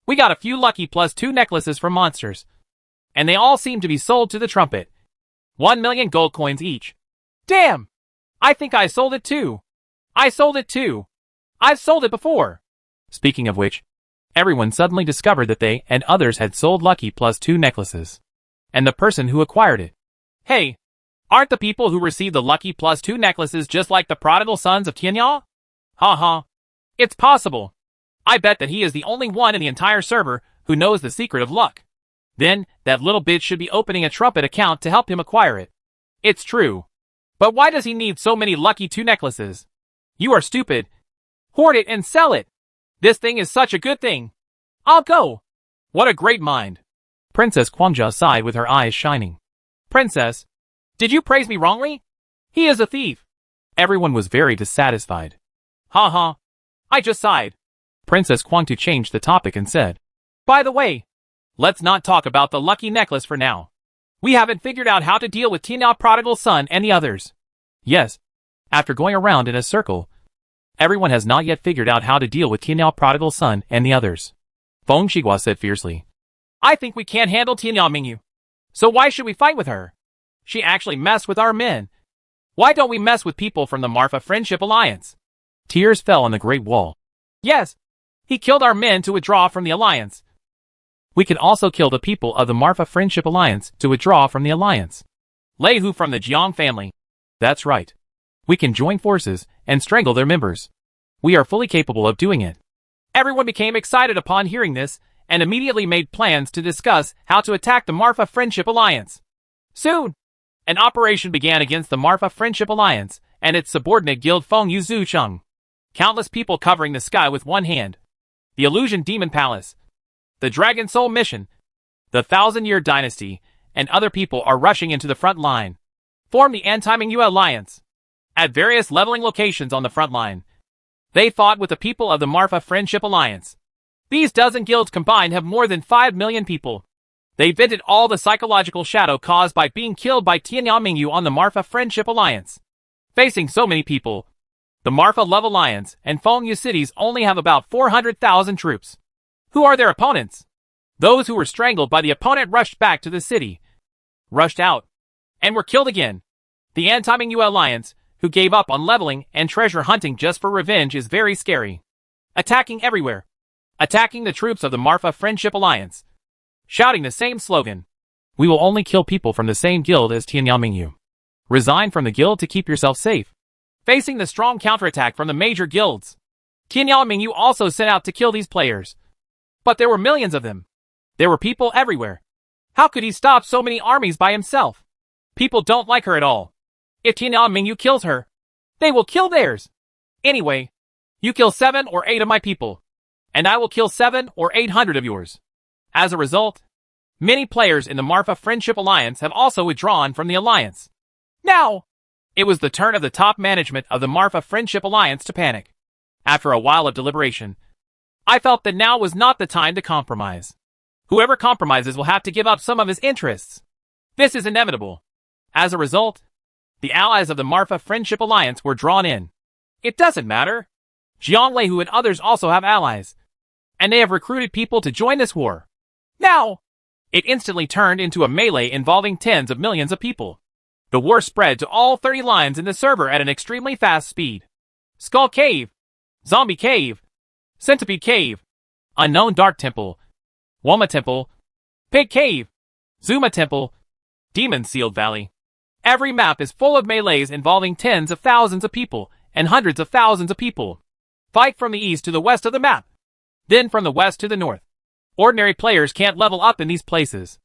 we got a few lucky +2 necklaces from monsters. And they all seem to be sold to the trumpet. 1 million gold coins each. Damn! I think I sold it too. I've sold it before. Speaking of which, everyone suddenly discovered that they and others had sold lucky +2 necklaces. And the person who acquired it. Hey, aren't the people who received the lucky +2 necklaces just like the prodigal sons of Tianya? Ha. It's possible. I bet that he is the only one in the entire server who knows the secret of luck. Then, that little bitch should be opening a trumpet account to help him acquire it. It's true. But why does he need so many lucky 2 necklaces? You are stupid. Hoard it and sell it. This thing is such a good thing. I'll go. What a great mind. Princess Guangjia sighed with her eyes shining. Princess, did you praise me wrongly? He is a thief. Everyone was very dissatisfied. Ha. I just sighed. Princess Guangtu changed the topic and said, by the way, let's not talk about the lucky necklace for now. We haven't figured out how to deal with Tianya Prodigal's son and the others. Yes. After going around in a circle, everyone has not yet figured out how to deal with Tianya Prodigal's son and the others. Feng Shiguo said fiercely. I think we can't handle Tianya Mingyu. So why should we fight with her? She actually messed with our men. Why don't we mess with people from the Marfa Friendship Alliance? Tears fell on the Great Wall. Yes. He killed our men to withdraw from the alliance. We can also kill the people of the Marfa Friendship Alliance to withdraw from the alliance. Lei Hu from the Jiang family. That's right. We can join forces and strangle their members. We are fully capable of doing it. Everyone became excited upon hearing this and immediately made plans to discuss how to attack the Marfa Friendship Alliance. Soon, an operation began against the Marfa Friendship Alliance and its subordinate guild Feng Yuzu Cheng. Countless people covering the sky with one hand. The Illusion Demon Palace, the Dragon Soul Mission, the 1,000-Year Dynasty, and other people are rushing into the front line. Form the Anti-Mingyu Alliance. At various leveling locations on the front line, they fought with the people of the Marfa Friendship Alliance. These dozen guilds combined have more than 5 million people. They vented all the psychological shadow caused by being killed by Tianya Mingyu on the Marfa Friendship Alliance. Facing so many people, The Marfa Love Alliance and Fengyu cities only have about 400,000 troops. Who are their opponents? Those who were strangled by the opponent rushed back to the city, rushed out, and were killed again. The anti-Mingyu Alliance, who gave up on leveling and treasure hunting just for revenge, is very scary. Attacking everywhere. Attacking the troops of the Marfa Friendship Alliance. Shouting the same slogan. We will only kill people from the same guild as Tianyamingyu. Resign from the guild to keep yourself safe. Facing the strong counterattack from the major guilds, Tianyamingyu also set out to kill these players. But there were millions of them. There were people everywhere. How could he stop so many armies by himself? People don't like her at all. If Tianyamingyu kills her, they will kill theirs. Anyway, you kill 7 or 8 of my people, and I will kill 700 or 800 of yours. As a result, many players in the Marfa Friendship Alliance have also withdrawn from the alliance. Now, it was the turn of the top management of the Marfa Friendship Alliance to panic. After a while of deliberation, I felt that now was not the time to compromise. Whoever compromises will have to give up some of his interests. This is inevitable. As a result, the allies of the Marfa Friendship Alliance were drawn in. It doesn't matter. Jiang Leihu and others also have allies, and they have recruited people to join this war. Now, it instantly turned into a melee involving tens of millions of people. The war spread to all 30 lines in the server at an extremely fast speed. Skull Cave, Zombie Cave, Centipede Cave, Unknown Dark Temple, Woma Temple, Pig Cave, Zuma Temple, Demon Sealed Valley. Every map is full of melees involving tens of thousands of people and hundreds of thousands of people. Fight from the east to the west of the map, then from the west to the north. Ordinary players can't level up in these places,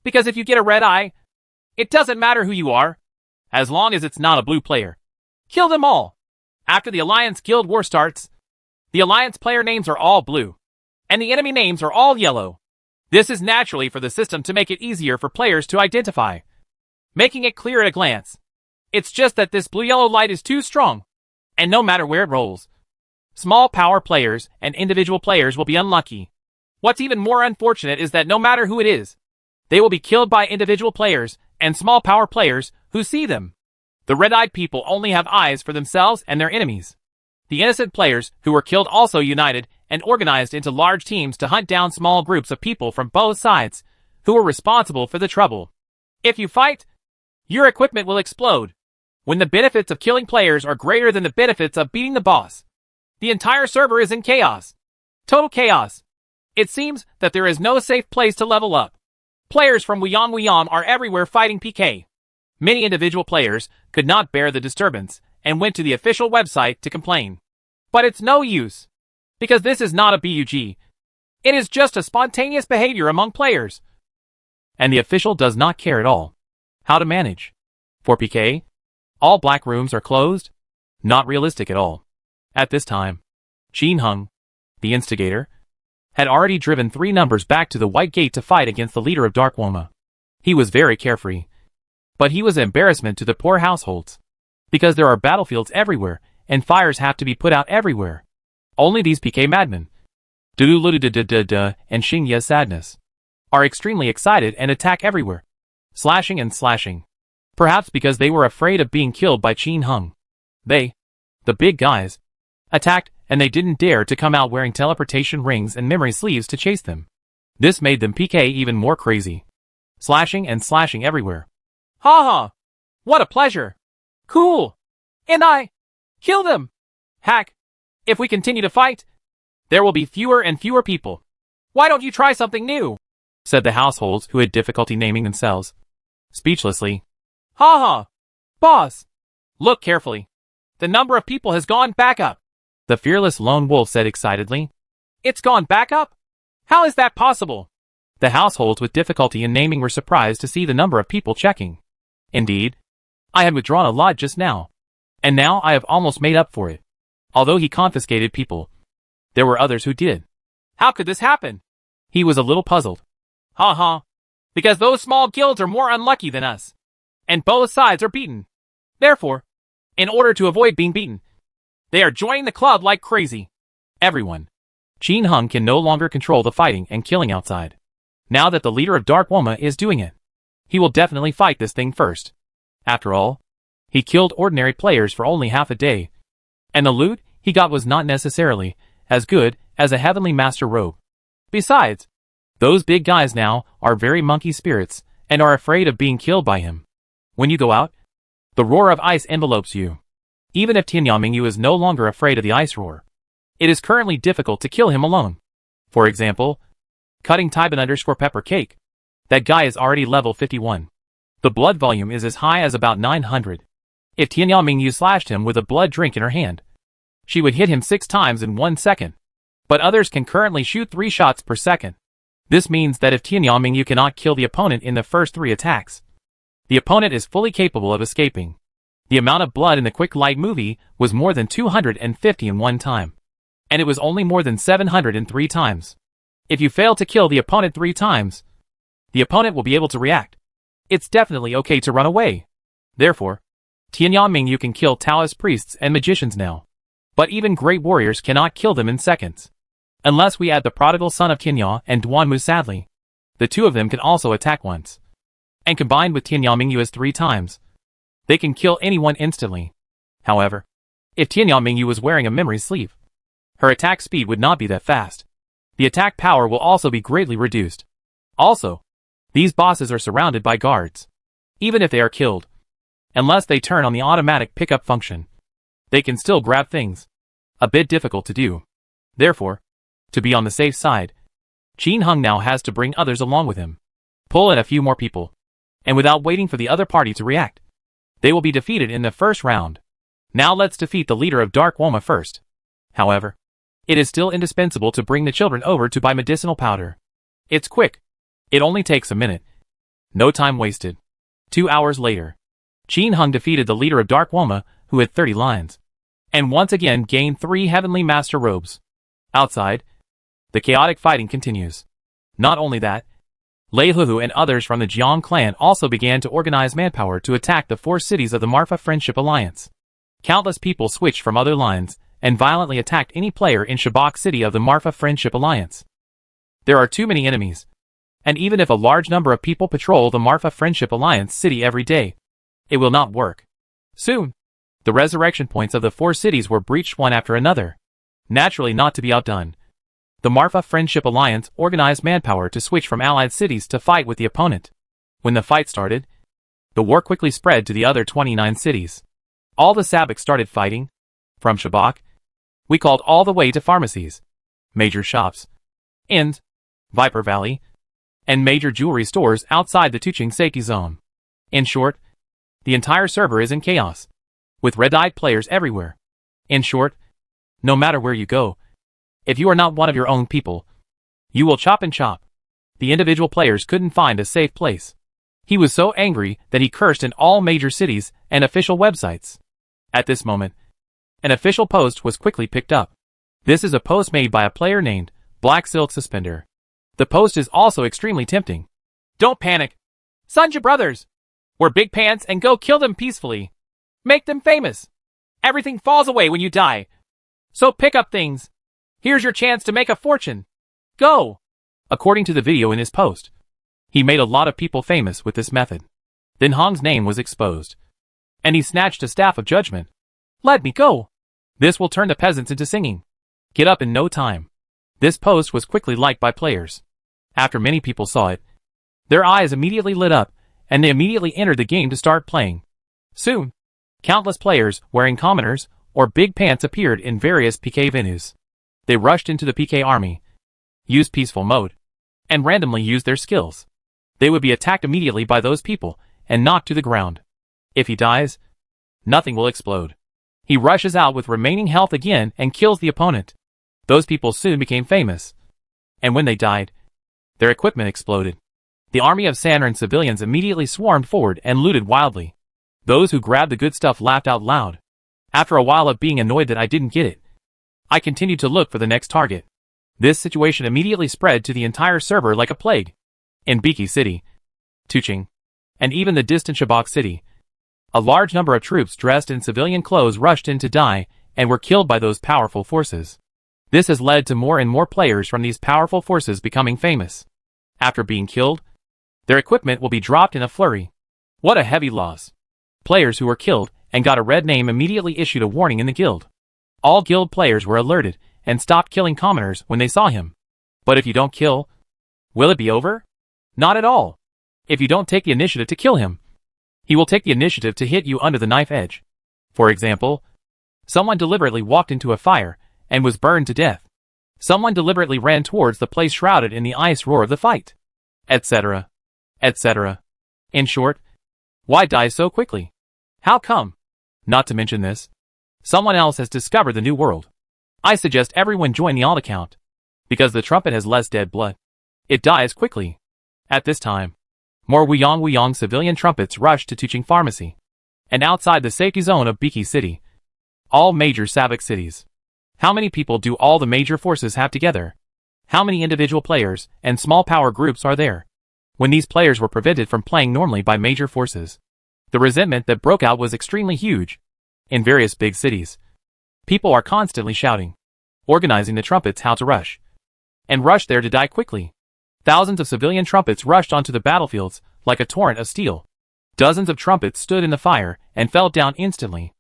because if you get a red eye, it doesn't matter who you are, as long as it's not a blue player. Kill them all. After the Alliance Guild War starts, the Alliance player names are all blue, and the enemy names are all yellow. This is naturally for the system to make it easier for players to identify, making it clear at a glance. It's just that this blue-yellow light is too strong, and no matter where it rolls, small power players and individual players will be unlucky. What's even more unfortunate is that no matter who it is, they will be killed by individual players and small power players who see them. The red-eyed people only have eyes for themselves and their enemies. The innocent players who were killed also united and organized into large teams to hunt down small groups of people from both sides who were responsible for the trouble. If you fight, your equipment will explode. When the benefits of killing players are greater than the benefits of beating the boss, the entire server is in chaos. Total chaos. It seems that there is no safe place to level up. Players from Wiyam are everywhere fighting PK. Many individual players could not bear the disturbance and went to the official website to complain. But it's no use, because this is not a BUG. It is just a spontaneous behavior among players. And the official does not care at all. How to manage? For PK, all black rooms are closed? Not realistic at all. At this time, Jin Hung, the instigator, had already driven 3 numbers back to the White Gate to fight against the leader of Dark Woma. He was very carefree. But he was an embarrassment to the poor households. Because there are battlefields everywhere, and fires have to be put out everywhere. Only these PK madmen, Duduludududududu and Xingye Sadness, are extremely excited and attack everywhere, slashing and slashing. Perhaps because they were afraid of being killed by Jin Hung. They, the big guys, attacked, and they didn't dare to come out wearing teleportation rings and memory sleeves to chase them. This made them PK even more crazy. Slashing and slashing everywhere. Ha ha! What a pleasure! Cool! And I kill them! Hack! If we continue to fight, there will be fewer and fewer people. Why don't you try something new? Said the households who had difficulty naming themselves. Speechlessly. Ha ha! Boss! Look carefully. The number of people has gone back up. The fearless lone wolf said excitedly. It's gone back up? How is that possible? The households with difficulty in naming were surprised to see the number of people checking. Indeed, I had withdrawn a lot just now, and now I have almost made up for it. Although he confiscated people, there were others who did. How could this happen? He was a little puzzled. Ha ha. Because those small guilds are more unlucky than us, and both sides are beaten. Therefore, in order to avoid being beaten, they are joining the club like crazy. Everyone. Jin Hung can no longer control the fighting and killing outside. Now that the leader of Dark Woma is doing it, he will definitely fight this thing first. After all, he killed ordinary players for only half a day. And the loot he got was not necessarily as good as a heavenly master robe. Besides, those big guys now are very monkey spirits and are afraid of being killed by him. When you go out, the roar of ice envelopes you. Even if Tianyanmingyu is no longer afraid of the ice roar, it is currently difficult to kill him alone. For example, cutting Taiban_pepper cake. That guy is already level 51. The blood volume is as high as about 900. If Tianyanmingyu slashed him with a blood drink in her hand, she would hit him 6 times in 1 second. But others can currently shoot 3 shots per second. This means that if Tianyanmingyu cannot kill the opponent in the first 3 attacks, the opponent is fully capable of escaping. The amount of blood in the Quick Light movie was more than 250 in 1 time. And it was only more than 703 times. If you fail to kill the opponent 3 times, the opponent will be able to react. It's definitely okay to run away. Therefore, Tianyanmingyu can kill Taoist priests and magicians now. But even great warriors cannot kill them in seconds. Unless we add the prodigal son of Tianya and Duanmu. Sadly, the 2 of them can also attack once. And combined with Tianyanmingyu as 3 times, they can kill anyone instantly. However, if Tianyanmingyu was wearing a memory sleeve, her attack speed would not be that fast. The attack power will also be greatly reduced. Also, these bosses are surrounded by guards. Even if they are killed, unless they turn on the automatic pickup function, they can still grab things. A bit difficult to do. Therefore, to be on the safe side, Qin Hung now has to bring others along with him. Pull in a few more people. And without waiting for the other party to react, they will be defeated in the first round. Now let's defeat the leader of Dark Woma first. However, it is still indispensable to bring the children over to buy medicinal powder. It's quick. It only takes a minute. No time wasted. 2 hours later, Qin Hung defeated the leader of Dark Woma, who had 30 lines, and once again gained 3 heavenly master robes. Outside, the chaotic fighting continues. Not only that, Lei Huhu and others from the Jiang clan also began to organize manpower to attack the 4 cities of the Marfa Friendship Alliance. Countless people switched from other lines and violently attacked any player in Shabak City of the Marfa Friendship Alliance. There are too many enemies, and even if a large number of people patrol the Marfa Friendship Alliance city every day, it will not work. Soon, the resurrection points of the 4 cities were breached one after another. Naturally not to be outdone, the Marfa Friendship Alliance organized manpower to switch from allied cities to fight with the opponent. When the fight started, the war quickly spread to the other 29 cities. All the Sabaks started fighting. From Shabak, we called all the way to pharmacies, major shops, inns, Viper Valley, and major jewelry stores outside the Tuching safety zone. In short, the entire server is in chaos, with red-eyed players everywhere. In short, no matter where you go, if you are not one of your own people, you will chop and chop. The individual players couldn't find a safe place. He was so angry that he cursed in all major cities and official websites. At this moment, an official post was quickly picked up. This is a post made by a player named Black Silk Suspender. The post is also extremely tempting. Don't panic. Sunja brothers, wear big pants and go kill them peacefully. Make them famous. Everything falls away when you die. So pick up things. Here's your chance to make a fortune. Go! According to the video in his post, he made a lot of people famous with this method. Then Hong's name was exposed, and he snatched a staff of judgment. Let me go! This will turn the peasants into singing. Get up in no time. This post was quickly liked by players. After many people saw it, their eyes immediately lit up, and they immediately entered the game to start playing. Soon, countless players wearing commoners or big pants appeared in various PK venues. They rushed into the PK army, used peaceful mode, and randomly used their skills. They would be attacked immediately by those people and knocked to the ground. If he dies, nothing will explode. He rushes out with remaining health again and kills the opponent. Those people soon became famous. And when they died, their equipment exploded. The army of Sanran civilians immediately swarmed forward and looted wildly. Those who grabbed the good stuff laughed out loud. After a while of being annoyed that I didn't get it, I continued to look for the next target. This situation immediately spread to the entire server like a plague. In Biki City, Tuching, and even the distant Shabak City, a large number of troops dressed in civilian clothes rushed in to die and were killed by those powerful forces. This has led to more and more players from these powerful forces becoming famous. After being killed, their equipment will be dropped in a flurry. What a heavy loss. Players who were killed and got a red name immediately issued a warning in the guild. All guild players were alerted and stopped killing commoners when they saw him. But if you don't kill, will it be over? Not at all. If you don't take the initiative to kill him, he will take the initiative to hit you under the knife edge. For example, someone deliberately walked into a fire and was burned to death. Someone deliberately ran towards the place shrouded in the ice roar of the fight. Etc. Etc. In short, why die so quickly? How come? Not to mention this, someone else has discovered the new world. I suggest everyone join the alt account, because the trumpet has less dead blood. It dies quickly. At this time, more Wuyong civilian trumpets rushed to Tuching Pharmacy, and outside the safety zone of Biki City. All major Savik cities. How many people do all the major forces have together? How many individual players and small power groups are there? When these players were prevented from playing normally by major forces, the resentment that broke out was extremely huge. In various big cities, people are constantly shouting, organizing the trumpets how to rush, and rush there to die quickly. Thousands of civilian trumpets rushed onto the battlefields like a torrent of steel. Dozens of trumpets stood in the fire and fell down instantly.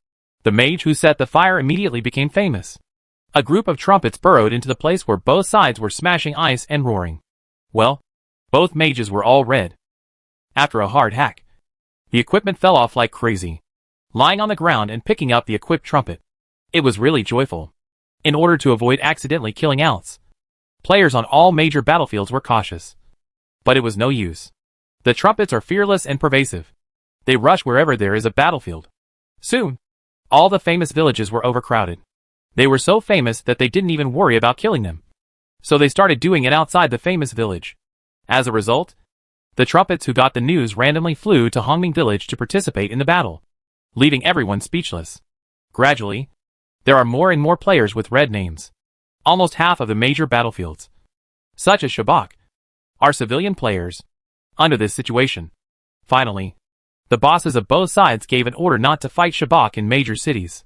The mage who set the fire immediately became famous. A group of trumpets burrowed into the place where both sides were smashing ice and roaring. Well, both mages were all red. After a hard hack, the equipment fell off like crazy, lying on the ground and picking up the equipped trumpet. It was really joyful. In order to avoid accidentally killing outs, players on all major battlefields were cautious. But it was no use. The trumpets are fearless and pervasive. They rush wherever there is a battlefield. Soon, all the famous villages were overcrowded. They were so famous that they didn't even worry about killing them. So they started doing it outside the famous village. As a result, the trumpets who got the news randomly flew to Hongming village to participate in the battle, leaving everyone speechless. Gradually, there are more and more players with red names. Almost half of the major battlefields, such as Shabak, are civilian players. Under this situation, finally, the bosses of both sides gave an order not to fight Shabak in major cities.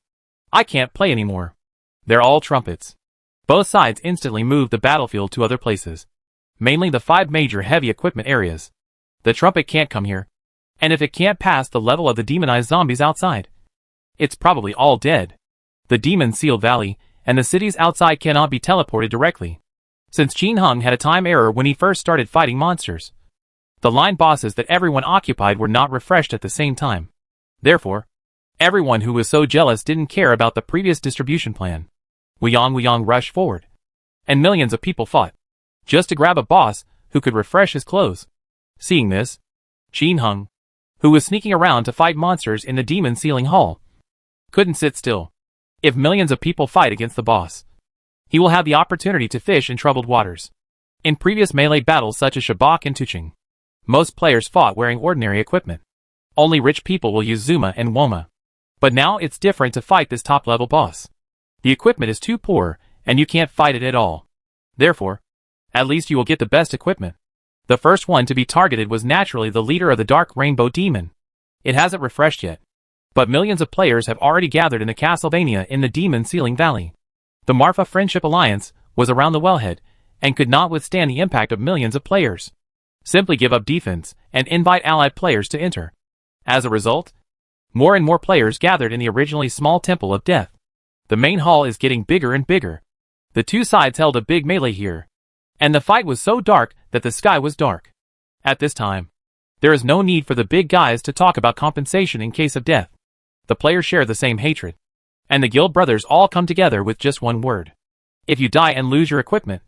I can't play anymore. They're all trumpets. Both sides instantly moved the battlefield to other places, mainly the 5 major heavy equipment areas. The trumpet can't come here, and if it can't pass the level of the demonized zombies outside, it's probably all dead. The demon-sealed valley and the cities outside cannot be teleported directly, since Qin Hung had a time error when he first started fighting monsters. The line bosses that everyone occupied were not refreshed at the same time. Therefore, everyone who was so jealous didn't care about the previous distribution plan. Wuyong rushed forward, and millions of people fought, just to grab a boss who could refresh his clothes. Seeing this, Qin Hung, who was sneaking around to fight monsters in the demon sealing hall, couldn't sit still. If millions of people fight against the boss, he will have the opportunity to fish in troubled waters. In previous melee battles such as Shabak and Tuching, most players fought wearing ordinary equipment. Only rich people will use Zuma and Woma. But now it's different to fight this top-level boss. The equipment is too poor, and you can't fight it at all. Therefore, at least you will get the best equipment. The first one to be targeted was naturally the leader of the Dark Rainbow Demon. It hasn't refreshed yet, but millions of players have already gathered in the Castlevania in the Demon Sealing Valley. The Marfa Friendship Alliance was around the wellhead, and could not withstand the impact of millions of players. Simply give up defense, and invite allied players to enter. As a result, more and more players gathered in the originally small Temple of Death. The main hall is getting bigger and bigger. The two sides held a big melee here, and the fight was so dark that the sky was dark. At this time, there is no need for the big guys to talk about compensation in case of death. The players share the same hatred, and the guild brothers all come together with just one word. If you die and lose your equipment,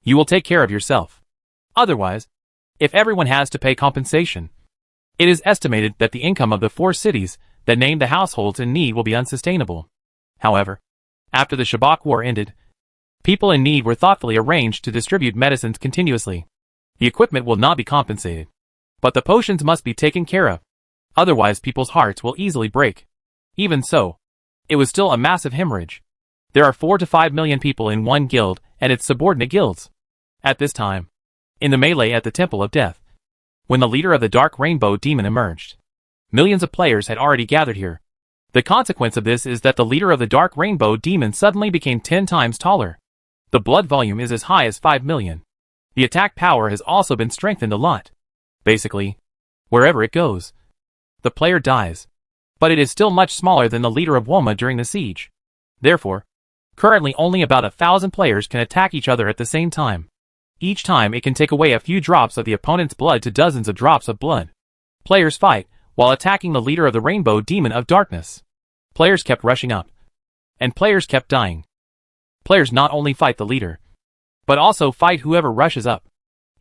you will take care of yourself. Otherwise, if everyone has to pay compensation, it is estimated that the income of the 4 cities that name the households in need will be unsustainable. However, after the Shabak War ended, people in need were thoughtfully arranged to distribute medicines continuously. The equipment will not be compensated, but the potions must be taken care of. Otherwise people's hearts will easily break. Even so, it was still a massive hemorrhage. There are 4 to 5 million people in one guild and its subordinate guilds. At this time, in the melee at the Temple of Death, when the leader of the Dark Rainbow Demon emerged, millions of players had already gathered here. The consequence of this is that the leader of the Dark Rainbow Demon suddenly became 10 times taller. The blood volume is as high as 5 million. The attack power has also been strengthened a lot. Basically, wherever it goes, the player dies. But it is still much smaller than the leader of Woma during the siege. Therefore, Currently only about 1,000 players can attack each other at the same time. Each time it can take away a few drops of the opponent's blood to dozens of drops of blood. Players fight while attacking the leader of the Rainbow Demon of Darkness. Players kept rushing up. And players kept dying. Players not only fight the leader, but also fight whoever rushes up.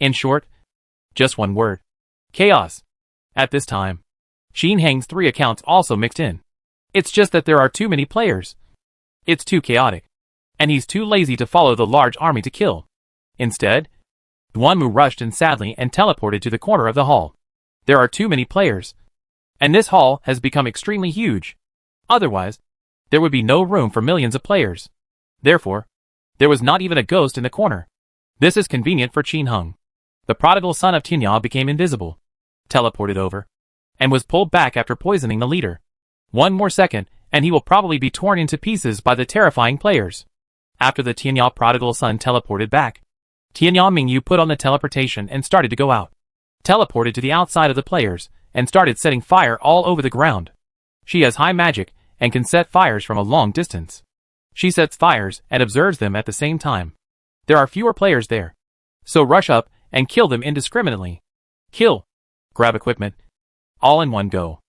In short, just one word. Chaos. At this time, Qin Heng's 3 accounts also mixed in. It's just that there are too many players. It's too chaotic. And he's too lazy to follow the large army to kill. Instead, Duanmu rushed in sadly and teleported to the corner of the hall. There are too many players. And this hall has become extremely huge. Otherwise, there would be no room for millions of players. Therefore, there was not even a ghost in the corner. This is convenient for Qin Heng. The prodigal son of Tinya became invisible, teleported over, and was pulled back after poisoning the leader. One more second, and he will probably be torn into pieces by the terrifying players. After the Tianya prodigal son teleported back, Tianya Mingyu put on the teleportation and started to go out. Teleported to the outside of the players, and started setting fire all over the ground. She has high magic, and can set fires from a long distance. She sets fires and observes them at the same time. There are fewer players there. So rush up and kill them indiscriminately. Kill. Grab equipment. All in one go.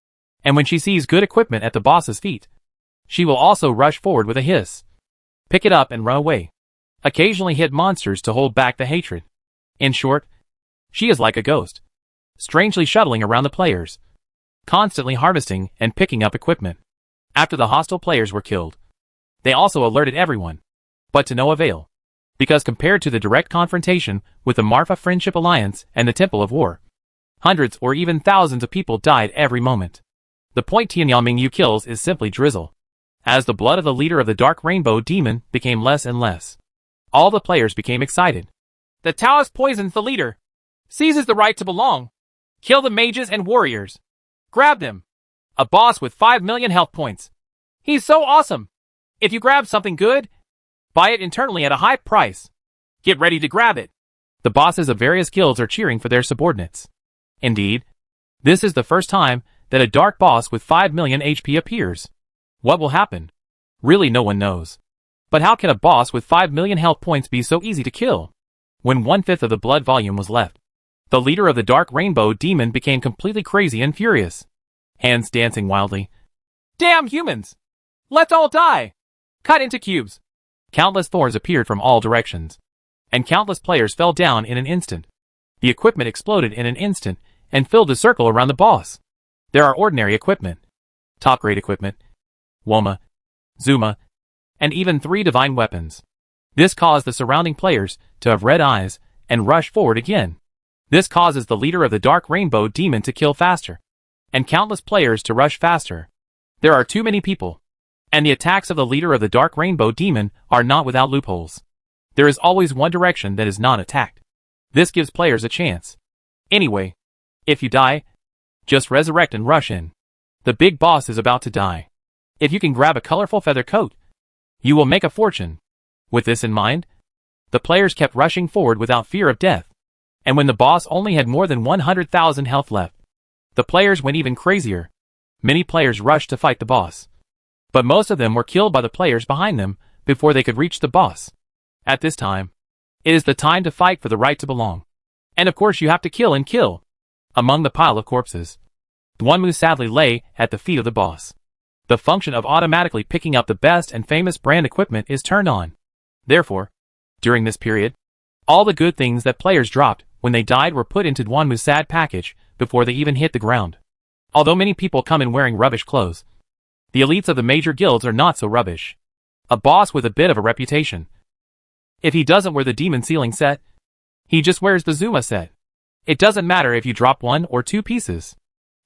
And when she sees good equipment at the boss's feet, she will also rush forward with a hiss. Pick it up and run away. Occasionally hit monsters to hold back the hatred. In short, she is like a ghost. Strangely shuttling around the players. Constantly harvesting and picking up equipment. After the hostile players were killed, they also alerted everyone. But to no avail. Because compared to the direct confrontation with the Marfa Friendship Alliance and the Temple of War, hundreds or even thousands of people died every moment. The point Tianya Mingyu kills is simply drizzle. As the blood of the leader of the Dark Rainbow Demon became less and less, all the players became excited. The Taoist poisons the leader. Seizes the right to belong. Kill the mages and warriors. Grab them. A boss with 5 million health points. He's so awesome. If you grab something good, buy it internally at a high price. Get ready to grab it. The bosses of various guilds are cheering for their subordinates. Indeed, this is the first time that a dark boss with 5 million HP appears. What will happen? Really no one knows. But how can a boss with 5 million health points be so easy to kill? When 1/5 of the blood volume was left, the leader of the Dark Rainbow Demon became completely crazy and furious. Hands dancing wildly. Damn humans! Let's all die! Cut into cubes. Countless thorns appeared from all directions. And countless players fell down in an instant. The equipment exploded in an instant and filled a circle around the boss. There are ordinary equipment, top-grade equipment, Woma, Zuma, and even 3 divine weapons. This caused the surrounding players to have red eyes and rush forward again. This causes the leader of the Dark Rainbow Demon to kill faster, and countless players to rush faster. There are too many people, and the attacks of the leader of the Dark Rainbow Demon are not without loopholes. There is always one direction that is not attacked. This gives players a chance. Anyway, if you die, just resurrect and rush in. The big boss is about to die. If you can grab a colorful feather coat, you will make a fortune. With this in mind, the players kept rushing forward without fear of death. And when the boss only had more than 100,000 health left, the players went even crazier. Many players rushed to fight the boss. But most of them were killed by the players behind them before they could reach the boss. At this time, it is the time to fight for the right to belong. And of course you have to kill and kill. Among the pile of corpses, Duanmu sadly lay at the feet of the boss. The function of automatically picking up the best and famous brand equipment is turned on. Therefore, during this period, all the good things that players dropped when they died were put into Duanmu's sad package before they even hit the ground. Although many people come in wearing rubbish clothes, the elites of the major guilds are not so rubbish. A boss with a bit of a reputation. If he doesn't wear the demon ceiling set, he just wears the Zuma set. It doesn't matter if you drop 1 or 2 pieces.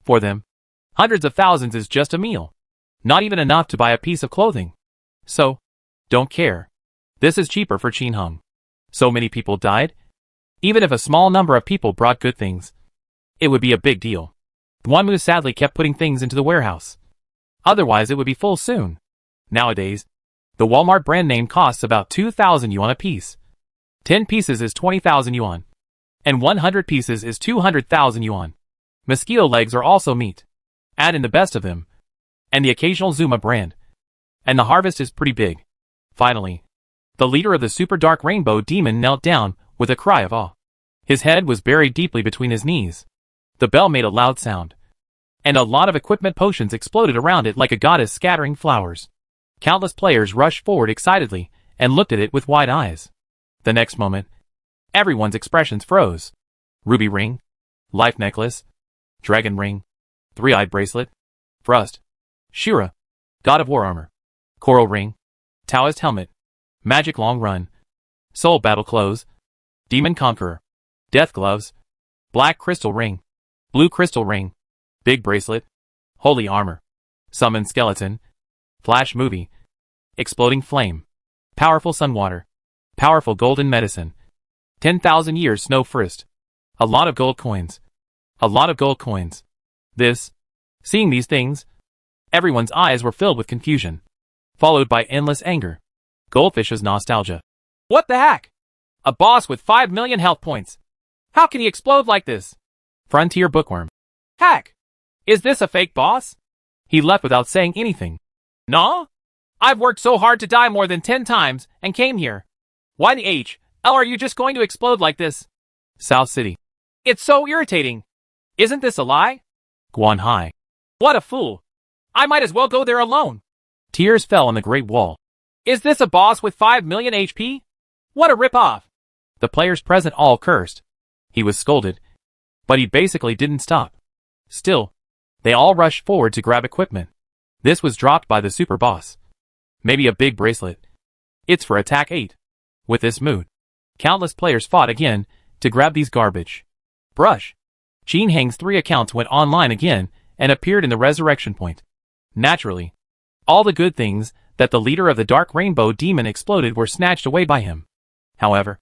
For them, hundreds of thousands is just a meal. Not even enough to buy a piece of clothing. So, don't care. This is cheaper for Qin Heng. So many people died. Even if a small number of people brought good things, it would be a big deal. Duanmu sadly kept putting things into the warehouse. Otherwise it would be full soon. Nowadays, the Walmart brand name costs about 2,000 yuan a piece. 10 pieces is 20,000 yuan. And 100 pieces is 200,000 yuan. Mosquito legs are also meat. Add in the best of them. And the occasional Zuma brand. And the harvest is pretty big. Finally, the leader of the super dark rainbow demon knelt down with a cry of awe. His head was buried deeply between his knees. The bell made a loud sound, and a lot of equipment potions exploded around it like a goddess scattering flowers. Countless players rushed forward excitedly and looked at it with wide eyes. The next moment, everyone's expressions froze. Ruby ring, life necklace, dragon ring, three-eyed bracelet, Thrust, Shira, God of War armor, coral ring, Taoist helmet, magic long run, soul battle clothes, demon conqueror, death gloves, black crystal ring, blue crystal ring, big bracelet, holy armor, summon skeleton, flash movie, exploding flame, powerful sunwater, powerful golden medicine, 10,000 years snow first, a lot of gold coins, a lot of gold coins. Seeing these things, everyone's eyes were filled with confusion, followed by endless anger. Goldfish's nostalgia. What the heck? A boss with 5 million health points. How can he explode like this? Frontier bookworm. Heck! Is this a fake boss? He left without saying anything. Nah? I've worked so hard to die more than 10 times and came here. Why the H? L are you just going to explode like this? South City. It's so irritating. Isn't this a lie? Guan Hai. What a fool. I might as well go there alone. Tears fell on the Great Wall. Is this a boss with 5 million HP? What a rip-off. The players present all cursed. He was scolded, but he basically didn't stop. Still, they all rushed forward to grab equipment. This was dropped by the super boss. Maybe a big bracelet. It's for attack 8. With this mood, countless players fought again to grab these garbage. Brush. Qin Hang's 3 accounts went online again and appeared in the resurrection point. Naturally, all the good things that the leader of the Dark Rainbow Demon exploded were snatched away by him. However,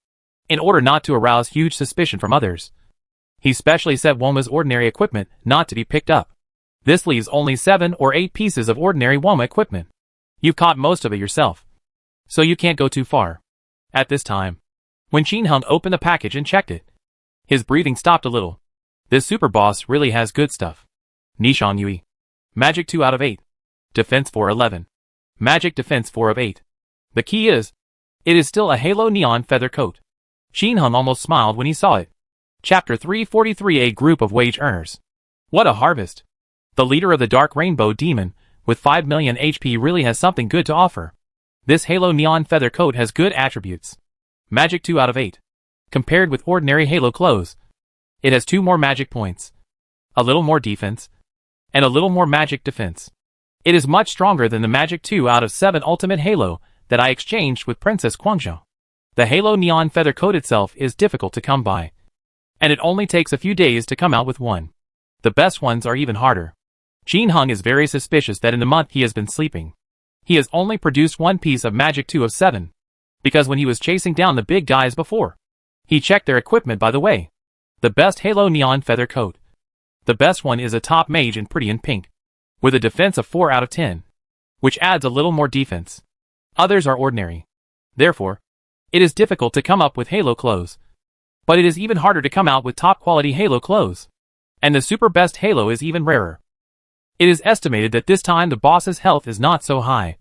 in order not to arouse huge suspicion from others, he specially set Woma's ordinary equipment not to be picked up. This leaves only 7 or 8 pieces of ordinary Woma equipment. You've caught most of it yourself, so you can't go too far. At this time, when Qin Hang opened the package and checked it, his breathing stopped a little. This super boss really has good stuff. Nishan Yui. Magic 2 out of 8. Defense 411. Magic Defense 4 of 8. The key is, it is still a Halo Neon Feather Coat. Qin Hang almost smiled when he saw it. Chapter 343. A group of wage earners. What a harvest. The leader of the Dark Rainbow Demon, with 5 million HP, really has something good to offer. This Halo Neon Feather Coat has good attributes. Magic 2 out of 8. Compared with ordinary Halo clothes, it has 2 more magic points, a little more defense, and a little more magic defense. It is much stronger than the Magic 2 out of 7 Ultimate Halo that I exchanged with Princess Guangzhou. The Halo Neon Feather Coat itself is difficult to come by, and it only takes a few days to come out with one. The best ones are even harder. Qin Hang is very suspicious that in the month he has been sleeping, he has only produced 1 piece of Magic 2 of 7, because when he was chasing down the big guys before, he checked their equipment by the way. The best Halo Neon Feather Coat. The best one is a top mage in pretty in pink, with a defense of 4 out of 10, which adds a little more defense. Others are ordinary. Therefore, it is difficult to come up with Halo clothes. But it is even harder to come out with top quality Halo clothes. And the super best Halo is even rarer. It is estimated that this time the boss's health is not so high.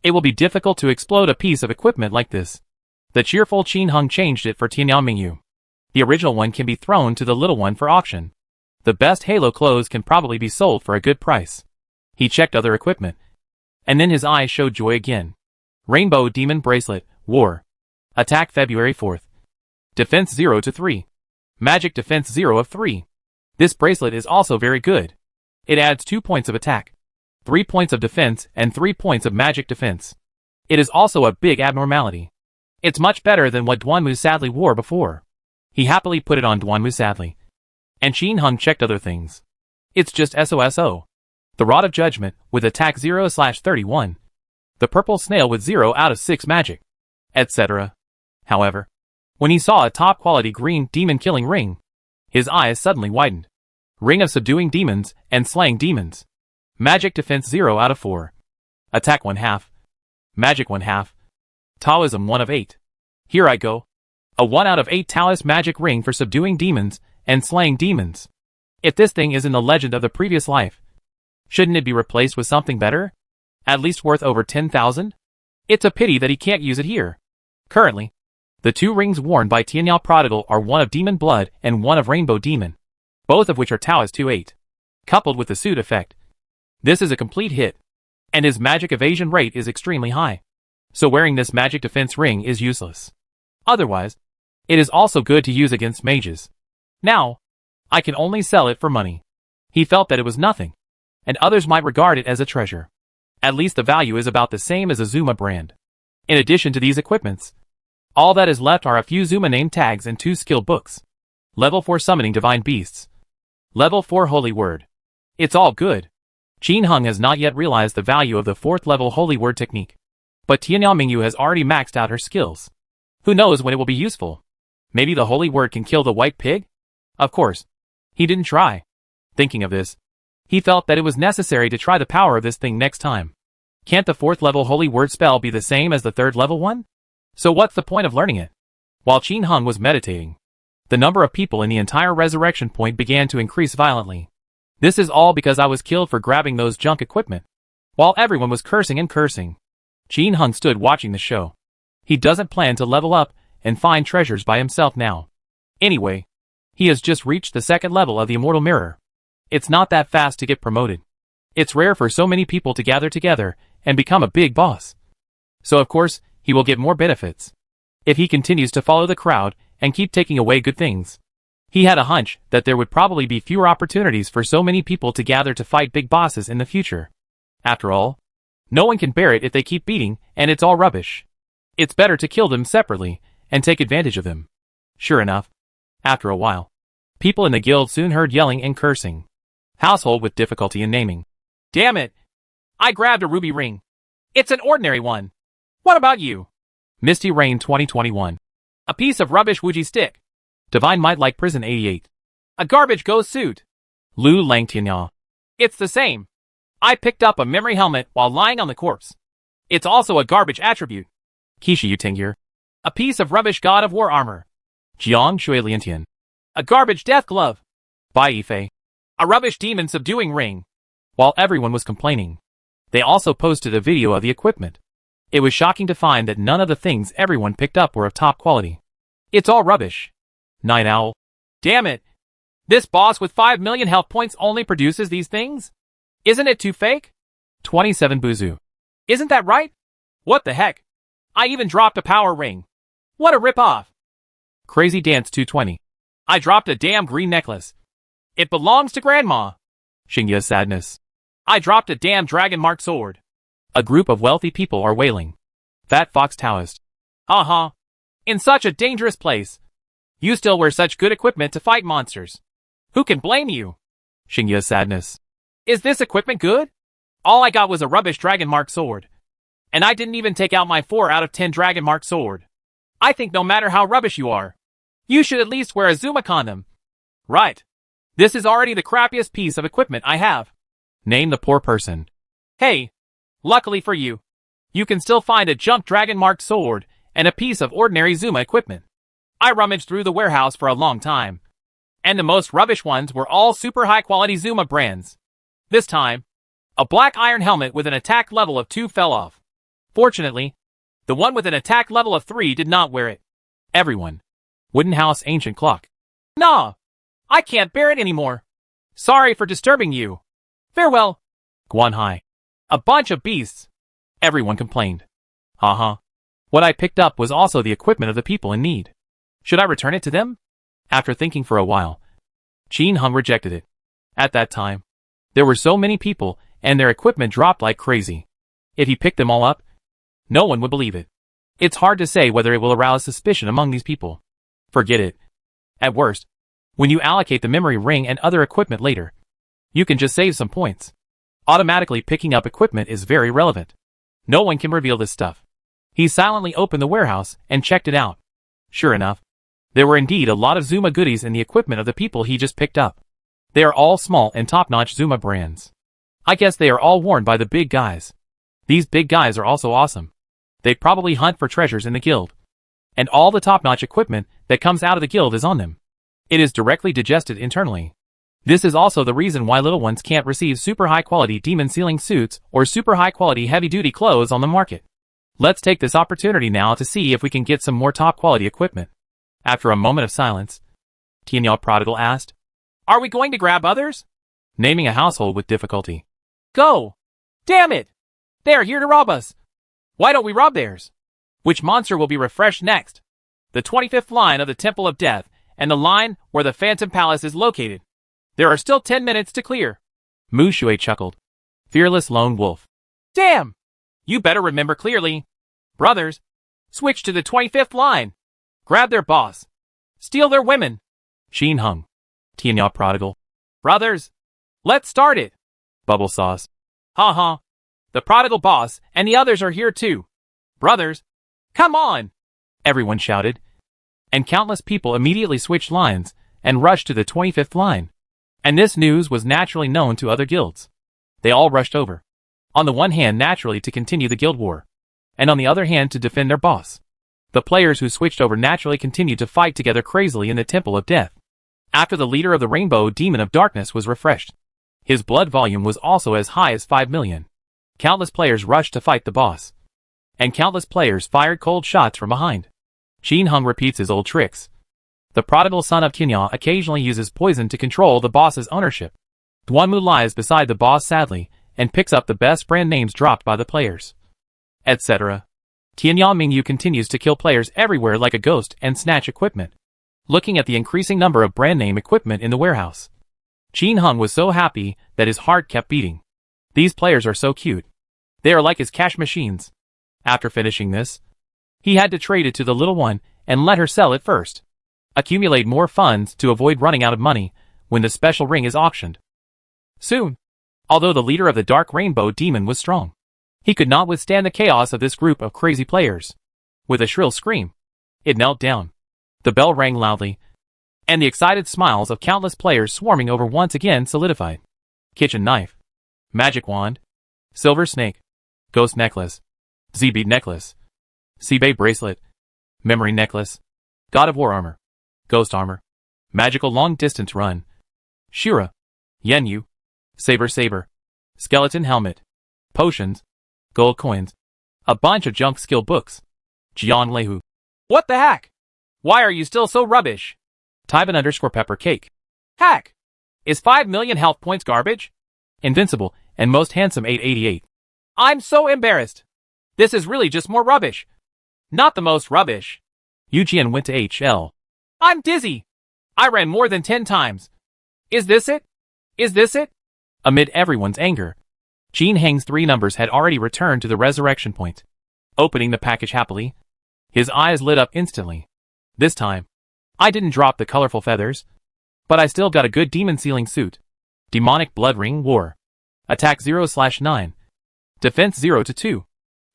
It will be difficult to explode a piece of equipment like this. The cheerful Qin Hang changed it for Tianyao Mingyu. The original one can be thrown to the little one for auction. The best Halo clothes can probably be sold for a good price. He checked other equipment, and then his eyes showed joy again. Rainbow Demon Bracelet, War. Attack February 4th. Defense 0 to 3. Magic Defense 0 of 3. This bracelet is also very good. It adds 2 points of attack, 3 points of defense, and 3 points of magic defense. It is also a big abnormality. It's much better than what Duanmu sadly wore before. He happily put it on Duanmu sadly. And Qin Hang checked other things. It's just SOSO. The Rod of Judgment with attack 0/31. The purple snail with 0 out of 6 magic, etc. However, when he saw a top quality green demon killing ring, his eyes suddenly widened. Ring of subduing demons and slaying demons. Magic defense 0 out of 4. Attack 1/2. Magic 1/2. Taoism 1 of 8. Here I go. A 1 out of 8 Taoist magic ring for subduing demons and slaying demons. If this thing is in the legend of the previous life, shouldn't it be replaced with something better? At least worth over 10,000? It's a pity that he can't use it here. Currently, the 2 rings worn by Tianyao Prodigal are one of Demon Blood and one of Rainbow Demon, both of which are Taoist 2-8. Coupled with the suit effect, this is a complete hit, and his magic evasion rate is extremely high. So wearing this magic defense ring is useless. Otherwise, it is also good to use against mages. Now, I can only sell it for money. He felt that it was nothing, and others might regard it as a treasure. At least the value is about the same as a Zuma brand. In addition to these equipments, all that is left are a few Zuma name tags and 2 skill books. Level 4 Summoning Divine Beasts. Level 4 Holy Word. It's all good. Qin Heng has not yet realized the value of the 4th level Holy Word technique. But Tianyao Mingyu has already maxed out her skills. Who knows when it will be useful? Maybe the Holy Word can kill the white pig? Of course. He didn't try. Thinking of this, he felt that it was necessary to try the power of this thing next time. Can't the 4th level Holy Word spell be the same as the 3rd level one? So what's the point of learning it? While Qin Heng was meditating, the number of people in the entire resurrection point began to increase violently. This is all because I was killed for grabbing those junk equipment. While everyone was cursing and cursing, Qin Heng stood watching the show. He doesn't plan to level up and find treasures by himself now. Anyway, he has just reached the 2nd level of the Immortal Mirror. It's not that fast to get promoted. It's rare for so many people to gather together and become a big boss. So of course, he will get more benefits if he continues to follow the crowd and keep taking away good things. He had a hunch that there would probably be fewer opportunities for so many people to gather to fight big bosses in the future. After all, no one can bear it if they keep beating, and it's all rubbish. It's better to kill them separately and take advantage of them. Sure enough, after a while, people in the guild soon heard yelling and cursing. Household with difficulty in naming. Damn it! I grabbed a ruby ring. It's an ordinary one. What about you? Misty Rain 2021. A piece of rubbish Wuji stick. Divine Might like Prison 88. A garbage ghost suit. Lu Lang Tianya. It's the same. I picked up a memory helmet while lying on the corpse. It's also a garbage attribute. Kishi Yutengyur. A piece of rubbish God of War armor. Jiang Shui Liantian. A garbage death glove. Bai Yifei. A rubbish demon subduing ring. While everyone was complaining, they also posted a video of the equipment. It was shocking to find that none of the things everyone picked up were of top quality. It's all rubbish. Night Owl. Damn it. This boss with 5 million health points only produces these things? Isn't it too fake? 27 Buzu. Isn't that right? What the heck? I even dropped a power ring. What a rip-off. Crazy Dance 220. I dropped a damn green necklace. It belongs to Grandma. Xingya's sadness. I dropped a damn dragon-marked sword. A group of wealthy people are wailing. Fat Fox Taoist. Uh-huh. In such a dangerous place. You still wear such good equipment to fight monsters. Who can blame you? Xingya's sadness. Is this equipment good? All I got was a rubbish dragon-marked sword. And I didn't even take out my 4 out of 10 dragon-marked sword. I think no matter how rubbish you are, you should at least wear a Zuma condom. Right. This is already the crappiest piece of equipment I have. Name the poor person. Hey. Luckily for you, you can still find a junk dragon-marked sword and a piece of ordinary Zuma equipment. I rummaged through the warehouse for a long time, and the most rubbish ones were all super high-quality Zuma brands. This time, a black iron helmet with an attack level of 2 fell off. Fortunately, the one with an attack level of 3 did not wear it. Everyone. Wooden House Ancient Clock. Nah, I can't bear it anymore. Sorry for disturbing you. Farewell. Guanhai. A bunch of beasts. Everyone complained. Uh-huh. What I picked up was also the equipment of the people in need. Should I return it to them? After thinking for a while, Qin Heng rejected it. At that time, there were so many people, and their equipment dropped like crazy. If he picked them all up, no one would believe it. It's hard to say whether it will arouse suspicion among these people. Forget it. At worst, when you allocate the memory ring and other equipment later, you can just save some points. Automatically picking up equipment is very relevant. No one can reveal this stuff. He silently opened the warehouse and checked it out. Sure enough, there were indeed a lot of Zuma goodies in the equipment of the people he just picked up. They are all small and top-notch Zuma brands. I guess they are all worn by the big guys. These big guys are also awesome. They probably hunt for treasures in the guild. And all the top-notch equipment that comes out of the guild is on them. It is directly digested internally. This is also the reason why little ones can't receive super high-quality demon sealing suits or super high-quality heavy-duty clothes on the market. Let's take this opportunity now to see if we can get some more top quality equipment. After a moment of silence, Tianya Prodigal asked, Are we going to grab others? naming a household with difficulty. Go! Damn it! They're here to rob us. Why don't we rob theirs? Which monster will be refreshed next? The 25th line of the Temple of Death and the line where the Phantom Palace is located. There are still 10 minutes to clear. Mu Shui chuckled. Fearless lone wolf. Damn! You better remember clearly. Brothers, switch to the 25th line. Grab their boss. Steal their women. Sheen hung. Tianya Prodigal. Brothers, let's start it. Bubble sauce. Ha ha. The prodigal boss and the others are here too. Brothers, come on. Everyone shouted. And countless people immediately switched lines and rushed to the 25th line. And this news was naturally known to other guilds. They all rushed over. On the one hand, naturally to continue the guild war, and on the other hand to defend their boss. The players who switched over naturally continued to fight together crazily in the Temple of Death. After the leader of the Rainbow Demon of Darkness was refreshed, his blood volume was also as high as 5 million. Countless players rushed to fight the boss. And countless players fired cold shots from behind. Sheen Hung repeats his old tricks. The prodigal son of Tianya occasionally uses poison to control the boss's ownership. Duanmu lies beside the boss sadly, and picks up the best brand names dropped by the players, etc. Tianya Mingyu continues to kill players everywhere like a ghost and snatch equipment. Looking at the increasing number of brand name equipment in the warehouse, Sheen Hung was so happy that his heart kept beating. These players are so cute. They are like his cash machines. After finishing this, he had to trade it to the little one and let her sell it first. Accumulate more funds to avoid running out of money when the special ring is auctioned. Soon, although the leader of the Dark Rainbow Demon was strong, he could not withstand the chaos of this group of crazy players. With a shrill scream, it knelt down. The bell rang loudly, and the excited smiles of countless players swarming over once again solidified. Kitchen knife, magic wand, silver snake, ghost necklace, Z-bead necklace, Seabay bracelet, memory necklace, God of War armor, ghost armor, magical long distance run, Shura, Yenyu, saber, skeleton helmet, potions, gold coins, a bunch of junk skill books. Jian Lehu. What the heck? Why are you still so rubbish? Tyban_pepper cake. Heck! Is 5 million health points garbage? Invincible and most handsome 888. I'm so embarrassed. This is really just more rubbish. Not the most rubbish. Yujian went to HL. I'm dizzy. I ran more than 10 times. Is this it? Is this it? Amid everyone's anger, Jean Hang's 3 numbers had already returned to the resurrection point. Opening the package happily, his eyes lit up instantly. This time, I didn't drop the colorful feathers, but I still got a good demon sealing suit. Demonic Blood Ring War. Attack 0/9. Defense 0 to 2.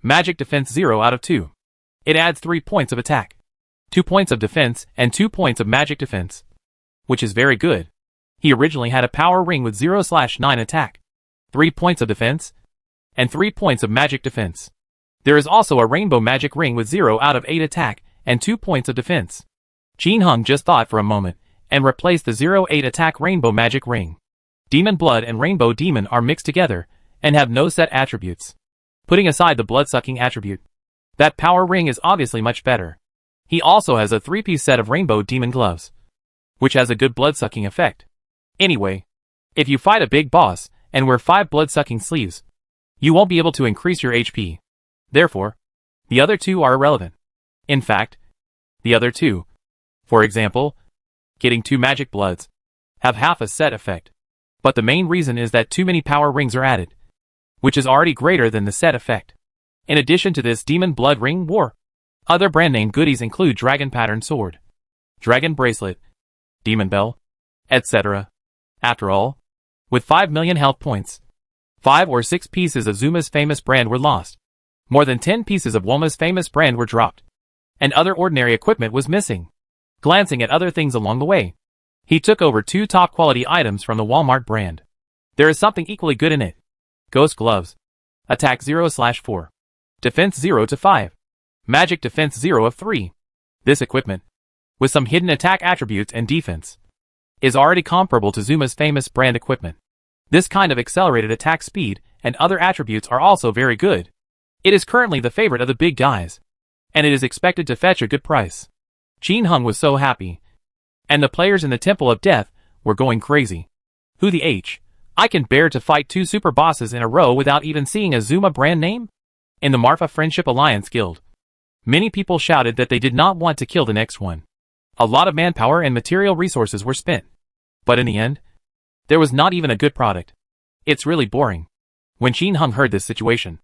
Magic defense 0 out of 2. It adds 3 points of attack, 2 points of defense, and 2 points of magic defense, which is very good. He originally had a power ring with 0/9 attack, 3 points of defense, and 3 points of magic defense. There is also a rainbow magic ring with 0 out of 8 attack and 2 points of defense. Jin Hung just thought for a moment and replaced the 0/8 attack rainbow magic ring. Demon Blood and Rainbow Demon are mixed together and have no set attributes. Putting aside the blood-sucking attribute, that power ring is obviously much better. He also has a 3-piece set of Rainbow Demon gloves, which has a good blood-sucking effect. Anyway, if you fight a big boss and wear 5 blood-sucking sleeves, you won't be able to increase your HP. Therefore, the other 2 are irrelevant. In fact, the other 2, for example, getting 2 magic bloods, have half a set effect. But the main reason is that too many power rings are added, which is already greater than the set effect. In addition to this Demon Blood Ring War, other brand name goodies include Dragon Pattern Sword, Dragon Bracelet, Demon Bell, etc. After all, with 5 million health points, 5 or 6 pieces of Zuma's famous brand were lost. More than 10 pieces of Woma's famous brand were dropped, and other ordinary equipment was missing. Glancing at other things along the way, he took over 2 top quality items from the Walmart brand. There is something equally good in it. Ghost Gloves. Attack 0/4. Defense 0 to 5. Magic Defense 0 of 3. This equipment, with some hidden attack attributes and defense, is already comparable to Zuma's famous brand equipment. This kind of accelerated attack speed and other attributes are also very good. It is currently the favorite of the big guys, and it is expected to fetch a good price. Qin Hung was so happy, and the players in the Temple of Death were going crazy. Who the H? I can bear to fight 2 super bosses in a row without even seeing a Zuma brand name? In the Marfa Friendship Alliance Guild, many people shouted that they did not want to kill the next one. A lot of manpower and material resources were spent. But in the end, there was not even a good product. It's really boring. When Qin Hung heard this situation,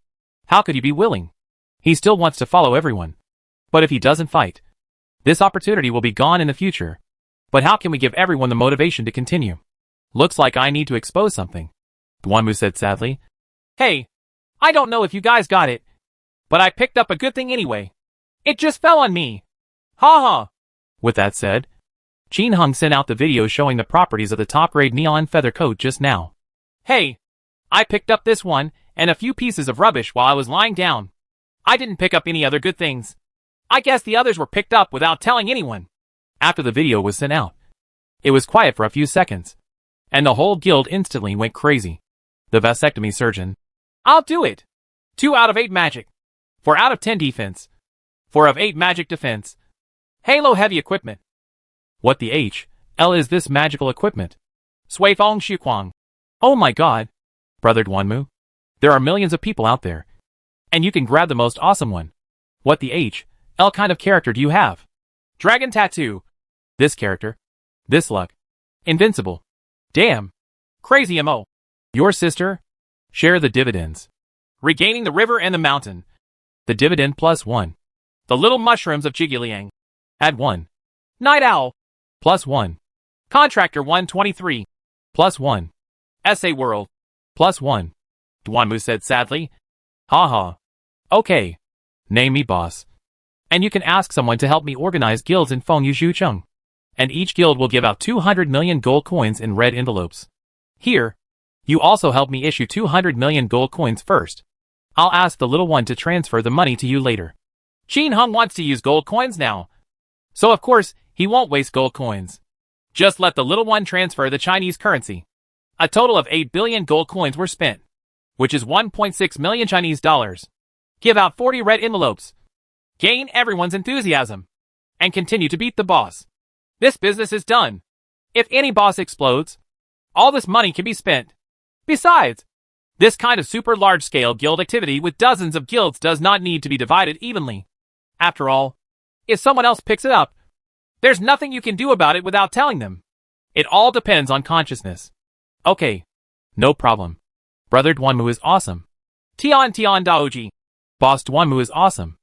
how could he be willing? He still wants to follow everyone. But if he doesn't fight, this opportunity will be gone in the future. But how can we give everyone the motivation to continue? Looks like I need to expose something, Duanmu said sadly. Hey, I don't know if you guys got it, but I picked up a good thing anyway. It just fell on me. Ha ha. With that said, Qin Hung sent out the video showing the properties of the top-grade neon feather coat just now. Hey, I picked up this one and a few pieces of rubbish while I was lying down. I didn't pick up any other good things. I guess the others were picked up without telling anyone. After the video was sent out, it was quiet for a few seconds, and the whole guild instantly went crazy. The vasectomy surgeon. I'll do it. 2 out of 8 magic. 4 out of 10 defense. 4 of 8 magic defense. Halo heavy equipment. What the H.L. is this magical equipment? Sui Fong Shu Kuang. Oh my god. Brother Duanmu. There are millions of people out there, and you can grab the most awesome one. What the H.L. kind of character do you have? Dragon Tattoo. This character. This luck. Invincible. Damn. Crazy MO. Your sister? Share the dividends. Regaining the river and the mountain. The dividend +1. The little mushrooms of Jigiliang. Add 1. Night Owl. +1. Contractor 123. +1. SA World. +1. Duanmu said sadly. Haha. Okay. Name me boss. And you can ask someone to help me organize guilds in Fengyu Zhucheng. And each guild will give out 200 million gold coins in red envelopes. Here, you also help me issue 200 million gold coins first. I'll ask the little one to transfer the money to you later. Qin Hung wants to use gold coins now. So of course, he won't waste gold coins. Just let the little one transfer the Chinese currency. A total of 8 billion gold coins were spent, which is 1.6 million Chinese dollars. Give out 40 red envelopes. Gain everyone's enthusiasm. And continue to beat the boss. This business is done. If any boss explodes, all this money can be spent. Besides, this kind of super large-scale guild activity with dozens of guilds does not need to be divided evenly. After all, if someone else picks it up, there's nothing you can do about it without telling them. It all depends on consciousness. Okay. No problem. Brother Duanmu is awesome. Tian Daoji. Boss Duanmu is awesome.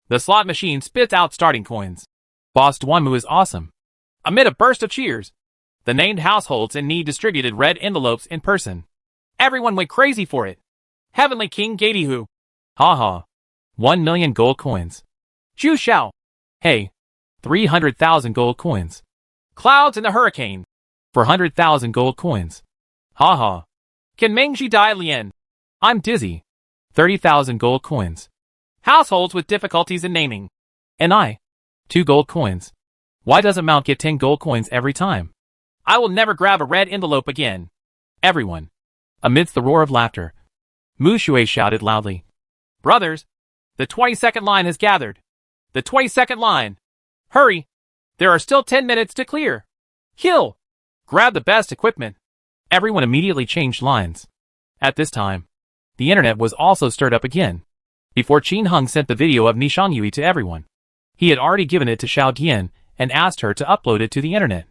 The slot machine spits out starting coins. Boss Duanmu is awesome. Amid a burst of cheers, the named households in need distributed red envelopes in person. Everyone went crazy for it. Heavenly King Gatihu. Haha. 1 million gold coins. Zhu Xiao. Hey. 300,000 gold coins. Clouds in the hurricane. 400,000 gold coins. Haha. Can Mengji Dai Lian. I'm dizzy. 30,000 gold coins. Households with difficulties in naming. And I. 2 gold coins. Why doesn't Mount get 10 gold coins every time? I will never grab a red envelope again. Everyone. Amidst the roar of laughter, Mu Shui shouted loudly. Brothers, the 22nd line has gathered. The 22nd line. Hurry. There are still 10 minutes to clear. Kill. Grab the best equipment. Everyone immediately changed lines. At this time, the internet was also stirred up again. Before Qin Hung sent the video of Nishang Yui to everyone, he had already given it to Xiao Tian and asked her to upload it to the internet,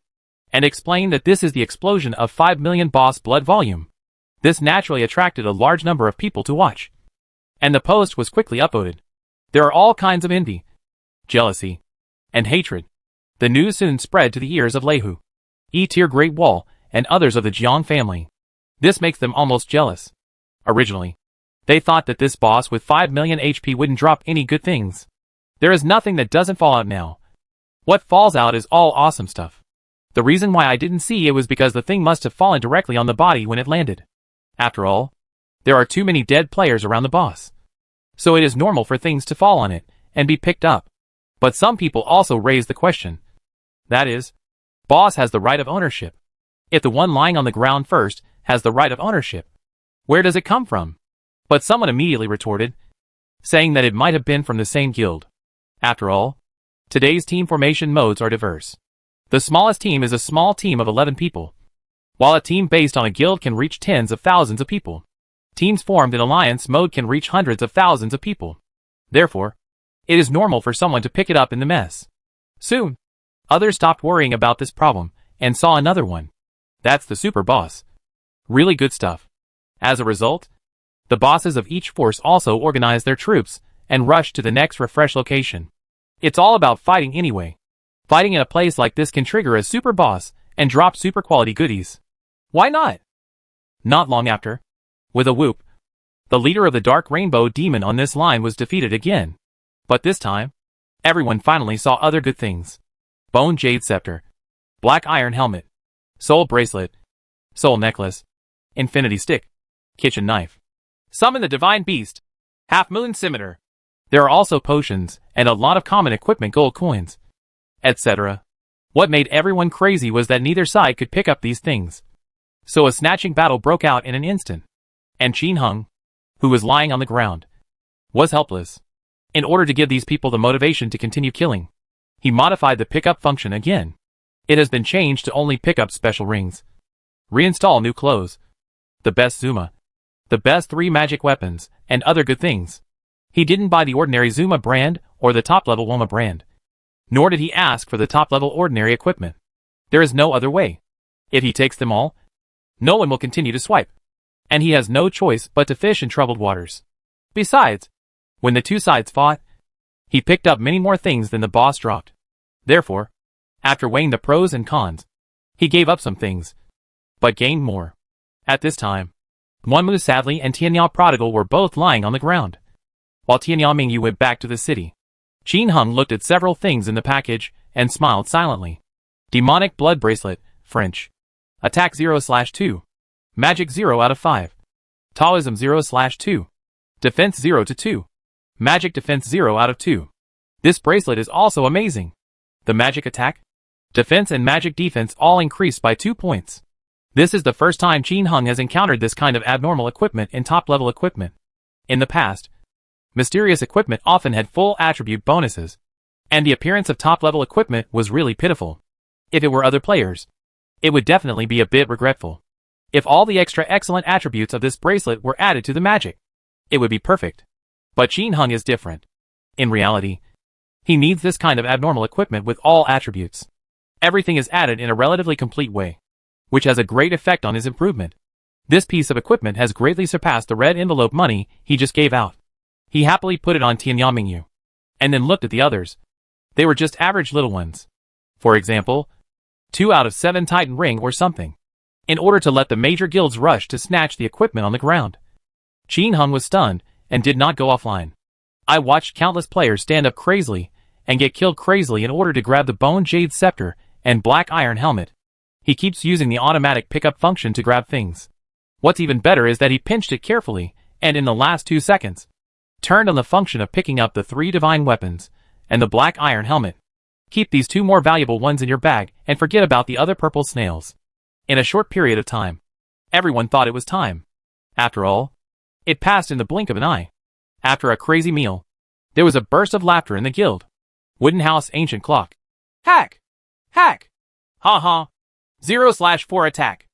and explained that this is the explosion of 5 million boss blood volume. This naturally attracted a large number of people to watch, and the post was quickly upvoted. There are all kinds of envy, jealousy, and hatred. The news soon spread to the ears of Leihu, E-Tier Great Wall, and others of the Jiang family. This makes them almost jealous. Originally, they thought that this boss with 5 million HP wouldn't drop any good things. There is nothing that doesn't fall out now. What falls out is all awesome stuff. The reason why I didn't see it was because the thing must have fallen directly on the body when it landed. After all, there are too many dead players around the boss. So it is normal for things to fall on it and be picked up. But some people also raise the question. That is, boss has the right of ownership. If the one lying on the ground first has the right of ownership, where does it come from? But someone immediately retorted, saying that it might have been from the same guild. After all, today's team formation modes are diverse. The smallest team is a small team of 11 people, while a team based on a guild can reach tens of thousands of people. Teams formed in alliance mode can reach hundreds of thousands of people. Therefore, it is normal for someone to pick it up in the mess. Soon, others stopped worrying about this problem and saw another one. That's the super boss. Really good stuff. As a result, the bosses of each force also organized their troops and rushed to the next refresh location. It's all about fighting anyway. Fighting in a place like this can trigger a super boss and drop super quality goodies. Why not? Not long after, with a whoop, the leader of the Dark Rainbow Demon on this line was defeated again. But this time, everyone finally saw other good things. Bone Jade Scepter, Black Iron Helmet, Soul Bracelet, Soul Necklace, Infinity Stick, Kitchen Knife. Summon the Divine Beast, Half Moon Scimitar. There are also potions and a lot of common equipment, gold coins, etc. What made everyone crazy was that neither side could pick up these things. So a snatching battle broke out in an instant. And Qin Hung, who was lying on the ground, was helpless. In order to give these people the motivation to continue killing, he modified the pickup function again. It has been changed to only pick up special rings. Reinstall new clothes, the best Zuma, the best 3 magic weapons, and other good things. He didn't buy the ordinary Zuma brand or the top-level Woma brand. Nor did he ask for the top-level ordinary equipment. There is no other way. If he takes them all, no one will continue to swipe. And he has no choice but to fish in troubled waters. Besides, when the two sides fought, he picked up many more things than the boss dropped. Therefore, after weighing the pros and cons, he gave up some things, but gained more. At this time, Guanmu Sadly and Tianyao Prodigal were both lying on the ground. While Tianyao Mingyu went back to the city, Qin Hung looked at several things in the package and smiled silently. Demonic Blood Bracelet, French. Attack 0/2. Magic 0 out of 5. Taoism 0/2. Defense 0 to 2. Magic Defense 0 out of 2. This bracelet is also amazing. The magic attack, defense and magic defense all increased by 2 points. This is the first time Qin Hung has encountered this kind of abnormal equipment in top-level equipment. In the past, mysterious equipment often had full attribute bonuses, and the appearance of top-level equipment was really pitiful. If it were other players, it would definitely be a bit regretful. If all the extra excellent attributes of this bracelet were added to the magic, it would be perfect. But Qin Hung is different. In reality, he needs this kind of abnormal equipment with all attributes. Everything is added in a relatively complete way, which has a great effect on his improvement. This piece of equipment has greatly surpassed the red envelope money he just gave out. He happily put it on Tianyao Mingyu, and then looked at the others. They were just average little ones. For example, 2 out of 7 Titan Ring or something. In order to let the major guilds rush to snatch the equipment on the ground, Qin Hung was stunned and did not go offline. I watched countless players stand up crazily and get killed crazily in order to grab the Bone Jade Scepter and Black Iron Helmet. He keeps using the automatic pickup function to grab things. What's even better is that he pinched it carefully and in the last 2 seconds, turned on the function of picking up the 3 divine weapons and the Black Iron Helmet. Keep these 2 more valuable ones in your bag and forget about the other purple snails. In a short period of time, everyone thought it was time. After all, it passed in the blink of an eye. After a crazy meal, there was a burst of laughter in the guild. Wooden House Ancient Clock. Hack! Hack! Ha ha! 0/4 attack.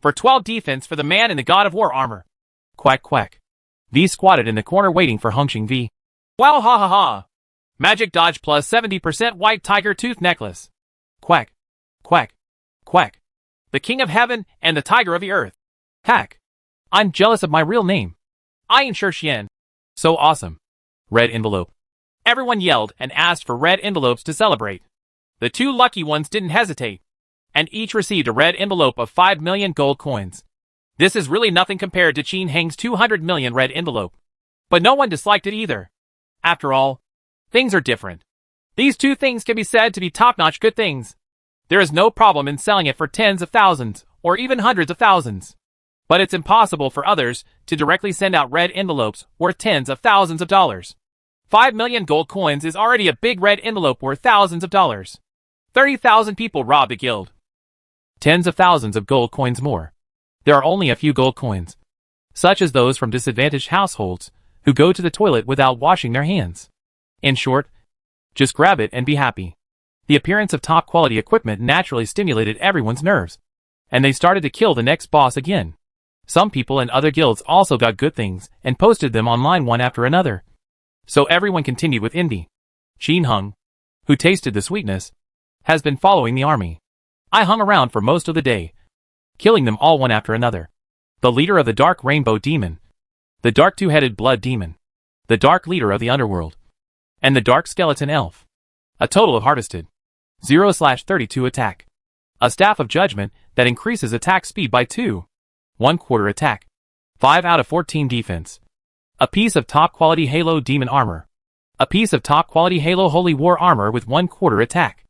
For 12 defense for the man in the God of War armor. Quack quack. V squatted in the corner waiting for Hongxing V. Wow ha ha ha! Magic dodge plus 70% white tiger tooth necklace. Quack. Quack. Quack. The King of Heaven and the Tiger of the Earth. Hack. I'm jealous of my real name. I ain't sure Xian. So awesome. Red envelope. Everyone yelled and asked for red envelopes to celebrate. The 2 lucky ones didn't hesitate, and each received a red envelope of 5 million gold coins. This is really nothing compared to Qin Heng's 200 million red envelope. But no one disliked it either. After all, things are different. These 2 things can be said to be top-notch good things. There is no problem in selling it for tens of thousands, or even hundreds of thousands. But it's impossible for others to directly send out red envelopes worth tens of thousands of dollars. 5 million gold coins is already a big red envelope worth thousands of dollars. 30,000 people robbed a guild. Tens of thousands of gold coins more. There are only a few gold coins, such as those from disadvantaged households, who go to the toilet without washing their hands. In short, just grab it and be happy. The appearance of top-quality equipment naturally stimulated everyone's nerves, and they started to kill the next boss again. Some people in other guilds also got good things and posted them online one after another. So everyone continued with envy. Qin Hung, who tasted the sweetness, has been following the army. I hung around for most of the day, killing them all one after another. The leader of the Dark Rainbow Demon, the Dark Two-Headed Blood Demon, the Dark Leader of the Underworld, and the Dark Skeleton Elf. A total of harvested 0/32 attack. A Staff of Judgment that increases attack speed by 2. 1/4 attack. 5 out of 14 defense. A piece of top-quality Halo Demon Armor. A piece of top-quality Halo Holy War Armor with 1/4 attack.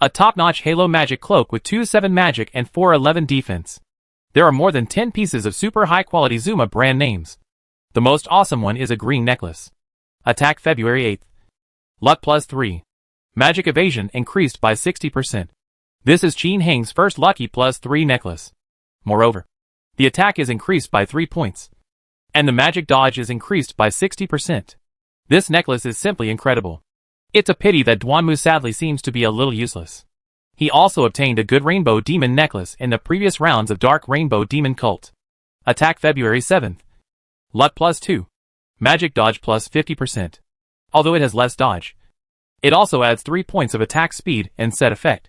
A top-notch Halo Magic Cloak with 2/7 magic and 4/11 defense. There are more than 10 pieces of super high-quality Zuma brand names. The most awesome one is a green necklace. Attack February 8th. Luck +3. Magic evasion increased by 60%. This is Qin Heng's first lucky +3 necklace. Moreover, the attack is increased by 3 points. And the magic dodge is increased by 60%. This necklace is simply incredible. It's a pity that Duanmu sadly seems to be a little useless. He also obtained a good Rainbow Demon necklace in the previous rounds of Dark Rainbow Demon Cult. Attack February 7th. Luck +2. Magic dodge +50%. Although it has less dodge, it also adds 3 points of attack speed and set effect,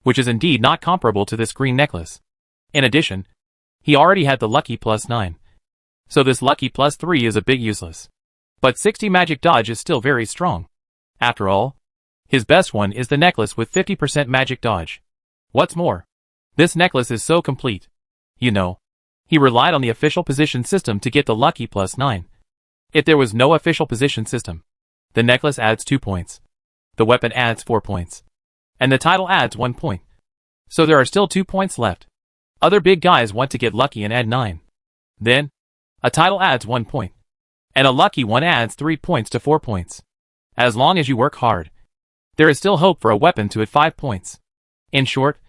which is indeed not comparable to this green necklace. In addition, he already had the lucky +9. So this lucky +3 is a bit useless. But 60 magic dodge is still very strong. After all, his best one is the necklace with 50% magic dodge. What's more, this necklace is so complete. You know, he relied on the official position system to get the lucky +9. If there was no official position system, the necklace adds 2 points. The weapon adds 4 points. And the title adds 1 point. So there are still 2 points left. Other big guys want to get lucky and add 9. Then, a title adds 1 point. And a lucky one adds 3 points to 4 points. As long as you work hard, there is still hope for a weapon to add 5 points. In short,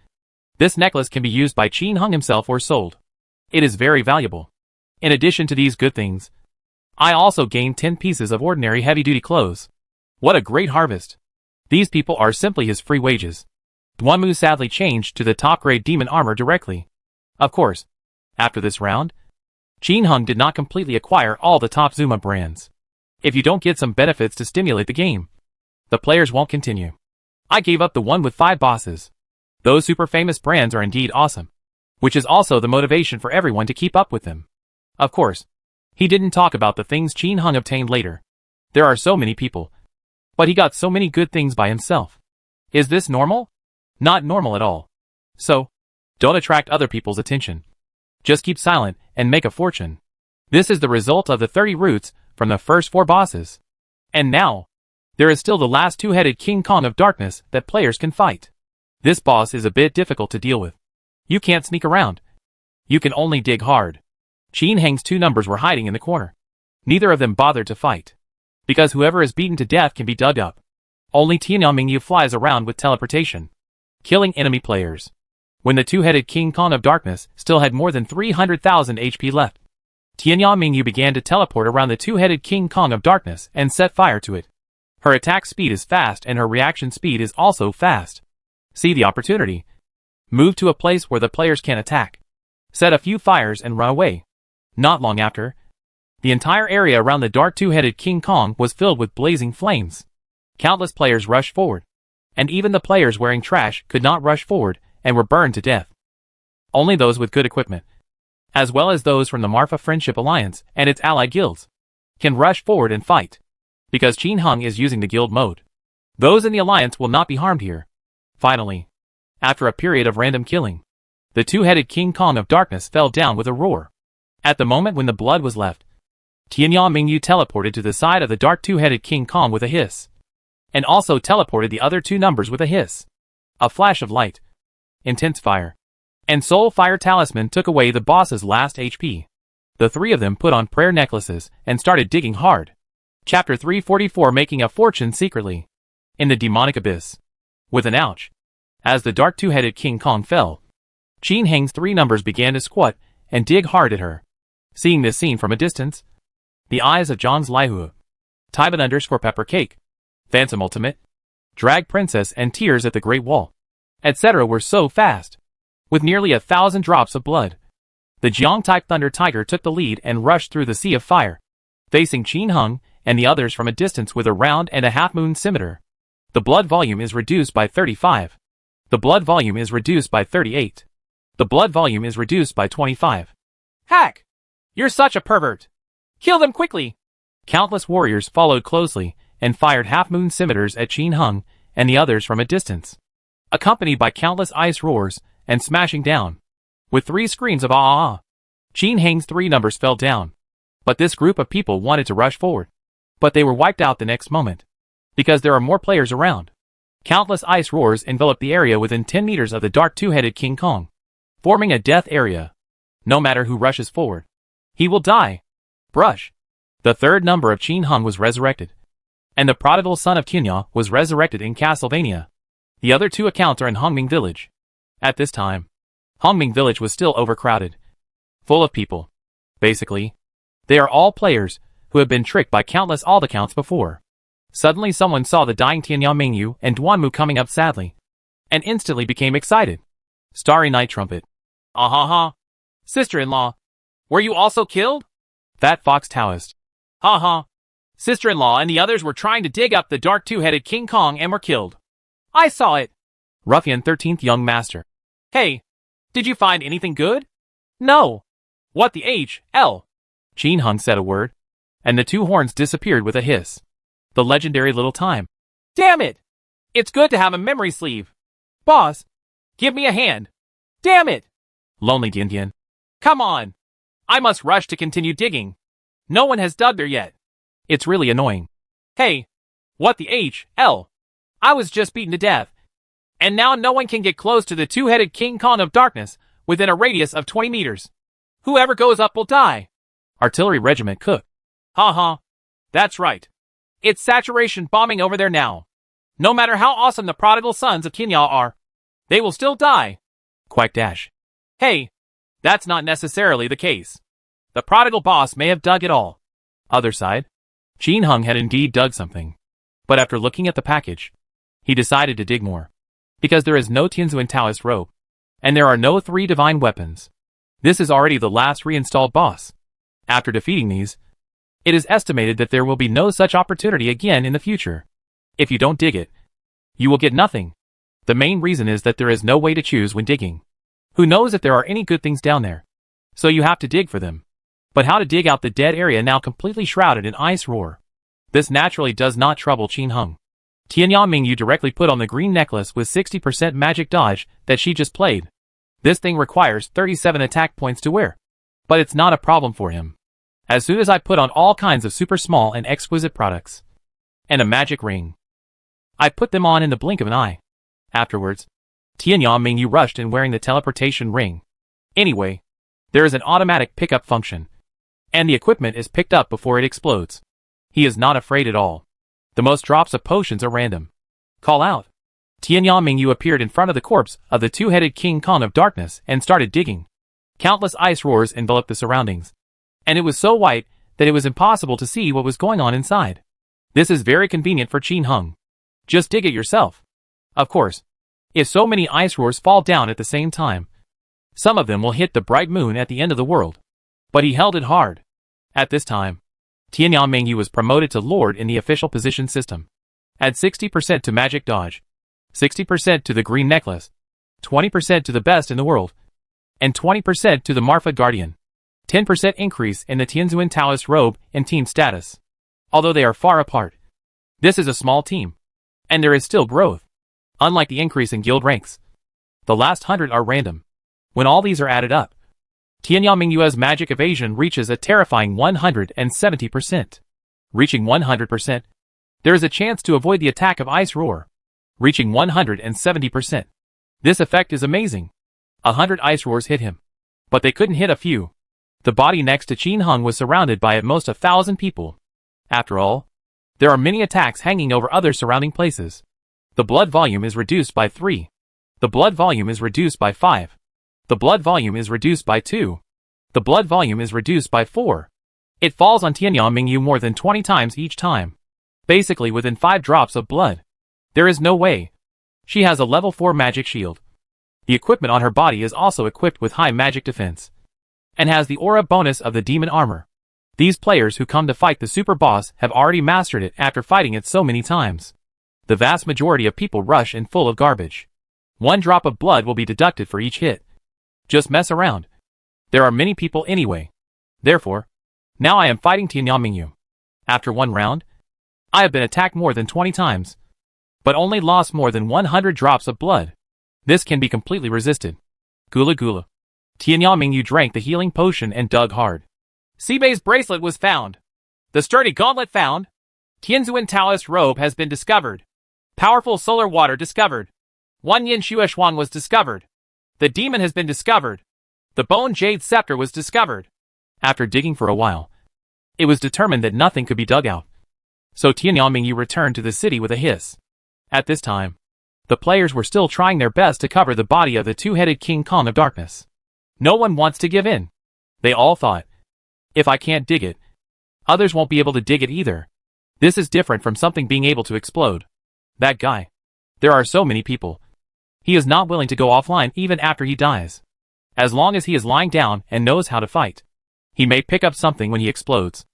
this necklace can be used by Qin Hung himself or sold. It is very valuable. In addition to these good things, I also gained 10 pieces of ordinary heavy-duty clothes. What a great harvest. These people are simply his free wages. Duanmu sadly changed to the top-grade demon armor directly. Of course, after this round, Qin Hung did not completely acquire all the top Zuma brands. If you don't get some benefits to stimulate the game, the players won't continue. I gave up the one with 5 bosses. Those super famous brands are indeed awesome, which is also the motivation for everyone to keep up with them. Of course, he didn't talk about the things Qin Hung obtained later. There are so many people, but he got so many good things by himself. Is this normal? Not normal at all. So, don't attract other people's attention. Just keep silent and make a fortune. This is the result of the 30 roots from the first 4 bosses. And now, there is still the last two-headed King Kong of Darkness that players can fight. This boss is a bit difficult to deal with. You can't sneak around. You can only dig hard. Qin Heng's 2 numbers were hiding in the corner. Neither of them bothered to fight, because whoever is beaten to death can be dug up. Only Tianyang Mingyu flies around with teleportation, killing enemy players. When the two-headed King Kong of Darkness still had more than 300,000 HP left, Tianyang Mingyu began to teleport around the two-headed King Kong of Darkness and set fire to it. Her attack speed is fast and her reaction speed is also fast. See the opportunity. Move to a place where the players can attack. Set a few fires and run away. Not long after, the entire area around the dark two-headed King Kong was filled with blazing flames. Countless players rushed forward, and even the players wearing trash could not rush forward and were burned to death. Only those with good equipment, as well as those from the Marfa Friendship Alliance and its ally guilds, can rush forward and fight, because Qin Hung is using the guild mode. Those in the alliance will not be harmed here. Finally, after a period of random killing, the two-headed King Kong of Darkness fell down with a roar. At the moment when the blood was left, Tianyang Mingyu teleported to the side of the dark two-headed King Kong with a hiss, and also teleported the other 2 numbers with a hiss. A flash of light, intense fire, and Soul Fire Talisman took away the boss's last HP. The 3 of them put on prayer necklaces and started digging hard. Chapter 344, Making a Fortune Secretly. In the demonic abyss. With an ouch, as the dark two-headed King Kong fell, Qin Heng's 3 numbers began to squat and dig hard at her. Seeing this scene from a distance, The Eyes of Zhang's Lihu. Taiban _ Pepper Cake. Phantom Ultimate. Drag Princess and Tears at the Great Wall. Etc. were so fast. With nearly 1,000 drops of blood. The Jiang-type Thunder Tiger took the lead and rushed through the sea of fire, facing Qin Heng and the others from a distance with a round and a half-moon scimitar. The blood volume is reduced by 35. The blood volume is reduced by 38. The blood volume is reduced by 25. Hack! You're such a pervert! Kill them quickly! Countless warriors followed closely and fired half-moon scimitars at Qin Heng and the others from a distance, accompanied by countless ice roars and smashing down. With 3 screams of ah. Qin Heng's 3 numbers fell down. But this group of people wanted to rush forward. But they were wiped out the next moment. Because there are more players around. Countless ice roars enveloped the area within 10 meters of the dark two-headed King Kong, forming a death area. No matter who rushes forward, he will die. Brush. The 3rd number of Qin Heng was resurrected. And the prodigal son of Tianya was resurrected in Castlevania. The other 2 accounts are in Hongming Village. At this time, Hongming Village was still overcrowded. Full of people. Basically, they are all players who have been tricked by countless alt accounts before. Suddenly someone saw the dying Tianya Mingyu and Duanmu coming up sadly, and instantly became excited. Starry Night Trumpet. Ah. Sister-in-law. Were you also killed? Fat Fox Taoist. Ha. Sister-in-law and the others were trying to dig up the dark two-headed King Kong and were killed. I saw it. Ruffian 13th Young Master. Hey, did you find anything good? No. What the H.L.? Qin Heng said a word, and the 2 horns disappeared with a hiss. The legendary little time. Damn it! It's good to have a memory sleeve. Boss, give me a hand. Damn it! Lonely Dian. Come on. I must rush to continue digging. No one has dug there yet. It's really annoying. Hey, what the H.L.? I was just beaten to death. And now no one can get close to the two-headed King Kong of Darkness within a radius of 20 meters. Whoever goes up will die. Artillery Regiment Cook. Ha. That's right. It's saturation bombing over there now. No matter how awesome the prodigal sons of Tianya are, they will still die. Quack Dash. Hey, that's not necessarily the case. The prodigal boss may have dug it all. Other side. Qin Heng had indeed dug something. But after looking at the package, he decided to dig more. Because there is no Tianzuan Taoist robe. And there are no 3 divine weapons. This is already the last reinstalled boss. After defeating these, it is estimated that there will be no such opportunity again in the future. If you don't dig it, you will get nothing. The main reason is that there is no way to choose when digging. Who knows if there are any good things down there? So you have to dig for them. But how to dig out the dead area now completely shrouded in ice roar? This naturally does not trouble Qin Heng. Tianya Mingyu directly put on the green necklace with 60% magic dodge that she just played. This thing requires 37 attack points to wear. But it's not a problem for him. As soon as I put on all kinds of super small and exquisite products. And a magic ring. I put them on in the blink of an eye. Afterwards, Tianya Mingyu rushed in wearing the teleportation ring. Anyway, there is an automatic pickup function. And the equipment is picked up before it explodes. He is not afraid at all. The most drops of potions are random. Call out. Tianya Mingyu appeared in front of the corpse of the two-headed King Kong of Darkness and started digging. Countless ice roars enveloped the surroundings. And it was so white that it was impossible to see what was going on inside. This is very convenient for Qin Heng. Just dig it yourself. Of course, if so many ice roars fall down at the same time, some of them will hit the bright moon at the end of the world. But he held it hard. At this time, Tianya Mingyu was promoted to Lord in the official position system. Add 60% to magic dodge, 60% to the green necklace, 20% to the best in the world, and 20% to the Marfa Guardian. 10% increase in the Tianzuan Taoist robe and team status. Although they are far apart, this is a small team, and there is still growth. Unlike the increase in guild ranks, the last 100 are random. When all these are added up, Tianya Mingyu's magic evasion reaches a terrifying 170%. Reaching 100%, there is a chance to avoid the attack of Ice Roar. Reaching 170%. This effect is amazing. 100 ice roars hit him. But they couldn't hit a few. The body next to Qin Heng was surrounded by at most 1,000 people. After all, there are many attacks hanging over other surrounding places. The blood volume is reduced by 3. The blood volume is reduced by 5. The blood volume is reduced by 2. The blood volume is reduced by 4. It falls on Tianyang Mingyu more than 20 times each time. Basically within 5 drops of blood. There is no way. She has a level 4 magic shield. The equipment on her body is also equipped with high magic defense. And has the aura bonus of the demon armor. These players who come to fight the super boss have already mastered it after fighting it so many times. The vast majority of people rush in full of garbage. 1 drop of blood will be deducted for each hit. Just mess around. There are many people anyway. Therefore, now I am fighting Tianyang Mingyu. After 1 round, I have been attacked more than 20 times, but only lost more than 100 drops of blood. This can be completely resisted. Gula gula. Tianyang Mingyu drank the healing potion and dug hard. Sibei's bracelet was found. The sturdy gauntlet found. Tianzuan Taoist robe has been discovered. Powerful solar water discovered. 1 Yin Shuashuang was discovered. The demon has been discovered. The bone jade scepter was discovered. After digging for a while, it was determined that nothing could be dug out. So Tianyang Mingyu returned to the city with a hiss. At this time, the players were still trying their best to cover the body of the 2-headed King Kong of Darkness. No one wants to give in. They all thought, if I can't dig it, others won't be able to dig it either. This is different from something being able to explode. That guy. There are so many people. He is not willing to go offline even after he dies. As long as he is lying down and knows how to fight, he may pick up something when he explodes.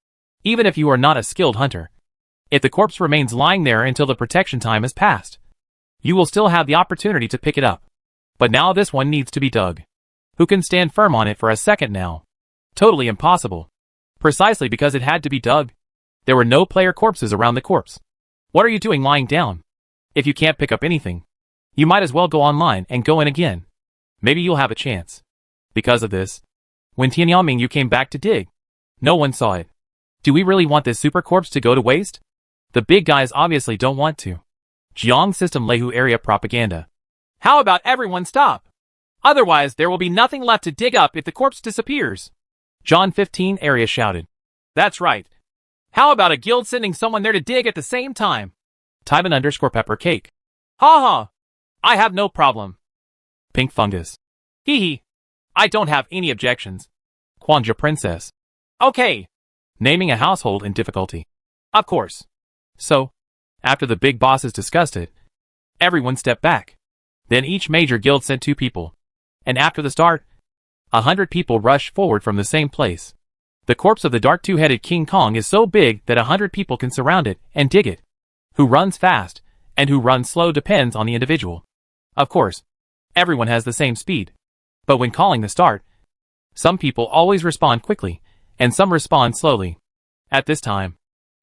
Even if you are not a skilled hunter. If the corpse remains lying there until the protection time has passed, you will still have the opportunity to pick it up. But now this one needs to be dug. Who can stand firm on it for a second now? Totally impossible. Precisely because it had to be dug. There were no player corpses around the corpse. What are you doing lying down? If you can't pick up anything, you might as well go online and go in again. Maybe you'll have a chance. Because of this, when Tianyang Mingyu came back to dig, no one saw it. Do we really want this super corpse to go to waste? The big guys obviously don't want to. Jiang System Lehu Area Propaganda. How about everyone stop? Otherwise there will be nothing left to dig up if the corpse disappears. John 15 Area shouted. That's right. How about a guild sending someone there to dig at the same time? Taiban_pepper cake. Ha ha. I have no problem. Pink fungus. Hee hee. I don't have any objections. Kwanja princess. Okay. Naming a household in difficulty. Of course. So, after the big bosses discussed it, everyone stepped back. Then each major guild sent 2 people. And after the start, 100 people rushed forward from the same place. The corpse of the dark 2-headed King Kong is so big that 100 people can surround it and dig it. Who runs fast and who runs slow depends on the individual. Of course, everyone has the same speed. But when calling the start, some people always respond quickly, and some respond slowly. At this time,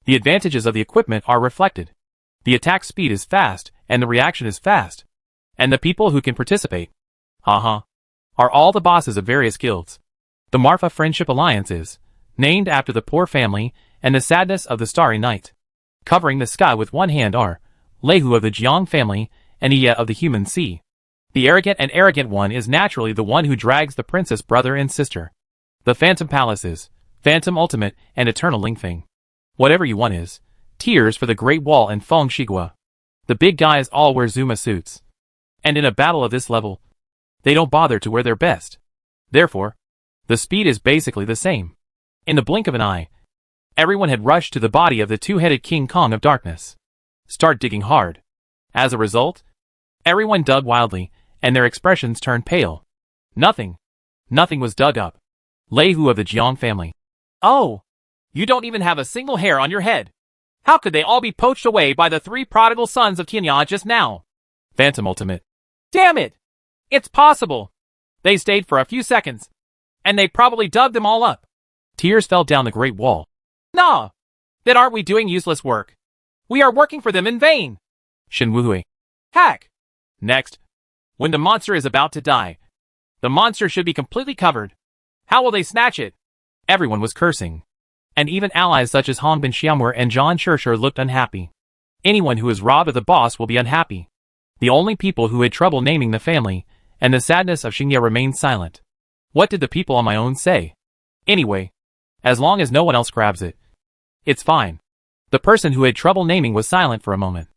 the advantages of the equipment are reflected. The attack speed is fast, and the reaction is fast. And the people who can participate, are all the bosses of various guilds. The Marfa Friendship Alliance is named after the poor family and the sadness of the Starry Night. Covering the sky with one hand are Lehu of the Jiang family and Iya of the Human Sea. The arrogant one is naturally the one who drags the princess brother and sister. The Phantom Palace is Phantom Ultimate and Eternal Lingfeng. Whatever you want is Tears for the Great Wall and Feng Shigua. The big guys all wear Zuma suits. And in a battle of this level, they don't bother to wear their best. Therefore, the speed is basically the same. In the blink of an eye, everyone had rushed to the body of the 2-headed King Kong of Darkness. Start digging hard. As a result, everyone dug wildly, and their expressions turned pale. Nothing was dug up. Lehu of the Jiang family. Oh, you don't even have a single hair on your head. How could they all be poached away by the 3 prodigal sons of Tianyang just now? Phantom Ultimate. Damn it! It's possible. They stayed for a few seconds, and they probably dug them all up. Tears fell down the Great Wall. Nah, then aren't we doing useless work? We are working for them in vain. Shinwuhui. Hack. Next, when the monster is about to die, the monster should be completely covered. How will they snatch it? Everyone was cursing. And even allies such as Hong Bin Xiamwer and Zhang Shishir looked unhappy. Anyone who is robbed of the boss will be unhappy. The only people who had trouble naming the family and the sadness of Xingye remained silent. What did the people on my own say? Anyway, as long as no one else grabs it, it's fine. The person who had trouble naming was silent for a moment,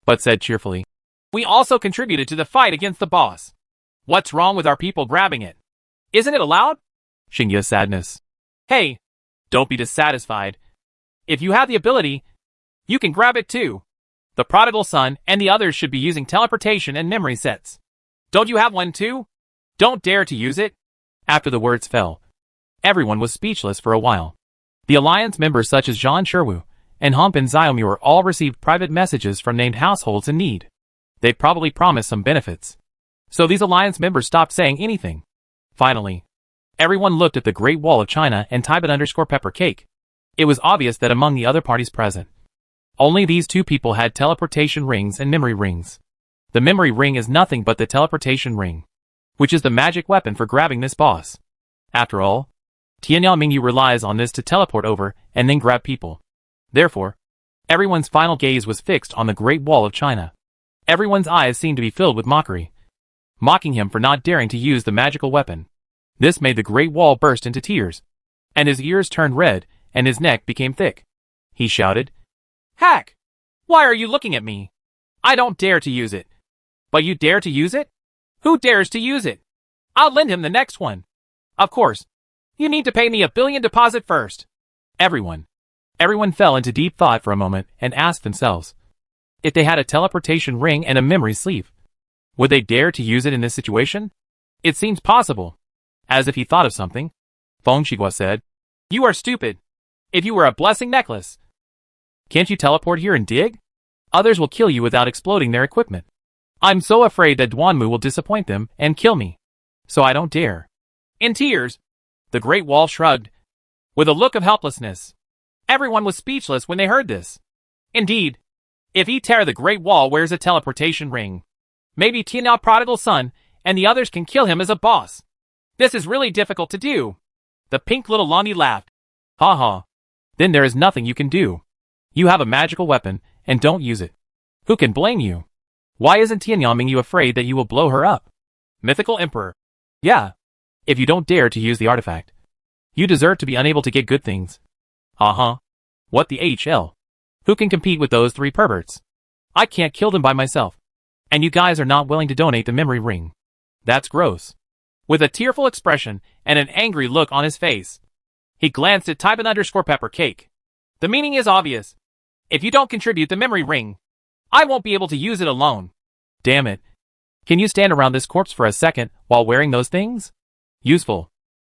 but said cheerfully, we also contributed to the fight against the boss. What's wrong with our people grabbing it? Isn't it allowed? Xingye's sadness. Hey, Don't be dissatisfied. If you have the ability, you can grab it too. The prodigal son and the others should be using teleportation and memory sets. Don't you have one too? Don't dare to use it. After the words fell, everyone was speechless for a while. The Alliance members such as Zhang Sherwu and Humpin Xiaomur all received private messages from named households in need. They probably promised some benefits. So these Alliance members stopped saying anything. Finally, everyone looked at the Great Wall of China and Tybet_Pepper Cake. It was obvious that among the other parties present, only these two people had teleportation rings and memory rings. The memory ring is nothing but the teleportation ring, which is the magic weapon for grabbing this boss. After all, Tianyao Mingyu relies on this to teleport over and then grab people. Therefore, everyone's final gaze was fixed on the Great Wall of China. Everyone's eyes seemed to be filled with mockery, mocking him for not daring to use the magical weapon. This made the Great Wall burst into tears, and his ears turned red and his neck became thick. He shouted, Hack! Why are you looking at me? I don't dare to use it. But you dare to use it? Who dares to use it? I'll lend him the next one. Of course. You need to pay me $1 billion deposit first. Everyone fell into deep thought for a moment and asked themselves, if they had a teleportation ring and a memory sleeve, would they dare to use it in this situation? It seems possible. As if he thought of something, Feng Shiguo said, You are stupid. If you were a blessing necklace, can't you teleport here and dig? Others will kill you without exploding their equipment. I'm so afraid that Duanmu will disappoint them and kill me. So I don't dare. In tears, the Great Wall shrugged, with a look of helplessness. Everyone was speechless when they heard this. Indeed, if he tear the Great Wall wears a teleportation ring, maybe Tianyao Prodigal Son and the others can kill him as a boss. This is really difficult to do. The pink little Lonnie laughed. Ha ha. Then there is nothing you can do. You have a magical weapon and don't use it. Who can blame you? Why isn't Tianyao Mingyu afraid that you will blow her up? Mythical Emperor. Yeah. If you don't dare to use the artifact, you deserve to be unable to get good things. What the HL? Who can compete with those three perverts? I can't kill them by myself. And you guys are not willing to donate the memory ring. That's gross. With a tearful expression and an angry look on his face, he glanced at Tybet_Pepper Cake. The meaning is obvious. If you don't contribute the memory ring, I won't be able to use it alone. Damn it. Can you stand around this corpse for a second while wearing those things? Useful.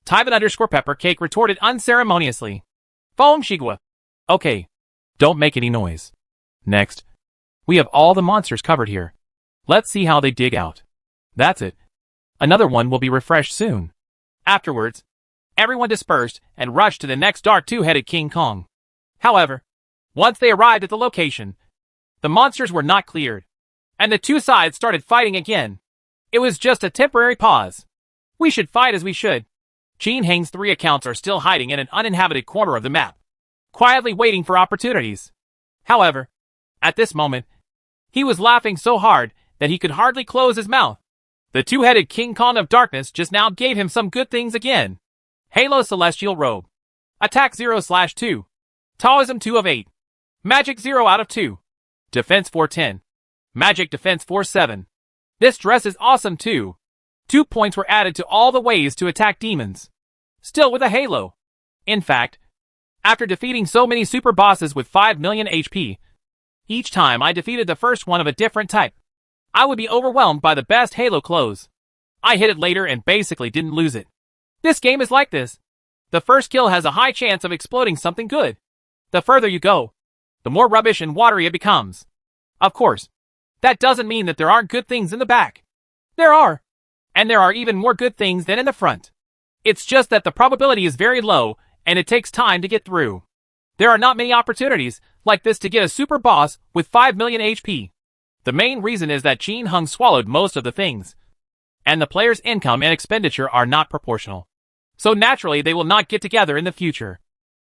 Tybet_Pepper Cake retorted unceremoniously. Feng Shiguo. Okay. Don't make any noise. Next. We have all the monsters covered here. Let's see how they dig out. That's it. Another one will be refreshed soon. Afterwards, everyone dispersed and rushed to the next dark two-headed King Kong. However, once they arrived at the location, the monsters were not cleared, and the two sides started fighting again. It was just a temporary pause. We should fight as we should. Qin Heng's 3 accounts are still hiding in an uninhabited corner of the map, quietly waiting for opportunities. However, at this moment, he was laughing so hard that he could hardly close his mouth. The two-headed King Kong of Darkness just now gave him some good things again. Halo Celestial Robe. Attack 0/2. Taoism 2 of 8. Magic 0 out of 2. Defense 410. Magic Defense 47. This dress is awesome too. 2 points were added to all the ways to attack demons. Still with a halo. In fact, after defeating so many super bosses with 5 million HP, each time I defeated the first one of a different type, I would be overwhelmed by the best halo clothes. I hit it later and basically didn't lose it. This game is like this. The first kill has a high chance of exploding something good. The further you go, the more rubbish and watery it becomes. Of course, that doesn't mean that there aren't good things in the back. There are. And there are even more good things than in the front. It's just that the probability is very low, and it takes time to get through. There are not many opportunities like this to get a super boss with 5 million HP. The main reason is that Qin Heng swallowed most of the things, and the player's income and expenditure are not proportional. So naturally they will not get together in the future.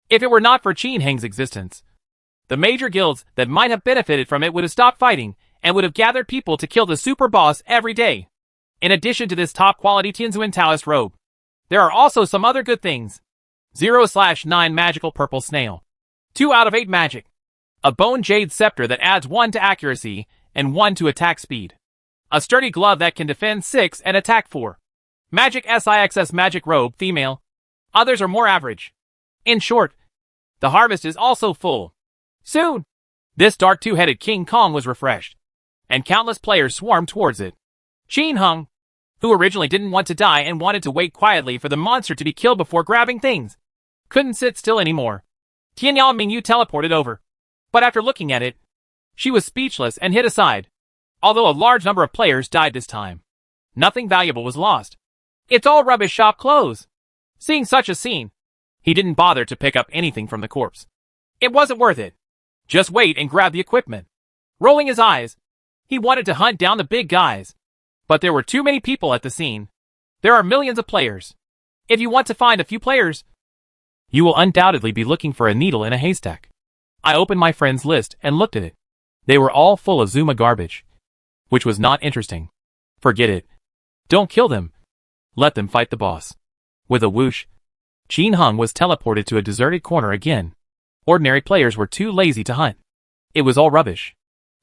If it were not for Qin Heng's existence, the major guilds that might have benefited from it would have stopped fighting and would have gathered people to kill the super boss every day. In addition to this top-quality Tianzuan Taoist robe, there are also some other good things. 0/9 Magical Purple Snail. 2 out of 8 magic. A Bone Jade Scepter that adds 1 to accuracy and 1 to attack speed. A sturdy glove that can defend 6 and attack 4. Magic SIXS Magic Robe, female. Others are more average. In short, The harvest is also full. Soon, this dark two-headed King Kong was refreshed, and countless players swarmed towards it. Qin Hung, who originally didn't want to die and wanted to wait quietly for the monster to be killed before grabbing things, couldn't sit still anymore. Tianyao Mingyu teleported over, but after looking at it, she was speechless and hid aside. Although a large number of players died this time, nothing valuable was lost. It's all rubbish shop clothes. Seeing such a scene, he didn't bother to pick up anything from the corpse. It wasn't worth it. Just wait and grab the equipment. Rolling his eyes, he wanted to hunt down the big guys. But there were too many people at the scene. There are millions of players. If you want to find a few players, you will undoubtedly be looking for a needle in a haystack. I opened my friends list and looked at it. They were all full of Zuma garbage, which was not interesting. Forget it. Don't kill them. Let them fight the boss. With a whoosh, Qin Hung was teleported to a deserted corner again. Ordinary players were too lazy to hunt. It was all rubbish.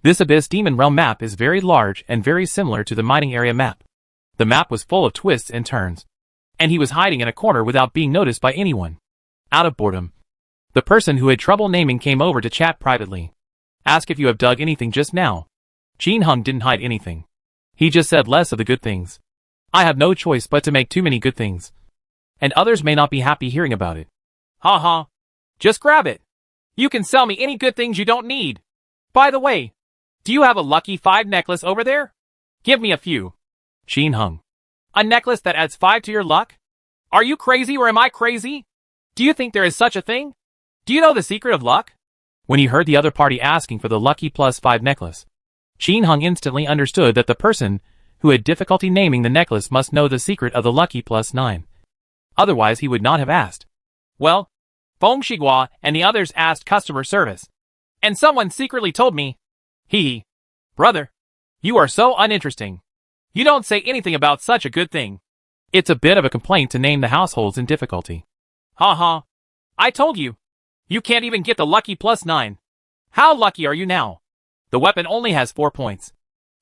This Abyss Demon Realm map is very large and very similar to the mining area map. The map was full of twists and turns, and he was hiding in a corner without being noticed by anyone. Out of boredom, the person who had trouble naming came over to chat privately. Ask if you have dug anything just now. Qin Hung didn't hide anything. He just said less of the good things. I have no choice but to make too many good things. And others may not be happy hearing about it. Ha ha. Just grab it. You can sell me any good things you don't need. By the way, do you have a lucky 5 necklace over there? Give me a few. Qin Hung. A necklace that adds 5 to your luck? Are you crazy or am I crazy? Do you think there is such a thing? Do you know the secret of luck? When he heard the other party asking for the lucky plus 5 necklace, Qin Hung instantly understood that the person who had difficulty naming the necklace must know the secret of the lucky plus 9. Otherwise he would not have asked. Well, Feng Shiguo and the others asked customer service. And someone secretly told me, hee. Brother, you are so uninteresting. You don't say anything about such a good thing. It's a bit of a complaint to name the households in difficulty. Ha ha. I told you. You can't even get the lucky plus 9. How lucky are you now? The weapon only has 4 points.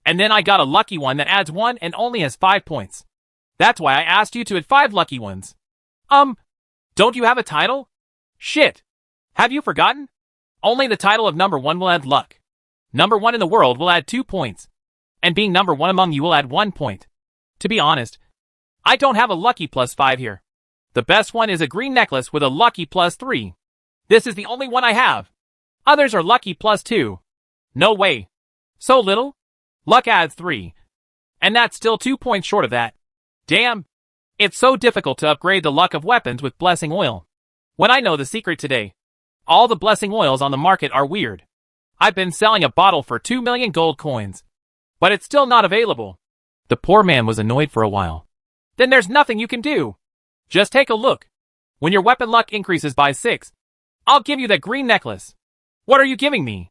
And then I got a lucky one that adds 1 and only has 5 points. That's why I asked you to add 5 lucky ones. Don't you have a title? Shit. Have you forgotten? Only the title of number 1 will add luck. Number 1 in the world will add 2 points. And being number 1 among you will add 1 point. To be honest, I don't have a lucky plus 5 here. The best one is a green necklace with a lucky plus 3. This is the only one I have. Others are lucky plus 2. No way. So little? Luck adds 3. And that's still 2 points short of that. Damn. It's so difficult to upgrade the luck of weapons with blessing oil. When I know the secret today, all the blessing oils on the market are weird. I've been selling a bottle for 2 million gold coins, but it's still not available. The poor man was annoyed for a while. Then there's nothing you can do. Just take a look. When your weapon luck increases by 6, I'll give you that green necklace. What are you giving me?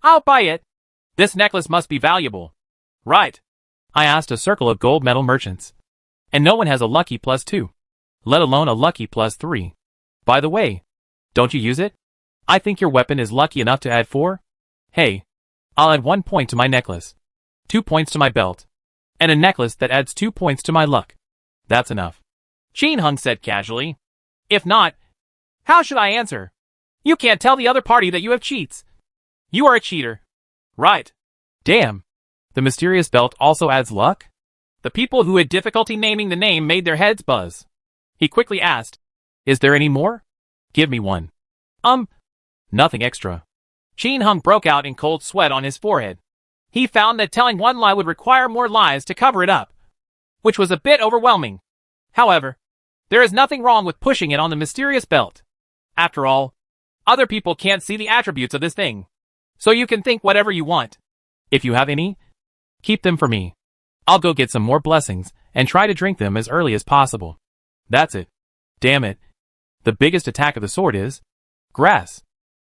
I'll buy it. This necklace must be valuable. Right. I asked a circle of gold medal merchants. And no one has a lucky plus 2. Let alone a lucky plus 3. By the way, don't you use it? I think your weapon is lucky enough to add 4. Hey, I'll add 1 point to my necklace, 2 points to my belt, and a necklace that adds 2 points to my luck. That's enough. Qin Hung said casually. If not, how should I answer? You can't tell the other party that you have cheats. You are a cheater. Right. Damn. The mysterious belt also adds luck? The people who had difficulty naming the name made their heads buzz. He quickly asked, is there any more? Give me one. Nothing extra. Qin Hung broke out in cold sweat on his forehead. He found that telling one lie would require more lies to cover it up, which was a bit overwhelming. However, there is nothing wrong with pushing it on the mysterious belt. After all, other people can't see the attributes of this thing, so you can think whatever you want. If you have any, keep them for me. I'll go get some more blessings and try to drink them as early as possible. That's it. Damn it. The biggest attack of the sword is grass.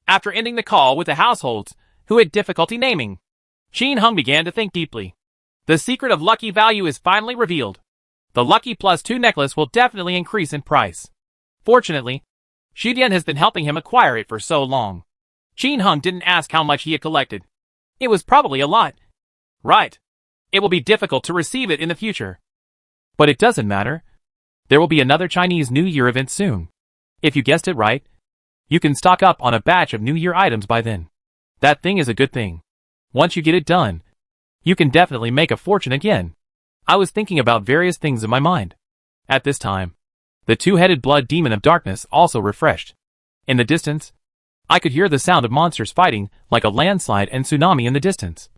After ending the call with the households who had difficulty naming, Qin Hung began to think deeply. The secret of lucky value is finally revealed. The lucky plus 2 necklace will definitely increase in price. Fortunately, Shidian has been helping him acquire it for so long. Qin Hung didn't ask how much he had collected. It was probably a lot. Right. It will be difficult to receive it in the future. But it doesn't matter. There will be another Chinese New Year event soon. If you guessed it right, You can stock up on a batch of New Year items by then. That thing is a good thing. Once you get it done, you can definitely make a fortune again. I was thinking about various things in my mind. At this time, the two-headed blood demon of darkness also refreshed. In the distance, I could hear the sound of monsters fighting like a landslide and tsunami in the distance,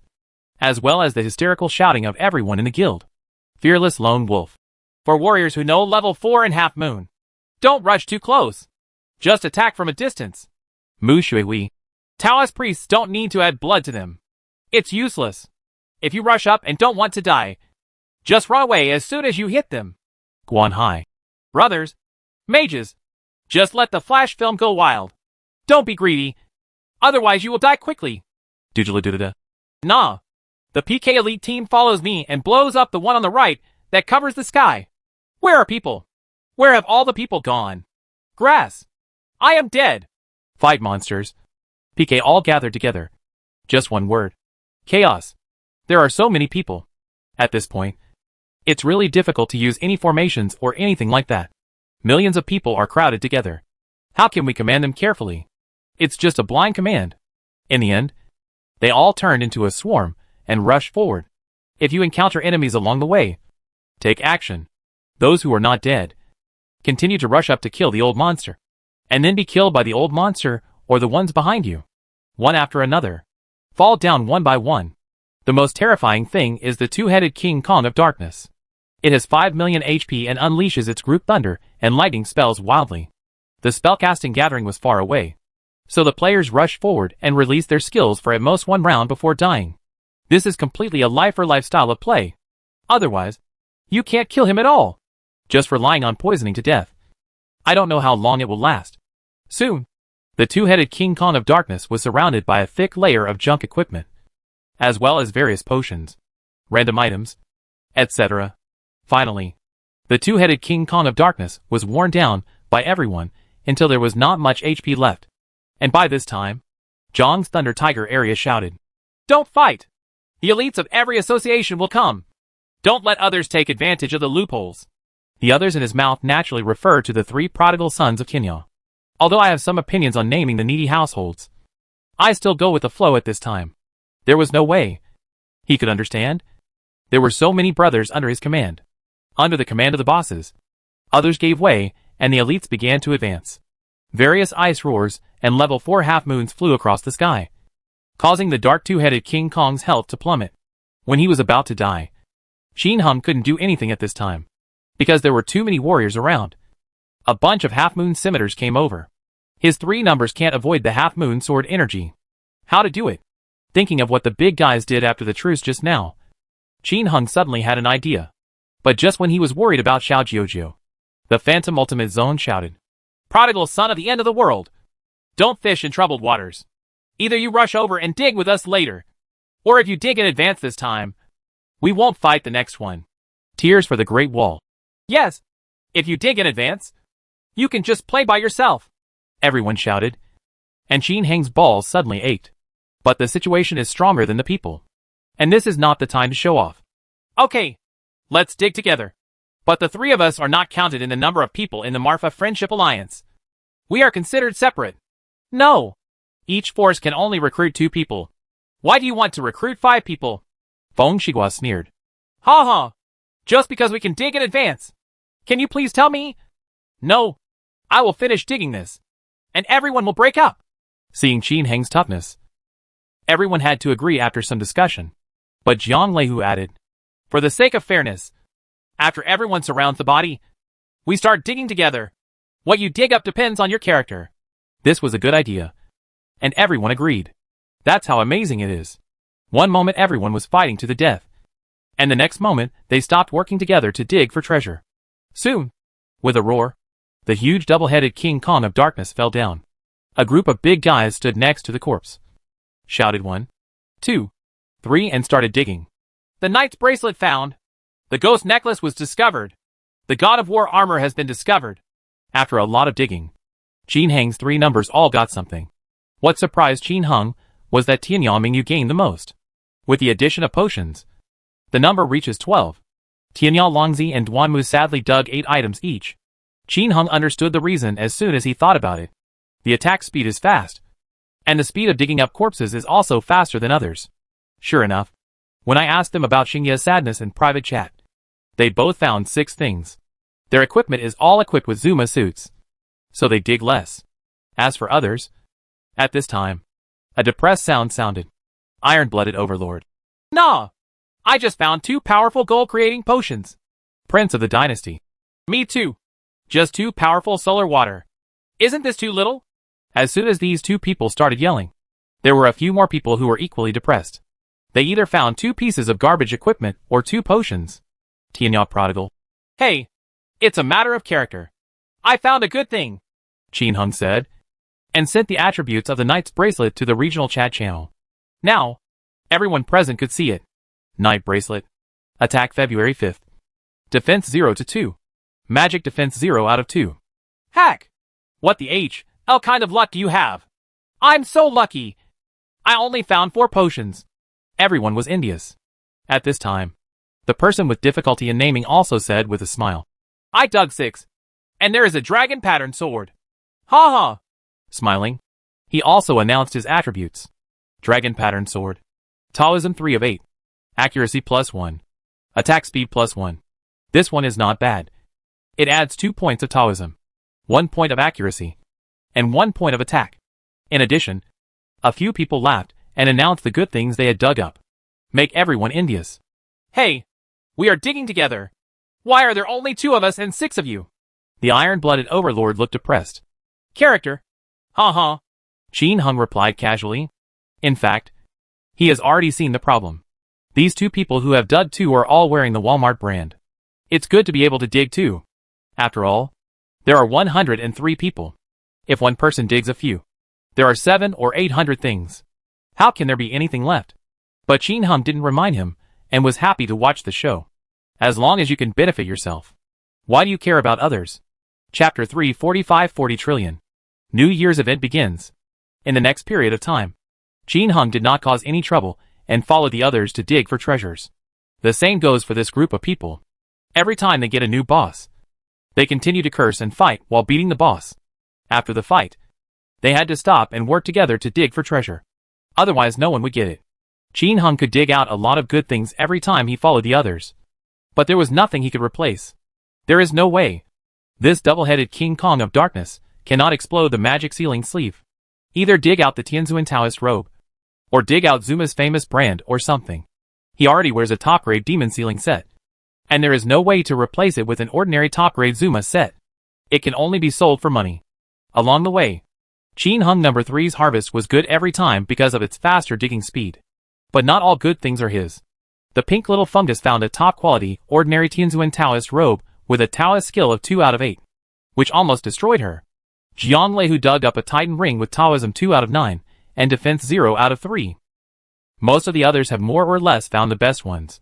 as well as the hysterical shouting of everyone in the guild. Fearless Lone Wolf. For warriors who know level 4 and Half Moon, don't rush too close. Just attack from a distance. Mu Shui. Taoist priests don't need to add blood to them. It's useless. If you rush up and don't want to die, just run away as soon as you hit them. Guan Hai. Brothers, mages, just let the flash film go wild. Don't be greedy, otherwise you will die quickly. Dudula. Nah. The PK Elite team follows me and blows up the one on the right that covers the sky. Where are people? Where have all the people gone? Grass. I am dead. Fight monsters. PK all gathered together. Just one word. Chaos. There are so many people. At this point, it's really difficult to use any formations or anything like that. Millions of people are crowded together. How can we command them carefully? It's just a blind command. In the end, they all turned into a swarm and rushed forward. If you encounter enemies along the way, take action. Those who are not dead, continue to rush up to kill the old monster, and then be killed by the old monster or the ones behind you. One after another. Fall down one by one. The most terrifying thing is the two-headed King Kong of Darkness. It has 5 million HP and unleashes its group thunder and lightning spells wildly. The spellcasting gathering was far away, so the players rushed forward and released their skills for at most one round before dying. This is completely a life-or-life style of play. Otherwise, you can't kill him at all, just relying on poisoning to death. I don't know how long it will last. Soon, the two-headed King Kong of Darkness was surrounded by a thick layer of junk equipment, as well as various potions, random items, etc. Finally, the two-headed King Kong of Darkness was worn down by everyone until there was not much HP left. And by this time, Zhang's Thunder Tiger area shouted, "Don't fight! The elites of every association will come. Don't let others take advantage of the loopholes." The others in his mouth naturally referred to the 3 prodigal sons of Kinya. Although I have some opinions on naming the needy households, I still go with the flow at this time. There was no way he could understand. There were so many brothers under his command. Under the command of the bosses, others gave way, and the elites began to advance. Various ice roars and level 4 half-moons flew across the sky, causing the dark two-headed King Kong's health to plummet. When he was about to die, Shin Hung couldn't do anything at this time, because there were too many warriors around. A bunch of half-moon scimitars came over. His 3 numbers can't avoid the half-moon sword energy. How to do it? Thinking of what the big guys did after the truce just now, Shin Hung suddenly had an idea. But just when he was worried about Xiao Jiujiu, the Phantom Ultimate Zone shouted, "Prodigal son of the end of the world! Don't fish in troubled waters. Either you rush over and dig with us later, or if you dig in advance this time, we won't fight the next one." Tears for the Great Wall. "Yes, if you dig in advance, you can just play by yourself," everyone shouted. And Shin Hang's balls suddenly ached. But the situation is stronger than the people, and this is not the time to show off. "Okay, let's dig together. But the 3 of us are not counted in the number of people in the Marfa Friendship Alliance. We are considered separate." "No. Each force can only recruit 2 people. Why do you want to recruit 5 people?" Feng Shigua sneered. "Ha ha. Just because we can dig in advance. Can you please tell me?" "No. I will finish digging this, and everyone will break up." Seeing Shin Hang's toughness, everyone had to agree after some discussion. But Jiang Leihu added, "For the sake of fairness, after everyone surrounds the body, we start digging together. What you dig up depends on your character." This was a good idea, and everyone agreed. That's how amazing it is. One moment everyone was fighting to the death, and the next moment they stopped working together to dig for treasure. Soon, with a roar, the huge double-headed King Kong of Darkness fell down. A group of big guys stood next to the corpse, shouted 1, 2, 3 and started digging. "The Knight's bracelet found. The ghost necklace was discovered. The God of War armor has been discovered." After a lot of digging, Shin Hang's 3 numbers all got something. What surprised Shin Hung was that Tianyao Mingyu gained the most. With the addition of potions, the number reaches 12. Tianyao Longzi and Duanmu sadly dug 8 items each. Shin Hung understood the reason as soon as he thought about it. The attack speed is fast, and the speed of digging up corpses is also faster than others. Sure enough, when I asked them about Xingya's sadness in private chat, they both found 6 things. Their equipment is all equipped with Zuma suits, so they dig less. As for others, at this time, a depressed sound sounded. Iron-blooded overlord. Nah! I just found 2 powerful goal-creating potions. Prince of the dynasty. Me too. Just 2 powerful solar water. Isn't this too little? As soon as these 2 people started yelling, there were a few more people who were equally depressed. They either found 2 pieces of garbage equipment or 2 potions. Tianya Prodigal. Hey, it's a matter of character. I found a good thing, Qin Hung said, and sent the attributes of the Knight's Bracelet to the regional chat channel. Now, everyone present could see it. Knight Bracelet. Attack February 5th. Defense 0 to 2. Magic Defense 0 out of 2. Hack! What the HL kind of luck do you have? I'm so lucky. I only found 4 potions. Everyone was envious. At this time, the person with difficulty in naming also said with a smile. I dug 6. And there is a dragon pattern sword. Ha ha! Smiling, he also announced his attributes. Dragon pattern sword. Taoism 3 of 8. Accuracy +1. Attack speed +1. This one is not bad. It adds 2 points of Taoism, 1 point of accuracy, and 1 point of attack. In addition, a few people laughed and announced the good things they had dug up. Make everyone envious. Hey, we are digging together. Why are there only 2 of us and 6 of you? The iron-blooded overlord looked depressed. Character. Ha. Qin Hung replied casually. In fact, he has already seen the problem. These 2 people who have dug too are all wearing the Walmart brand. It's good to be able to dig too. After all, there are 103 people. If one person digs a few, there are 700 or 800 things. How can there be anything left? But Qin Hung didn't remind him, and was happy to watch the show. As long as you can benefit yourself. Why do you care about others? Chapter 3 45-40 trillion. New Year's event begins. In the next period of time, Qin Hung did not cause any trouble and followed the others to dig for treasures. The same goes for this group of people. Every time they get a new boss, they continue to curse and fight while beating the boss. After the fight, they had to stop and work together to dig for treasure. Otherwise no one would get it. Qin Hung could dig out a lot of good things every time he followed the others. But there was nothing he could replace. There is no way. This double-headed King Kong of darkness cannot explode the magic sealing sleeve. Either dig out the Tianzuan Taoist robe, or dig out Zuma's famous brand or something. He already wears a top-grade demon sealing set, and there is no way to replace it with an ordinary top-grade Zuma set. It can only be sold for money. Along the way, Qin Hung No. 3's harvest was good every time because of its faster digging speed. But not all good things are his. The pink little fungus found a top-quality, ordinary Tianzuan Taoist robe with a Taoist skill of 2 out of 8, which almost destroyed her. Jianglei who dug up a Titan ring with Taoism 2 out of 9, and defense 0 out of 3. Most of the others have more or less found the best ones.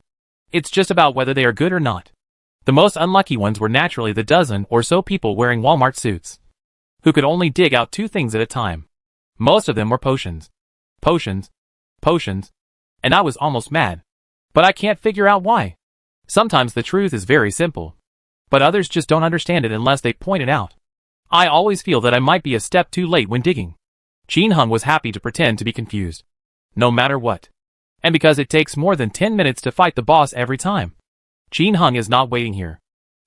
It's just about whether they are good or not. The most unlucky ones were naturally the dozen or so people wearing Walmart suits, who could only dig out 2 things at a time. Most of them were potions. Potions. And I was almost mad. But I can't figure out why. Sometimes the truth is very simple. But others just don't understand it unless they point it out. I always feel that I might be a step too late when digging. Qin Hung was happy to pretend to be confused. No matter what. And because it takes more than 10 minutes to fight the boss every time. Qin Hung is not waiting here.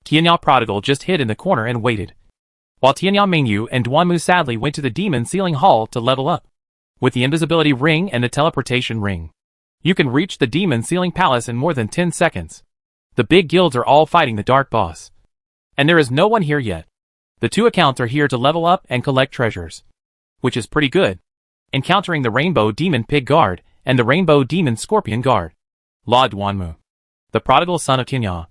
Tianya Prodigal just hid in the corner and waited. While Tianya Mingyu and Duanmu sadly went to the demon sealing hall to level up. With the invisibility ring and the teleportation ring, you can reach the demon sealing palace in more than 10 seconds. The big guilds are all fighting the dark boss. And there is no one here yet. The 2 accounts are here to level up and collect treasures. Which is pretty good. Encountering the Rainbow Demon Pig Guard and the Rainbow Demon Scorpion Guard. La Duanmu, the prodigal son of Tianya,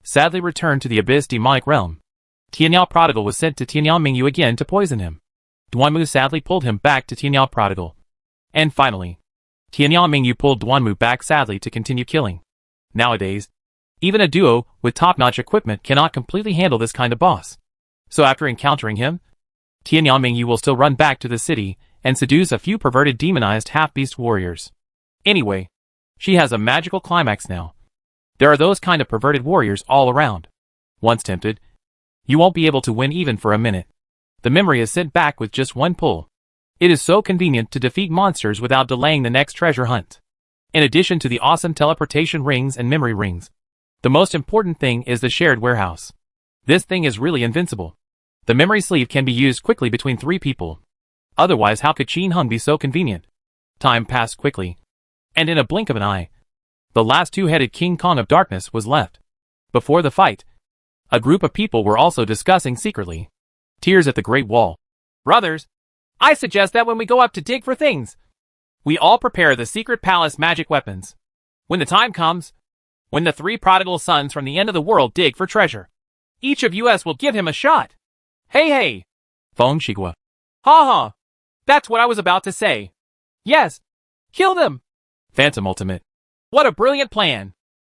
sadly returned to the Abyss demonic realm. Tianya Prodigal was sent to Tianya Mingyu again to poison him. Duanmu sadly pulled him back to Tianya Prodigal. And finally, Tianya Mingyu pulled Duanmu back sadly to continue killing. Nowadays, even a duo with top-notch equipment cannot completely handle this kind of boss. So after encountering him, Tianya Mingyu will still run back to the city and seduce a few perverted demonized half-beast warriors. Anyway, she has a magical climax now. There are those kind of perverted warriors all around. Once tempted, you won't be able to win even for a minute. The memory is sent back with just one pull. It is so convenient to defeat monsters without delaying the next treasure hunt. In addition to the awesome teleportation rings and memory rings, the most important thing is the shared warehouse. This thing is really invincible. The memory sleeve can be used quickly between 3 people. Otherwise, how could Qin Hung be so convenient? Time passed quickly, and in a blink of an eye, the last two-headed King Kong of Darkness was left. Before the fight, a group of people were also discussing secretly. Tears at the Great Wall. Brothers, I suggest that when we go up to dig for things, we all prepare the secret palace magic weapons. When the time comes, when the 3 prodigal sons from the end of the world dig for treasure, each of us will give him a shot. Hey! Feng Shigua. Ha! That's what I was about to say. Yes, kill them. Phantom Ultimate. What a brilliant plan.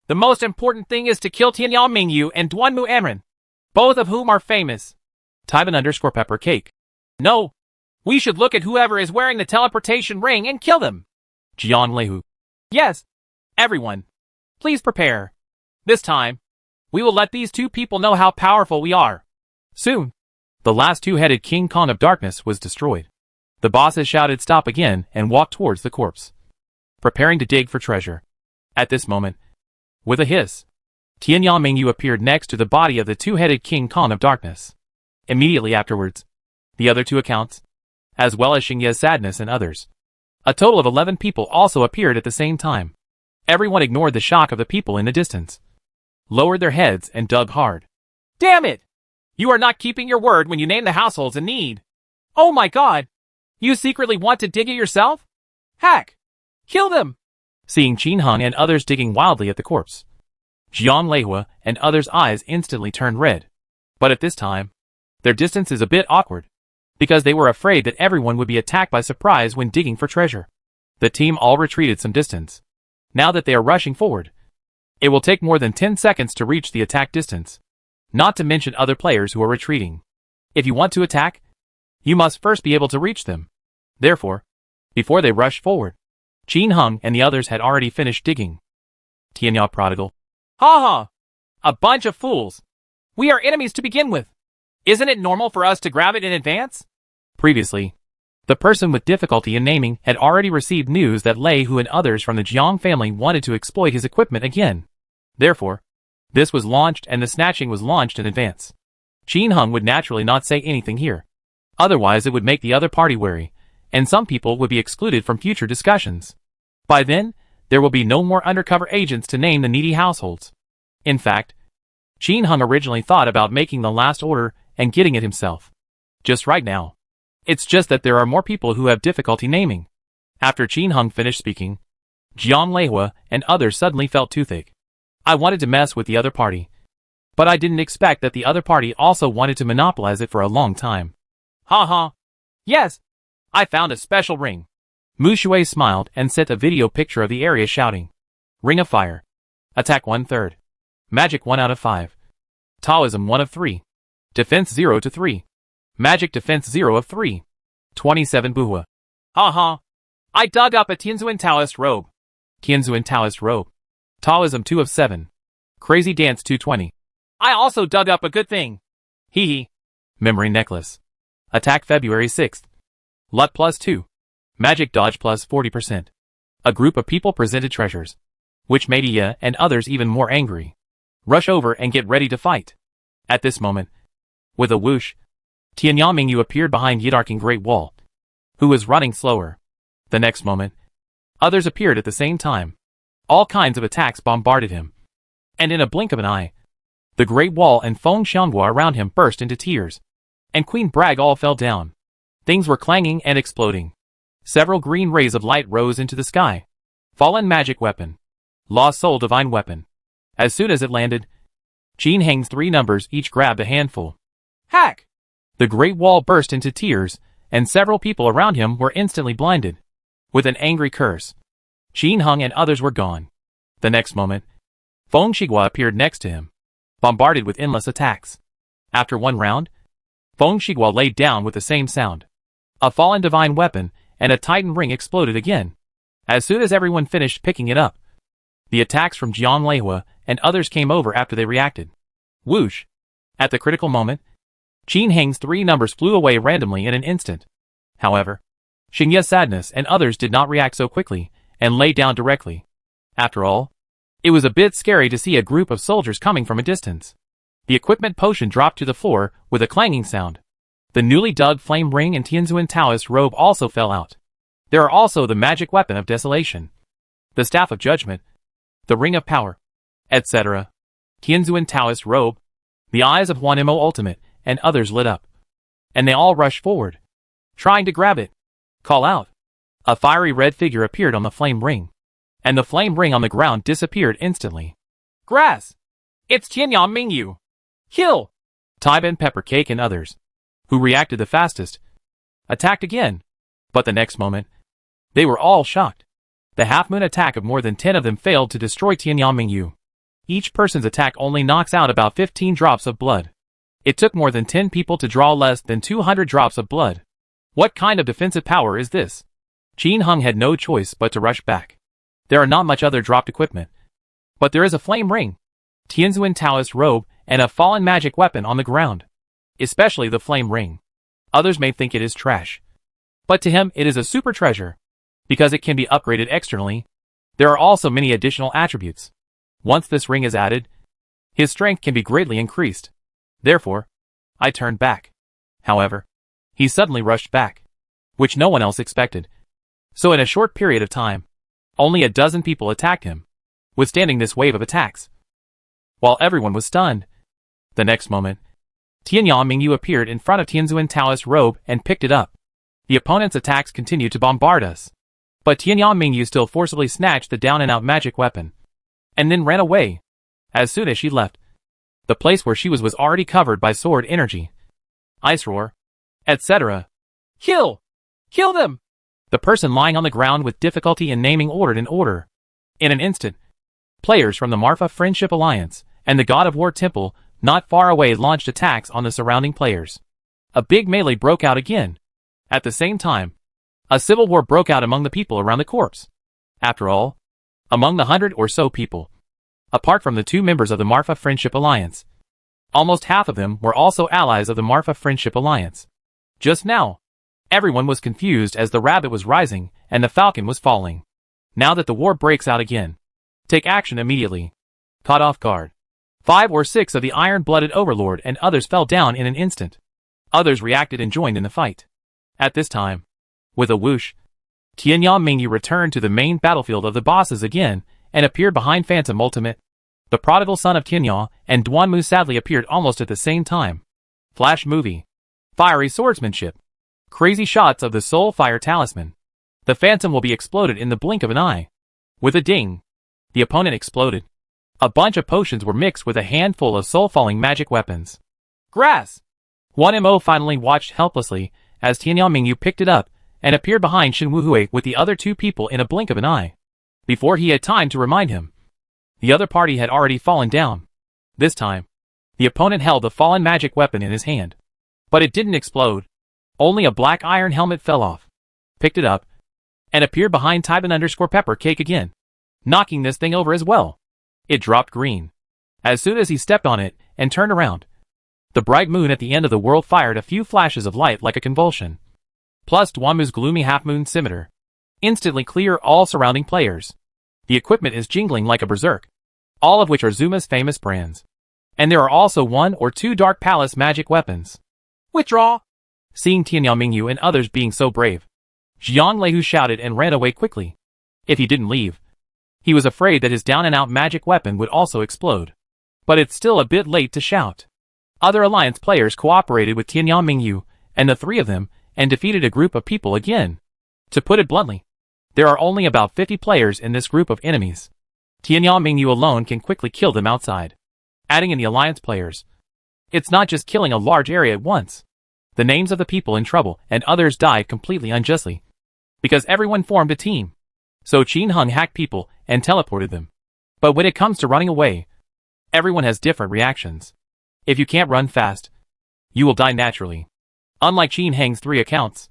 The most important thing is to kill Tianyao Mingyu and Duanmu Amren, both of whom are famous. Tyban_Pepper Cake. No, we should look at whoever is wearing the teleportation ring and kill them. Jian Leihu. Yes, everyone, please prepare. This time, we will let these 2 people know how powerful we are. Soon, the last two-headed King Kong of Darkness was destroyed. The bosses shouted stop again and walked towards the corpse, preparing to dig for treasure. At this moment, with a hiss, Tianyao Mingyu appeared next to the body of the two-headed King Kong of Darkness. Immediately afterwards, the other 2 accounts, as well as Xingye's sadness and others. A total of 11 people also appeared at the same time. Everyone ignored the shock of the people in the distance, lowered their heads and dug hard. Damn it! You are not keeping your word when you name the households in need. Oh my god! You secretly want to dig it yourself? Hack! Kill them! Seeing Qin Hung and others digging wildly at the corpse, Jian Leihua and others' eyes instantly turned red. But at this time, their distance is a bit awkward, because they were afraid that everyone would be attacked by surprise when digging for treasure. The team all retreated some distance. Now that they are rushing forward, it will take more than 10 seconds to reach the attack distance, not to mention other players who are retreating. If you want to attack, you must first be able to reach them. Therefore, before they rushed forward, Qin Hung and the others had already finished digging. Tianyao Prodigal. Ha! A bunch of fools. We are enemies to begin with. Isn't it normal for us to grab it in advance? Previously, the person with difficulty in naming had already received news that Lei Hu and others from the Jiang family wanted to exploit his equipment again. Therefore, this was launched and the snatching was launched in advance. Qin Hung would naturally not say anything here. Otherwise it would make the other party wary, and some people would be excluded from future discussions. By then, there will be no more undercover agents to name the needy households. In fact, Qin Hung originally thought about making the last order and getting it himself. Just right now. It's just that there are more people who have difficulty naming. After Qin Hung finished speaking, Jian Leihua and others suddenly felt toothache. I wanted to mess with the other party, but I didn't expect that the other party also wanted to monopolize it for a long time. Ha! Yes, I found a special ring. Mu Shui smiled and sent a video picture of the area shouting. Ring of Fire. Attack 1/3. Magic 1 out of 5. Taoism 1 of 3. Defense 0 to 3. Magic Defense 0 of 3. 27 Buhua. Ha! I dug up a Tianzuan Taoist robe. Tianzuan Taoist robe. Taoism 2 of 7. Crazy Dance 220. I also dug up a good thing. Hee. Memory Necklace. Attack February 6th. Luck plus 2. Magic Dodge plus 40%. A group of people presented treasures, which made Iya and others even more angry. Rush over and get ready to fight. At this moment, with a whoosh, Tianyao Mingyu appeared behind Yidarking Great Wall, who was running slower. The next moment, others appeared at the same time. All kinds of attacks bombarded him. And in a blink of an eye, the Great Wall and Feng Xianghua around him burst into tears, and Queen Bragg all fell down. Things were clanging and exploding. Several green rays of light rose into the sky. Fallen Magic Weapon. Lost Soul Divine Weapon. As soon as it landed, Qin Hang's 3 numbers each grabbed a handful. Hack! The Great Wall burst into tears, and several people around him were instantly blinded. With an angry curse, Qin Hung and others were gone. The next moment, Feng Shigua appeared next to him, bombarded with endless attacks. After one round, Feng Shigua laid down with the same sound. A fallen divine weapon and a titan ring exploded again. As soon as everyone finished picking it up, the attacks from Jian Leihua and others came over after they reacted. Whoosh! At the critical moment, Qin Heng's 3 numbers flew away randomly in an instant. However, Xingye's sadness and others did not react so quickly, and lay down directly. After all, it was a bit scary to see a group of soldiers coming from a distance. The equipment potion dropped to the floor with a clanging sound. The newly dug flame ring and Tianzuan Taoist robe also fell out. There are also the magic weapon of desolation, the staff of judgment, the ring of power, etc. Tianzuan Taoist robe. The eyes of Mo Ultimate and others lit up, and they all rushed forward, trying to grab it. Call out. A fiery red figure appeared on the flame ring, and the flame ring on the ground disappeared instantly. Grass! It's Tianyang Mingyu! Kill! Taiban Peppercake and others, who reacted the fastest, attacked again. But the next moment, they were all shocked. The half-moon attack of more than 10 of them failed to destroy Tianyang Mingyu. Each person's attack only knocks out about 15 drops of blood. It took more than 10 people to draw less than 200 drops of blood. What kind of defensive power is this? Qin Heng had no choice but to rush back. There are not much other dropped equipment, but there is a flame ring, Tianzuan Taoist robe, and a fallen magic weapon on the ground. Especially the flame ring. Others may think it is trash, but to him it is a super treasure, because it can be upgraded externally. There are also many additional attributes. Once this ring is added, his strength can be greatly increased. Therefore, I turned back. However, he suddenly rushed back, which no one else expected. So in a short period of time, only a dozen people attacked him, withstanding this wave of attacks. While everyone was stunned, the next moment, Tianyang Mingyu appeared in front of Tianzuan Taoist robe and picked it up. The opponent's attacks continued to bombard us, but Tianyang Mingyu still forcibly snatched the down-and-out magic weapon, and then ran away. As soon as she left, the place where she was already covered by sword energy, ice roar, etc. Kill! Kill them! The person lying on the ground with difficulty in naming ordered an order. In an instant, players from the Marfa Friendship Alliance and the God of War Temple not far away launched attacks on the surrounding players. A big melee broke out again. At the same time, a civil war broke out among the people around the corpse. After all, among the 100 or so people, apart from the 2 members of the Marfa Friendship Alliance, almost half of them were also allies of the Marfa Friendship Alliance. Just now, everyone was confused as the rabbit was rising and the falcon was falling. Now that the war breaks out again, take action immediately. Caught off guard, 5 or 6 of the iron-blooded overlord and others fell down in an instant. Others reacted and joined in the fight. At this time, with a whoosh, Tianyang Mingyu returned to the main battlefield of the bosses again and appeared behind Phantom Ultimate. The prodigal son of Tianyang and Duanmu sadly appeared almost at the same time. Flash movie. Fiery swordsmanship. Crazy shots of the Soul Fire Talisman. The Phantom will be exploded in the blink of an eye. With a ding, the opponent exploded. A bunch of potions were mixed with a handful of soul-falling magic weapons. Grass! 1Mo finally watched helplessly as Tianyang Mingyu picked it up and appeared behind Shen Wuhui with the other 2 people in a blink of an eye. Before he had time to remind him, the other party had already fallen down. This time, the opponent held the fallen magic weapon in his hand. But it didn't explode. Only a black iron helmet fell off, picked it up, and appeared behind Taiban_Peppercake again, knocking this thing over as well. It dropped green. As soon as he stepped on it and turned around, the bright moon at the end of the world fired a few flashes of light like a convulsion. Plus Duanmu's gloomy half-moon scimitar instantly clear all surrounding players. The equipment is jingling like a berserk, all of which are Zuma's famous brands. And there are also 1 or 2 Dark Palace magic weapons. Withdraw! Seeing Tianyang Mingyu and others being so brave, Jiang Leihu shouted and ran away quickly. If he didn't leave, he was afraid that his down-and-out magic weapon would also explode. But it's still a bit late to shout. Other alliance players cooperated with Tianyang Mingyu and the 3 of them and defeated a group of people again. To put it bluntly, there are only about 50 players in this group of enemies. Tianyang Mingyu alone can quickly kill them outside. Adding in the alliance players, it's not just killing a large area at once. The names of the people in trouble and others died completely unjustly, because everyone formed a team. So Qin Heng hacked people and teleported them. But when it comes to running away, everyone has different reactions. If you can't run fast, you will die naturally. Unlike Qin Heng's 3 accounts,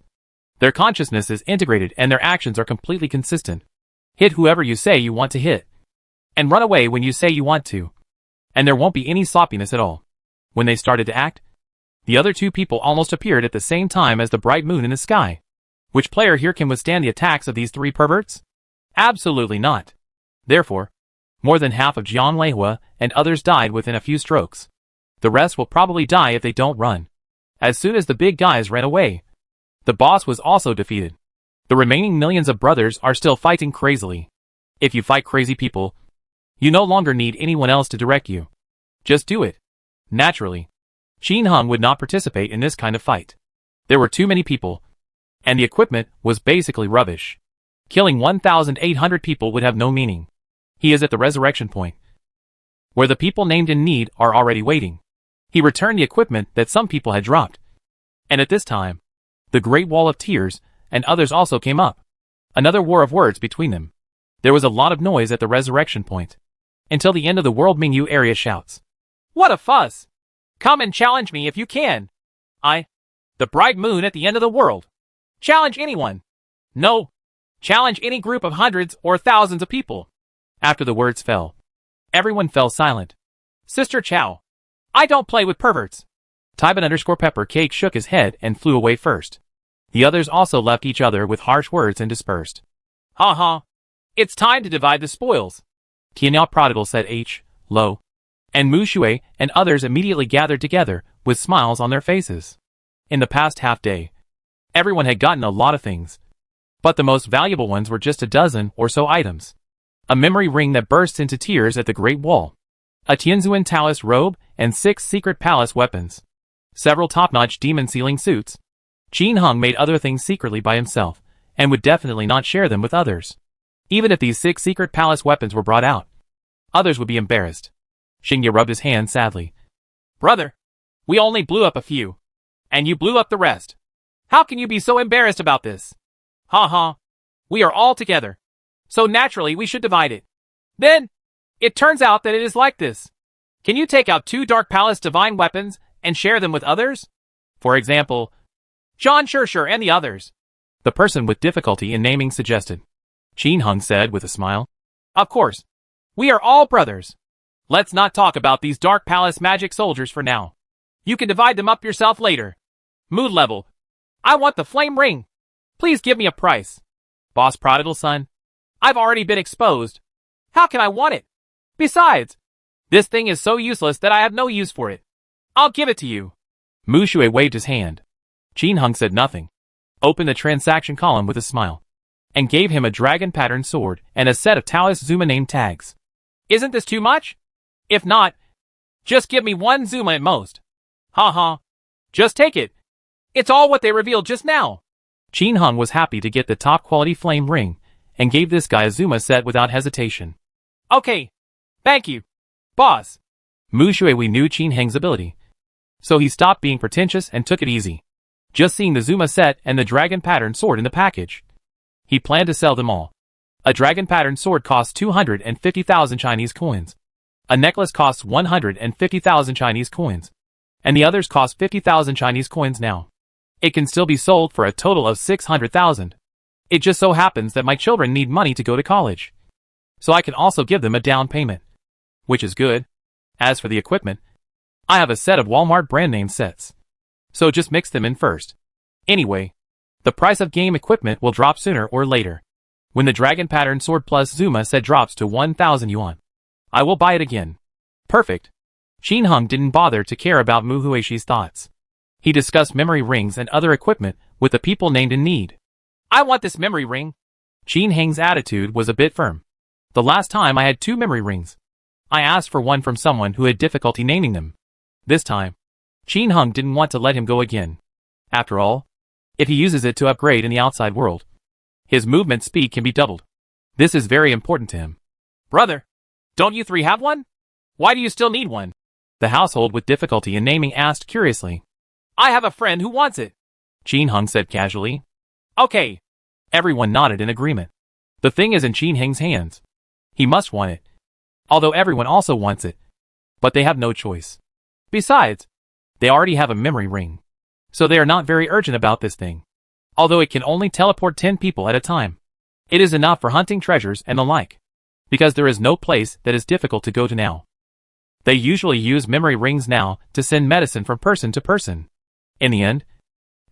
their consciousness is integrated and their actions are completely consistent. Hit whoever you say you want to hit, and run away when you say you want to. And there won't be any sloppiness at all. When they started to act, The other two people almost appeared at the same time as the bright moon in the sky. Which player here can withstand the attacks of these three perverts? Absolutely not. Therefore, more than half of Jiang Leihua and others died within a few strokes. The rest will probably die if they don't run. As soon as the big guys ran away, the boss was also defeated. The remaining millions of brothers are still fighting crazily. If you fight crazy people, you no longer need anyone else to direct you. Just do it. Naturally, Qin Heng would not participate in this kind of fight. There were too many people, and the equipment was basically rubbish. Killing 1,800 people would have no meaning. He is at the resurrection point, where the people named in need are already waiting. He returned the equipment that some people had dropped. And at this time, the Great Wall of Tears and others also came up. Another war of words between them. There was a lot of noise at the resurrection point. Until the end of the world Mingyu area shouts. What a fuss! Come and challenge me if you can. The bright moon at the end of the world. Challenge anyone. No. Challenge any group of hundreds or thousands of people. After the words fell, everyone fell silent. Sister Chow. I don't play with perverts. Tybin_Pepper Cake shook his head and flew away first. The others also left each other with harsh words and dispersed. Ha ha. It's time to divide the spoils. Qianyao Prodigal said Lo. And Mu Shui and others immediately gathered together with smiles on their faces. In the past half day, everyone had gotten a lot of things. But the most valuable ones were just a dozen or so items. A memory ring that bursts into tears at the Great Wall. A Tianzuan Taoist robe and 6 secret palace weapons. Several top-notch demon sealing suits. Qin Heng made other things secretly by himself, and would definitely not share them with others. Even if these 6 secret palace weapons were brought out, others would be embarrassed. Xingye rubbed his hand sadly. Brother, we only blew up a few, and you blew up the rest. How can you be so embarrassed about this? Ha ha. We are all together, so naturally we should divide it. Then, it turns out that it is like this. Can you take out 2 Dark Palace divine weapons and share them with others? For example, John Shershur and the others. The person with difficulty in naming suggested. Qin Heng said with a smile. Of course. We are all brothers. Let's not talk about these Dark Palace magic soldiers for now. You can divide them up yourself later. Mood level. I want the flame ring. Please give me a price. Boss Prodigal Son. I've already been exposed. How can I want it? Besides, this thing is so useless that I have no use for it. I'll give it to you. Mu Shui waved his hand. Qin Heng said nothing. Opened the transaction column with a smile. And gave him a dragon-patterned sword and a set of Taoist Zuma name tags. Isn't this too much? If not, just give me 1 Zuma at most. Ha ha. Just take it. It's all what they revealed just now. Qin Heng was happy to get the top-quality flame ring, and gave this guy a Zuma set without hesitation. Okay. Thank you, boss. Mu Shui knew Qin Heng's ability, so he stopped being pretentious and took it easy. Just seeing the Zuma set and the dragon-patterned sword in the package, he planned to sell them all. A dragon-patterned sword costs 250,000 Chinese coins. A necklace costs 150,000 Chinese coins. And the others cost 50,000 Chinese coins now. It can still be sold for a total of 600,000. It just so happens that my children need money to go to college, so I can also give them a down payment, which is good. As for the equipment, I have a set of Walmart brand name sets, so just mix them in first. Anyway, the price of game equipment will drop sooner or later. When the dragon pattern sword plus Zuma set drops to 1,000 yuan, I will buy it again. Perfect. Qin Heng didn't bother to care about Mu Huishi's thoughts. He discussed memory rings and other equipment with the people named in need. I want this memory ring. Qin Heng's attitude was a bit firm. The last time I had 2 memory rings, I asked for one from someone who had difficulty naming them. This time, Qin Heng didn't want to let him go again. After all, if he uses it to upgrade in the outside world, his movement speed can be doubled. This is very important to him. Brother, don't you 3 have one? Why do you still need one? The household with difficulty in naming asked curiously. I have a friend who wants it, Qin Heng said casually. Okay. Everyone nodded in agreement. The thing is in Qin Heng's hands. He must want it. Although everyone also wants it. But they have no choice. Besides, they already have a memory ring, so they are not very urgent about this thing. Although it can only teleport 10 people at a time, it is enough for hunting treasures and the like, because there is no place that is difficult to go to now. They usually use memory rings now to send medicine from person to person. In the end,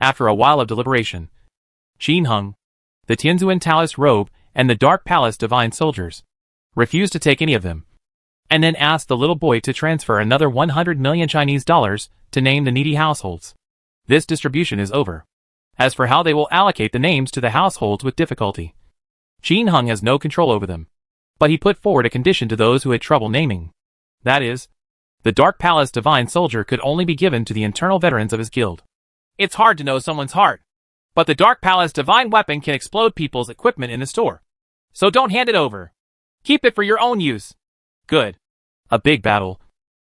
after a while of deliberation, Qin Heng, the Tianzuan Taoist robe, and the Dark Palace divine soldiers refused to take any of them, and then asked the little boy to transfer another 100 million Chinese dollars to name the needy households. This distribution is over. As for how they will allocate the names to the households with difficulty, Qin Heng has no control over them. But he put forward a condition to those who had trouble naming. That is, the Dark Palace divine soldier could only be given to the internal veterans of his guild. It's hard to know someone's heart, but the Dark Palace divine weapon can explode people's equipment in the store. So don't hand it over. Keep it for your own use. Good. A big battle,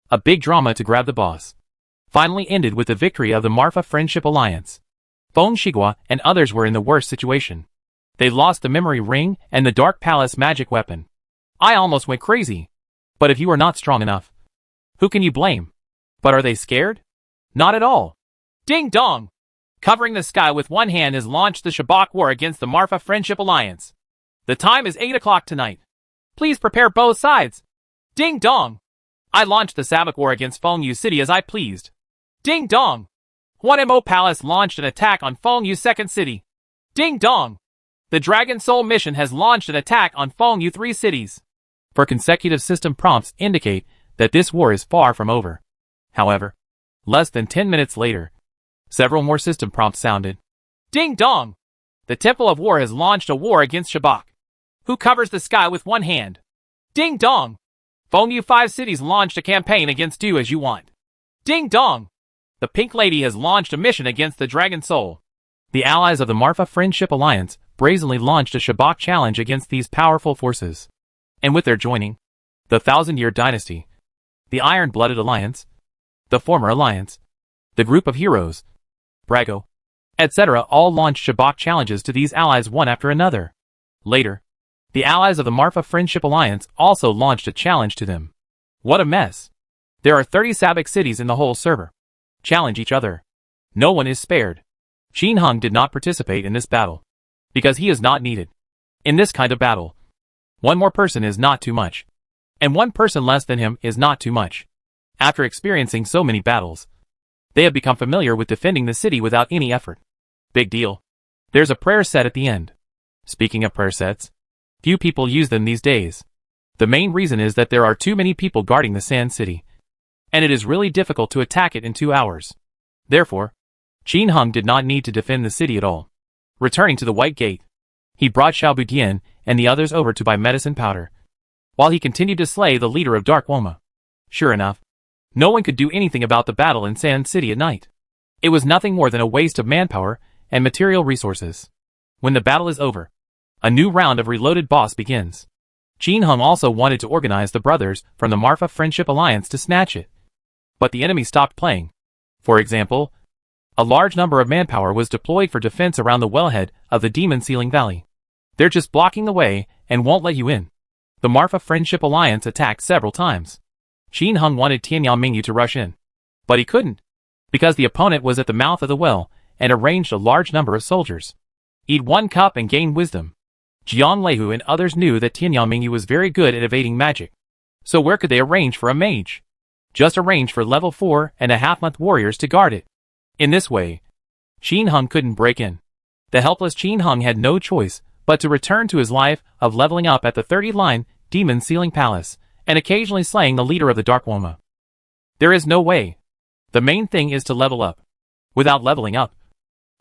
a big drama to grab the boss, finally ended with the victory of the Marfa Friendship Alliance. Feng Shigua and others were in the worst situation. They lost the memory ring and the Dark Palace magic weapon. I almost went crazy. But if you are not strong enough, who can you blame? But are they scared? Not at all. Ding dong! Covering the sky with one hand has launched the Shabak War against the Marfa Friendship Alliance. The time is 8 o'clock tonight. Please prepare both sides. Ding dong! I launched the Sabak War against Fengyu City as I pleased. Ding dong! 1MO Palace launched an attack on Fengyu Second City. Ding dong! The Dragon Soul mission has launched an attack on Fengyu 3 cities. For consecutive system prompts indicate that this war is far from over. However, less than 10 minutes later, several more system prompts sounded. Ding dong! The Temple of War has launched a war against Shabak, who covers the sky with one hand. Ding dong! Fengyu 5 cities launched a campaign against Do As You Want. Ding dong! The Pink Lady has launched a mission against the Dragon Soul. The allies of the Marfa Friendship Alliance brazenly launched a Shabak challenge against these powerful forces. And with their joining, the Thousand-Year Dynasty, the Iron-Blooded Alliance, the Former Alliance, the Group of Heroes, Brago, etc. all launched Shabak challenges to these allies one after another. Later, the allies of the Marfa Friendship Alliance also launched a challenge to them. What a mess! There are 30 Sabak cities in the whole server. Challenge each other. No one is spared. Qin Heng did not participate in this battle, because he is not needed. In this kind of battle, one more person is not too much, and one person less than him is not too much. After experiencing so many battles, they have become familiar with defending the city without any effort. Big deal. There's a prayer set at the end. Speaking of prayer sets, few people use them these days. The main reason is that there are too many people guarding the Sand City, and it is really difficult to attack it in 2 hours. Therefore, Qin Heng did not need to defend the city at all. Returning to the White Gate, he brought Xiao Budian and the others over to buy medicine powder, while he continued to slay the leader of Dark Woma. Sure enough, no one could do anything about the battle in Sand City at night. It was nothing more than a waste of manpower and material resources. When the battle is over, a new round of Reloaded boss begins. Qin Heng also wanted to organize the brothers from the Marfa Friendship Alliance to snatch it. But the enemy stopped playing. For example, a large number of manpower was deployed for defense around the wellhead of the Demon Sealing Valley. They're just blocking the way and won't let you in. The Marfa Friendship Alliance attacked several times. Qin Heng wanted Tianyao Mingyu to rush in, but he couldn't, because the opponent was at the mouth of the well and arranged a large number of soldiers. Eat 1 cup and gain wisdom. Jiang Leihu and others knew that Tianyao Mingyu was very good at evading magic. So where could they arrange for a mage? Just arrange for level 4.5-month warriors to guard it. In this way, Qin Heng couldn't break in. The helpless Qin Heng had no choice but to return to his life of leveling up at the 30-line Demon Sealing Palace, and occasionally slaying the leader of the Dark Woma. There is no way. The main thing is to level up. Without leveling up,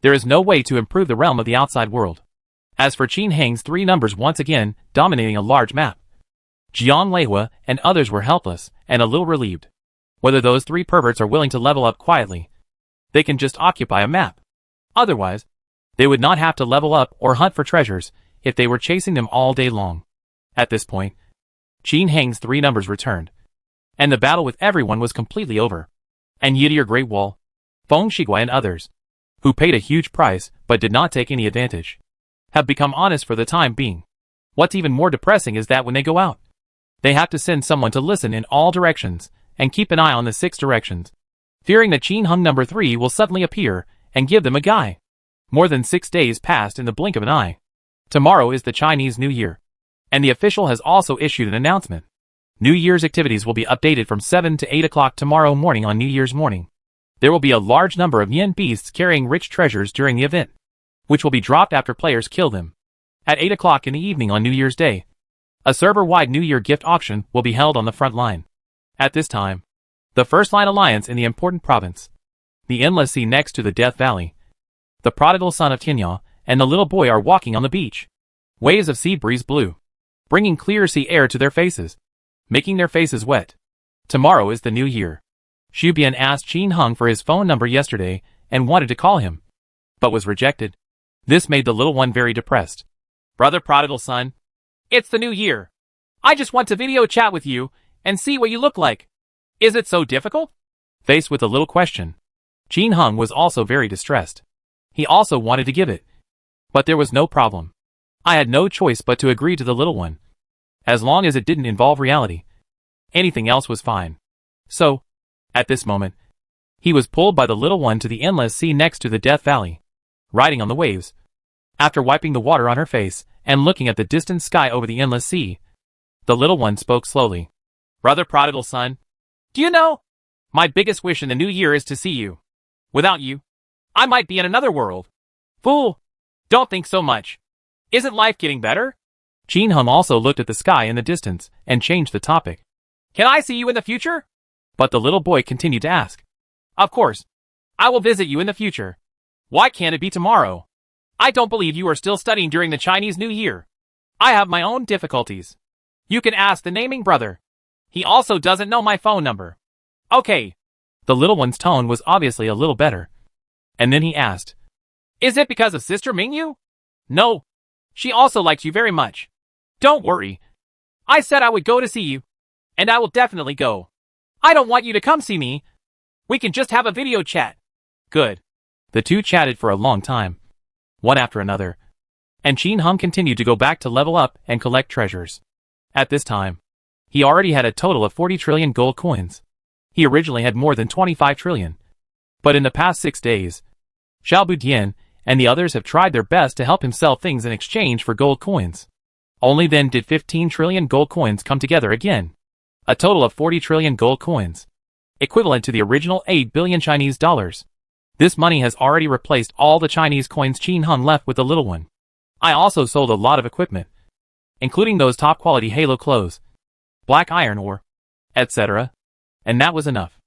there is no way to improve the realm of the outside world. As for Qin Heng's 3 numbers once again dominating a large map, Jiang Leihua and others were helpless and a little relieved. Whether those 3 perverts are willing to level up quietly, they can just occupy a map. Otherwise, they would not have to level up or hunt for treasures if they were chasing them all day long. At this point, Qin Heng's 3 numbers returned, and the battle with everyone was completely over. And Yidier Great Wall, Feng Shigua and others, who paid a huge price but did not take any advantage, have become honest for the time being. What's even more depressing is that when they go out, they have to send someone to listen in all directions and keep an eye on the 6 directions, fearing that Qin Heng number 3 will suddenly appear and give them a guy. More than 6 days passed in the blink of an eye. Tomorrow is the Chinese New Year, and the official has also issued an announcement. New Year's activities will be updated from 7 to 8 o'clock tomorrow morning on New Year's morning. There will be a large number of yen beasts carrying rich treasures during the event, which will be dropped after players kill them. At 8 o'clock in the evening on New Year's Day, a server-wide New Year gift auction will be held on the front line. At this time, the First Line Alliance in the important province, the endless sea next to the Death Valley, the prodigal son of Tianyan, and the little boy are walking on the beach. Waves of sea breeze blew, bringing clear sea air to their faces, making their faces wet. Tomorrow is the new year. Xu Bian asked Qin Heng for his phone number yesterday and wanted to call him, but was rejected. This made the little one very depressed. Brother prodigal son, it's the new year. I just want to video chat with you and see what you look like. Is it so difficult? Faced with a little question, Qin Heng was also very distressed. He also wanted to give it, but there was no problem. I had no choice but to agree to the little one. As long as it didn't involve reality, anything else was fine. So, at this moment, he was pulled by the little one to the endless sea next to the Death Valley, riding on the waves. After wiping the water on her face and looking at the distant sky over the endless sea, the little one spoke slowly. Brother prodigal son, do you know? My biggest wish in the new year is to see you. Without you, I might be in another world. Fool! Don't think so much. Isn't life getting better? Qin Heng also looked at the sky in the distance and changed the topic. Can I see you in the future? But the little boy continued to ask. Of course. I will visit you in the future. Why can't it be tomorrow? I don't believe you are still studying during the Chinese New Year. I have my own difficulties. You can ask the naming brother. He also doesn't know my phone number. Okay. The little one's tone was obviously a little better. And then he asked, is it because of Sister Mingyu? No. She also likes you very much. Don't worry. I said I would go to see you. And I will definitely go. I don't want you to come see me. We can just have a video chat. Good. The two chatted for a long time, one after another, and Qin Heng continued to go back to level up and collect treasures. At this time, he already had a total of 40 trillion gold coins. He originally had more than 25 trillion. But in the past 6 days, Xiao Budian and the others have tried their best to help him sell things in exchange for gold coins. Only then did 15 trillion gold coins come together again. A total of 40 trillion gold coins, equivalent to the original 8 billion Chinese dollars. This money has already replaced all the Chinese coins Qin Heng left with the little one. I also sold a lot of equipment, including those top-quality halo clothes, black iron ore, etc. And that was enough.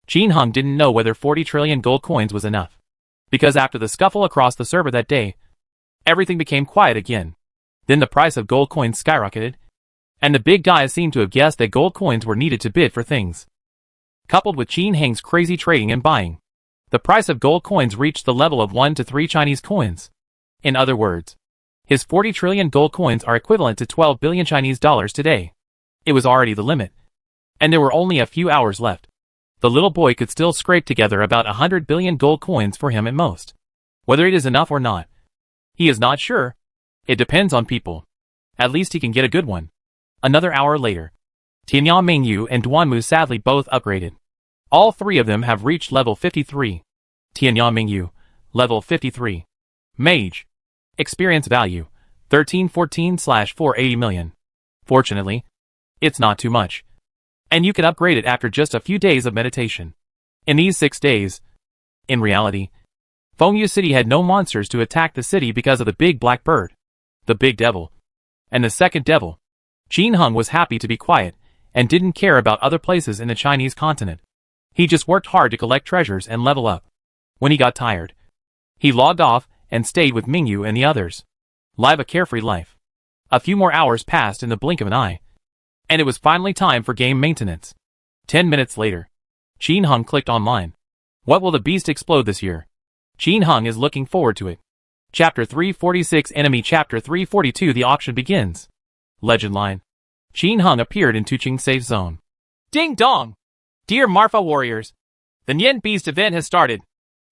Qin Heng didn't know whether 40 trillion gold coins was enough, because after the scuffle across the server that day, everything became quiet again. Then the price of gold coins skyrocketed, and the big guys seemed to have guessed that gold coins were needed to bid for things. Coupled with Qin Heng's crazy trading and buying, the price of gold coins reached the level of 1 to 3 Chinese coins. In other words, his 40 trillion gold coins are equivalent to 12 billion Chinese dollars today. It was already the limit, and there were only a few hours left. The little boy could still scrape together about 100 billion gold coins for him at most. Whether it is enough or not, he is not sure. It depends on people. At least he can get a good one. Another hour later, Tianyan Mingyu and Duanmu sadly both upgraded. All three of them have reached level 53. Tianyan Mingyu, level 53. Mage. Experience value, 1314/480 million. Fortunately, it's not too much, and you can upgrade it after just a few days of meditation. In these 6 days, in reality, Fengyu City had no monsters to attack the city because of the big black bird, the big devil, and the second devil. Qin Heng was happy to be quiet and didn't care about other places in the Chinese continent. He just worked hard to collect treasures and level up. When he got tired, he logged off and stayed with Mingyu and the others. Live a carefree life. A few more hours passed in the blink of an eye, and it was finally time for game maintenance. 10 minutes later, Qin Heng clicked online. What will the beast explode this year? Qin Heng is looking forward to it. Chapter 346 Enemy Chapter 342 The auction begins. Legend line. Qin Heng appeared in Tuqing safe zone. Ding dong! Dear Marfa warriors, the Nian Beast event has started.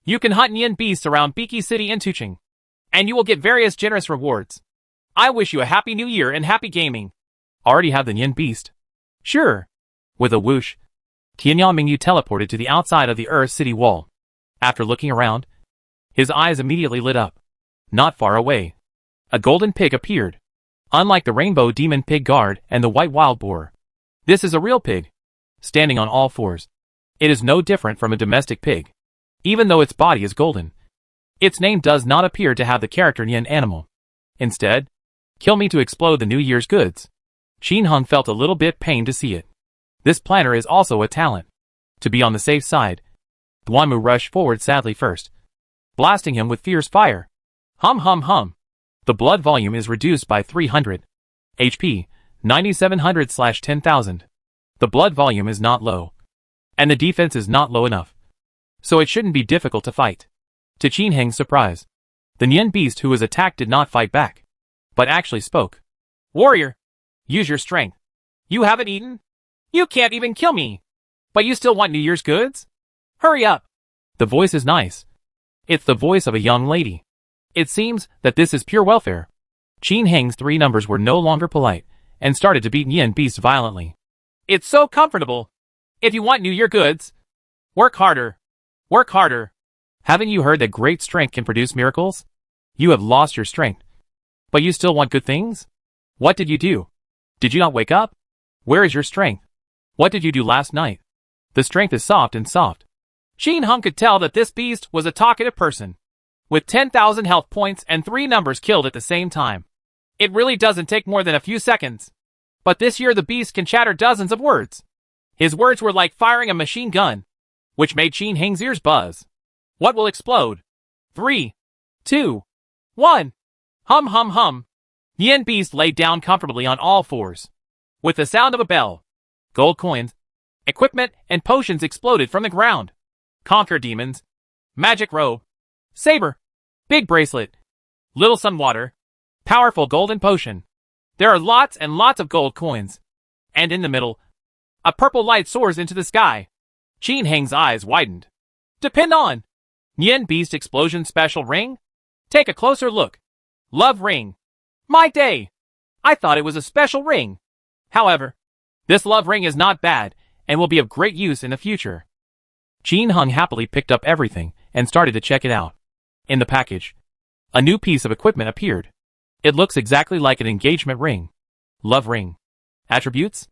You can hunt Nian Beasts around Biki City and Tuqing, and you will get various generous rewards. I wish you a happy new year and happy gaming. Already have the Nian Beast? Sure. With a whoosh, Tianyan Mingyu teleported to the outside of the Earth City wall. After looking around, his eyes immediately lit up. Not far away, a golden pig appeared. Unlike the rainbow demon pig guard and the white wild boar, this is a real pig, standing on all fours. It is no different from a domestic pig. even though its body is golden. Its name does not appear to have the character Yin animal. Instead, kill me to explode the New Year's goods. Qin Heng felt a little bit pained to see it. This planner is also a talent. To be on the safe side, Duanmu rushed forward sadly first, blasting him with fierce fire. Hum hum hum. The blood volume is reduced by 300. HP, 9700/10,000. The blood volume is not low. And the defense is not low enough. So it shouldn't be difficult to fight. To Qin Heng's surprise, the Nian beast who was attacked did not fight back, but actually spoke. Warrior, use your strength. You haven't eaten? You can't even kill me. But you still want New Year's goods? Hurry up. The voice is nice. It's the voice of a young lady. It seems that this is pure welfare. Qin Heng's 3 numbers were no longer polite, and started to beat Nian beast violently. It's so comfortable. If you want New Year goods, work harder. Work harder. Haven't you heard that great strength can produce miracles? You have lost your strength. But you still want good things? What did you do? Did you not wake up? Where is your strength? What did you do last night? The strength is soft and soft. Qin Heng could tell that this beast was a talkative person, with 10,000 health points and 3 numbers killed at the same time. It really doesn't take more than a few seconds. But this year the beast can chatter dozens of words. His words were like firing a machine gun, which made Qin Heng's ears buzz. What will explode? 3, 2, 1. Hum hum hum. Yin beast laid down comfortably on all fours. With the sound of a bell, gold coins, equipment, and potions exploded from the ground. Conquer demons. Magic robe. Saber. Big bracelet. Little sun water. Powerful golden potion. There are lots and lots of gold coins. And in the middle, a purple light soars into the sky. Qin Heng's eyes widened. Depend on. Nian Beast Explosion Special Ring? Take a closer look. Love Ring. My day. I thought it was a special ring. However, this love ring is not bad, and will be of great use in the future. Qin Heng happily picked up everything, and started to check it out. In the package, a new piece of equipment appeared. It looks exactly like an engagement ring. Love Ring. Attributes?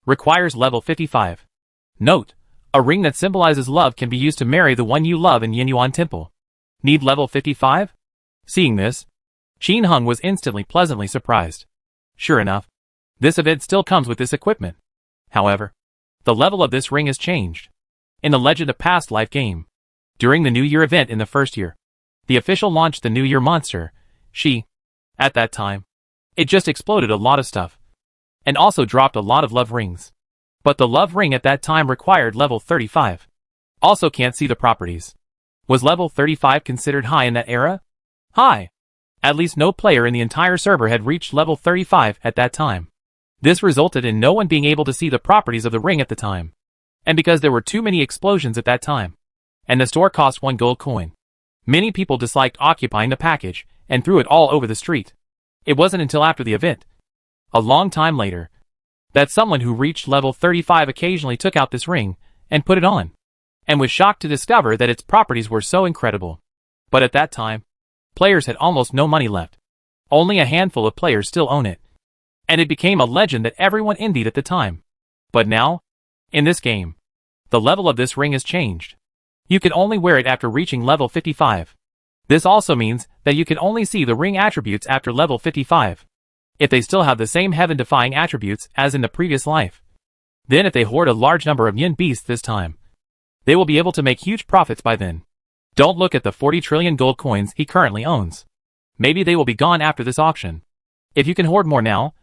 Requires level 55. Note: a ring that symbolizes love can be used to marry the one you love in Yinyuan Temple. Need level 55? Seeing this, Qin Heng was instantly pleasantly surprised. Sure enough, this event still comes with this equipment. However, the level of this ring has changed. In the Legend of Past Life game, during the New Year event in the first year, the official launched the New Year monster, She. At that time, it just exploded a lot of stuff, and also dropped a lot of love rings. But the love ring at that time required level 35. Also can't see the properties. Was level 35 considered high in that era? High. At least no player in the entire server had reached level 35 at that time. This resulted in no one being able to see the properties of the ring at the time. And because there were too many explosions at that time, and the store cost 1 gold coin, many people disliked occupying the package, and threw it all over the street. It wasn't until after the event, a long time later, that someone who reached level 35 occasionally took out this ring, and put it on, and was shocked to discover that its properties were so incredible. But at that time, players had almost no money left. Only a handful of players still own it. And it became a legend that everyone envied at the time. But now, in this game, the level of this ring has changed. You can only wear it after reaching level 55. This also means that you can only see the ring attributes after level 55. If they still have the same heaven-defying attributes as in the previous life. Then if they hoard a large number of yin beasts this time, they will be able to make huge profits by then. Don't look at the 40 trillion gold coins he currently owns. Maybe they will be gone after this auction. If you can hoard more now,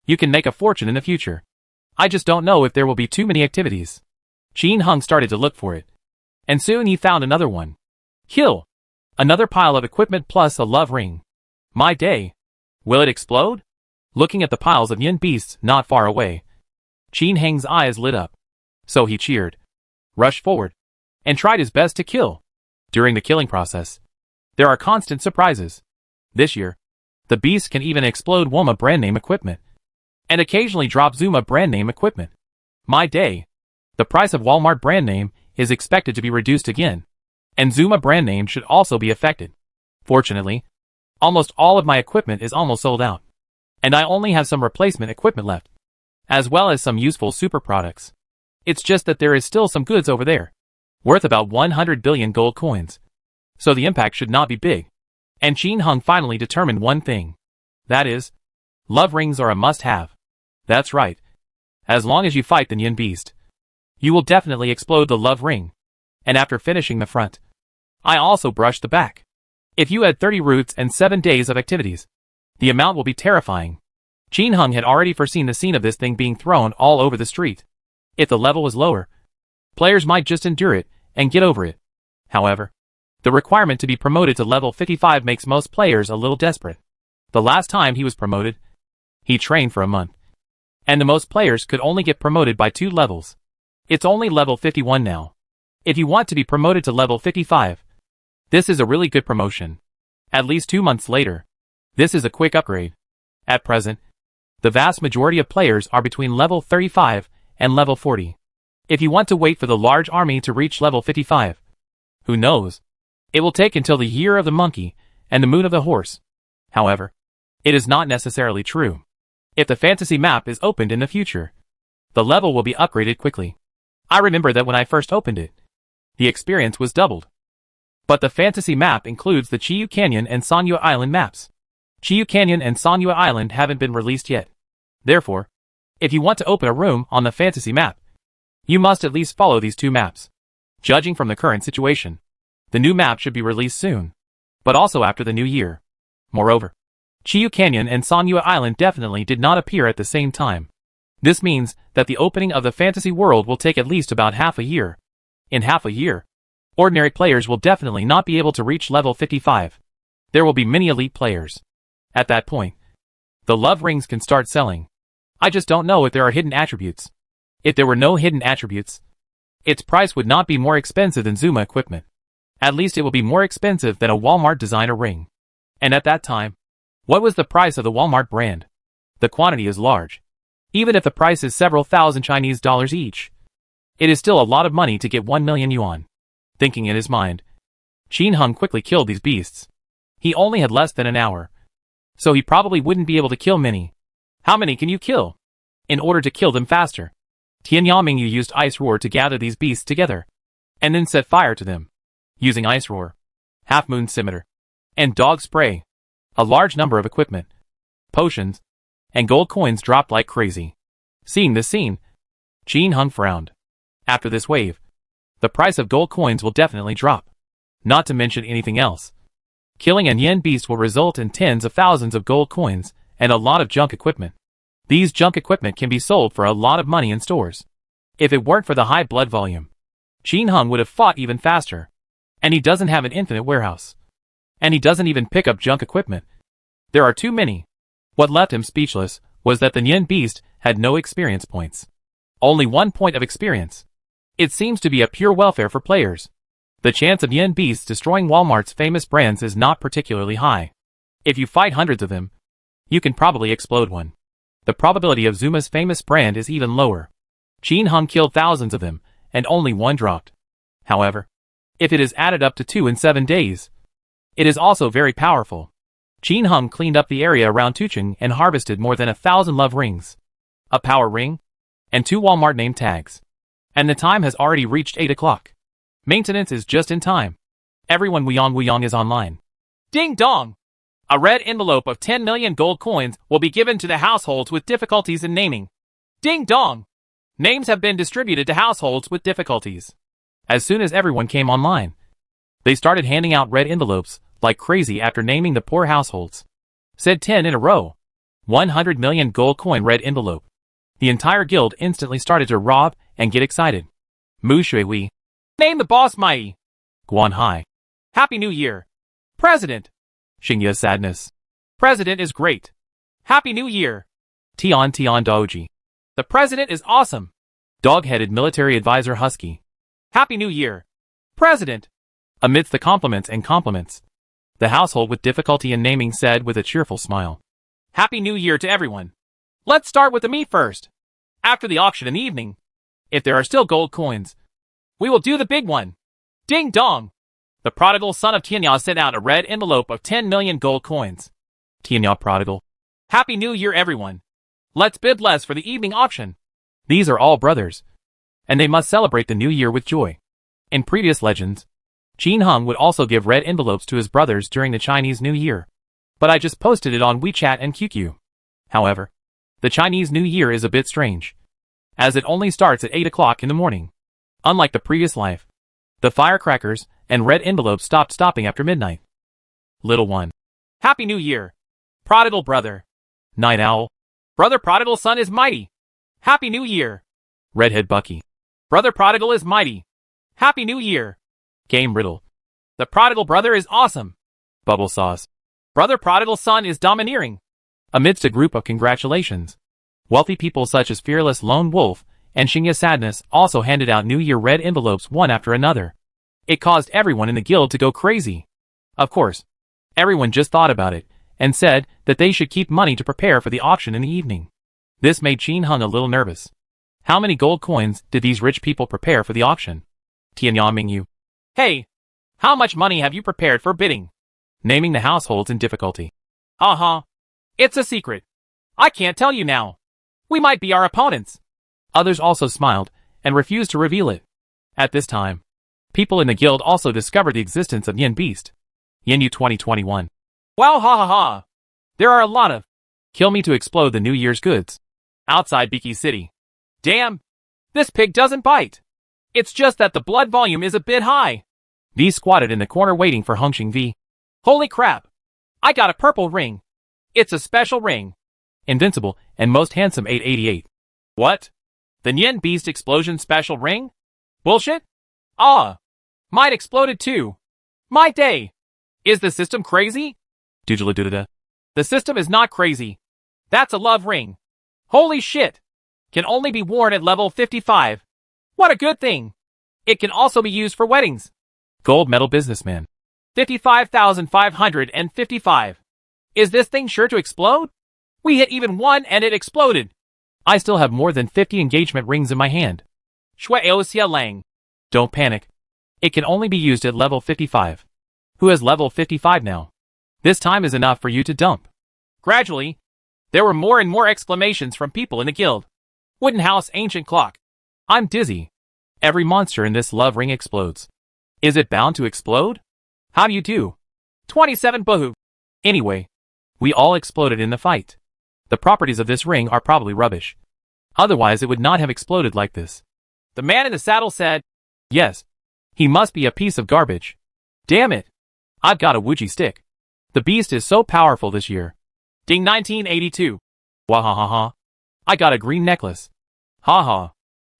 you can make a fortune in the future. I just don't know if there will be too many activities. Qin Heng started to look for it. And soon he found another one. Kill. Another pile of equipment plus a love ring. My day. Will it explode? Looking at the piles of yin beasts not far away, Qin Heng's eyes lit up. So he cheered, rushed forward, and tried his best to kill. During the killing process, there are constant surprises. This year, the beast can even explode Woma brand name equipment, and occasionally drop Zuma brand name equipment. My day. The price of Walmart brand name is expected to be reduced again, and Zuma brand name should also be affected. Fortunately, almost all of my equipment is almost sold out, and I only have some replacement equipment left, as well as some useful super products. It's just that there is still some goods over there. worth about 100 billion gold coins. So the impact should not be big. And Qin Hung finally determined one thing. That is, love rings are a must-have. That's right. As long as you fight the Yin Beast, you will definitely explode the love ring. And after finishing the front, I also brushed the back. If you had 30 routes and 7 days of activities, the amount will be terrifying. Qin Hung had already foreseen the scene of this thing being thrown all over the street. If the level was lower, players might just endure it and get over it. However, the requirement to be promoted to level 55 makes most players a little desperate. The last time he was promoted, he trained for a month. And the most players could only get promoted by 2 levels. It's only level 51 now. If you want to be promoted to level 55, this is a really good promotion. At least 2 months later, this is a quick upgrade. At present, the vast majority of players are between level 35 and level 40. If you want to wait for the large army to reach level 55, who knows? It will take until the year of the monkey and the moon of the horse. However, it is not necessarily true. If the fantasy map is opened in the future, the level will be upgraded quickly. I remember that when I first opened it, the experience was doubled. But the fantasy map includes the Chiyu Canyon and Sanya Island maps. Chiyu Canyon and Sanya Island haven't been released yet. Therefore, if you want to open a room on the fantasy map, you must at least follow these 2 maps. Judging from the current situation, the new map should be released soon, but also after the new year. Moreover, Chiyu Canyon and Sanya Island definitely did not appear at the same time. This means that the opening of the fantasy world will take at least about half a year. In half a year, ordinary players will definitely not be able to reach level 55. There will be many elite players. At that point, the love rings can start selling. I just don't know if there are hidden attributes. If there were no hidden attributes, its price would not be more expensive than Zuma equipment. At least it will be more expensive than a Walmart designer ring. And at that time, what was the price of the Walmart brand? The quantity is large. Even if the price is several thousand Chinese dollars each, it is still a lot of money to get 1 million yuan. Thinking in his mind, Qin Hung quickly killed these beasts. He only had less than an hour, so he probably wouldn't be able to kill many. How many can you kill? In order to kill them faster, Tian Yamingyu used Ice Roar to gather these beasts together, and then set fire to them. Using Ice Roar, Half Moon Scimitar, and Dog Spray, a large number of equipment, potions, and gold coins dropped like crazy. Seeing this scene, Qin Hung frowned. After this wave, the price of gold coins will definitely drop. Not to mention anything else. Killing an yen beast will result in tens of thousands of gold coins and a lot of junk equipment. These junk equipment can be sold for a lot of money in stores. If it weren't for the high blood volume, Qin Hung would have fought even faster. And he doesn't have an infinite warehouse. And he doesn't even pick up junk equipment. There are too many. What left him speechless was that the yen beast had no experience points. Only 1 point of experience. It seems to be a pure welfare for players. The chance of yen beasts destroying Walmart's famous brands is not particularly high. If you fight hundreds of them, you can probably explode one. The probability of Zuma's famous brand is even lower. Qin Hung killed thousands of them, and only 1 dropped. However, if it is added up to 2 in 7 days, it is also very powerful. Qin Hung cleaned up the area around Tucheng and harvested more than 1,000 love rings, a power ring, and 2 Walmart name tags. And the time has already reached 8 o'clock. Maintenance is just in time. Everyone Wuyong is online. Ding dong! A red envelope of 10 million gold coins will be given to the households with difficulties in naming. Ding dong! Names have been distributed to households with difficulties. As soon as everyone came online, they started handing out red envelopes like crazy after naming the poor households. Said 10 in a row. 100 million gold coin red envelope. The entire guild instantly started to rob and get excited. Mu Shui. Name the boss Mai. Guan Hai. Happy New Year. President. Xingya sadness. President is great. Happy New Year. Tian Doji. The president is awesome. Dog-headed military advisor Husky. Happy New Year. President. Amidst the compliments and compliments, the household with difficulty in naming said with a cheerful smile. Happy New Year to everyone. Let's start with the meat first. After the auction in the evening, if there are still gold coins, we will do the big one. Ding dong! The prodigal son of Tianya sent out a red envelope of 10 million gold coins. Tianya prodigal. Happy New Year everyone. Let's bid less for the evening auction. These are all brothers, and they must celebrate the new year with joy. In previous legends, Qin Hung would also give red envelopes to his brothers during the Chinese New Year. But I just posted it on WeChat and QQ. However, the Chinese New Year is a bit strange, as it only starts at 8 o'clock in the morning. Unlike the previous life, the firecrackers and red envelopes stopping after midnight. Little one. Happy New Year. Prodigal brother. Night owl. Brother prodigal son is mighty. Happy New Year. Redhead Bucky. Brother prodigal is mighty. Happy New Year. Game riddle. The prodigal brother is awesome. Bubble sauce. Brother prodigal son is domineering. Amidst a group of congratulations, wealthy people such as Fearless Lone Wolf and Xingya Sadness also handed out New Year red envelopes one after another. It caused everyone in the guild to go crazy. Of course, everyone just thought about it and said that they should keep money to prepare for the auction in the evening. This made Qin Hung a little nervous. How many gold coins did these rich people prepare for the auction? Tianyang Mingyu. Hey, how much money have you prepared for bidding? Naming the households in difficulty. It's a secret. I can't tell you now. We might be our opponents. Others also smiled and refused to reveal it. At this time, people in the guild also discovered the existence of Yin Beast. Yin 2021. Wow, There are a lot of kill me to explode the New Year's goods outside Biki City. Damn, this pig doesn't bite. It's just that the blood volume is a bit high. V squatted in the corner waiting for Hongxing V. Holy crap. I got a purple ring. It's a special ring. Invincible and most handsome 888. What? The Yin Beast explosion special ring? Bullshit? Might exploded too. My day. Is the system crazy? Doodle-a-doodle-da. The system is not crazy. That's a love ring. Holy shit. Can only be worn at level 55. What a good thing. It can also be used for weddings. Gold medal businessman. 55,555. Is this thing sure to explode? We hit even one and it exploded. I still have more than 50 engagement rings in my hand. Shueoxia Lang. Don't panic. It can only be used at level 55. Who has level 55 now? This time is enough for you to dump. Gradually, there were more and more exclamations from people in the guild. Wooden house ancient clock. I'm dizzy. Every monster in this love ring explodes. Is it bound to explode? How do you do? 27 Boohoo. Anyway, we all exploded in the fight. The properties of this ring are probably rubbish. Otherwise it would not have exploded like this. The man in the saddle said, yes. He must be a piece of garbage. Damn it. I've got a Wuji stick. The beast is so powerful this year. Ding 1982. Wahahaha. I got a green necklace. Haha.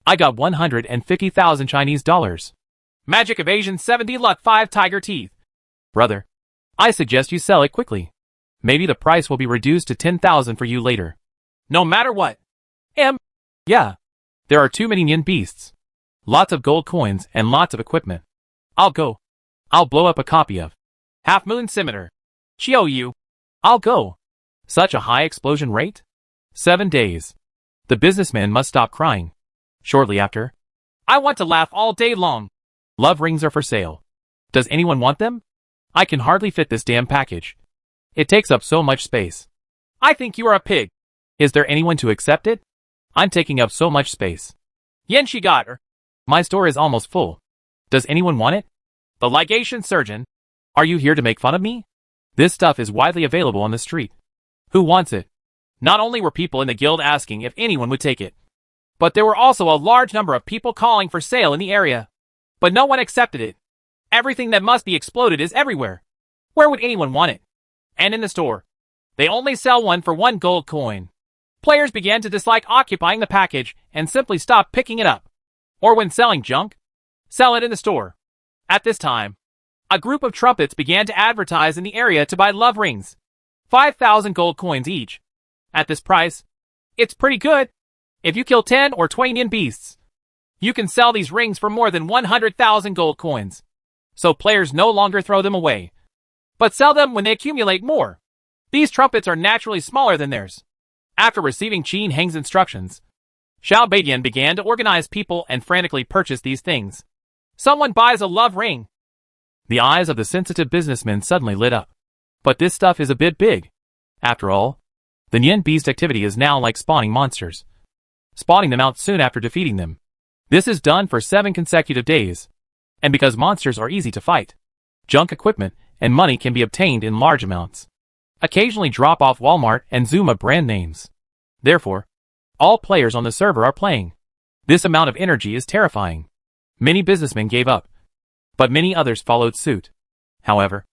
I got 150,000 Chinese dollars. Magic evasion 70 luck 5 tiger teeth. Brother, I suggest you sell it quickly. Maybe the price will be reduced to 10,000 for you later. No matter what. Yeah. There are too many Yin beasts. Lots of gold coins and lots of equipment. I'll go. I'll blow up a copy of Half Moon Scimitar. Chiou. I'll go. Such a high explosion rate? 7 days. The businessman must stop crying. Shortly after, I want to laugh all day long. Love rings are for sale. Does anyone want them? I can hardly fit this damn package. It takes up so much space. I think you are a pig. Is there anyone to accept it? I'm taking up so much space. Yen she got her. My store is almost full. Does anyone want it? The ligation surgeon. Are you here to make fun of me? This stuff is widely available on the street. Who wants it? Not only were people in the guild asking if anyone would take it, but there were also a large number of people calling for sale in the area. But no one accepted it. Everything that must be exploded is everywhere. Where would anyone want it? And in the store, they only sell one for 1 gold coin. Players began to dislike occupying the package and simply stopped picking it up. Or when selling junk, sell it in the store. At this time, a group of trumpets began to advertise in the area to buy love rings. 5,000 gold coins each. At this price, it's pretty good. If you kill 10 or 20 Yin beasts, you can sell these rings for more than 100,000 gold coins. So players no longer throw them away, but sell them when they accumulate more. These trumpets are naturally smaller than theirs. After receiving Qin Heng's instructions, Xiao Beidian began to organize people and frantically purchase these things. Someone buys a love ring. The eyes of the sensitive businessman suddenly lit up. But this stuff is a bit big. After all, the Yin Beast activity is now like spawning monsters. Spawning them out soon after defeating them. This is done for 7 consecutive days. And because monsters are easy to fight, junk equipment and money can be obtained in large amounts. Occasionally drop off Walmart and Zuma brand names. Therefore, all players on the server are playing. This amount of energy is terrifying. Many businessmen gave up, but many others followed suit. However,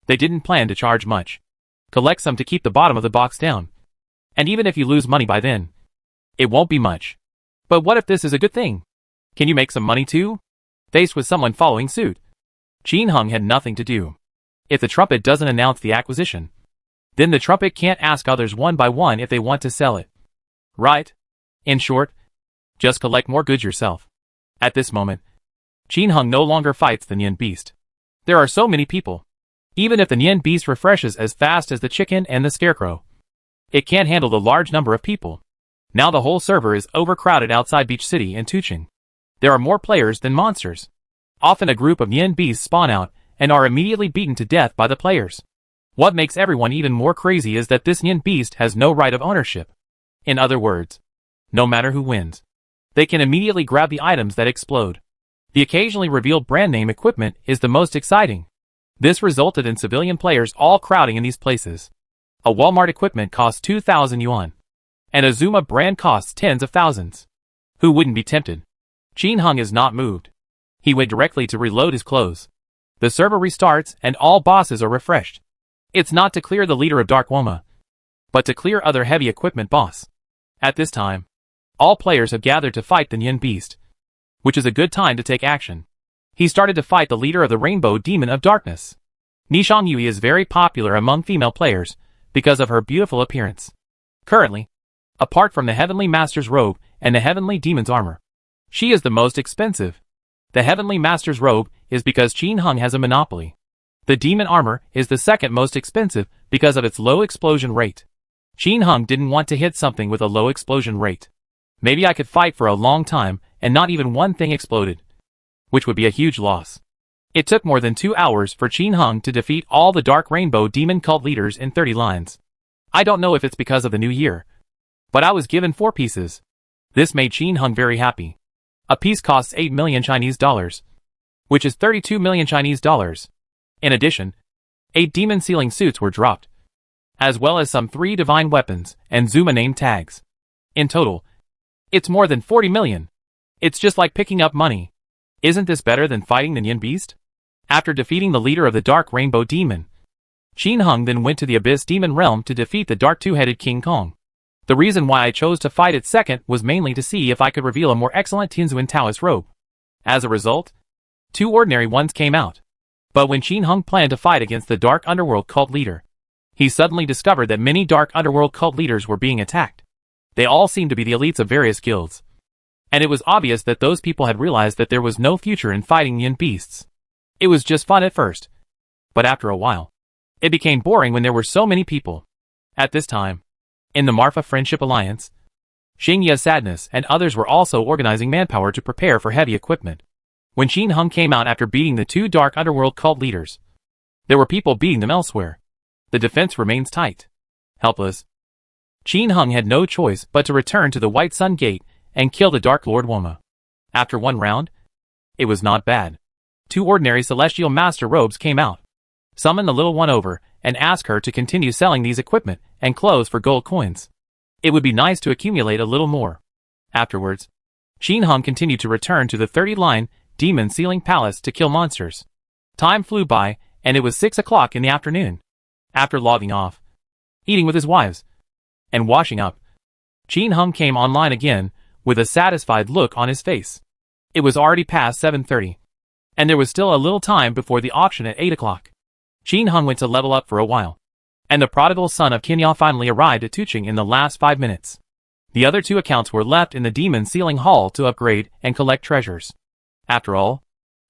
they didn't plan to charge much. Collect some to keep the bottom of the box down. And even if you lose money by then, it won't be much. But what if this is a good thing? Can you make some money too? Faced with someone following suit, Qin Hung had nothing to do. If the trumpet doesn't announce the acquisition, then the trumpet can't ask others one by one if they want to sell it. Right? In short, just collect more goods yourself. At this moment, Qin Hung no longer fights the Nian beast. There are so many people. Even if the Nian beast refreshes as fast as the chicken and the scarecrow, it can't handle the large number of people. Now the whole server is overcrowded outside Beach City and Tuching. There are more players than monsters. Often a group of Nian beasts spawn out and are immediately beaten to death by the players. What makes everyone even more crazy is that this Nian beast has no right of ownership. In other words, no matter who wins, they can immediately grab the items that explode. The occasionally revealed brand name equipment is the most exciting. This resulted in civilian players all crowding in these places. A Walmart equipment costs 2,000 yuan, and a Zuma brand costs tens of thousands. Who wouldn't be tempted? Qin Hung is not moved. He went directly to reload his clothes. The server restarts and all bosses are refreshed. It's not to clear the leader of Dark Woma, but to clear other heavy equipment boss. At this time, all players have gathered to fight the Nian beast, which is a good time to take action. He started to fight the leader of the Rainbow Demon of Darkness. Nishang Yui is very popular among female players because of her beautiful appearance. Currently, apart from the Heavenly Master's robe and the Heavenly Demon's armor, she is the most expensive. The Heavenly Master's robe is because Qin Hung has a monopoly. The demon armor is the second most expensive because of its low explosion rate. Qin Hung didn't want to hit something with a low explosion rate. Maybe I could fight for a long time and not even one thing exploded, which would be a huge loss. It took more than 2 hours for Qin Hung to defeat all the Dark Rainbow Demon cult leaders in 30 lines. I don't know if it's because of the new year, but I was given 4 pieces. This made Qin Hung very happy. A piece costs 8 million Chinese dollars, which is 32 million Chinese dollars. In addition, 8 demon sealing suits were dropped, as well as some 3 divine weapons and Zuma name tags. In total, it's more than 40 million. It's just like picking up money. Isn't this better than fighting the Nian beast? After defeating the leader of the Dark Rainbow Demon, Qin Hung then went to the Abyss Demon Realm to defeat the Dark Two-Headed King Kong. The reason why I chose to fight it second was mainly to see if I could reveal a more excellent Tianzuan Taoist robe. As a result, 2 ordinary ones came out. But when Qin Hung planned to fight against the Dark Underworld cult leader, he suddenly discovered that many Dark Underworld cult leaders were being attacked. They all seemed to be the elites of various guilds. And it was obvious that those people had realized that there was no future in fighting Nian beasts. It was just fun at first. But after a while, it became boring when there were so many people. At this time, in the Marfa Friendship Alliance, Xingya Sadness and others were also organizing manpower to prepare for heavy equipment. When Qin Hung came out after beating the 2 Dark Underworld cult leaders, there were people beating them elsewhere. The defense remains tight. Helpless, Qin Hung had no choice but to return to the White Sun Gate and kill the Dark Lord Woma. After 1 round, it was not bad. 2 ordinary Celestial Master robes came out. Summon the little one over and ask her to continue selling these equipment and clothes for gold coins. It would be nice to accumulate a little more. Afterwards, Qin Hung continued to return to the 30-line Demon Sealing Palace to kill monsters. Time flew by, and it was 6 o'clock in the afternoon. After logging off, eating with his wives, and washing up, Qin Hung came online again with a satisfied look on his face. It was already past 7:30, and there was still a little time before the auction at 8 o'clock. Qin Hung went to level up for a while, and the prodigal son of Qinya finally arrived at Tuching in the last 5 minutes. The other 2 accounts were left in the Demon Sealing Hall to upgrade and collect treasures. After all,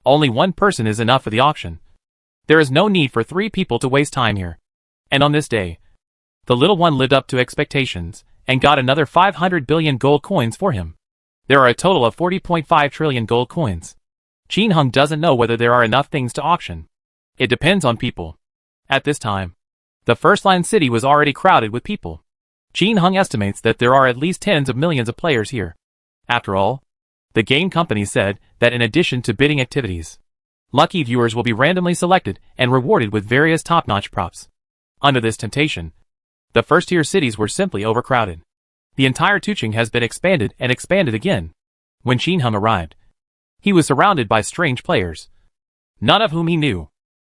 only 1 person is enough for the auction. There is no need for 3 people to waste time here. And on this day, the little one lived up to expectations and got another 500 billion gold coins for him. There are a total of 40.5 trillion gold coins. Qin Hung doesn't know whether there are enough things to auction. It depends on people. At this time, the first-line city was already crowded with people. Qin Hung estimates that there are at least tens of millions of players here. After all, the game company said that in addition to bidding activities, Lucky viewers will be randomly selected and rewarded with various top-notch props. Under this temptation, the first-tier cities were simply overcrowded. The entire Tuching has been expanded and expanded again. When Shinhung arrived, he was surrounded by strange players, none of whom he knew.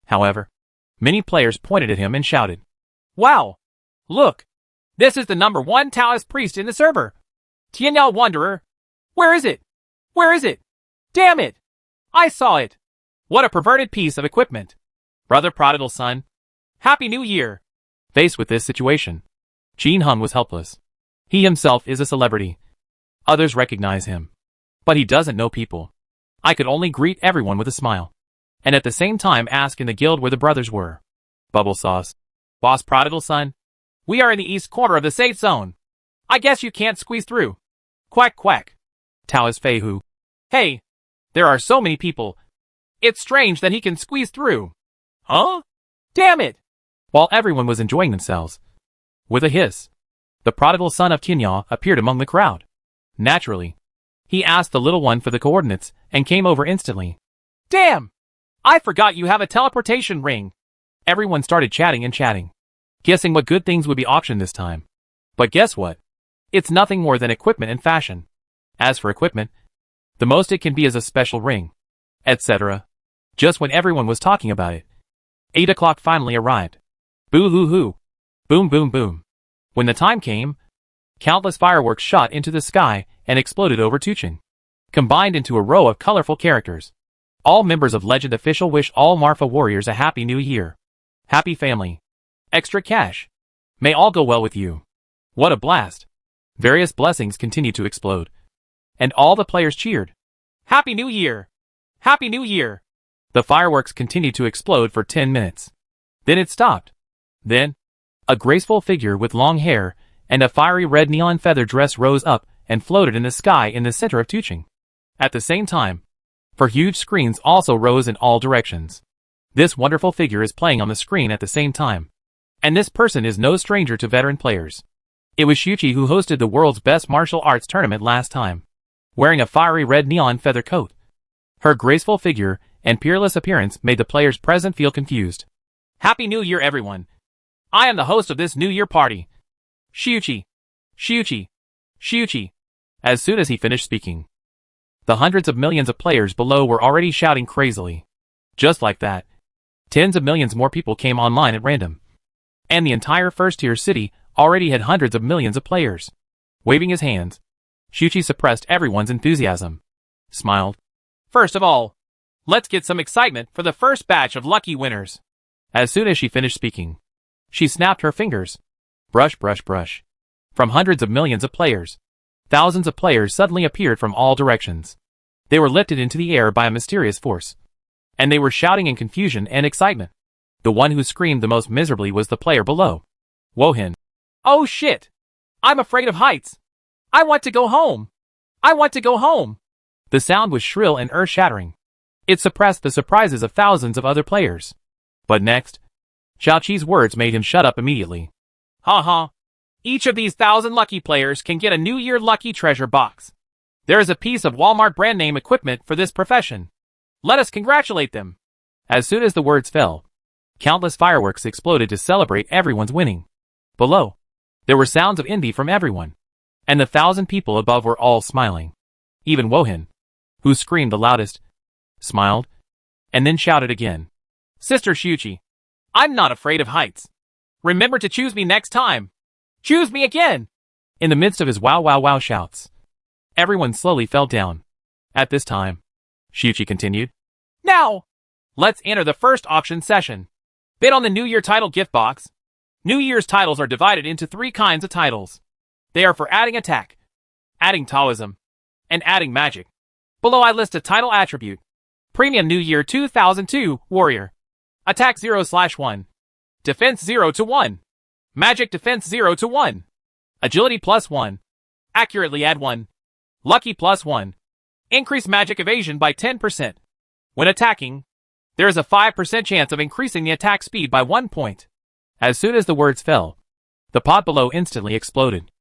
However, many players pointed at him and shouted, "Wow! Look! This is the #1 Taoist priest in the server! Tianyao Wanderer! Where is it? Where is it? Damn it! I saw it! What a perverted piece of equipment! Brother Prodigal Son, Happy New Year!" Faced with this situation, Shinhung was helpless. He himself is a celebrity. Others recognize him. But he doesn't know people. I could only greet everyone with a smile, and at the same time ask in the guild where the brothers were. Bubble sauce. Boss Prodigal Son, we are in the east corner of the safe zone. I guess you can't squeeze through. Quack quack. Taoist Fei Hu. Hey, there are so many people. It's strange that he can squeeze through. Huh? Damn it! While everyone was enjoying themselves, with a hiss, the prodigal son of Tianyao appeared among the crowd. Naturally, he asked the little one for the coordinates and came over instantly. Damn! I forgot you have a teleportation ring. Everyone started chatting and chatting, guessing what good things would be auctioned this time. But guess what? It's nothing more than equipment and fashion. As for equipment, the most it can be is a special ring, etc. Just when everyone was talking about it, 8 o'clock finally arrived. Boo-hoo-hoo. Boom boom boom. When the time came, countless fireworks shot into the sky and exploded over Tuching, combined into a row of colorful characters. All members of Legend Official wish all Marfa warriors a happy new year. Happy family. Extra cash. May all go well with you. What a blast. Various blessings continued to explode, and all the players cheered. Happy New Year! Happy New Year! The fireworks continued to explode for 10 minutes. Then it stopped. Then, a graceful figure with long hair and a fiery red neon feather dress rose up and floated in the sky in the center of Tuching. At the same time, four huge screens also rose in all directions. This wonderful figure is playing on the screen at the same time. And this person is no stranger to veteran players. It was Shuchi who hosted the world's best martial arts tournament last time, wearing a fiery red neon feather coat. Her graceful figure and peerless appearance made the players present feel confused. Happy New Year, everyone! I am the host of this New Year party. Shuchi! Shuchi! Shuchi! As soon as he finished speaking, the hundreds of millions of players below were already shouting crazily. Just like that, tens of millions more people came online at random. And the entire first-tier city already had hundreds of millions of players. Waving his hands, Shuchi suppressed everyone's enthusiasm. Smiled. First of all, let's get some excitement for the first batch of lucky winners. As soon as she finished speaking, she snapped her fingers. Brush, brush, brush. From hundreds of millions of players, thousands of players suddenly appeared from all directions. They were lifted into the air by a mysterious force, and they were shouting in confusion and excitement. The one who screamed the most miserably was the player below. Wohin. Oh shit! I'm afraid of heights! I want to go home! I want to go home! The sound was shrill and earth-shattering. It suppressed the surprises of thousands of other players. But next, Xiaoqi's words made him shut up immediately. Ha ha! Each of these 1,000 lucky players can get a New Year lucky treasure box. There is a piece of Walmart brand name equipment for this profession. Let us congratulate them. As soon as the words fell, countless fireworks exploded to celebrate everyone's winning. Below, there were sounds of envy from everyone, and the 1,000 people above were all smiling. Even Wohin, who screamed the loudest, smiled, and then shouted again. Sister Shuchi, I'm not afraid of heights. Remember to choose me next time. Choose me again! In the midst of his wow wow wow shouts, everyone slowly fell down. At this time, Shuchi continued. Now, let's enter the first auction session. Bid on the New Year title gift box. New Year's titles are divided into 3 kinds of titles. They are for adding attack, adding Taoism, and adding magic. Below I list a title attribute. Premium New Year 2002 Warrior. Attack 0/1. Defense 0/1. Magic defense 0/1. Agility +1. Accurately add 1. Lucky +1. Increase magic evasion by 10%. When attacking, there is a 5% chance of increasing the attack speed by 1 point. As soon as the words fell, the pot below instantly exploded.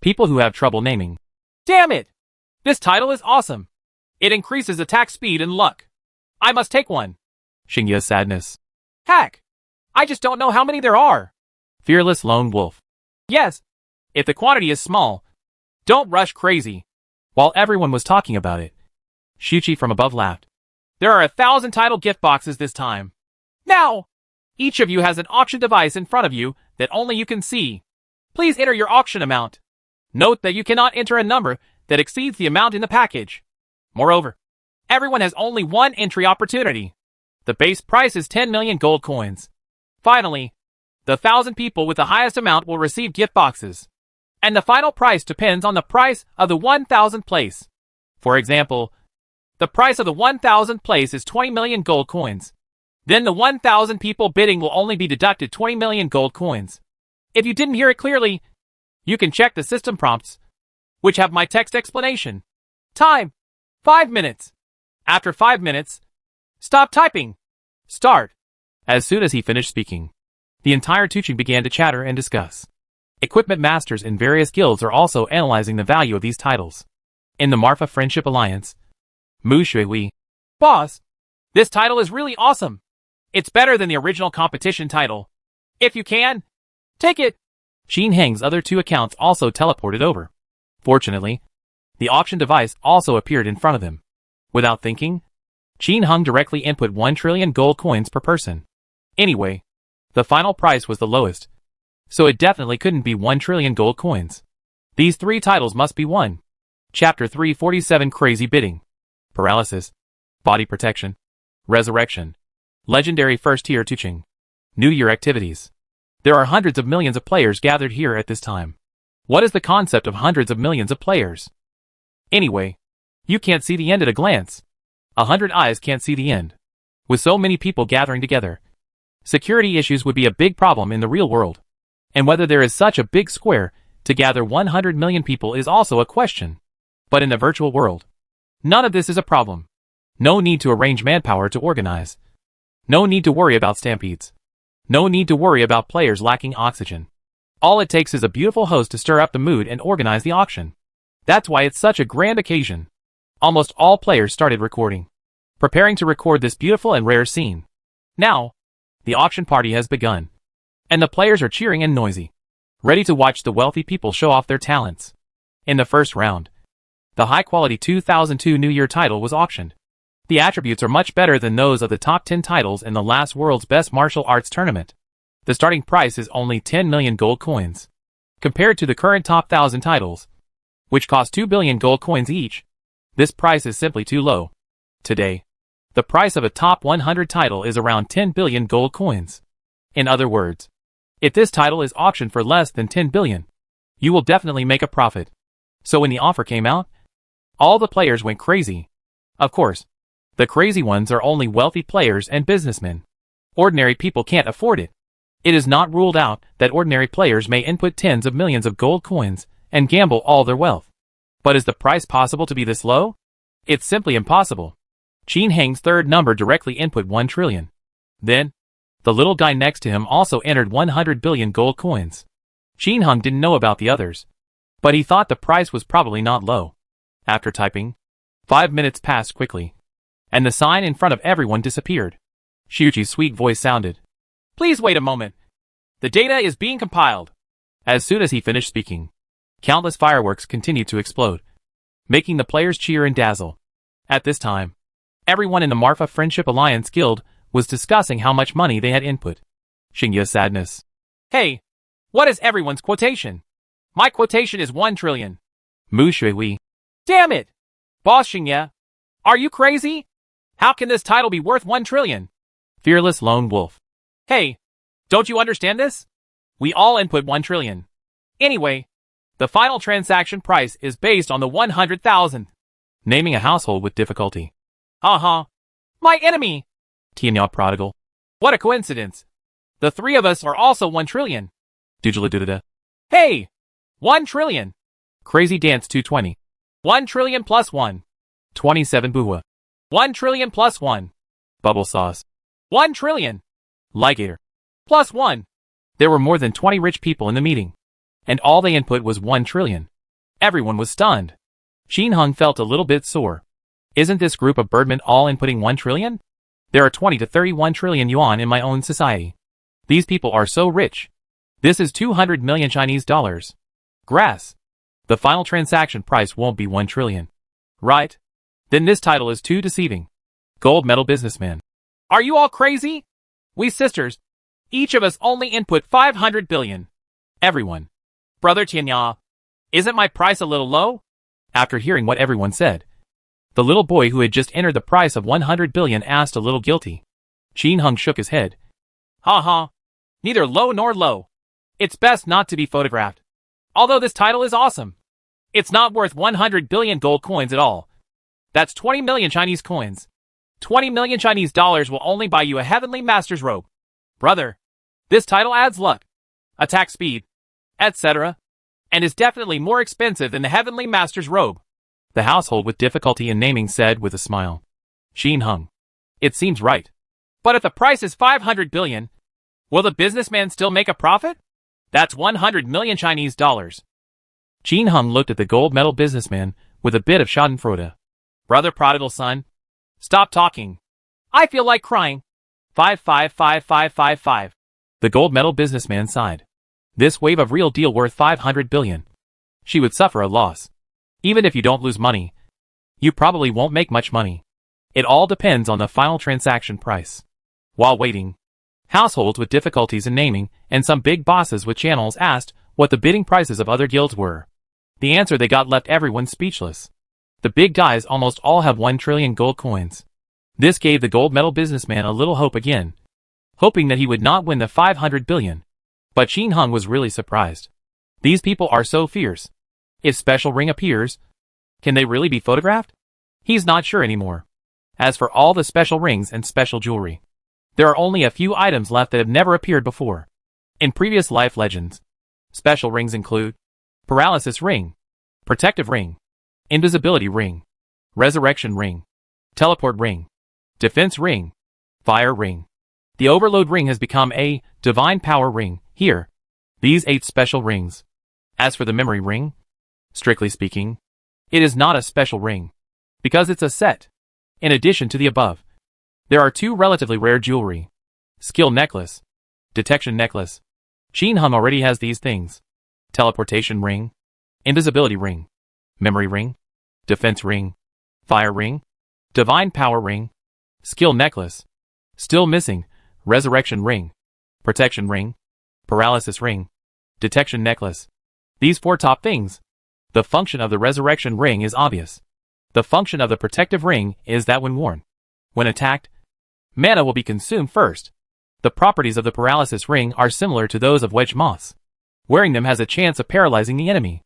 People who have trouble naming. Damn it! This title is awesome. It increases attack speed and luck. I must take one. Xingya's sadness. Heck! I just don't know how many there are. Fearless lone wolf. Yes. If the quantity is small, don't rush crazy. While everyone was talking about it, Shuchi from above laughed. There are 1,000 title gift boxes this time. Now! Each of you has an auction device in front of you that only you can see. Please enter your auction amount. Note that you cannot enter a number that exceeds the amount in the package. Moreover, everyone has only one entry opportunity. The base price is 10 million gold coins. Finally, the 1,000 people with the highest amount will receive gift boxes. And the final price depends on the price of the 1,000th place. For example, the price of the 1,000th place is 20 million gold coins. Then the 1,000 people bidding will only be deducted 20 million gold coins. If you didn't hear it clearly, you can check the system prompts, which have my text explanation. Time: 5 minutes. After 5 minutes, stop typing. Start. As soon as he finished speaking, the entire Tuching began to chatter and discuss. Equipment masters in various guilds are also analyzing the value of these titles. In the Marfa Friendship Alliance, Mu Shui, Boss, this title is really awesome. It's better than the original competition title. If you can, take it. Xin Heng's other 2 accounts also teleported over. Fortunately, the auction device also appeared in front of them. Without thinking, Xin Heng directly input 1 trillion gold coins per person. Anyway, the final price was the lowest, so it definitely couldn't be 1 trillion gold coins. These 3 titles must be won. Chapter 347 Crazy Bidding. Paralysis. Body Protection. Resurrection. Legendary First Tier Tuching. New Year Activities. There are hundreds of millions of players gathered here at this time. What is the concept of hundreds of millions of players? Anyway, you can't see the end at a glance. 100 eyes can't see the end. With so many people gathering together, security issues would be a big problem in the real world. And whether there is such a big square to gather 100 million people is also a question. But in the virtual world, none of this is a problem. No need to arrange manpower to organize. No need to worry about stampedes. No need to worry about players lacking oxygen. All it takes is a beautiful host to stir up the mood and organize the auction. That's why it's such a grand occasion. Almost all players started recording, preparing to record this beautiful and rare scene. Now, the auction party has begun, and the players are cheering and noisy, ready to watch the wealthy people show off their talents. In the first round, the high-quality 2002 New Year title was auctioned. The attributes are much better than those of the top 10 titles in the last World's Best Martial Arts Tournament. The starting price is only 10 million gold coins. Compared to the current top 1,000 titles, which cost 2 billion gold coins each, this price is simply too low. Today, the price of a top 100 title is around 10 billion gold coins. In other words, if this title is auctioned for less than 10 billion, you will definitely make a profit. So when the offer came out, all the players went crazy. Of course, the crazy ones are only wealthy players and businessmen. Ordinary people can't afford it. It is not ruled out that ordinary players may input tens of millions of gold coins and gamble all their wealth. But is the price possible to be this low? It's simply impossible. Xin Heng's third number directly input 1 trillion. Then, the little guy next to him also entered 100 billion gold coins. Xin Heng didn't know about the others, but he thought the price was probably not low. After typing, 5 minutes passed quickly, and the sign in front of everyone disappeared. Shuchi's sweet voice sounded. Please wait a moment. The data is being compiled. As soon as he finished speaking, countless fireworks continued to explode, making the players cheer and dazzle. At this time, everyone in the Marfa Friendship Alliance Guild was discussing how much money they had input. Xingya's sadness. Hey, what is everyone's quotation? My quotation is 1 trillion. Mu Shui. Damn it! Boss Xingya, are you crazy? How can this title be worth 1 trillion? Fearless lone wolf. Hey, don't you understand this? We all input 1 trillion. Anyway, the final transaction price is based on the 100,000. Naming a household with difficulty. My enemy! Tianya Prodigal. What a coincidence. The 3 of us are also 1 trillion. Dujala. Hey! 1 trillion. Crazy Dance 220. 1 trillion plus 1. 27 Buhua. 1 trillion plus 1. Bubble Sauce. 1 trillion. Ligator. Plus 1. There were more than 20 rich people in the meeting, and all they input was 1 trillion. Everyone was stunned. Xin Heng felt a little bit sore. Isn't this group of birdmen all inputting 1 trillion? There are 20 to 31 trillion yuan in my own society. These people are so rich. This is 200 million Chinese dollars. Grass. The final transaction price won't be 1 trillion. Right? Then this title is too deceiving. Gold medal businessman. Are you all crazy? We sisters. Each of us only input 500 billion. Everyone. Brother Tianya. Isn't my price a little low? After hearing what everyone said, the little boy who had just entered the price of 100 billion asked a little guilty. Qin Heng shook his head. Ha ha. Neither low nor low. It's best not to be photographed. Although this title is awesome. It's not worth 100 billion gold coins at all. That's 20 million Chinese coins. 20 million Chinese dollars will only buy you a heavenly master's robe. Brother, this title adds luck, attack speed, etc., and is definitely more expensive than the heavenly master's robe. The household with difficulty in naming said with a smile. Qin Heng. It seems right. But if the price is 500 billion, will the businessman still make a profit? That's 100 million Chinese dollars. Qin Heng looked at the gold medal businessman with a bit of schadenfreude. Brother prodigal son, stop talking. I feel like crying. 5555555. The gold medal businessman sighed. This wave of real deal worth 500 billion. She would suffer a loss. Even if you don't lose money, you probably won't make much money. It all depends on the final transaction price. While waiting, households with difficulties in naming and some big bosses with channels asked what the bidding prices of other guilds were. The answer they got left everyone speechless. The big guys almost all have 1 trillion gold coins. This gave the gold medal businessman a little hope again, hoping that he would not win the 500 billion. But Qin Heng was really surprised. These people are so fierce. If special ring appears, can they really be photographed? He's not sure anymore. As for all the special rings and special jewelry, there are only a few items left that have never appeared before. In previous life legends, special rings include paralysis ring, protective ring, invisibility ring, resurrection ring, teleport ring, defense ring, fire ring. The overload ring has become a divine power ring here. These 8 special rings. As for the memory ring, strictly speaking, it is not a special ring, because it's a set. In addition to the above, there are 2 relatively rare jewelry. Skill necklace, detection necklace. Qin Heng already has these things. Teleportation ring, invisibility ring, memory ring, defense ring, fire ring, divine power ring, skill necklace. Still missing, resurrection ring, protection ring, paralysis ring, detection necklace. These 4 top things. The function of the resurrection ring is obvious. The function of the protective ring is that when worn, when attacked, mana will be consumed first. The properties of the paralysis ring are similar to those of wedge moths. Wearing them has a chance of paralyzing the enemy.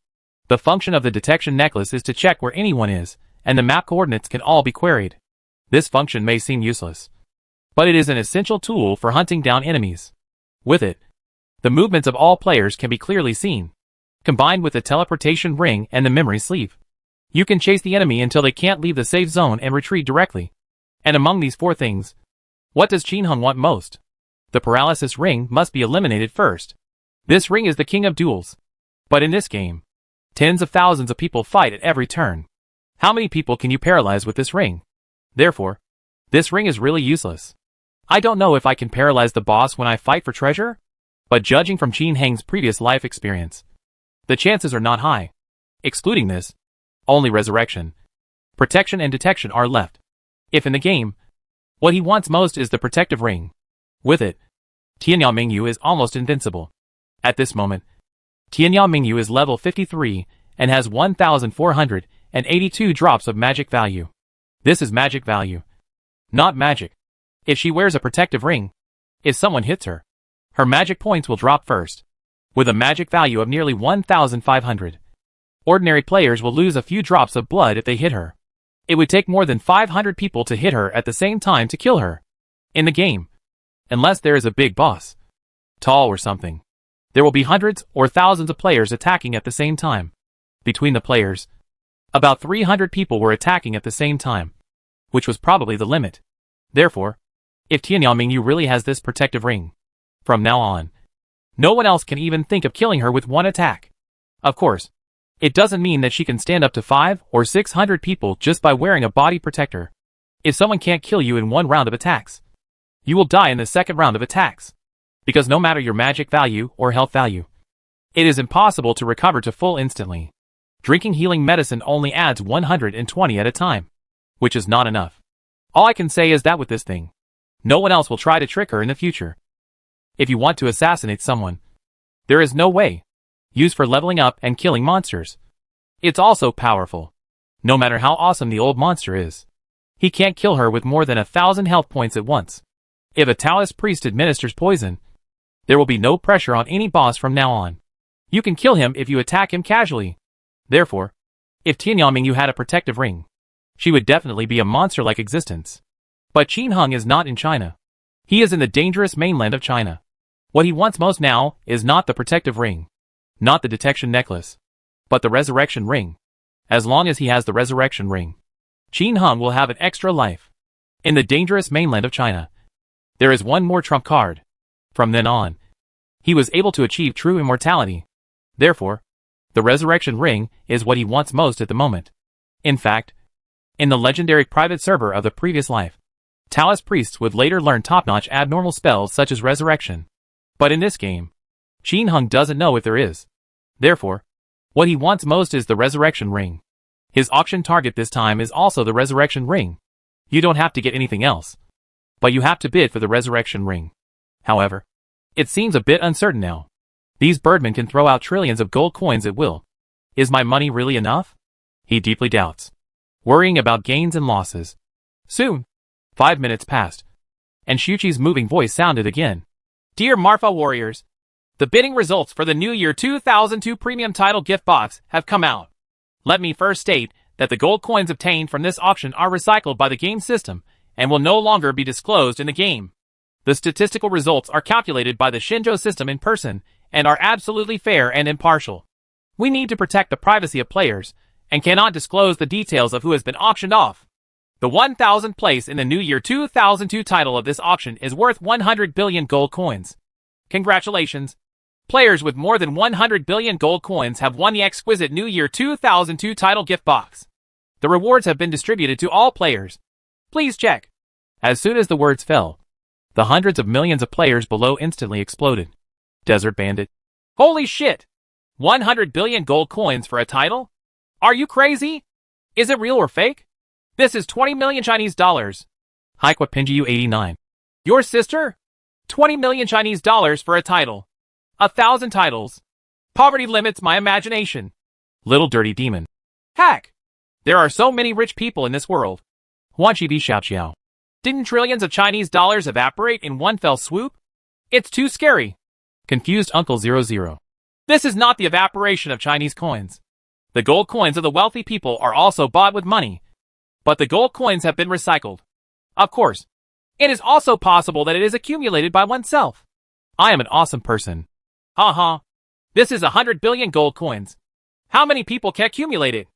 The function of the detection necklace is to check where anyone is, and the map coordinates can all be queried. This function may seem useless, but it is an essential tool for hunting down enemies. With it, the movements of all players can be clearly seen. Combined with the teleportation ring and the memory sleeve, you can chase the enemy until they can't leave the safe zone and retreat directly. And among these 4 things, what does Qin Heng want most? The paralysis ring must be eliminated first. This ring is the king of duels. But in this game, tens of thousands of people fight at every turn. How many people can you paralyze with this ring? Therefore, this ring is really useless. I don't know if I can paralyze the boss when I fight for treasure, but judging from Qin Heng's previous life experience, the chances are not high. Excluding this, only resurrection, protection and detection are left. If in the game, what he wants most is the protective ring. With it, Tianya Mingyu is almost invincible. At this moment, Tianya Mingyu is level 53 and has 1,482 drops of magic value. This is magic value, not magic. If she wears a protective ring, if someone hits her, her magic points will drop first. With a magic value of nearly 1,500, ordinary players will lose a few drops of blood if they hit her. It would take more than 500 people to hit her at the same time to kill her. In the game, unless there is a big boss, tall or something, there will be hundreds or thousands of players attacking at the same time. Between the players, about 300 people were attacking at the same time, which was probably the limit. Therefore, if Tianya Mingyu really has this protective ring, from now on, no one else can even think of killing her with one attack. Of course, it doesn't mean that she can stand up to 500 or 600 people just by wearing a body protector. If someone can't kill you in one round of attacks, you will die in the second round of attacks. Because no matter your magic value or health value, it is impossible to recover to full instantly. Drinking healing medicine only adds 120 at a time, which is not enough. All I can say is that with this thing, no one else will try to trick her in the future. If you want to assassinate someone, there is no way. Used for leveling up and killing monsters. It's also powerful. No matter how awesome the old monster is, he can't kill her with more than 1,000 health points at once. If a Taoist priest administers poison, there will be no pressure on any boss from now on. You can kill him if you attack him casually. Therefore, if Tianyaming had a protective ring, she would definitely be a monster-like existence. But Qin Hung is not in China. He is in the dangerous mainland of China. What he wants most now is not the protective ring, not the detection necklace, but the resurrection ring. As long as he has the resurrection ring, Qin Hung will have an extra life. In the dangerous mainland of China, there is one more trump card. From then on, he was able to achieve true immortality. Therefore, the resurrection ring is what he wants most at the moment. In fact, in the legendary private server of the previous life, Taoist priests would later learn top-notch abnormal spells such as resurrection. But in this game, Qin Hung doesn't know if there is. Therefore, what he wants most is the resurrection ring. His auction target this time is also the resurrection ring. You don't have to get anything else, but you have to bid for the resurrection ring. However, it seems a bit uncertain now. These birdmen can throw out trillions of gold coins at will. Is my money really enough? He deeply doubts, worrying about gains and losses. Soon, 5 minutes passed, and Shuqi's moving voice sounded again. Dear Marfa Warriors, the bidding results for the New Year 2002 Premium Title Gift Box have come out. Let me first state that the gold coins obtained from this auction are recycled by the game system and will no longer be disclosed in the game. The statistical results are calculated by the Shinjo system in person and are absolutely fair and impartial. We need to protect the privacy of players and cannot disclose the details of who has been auctioned off. The 1000th place in the New Year 2002 title of this auction is worth 100 billion gold coins. Congratulations! Players with more than 100 billion gold coins have won the exquisite New Year 2002 title gift box. The rewards have been distributed to all players. Please check. As soon as the words fell, the hundreds of millions of players below instantly exploded. Desert Bandit. Holy shit! 100 billion gold coins for a title? Are you crazy? Is it real or fake? This is 20 million Chinese dollars. Haikwa Pinjiu 89. Your sister? 20 million Chinese dollars for a title. 1,000 titles. Poverty limits my imagination. Little Dirty Demon. Hack! There are so many rich people in this world. Huanqibi Xiaoqiao. Didn't trillions of Chinese dollars evaporate in one fell swoop? It's too scary. Confused Uncle 00. This is not the evaporation of Chinese coins. The gold coins of the wealthy people are also bought with money. But the gold coins have been recycled. Of course, it is also possible that it is accumulated by oneself. I am an awesome person. Haha. This is 100 billion gold coins. How many people can accumulate it?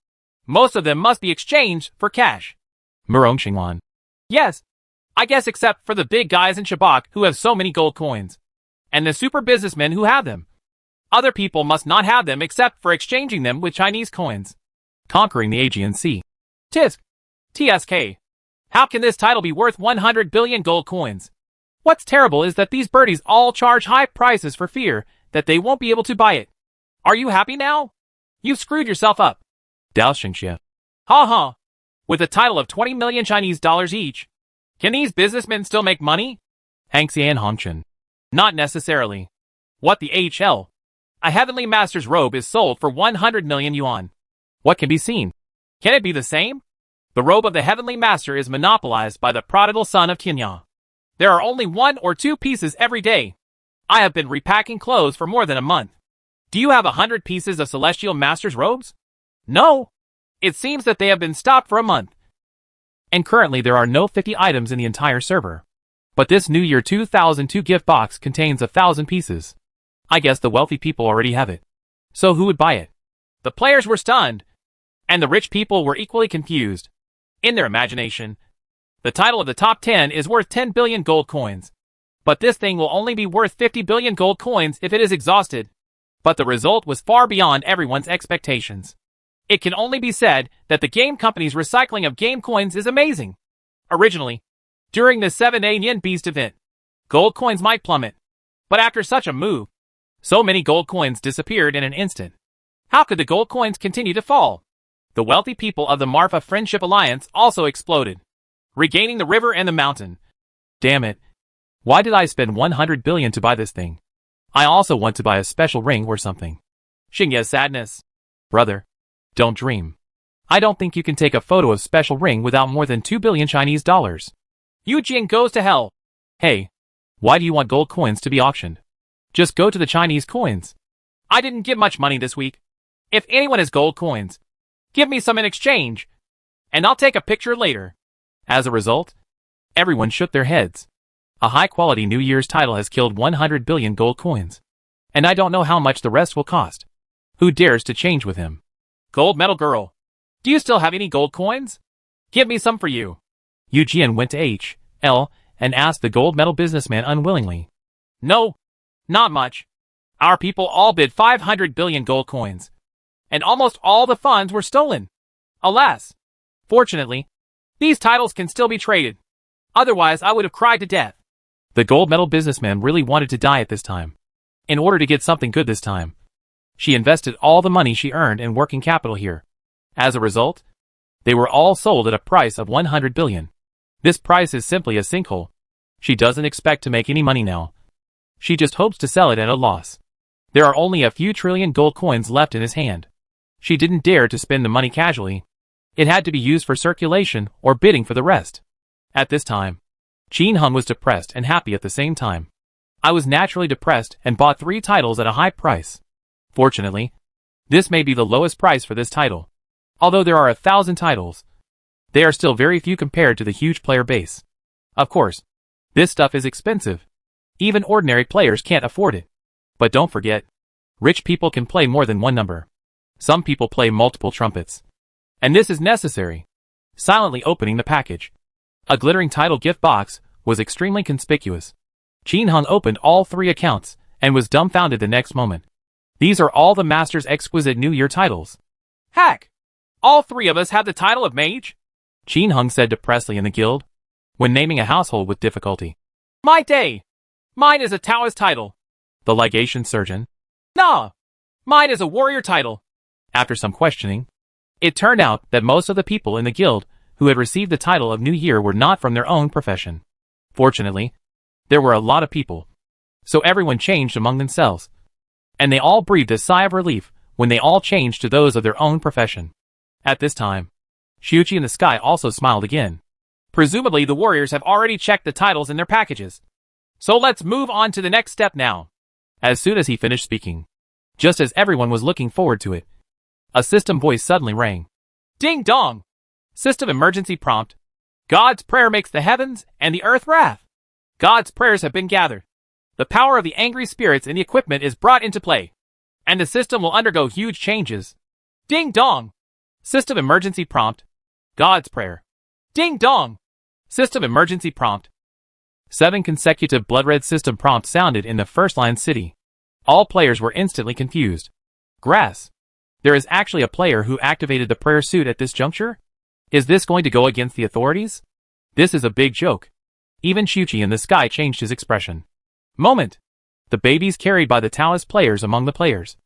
Most of them must be exchanged for cash. Murong Xingwan. Yes. I guess except for the big guys in Shabak who have so many gold coins. And the super businessmen who have them. Other people must not have them except for exchanging them with Chinese coins. Conquering the Aegean Sea. Tisk. TSK. How can this title be worth 100 billion gold coins? What's terrible is that these birdies all charge high prices for fear that they won't be able to buy it. Are you happy now? You've screwed yourself up. Dao Xingxia. Ha ha. With a title of 20 million Chinese dollars each, can these businessmen still make money? Hangxian Hongchen. Not necessarily. What the HL? A Heavenly Master's robe is sold for 100 million yuan. What can be seen? Can it be the same? The robe of the Heavenly Master is monopolized by the prodigal son of Tianya. There are only 1 or 2 pieces every day. I have been repacking clothes for more than a month. Do you have 100 pieces of Celestial Master's robes? No. It seems that they have been stopped for a month. And currently there are no 50 items in the entire server. But this New Year 2002 gift box contains 1,000 pieces. I guess the wealthy people already have it. So who would buy it? The players were stunned. And the rich people were equally confused. In their imagination, the title of the top 10 is worth 10 billion gold coins. But this thing will only be worth 50 billion gold coins if it is exhausted. But the result was far beyond everyone's expectations. It can only be said that the game company's recycling of game coins is amazing. Originally, during the 7 Yen Beast event, gold coins might plummet. But after such a move, so many gold coins disappeared in an instant. How could the gold coins continue to fall? The wealthy people of the Marfa Friendship Alliance also exploded, regaining the river and the mountain. Damn it. Why did I spend 100 billion to buy this thing? I also want to buy a special ring or something. Xingye's sadness. Brother, don't dream. I don't think you can take a photo of special ring without more than 2 billion Chinese dollars. Yu Jing goes to hell. Hey, why do you want gold coins to be auctioned? Just go to the Chinese coins. I didn't give much money this week. If anyone has gold coins, give me some in exchange, and I'll take a picture later. As a result, everyone shook their heads. A high-quality New Year's title has killed 100 billion gold coins. And I don't know how much the rest will cost. Who dares to change with him? Gold medal girl. Do you still have any gold coins? Give me some for you. Yu Jian went to H.L. and asked the gold medal businessman unwillingly. No, not much. Our people all bid 500 billion gold coins. And almost all the funds were stolen. Alas. Fortunately, these titles can still be traded. Otherwise, I would have cried to death. The gold medal businessman really wanted to die at this time. In order to get something good this time, she invested all the money she earned in working capital here. As a result, they were all sold at a price of 100 billion. This price is simply a sinkhole. She doesn't expect to make any money now. She just hopes to sell it at a loss. There are only a few trillion gold coins left in his hand. She didn't dare to spend the money casually. It had to be used for circulation or bidding for the rest. At this time, Qin Hung was depressed and happy at the same time. I was naturally depressed and bought 3 titles at a high price. Fortunately, this may be the lowest price for this title. Although there are 1,000 titles, they are still very few compared to the huge player base. Of course, this stuff is expensive. Even ordinary players can't afford it. But don't forget, rich people can play more than one number. Some people play multiple trumpets. And this is necessary. Silently opening the package. A glittering title gift box was extremely conspicuous. Qin Hung opened all 3 accounts and was dumbfounded the next moment. These are all the Master's exquisite New Year titles. Heck! All 3 of us have the title of mage? Qin Hung said depressedly in the guild, when naming a household with difficulty. My day! Mine is a Taoist title. The legation surgeon. Nah! Mine is a warrior title. After some questioning, it turned out that most of the people in the guild who had received the title of New Year were not from their own profession. Fortunately, there were a lot of people, so everyone changed among themselves. And they all breathed a sigh of relief when they all changed to those of their own profession. At this time, Xiuqi in the sky also smiled again. Presumably the warriors have already checked the titles in their packages. So let's move on to the next step now. As soon as he finished speaking, just as everyone was looking forward to it, a system voice suddenly rang. Ding dong! System emergency prompt. God's prayer makes the heavens and the earth wrath. God's prayers have been gathered. The power of the angry spirits in the equipment is brought into play. And the system will undergo huge changes. Ding dong! System emergency prompt. God's prayer. Ding dong! System emergency prompt. 7 consecutive blood-red system prompts sounded in the first-line city. All players were instantly confused. Grass. There is actually a player who activated the prayer suit at this juncture? Is this going to go against the authorities? This is a big joke. Even Xiuqi in the sky changed his expression. Moment. The babies carried by the Taoist players among the players,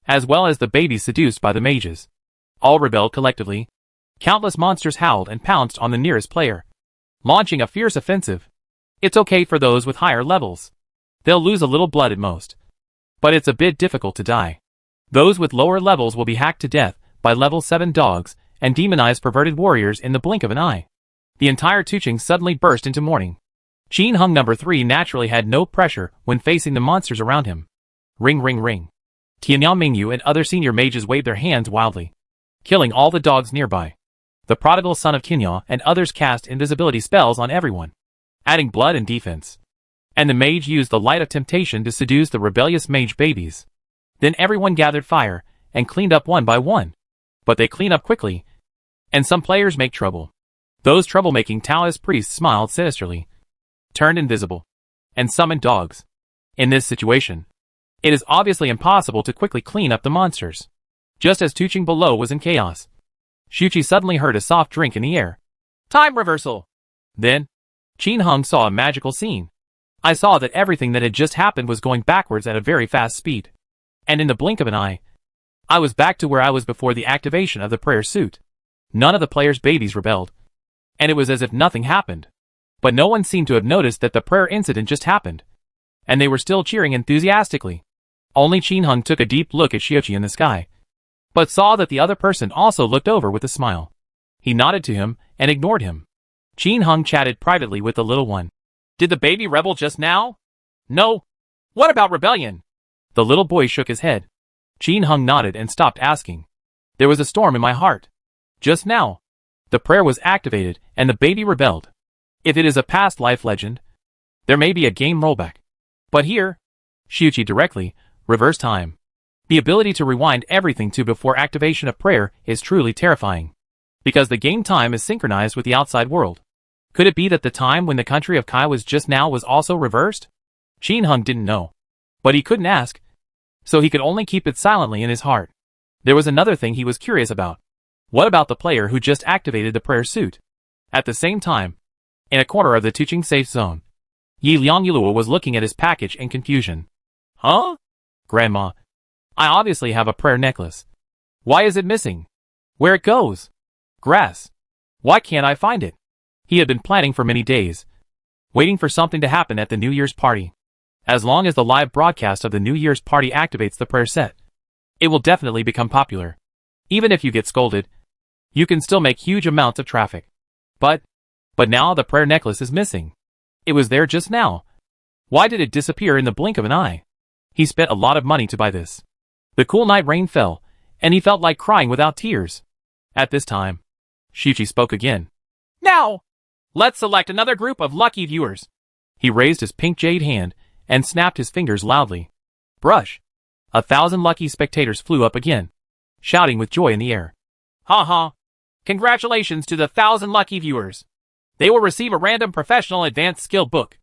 as well as the babies seduced by the mages, all rebelled collectively. Countless monsters howled and pounced on the nearest player, launching a fierce offensive. It's okay for those with higher levels. They'll lose a little blood at most. But it's a bit difficult to die. Those with lower levels will be hacked to death by level 7 dogs and demonized perverted warriors in the blink of an eye. The entire Tuching suddenly burst into mourning. Qin Hung number 3 naturally had no pressure when facing the monsters around him. Ring ring ring. Tianyao Mingyu and other senior mages waved their hands wildly, killing all the dogs nearby. The prodigal son of Qinyaw and others cast invisibility spells on everyone, adding blood and defense. And the mage used the light of temptation to seduce the rebellious mage babies. Then everyone gathered fire and cleaned up one by one. But they clean up quickly, and some players make trouble. Those troublemaking Taoist priests smiled sinisterly, turned invisible, and summoned dogs. In this situation, it is obviously impossible to quickly clean up the monsters. Just as Tuching below was in chaos, Xiuqi suddenly heard a soft drink in the air. Time reversal! Then, Qin Hung saw a magical scene. I saw that everything that had just happened was going backwards at a very fast speed. And in the blink of an eye, I was back to where I was before the activation of the prayer suit. None of the players' babies rebelled. And it was as if nothing happened. But no one seemed to have noticed that the prayer incident just happened. And they were still cheering enthusiastically. Only Qin Hung took a deep look at Xiuqi in the sky, but saw that the other person also looked over with a smile. He nodded to him and ignored him. Qin Hung chatted privately with the little one. Did the baby rebel just now? No. What about rebellion? The little boy shook his head. Qin Hung nodded and stopped asking. There was a storm in my heart. Just now, the prayer was activated and the baby rebelled. If it is a past life legend, there may be a game rollback. But here, Xiuqi directly, reverse time. The ability to rewind everything to before activation of prayer is truly terrifying. Because the game time is synchronized with the outside world. Could it be that the time when the country of Kai was just now was also reversed? Qin Hung didn't know. But he couldn't ask. So he could only keep it silently in his heart. There was another thing he was curious about. What about the player who just activated the prayer suit? At the same time, in a corner of the teaching safe zone, Yi Liangyulua was looking at his package in confusion. Huh? Grandma, I obviously have a prayer necklace. Why is it missing? Where it goes? Grass. Why can't I find it? He had been planning for many days, waiting for something to happen at the New Year's party. As long as the live broadcast of the New Year's party activates the prayer set, it will definitely become popular. Even if you get scolded, you can still make huge amounts of traffic. But now the prayer necklace is missing. It was there just now. Why did it disappear in the blink of an eye? He spent a lot of money to buy this. The cool night rain fell, and he felt like crying without tears. At this time, Xiuqi spoke again. Now, let's select another group of lucky viewers. He raised his pink jade hand and snapped his fingers loudly. Brush. 1,000 lucky spectators flew up again, shouting with joy in the air. Ha ha. Congratulations to the 1,000 lucky viewers. They will receive a random professional advanced skill book.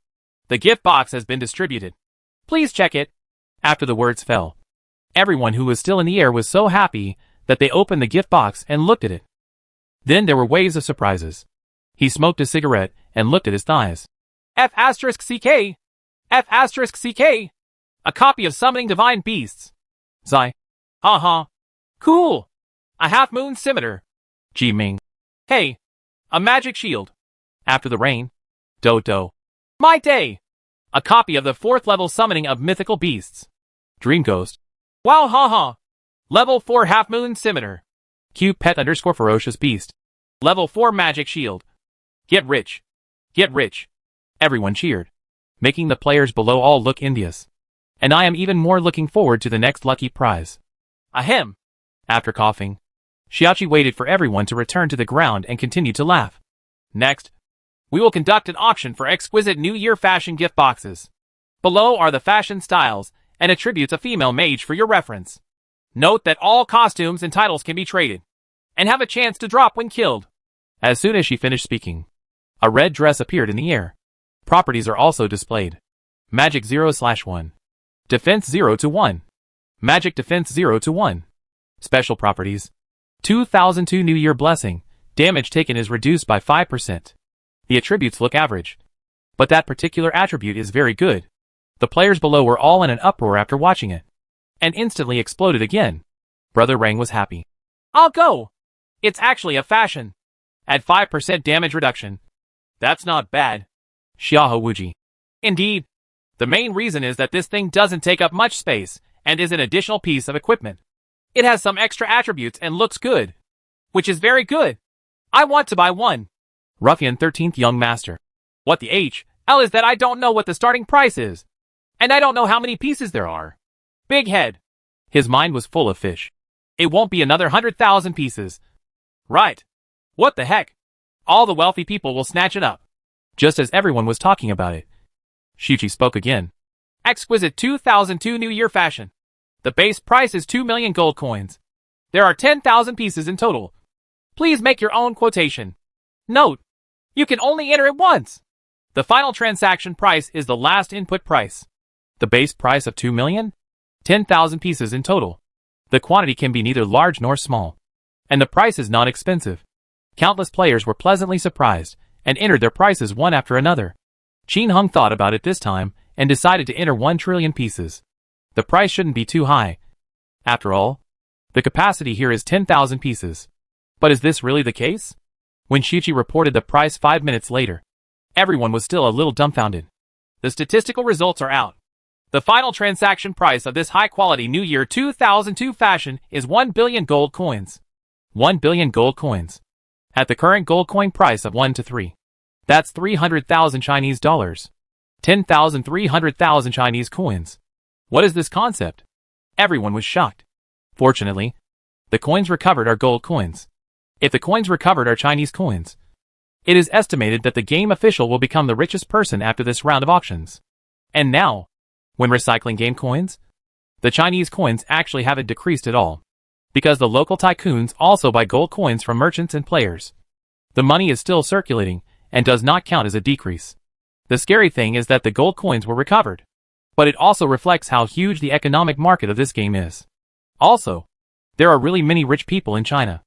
The gift box has been distributed. Please check it. After the words fell, everyone who was still in the air was so happy that they opened the gift box and looked at it. Then there were waves of surprises. He smoked a cigarette and looked at his thighs. F***CK. F***CK. A copy of Summoning Divine Beasts. Zai. Ha ha. Cool. A half-moon scimitar. Ji Ming. Hey. A magic shield. After the rain. Do. My day. A copy of the 4th level summoning of mythical beasts. Dream Ghost. Wow ha ha. Level 4 half-moon scimitar. Q pet _ ferocious beast. Level 4 magic shield. Get rich. Get rich. Everyone cheered, making the players below all look envious. And I am even more looking forward to the next lucky prize. Ahem. After coughing, Xiaoqi waited for everyone to return to the ground and continued to laugh. Next, we will conduct an auction for exquisite New Year fashion gift boxes. Below are the fashion styles and attributes of female mage for your reference. Note that all costumes and titles can be traded, and have a chance to drop when killed. As soon as she finished speaking, a red dress appeared in the air. Properties are also displayed. Magic 0/1. Defense 0/1. Magic Defense 0/1. Special properties. 2002 New Year Blessing. Damage taken is reduced by 5%. The attributes look average, but that particular attribute is very good. The players below were all in an uproar after watching it, and instantly exploded again. Brother Rang was happy. I'll go. It's actually a fashion. At 5% damage reduction. That's not bad. Xiaohe Wuji. Indeed. The main reason is that this thing doesn't take up much space, and is an additional piece of equipment. It has some extra attributes and looks good. Which is very good. I want to buy one. Ruffian 13th Young Master. What the H.L. is that I don't know what the starting price is. And I don't know how many pieces there are. Big head. His mind was full of fish. It won't be another 100,000 pieces. Right. What the heck? All the wealthy people will snatch it up. Just as everyone was talking about it, Xiuqi spoke again. Exquisite 2002 New Year fashion. The base price is 2 million gold coins. There are 10,000 pieces in total. Please make your own quotation. Note: you can only enter it once. The final transaction price is the last input price. The base price of 2 million? 10,000 pieces in total. The quantity can be neither large nor small. And the price is not expensive. Countless players were pleasantly surprised, and entered their prices one after another. Qin Hung thought about it this time and decided to enter 1 trillion pieces. The price shouldn't be too high. After all, the capacity here is 10,000 pieces. But is this really the case? When Xiuqi reported the price 5 minutes later, everyone was still a little dumbfounded. The statistical results are out. The final transaction price of this high-quality New Year 2002 fashion is 1 billion gold coins. 1 billion gold coins. At the current gold coin price of 1 to 3. That's 300,000 Chinese dollars. 10,300,000 Chinese coins. What is this concept? Everyone was shocked. Fortunately, the coins recovered are gold coins. If the coins recovered are Chinese coins, it is estimated that the game official will become the richest person after this round of auctions. And now, when recycling game coins, the Chinese coins actually haven't decreased at all. Because the local tycoons also buy gold coins from merchants and players. The money is still circulating and does not count as a decrease. The scary thing is that the gold coins were recovered. But it also reflects how huge the economic market of this game is. Also, there are really many rich people in China.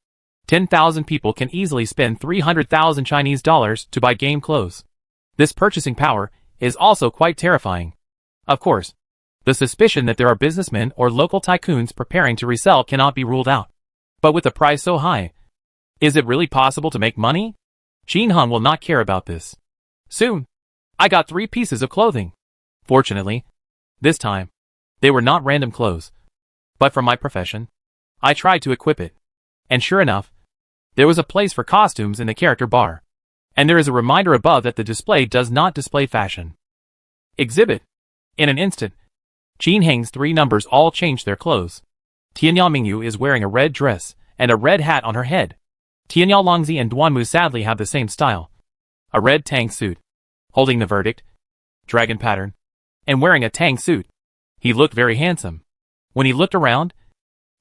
10,000 people can easily spend 300,000 Chinese dollars to buy game clothes. This purchasing power is also quite terrifying. Of course, the suspicion that there are businessmen or local tycoons preparing to resell cannot be ruled out. But with the price so high, is it really possible to make money? Qin Hung will not care about this. Soon, I got 3 pieces of clothing. Fortunately, this time, they were not random clothes. But from my profession, I tried to equip it. And sure enough, there was a place for costumes in the character bar. And there is a reminder above that the display does not display fashion. Exhibit. In an instant, Qin Heng's 3 numbers all changed their clothes. Tianyao Mingyu is wearing a red dress and a red hat on her head. Tianyao Longzi and Duanmu sadly have the same style. A red tang suit. Holding the verdict. Dragon pattern. And wearing a tang suit. He looked very handsome. When he looked around,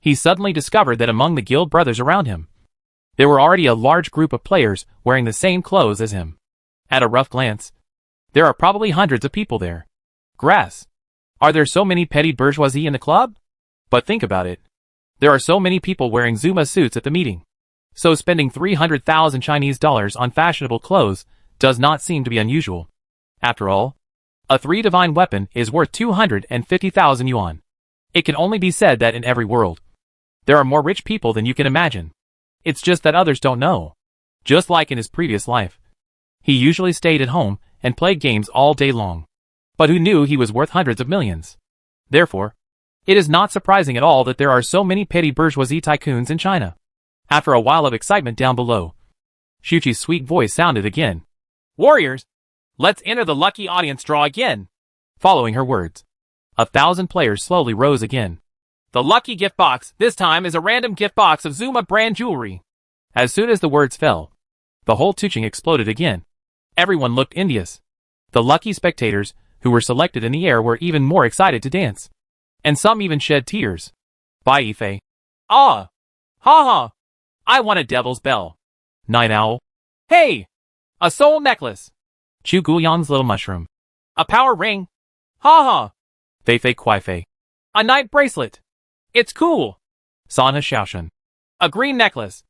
he suddenly discovered that among the guild brothers around him, there were already a large group of players wearing the same clothes as him. At a rough glance, there are probably hundreds of people there. Grass. Are there so many petty bourgeoisie in the club? But think about it. There are so many people wearing Zuma suits at the meeting. So spending 300,000 Chinese dollars on fashionable clothes does not seem to be unusual. After all, a 3 divine weapon is worth 250,000 yuan. It can only be said that in every world, there are more rich people than you can imagine. It's just that others don't know. Just like in his previous life, he usually stayed at home and played games all day long. But who knew he was worth hundreds of millions? Therefore, it is not surprising at all that there are so many petty bourgeoisie tycoons in China. After a while of excitement down below, Xiuqi's sweet voice sounded again. Warriors, let's enter the lucky audience draw again. Following her words, 1,000 players slowly rose again. The lucky gift box this time is a random gift box of Zuma brand jewelry. As soon as the words fell, the whole teaching exploded again. Everyone looked envious. The lucky spectators who were selected in the air were even more excited to dance. And some even shed tears. Bai Yifei. Ah! Ha ha! I want a devil's bell. Night Owl. Hey! A soul necklace. Chu Guyan's little mushroom. A power ring. Ha ha! Fei Fei Kuai Fei. A night bracelet. It's cool. Sana Xiaoshan. A green necklace.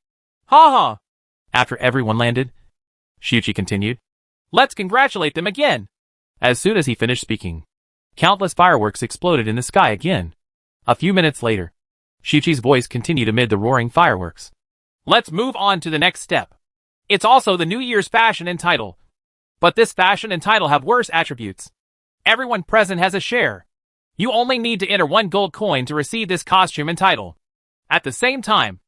Ha ha! After everyone landed, Xiuqi continued. Let's congratulate them again. As soon as he finished speaking, countless fireworks exploded in the sky again. A few minutes later, Xiuqi's voice continued amid the roaring fireworks. Let's move on to the next step. It's also the New Year's fashion and title. But this fashion and title have worse attributes. Everyone present has a share. You only need to enter 1 gold coin to receive this costume and title. At the same time,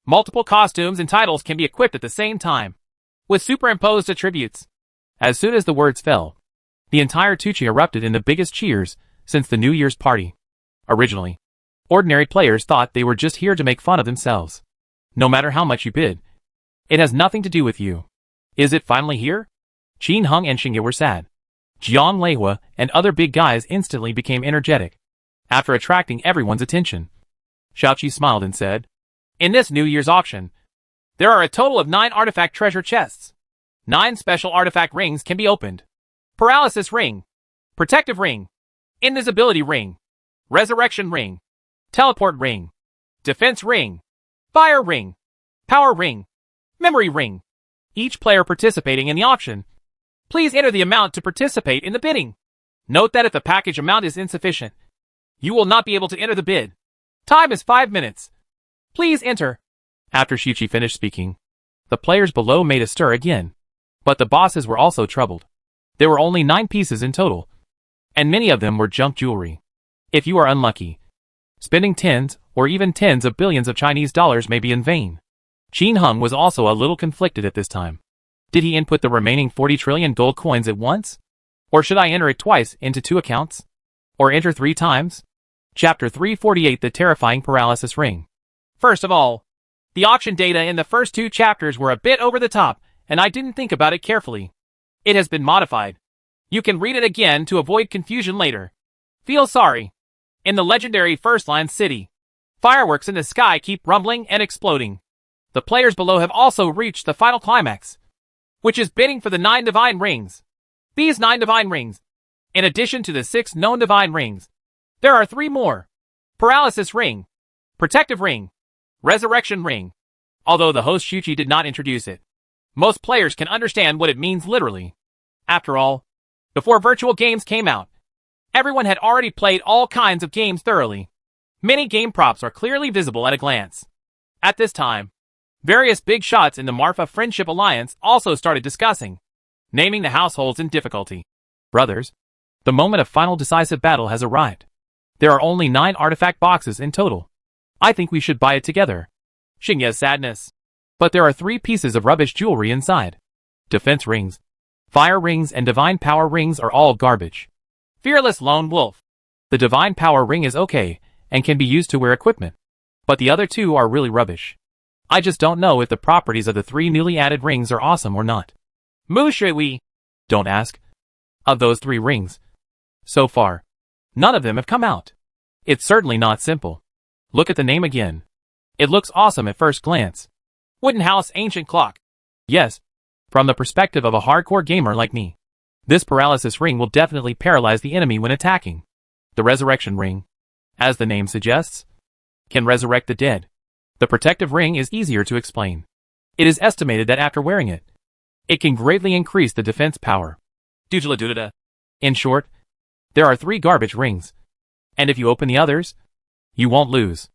multiple costumes and titles can be equipped at the same time, with superimposed attributes. As soon as the words fell, the entire Tucci erupted in the biggest cheers since the New Year's party. Originally, ordinary players thought they were just here to make fun of themselves. No matter how much you bid, it has nothing to do with you. Is it finally here? Qin Hung and Xingye were sad. Jiang Leihua and other big guys instantly became energetic. After attracting everyone's attention, Xiaoqi smiled and said, in this New Year's auction, there are a total of 9 artifact treasure chests. 9 special artifact rings can be opened. Paralysis ring, protective ring, invisibility ring, resurrection ring, teleport ring, defense ring, fire ring, power ring, memory ring, each player participating in the auction. Please enter the amount to participate in the bidding. Note that if the package amount is insufficient, you will not be able to enter the bid. Time is 5 minutes. Please enter. After Shuichi finished speaking, the players below made a stir again. But the bosses were also troubled. There were only 9 pieces in total, and many of them were junk jewelry. If you are unlucky, spending tens or even tens of billions of Chinese dollars may be in vain. Qin Hung was also a little conflicted at this time. Did he input the remaining 40 trillion gold coins at once? Or should I enter it twice into 2 accounts? Or enter 3 times? Chapter 348 The Terrifying Paralysis Ring. First of all, the auction data in the first 2 chapters were a bit over the top, and I didn't think about it carefully. It has been modified. You can read it again to avoid confusion later. Feel sorry. In the legendary First Land City, fireworks in the sky keep rumbling and exploding. The players below have also reached the final climax, which is bidding for the 9 divine rings. These 9 divine rings, in addition to the 6 known divine rings, there are 3 more. Paralysis Ring, Protective Ring, Resurrection Ring. Although the host Shuichi did not introduce it, most players can understand what it means literally. After all, before virtual games came out, everyone had already played all kinds of games thoroughly. Many game props are clearly visible at a glance. At this time, various big shots in the Marfa Friendship Alliance also started discussing, naming the households in difficulty. Brothers, the moment of final decisive battle has arrived. There are only 9 artifact boxes in total. I think we should buy it together. Xingya's sadness. But there are 3 pieces of rubbish jewelry inside. Defense rings, fire rings and divine power rings are all garbage. Fearless Lone Wolf. The divine power ring is okay and can be used to wear equipment. But the other 2 are really rubbish. I just don't know if the properties of the 3 newly added rings are awesome or not. Mu Shui. Don't ask. Of those 3 rings, so far, none of them have come out. It's certainly not simple. Look at the name again. It looks awesome at first glance. Wooden House Ancient Clock. Yes, from the perspective of a hardcore gamer like me, this paralysis ring will definitely paralyze the enemy when attacking. The resurrection ring, as the name suggests, can resurrect the dead. The protective ring is easier to explain. It is estimated that after wearing it, it can greatly increase the defense power. Doodle-a-doodle-da. In short, there are 3 garbage rings. And if you open the others, you won't lose.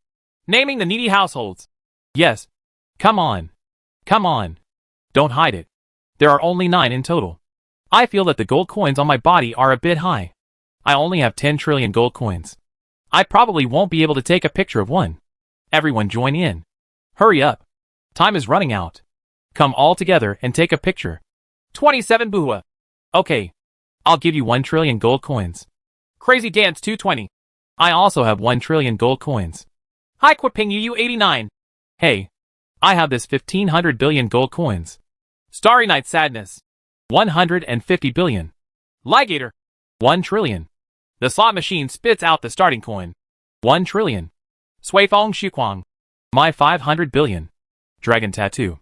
Naming the needy households. Yes. Come on. Come on. Don't hide it. There are only 9 in total. I feel that the gold coins on my body are a bit high. I only have 10 trillion gold coins. I probably won't be able to take a picture of one. Everyone join in. Hurry up. Time is running out. Come all together and take a picture. 27 Buhua. Okay. I'll give you 1 trillion gold coins. Crazy Dance 220. I also have 1 trillion gold coins. Hi Quiping Yu 89. Hey. I have this 1500 billion gold coins. Starry Night Sadness. 150 billion. Ligator. 1 trillion. The slot machine spits out the starting coin. 1 trillion. Suifeng Xuquang. My 500 billion. Dragon Tattoo.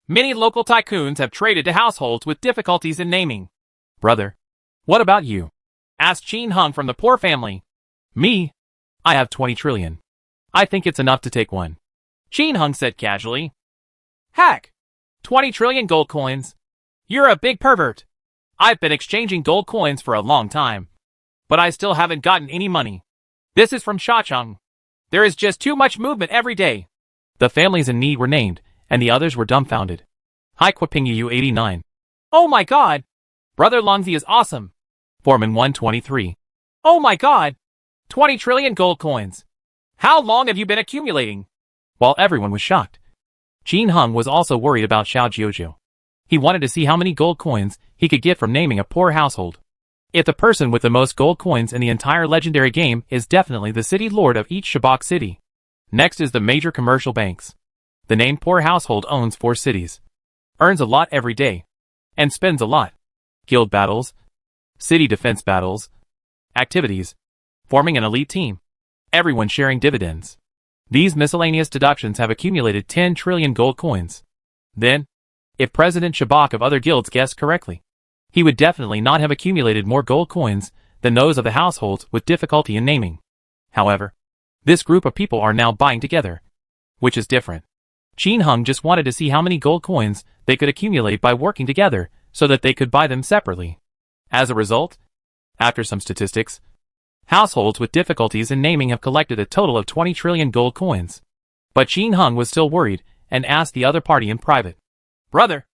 Many local tycoons have traded to households with difficulties in naming. Brother. What about you? Asked Qin Hung from the poor family. Me? I have 20 trillion. I think it's enough to take one. Qin Hung said casually. Heck! 20 trillion gold coins. You're a big pervert. I've been exchanging gold coins for a long time, but I still haven't gotten any money. This is from Shacheng. There is just too much movement every day. The families in need were named, and the others were dumbfounded. Hi Quiping 89. Oh my god! Brother Longzi is awesome. Foreman 123. Oh my god! 20 trillion gold coins. How long have you been accumulating? While everyone was shocked, Qin Hung was also worried about Xiao Jiuzhou. He wanted to see how many gold coins he could get from naming a poor household. If the person with the most gold coins in the entire legendary game is definitely the city lord of each Shabak city. Next is the major commercial banks. The named poor household owns 4 cities, earns a lot every day, and spends a lot. Guild battles, city defense battles, activities, forming an elite team, everyone sharing dividends. These miscellaneous deductions have accumulated 10 trillion gold coins. Then, if President Shabak of other guilds guessed correctly, he would definitely not have accumulated more gold coins than those of the households with difficulty in naming. However, this group of people are now buying together, which is different. Qin Hung just wanted to see how many gold coins they could accumulate by working together so that they could buy them separately. As a result, after some statistics, households with difficulties in naming have collected a total of 20 trillion gold coins. But Qin Hung was still worried and asked the other party in private. Brother,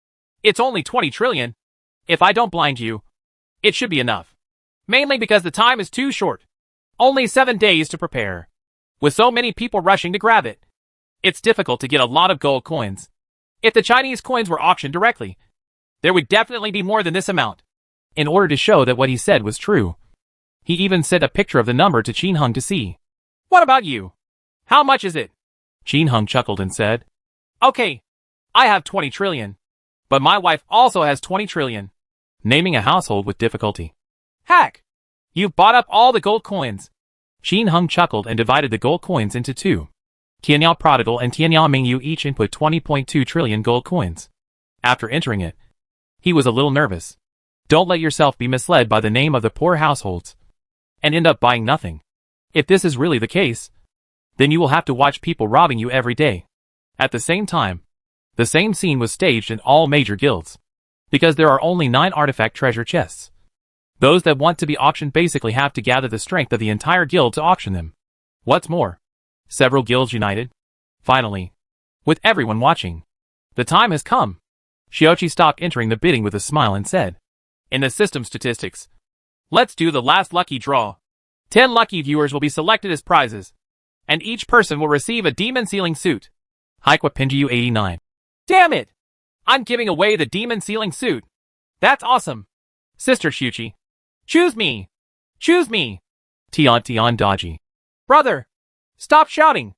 it's only 20 trillion. If I don't blind you, it should be enough. Mainly because the time is too short. Only 7 days to prepare. With so many people rushing to grab it, it's difficult to get a lot of gold coins. If the Chinese coins were auctioned directly, there would definitely be more than this amount. In order to show that what he said was true, he even sent a picture of the number to Qin Hung to see. What about you? How much is it? Qin Hung chuckled and said, Okay, I have 20 trillion. But my wife also has 20 trillion. Naming a household with difficulty. Hack! You've bought up all the gold coins. Qin Hung chuckled and divided the gold coins into two. Tianyao Prodigal and Tianyao Mingyu each input 20.2 trillion gold coins. After entering it, he was a little nervous. Don't let yourself be misled by the name of the poor households and end up buying nothing. If this is really the case, then you will have to watch people robbing you every day. At the same time, the same scene was staged in all major guilds, because there are only 9 artifact treasure chests. Those that want to be auctioned basically have to gather the strength of the entire guild to auction them. What's more, several guilds united. Finally, with everyone watching, the time has come. Xiaoqi stopped entering the bidding with a smile and said, In the system statistics, let's do the last lucky draw. 10 lucky viewers will be selected as prizes, and each person will receive a demon sealing suit. Haikwa Pinjiu 89. Damn it! I'm giving away the demon sealing suit. That's awesome. Sister Xiuqi, choose me! Choose me! Tian Daji. Brother, stop shouting!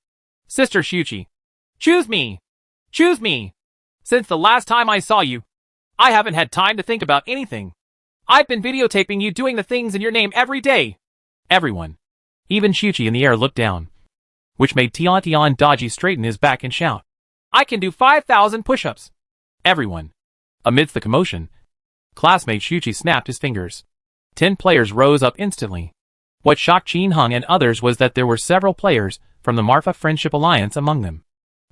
Sister Xiuqi, choose me! Choose me! Since the last time I saw you, I haven't had time to think about anything. I've been videotaping you doing the things in your name every day. Everyone, even Xiuqi in the air, looked down, which made Tian Daji straighten his back and shout, I can do 5,000 push-ups. Everyone. Amidst the commotion, classmate Xiuqi snapped his fingers. 10 players rose up instantly. What shocked Qin Hung and others was that there were several players from the Marfa Friendship Alliance among them.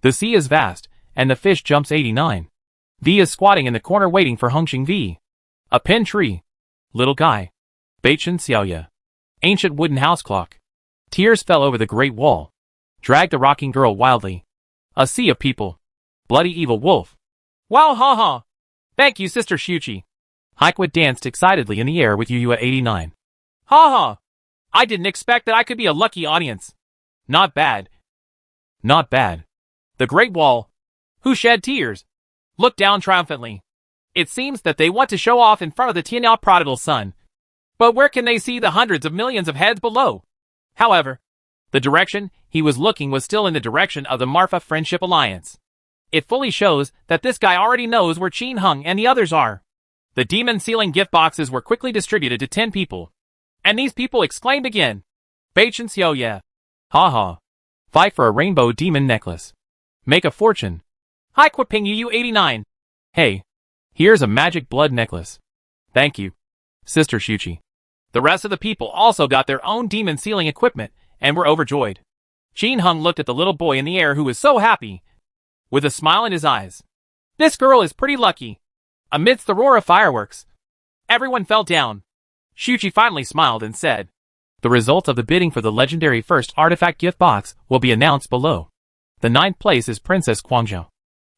The sea is vast, and the fish jumps 89. V is squatting in the corner waiting for Hongxing V. A pin tree. Little guy. Beichen Xiaoya. Ancient wooden house clock. Tears fell over the great wall. Dragged the rocking girl wildly. A sea of people. Bloody evil wolf. Wow, haha. Thank you, Sister Xiuqi. Haikwa danced excitedly in the air with Yuyua 89. Haha. I didn't expect that I could be a lucky audience. Not bad. Not bad. The Great Wall, who shed tears, looked down triumphantly. It seems that they want to show off in front of the Tianyao Prodigal Son. But where can they see the hundreds of millions of heads below? However, the direction he was looking was still in the direction of the Marfa Friendship Alliance. It fully shows that this guy already knows where Qin Hung and the others are. The demon sealing gift boxes were quickly distributed to 10 people. And these people exclaimed again. Beichen Xiaoya. Haha. Fight for a rainbow demon necklace. Make a fortune. Haikwa Pingyuu 89. Hey. Here's a magic blood necklace. Thank you, Sister Xiuqi. The rest of the people also got their own demon sealing equipment and were overjoyed. Qin Hung looked at the little boy in the air who was so happy, with a smile in his eyes. This girl is pretty lucky. Amidst the roar of fireworks, everyone fell down. Xiuqi finally smiled and said, The results of the bidding for the legendary first artifact gift box will be announced below. The 9th place is Princess Guangzhou,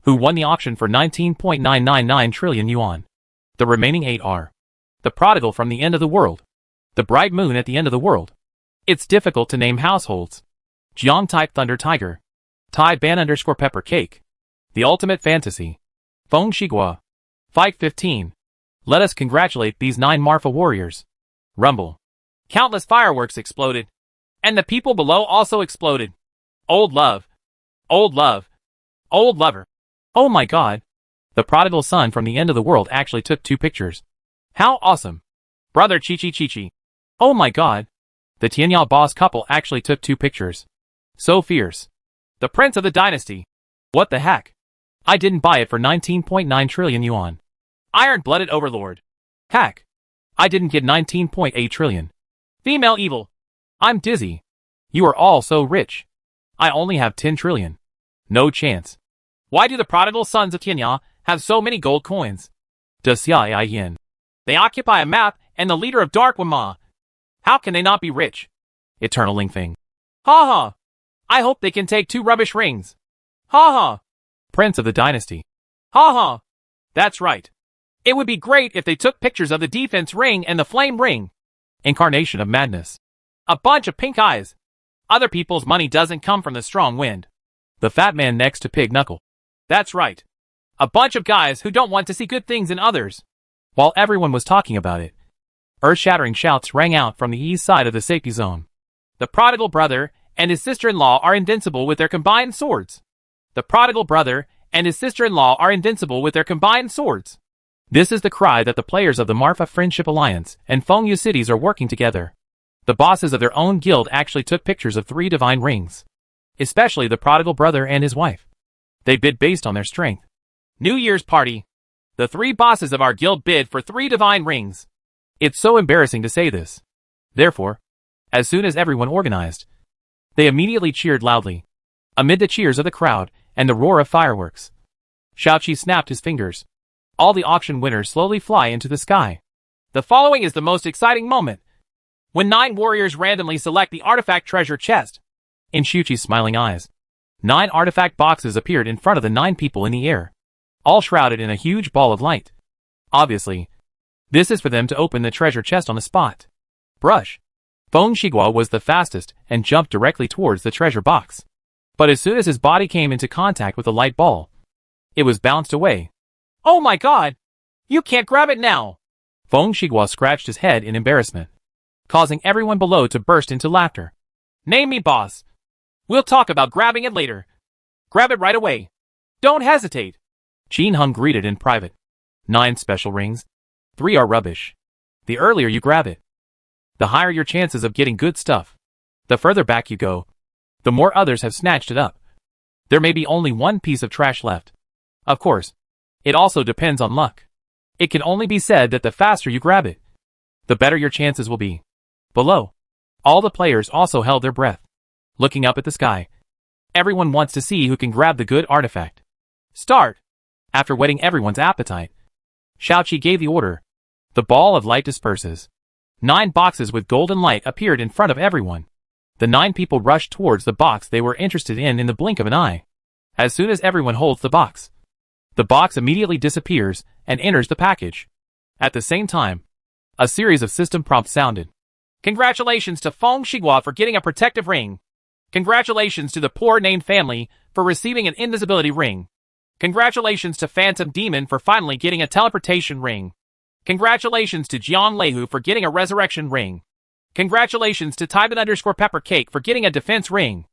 who won the auction for 19.999 trillion yuan. The remaining 8 are the Prodigal from the End of the World, the Bright Moon at the End of the World. It's difficult to name households. Jiang Type Thunder Tiger, Tai Ban _ Pepper Cake, The Ultimate Fantasy, Feng Shigua, Fight 15. Let us congratulate these 9 Marfa warriors. Rumble. Countless fireworks exploded, and the people below also exploded. Old love. Old love. Old lover. Oh my god. The prodigal son from the end of the world actually took 2 pictures. How awesome. Brother Chi. Oh my god. The Tianyao boss couple actually took 2 pictures. So fierce. The prince of the dynasty. What the heck? I didn't buy it for 19.9 trillion yuan. Iron-blooded overlord. Hack. I didn't get 19.8 trillion. Female evil. I'm dizzy. You are all so rich. I only have 10 trillion. No chance. Why do the prodigal sons of Tianya have so many gold coins? Does Xia Yin? They occupy a map and the leader of Dark Wama. How can they not be rich? Eternal Lingfeng. Ha ha! I hope they can take 2 rubbish rings. Ha ha! Prince of the dynasty. Ha ha! That's right. It would be great if they took pictures of the defense ring and the flame ring. Incarnation of madness. A bunch of pink eyes. Other people's money doesn't come from the strong wind. The fat man next to Pig Knuckle. That's right. A bunch of guys who don't want to see good things in others. While everyone was talking about it, earth-shattering shouts rang out from the east side of the safety zone. The prodigal brother and his sister-in-law are invincible with their combined swords. The prodigal brother and his sister-in-law are invincible with their combined swords. This is the cry that the players of the Marfa Friendship Alliance and Fengyu cities are working together. The bosses of their own guild actually took pictures of 3 divine rings. Especially the prodigal brother and his wife. They bid based on their strength. New Year's party. The 3 bosses of our guild bid for 3 divine rings. It's so embarrassing to say this. Therefore, as soon as everyone organized, they immediately cheered loudly. Amid the cheers of the crowd and the roar of fireworks, Xiaoqi snapped his fingers. All the auction winners slowly fly into the sky. The following is the most exciting moment. When 9 warriors randomly select the artifact treasure chest. In Xiaoqi's smiling eyes, 9 artifact boxes appeared in front of the 9 people in the air, all shrouded in a huge ball of light. Obviously, this is for them to open the treasure chest on the spot. Brush. Feng Shiguo was the fastest and jumped directly towards the treasure box. But as soon as his body came into contact with the light ball, it was bounced away. Oh my god! You can't grab it now! Feng Shiguo scratched his head in embarrassment, causing everyone below to burst into laughter. Name me boss. We'll talk about grabbing it later. Grab it right away. Don't hesitate. Qin Hung greeted in private. 9 special rings. 3 are rubbish. The earlier you grab it, the higher your chances of getting good stuff. The further back you go, the more others have snatched it up. There may be only 1 piece of trash left. Of course, it also depends on luck. It can only be said that the faster you grab it, the better your chances will be. Below, all the players also held their breath, looking up at the sky. Everyone wants to see who can grab the good artifact. Start! After whetting everyone's appetite, Xiaoqi gave the order. The ball of light disperses. 9 boxes with golden light appeared in front of everyone. The 9 people rushed towards the box they were interested in the blink of an eye. As soon as everyone holds the box immediately disappears and enters the package. At the same time, a series of system prompts sounded. Congratulations to Feng Shiguo for getting a protective ring. Congratulations to the poor named family for receiving an invisibility ring. Congratulations to Phantom Demon for finally getting a teleportation ring. Congratulations to Jiang Leihu for getting a resurrection ring. Congratulations to Tybin_Pepper Cake for getting a defense ring.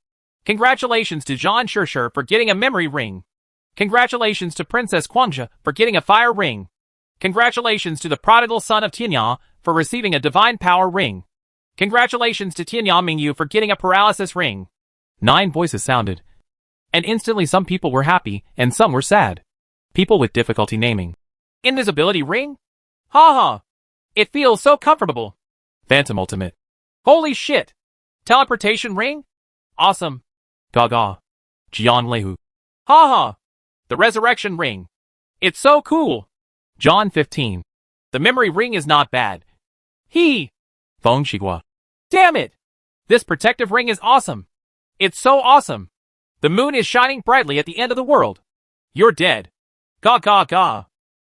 Congratulations to Zhang Shishir for getting a memory ring. Congratulations to Princess Guangxia for getting a fire ring. Congratulations to the prodigal son of Tianya for receiving a divine power ring. Congratulations to Tianya Mingyu for getting a paralysis ring. 9 voices sounded. And instantly some people were happy and some were sad. People with difficulty naming. Invisibility ring? Ha ha! It feels so comfortable. Phantom Ultimate. Holy shit! Teleportation ring? Awesome. Gaga. Jian Leihu. Ha ha! The resurrection ring. It's so cool. John 15. The memory ring is not bad. He. Feng Shiguo. Damn it! This protective ring is awesome. It's so awesome. The moon is shining brightly at the end of the world. You're dead. Ga ga ga.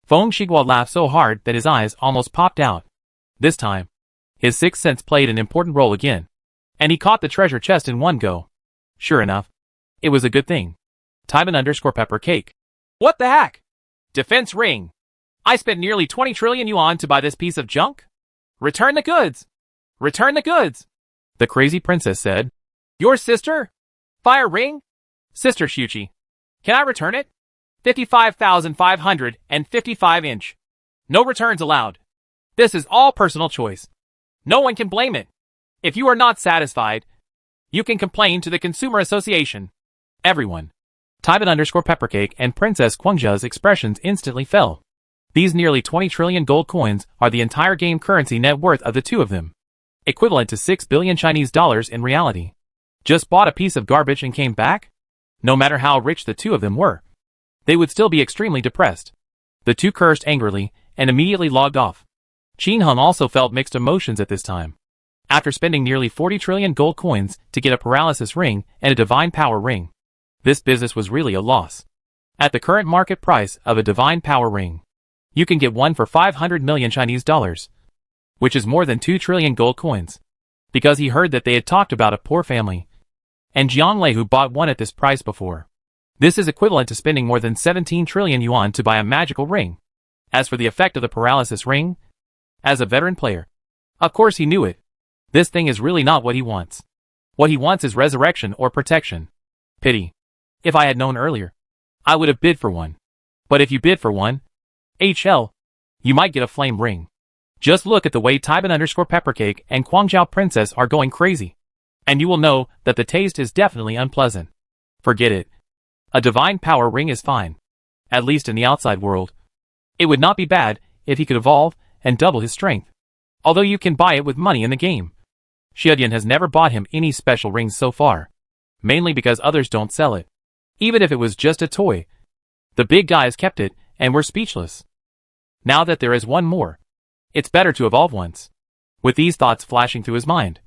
Feng Shiguo laughed so hard that his eyes almost popped out. This time, his sixth sense played an important role again, and he caught the treasure chest in one go. Sure enough, it was a good thing. Tybin_Pepper Cake. What the heck? Defense ring. I spent nearly 20 trillion yuan to buy this piece of junk? Return the goods. Return the goods. The crazy princess said. Your sister? Fire ring? Sister Xiuqi. Can I return it? 55,555 inch. No returns allowed. This is all personal choice. No one can blame it. If you are not satisfied, you can complain to the Consumer Association. Everyone. Tybin_Peppercake and Princess Guangxia's expressions instantly fell. These nearly 20 trillion gold coins are the entire game currency net worth of the two of them. Equivalent to 6 billion Chinese dollars in reality. Just bought a piece of garbage and came back? No matter how rich the two of them were, they would still be extremely depressed. The two cursed angrily and immediately logged off. Qin Heng also felt mixed emotions at this time. After spending nearly 40 trillion gold coins to get a paralysis ring and a divine power ring, this business was really a loss. At the current market price of a divine power ring, you can get one for 500 million Chinese dollars, which is more than 2 trillion gold coins. Because he heard that they had talked about a poor family, and Jianglei who bought one at this price before. This is equivalent to spending more than 17 trillion yuan to buy a magical ring. As for the effect of the paralysis ring, as a veteran player, of course he knew it. This thing is really not what he wants. What he wants is resurrection or protection. Pity. If I had known earlier, I would have bid for one. But if you bid for one, HL, you might get a flame ring. Just look at the way Taiban_Peppercake and Guangzhou Princess are going crazy, and you will know that the taste is definitely unpleasant. Forget it. A divine power ring is fine. At least in the outside world. It would not be bad if he could evolve and double his strength. Although you can buy it with money in the game. Xiaodian has never bought him any special rings so far. Mainly because others don't sell it. Even if it was just a toy. The big guys kept it and were speechless. Now that there is one more, it's better to evolve once. With these thoughts flashing through his mind,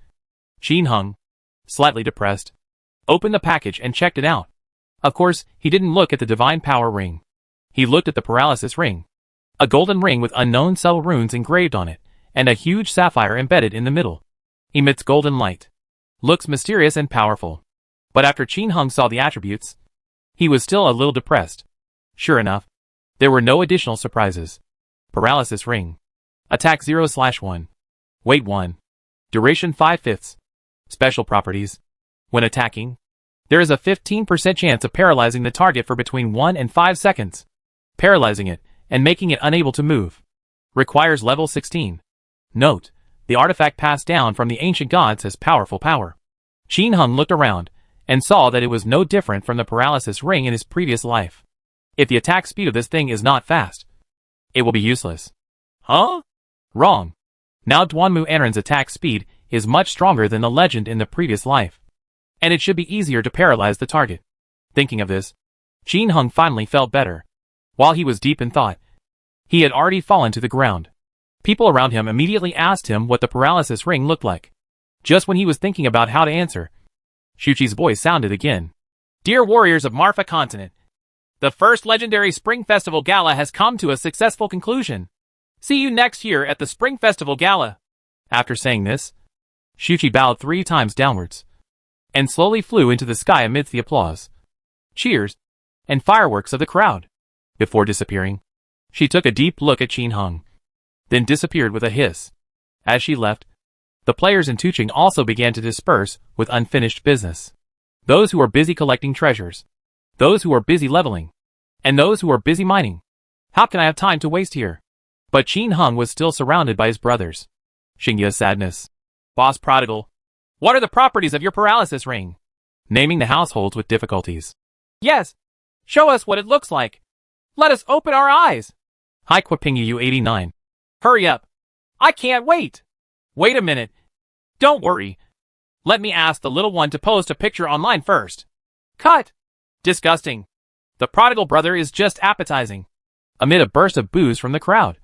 Qin Heng, slightly depressed, opened the package and checked it out. Of course, he didn't look at the divine power ring. He looked at the paralysis ring. A golden ring with unknown subtle runes engraved on it, and a huge sapphire embedded in the middle. Emits golden light. Looks mysterious and powerful. But after Qin Heng saw the attributes, he was still a little depressed. Sure enough, there were no additional surprises. Paralysis ring. Attack 0/1. Weight 1. Duration 5/5. Special properties. When attacking, there is a 15% chance of paralyzing the target for between 1 and 5 seconds. Paralyzing it and making it unable to move. Requires level 16. Note, the artifact passed down from the ancient gods has powerful power. Qin Heng looked around and saw that it was no different from the paralysis ring in his previous life. If the attack speed of this thing is not fast, it will be useless. Huh? Wrong. Now Duanmu Enran's attack speed is much stronger than the legend in the previous life, and it should be easier to paralyze the target. Thinking of this, Qin Heng finally felt better. While he was deep in thought, he had already fallen to the ground. People around him immediately asked him what the paralysis ring looked like. Just when he was thinking about how to answer, Shuqi's voice sounded again. Dear warriors of Marfa continent, the first legendary Spring Festival Gala has come to a successful conclusion. See you next year at the Spring Festival Gala. After saying this, Shuqi bowed 3 times downwards, and slowly flew into the sky amidst the applause, cheers, and fireworks of the crowd. Before disappearing, she took a deep look at Qin Heng, then disappeared with a hiss. As she left, the players in Tuching also began to disperse with unfinished business. Those who were busy collecting treasures, those who were busy leveling, and those who were busy mining. How can I have time to waste here? But Qin Heng was still surrounded by his brothers. Xingya's sadness. Boss Prodigal, what are the properties of your paralysis ring? Naming the households with difficulties. Yes. Show us what it looks like. Let us open our eyes. Hi Quapingyu 89. Hurry up. I can't wait. Wait a minute. Don't worry. Let me ask the little one to post a picture online first. Cut. Disgusting. The prodigal brother is just appetizing. Amid a burst of boos from the crowd,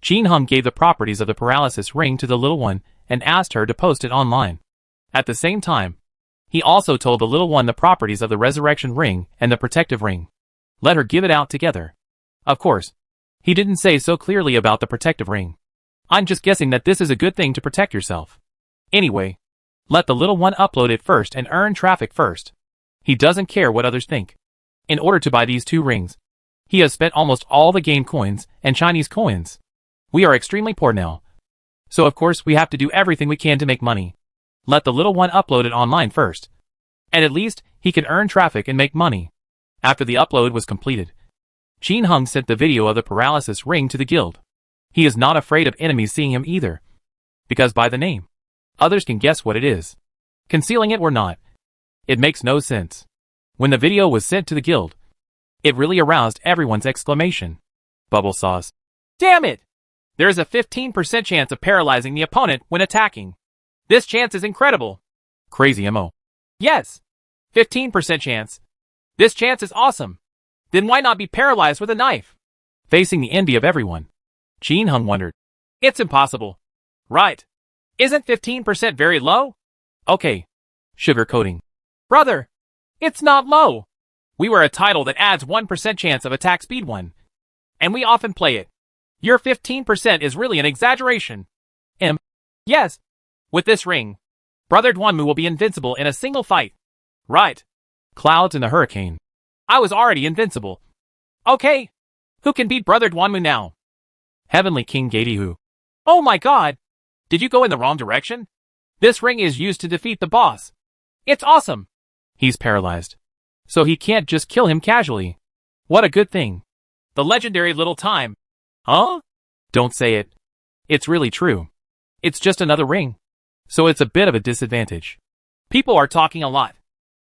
Qin Heng gave the properties of the paralysis ring to the little one and asked her to post it online. At the same time, he also told the little one the properties of the resurrection ring and the protective ring. Let her give it out together. Of course, he didn't say so clearly about the protective ring. I'm just guessing that this is a good thing to protect yourself. Anyway, let the little one upload it first and earn traffic first. He doesn't care what others think. In order to buy these 2 rings, he has spent almost all the game coins and Chinese coins. We are extremely poor now. So of course we have to do everything we can to make money. Let the little one upload it online first. And at least he can earn traffic and make money. After the upload was completed, Qin Heng sent the video of the paralysis ring to the guild. He is not afraid of enemies seeing him either. Because by the name, others can guess what it is. Concealing it or not, it makes no sense. When the video was sent to the guild, it really aroused everyone's exclamation. Bubble sauce. Damn it! There is a 15% chance of paralyzing the opponent when attacking. This chance is incredible. Crazy MO. Yes. 15% chance. This chance is awesome. Then why not be paralyzed with a knife? Facing the envy of everyone, Jin Hung wondered. It's impossible. Right. Isn't 15% very low? Okay. Sugarcoating. Brother, it's not low. We were a title that adds 1% chance of attack speed 1. And we often play it. Your 15% is really an exaggeration. Yes. With this ring, Brother Duanmu will be invincible in a single fight. Right. Clouds in a hurricane. I was already invincible. Okay. Who can beat Brother Duanmu now? Heavenly King Gatihu. Oh my god. Did you go in the wrong direction? This ring is used to defeat the boss. It's awesome. He's paralyzed. So he can't just kill him casually. What a good thing. The legendary little time. Huh? Don't say it. It's really true. It's just another ring. So it's a bit of a disadvantage. People are talking a lot.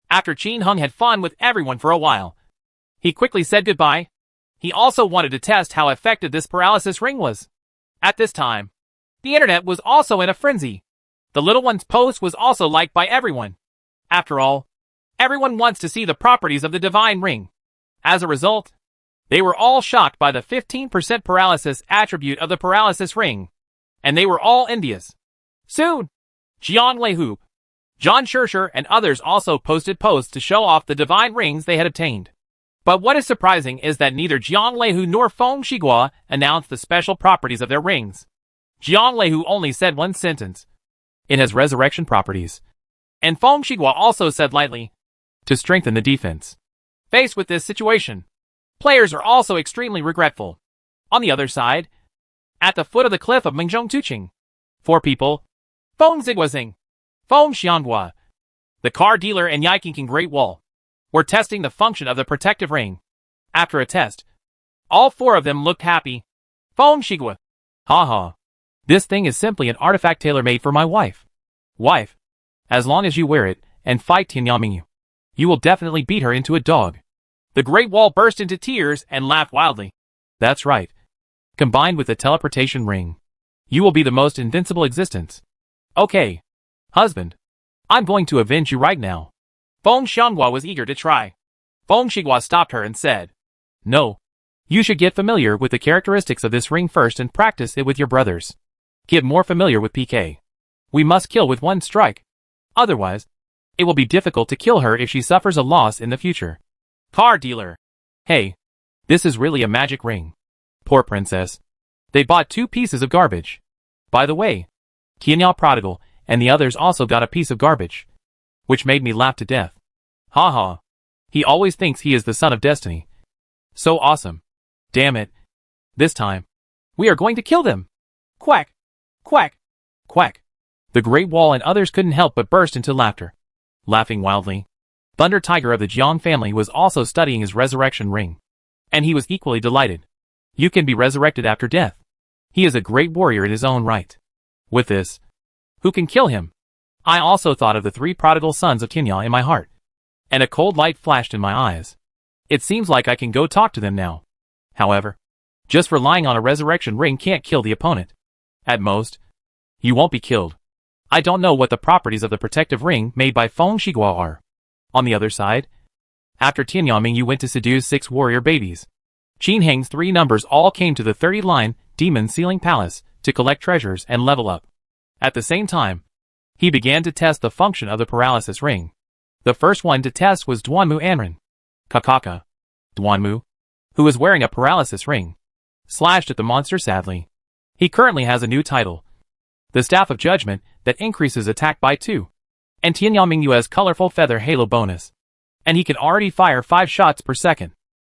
After Jin Hung had fun with everyone for a while, he quickly said goodbye. He also wanted to test how effective this paralysis ring was. At this time, the internet was also in a frenzy. The little one's post was also liked by everyone. After all, everyone wants to see the properties of the divine ring. As a result, they were all shocked by the 15% paralysis attribute of the paralysis ring. And they were all envious. Soon, Jiang Leihu, John Shursher, and others also posted posts to show off the divine rings they had obtained. But what is surprising is that neither Jiang Leihu nor Feng Shiguo announced the special properties of their rings. Jiang Leihu only said one sentence. It has resurrection properties. And Feng Shiguo also said lightly, to strengthen the defense. Faced with this situation, players are also extremely regretful. On the other side, at the foot of the cliff of Mingjong Tuqing, 4 people, Feng Ziguozing, Feng Xianhua, the car dealer, and Yaiqing Great Wall, were testing the function of the protective ring. After a test, all 4 of them looked happy. Feng Shiguo. Haha. This thing is simply an artifact tailor-made for my wife. Wife. As long as you wear it and fight Tianyaming, you will definitely beat her into a dog. The Great Wall burst into tears and laughed wildly. That's right. Combined with the teleportation ring, you will be the most invincible existence. Okay. Husband. I'm going to avenge you right now. Feng Xianhua was eager to try. Feng Shiguo stopped her and said, No. You should get familiar with the characteristics of this ring first and practice it with your brothers. Get more familiar with PK. We must kill with one strike. Otherwise, it will be difficult to kill her if she suffers a loss in the future. Car dealer. Hey. This is really a magic ring. Poor princess. They bought 2 pieces of garbage. By the way, Qianyao Prodigal and the others also got a piece of garbage, which made me laugh to death. Haha. He always thinks he is the son of destiny. So awesome. Damn it. This time, we are going to kill them. Quack. Quack. Quack. The Great Wall and others couldn't help but burst into laughter. Laughing wildly, Thunder Tiger of the Jiang family was also studying his resurrection ring. And he was equally delighted. You can be resurrected after death. He is a great warrior in his own right. With this, who can kill him? I also thought of the 3 prodigal sons of Qianyao in my heart. And a cold light flashed in my eyes. It seems like I can go talk to them now. However, just relying on a resurrection ring can't kill the opponent. At most, you won't be killed. I don't know what the properties of the protective ring made by Feng Shiguo are. On the other side, after Tianyaming you went to seduce 6 warrior babies. Qin Heng's 3 numbers all came to the 30-line Demon Ceiling Palace to collect treasures and level up. At the same time, he began to test the function of the paralysis ring. The first one to test was Duanmu Anren. Kakaka. Duanmu, who is wearing a paralysis ring, slashed at the monster sadly. He currently has a new title, the Staff of Judgment, that increases attack by 2. And Tianyaming Yu has colorful feather halo bonus. And he can already fire 5 shots per second.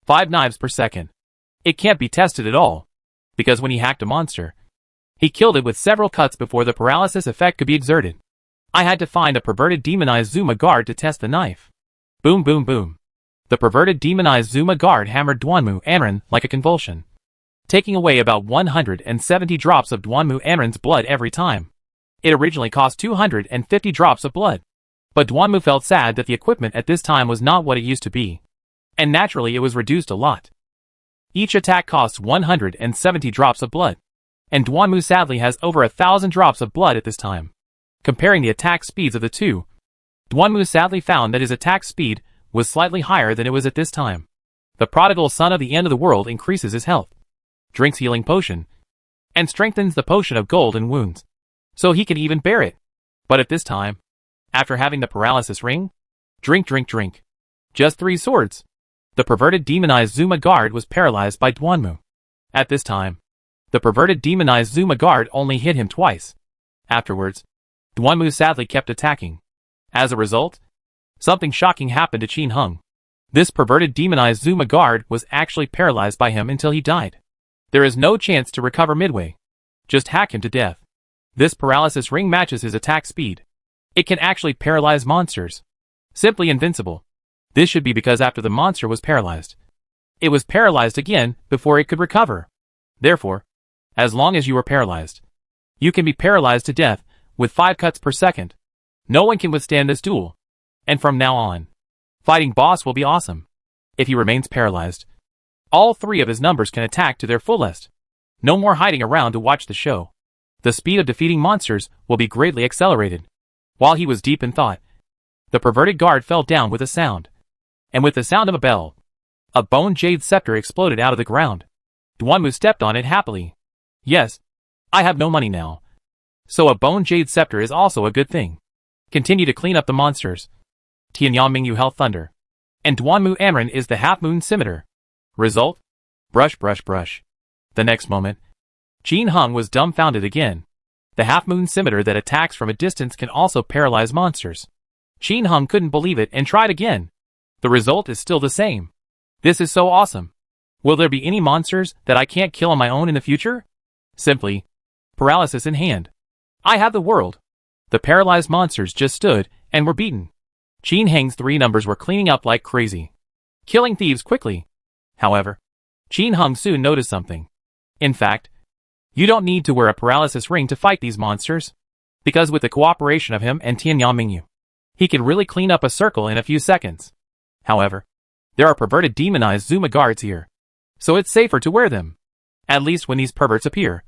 5 knives per second. It can't be tested at all, because when he hacked a monster, he killed it with several cuts before the paralysis effect could be exerted. I had to find a perverted demonized Zuma guard to test the knife. Boom boom boom. The perverted demonized Zuma guard hammered Duanmu Anren like a convulsion, taking away about 170 drops of Duanmu Anren's blood every time. It originally cost 250 drops of blood. But Duanmu felt sad that the equipment at this time was not what it used to be. And naturally it was reduced a lot. Each attack costs 170 drops of blood. And Duanmu sadly has over 1,000 drops of blood at this time. Comparing the attack speeds of the two, Duanmu sadly found that his attack speed was slightly higher than it was at this time. The prodigal son of the end of the world increases his health, drinks healing potion, and strengthens the potion of gold and wounds, so he can even bear it. But at this time, after having the paralysis ring, drink. Just 3 swords. The perverted demonized Zuma guard was paralyzed by Duanmu. At this time, the perverted demonized Zuma guard only hit him twice. Afterwards, Duanmu sadly kept attacking. As a result, something shocking happened to Qin Hung. This perverted demonized Zuma guard was actually paralyzed by him until he died. There is no chance to recover midway. Just hack him to death. This paralysis ring matches his attack speed. It can actually paralyze monsters. Simply invincible. This should be because after the monster was paralyzed, it was paralyzed again before it could recover. Therefore, as long as you are paralyzed, you can be paralyzed to death with 5 cuts per second. No one can withstand this duel. And from now on, fighting boss will be awesome. If he remains paralyzed, all 3 of his numbers can attack to their fullest. No more hiding around to watch the show. The speed of defeating monsters will be greatly accelerated. While he was deep in thought, the perverted guard fell down with a sound. And with the sound of a bell, a bone jade scepter exploded out of the ground. Duanmu stepped on it happily. Yes, I have no money now. So a bone jade scepter is also a good thing. Continue to clean up the monsters. Tianyang Mingyu Health Thunder. And Duanmu Amren is the half-moon scimitar. Result? Brush. The next moment, Qin Hung was dumbfounded again. The half-moon scimitar that attacks from a distance can also paralyze monsters. Qin Hung couldn't believe it and tried again. The result is still the same. This is so awesome. Will there be any monsters that I can't kill on my own in the future? Simply, paralysis in hand. I have the world. The paralyzed monsters just stood and were beaten. Qin Hang's 3 numbers were cleaning up like crazy, killing thieves quickly. However, Qin Hung soon noticed something. In fact, you don't need to wear a paralysis ring to fight these monsters, because with the cooperation of him and Tianyang Mingyu, he can really clean up a circle in a few seconds. However, there are perverted demonized Zuma guards here, so it's safer to wear them. At least when these perverts appear,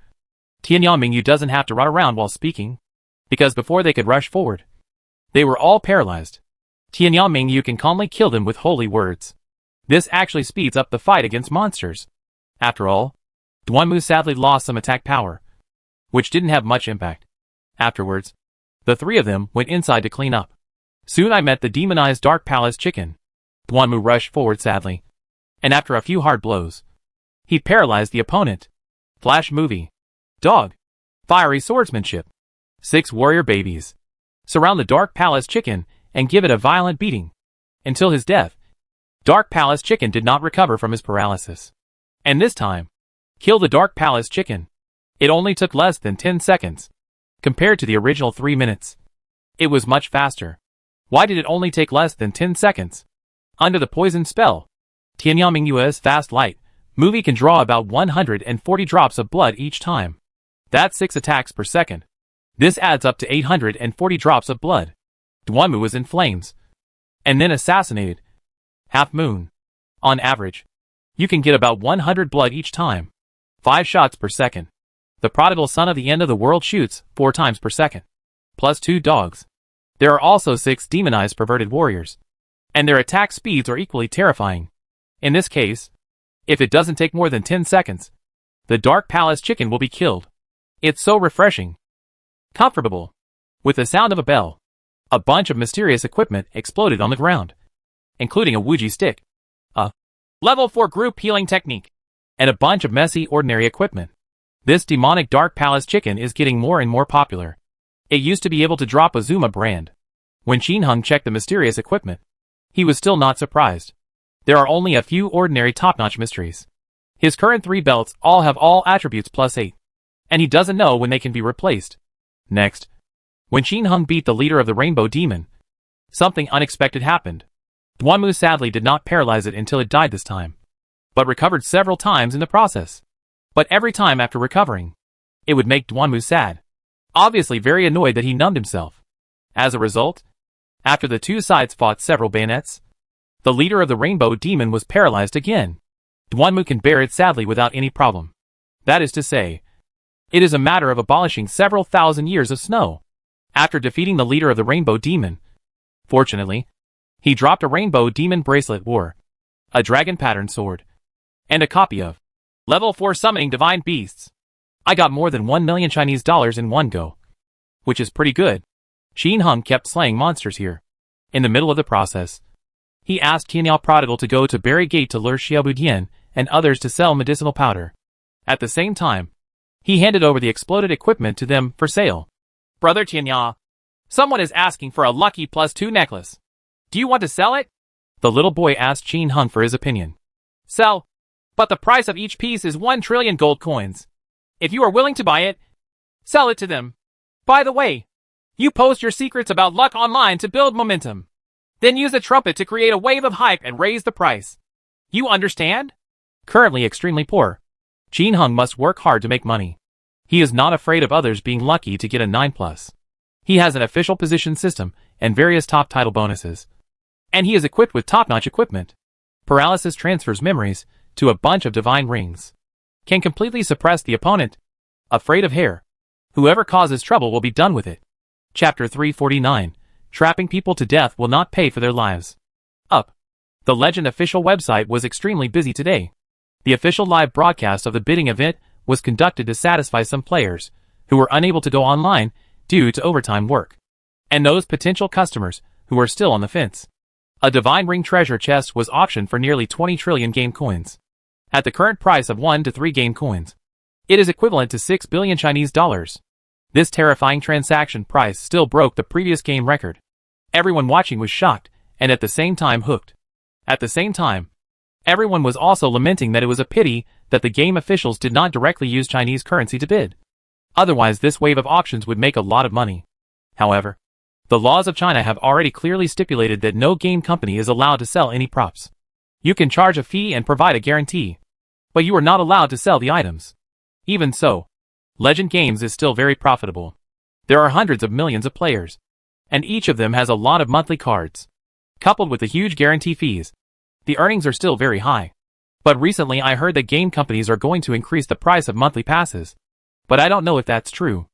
Tianyang Mingyu doesn't have to run around while speaking, because before they could rush forward, they were all paralyzed. Tianyang Mingyu can calmly kill them with holy words. This actually speeds up the fight against monsters. After all, Duanmu sadly lost some attack power, which didn't have much impact. Afterwards, the 3 of them went inside to clean up. Soon I met the demonized Dark Palace chicken. Duanmu rushed forward sadly, and after a few hard blows, he paralyzed the opponent. Flash movie. Dog. Fiery swordsmanship. 6 warrior babies. Surround the Dark Palace chicken and give it a violent beating. Until his death, Dark Palace chicken did not recover from his paralysis. And this time, kill the Dark Palace chicken. It only took less than 10 seconds. Compared to the original 3 minutes, it was much faster. Why did it only take less than 10 seconds? Under the poison spell, Tianyang Mingyu's fast light movie can draw about 140 drops of blood each time. That's 6 attacks per second. This adds up to 840 drops of blood. Duanmu was in flames, and then assassinated. Half moon. On average, you can get about 100 blood each time. 5 shots per second. The prodigal son of the end of the world shoots 4 times per second. Plus 2 dogs. There are also 6 demonized perverted warriors, and their attack speeds are equally terrifying. In this case, if it doesn't take more than 10 seconds, the Dark Palace chicken will be killed. It's so refreshing. Comfortable. With the sound of a bell, a bunch of mysterious equipment exploded on the ground, including a Wuji stick, a level 4 group healing technique, and a bunch of messy ordinary equipment. This demonic Dark Palace chicken is getting more and more popular. It used to be able to drop a Zuma brand. When Qin Hung checked the mysterious equipment, he was still not surprised. There are only a few ordinary top-notch mysteries. His current 3 belts all have all attributes plus 8, and he doesn't know when they can be replaced. Next, when Qin Hung beat the leader of the Rainbow Demon, something unexpected happened. Duanmu sadly did not paralyze it until it died this time, but recovered several times in the process. But every time after recovering, it would make Duanmu sad, obviously very annoyed that he numbed himself. As a result, after the 2 sides fought several bayonets, the leader of the Rainbow Demon was paralyzed again. Duanmu can bear it sadly without any problem. That is to say, it is a matter of abolishing several thousand years of snow. After defeating the leader of the Rainbow Demon, fortunately, he dropped a Rainbow Demon bracelet war. a dragon pattern sword, and a copy of Level 4 Summoning Divine Beasts. I got more than 1 million Chinese dollars in one go, which is pretty good. Qin Heng kept slaying monsters here. In the middle of the process, he asked Qianyao Prodigal to go to Berry Gate to lure Xiaobudian and others to sell medicinal powder. At the same time, he handed over the exploded equipment to them for sale. Brother Qianya, someone is asking for a lucky +2 necklace. Do you want to sell it? The little boy asked Qin Heng for his opinion. Sell. But the price of each piece is 1 trillion gold coins. If you are willing to buy it, sell it to them. By the way, you post your secrets about luck online to build momentum. Then use a trumpet to create a wave of hype and raise the price. You understand? Currently extremely poor, Qin Heng must work hard to make money. He is not afraid of others being lucky to get a 9+. He has an official position system and various top title bonuses. And he is equipped with top-notch equipment. Paralysis transfers memories to a bunch of divine rings. Can completely suppress the opponent. Afraid of hair. Whoever causes trouble will be done with it. Chapter 349. Trapping people to death will not pay for their lives. Up. The Legend official website was extremely busy today. The official live broadcast of the bidding event was conducted to satisfy some players who were unable to go online due to overtime work, and those potential customers who were still on the fence. A divine ring treasure chest was auctioned for nearly 20 trillion game coins. At the current price of 1 to 3 game coins, it is equivalent to 6 billion Chinese dollars. This terrifying transaction price still broke the previous game record. Everyone watching was shocked and at the same time hooked. At the same time, everyone was also lamenting that it was a pity that the game officials did not directly use Chinese currency to bid. Otherwise, this wave of auctions would make a lot of money. However, the laws of China have already clearly stipulated that no game company is allowed to sell any props. You can charge a fee and provide a guarantee, but you are not allowed to sell the items. Even so, Legend Games is still very profitable. There are hundreds of millions of players, and each of them has a lot of monthly cards. Coupled with the huge guarantee fees, the earnings are still very high. But recently I heard that game companies are going to increase the price of monthly passes. But I don't know if that's true.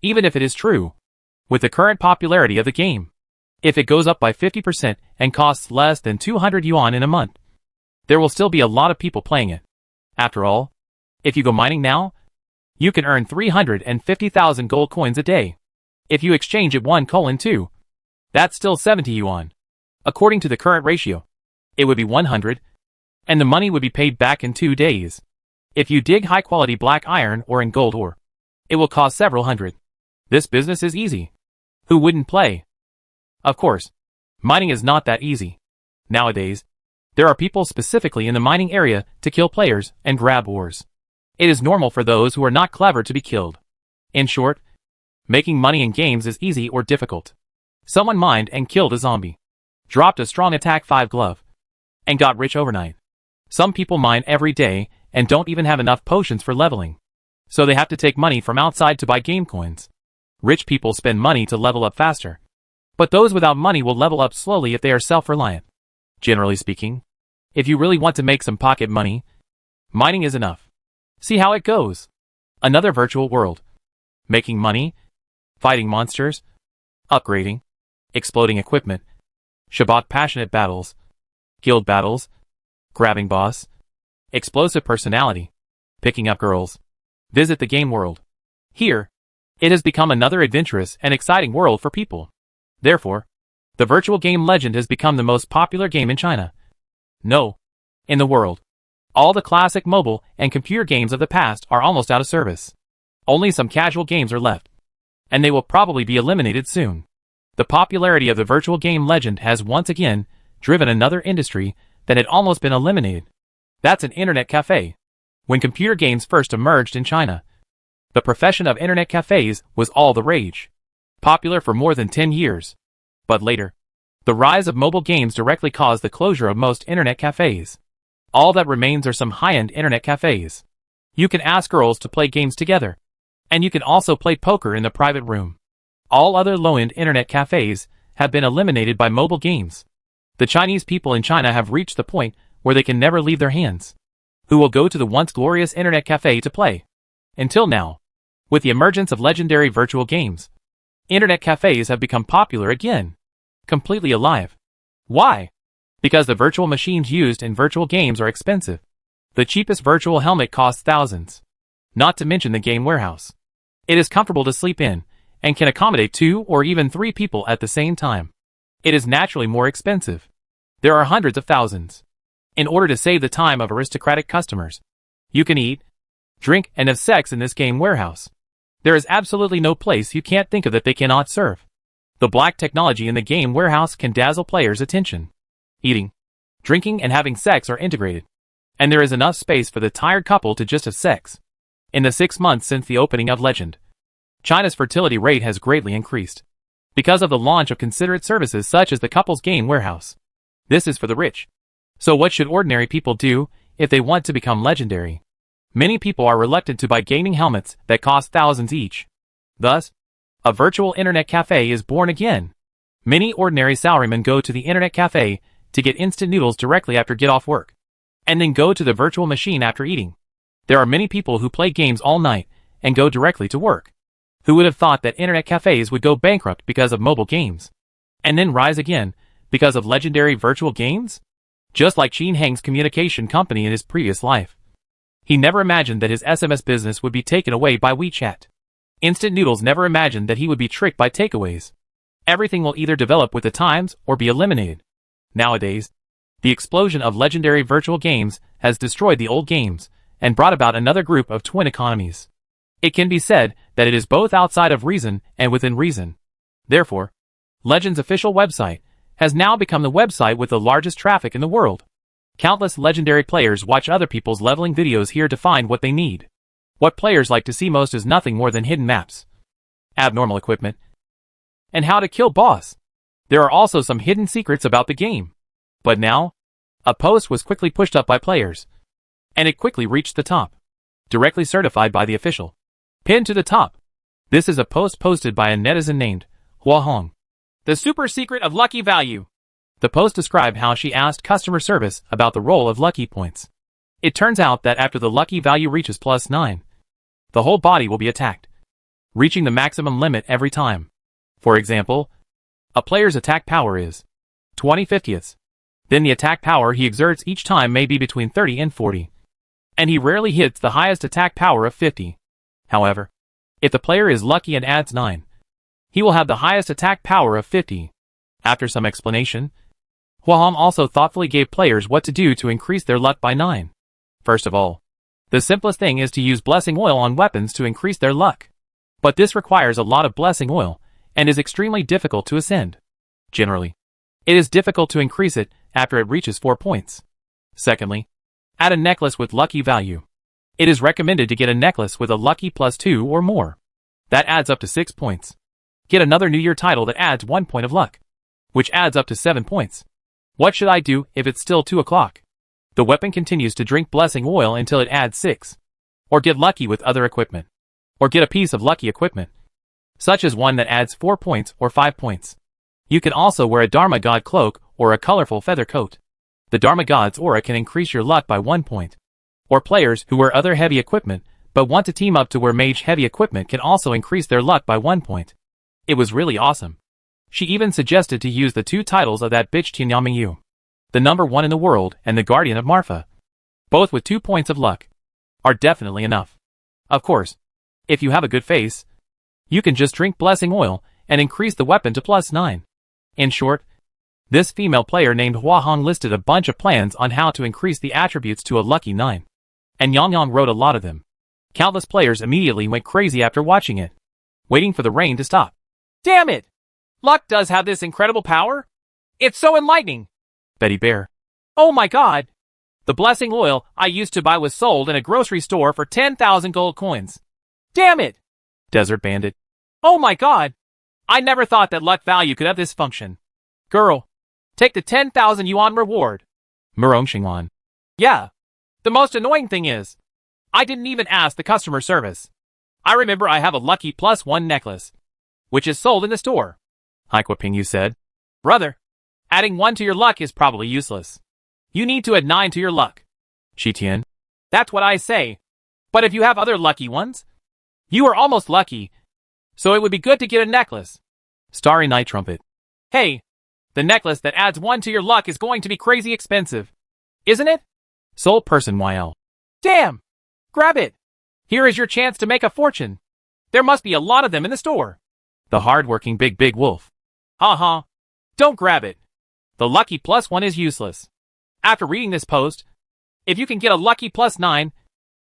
Even if it is true, with the current popularity of the game, if it goes up by 50% and costs less than 200 yuan in a month, there will still be a lot of people playing it. After all, if you go mining now, you can earn 350,000 gold coins a day. If you exchange it 1:2, that's still 70 yuan. According to the current ratio, it would be 100, and the money would be paid back in 2 days. If you dig high-quality black iron or in gold ore, it will cost several hundred. This business is easy. Who wouldn't play? Of course, mining is not that easy. Nowadays, there are people specifically in the mining area to kill players and grab ores. It is normal for those who are not clever to be killed. In short, making money in games is easy or difficult. Someone mined and killed a zombie, dropped a strong attack 5 glove, and got rich overnight. Some people mine every day and don't even have enough potions for leveling, so they have to take money from outside to buy game coins. Rich people spend money to level up faster, but those without money will level up slowly if they are self-reliant. Generally speaking, if you really want to make some pocket money, mining is enough. See how it goes. Another virtual world. Making money, fighting monsters, upgrading, exploding equipment, Shabbat passionate battles, guild battles, grabbing boss, explosive personality, picking up girls. Visit the game world. Here, it has become another adventurous and exciting world for people. Therefore, the virtual game Legend has become the most popular game in China. No, in the world. All the classic mobile and computer games of the past are almost out of service. Only some casual games are left, and they will probably be eliminated soon. The popularity of the virtual game Legend has once again driven another industry that had almost been eliminated. That's an internet cafe. When computer games first emerged in China, the profession of internet cafes was all the rage, popular for more than 10 years. But later, the rise of mobile games directly caused the closure of most internet cafes. All that remains are some high-end internet cafes. You can ask girls to play games together, and you can also play poker in the private room. All other low-end internet cafes have been eliminated by mobile games. The Chinese people in China have reached the point where they can never leave their hands. Who will go to the once glorious internet cafe to play? Until now, with the emergence of legendary virtual games, internet cafes have become popular again. Completely alive. Why? Because the virtual machines used in virtual games are expensive. The cheapest virtual helmet costs thousands. Not to mention the game warehouse. It is comfortable to sleep in, and can accommodate 2 or even 3 people at the same time. It is naturally more expensive. There are hundreds of thousands. In order to save the time of aristocratic customers, you can eat, drink, and have sex in this game warehouse. There is absolutely no place you can't think of that they cannot serve. The black technology in the game warehouse can dazzle players' attention. Eating, drinking, and having sex are integrated. And there is enough space for the tired couple to just have sex. In the 6 months since the opening of Legend, China's fertility rate has greatly increased. Because of the launch of considerate services such as the couple's game warehouse. This is for the rich. So what should ordinary people do if they want to become legendary? Many people are reluctant to buy gaming helmets that cost thousands each. Thus, a virtual internet cafe is born again. Many ordinary salarymen go to the internet cafe to get instant noodles directly after get off work, and then go to the virtual machine after eating. There are many people who play games all night and go directly to work. Who would have thought that internet cafes would go bankrupt because of mobile games, and then rise again because of legendary virtual games? Just like Qin Heng's communication company in his previous life. He never imagined that his SMS business would be taken away by WeChat. Instant Noodles never imagined that he would be tricked by takeaways. Everything will either develop with the times or be eliminated. Nowadays, the explosion of legendary virtual games has destroyed the old games and brought about another group of twin economies. It can be said that it is both outside of reason and within reason. Therefore, Legend's official website has now become the website with the largest traffic in the world. Countless legendary players watch other people's leveling videos here to find what they need. What players like to see most is nothing more than hidden maps, abnormal equipment, and how to kill boss. There are also some hidden secrets about the game. But now, a post was quickly pushed up by players, and it quickly reached the top. Directly certified by the official. Pinned to the top. This is a post posted by a netizen named Hua Hong. The super secret of lucky value. The post described how she asked customer service about the role of lucky points. It turns out that after the lucky value reaches +9, the whole body will be attacked, reaching the maximum limit every time. For example, a player's attack power is 20/50. Then the attack power he exerts each time may be between 30 and 40. And he rarely hits the highest attack power of 50. However, if the player is lucky and adds 9, he will have the highest attack power of 50. After some explanation, Huahong also thoughtfully gave players what to do to increase their luck by 9. First of all, the simplest thing is to use blessing oil on weapons to increase their luck. But this requires a lot of blessing oil, and is extremely difficult to ascend. Generally, it is difficult to increase it after it reaches 4 points. Secondly, add a necklace with lucky value. It is recommended to get a necklace with a lucky +2 or more. That adds up to 6 points. Get another New Year title that adds 1 point of luck, which adds up to 7 points. What should I do if it's still 2 o'clock? The weapon continues to drink blessing oil until it adds 6. Or get lucky with other equipment. Or get a piece of lucky equipment, such as one that adds 4 points or 5 points. You can also wear a Dharma God cloak or a colorful feather coat. The Dharma God's aura can increase your luck by 1 point. Or players who wear other heavy equipment but want to team up to wear mage heavy equipment can also increase their luck by 1 point. It was really awesome. She even suggested to use the 2 titles of that bitch Tianyamingyu, the number 1 in the world and the guardian of Marfa. Both with 2 points of luck are definitely enough. Of course, if you have a good face, you can just drink blessing oil and increase the weapon to +9. In short, this female player named Hua Hong listed a bunch of plans on how to increase the attributes to a lucky 9. And Yang Yang wrote a lot of them. Countless players immediately went crazy after watching it, waiting for the rain to stop. Damn it! Luck does have this incredible power? It's so enlightening! Betty Bear. Oh my god! The blessing oil I used to buy was sold in a grocery store for 10,000 gold coins. Damn it! Desert Bandit. Oh my god! I never thought that luck value could have this function. Girl, take the 10,000 yuan reward. Murong Xingwan. Yeah. The most annoying thing is, I didn't even ask the customer service. I remember I have a lucky +1 necklace, which is sold in the store. Haikuaping, you said. Brother, adding 1 to your luck is probably useless. You need to add 9 to your luck. Shitian. That's what I say. But if you have other lucky ones, you are almost lucky, so it would be good to get a necklace. Starry Night Trumpet. Hey, The necklace that adds 1 to your luck is going to be crazy expensive. Isn't it? Sole person YL. Damn! Grab it! Here is your chance to make a fortune. There must be a lot of them in the store. The hard-working big wolf. Ha. Don't grab it. The lucky +1 is useless. After reading this post, if you can get a lucky +9,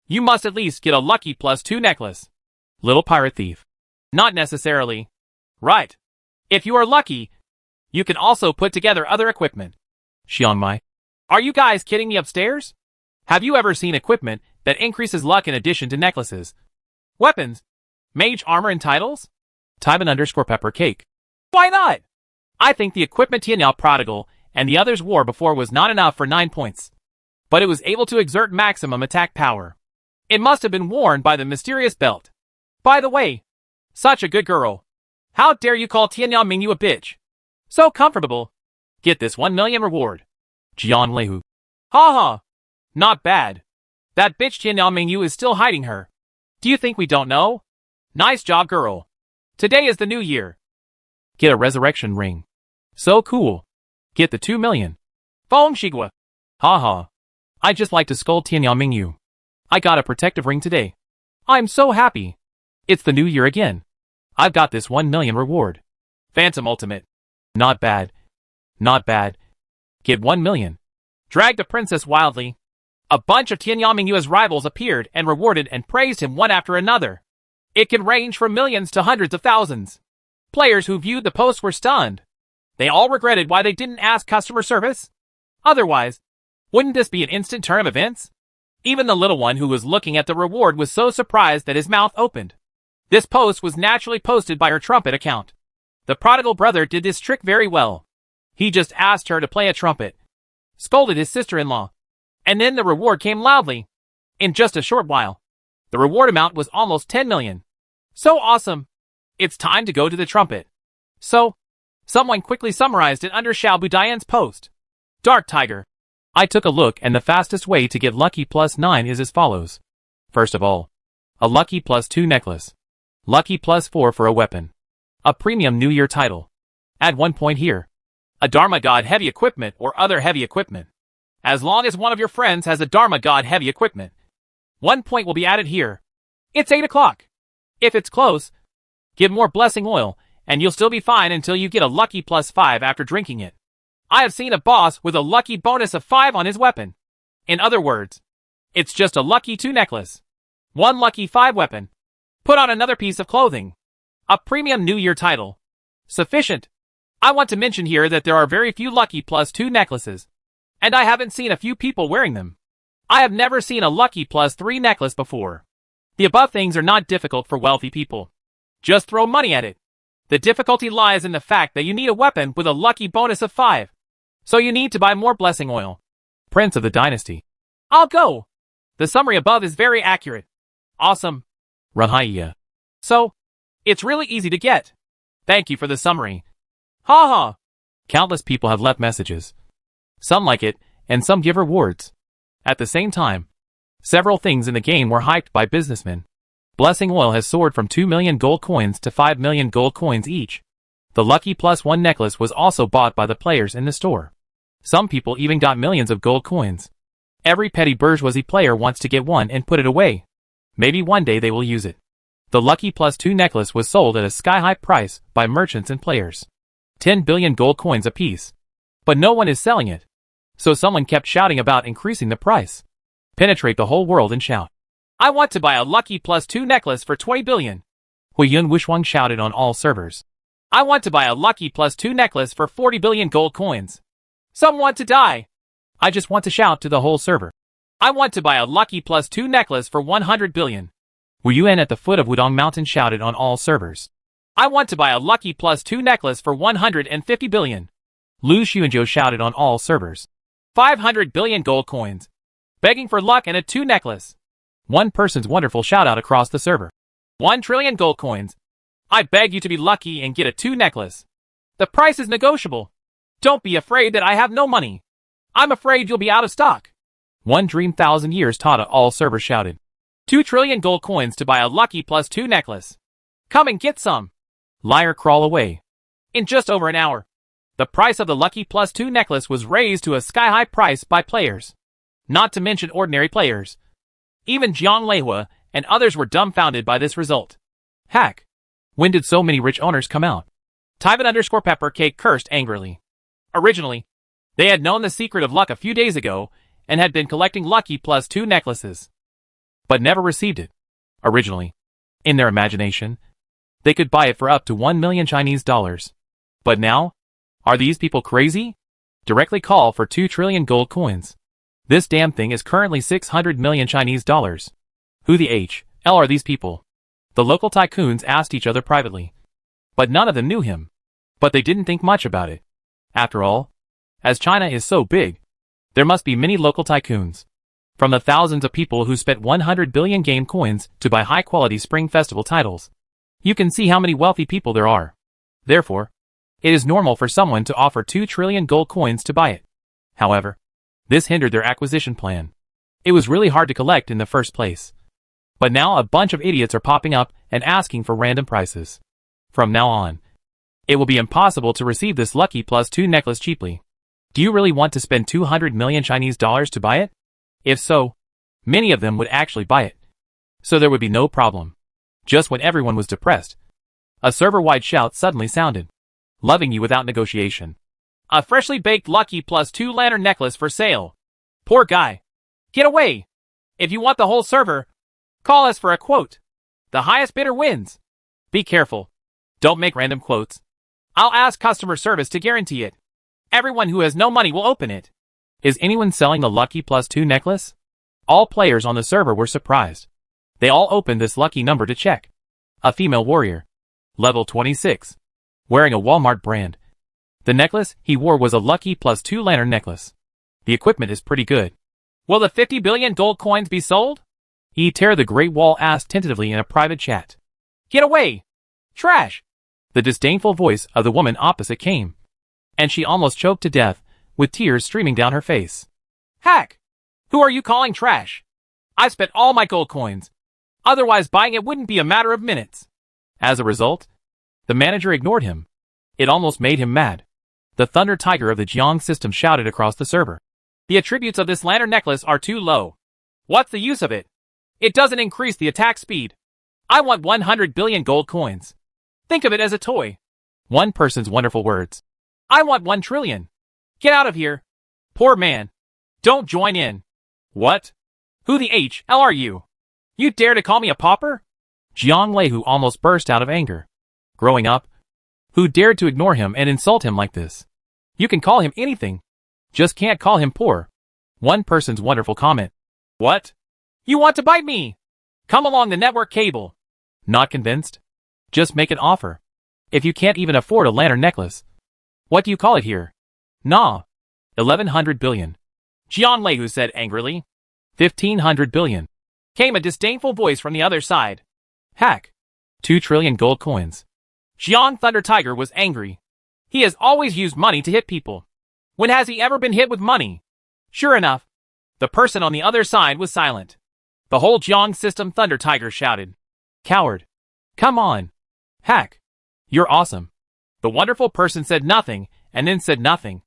you must at least get a lucky +2 necklace. Little pirate thief. Not necessarily. Right. If you are lucky, you can also put together other equipment. Xiangmai. Are you guys kidding me upstairs? Have you ever seen equipment that increases luck in addition to necklaces, weapons, mage armor and titles? Taiban_pepper cake. Why not? I think the equipment Tianyao Prodigal and the others wore before was not enough for 9 points. But it was able to exert maximum attack power. It must have been worn by the mysterious belt. By the way, such a good girl. How dare you call Tianyao Mingyu a bitch? So comfortable. Get this 1 million reward. Jian Lehu. Ha. Not bad. That bitch Tianyao Mingyu is still hiding her. Do you think we don't know? Nice job, girl. Today is the new year. Get a resurrection ring. So cool. Get the 2 million. Feng Shigua. Ha. I just like to scold Tianyao Mingyu. I got a protective ring today. I'm so happy. It's the new year again. I've got this 1 million reward. Phantom Ultimate. Not bad. Get 1 million. Drag the princess wildly. A bunch of Tianyao Mingyu's rivals appeared and rewarded and praised him one after another. It can range from millions to hundreds of thousands. Players who viewed the post were stunned. They all regretted why they didn't ask customer service. Otherwise, wouldn't this be an instant turn of events? Even the little one who was looking at the reward was so surprised that his mouth opened. This post was naturally posted by her trumpet account. The prodigal brother did this trick very well. He just asked her to play a trumpet, scolded his sister-in-law, and then the reward came loudly. In just a short while, the reward amount was almost 10 million. So awesome! It's time to go to the trumpet. So, someone quickly summarized it under Xiao Budian's post. Dark Tiger. I took a look and the fastest way to get lucky +9 is as follows. First of all, a lucky +2 necklace. Lucky +4 for a weapon. A premium New Year title. Add 1 point here. A Dharma God heavy equipment or other heavy equipment. As long as one of your friends has a Dharma God heavy equipment, 1 point will be added here. It's 8 o'clock. If it's close, give more blessing oil, and you'll still be fine until you get a lucky +5 after drinking it. I have seen a boss with a lucky bonus of 5 on his weapon. In other words, it's just a lucky 2 necklace. 1 lucky 5 weapon. Put on another piece of clothing. A premium New Year title. Sufficient. I want to mention here that there are very few lucky +2 necklaces, and I haven't seen a few people wearing them. I have never seen a lucky +3 necklace before. The above things are not difficult for wealthy people. Just throw money at it. The difficulty lies in the fact that you need a weapon with a lucky bonus of 5. So you need to buy more blessing oil. Prince of the Dynasty. I'll go. The summary above is very accurate. Awesome. Rahaya. So, it's really easy to get. Thank you for the summary. Ha. Countless people have left messages. Some like it, and some give rewards. At the same time, several things in the game were hyped by businessmen. Blessing oil has soared from 2 million gold coins to 5 million gold coins each. The lucky +1 necklace was also bought by the players in the store. Some people even got millions of gold coins. Every petty bourgeoisie player wants to get one and put it away. Maybe one day they will use it. The lucky +2 necklace was sold at a sky-high price by merchants and players. 10 billion gold coins apiece. But no one is selling it. So someone kept shouting about increasing the price. Penetrate the whole world and shout. I want to buy a lucky +2 necklace for 20 billion. Huiyun Wishwang shouted on all servers. I want to buy a lucky +2 necklace for 40 billion gold coins. Some want to die. I just want to shout to the whole server. I want to buy a lucky +2 necklace for 100 billion. Wuyuan at the foot of Wudong Mountain shouted on all servers. I want to buy a lucky +2 necklace for 150 billion. Lu Xuanzhou shouted on all servers. 500 billion gold coins. Begging for luck and a 2 necklace. One person's wonderful shout out across the server. 1 trillion gold coins. I beg you to be lucky and get a 2 necklace. The price is negotiable. Don't be afraid that I have no money. I'm afraid you'll be out of stock. 1 dream 1,000 years Tata all servers shouted. 2 trillion gold coins to buy a lucky +2 necklace. Come and get some. Liar crawl away. In just over an hour, The price of the Lucky Plus 2 necklace was raised to a sky-high price by players. Not to mention ordinary players. Even Jiang Leihua and others were dumbfounded by this result. Hack. When did so many rich owners come out? Tyvan_Peppercake cursed angrily. Originally, they had known the secret of luck a few days ago and had been collecting Lucky Plus 2 necklaces, but never received it. Originally, in their imagination, they could buy it for up to 1 million Chinese dollars. But now, are these people crazy? Directly call for 2 trillion gold coins. This damn thing is currently 600 million Chinese dollars. Who the hell are these people? The local tycoons asked each other privately. But none of them knew him. But they didn't think much about it. After all, as China is so big, there must be many local tycoons. From the thousands of people who spent 100 billion game coins to buy high-quality Spring Festival titles, you can see how many wealthy people there are. Therefore, it is normal for someone to offer 2 trillion gold coins to buy it. However, this hindered their acquisition plan. It was really hard to collect in the first place. But now a bunch of idiots are popping up and asking for random prices. From now on, it will be impossible to receive this Lucky Plus 2 necklace cheaply. Do you really want to spend 200 million Chinese dollars to buy it? If so, many of them would actually buy it. So there would be no problem. Just when everyone was depressed, a server-wide shout suddenly sounded. Loving you without negotiation. A freshly baked Lucky Plus 2 lantern necklace for sale. Poor guy. Get away. If you want the whole server, call us for a quote. The highest bidder wins. Be careful. Don't make random quotes. I'll ask customer service to guarantee it. Everyone who has no money will open it. Is anyone selling the Lucky Plus 2 necklace? All players on the server were surprised. They all opened this lucky number to check. A female warrior. Level 26. Wearing a Walmart brand. The necklace he wore was a Lucky Plus 2 lantern necklace. The equipment is pretty good. Will the 50 billion gold coins be sold? Tear the Great Wall asked tentatively in a private chat. Get away! Trash! The disdainful voice of the woman opposite came. And she almost choked to death, with tears streaming down her face. Hack! Who are you calling trash? I've spent all my gold coins. Otherwise buying it wouldn't be a matter of minutes. As a result, the manager ignored him. It almost made him mad. The Thunder Tiger of the Jiang system shouted across the server. The attributes of this lantern necklace are too low. What's the use of it? It doesn't increase the attack speed. I want 100 billion gold coins. Think of it as a toy. One person's wonderful words. I want 1 trillion. Get out of here. Poor man. Don't join in. What? Who the hell are you? You dare to call me a pauper? Jiang Leihua almost burst out of anger. Growing up, who dared to ignore him and insult him like this? You can call him anything. Just can't call him poor. One person's wonderful comment. What? You want to bite me? Come along the network cable. Not convinced? Just make an offer. If you can't even afford a lantern necklace, what do you call it here? Nah. 1100 billion. Jiang Leihua said angrily. 1500 billion. Came a disdainful voice from the other side. Hack. 2 trillion gold coins. Jiang Thunder Tiger was angry. He has always used money to hit people. When has he ever been hit with money? Sure enough, the person on the other side was silent. The whole Jiang system Thunder Tiger shouted. Coward. Come on. Hack. You're awesome. The wonderful person said nothing, and then said nothing.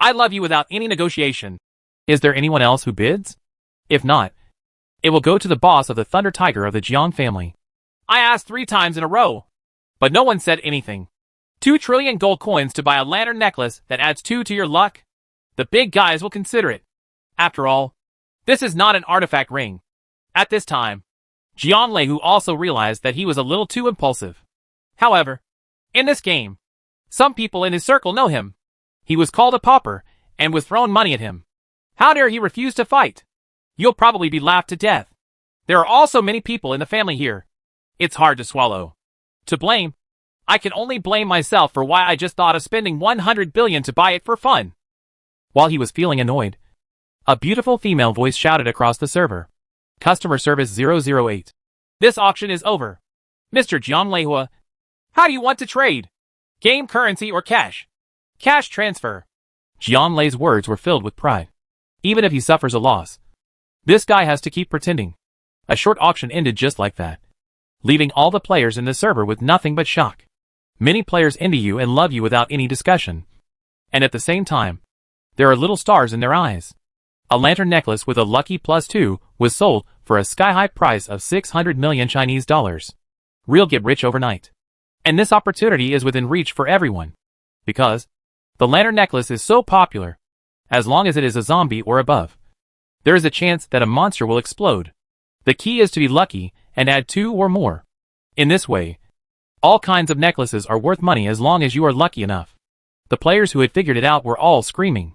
I love you without any negotiation. Is there anyone else who bids? If not, it will go to the boss of the Thunder Tiger of the Jiang family. I asked 3 times in a row, but no one said anything. 2 trillion gold coins to buy a lantern necklace that adds 2 to your luck? The big guys will consider it. After all, this is not an artifact ring. At this time, Jiang Leihua also realized that he was a little too impulsive. However, in this game, some people in his circle know him. He was called a pauper and was thrown money at him. How dare he refuse to fight? You'll probably be laughed to death. There are also many people in the family here. It's hard to swallow. To blame? I can only blame myself for why I just thought of spending 100 billion to buy it for fun. While he was feeling annoyed, a beautiful female voice shouted across the server. Customer service 008. This auction is over. Mr. Jiang Leihua, how do you want to trade? Game currency or cash? Cash transfer. Jiang Lei's words were filled with pride. Even if he suffers a loss, this guy has to keep pretending. A short auction ended just like that, leaving all the players in the server with nothing but shock. Many players envy you and love you without any discussion. And at the same time, there are little stars in their eyes. A lantern necklace with a lucky +2 was sold for a sky-high price of 600 million Chinese dollars. Real get rich overnight. And this opportunity is within reach for everyone. Because the lantern necklace is so popular, as long as it is a zombie or above, there is a chance that a monster will explode. The key is to be lucky and add 2 or more. In this way, all kinds of necklaces are worth money as long as you are lucky enough. The players who had figured it out were all screaming,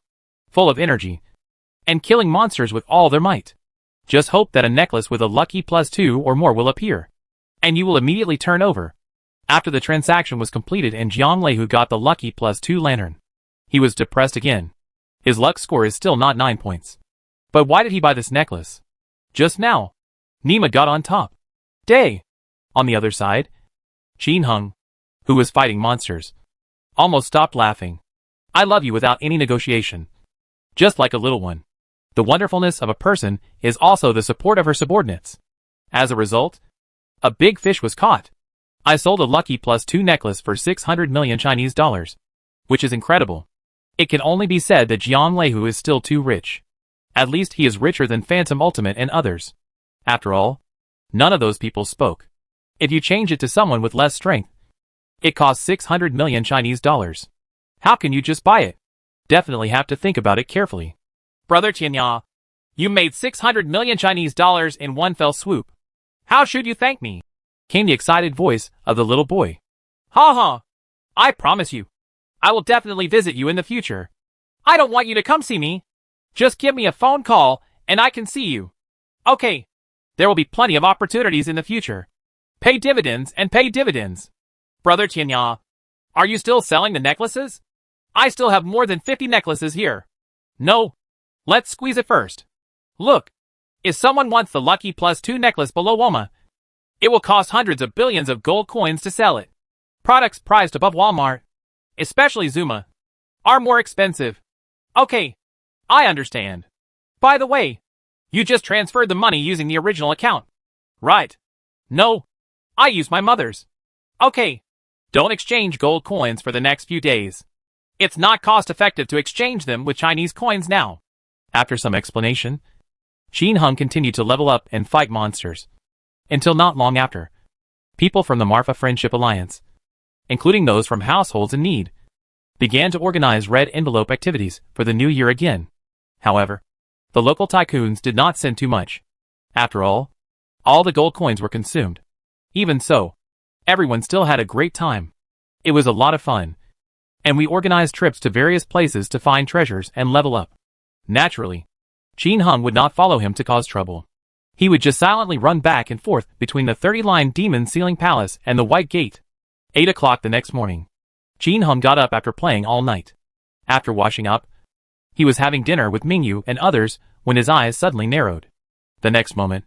full of energy, and killing monsters with all their might. Just hope that a necklace with a lucky +2 or more will appear, and you will immediately turn over. After the transaction was completed and Jiang Leihu got the lucky +2 lantern, he was depressed again. His luck score is still not 9 points. But why did he buy this necklace? Just now, Nima got on top. Day. On the other side, Qin Heng, who was fighting monsters, almost stopped laughing. I love you without any negotiation. Just like a little one. The wonderfulness of a person is also the support of her subordinates. As a result, a big fish was caught. I sold a lucky +2 necklace for 600 million Chinese dollars, which is incredible. It can only be said that Jiang Leihu is still too rich. At least he is richer than Phantom Ultimate and others. After all, none of those people spoke. If you change it to someone with less strength, it costs 600 million Chinese dollars. How can you just buy it? Definitely have to think about it carefully. Brother Tianya, you made 600 million Chinese dollars in one fell swoop. How should you thank me? Came the excited voice of the little boy. Ha ha! I promise you, I will definitely visit you in the future. I don't want you to come see me. Just give me a phone call and I can see you. Okay. There will be plenty of opportunities in the future. Pay dividends and pay dividends. Brother Tianya, are you still selling the necklaces? I still have more than 50 necklaces here. No. Let's squeeze it first. Look. If someone wants the lucky +2 necklace below Woma, it will cost hundreds of billions of gold coins to sell it. Products priced above Walmart, especially Zuma, are more expensive. Okay. I understand. By the way, you just transferred the money using the original account. Right. No. I used my mother's. Okay. Don't exchange gold coins for the next few days. It's not cost-effective to exchange them with Chinese coins now. After some explanation, Qin Heng continued to level up and fight monsters. Until not long after, people from the Marfa Friendship Alliance, including those from households in need, began to organize red envelope activities for the new year again. However, the local tycoons did not send too much. After all the gold coins were consumed. Even so, everyone still had a great time. It was a lot of fun. And we organized trips to various places to find treasures and level up. Naturally, Qin Heng would not follow him to cause trouble. He would just silently run back and forth between the 30-line Demon Ceiling Palace and the White Gate. 8 o'clock the next morning, Qin Heng got up after playing all night. After washing up, he was having dinner with Mingyu and others when his eyes suddenly narrowed. The next moment,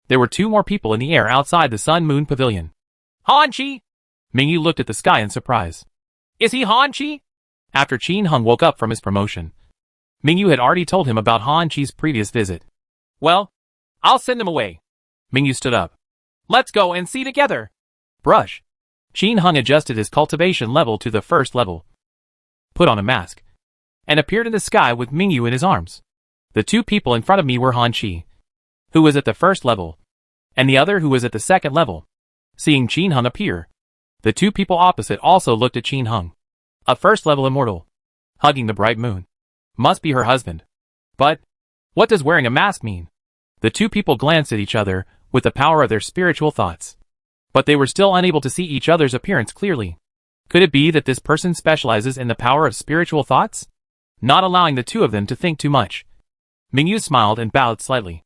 there were 2 more people in the air outside the Sun Moon Pavilion. Han Chi? Mingyu looked at the sky in surprise. Is he Han Chi? After Qin Heng woke up from his promotion, Mingyu had already told him about Han Chi's previous visit. Well, I'll send him away. Mingyu stood up. Let's go and see together. Brush. Qin Heng adjusted his cultivation level to the first level, put on a mask, and appeared in the sky with Mingyu in his arms. The 2 people in front of me were Han Chi, who was at the first level, and the other who was at the second level. Seeing Qin Heng appear, the 2 people opposite also looked at Qin Heng. A first-level immortal, hugging the bright moon. Must be her husband. But what does wearing a mask mean? The 2 people glanced at each other with the power of their spiritual thoughts. But they were still unable to see each other's appearance clearly. Could it be that this person specializes in the power of spiritual thoughts? Not allowing the 2 of them to think too much, Mingyu smiled and bowed slightly.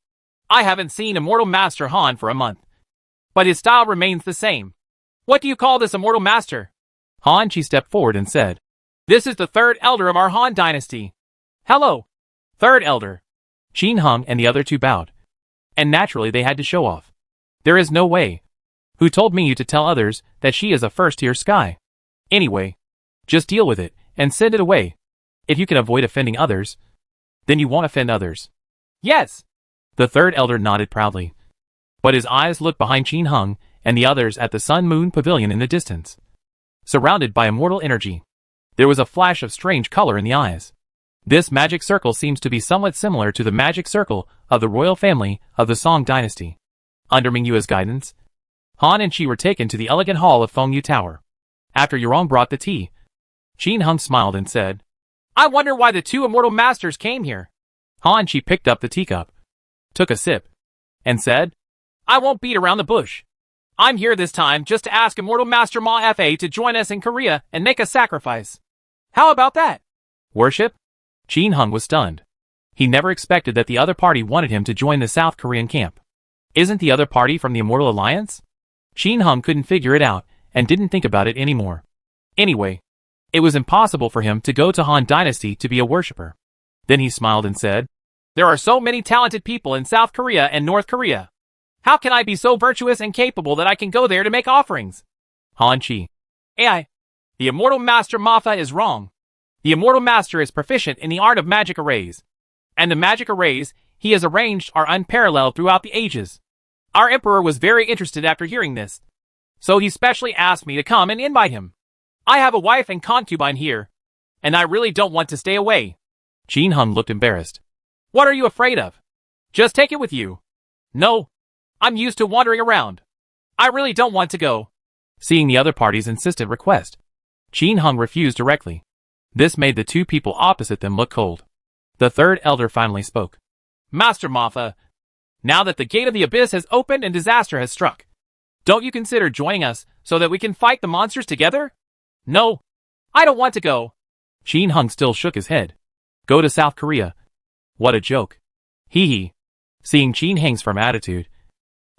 I haven't seen Immortal Master Han for a month, but his style remains the same. What do you call this Immortal Master? Han Chi stepped forward and said, This is the 3rd elder of our Han dynasty. Hello, 3rd elder. Qin Heng and the other 2 bowed. And naturally they had to show off. There is no way. Who told Mingyu to tell others that she is a first-tier sky? Anyway, just deal with it and send it away. If you can avoid offending others, then you won't offend others. Yes. The 3rd elder nodded proudly. But his eyes looked behind Qin Heng and the others at the Sun Moon Pavilion in the distance, surrounded by immortal energy. There was a flash of strange color in the eyes. This magic circle seems to be somewhat similar to the magic circle of the royal family of the Song dynasty. Under Mingyu's guidance, Han and Qi were taken to the elegant hall of Fengyu Tower. After Yurong brought the tea, Qin Hung smiled and said, I wonder why the two immortal masters came here. Han Qi picked up the teacup, took a sip, and said, I won't beat around the bush. I'm here this time just to ask Immortal Master Ma Fa to join us in Korea and make a sacrifice. How about that? Worship? Qin Hung was stunned. He never expected that the other party wanted him to join the South Korean camp. Isn't the other party from the Immortal Alliance? Qin Hung couldn't figure it out and didn't think about it anymore. Anyway, it was impossible for him to go to Han Dynasty to be a worshipper. Then he smiled and said, There are so many talented people in South Korea and North Korea. How can I be so virtuous and capable that I can go there to make offerings? Han Qi. AI. The Immortal Master Mafa is wrong. The Immortal Master is proficient in the art of magic arrays. And the magic arrays he has arranged are unparalleled throughout the ages. Our Emperor was very interested after hearing this. So he specially asked me to come and invite him. I have a wife and concubine here, and I really don't want to stay away. Qin Hung looked embarrassed. What are you afraid of? Just take it with you. No. I'm used to wandering around. I really don't want to go. Seeing the other party's insistent request, Qin Hung refused directly. This made the two people opposite them look cold. The third elder finally spoke. Master Mafa, now that the gate of the abyss has opened and disaster has struck, don't you consider joining us so that we can fight the monsters together? No. I don't want to go. Qin Hung still shook his head. Go to South Korea? What a joke. Hee hee. Seeing Qin Hang's firm attitude,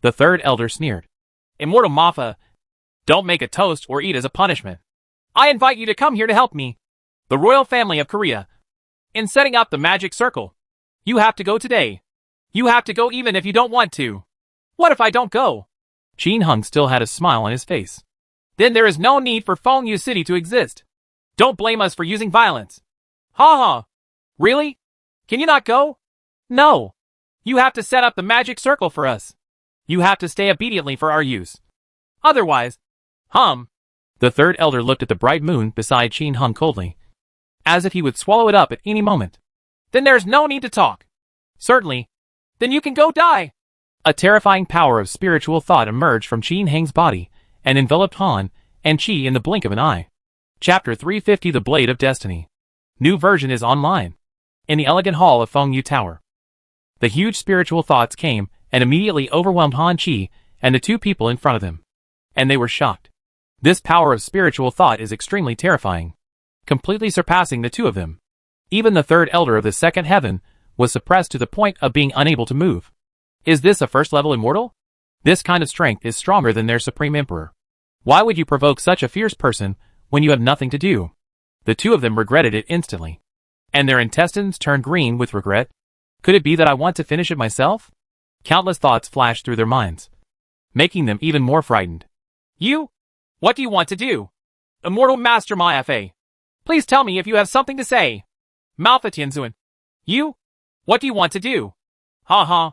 the third elder sneered. Immortal Mafa, don't make a toast or eat as a punishment. I invite you to come here to help me, the royal family of Korea, in setting up the magic circle. You have to go today. You have to go even if you don't want to. What if I don't go? Qin Hung still had a smile on his face. Then there is no need for Fengyu City to exist. Don't blame us for using violence. Ha ha. Really? Can you not go? No. You have to set up the magic circle for us. You have to stay obediently for our use. Otherwise, The third elder looked at the bright moon beside Qin Hung coldly, as if he would swallow it up at any moment. Then there's no need to talk. Certainly. Then you can go die. A terrifying power of spiritual thought emerged from Qin Hang's body and enveloped Han and Qi in the blink of an eye. Chapter 350 The Blade of Destiny. New version is online. In the elegant hall of Fengyu Tower, the huge spiritual thoughts came and immediately overwhelmed Han Qi and the two people in front of them. And they were shocked. This power of spiritual thought is extremely terrifying, completely surpassing the two of them. Even the third elder of the second heaven was suppressed to the point of being unable to move. Is this a first-level immortal? This kind of strength is stronger than their supreme emperor. Why would you provoke such a fierce person when you have nothing to do? The two of them regretted it instantly. And their intestines turned green with regret. Could it be that I want to finish it myself? Countless thoughts flashed through their minds, making them even more frightened. You? What do you want to do? Immortal Master Ma Fa. Please tell me if you have something to say. Malfa Tianzuan. You? What do you want to do? Ha ha.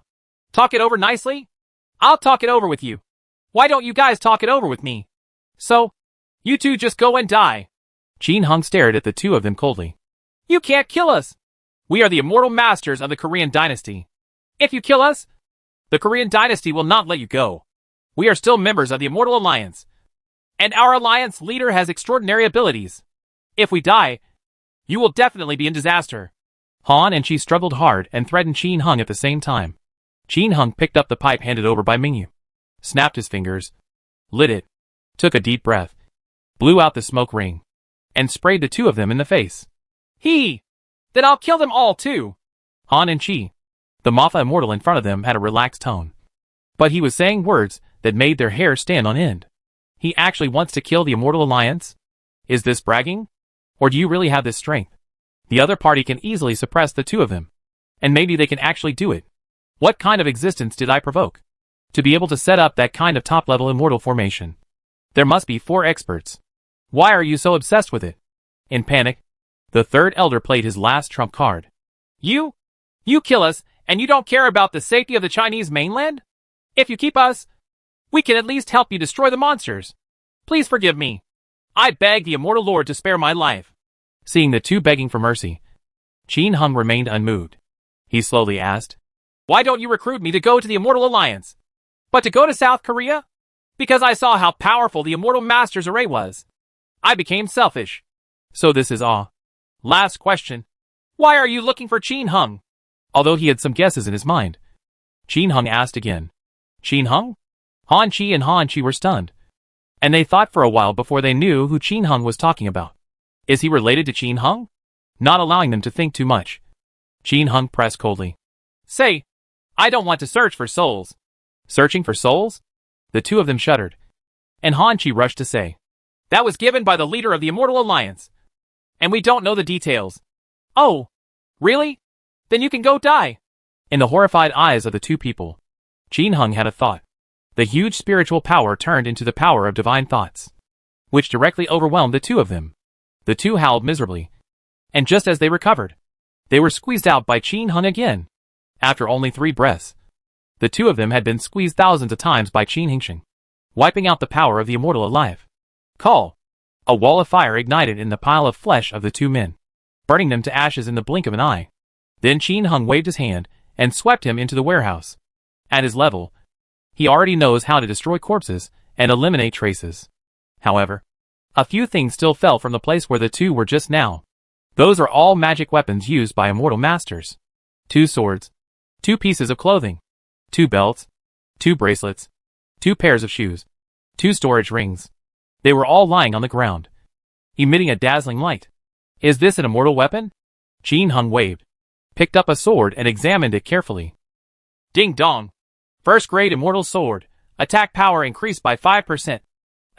Talk it over nicely? I'll talk it over with you. Why don't you guys talk it over with me? So, you two just go and die. Qin Hung stared at the two of them coldly. You can't kill us. We are the immortal masters of the Korean dynasty. If you kill us, the Korean dynasty will not let you go. We are still members of the Immortal Alliance. And our alliance leader has extraordinary abilities. If we die, you will definitely be in disaster. Han and Qi struggled hard and threatened Qin Hung at the same time. Qin Hung picked up the pipe handed over by Mingyu, snapped his fingers, lit it, took a deep breath, blew out the smoke ring, and sprayed the two of them in the face. Then I'll kill them all too. Han and Qi, the Mafa immortal in front of them, had a relaxed tone. But he was saying words that made their hair stand on end. He actually wants to kill the Immortal Alliance? Is this bragging? Or do you really have this strength? The other party can easily suppress the two of them. And maybe they can actually do it. What kind of existence did I provoke? To be able to set up that kind of top-level immortal formation. There must be 4 experts. Why are you so obsessed with it? In panic, the third elder played his last trump card. You kill us, and you don't care about the safety of the Chinese mainland? If you keep us, we can at least help you destroy the monsters. Please forgive me. I beg the Immortal Lord to spare my life. Seeing the two begging for mercy, Qin Hung remained unmoved. He slowly asked, "Why don't you recruit me to go to the Immortal Alliance? But to go to South Korea? Because I saw how powerful the Immortal Master's array was. I became selfish." "So this is all?" Last question. Why are you looking for Qin Hung? Although he had some guesses in his mind, Qin Hung asked again. "Qin Hung?" Han Chi and Han Chi were stunned, and they thought for a while before they knew who Qin Hung was talking about. Is he related to Qin Hung? Not allowing them to think too much, Qin Hung pressed coldly. "Say, I don't want to search for souls." "Searching for souls?" The two of them shuddered, and Han Chi rushed to say, "That was given by the leader of the Immortal Alliance, and we don't know the details." "Oh, really? Then you can go die." In the horrified eyes of the two people, Qin Hung had a thought. The huge spiritual power turned into the power of divine thoughts, which directly overwhelmed the two of them. The two howled miserably, and just as they recovered, they were squeezed out by Qin Hung again. After only 3 breaths, the two of them had been squeezed thousands of times by Qin Hingsheng, wiping out the power of the immortal alive. Call! A wall of fire ignited in the pile of flesh of the two men, burning them to ashes in the blink of an eye. Then Qin Hung waved his hand and swept him into the warehouse. At his level, he already knows how to destroy corpses and eliminate traces. However, a few things still fell from the place where the two were just now. Those are all magic weapons used by immortal masters. 2 swords, 2 pieces of clothing, 2 belts, 2 bracelets, 2 pairs of shoes, 2 storage rings. They were all lying on the ground, emitting a dazzling light. Is this an immortal weapon? Qin Hung waved, picked up a sword and examined it carefully. Ding dong. First grade immortal sword. Attack power increased by 5%.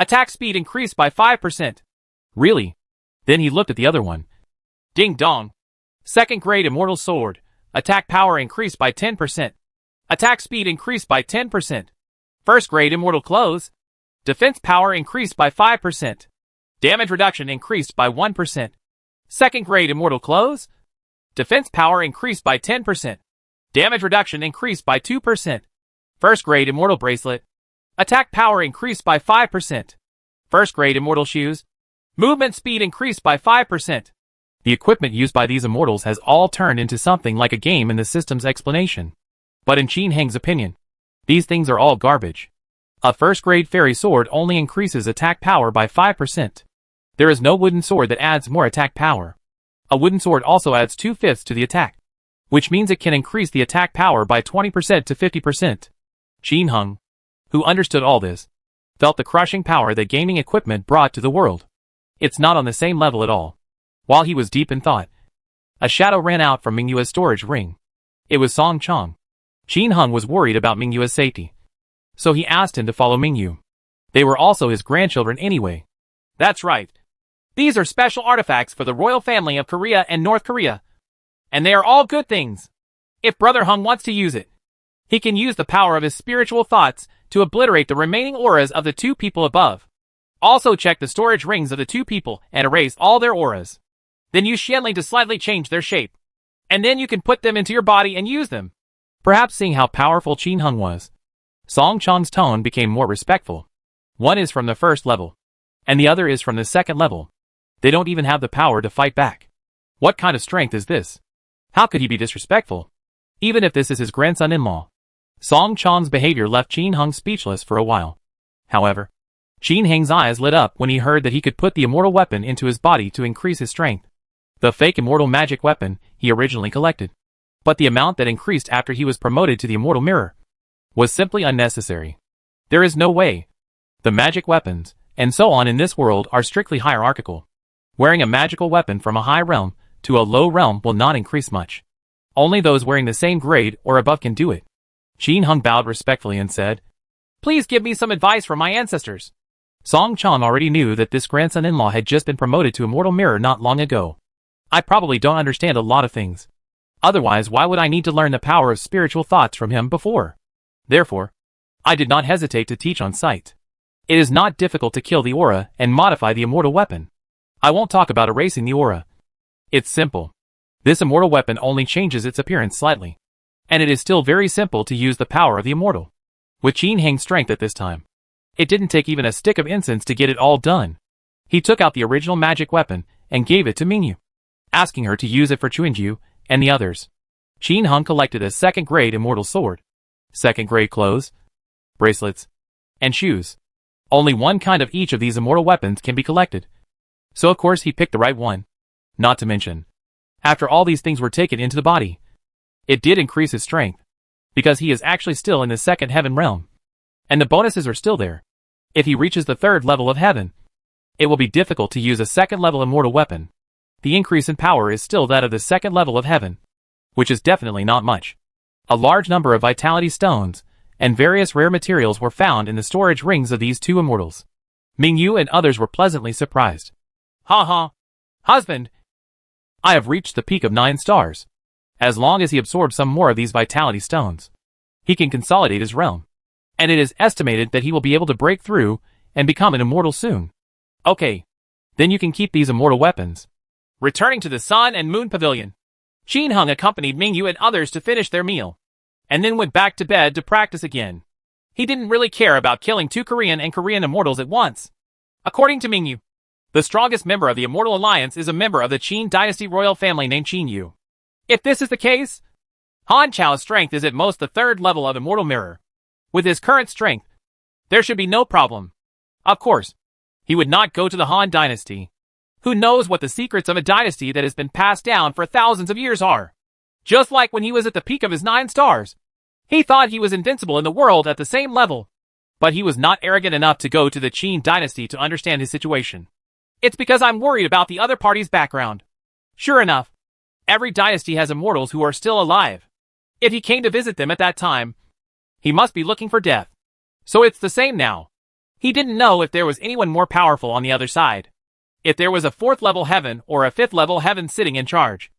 Attack speed increased by 5%. Really? Then he looked at the other one. Ding dong. Second grade immortal sword. Attack power increased by 10%. Attack speed increased by 10%. First grade immortal clothes. Defense power increased by 5%. Damage reduction increased by 1%. Second grade immortal clothes. Defense power increased by 10%. Damage reduction increased by 2%. First grade immortal bracelet. Attack power increased by 5%. First grade immortal shoes. Movement speed increased by 5%. The equipment used by these immortals has all turned into something like a game in the system's explanation. But in Qin Hang's opinion, these things are all garbage. A first-grade fairy sword only increases attack power by 5%. There is no wooden sword that adds more attack power. A wooden sword also adds 2/5 to the attack, which means it can increase the attack power by 20% to 50%. Qin Hung, who understood all this, felt the crushing power that gaming equipment brought to the world. It's not on the same level at all. While he was deep in thought, a shadow ran out from Mingyue's storage ring. It was Song Chong. Qin Hung was worried about Mingyue's safety, so he asked him to follow Mingyu. They were also his grandchildren anyway. That's right. These are special artifacts for the royal family of Korea and North Korea. And they are all good things. If Brother Hung wants to use it, he can use the power of his spiritual thoughts to obliterate the remaining auras of the two people above. Also check the storage rings of the two people and erase all their auras. Then use Xianli to slightly change their shape. And then you can put them into your body and use them. Perhaps seeing how powerful Qin Hung was, Song Chong's tone became more respectful. One is from the first level, and the other is from the second level. They don't even have the power to fight back. What kind of strength is this? How could he be disrespectful? Even if this is his grandson-in-law. Song Chong's behavior left Qin Hung speechless for a while. However, Qin Hang's eyes lit up when he heard that he could put the immortal weapon into his body to increase his strength. The fake immortal magic weapon he originally collected. But the amount that increased after he was promoted to the immortal mirror was simply unnecessary. There is no way. The magic weapons, and so on in this world are strictly hierarchical. Wearing a magical weapon from a high realm to a low realm will not increase much. Only those wearing the same grade or above can do it. Qin Hung bowed respectfully and said, "Please give me some advice from my ancestors." Song Chong already knew that this grandson-in-law had just been promoted to immortal mirror not long ago. I probably don't understand a lot of things. Otherwise, why would I need to learn the power of spiritual thoughts from him before? Therefore, I did not hesitate to teach on sight. It is not difficult to kill the aura and modify the immortal weapon. I won't talk about erasing the aura. It's simple. This immortal weapon only changes its appearance slightly. And it is still very simple to use the power of the immortal. With Qin Hang's strength at this time, it didn't take even a stick of incense to get it all done. He took out the original magic weapon and gave it to Mingyu, asking her to use it for Chuinju and the others. Qin Hung collected a second-grade immortal sword, second-grade clothes, bracelets, and shoes. Only one kind of each of these immortal weapons can be collected. So of course he picked the right one. Not to mention, after all these things were taken into the body, it did increase his strength, because he is actually still in the second heaven realm. And the bonuses are still there. If he reaches the third level of heaven, it will be difficult to use a second level immortal weapon. The increase in power is still that of the second level of heaven, which is definitely not much. A large number of vitality stones and various rare materials were found in the storage rings of these two immortals. Mingyu and others were pleasantly surprised. Ha ha! Husband! I have reached the peak of 9 stars. As long as he absorbs some more of these vitality stones, he can consolidate his realm. And it is estimated that he will be able to break through and become an immortal soon. Okay. Then you can keep these immortal weapons. Returning to the Sun and Moon Pavilion, Qin Hung accompanied Mingyu and others to finish their meal, and then went back to bed to practice again. He didn't really care about killing 2 Korean and Korean immortals at once. According to Mingyu, the strongest member of the Immortal Alliance is a member of the Qin dynasty royal family named Qin Yu. If this is the case, Han Chao's strength is at most the 3rd level of Immortal Mirror. With his current strength, there should be no problem. Of course, he would not go to the Han dynasty. Who knows what the secrets of a dynasty that has been passed down for thousands of years are? Just like when he was at the peak of his 9 stars. He thought he was invincible in the world at the same level. But he was not arrogant enough to go to the Qin dynasty to understand his situation. It's because I'm worried about the other party's background. Sure enough, every dynasty has immortals who are still alive. If he came to visit them at that time, he must be looking for death. So it's the same now. He didn't know if there was anyone more powerful on the other side. If there was a 4th level heaven or a 5th level heaven sitting in charge.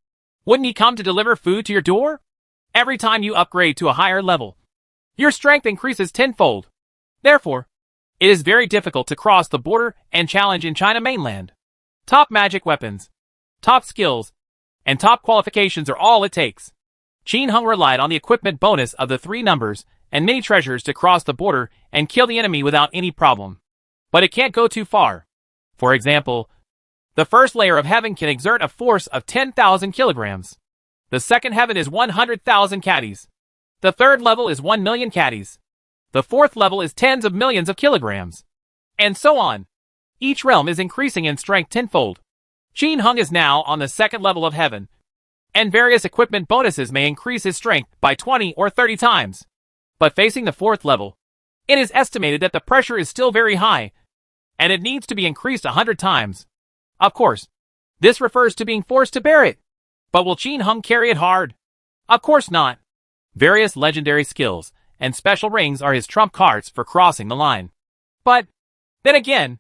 Wouldn't he come to deliver food to your door? Every time you upgrade to a higher level, your strength increases tenfold. Therefore, it is very difficult to cross the border and challenge in China mainland. Top magic weapons, top skills, and top qualifications are all it takes. Qin Hung relied on the equipment bonus of the 3 numbers and many treasures to cross the border and kill the enemy without any problem. But it can't go too far. For example, the first layer of heaven can exert a force of 10,000 kilograms. The second heaven is 100,000 caddies. The third level is 1 million caddies. The 4th level is tens of millions of kilograms. And so on. Each realm is increasing in strength tenfold. Qin Hung is now on the 2nd level of heaven, and various equipment bonuses may increase his strength by 20 or 30 times. But facing the 4th level, it is estimated that the pressure is still very high, and it needs to be increased 100 times. Of course, this refers to being forced to bear it. But will Qin Hung carry it hard? Of course not. Various legendary skills and special rings are his trump cards for crossing the line. But, then again,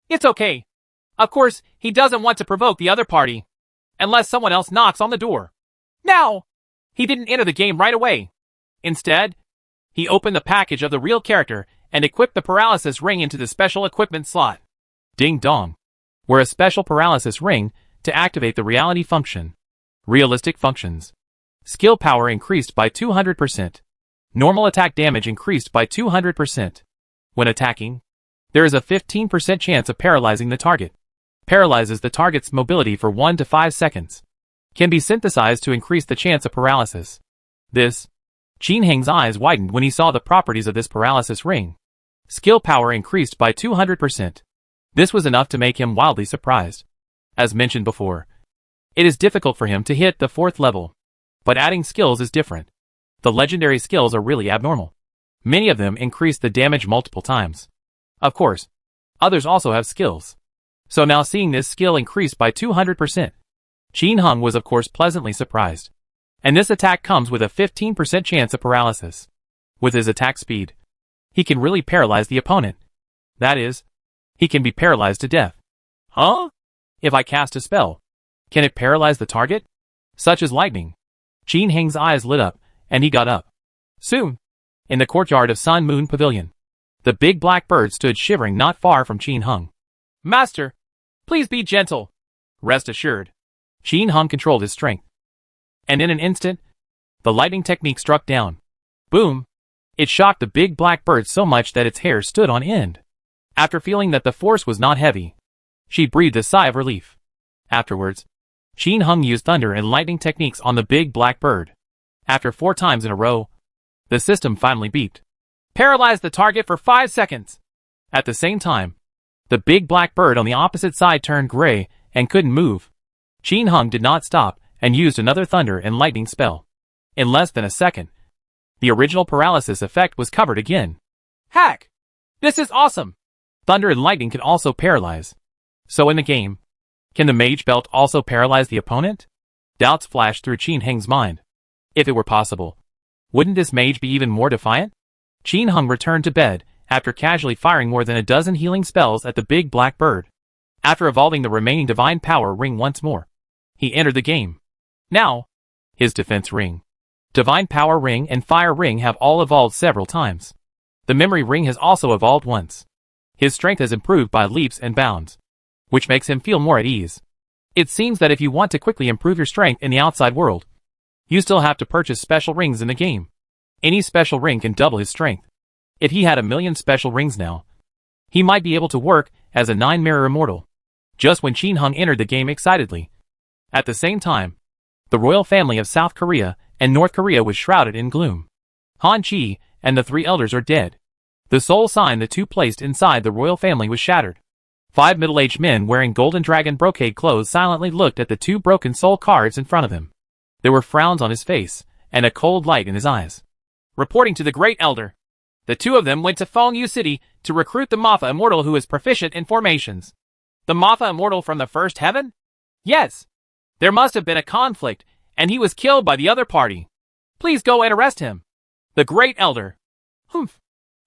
it's okay. Of course, he doesn't want to provoke the other party, unless someone else knocks on the door. Now, he didn't enter the game right away. Instead, he opened the package of the real character and equipped the paralysis ring into the special equipment slot. Ding dong. Where a special paralysis ring to activate the reality function. Realistic functions. Skill power increased by 200%. Normal attack damage increased by 200%. When attacking, there is a 15% chance of paralyzing the target. Paralyzes the target's mobility for 1 to 5 seconds. Can be synthesized to increase the chance of paralysis. This, Qin Hung's eyes widened when he saw the properties of this paralysis ring. Skill power increased by 200%. This was enough to make him wildly surprised. As mentioned before, it is difficult for him to hit the 4th level. But adding skills is different. The legendary skills are really abnormal. Many of them increase the damage multiple times. Of course, others also have skills. So now seeing this skill increase by 200%, Qin Hung was of course pleasantly surprised. And this attack comes with a 15% chance of paralysis. With his attack speed, he can really paralyze the opponent. That is, he can be paralyzed to death. Huh? If I cast a spell, can it paralyze the target? Such as lightning. Qin Hung's eyes lit up, and he got up. Soon, in the courtyard of Sun Moon Pavilion, the big black bird stood shivering not far from Qin Hung. Master, please be gentle. Rest assured. Qin Hung controlled his strength. And in an instant, the lightning technique struck down. Boom! It shocked the big black bird so much that its hair stood on end. After feeling that the force was not heavy, she breathed a sigh of relief. Afterwards, Qin Hung used thunder and lightning techniques on the big black bird. After 4 times in a row, the system finally beeped. Paralyze the target for 5 seconds. At the same time, the big black bird on the opposite side turned gray and couldn't move. Qin Hung did not stop and used another thunder and lightning spell. In less than a second, the original paralysis effect was covered again. Hack! This is awesome! Thunder and lightning can also paralyze. So in the game, can the mage belt also paralyze the opponent? Doubts flashed through Qin Heng's mind. If it were possible, wouldn't this mage be even more defiant? Qin Hung returned to bed after casually firing more than a dozen healing spells at the big black bird. After evolving the remaining divine power ring once more, he entered the game. Now, his defense ring, divine power ring and fire ring have all evolved several times. The memory ring has also evolved once. His strength has improved by leaps and bounds, which makes him feel more at ease. It seems that if you want to quickly improve your strength in the outside world, you still have to purchase special rings in the game. Any special ring can double his strength. If he had 1,000,000 special rings now, he might be able to work as a 9-mirror immortal. Just when Qin Hung entered the game excitedly. At the same time, the royal family of South Korea and North Korea was shrouded in gloom. Han Chi and the 3 elders are dead. The sole sign the two placed inside the royal family was shattered. 5 middle-aged men wearing golden dragon brocade clothes silently looked at the 2 broken soul cards in front of him. There were frowns on his face and a cold light in his eyes. Reporting to the Great Elder, the 2 of them went to Fengyu City to recruit the Mapha Immortal who is proficient in formations. The Mapha Immortal from the first heaven? Yes. There must have been a conflict, and he was killed by the other party. Please go and arrest him. The Great Elder. Humph.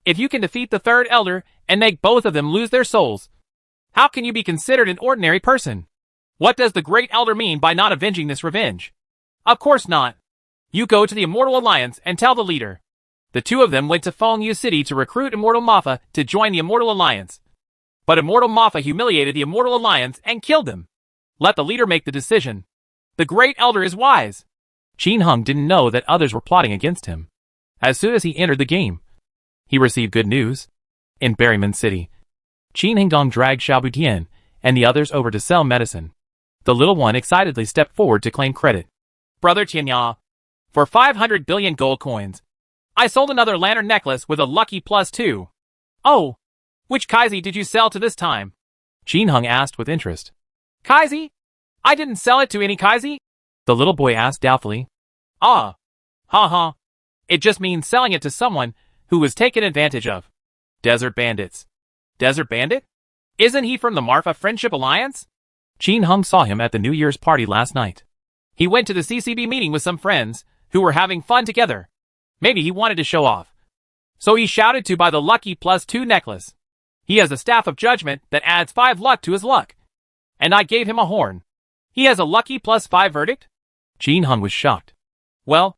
If you can defeat the 3rd Elder and make both of them lose their souls, how can you be considered an ordinary person? What does the Great Elder mean by not avenging this revenge? Of course not. You go to the Immortal Alliance and tell the leader. The 2 of them went to Fengyu City to recruit Immortal Mapha to join the Immortal Alliance. But Immortal Mapha humiliated the Immortal Alliance and killed them. Let the leader make the decision. The Great Elder is wise. Qin Hung didn't know that others were plotting against him. As soon as he entered the game, he received good news. In Berryman City, Qin Hengdong dragged Xiao Tian and the others over to sell medicine. The little one excitedly stepped forward to claim credit. Brother Tianya, for 500 billion gold coins, I sold another lantern necklace with a lucky +2. Oh, which Kaizi did you sell to this time? Qin Hung asked with interest. Kaizi? I didn't sell it to any Kaizi? The little boy asked doubtfully. Ah. Ha. It just means selling it to someone who was taken advantage of. Desert bandits. Desert bandit? Isn't he from the Marfa Friendship Alliance? Qin Hung saw him at the New Year's party last night. He went to the CCB meeting with some friends who were having fun together. Maybe he wanted to show off. So he shouted to buy the lucky +2 necklace. He has a staff of judgment that adds 5 luck to his luck. And I gave him a horn. He has a lucky +5 verdict? Qin Hung was shocked. Well,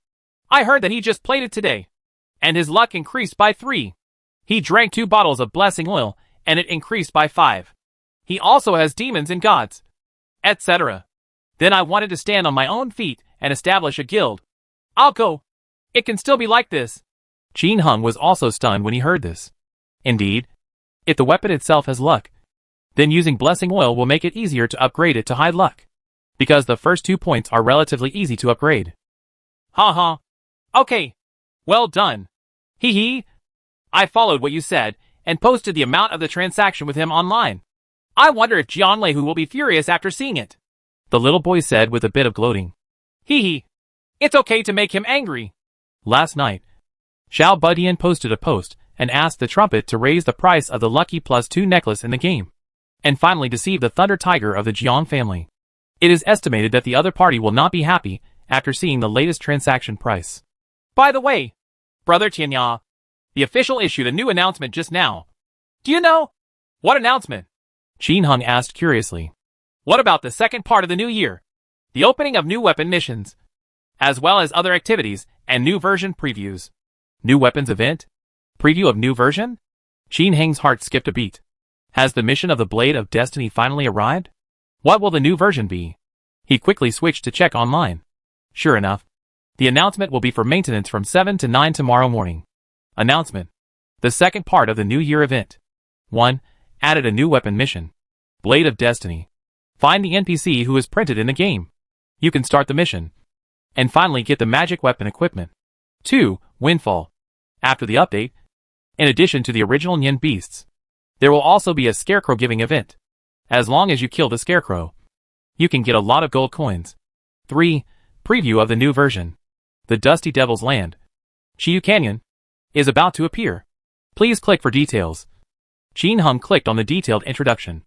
I heard that he just played it today. And his luck increased by 3. He drank 2 bottles of blessing oil, and it increased by 5. He also has demons and gods, etc. Then I wanted to stand on my own feet and establish a guild. I'll go. It can still be like this. Qin Hung was also stunned when he heard this. Indeed, if the weapon itself has luck, then using blessing oil will make it easier to upgrade it to high luck, because the first 2 points are relatively easy to upgrade. Ha. Okay. Well done. Hee. I followed what you said and posted the amount of the transaction with him online. I wonder if Jian Leihu will be furious after seeing it. The little boy said with a bit of gloating. Hee. It's okay to make him angry. Last night, Xiao Budian posted a post and asked the trumpet to raise the price of the lucky +2 necklace in the game, and finally deceive the Thunder Tiger of the Jiang family. It is estimated that the other party will not be happy after seeing the latest transaction price. By the way, Brother Tianya, the official issued a new announcement just now. Do you know? What announcement? Qin Hung asked curiously. What about the second part of the new year? The opening of new weapon missions, as well as other activities and new version previews. New weapons event? Preview of new version? Qin Heng's heart skipped a beat. Has the mission of the Blade of Destiny finally arrived? What will the new version be? He quickly switched to check online. Sure enough, the announcement will be for maintenance from 7 to 9 tomorrow morning. Announcement. The second part of the New Year event. 1. Added a new weapon mission. Blade of Destiny. Find the NPC who is printed in the game. You can start the mission. And finally get the magic weapon equipment. 2. Windfall. After the update, in addition to the original Nyan beasts, there will also be a scarecrow giving event. As long as you kill the scarecrow, you can get a lot of gold coins. 3. Preview of the new version. The Dusty Devil's Land, Chiyu Canyon, is about to appear. Please click for details. Jin Hung clicked on the detailed introduction.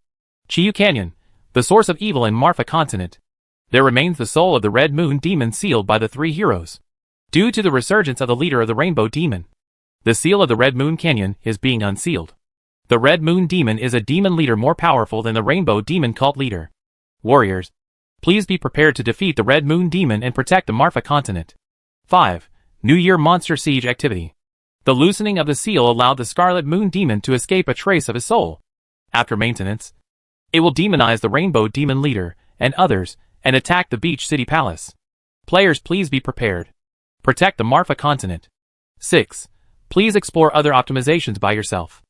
Chiyu Canyon, the source of evil in Marfa continent. There remains the soul of the Red Moon Demon sealed by the 3 heroes. Due to the resurgence of the leader of the Rainbow Demon, the seal of the Red Moon Canyon is being unsealed. The Red Moon Demon is a demon leader more powerful than the Rainbow Demon cult leader. Warriors, please be prepared to defeat the Red Moon Demon and protect the Marfa continent. 5. New Year Monster Siege Activity. The loosening of the seal allowed the Scarlet Moon Demon to escape a trace of his soul. After maintenance, it will demonize the Rainbow Demon leader and others and attack the Beach City Palace. Players, please be prepared. Protect the Marfa continent. 6. Please explore other optimizations by yourself.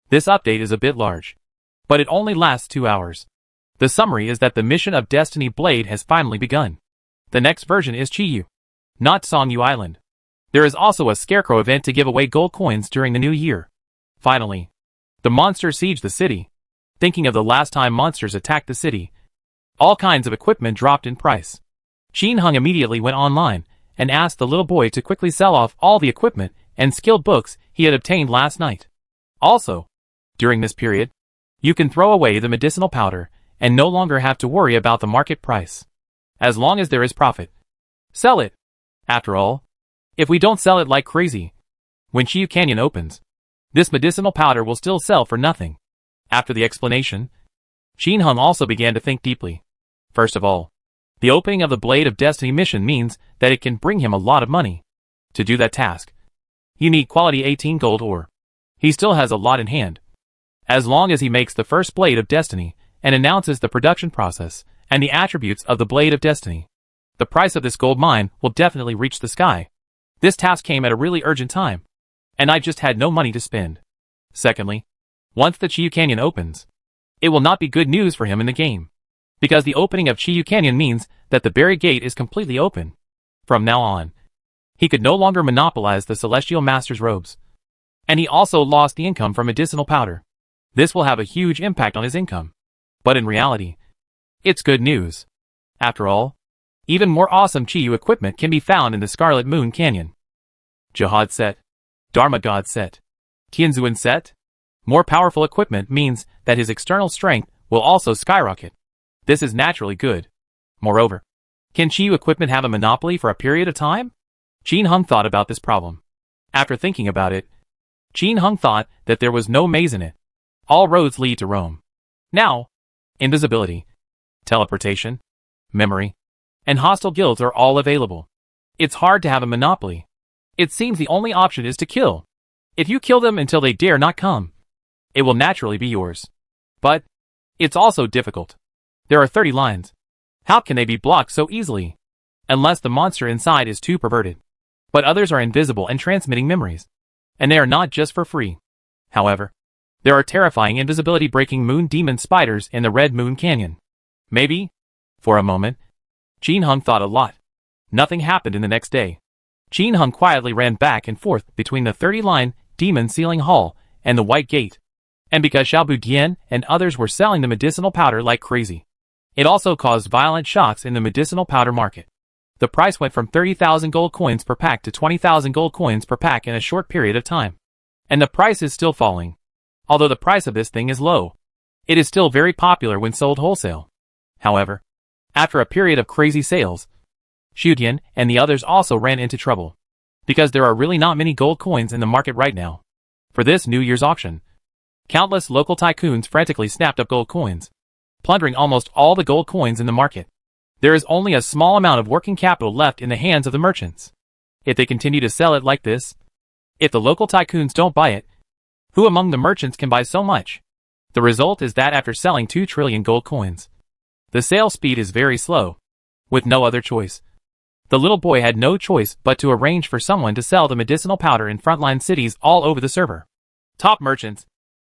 This update is a bit large, but it only lasts 2 hours. The summary is that the mission of Destiny Blade has finally begun. The next version is Chiyu, not Songyu Island. There is also a scarecrow event to give away gold coins during the new year. Finally, the monsters siege the city. Thinking of the last time monsters attacked the city, all kinds of equipment dropped in price. Jin Hung immediately went online and asked the little boy to quickly sell off all the equipment and skilled books he had obtained last night. Also, during this period, you can throw away the medicinal powder and no longer have to worry about the market price. As long as there is profit, sell it. After all, if we don't sell it like crazy, when Chiyu Canyon opens, this medicinal powder will still sell for nothing. After the explanation, Jin Hung also began to think deeply. First of all, the opening of the Blade of Destiny mission means that it can bring him a lot of money. To do that task, you need quality 18 gold ore. He still has a lot in hand. As long as he makes the first Blade of Destiny and announces the production process and the attributes of the Blade of Destiny, the price of this gold mine will definitely reach the sky. This task came at a really urgent time, and I just had no money to spend. Secondly, once the Chiyu Canyon opens, it will not be good news for him in the game, because the opening of Chiyu Canyon means that the Berry Gate is completely open. From now on, he could no longer monopolize the Celestial Master's robes. And he also lost the income from medicinal powder. This will have a huge impact on his income. But in reality, it's good news. After all, even more awesome Chiyu equipment can be found in the Scarlet Moon Canyon. Jihad set, Dharma God set, Tianzuan set. More powerful equipment means that his external strength will also skyrocket. This is naturally good. Moreover, can Chiyu equipment have a monopoly for a period of time? Jin Hung thought about this problem. After thinking about it, Jin Hung thought that there was no maze in it. All roads lead to Rome. Now, invisibility, teleportation, memory, and hostile guilds are all available. It's hard to have a monopoly. It seems the only option is to kill. If you kill them until they dare not come, it will naturally be yours. But it's also difficult. There are 30 lines. How can they be blocked so easily? Unless the monster inside is too perverted. But others are invisible and transmitting memories. And they are not just for free. However, there are terrifying invisibility-breaking moon demon spiders in the Red Moon Canyon. Maybe, for a moment, Jin Hung thought a lot. Nothing happened in the next day. Jin Hung quietly ran back and forth between the 30-line demon sealing hall and the White Gate. And because Xiaobu Dian and others were selling the medicinal powder like crazy, it also caused violent shocks in the medicinal powder market. The price went from 30,000 gold coins per pack to 20,000 gold coins per pack in a short period of time. And the price is still falling. Although the price of this thing is low, it is still very popular when sold wholesale. However, after a period of crazy sales, Xiudian and the others also ran into trouble. Because there are really not many gold coins in the market right now. For this New Year's auction, countless local tycoons frantically snapped up gold coins, plundering almost all the gold coins in the market. There is only a small amount of working capital left in the hands of the merchants. If they continue to sell it like this, if the local tycoons don't buy it, who among the merchants can buy so much? The result is that after selling 2 trillion gold coins, the sale speed is very slow. With no other choice, the little boy had no choice but to arrange for someone to sell the medicinal powder in frontline cities all over the server. Top merchants.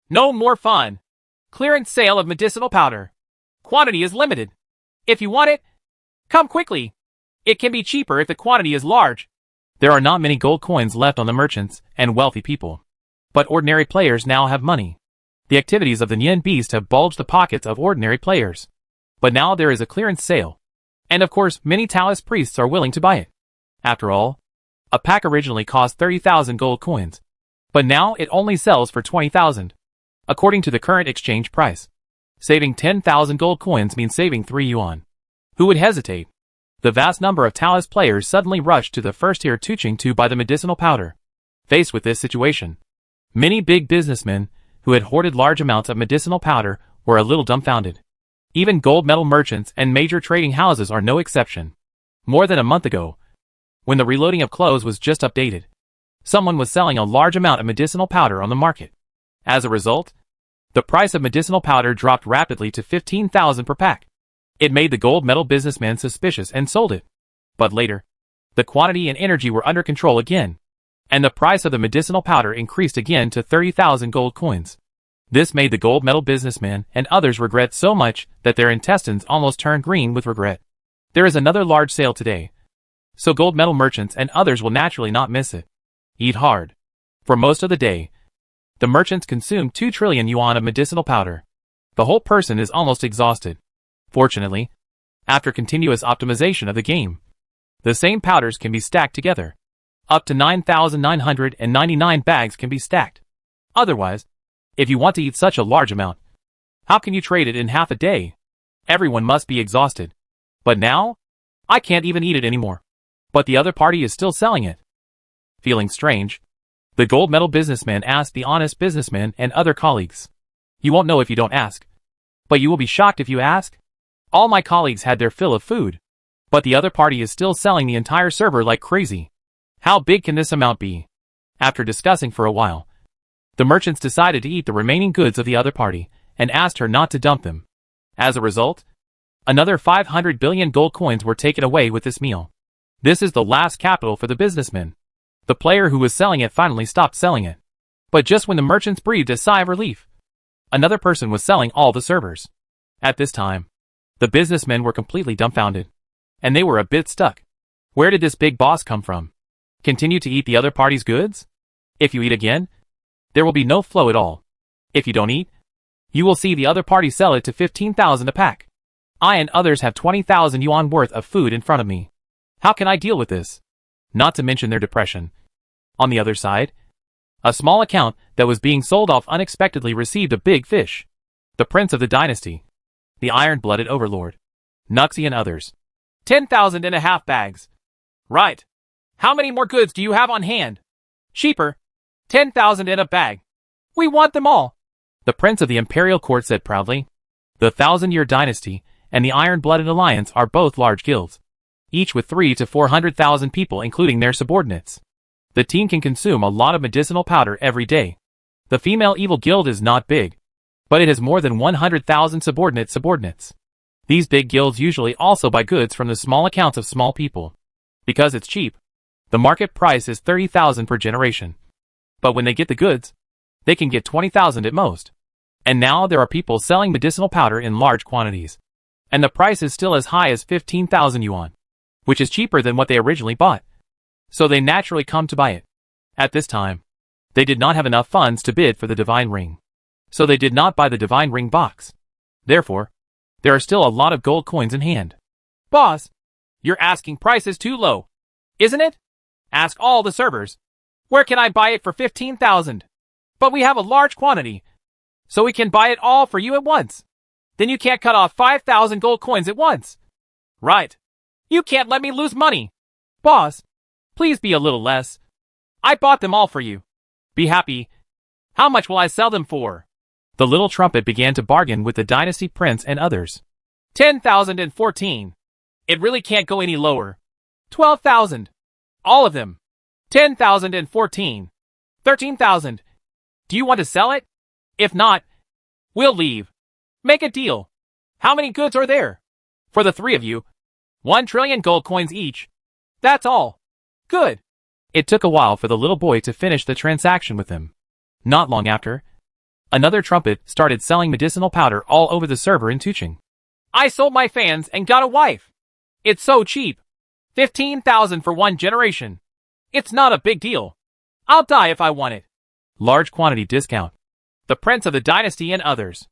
No more fun. Clearance sale of medicinal powder. Quantity is limited. If you want it, come quickly. It can be cheaper if the quantity is large. There are not many gold coins left on the merchants and wealthy people. But ordinary players now have money. The activities of the Nian Beast have bulged the pockets of ordinary players. But now there is a clearance sale. And of course, many Taoist priests are willing to buy it. After all, a pack originally cost 30,000 gold coins. But now it only sells for 20,000. According to the current exchange price. Saving 10,000 gold coins means saving 3 yuan. Who would hesitate? The vast number of Taoist players suddenly rushed to the first-tier Tuching to buy the medicinal powder. Faced with this situation, many big businessmen who had hoarded large amounts of medicinal powder were a little dumbfounded. Even gold medal merchants and major trading houses are no exception. More than a month ago, when the reloading of clothes was just updated, someone was selling a large amount of medicinal powder on the market. As a result, the price of medicinal powder dropped rapidly to 15,000 per pack. It made the gold medal businessman suspicious and sold it. But later, the quantity and energy were under control again, and the price of the medicinal powder increased again to 30,000 gold coins. This made the gold medal businessman and others regret so much that their intestines almost turned green with regret. There is another large sale today, so gold medal merchants and others will naturally not miss it. Eat hard. For most of the day, the merchants consume 2 trillion yuan of medicinal powder. The whole person is almost exhausted. Fortunately, after continuous optimization of the game, the same powders can be stacked together. Up to 9,999 bags can be stacked. Otherwise, if you want to eat such a large amount, how can you trade it in half a day? Everyone must be exhausted. But now, I can't even eat it anymore. But the other party is still selling it. Feeling strange, the gold medal businessman asked the honest businessman and other colleagues. You won't know if you don't ask. But you will be shocked if you ask. All my colleagues had their fill of food. But the other party is still selling the entire server like crazy. How big can this amount be? After discussing for a while, the merchants decided to eat the remaining goods of the other party, and asked her not to dump them. As a result, another 500 billion gold coins were taken away with this meal. This is the last capital for the businessman. The player who was selling it finally stopped selling it. But just when the merchants breathed a sigh of relief, another person was selling all the servers. At this time, the businessmen were completely dumbfounded. And they were a bit stuck. Where did this big boss come from? Continue to eat the other party's goods? If you eat again, there will be no flow at all. If you don't eat, you will see the other party sell it to 15,000 a pack. I and others have 20,000 yuan worth of food in front of me. How can I deal with this? Not to mention their depression. On the other side, a small account that was being sold off unexpectedly received a big fish. The prince of the dynasty. The iron-blooded overlord. Nuxie and others. 10,500 bags. Right. How many more goods do you have on hand? Cheaper. 10,000 in a bag. We want them all. The prince of the imperial court said proudly. The 1,000-year dynasty and the iron-blooded alliance are both large guilds, each with 300,000 to 400,000 people including their subordinates. The team can consume a lot of medicinal powder every day. The female evil guild is not big, but it has more than 100,000 subordinates. These big guilds usually also buy goods from the small accounts of small people. Because it's cheap, the market price is 30,000 per generation. But when they get the goods, they can get 20,000 at most. And now there are people selling medicinal powder in large quantities. And the price is still as high as 15,000 yuan, which is cheaper than what they originally bought. So they naturally come to buy it. At this time, they did not have enough funds to bid for the divine ring. So they did not buy the divine ring box. Therefore, there are still a lot of gold coins in hand. Boss, your asking price is too low, isn't it? Ask all the servers. Where can I buy it for 15,000? But we have a large quantity, so we can buy it all for you at once. Then you can't cut off 5,000 gold coins at once. Right. You can't let me lose money. Boss, please be a little less. I bought them all for you. Be happy. How much will I sell them for? The little trumpet began to bargain with the dynasty prince and others. 10,014. It really can't go any lower. 12,000. All of them. 10,014. 13,000. Do you want to sell it? If not, we'll leave. Make a deal. How many goods are there? For the 3 of you, 1 trillion gold coins each. That's all. Good. It took a while for the little boy to finish the transaction with him. Not long after, another trumpet started selling medicinal powder all over the server in Tuching. I sold my fans and got a wife. It's so cheap. 15,000 for one generation. It's not a big deal. I'll die if I want it. Large quantity discount. The Prince of the Dynasty and others.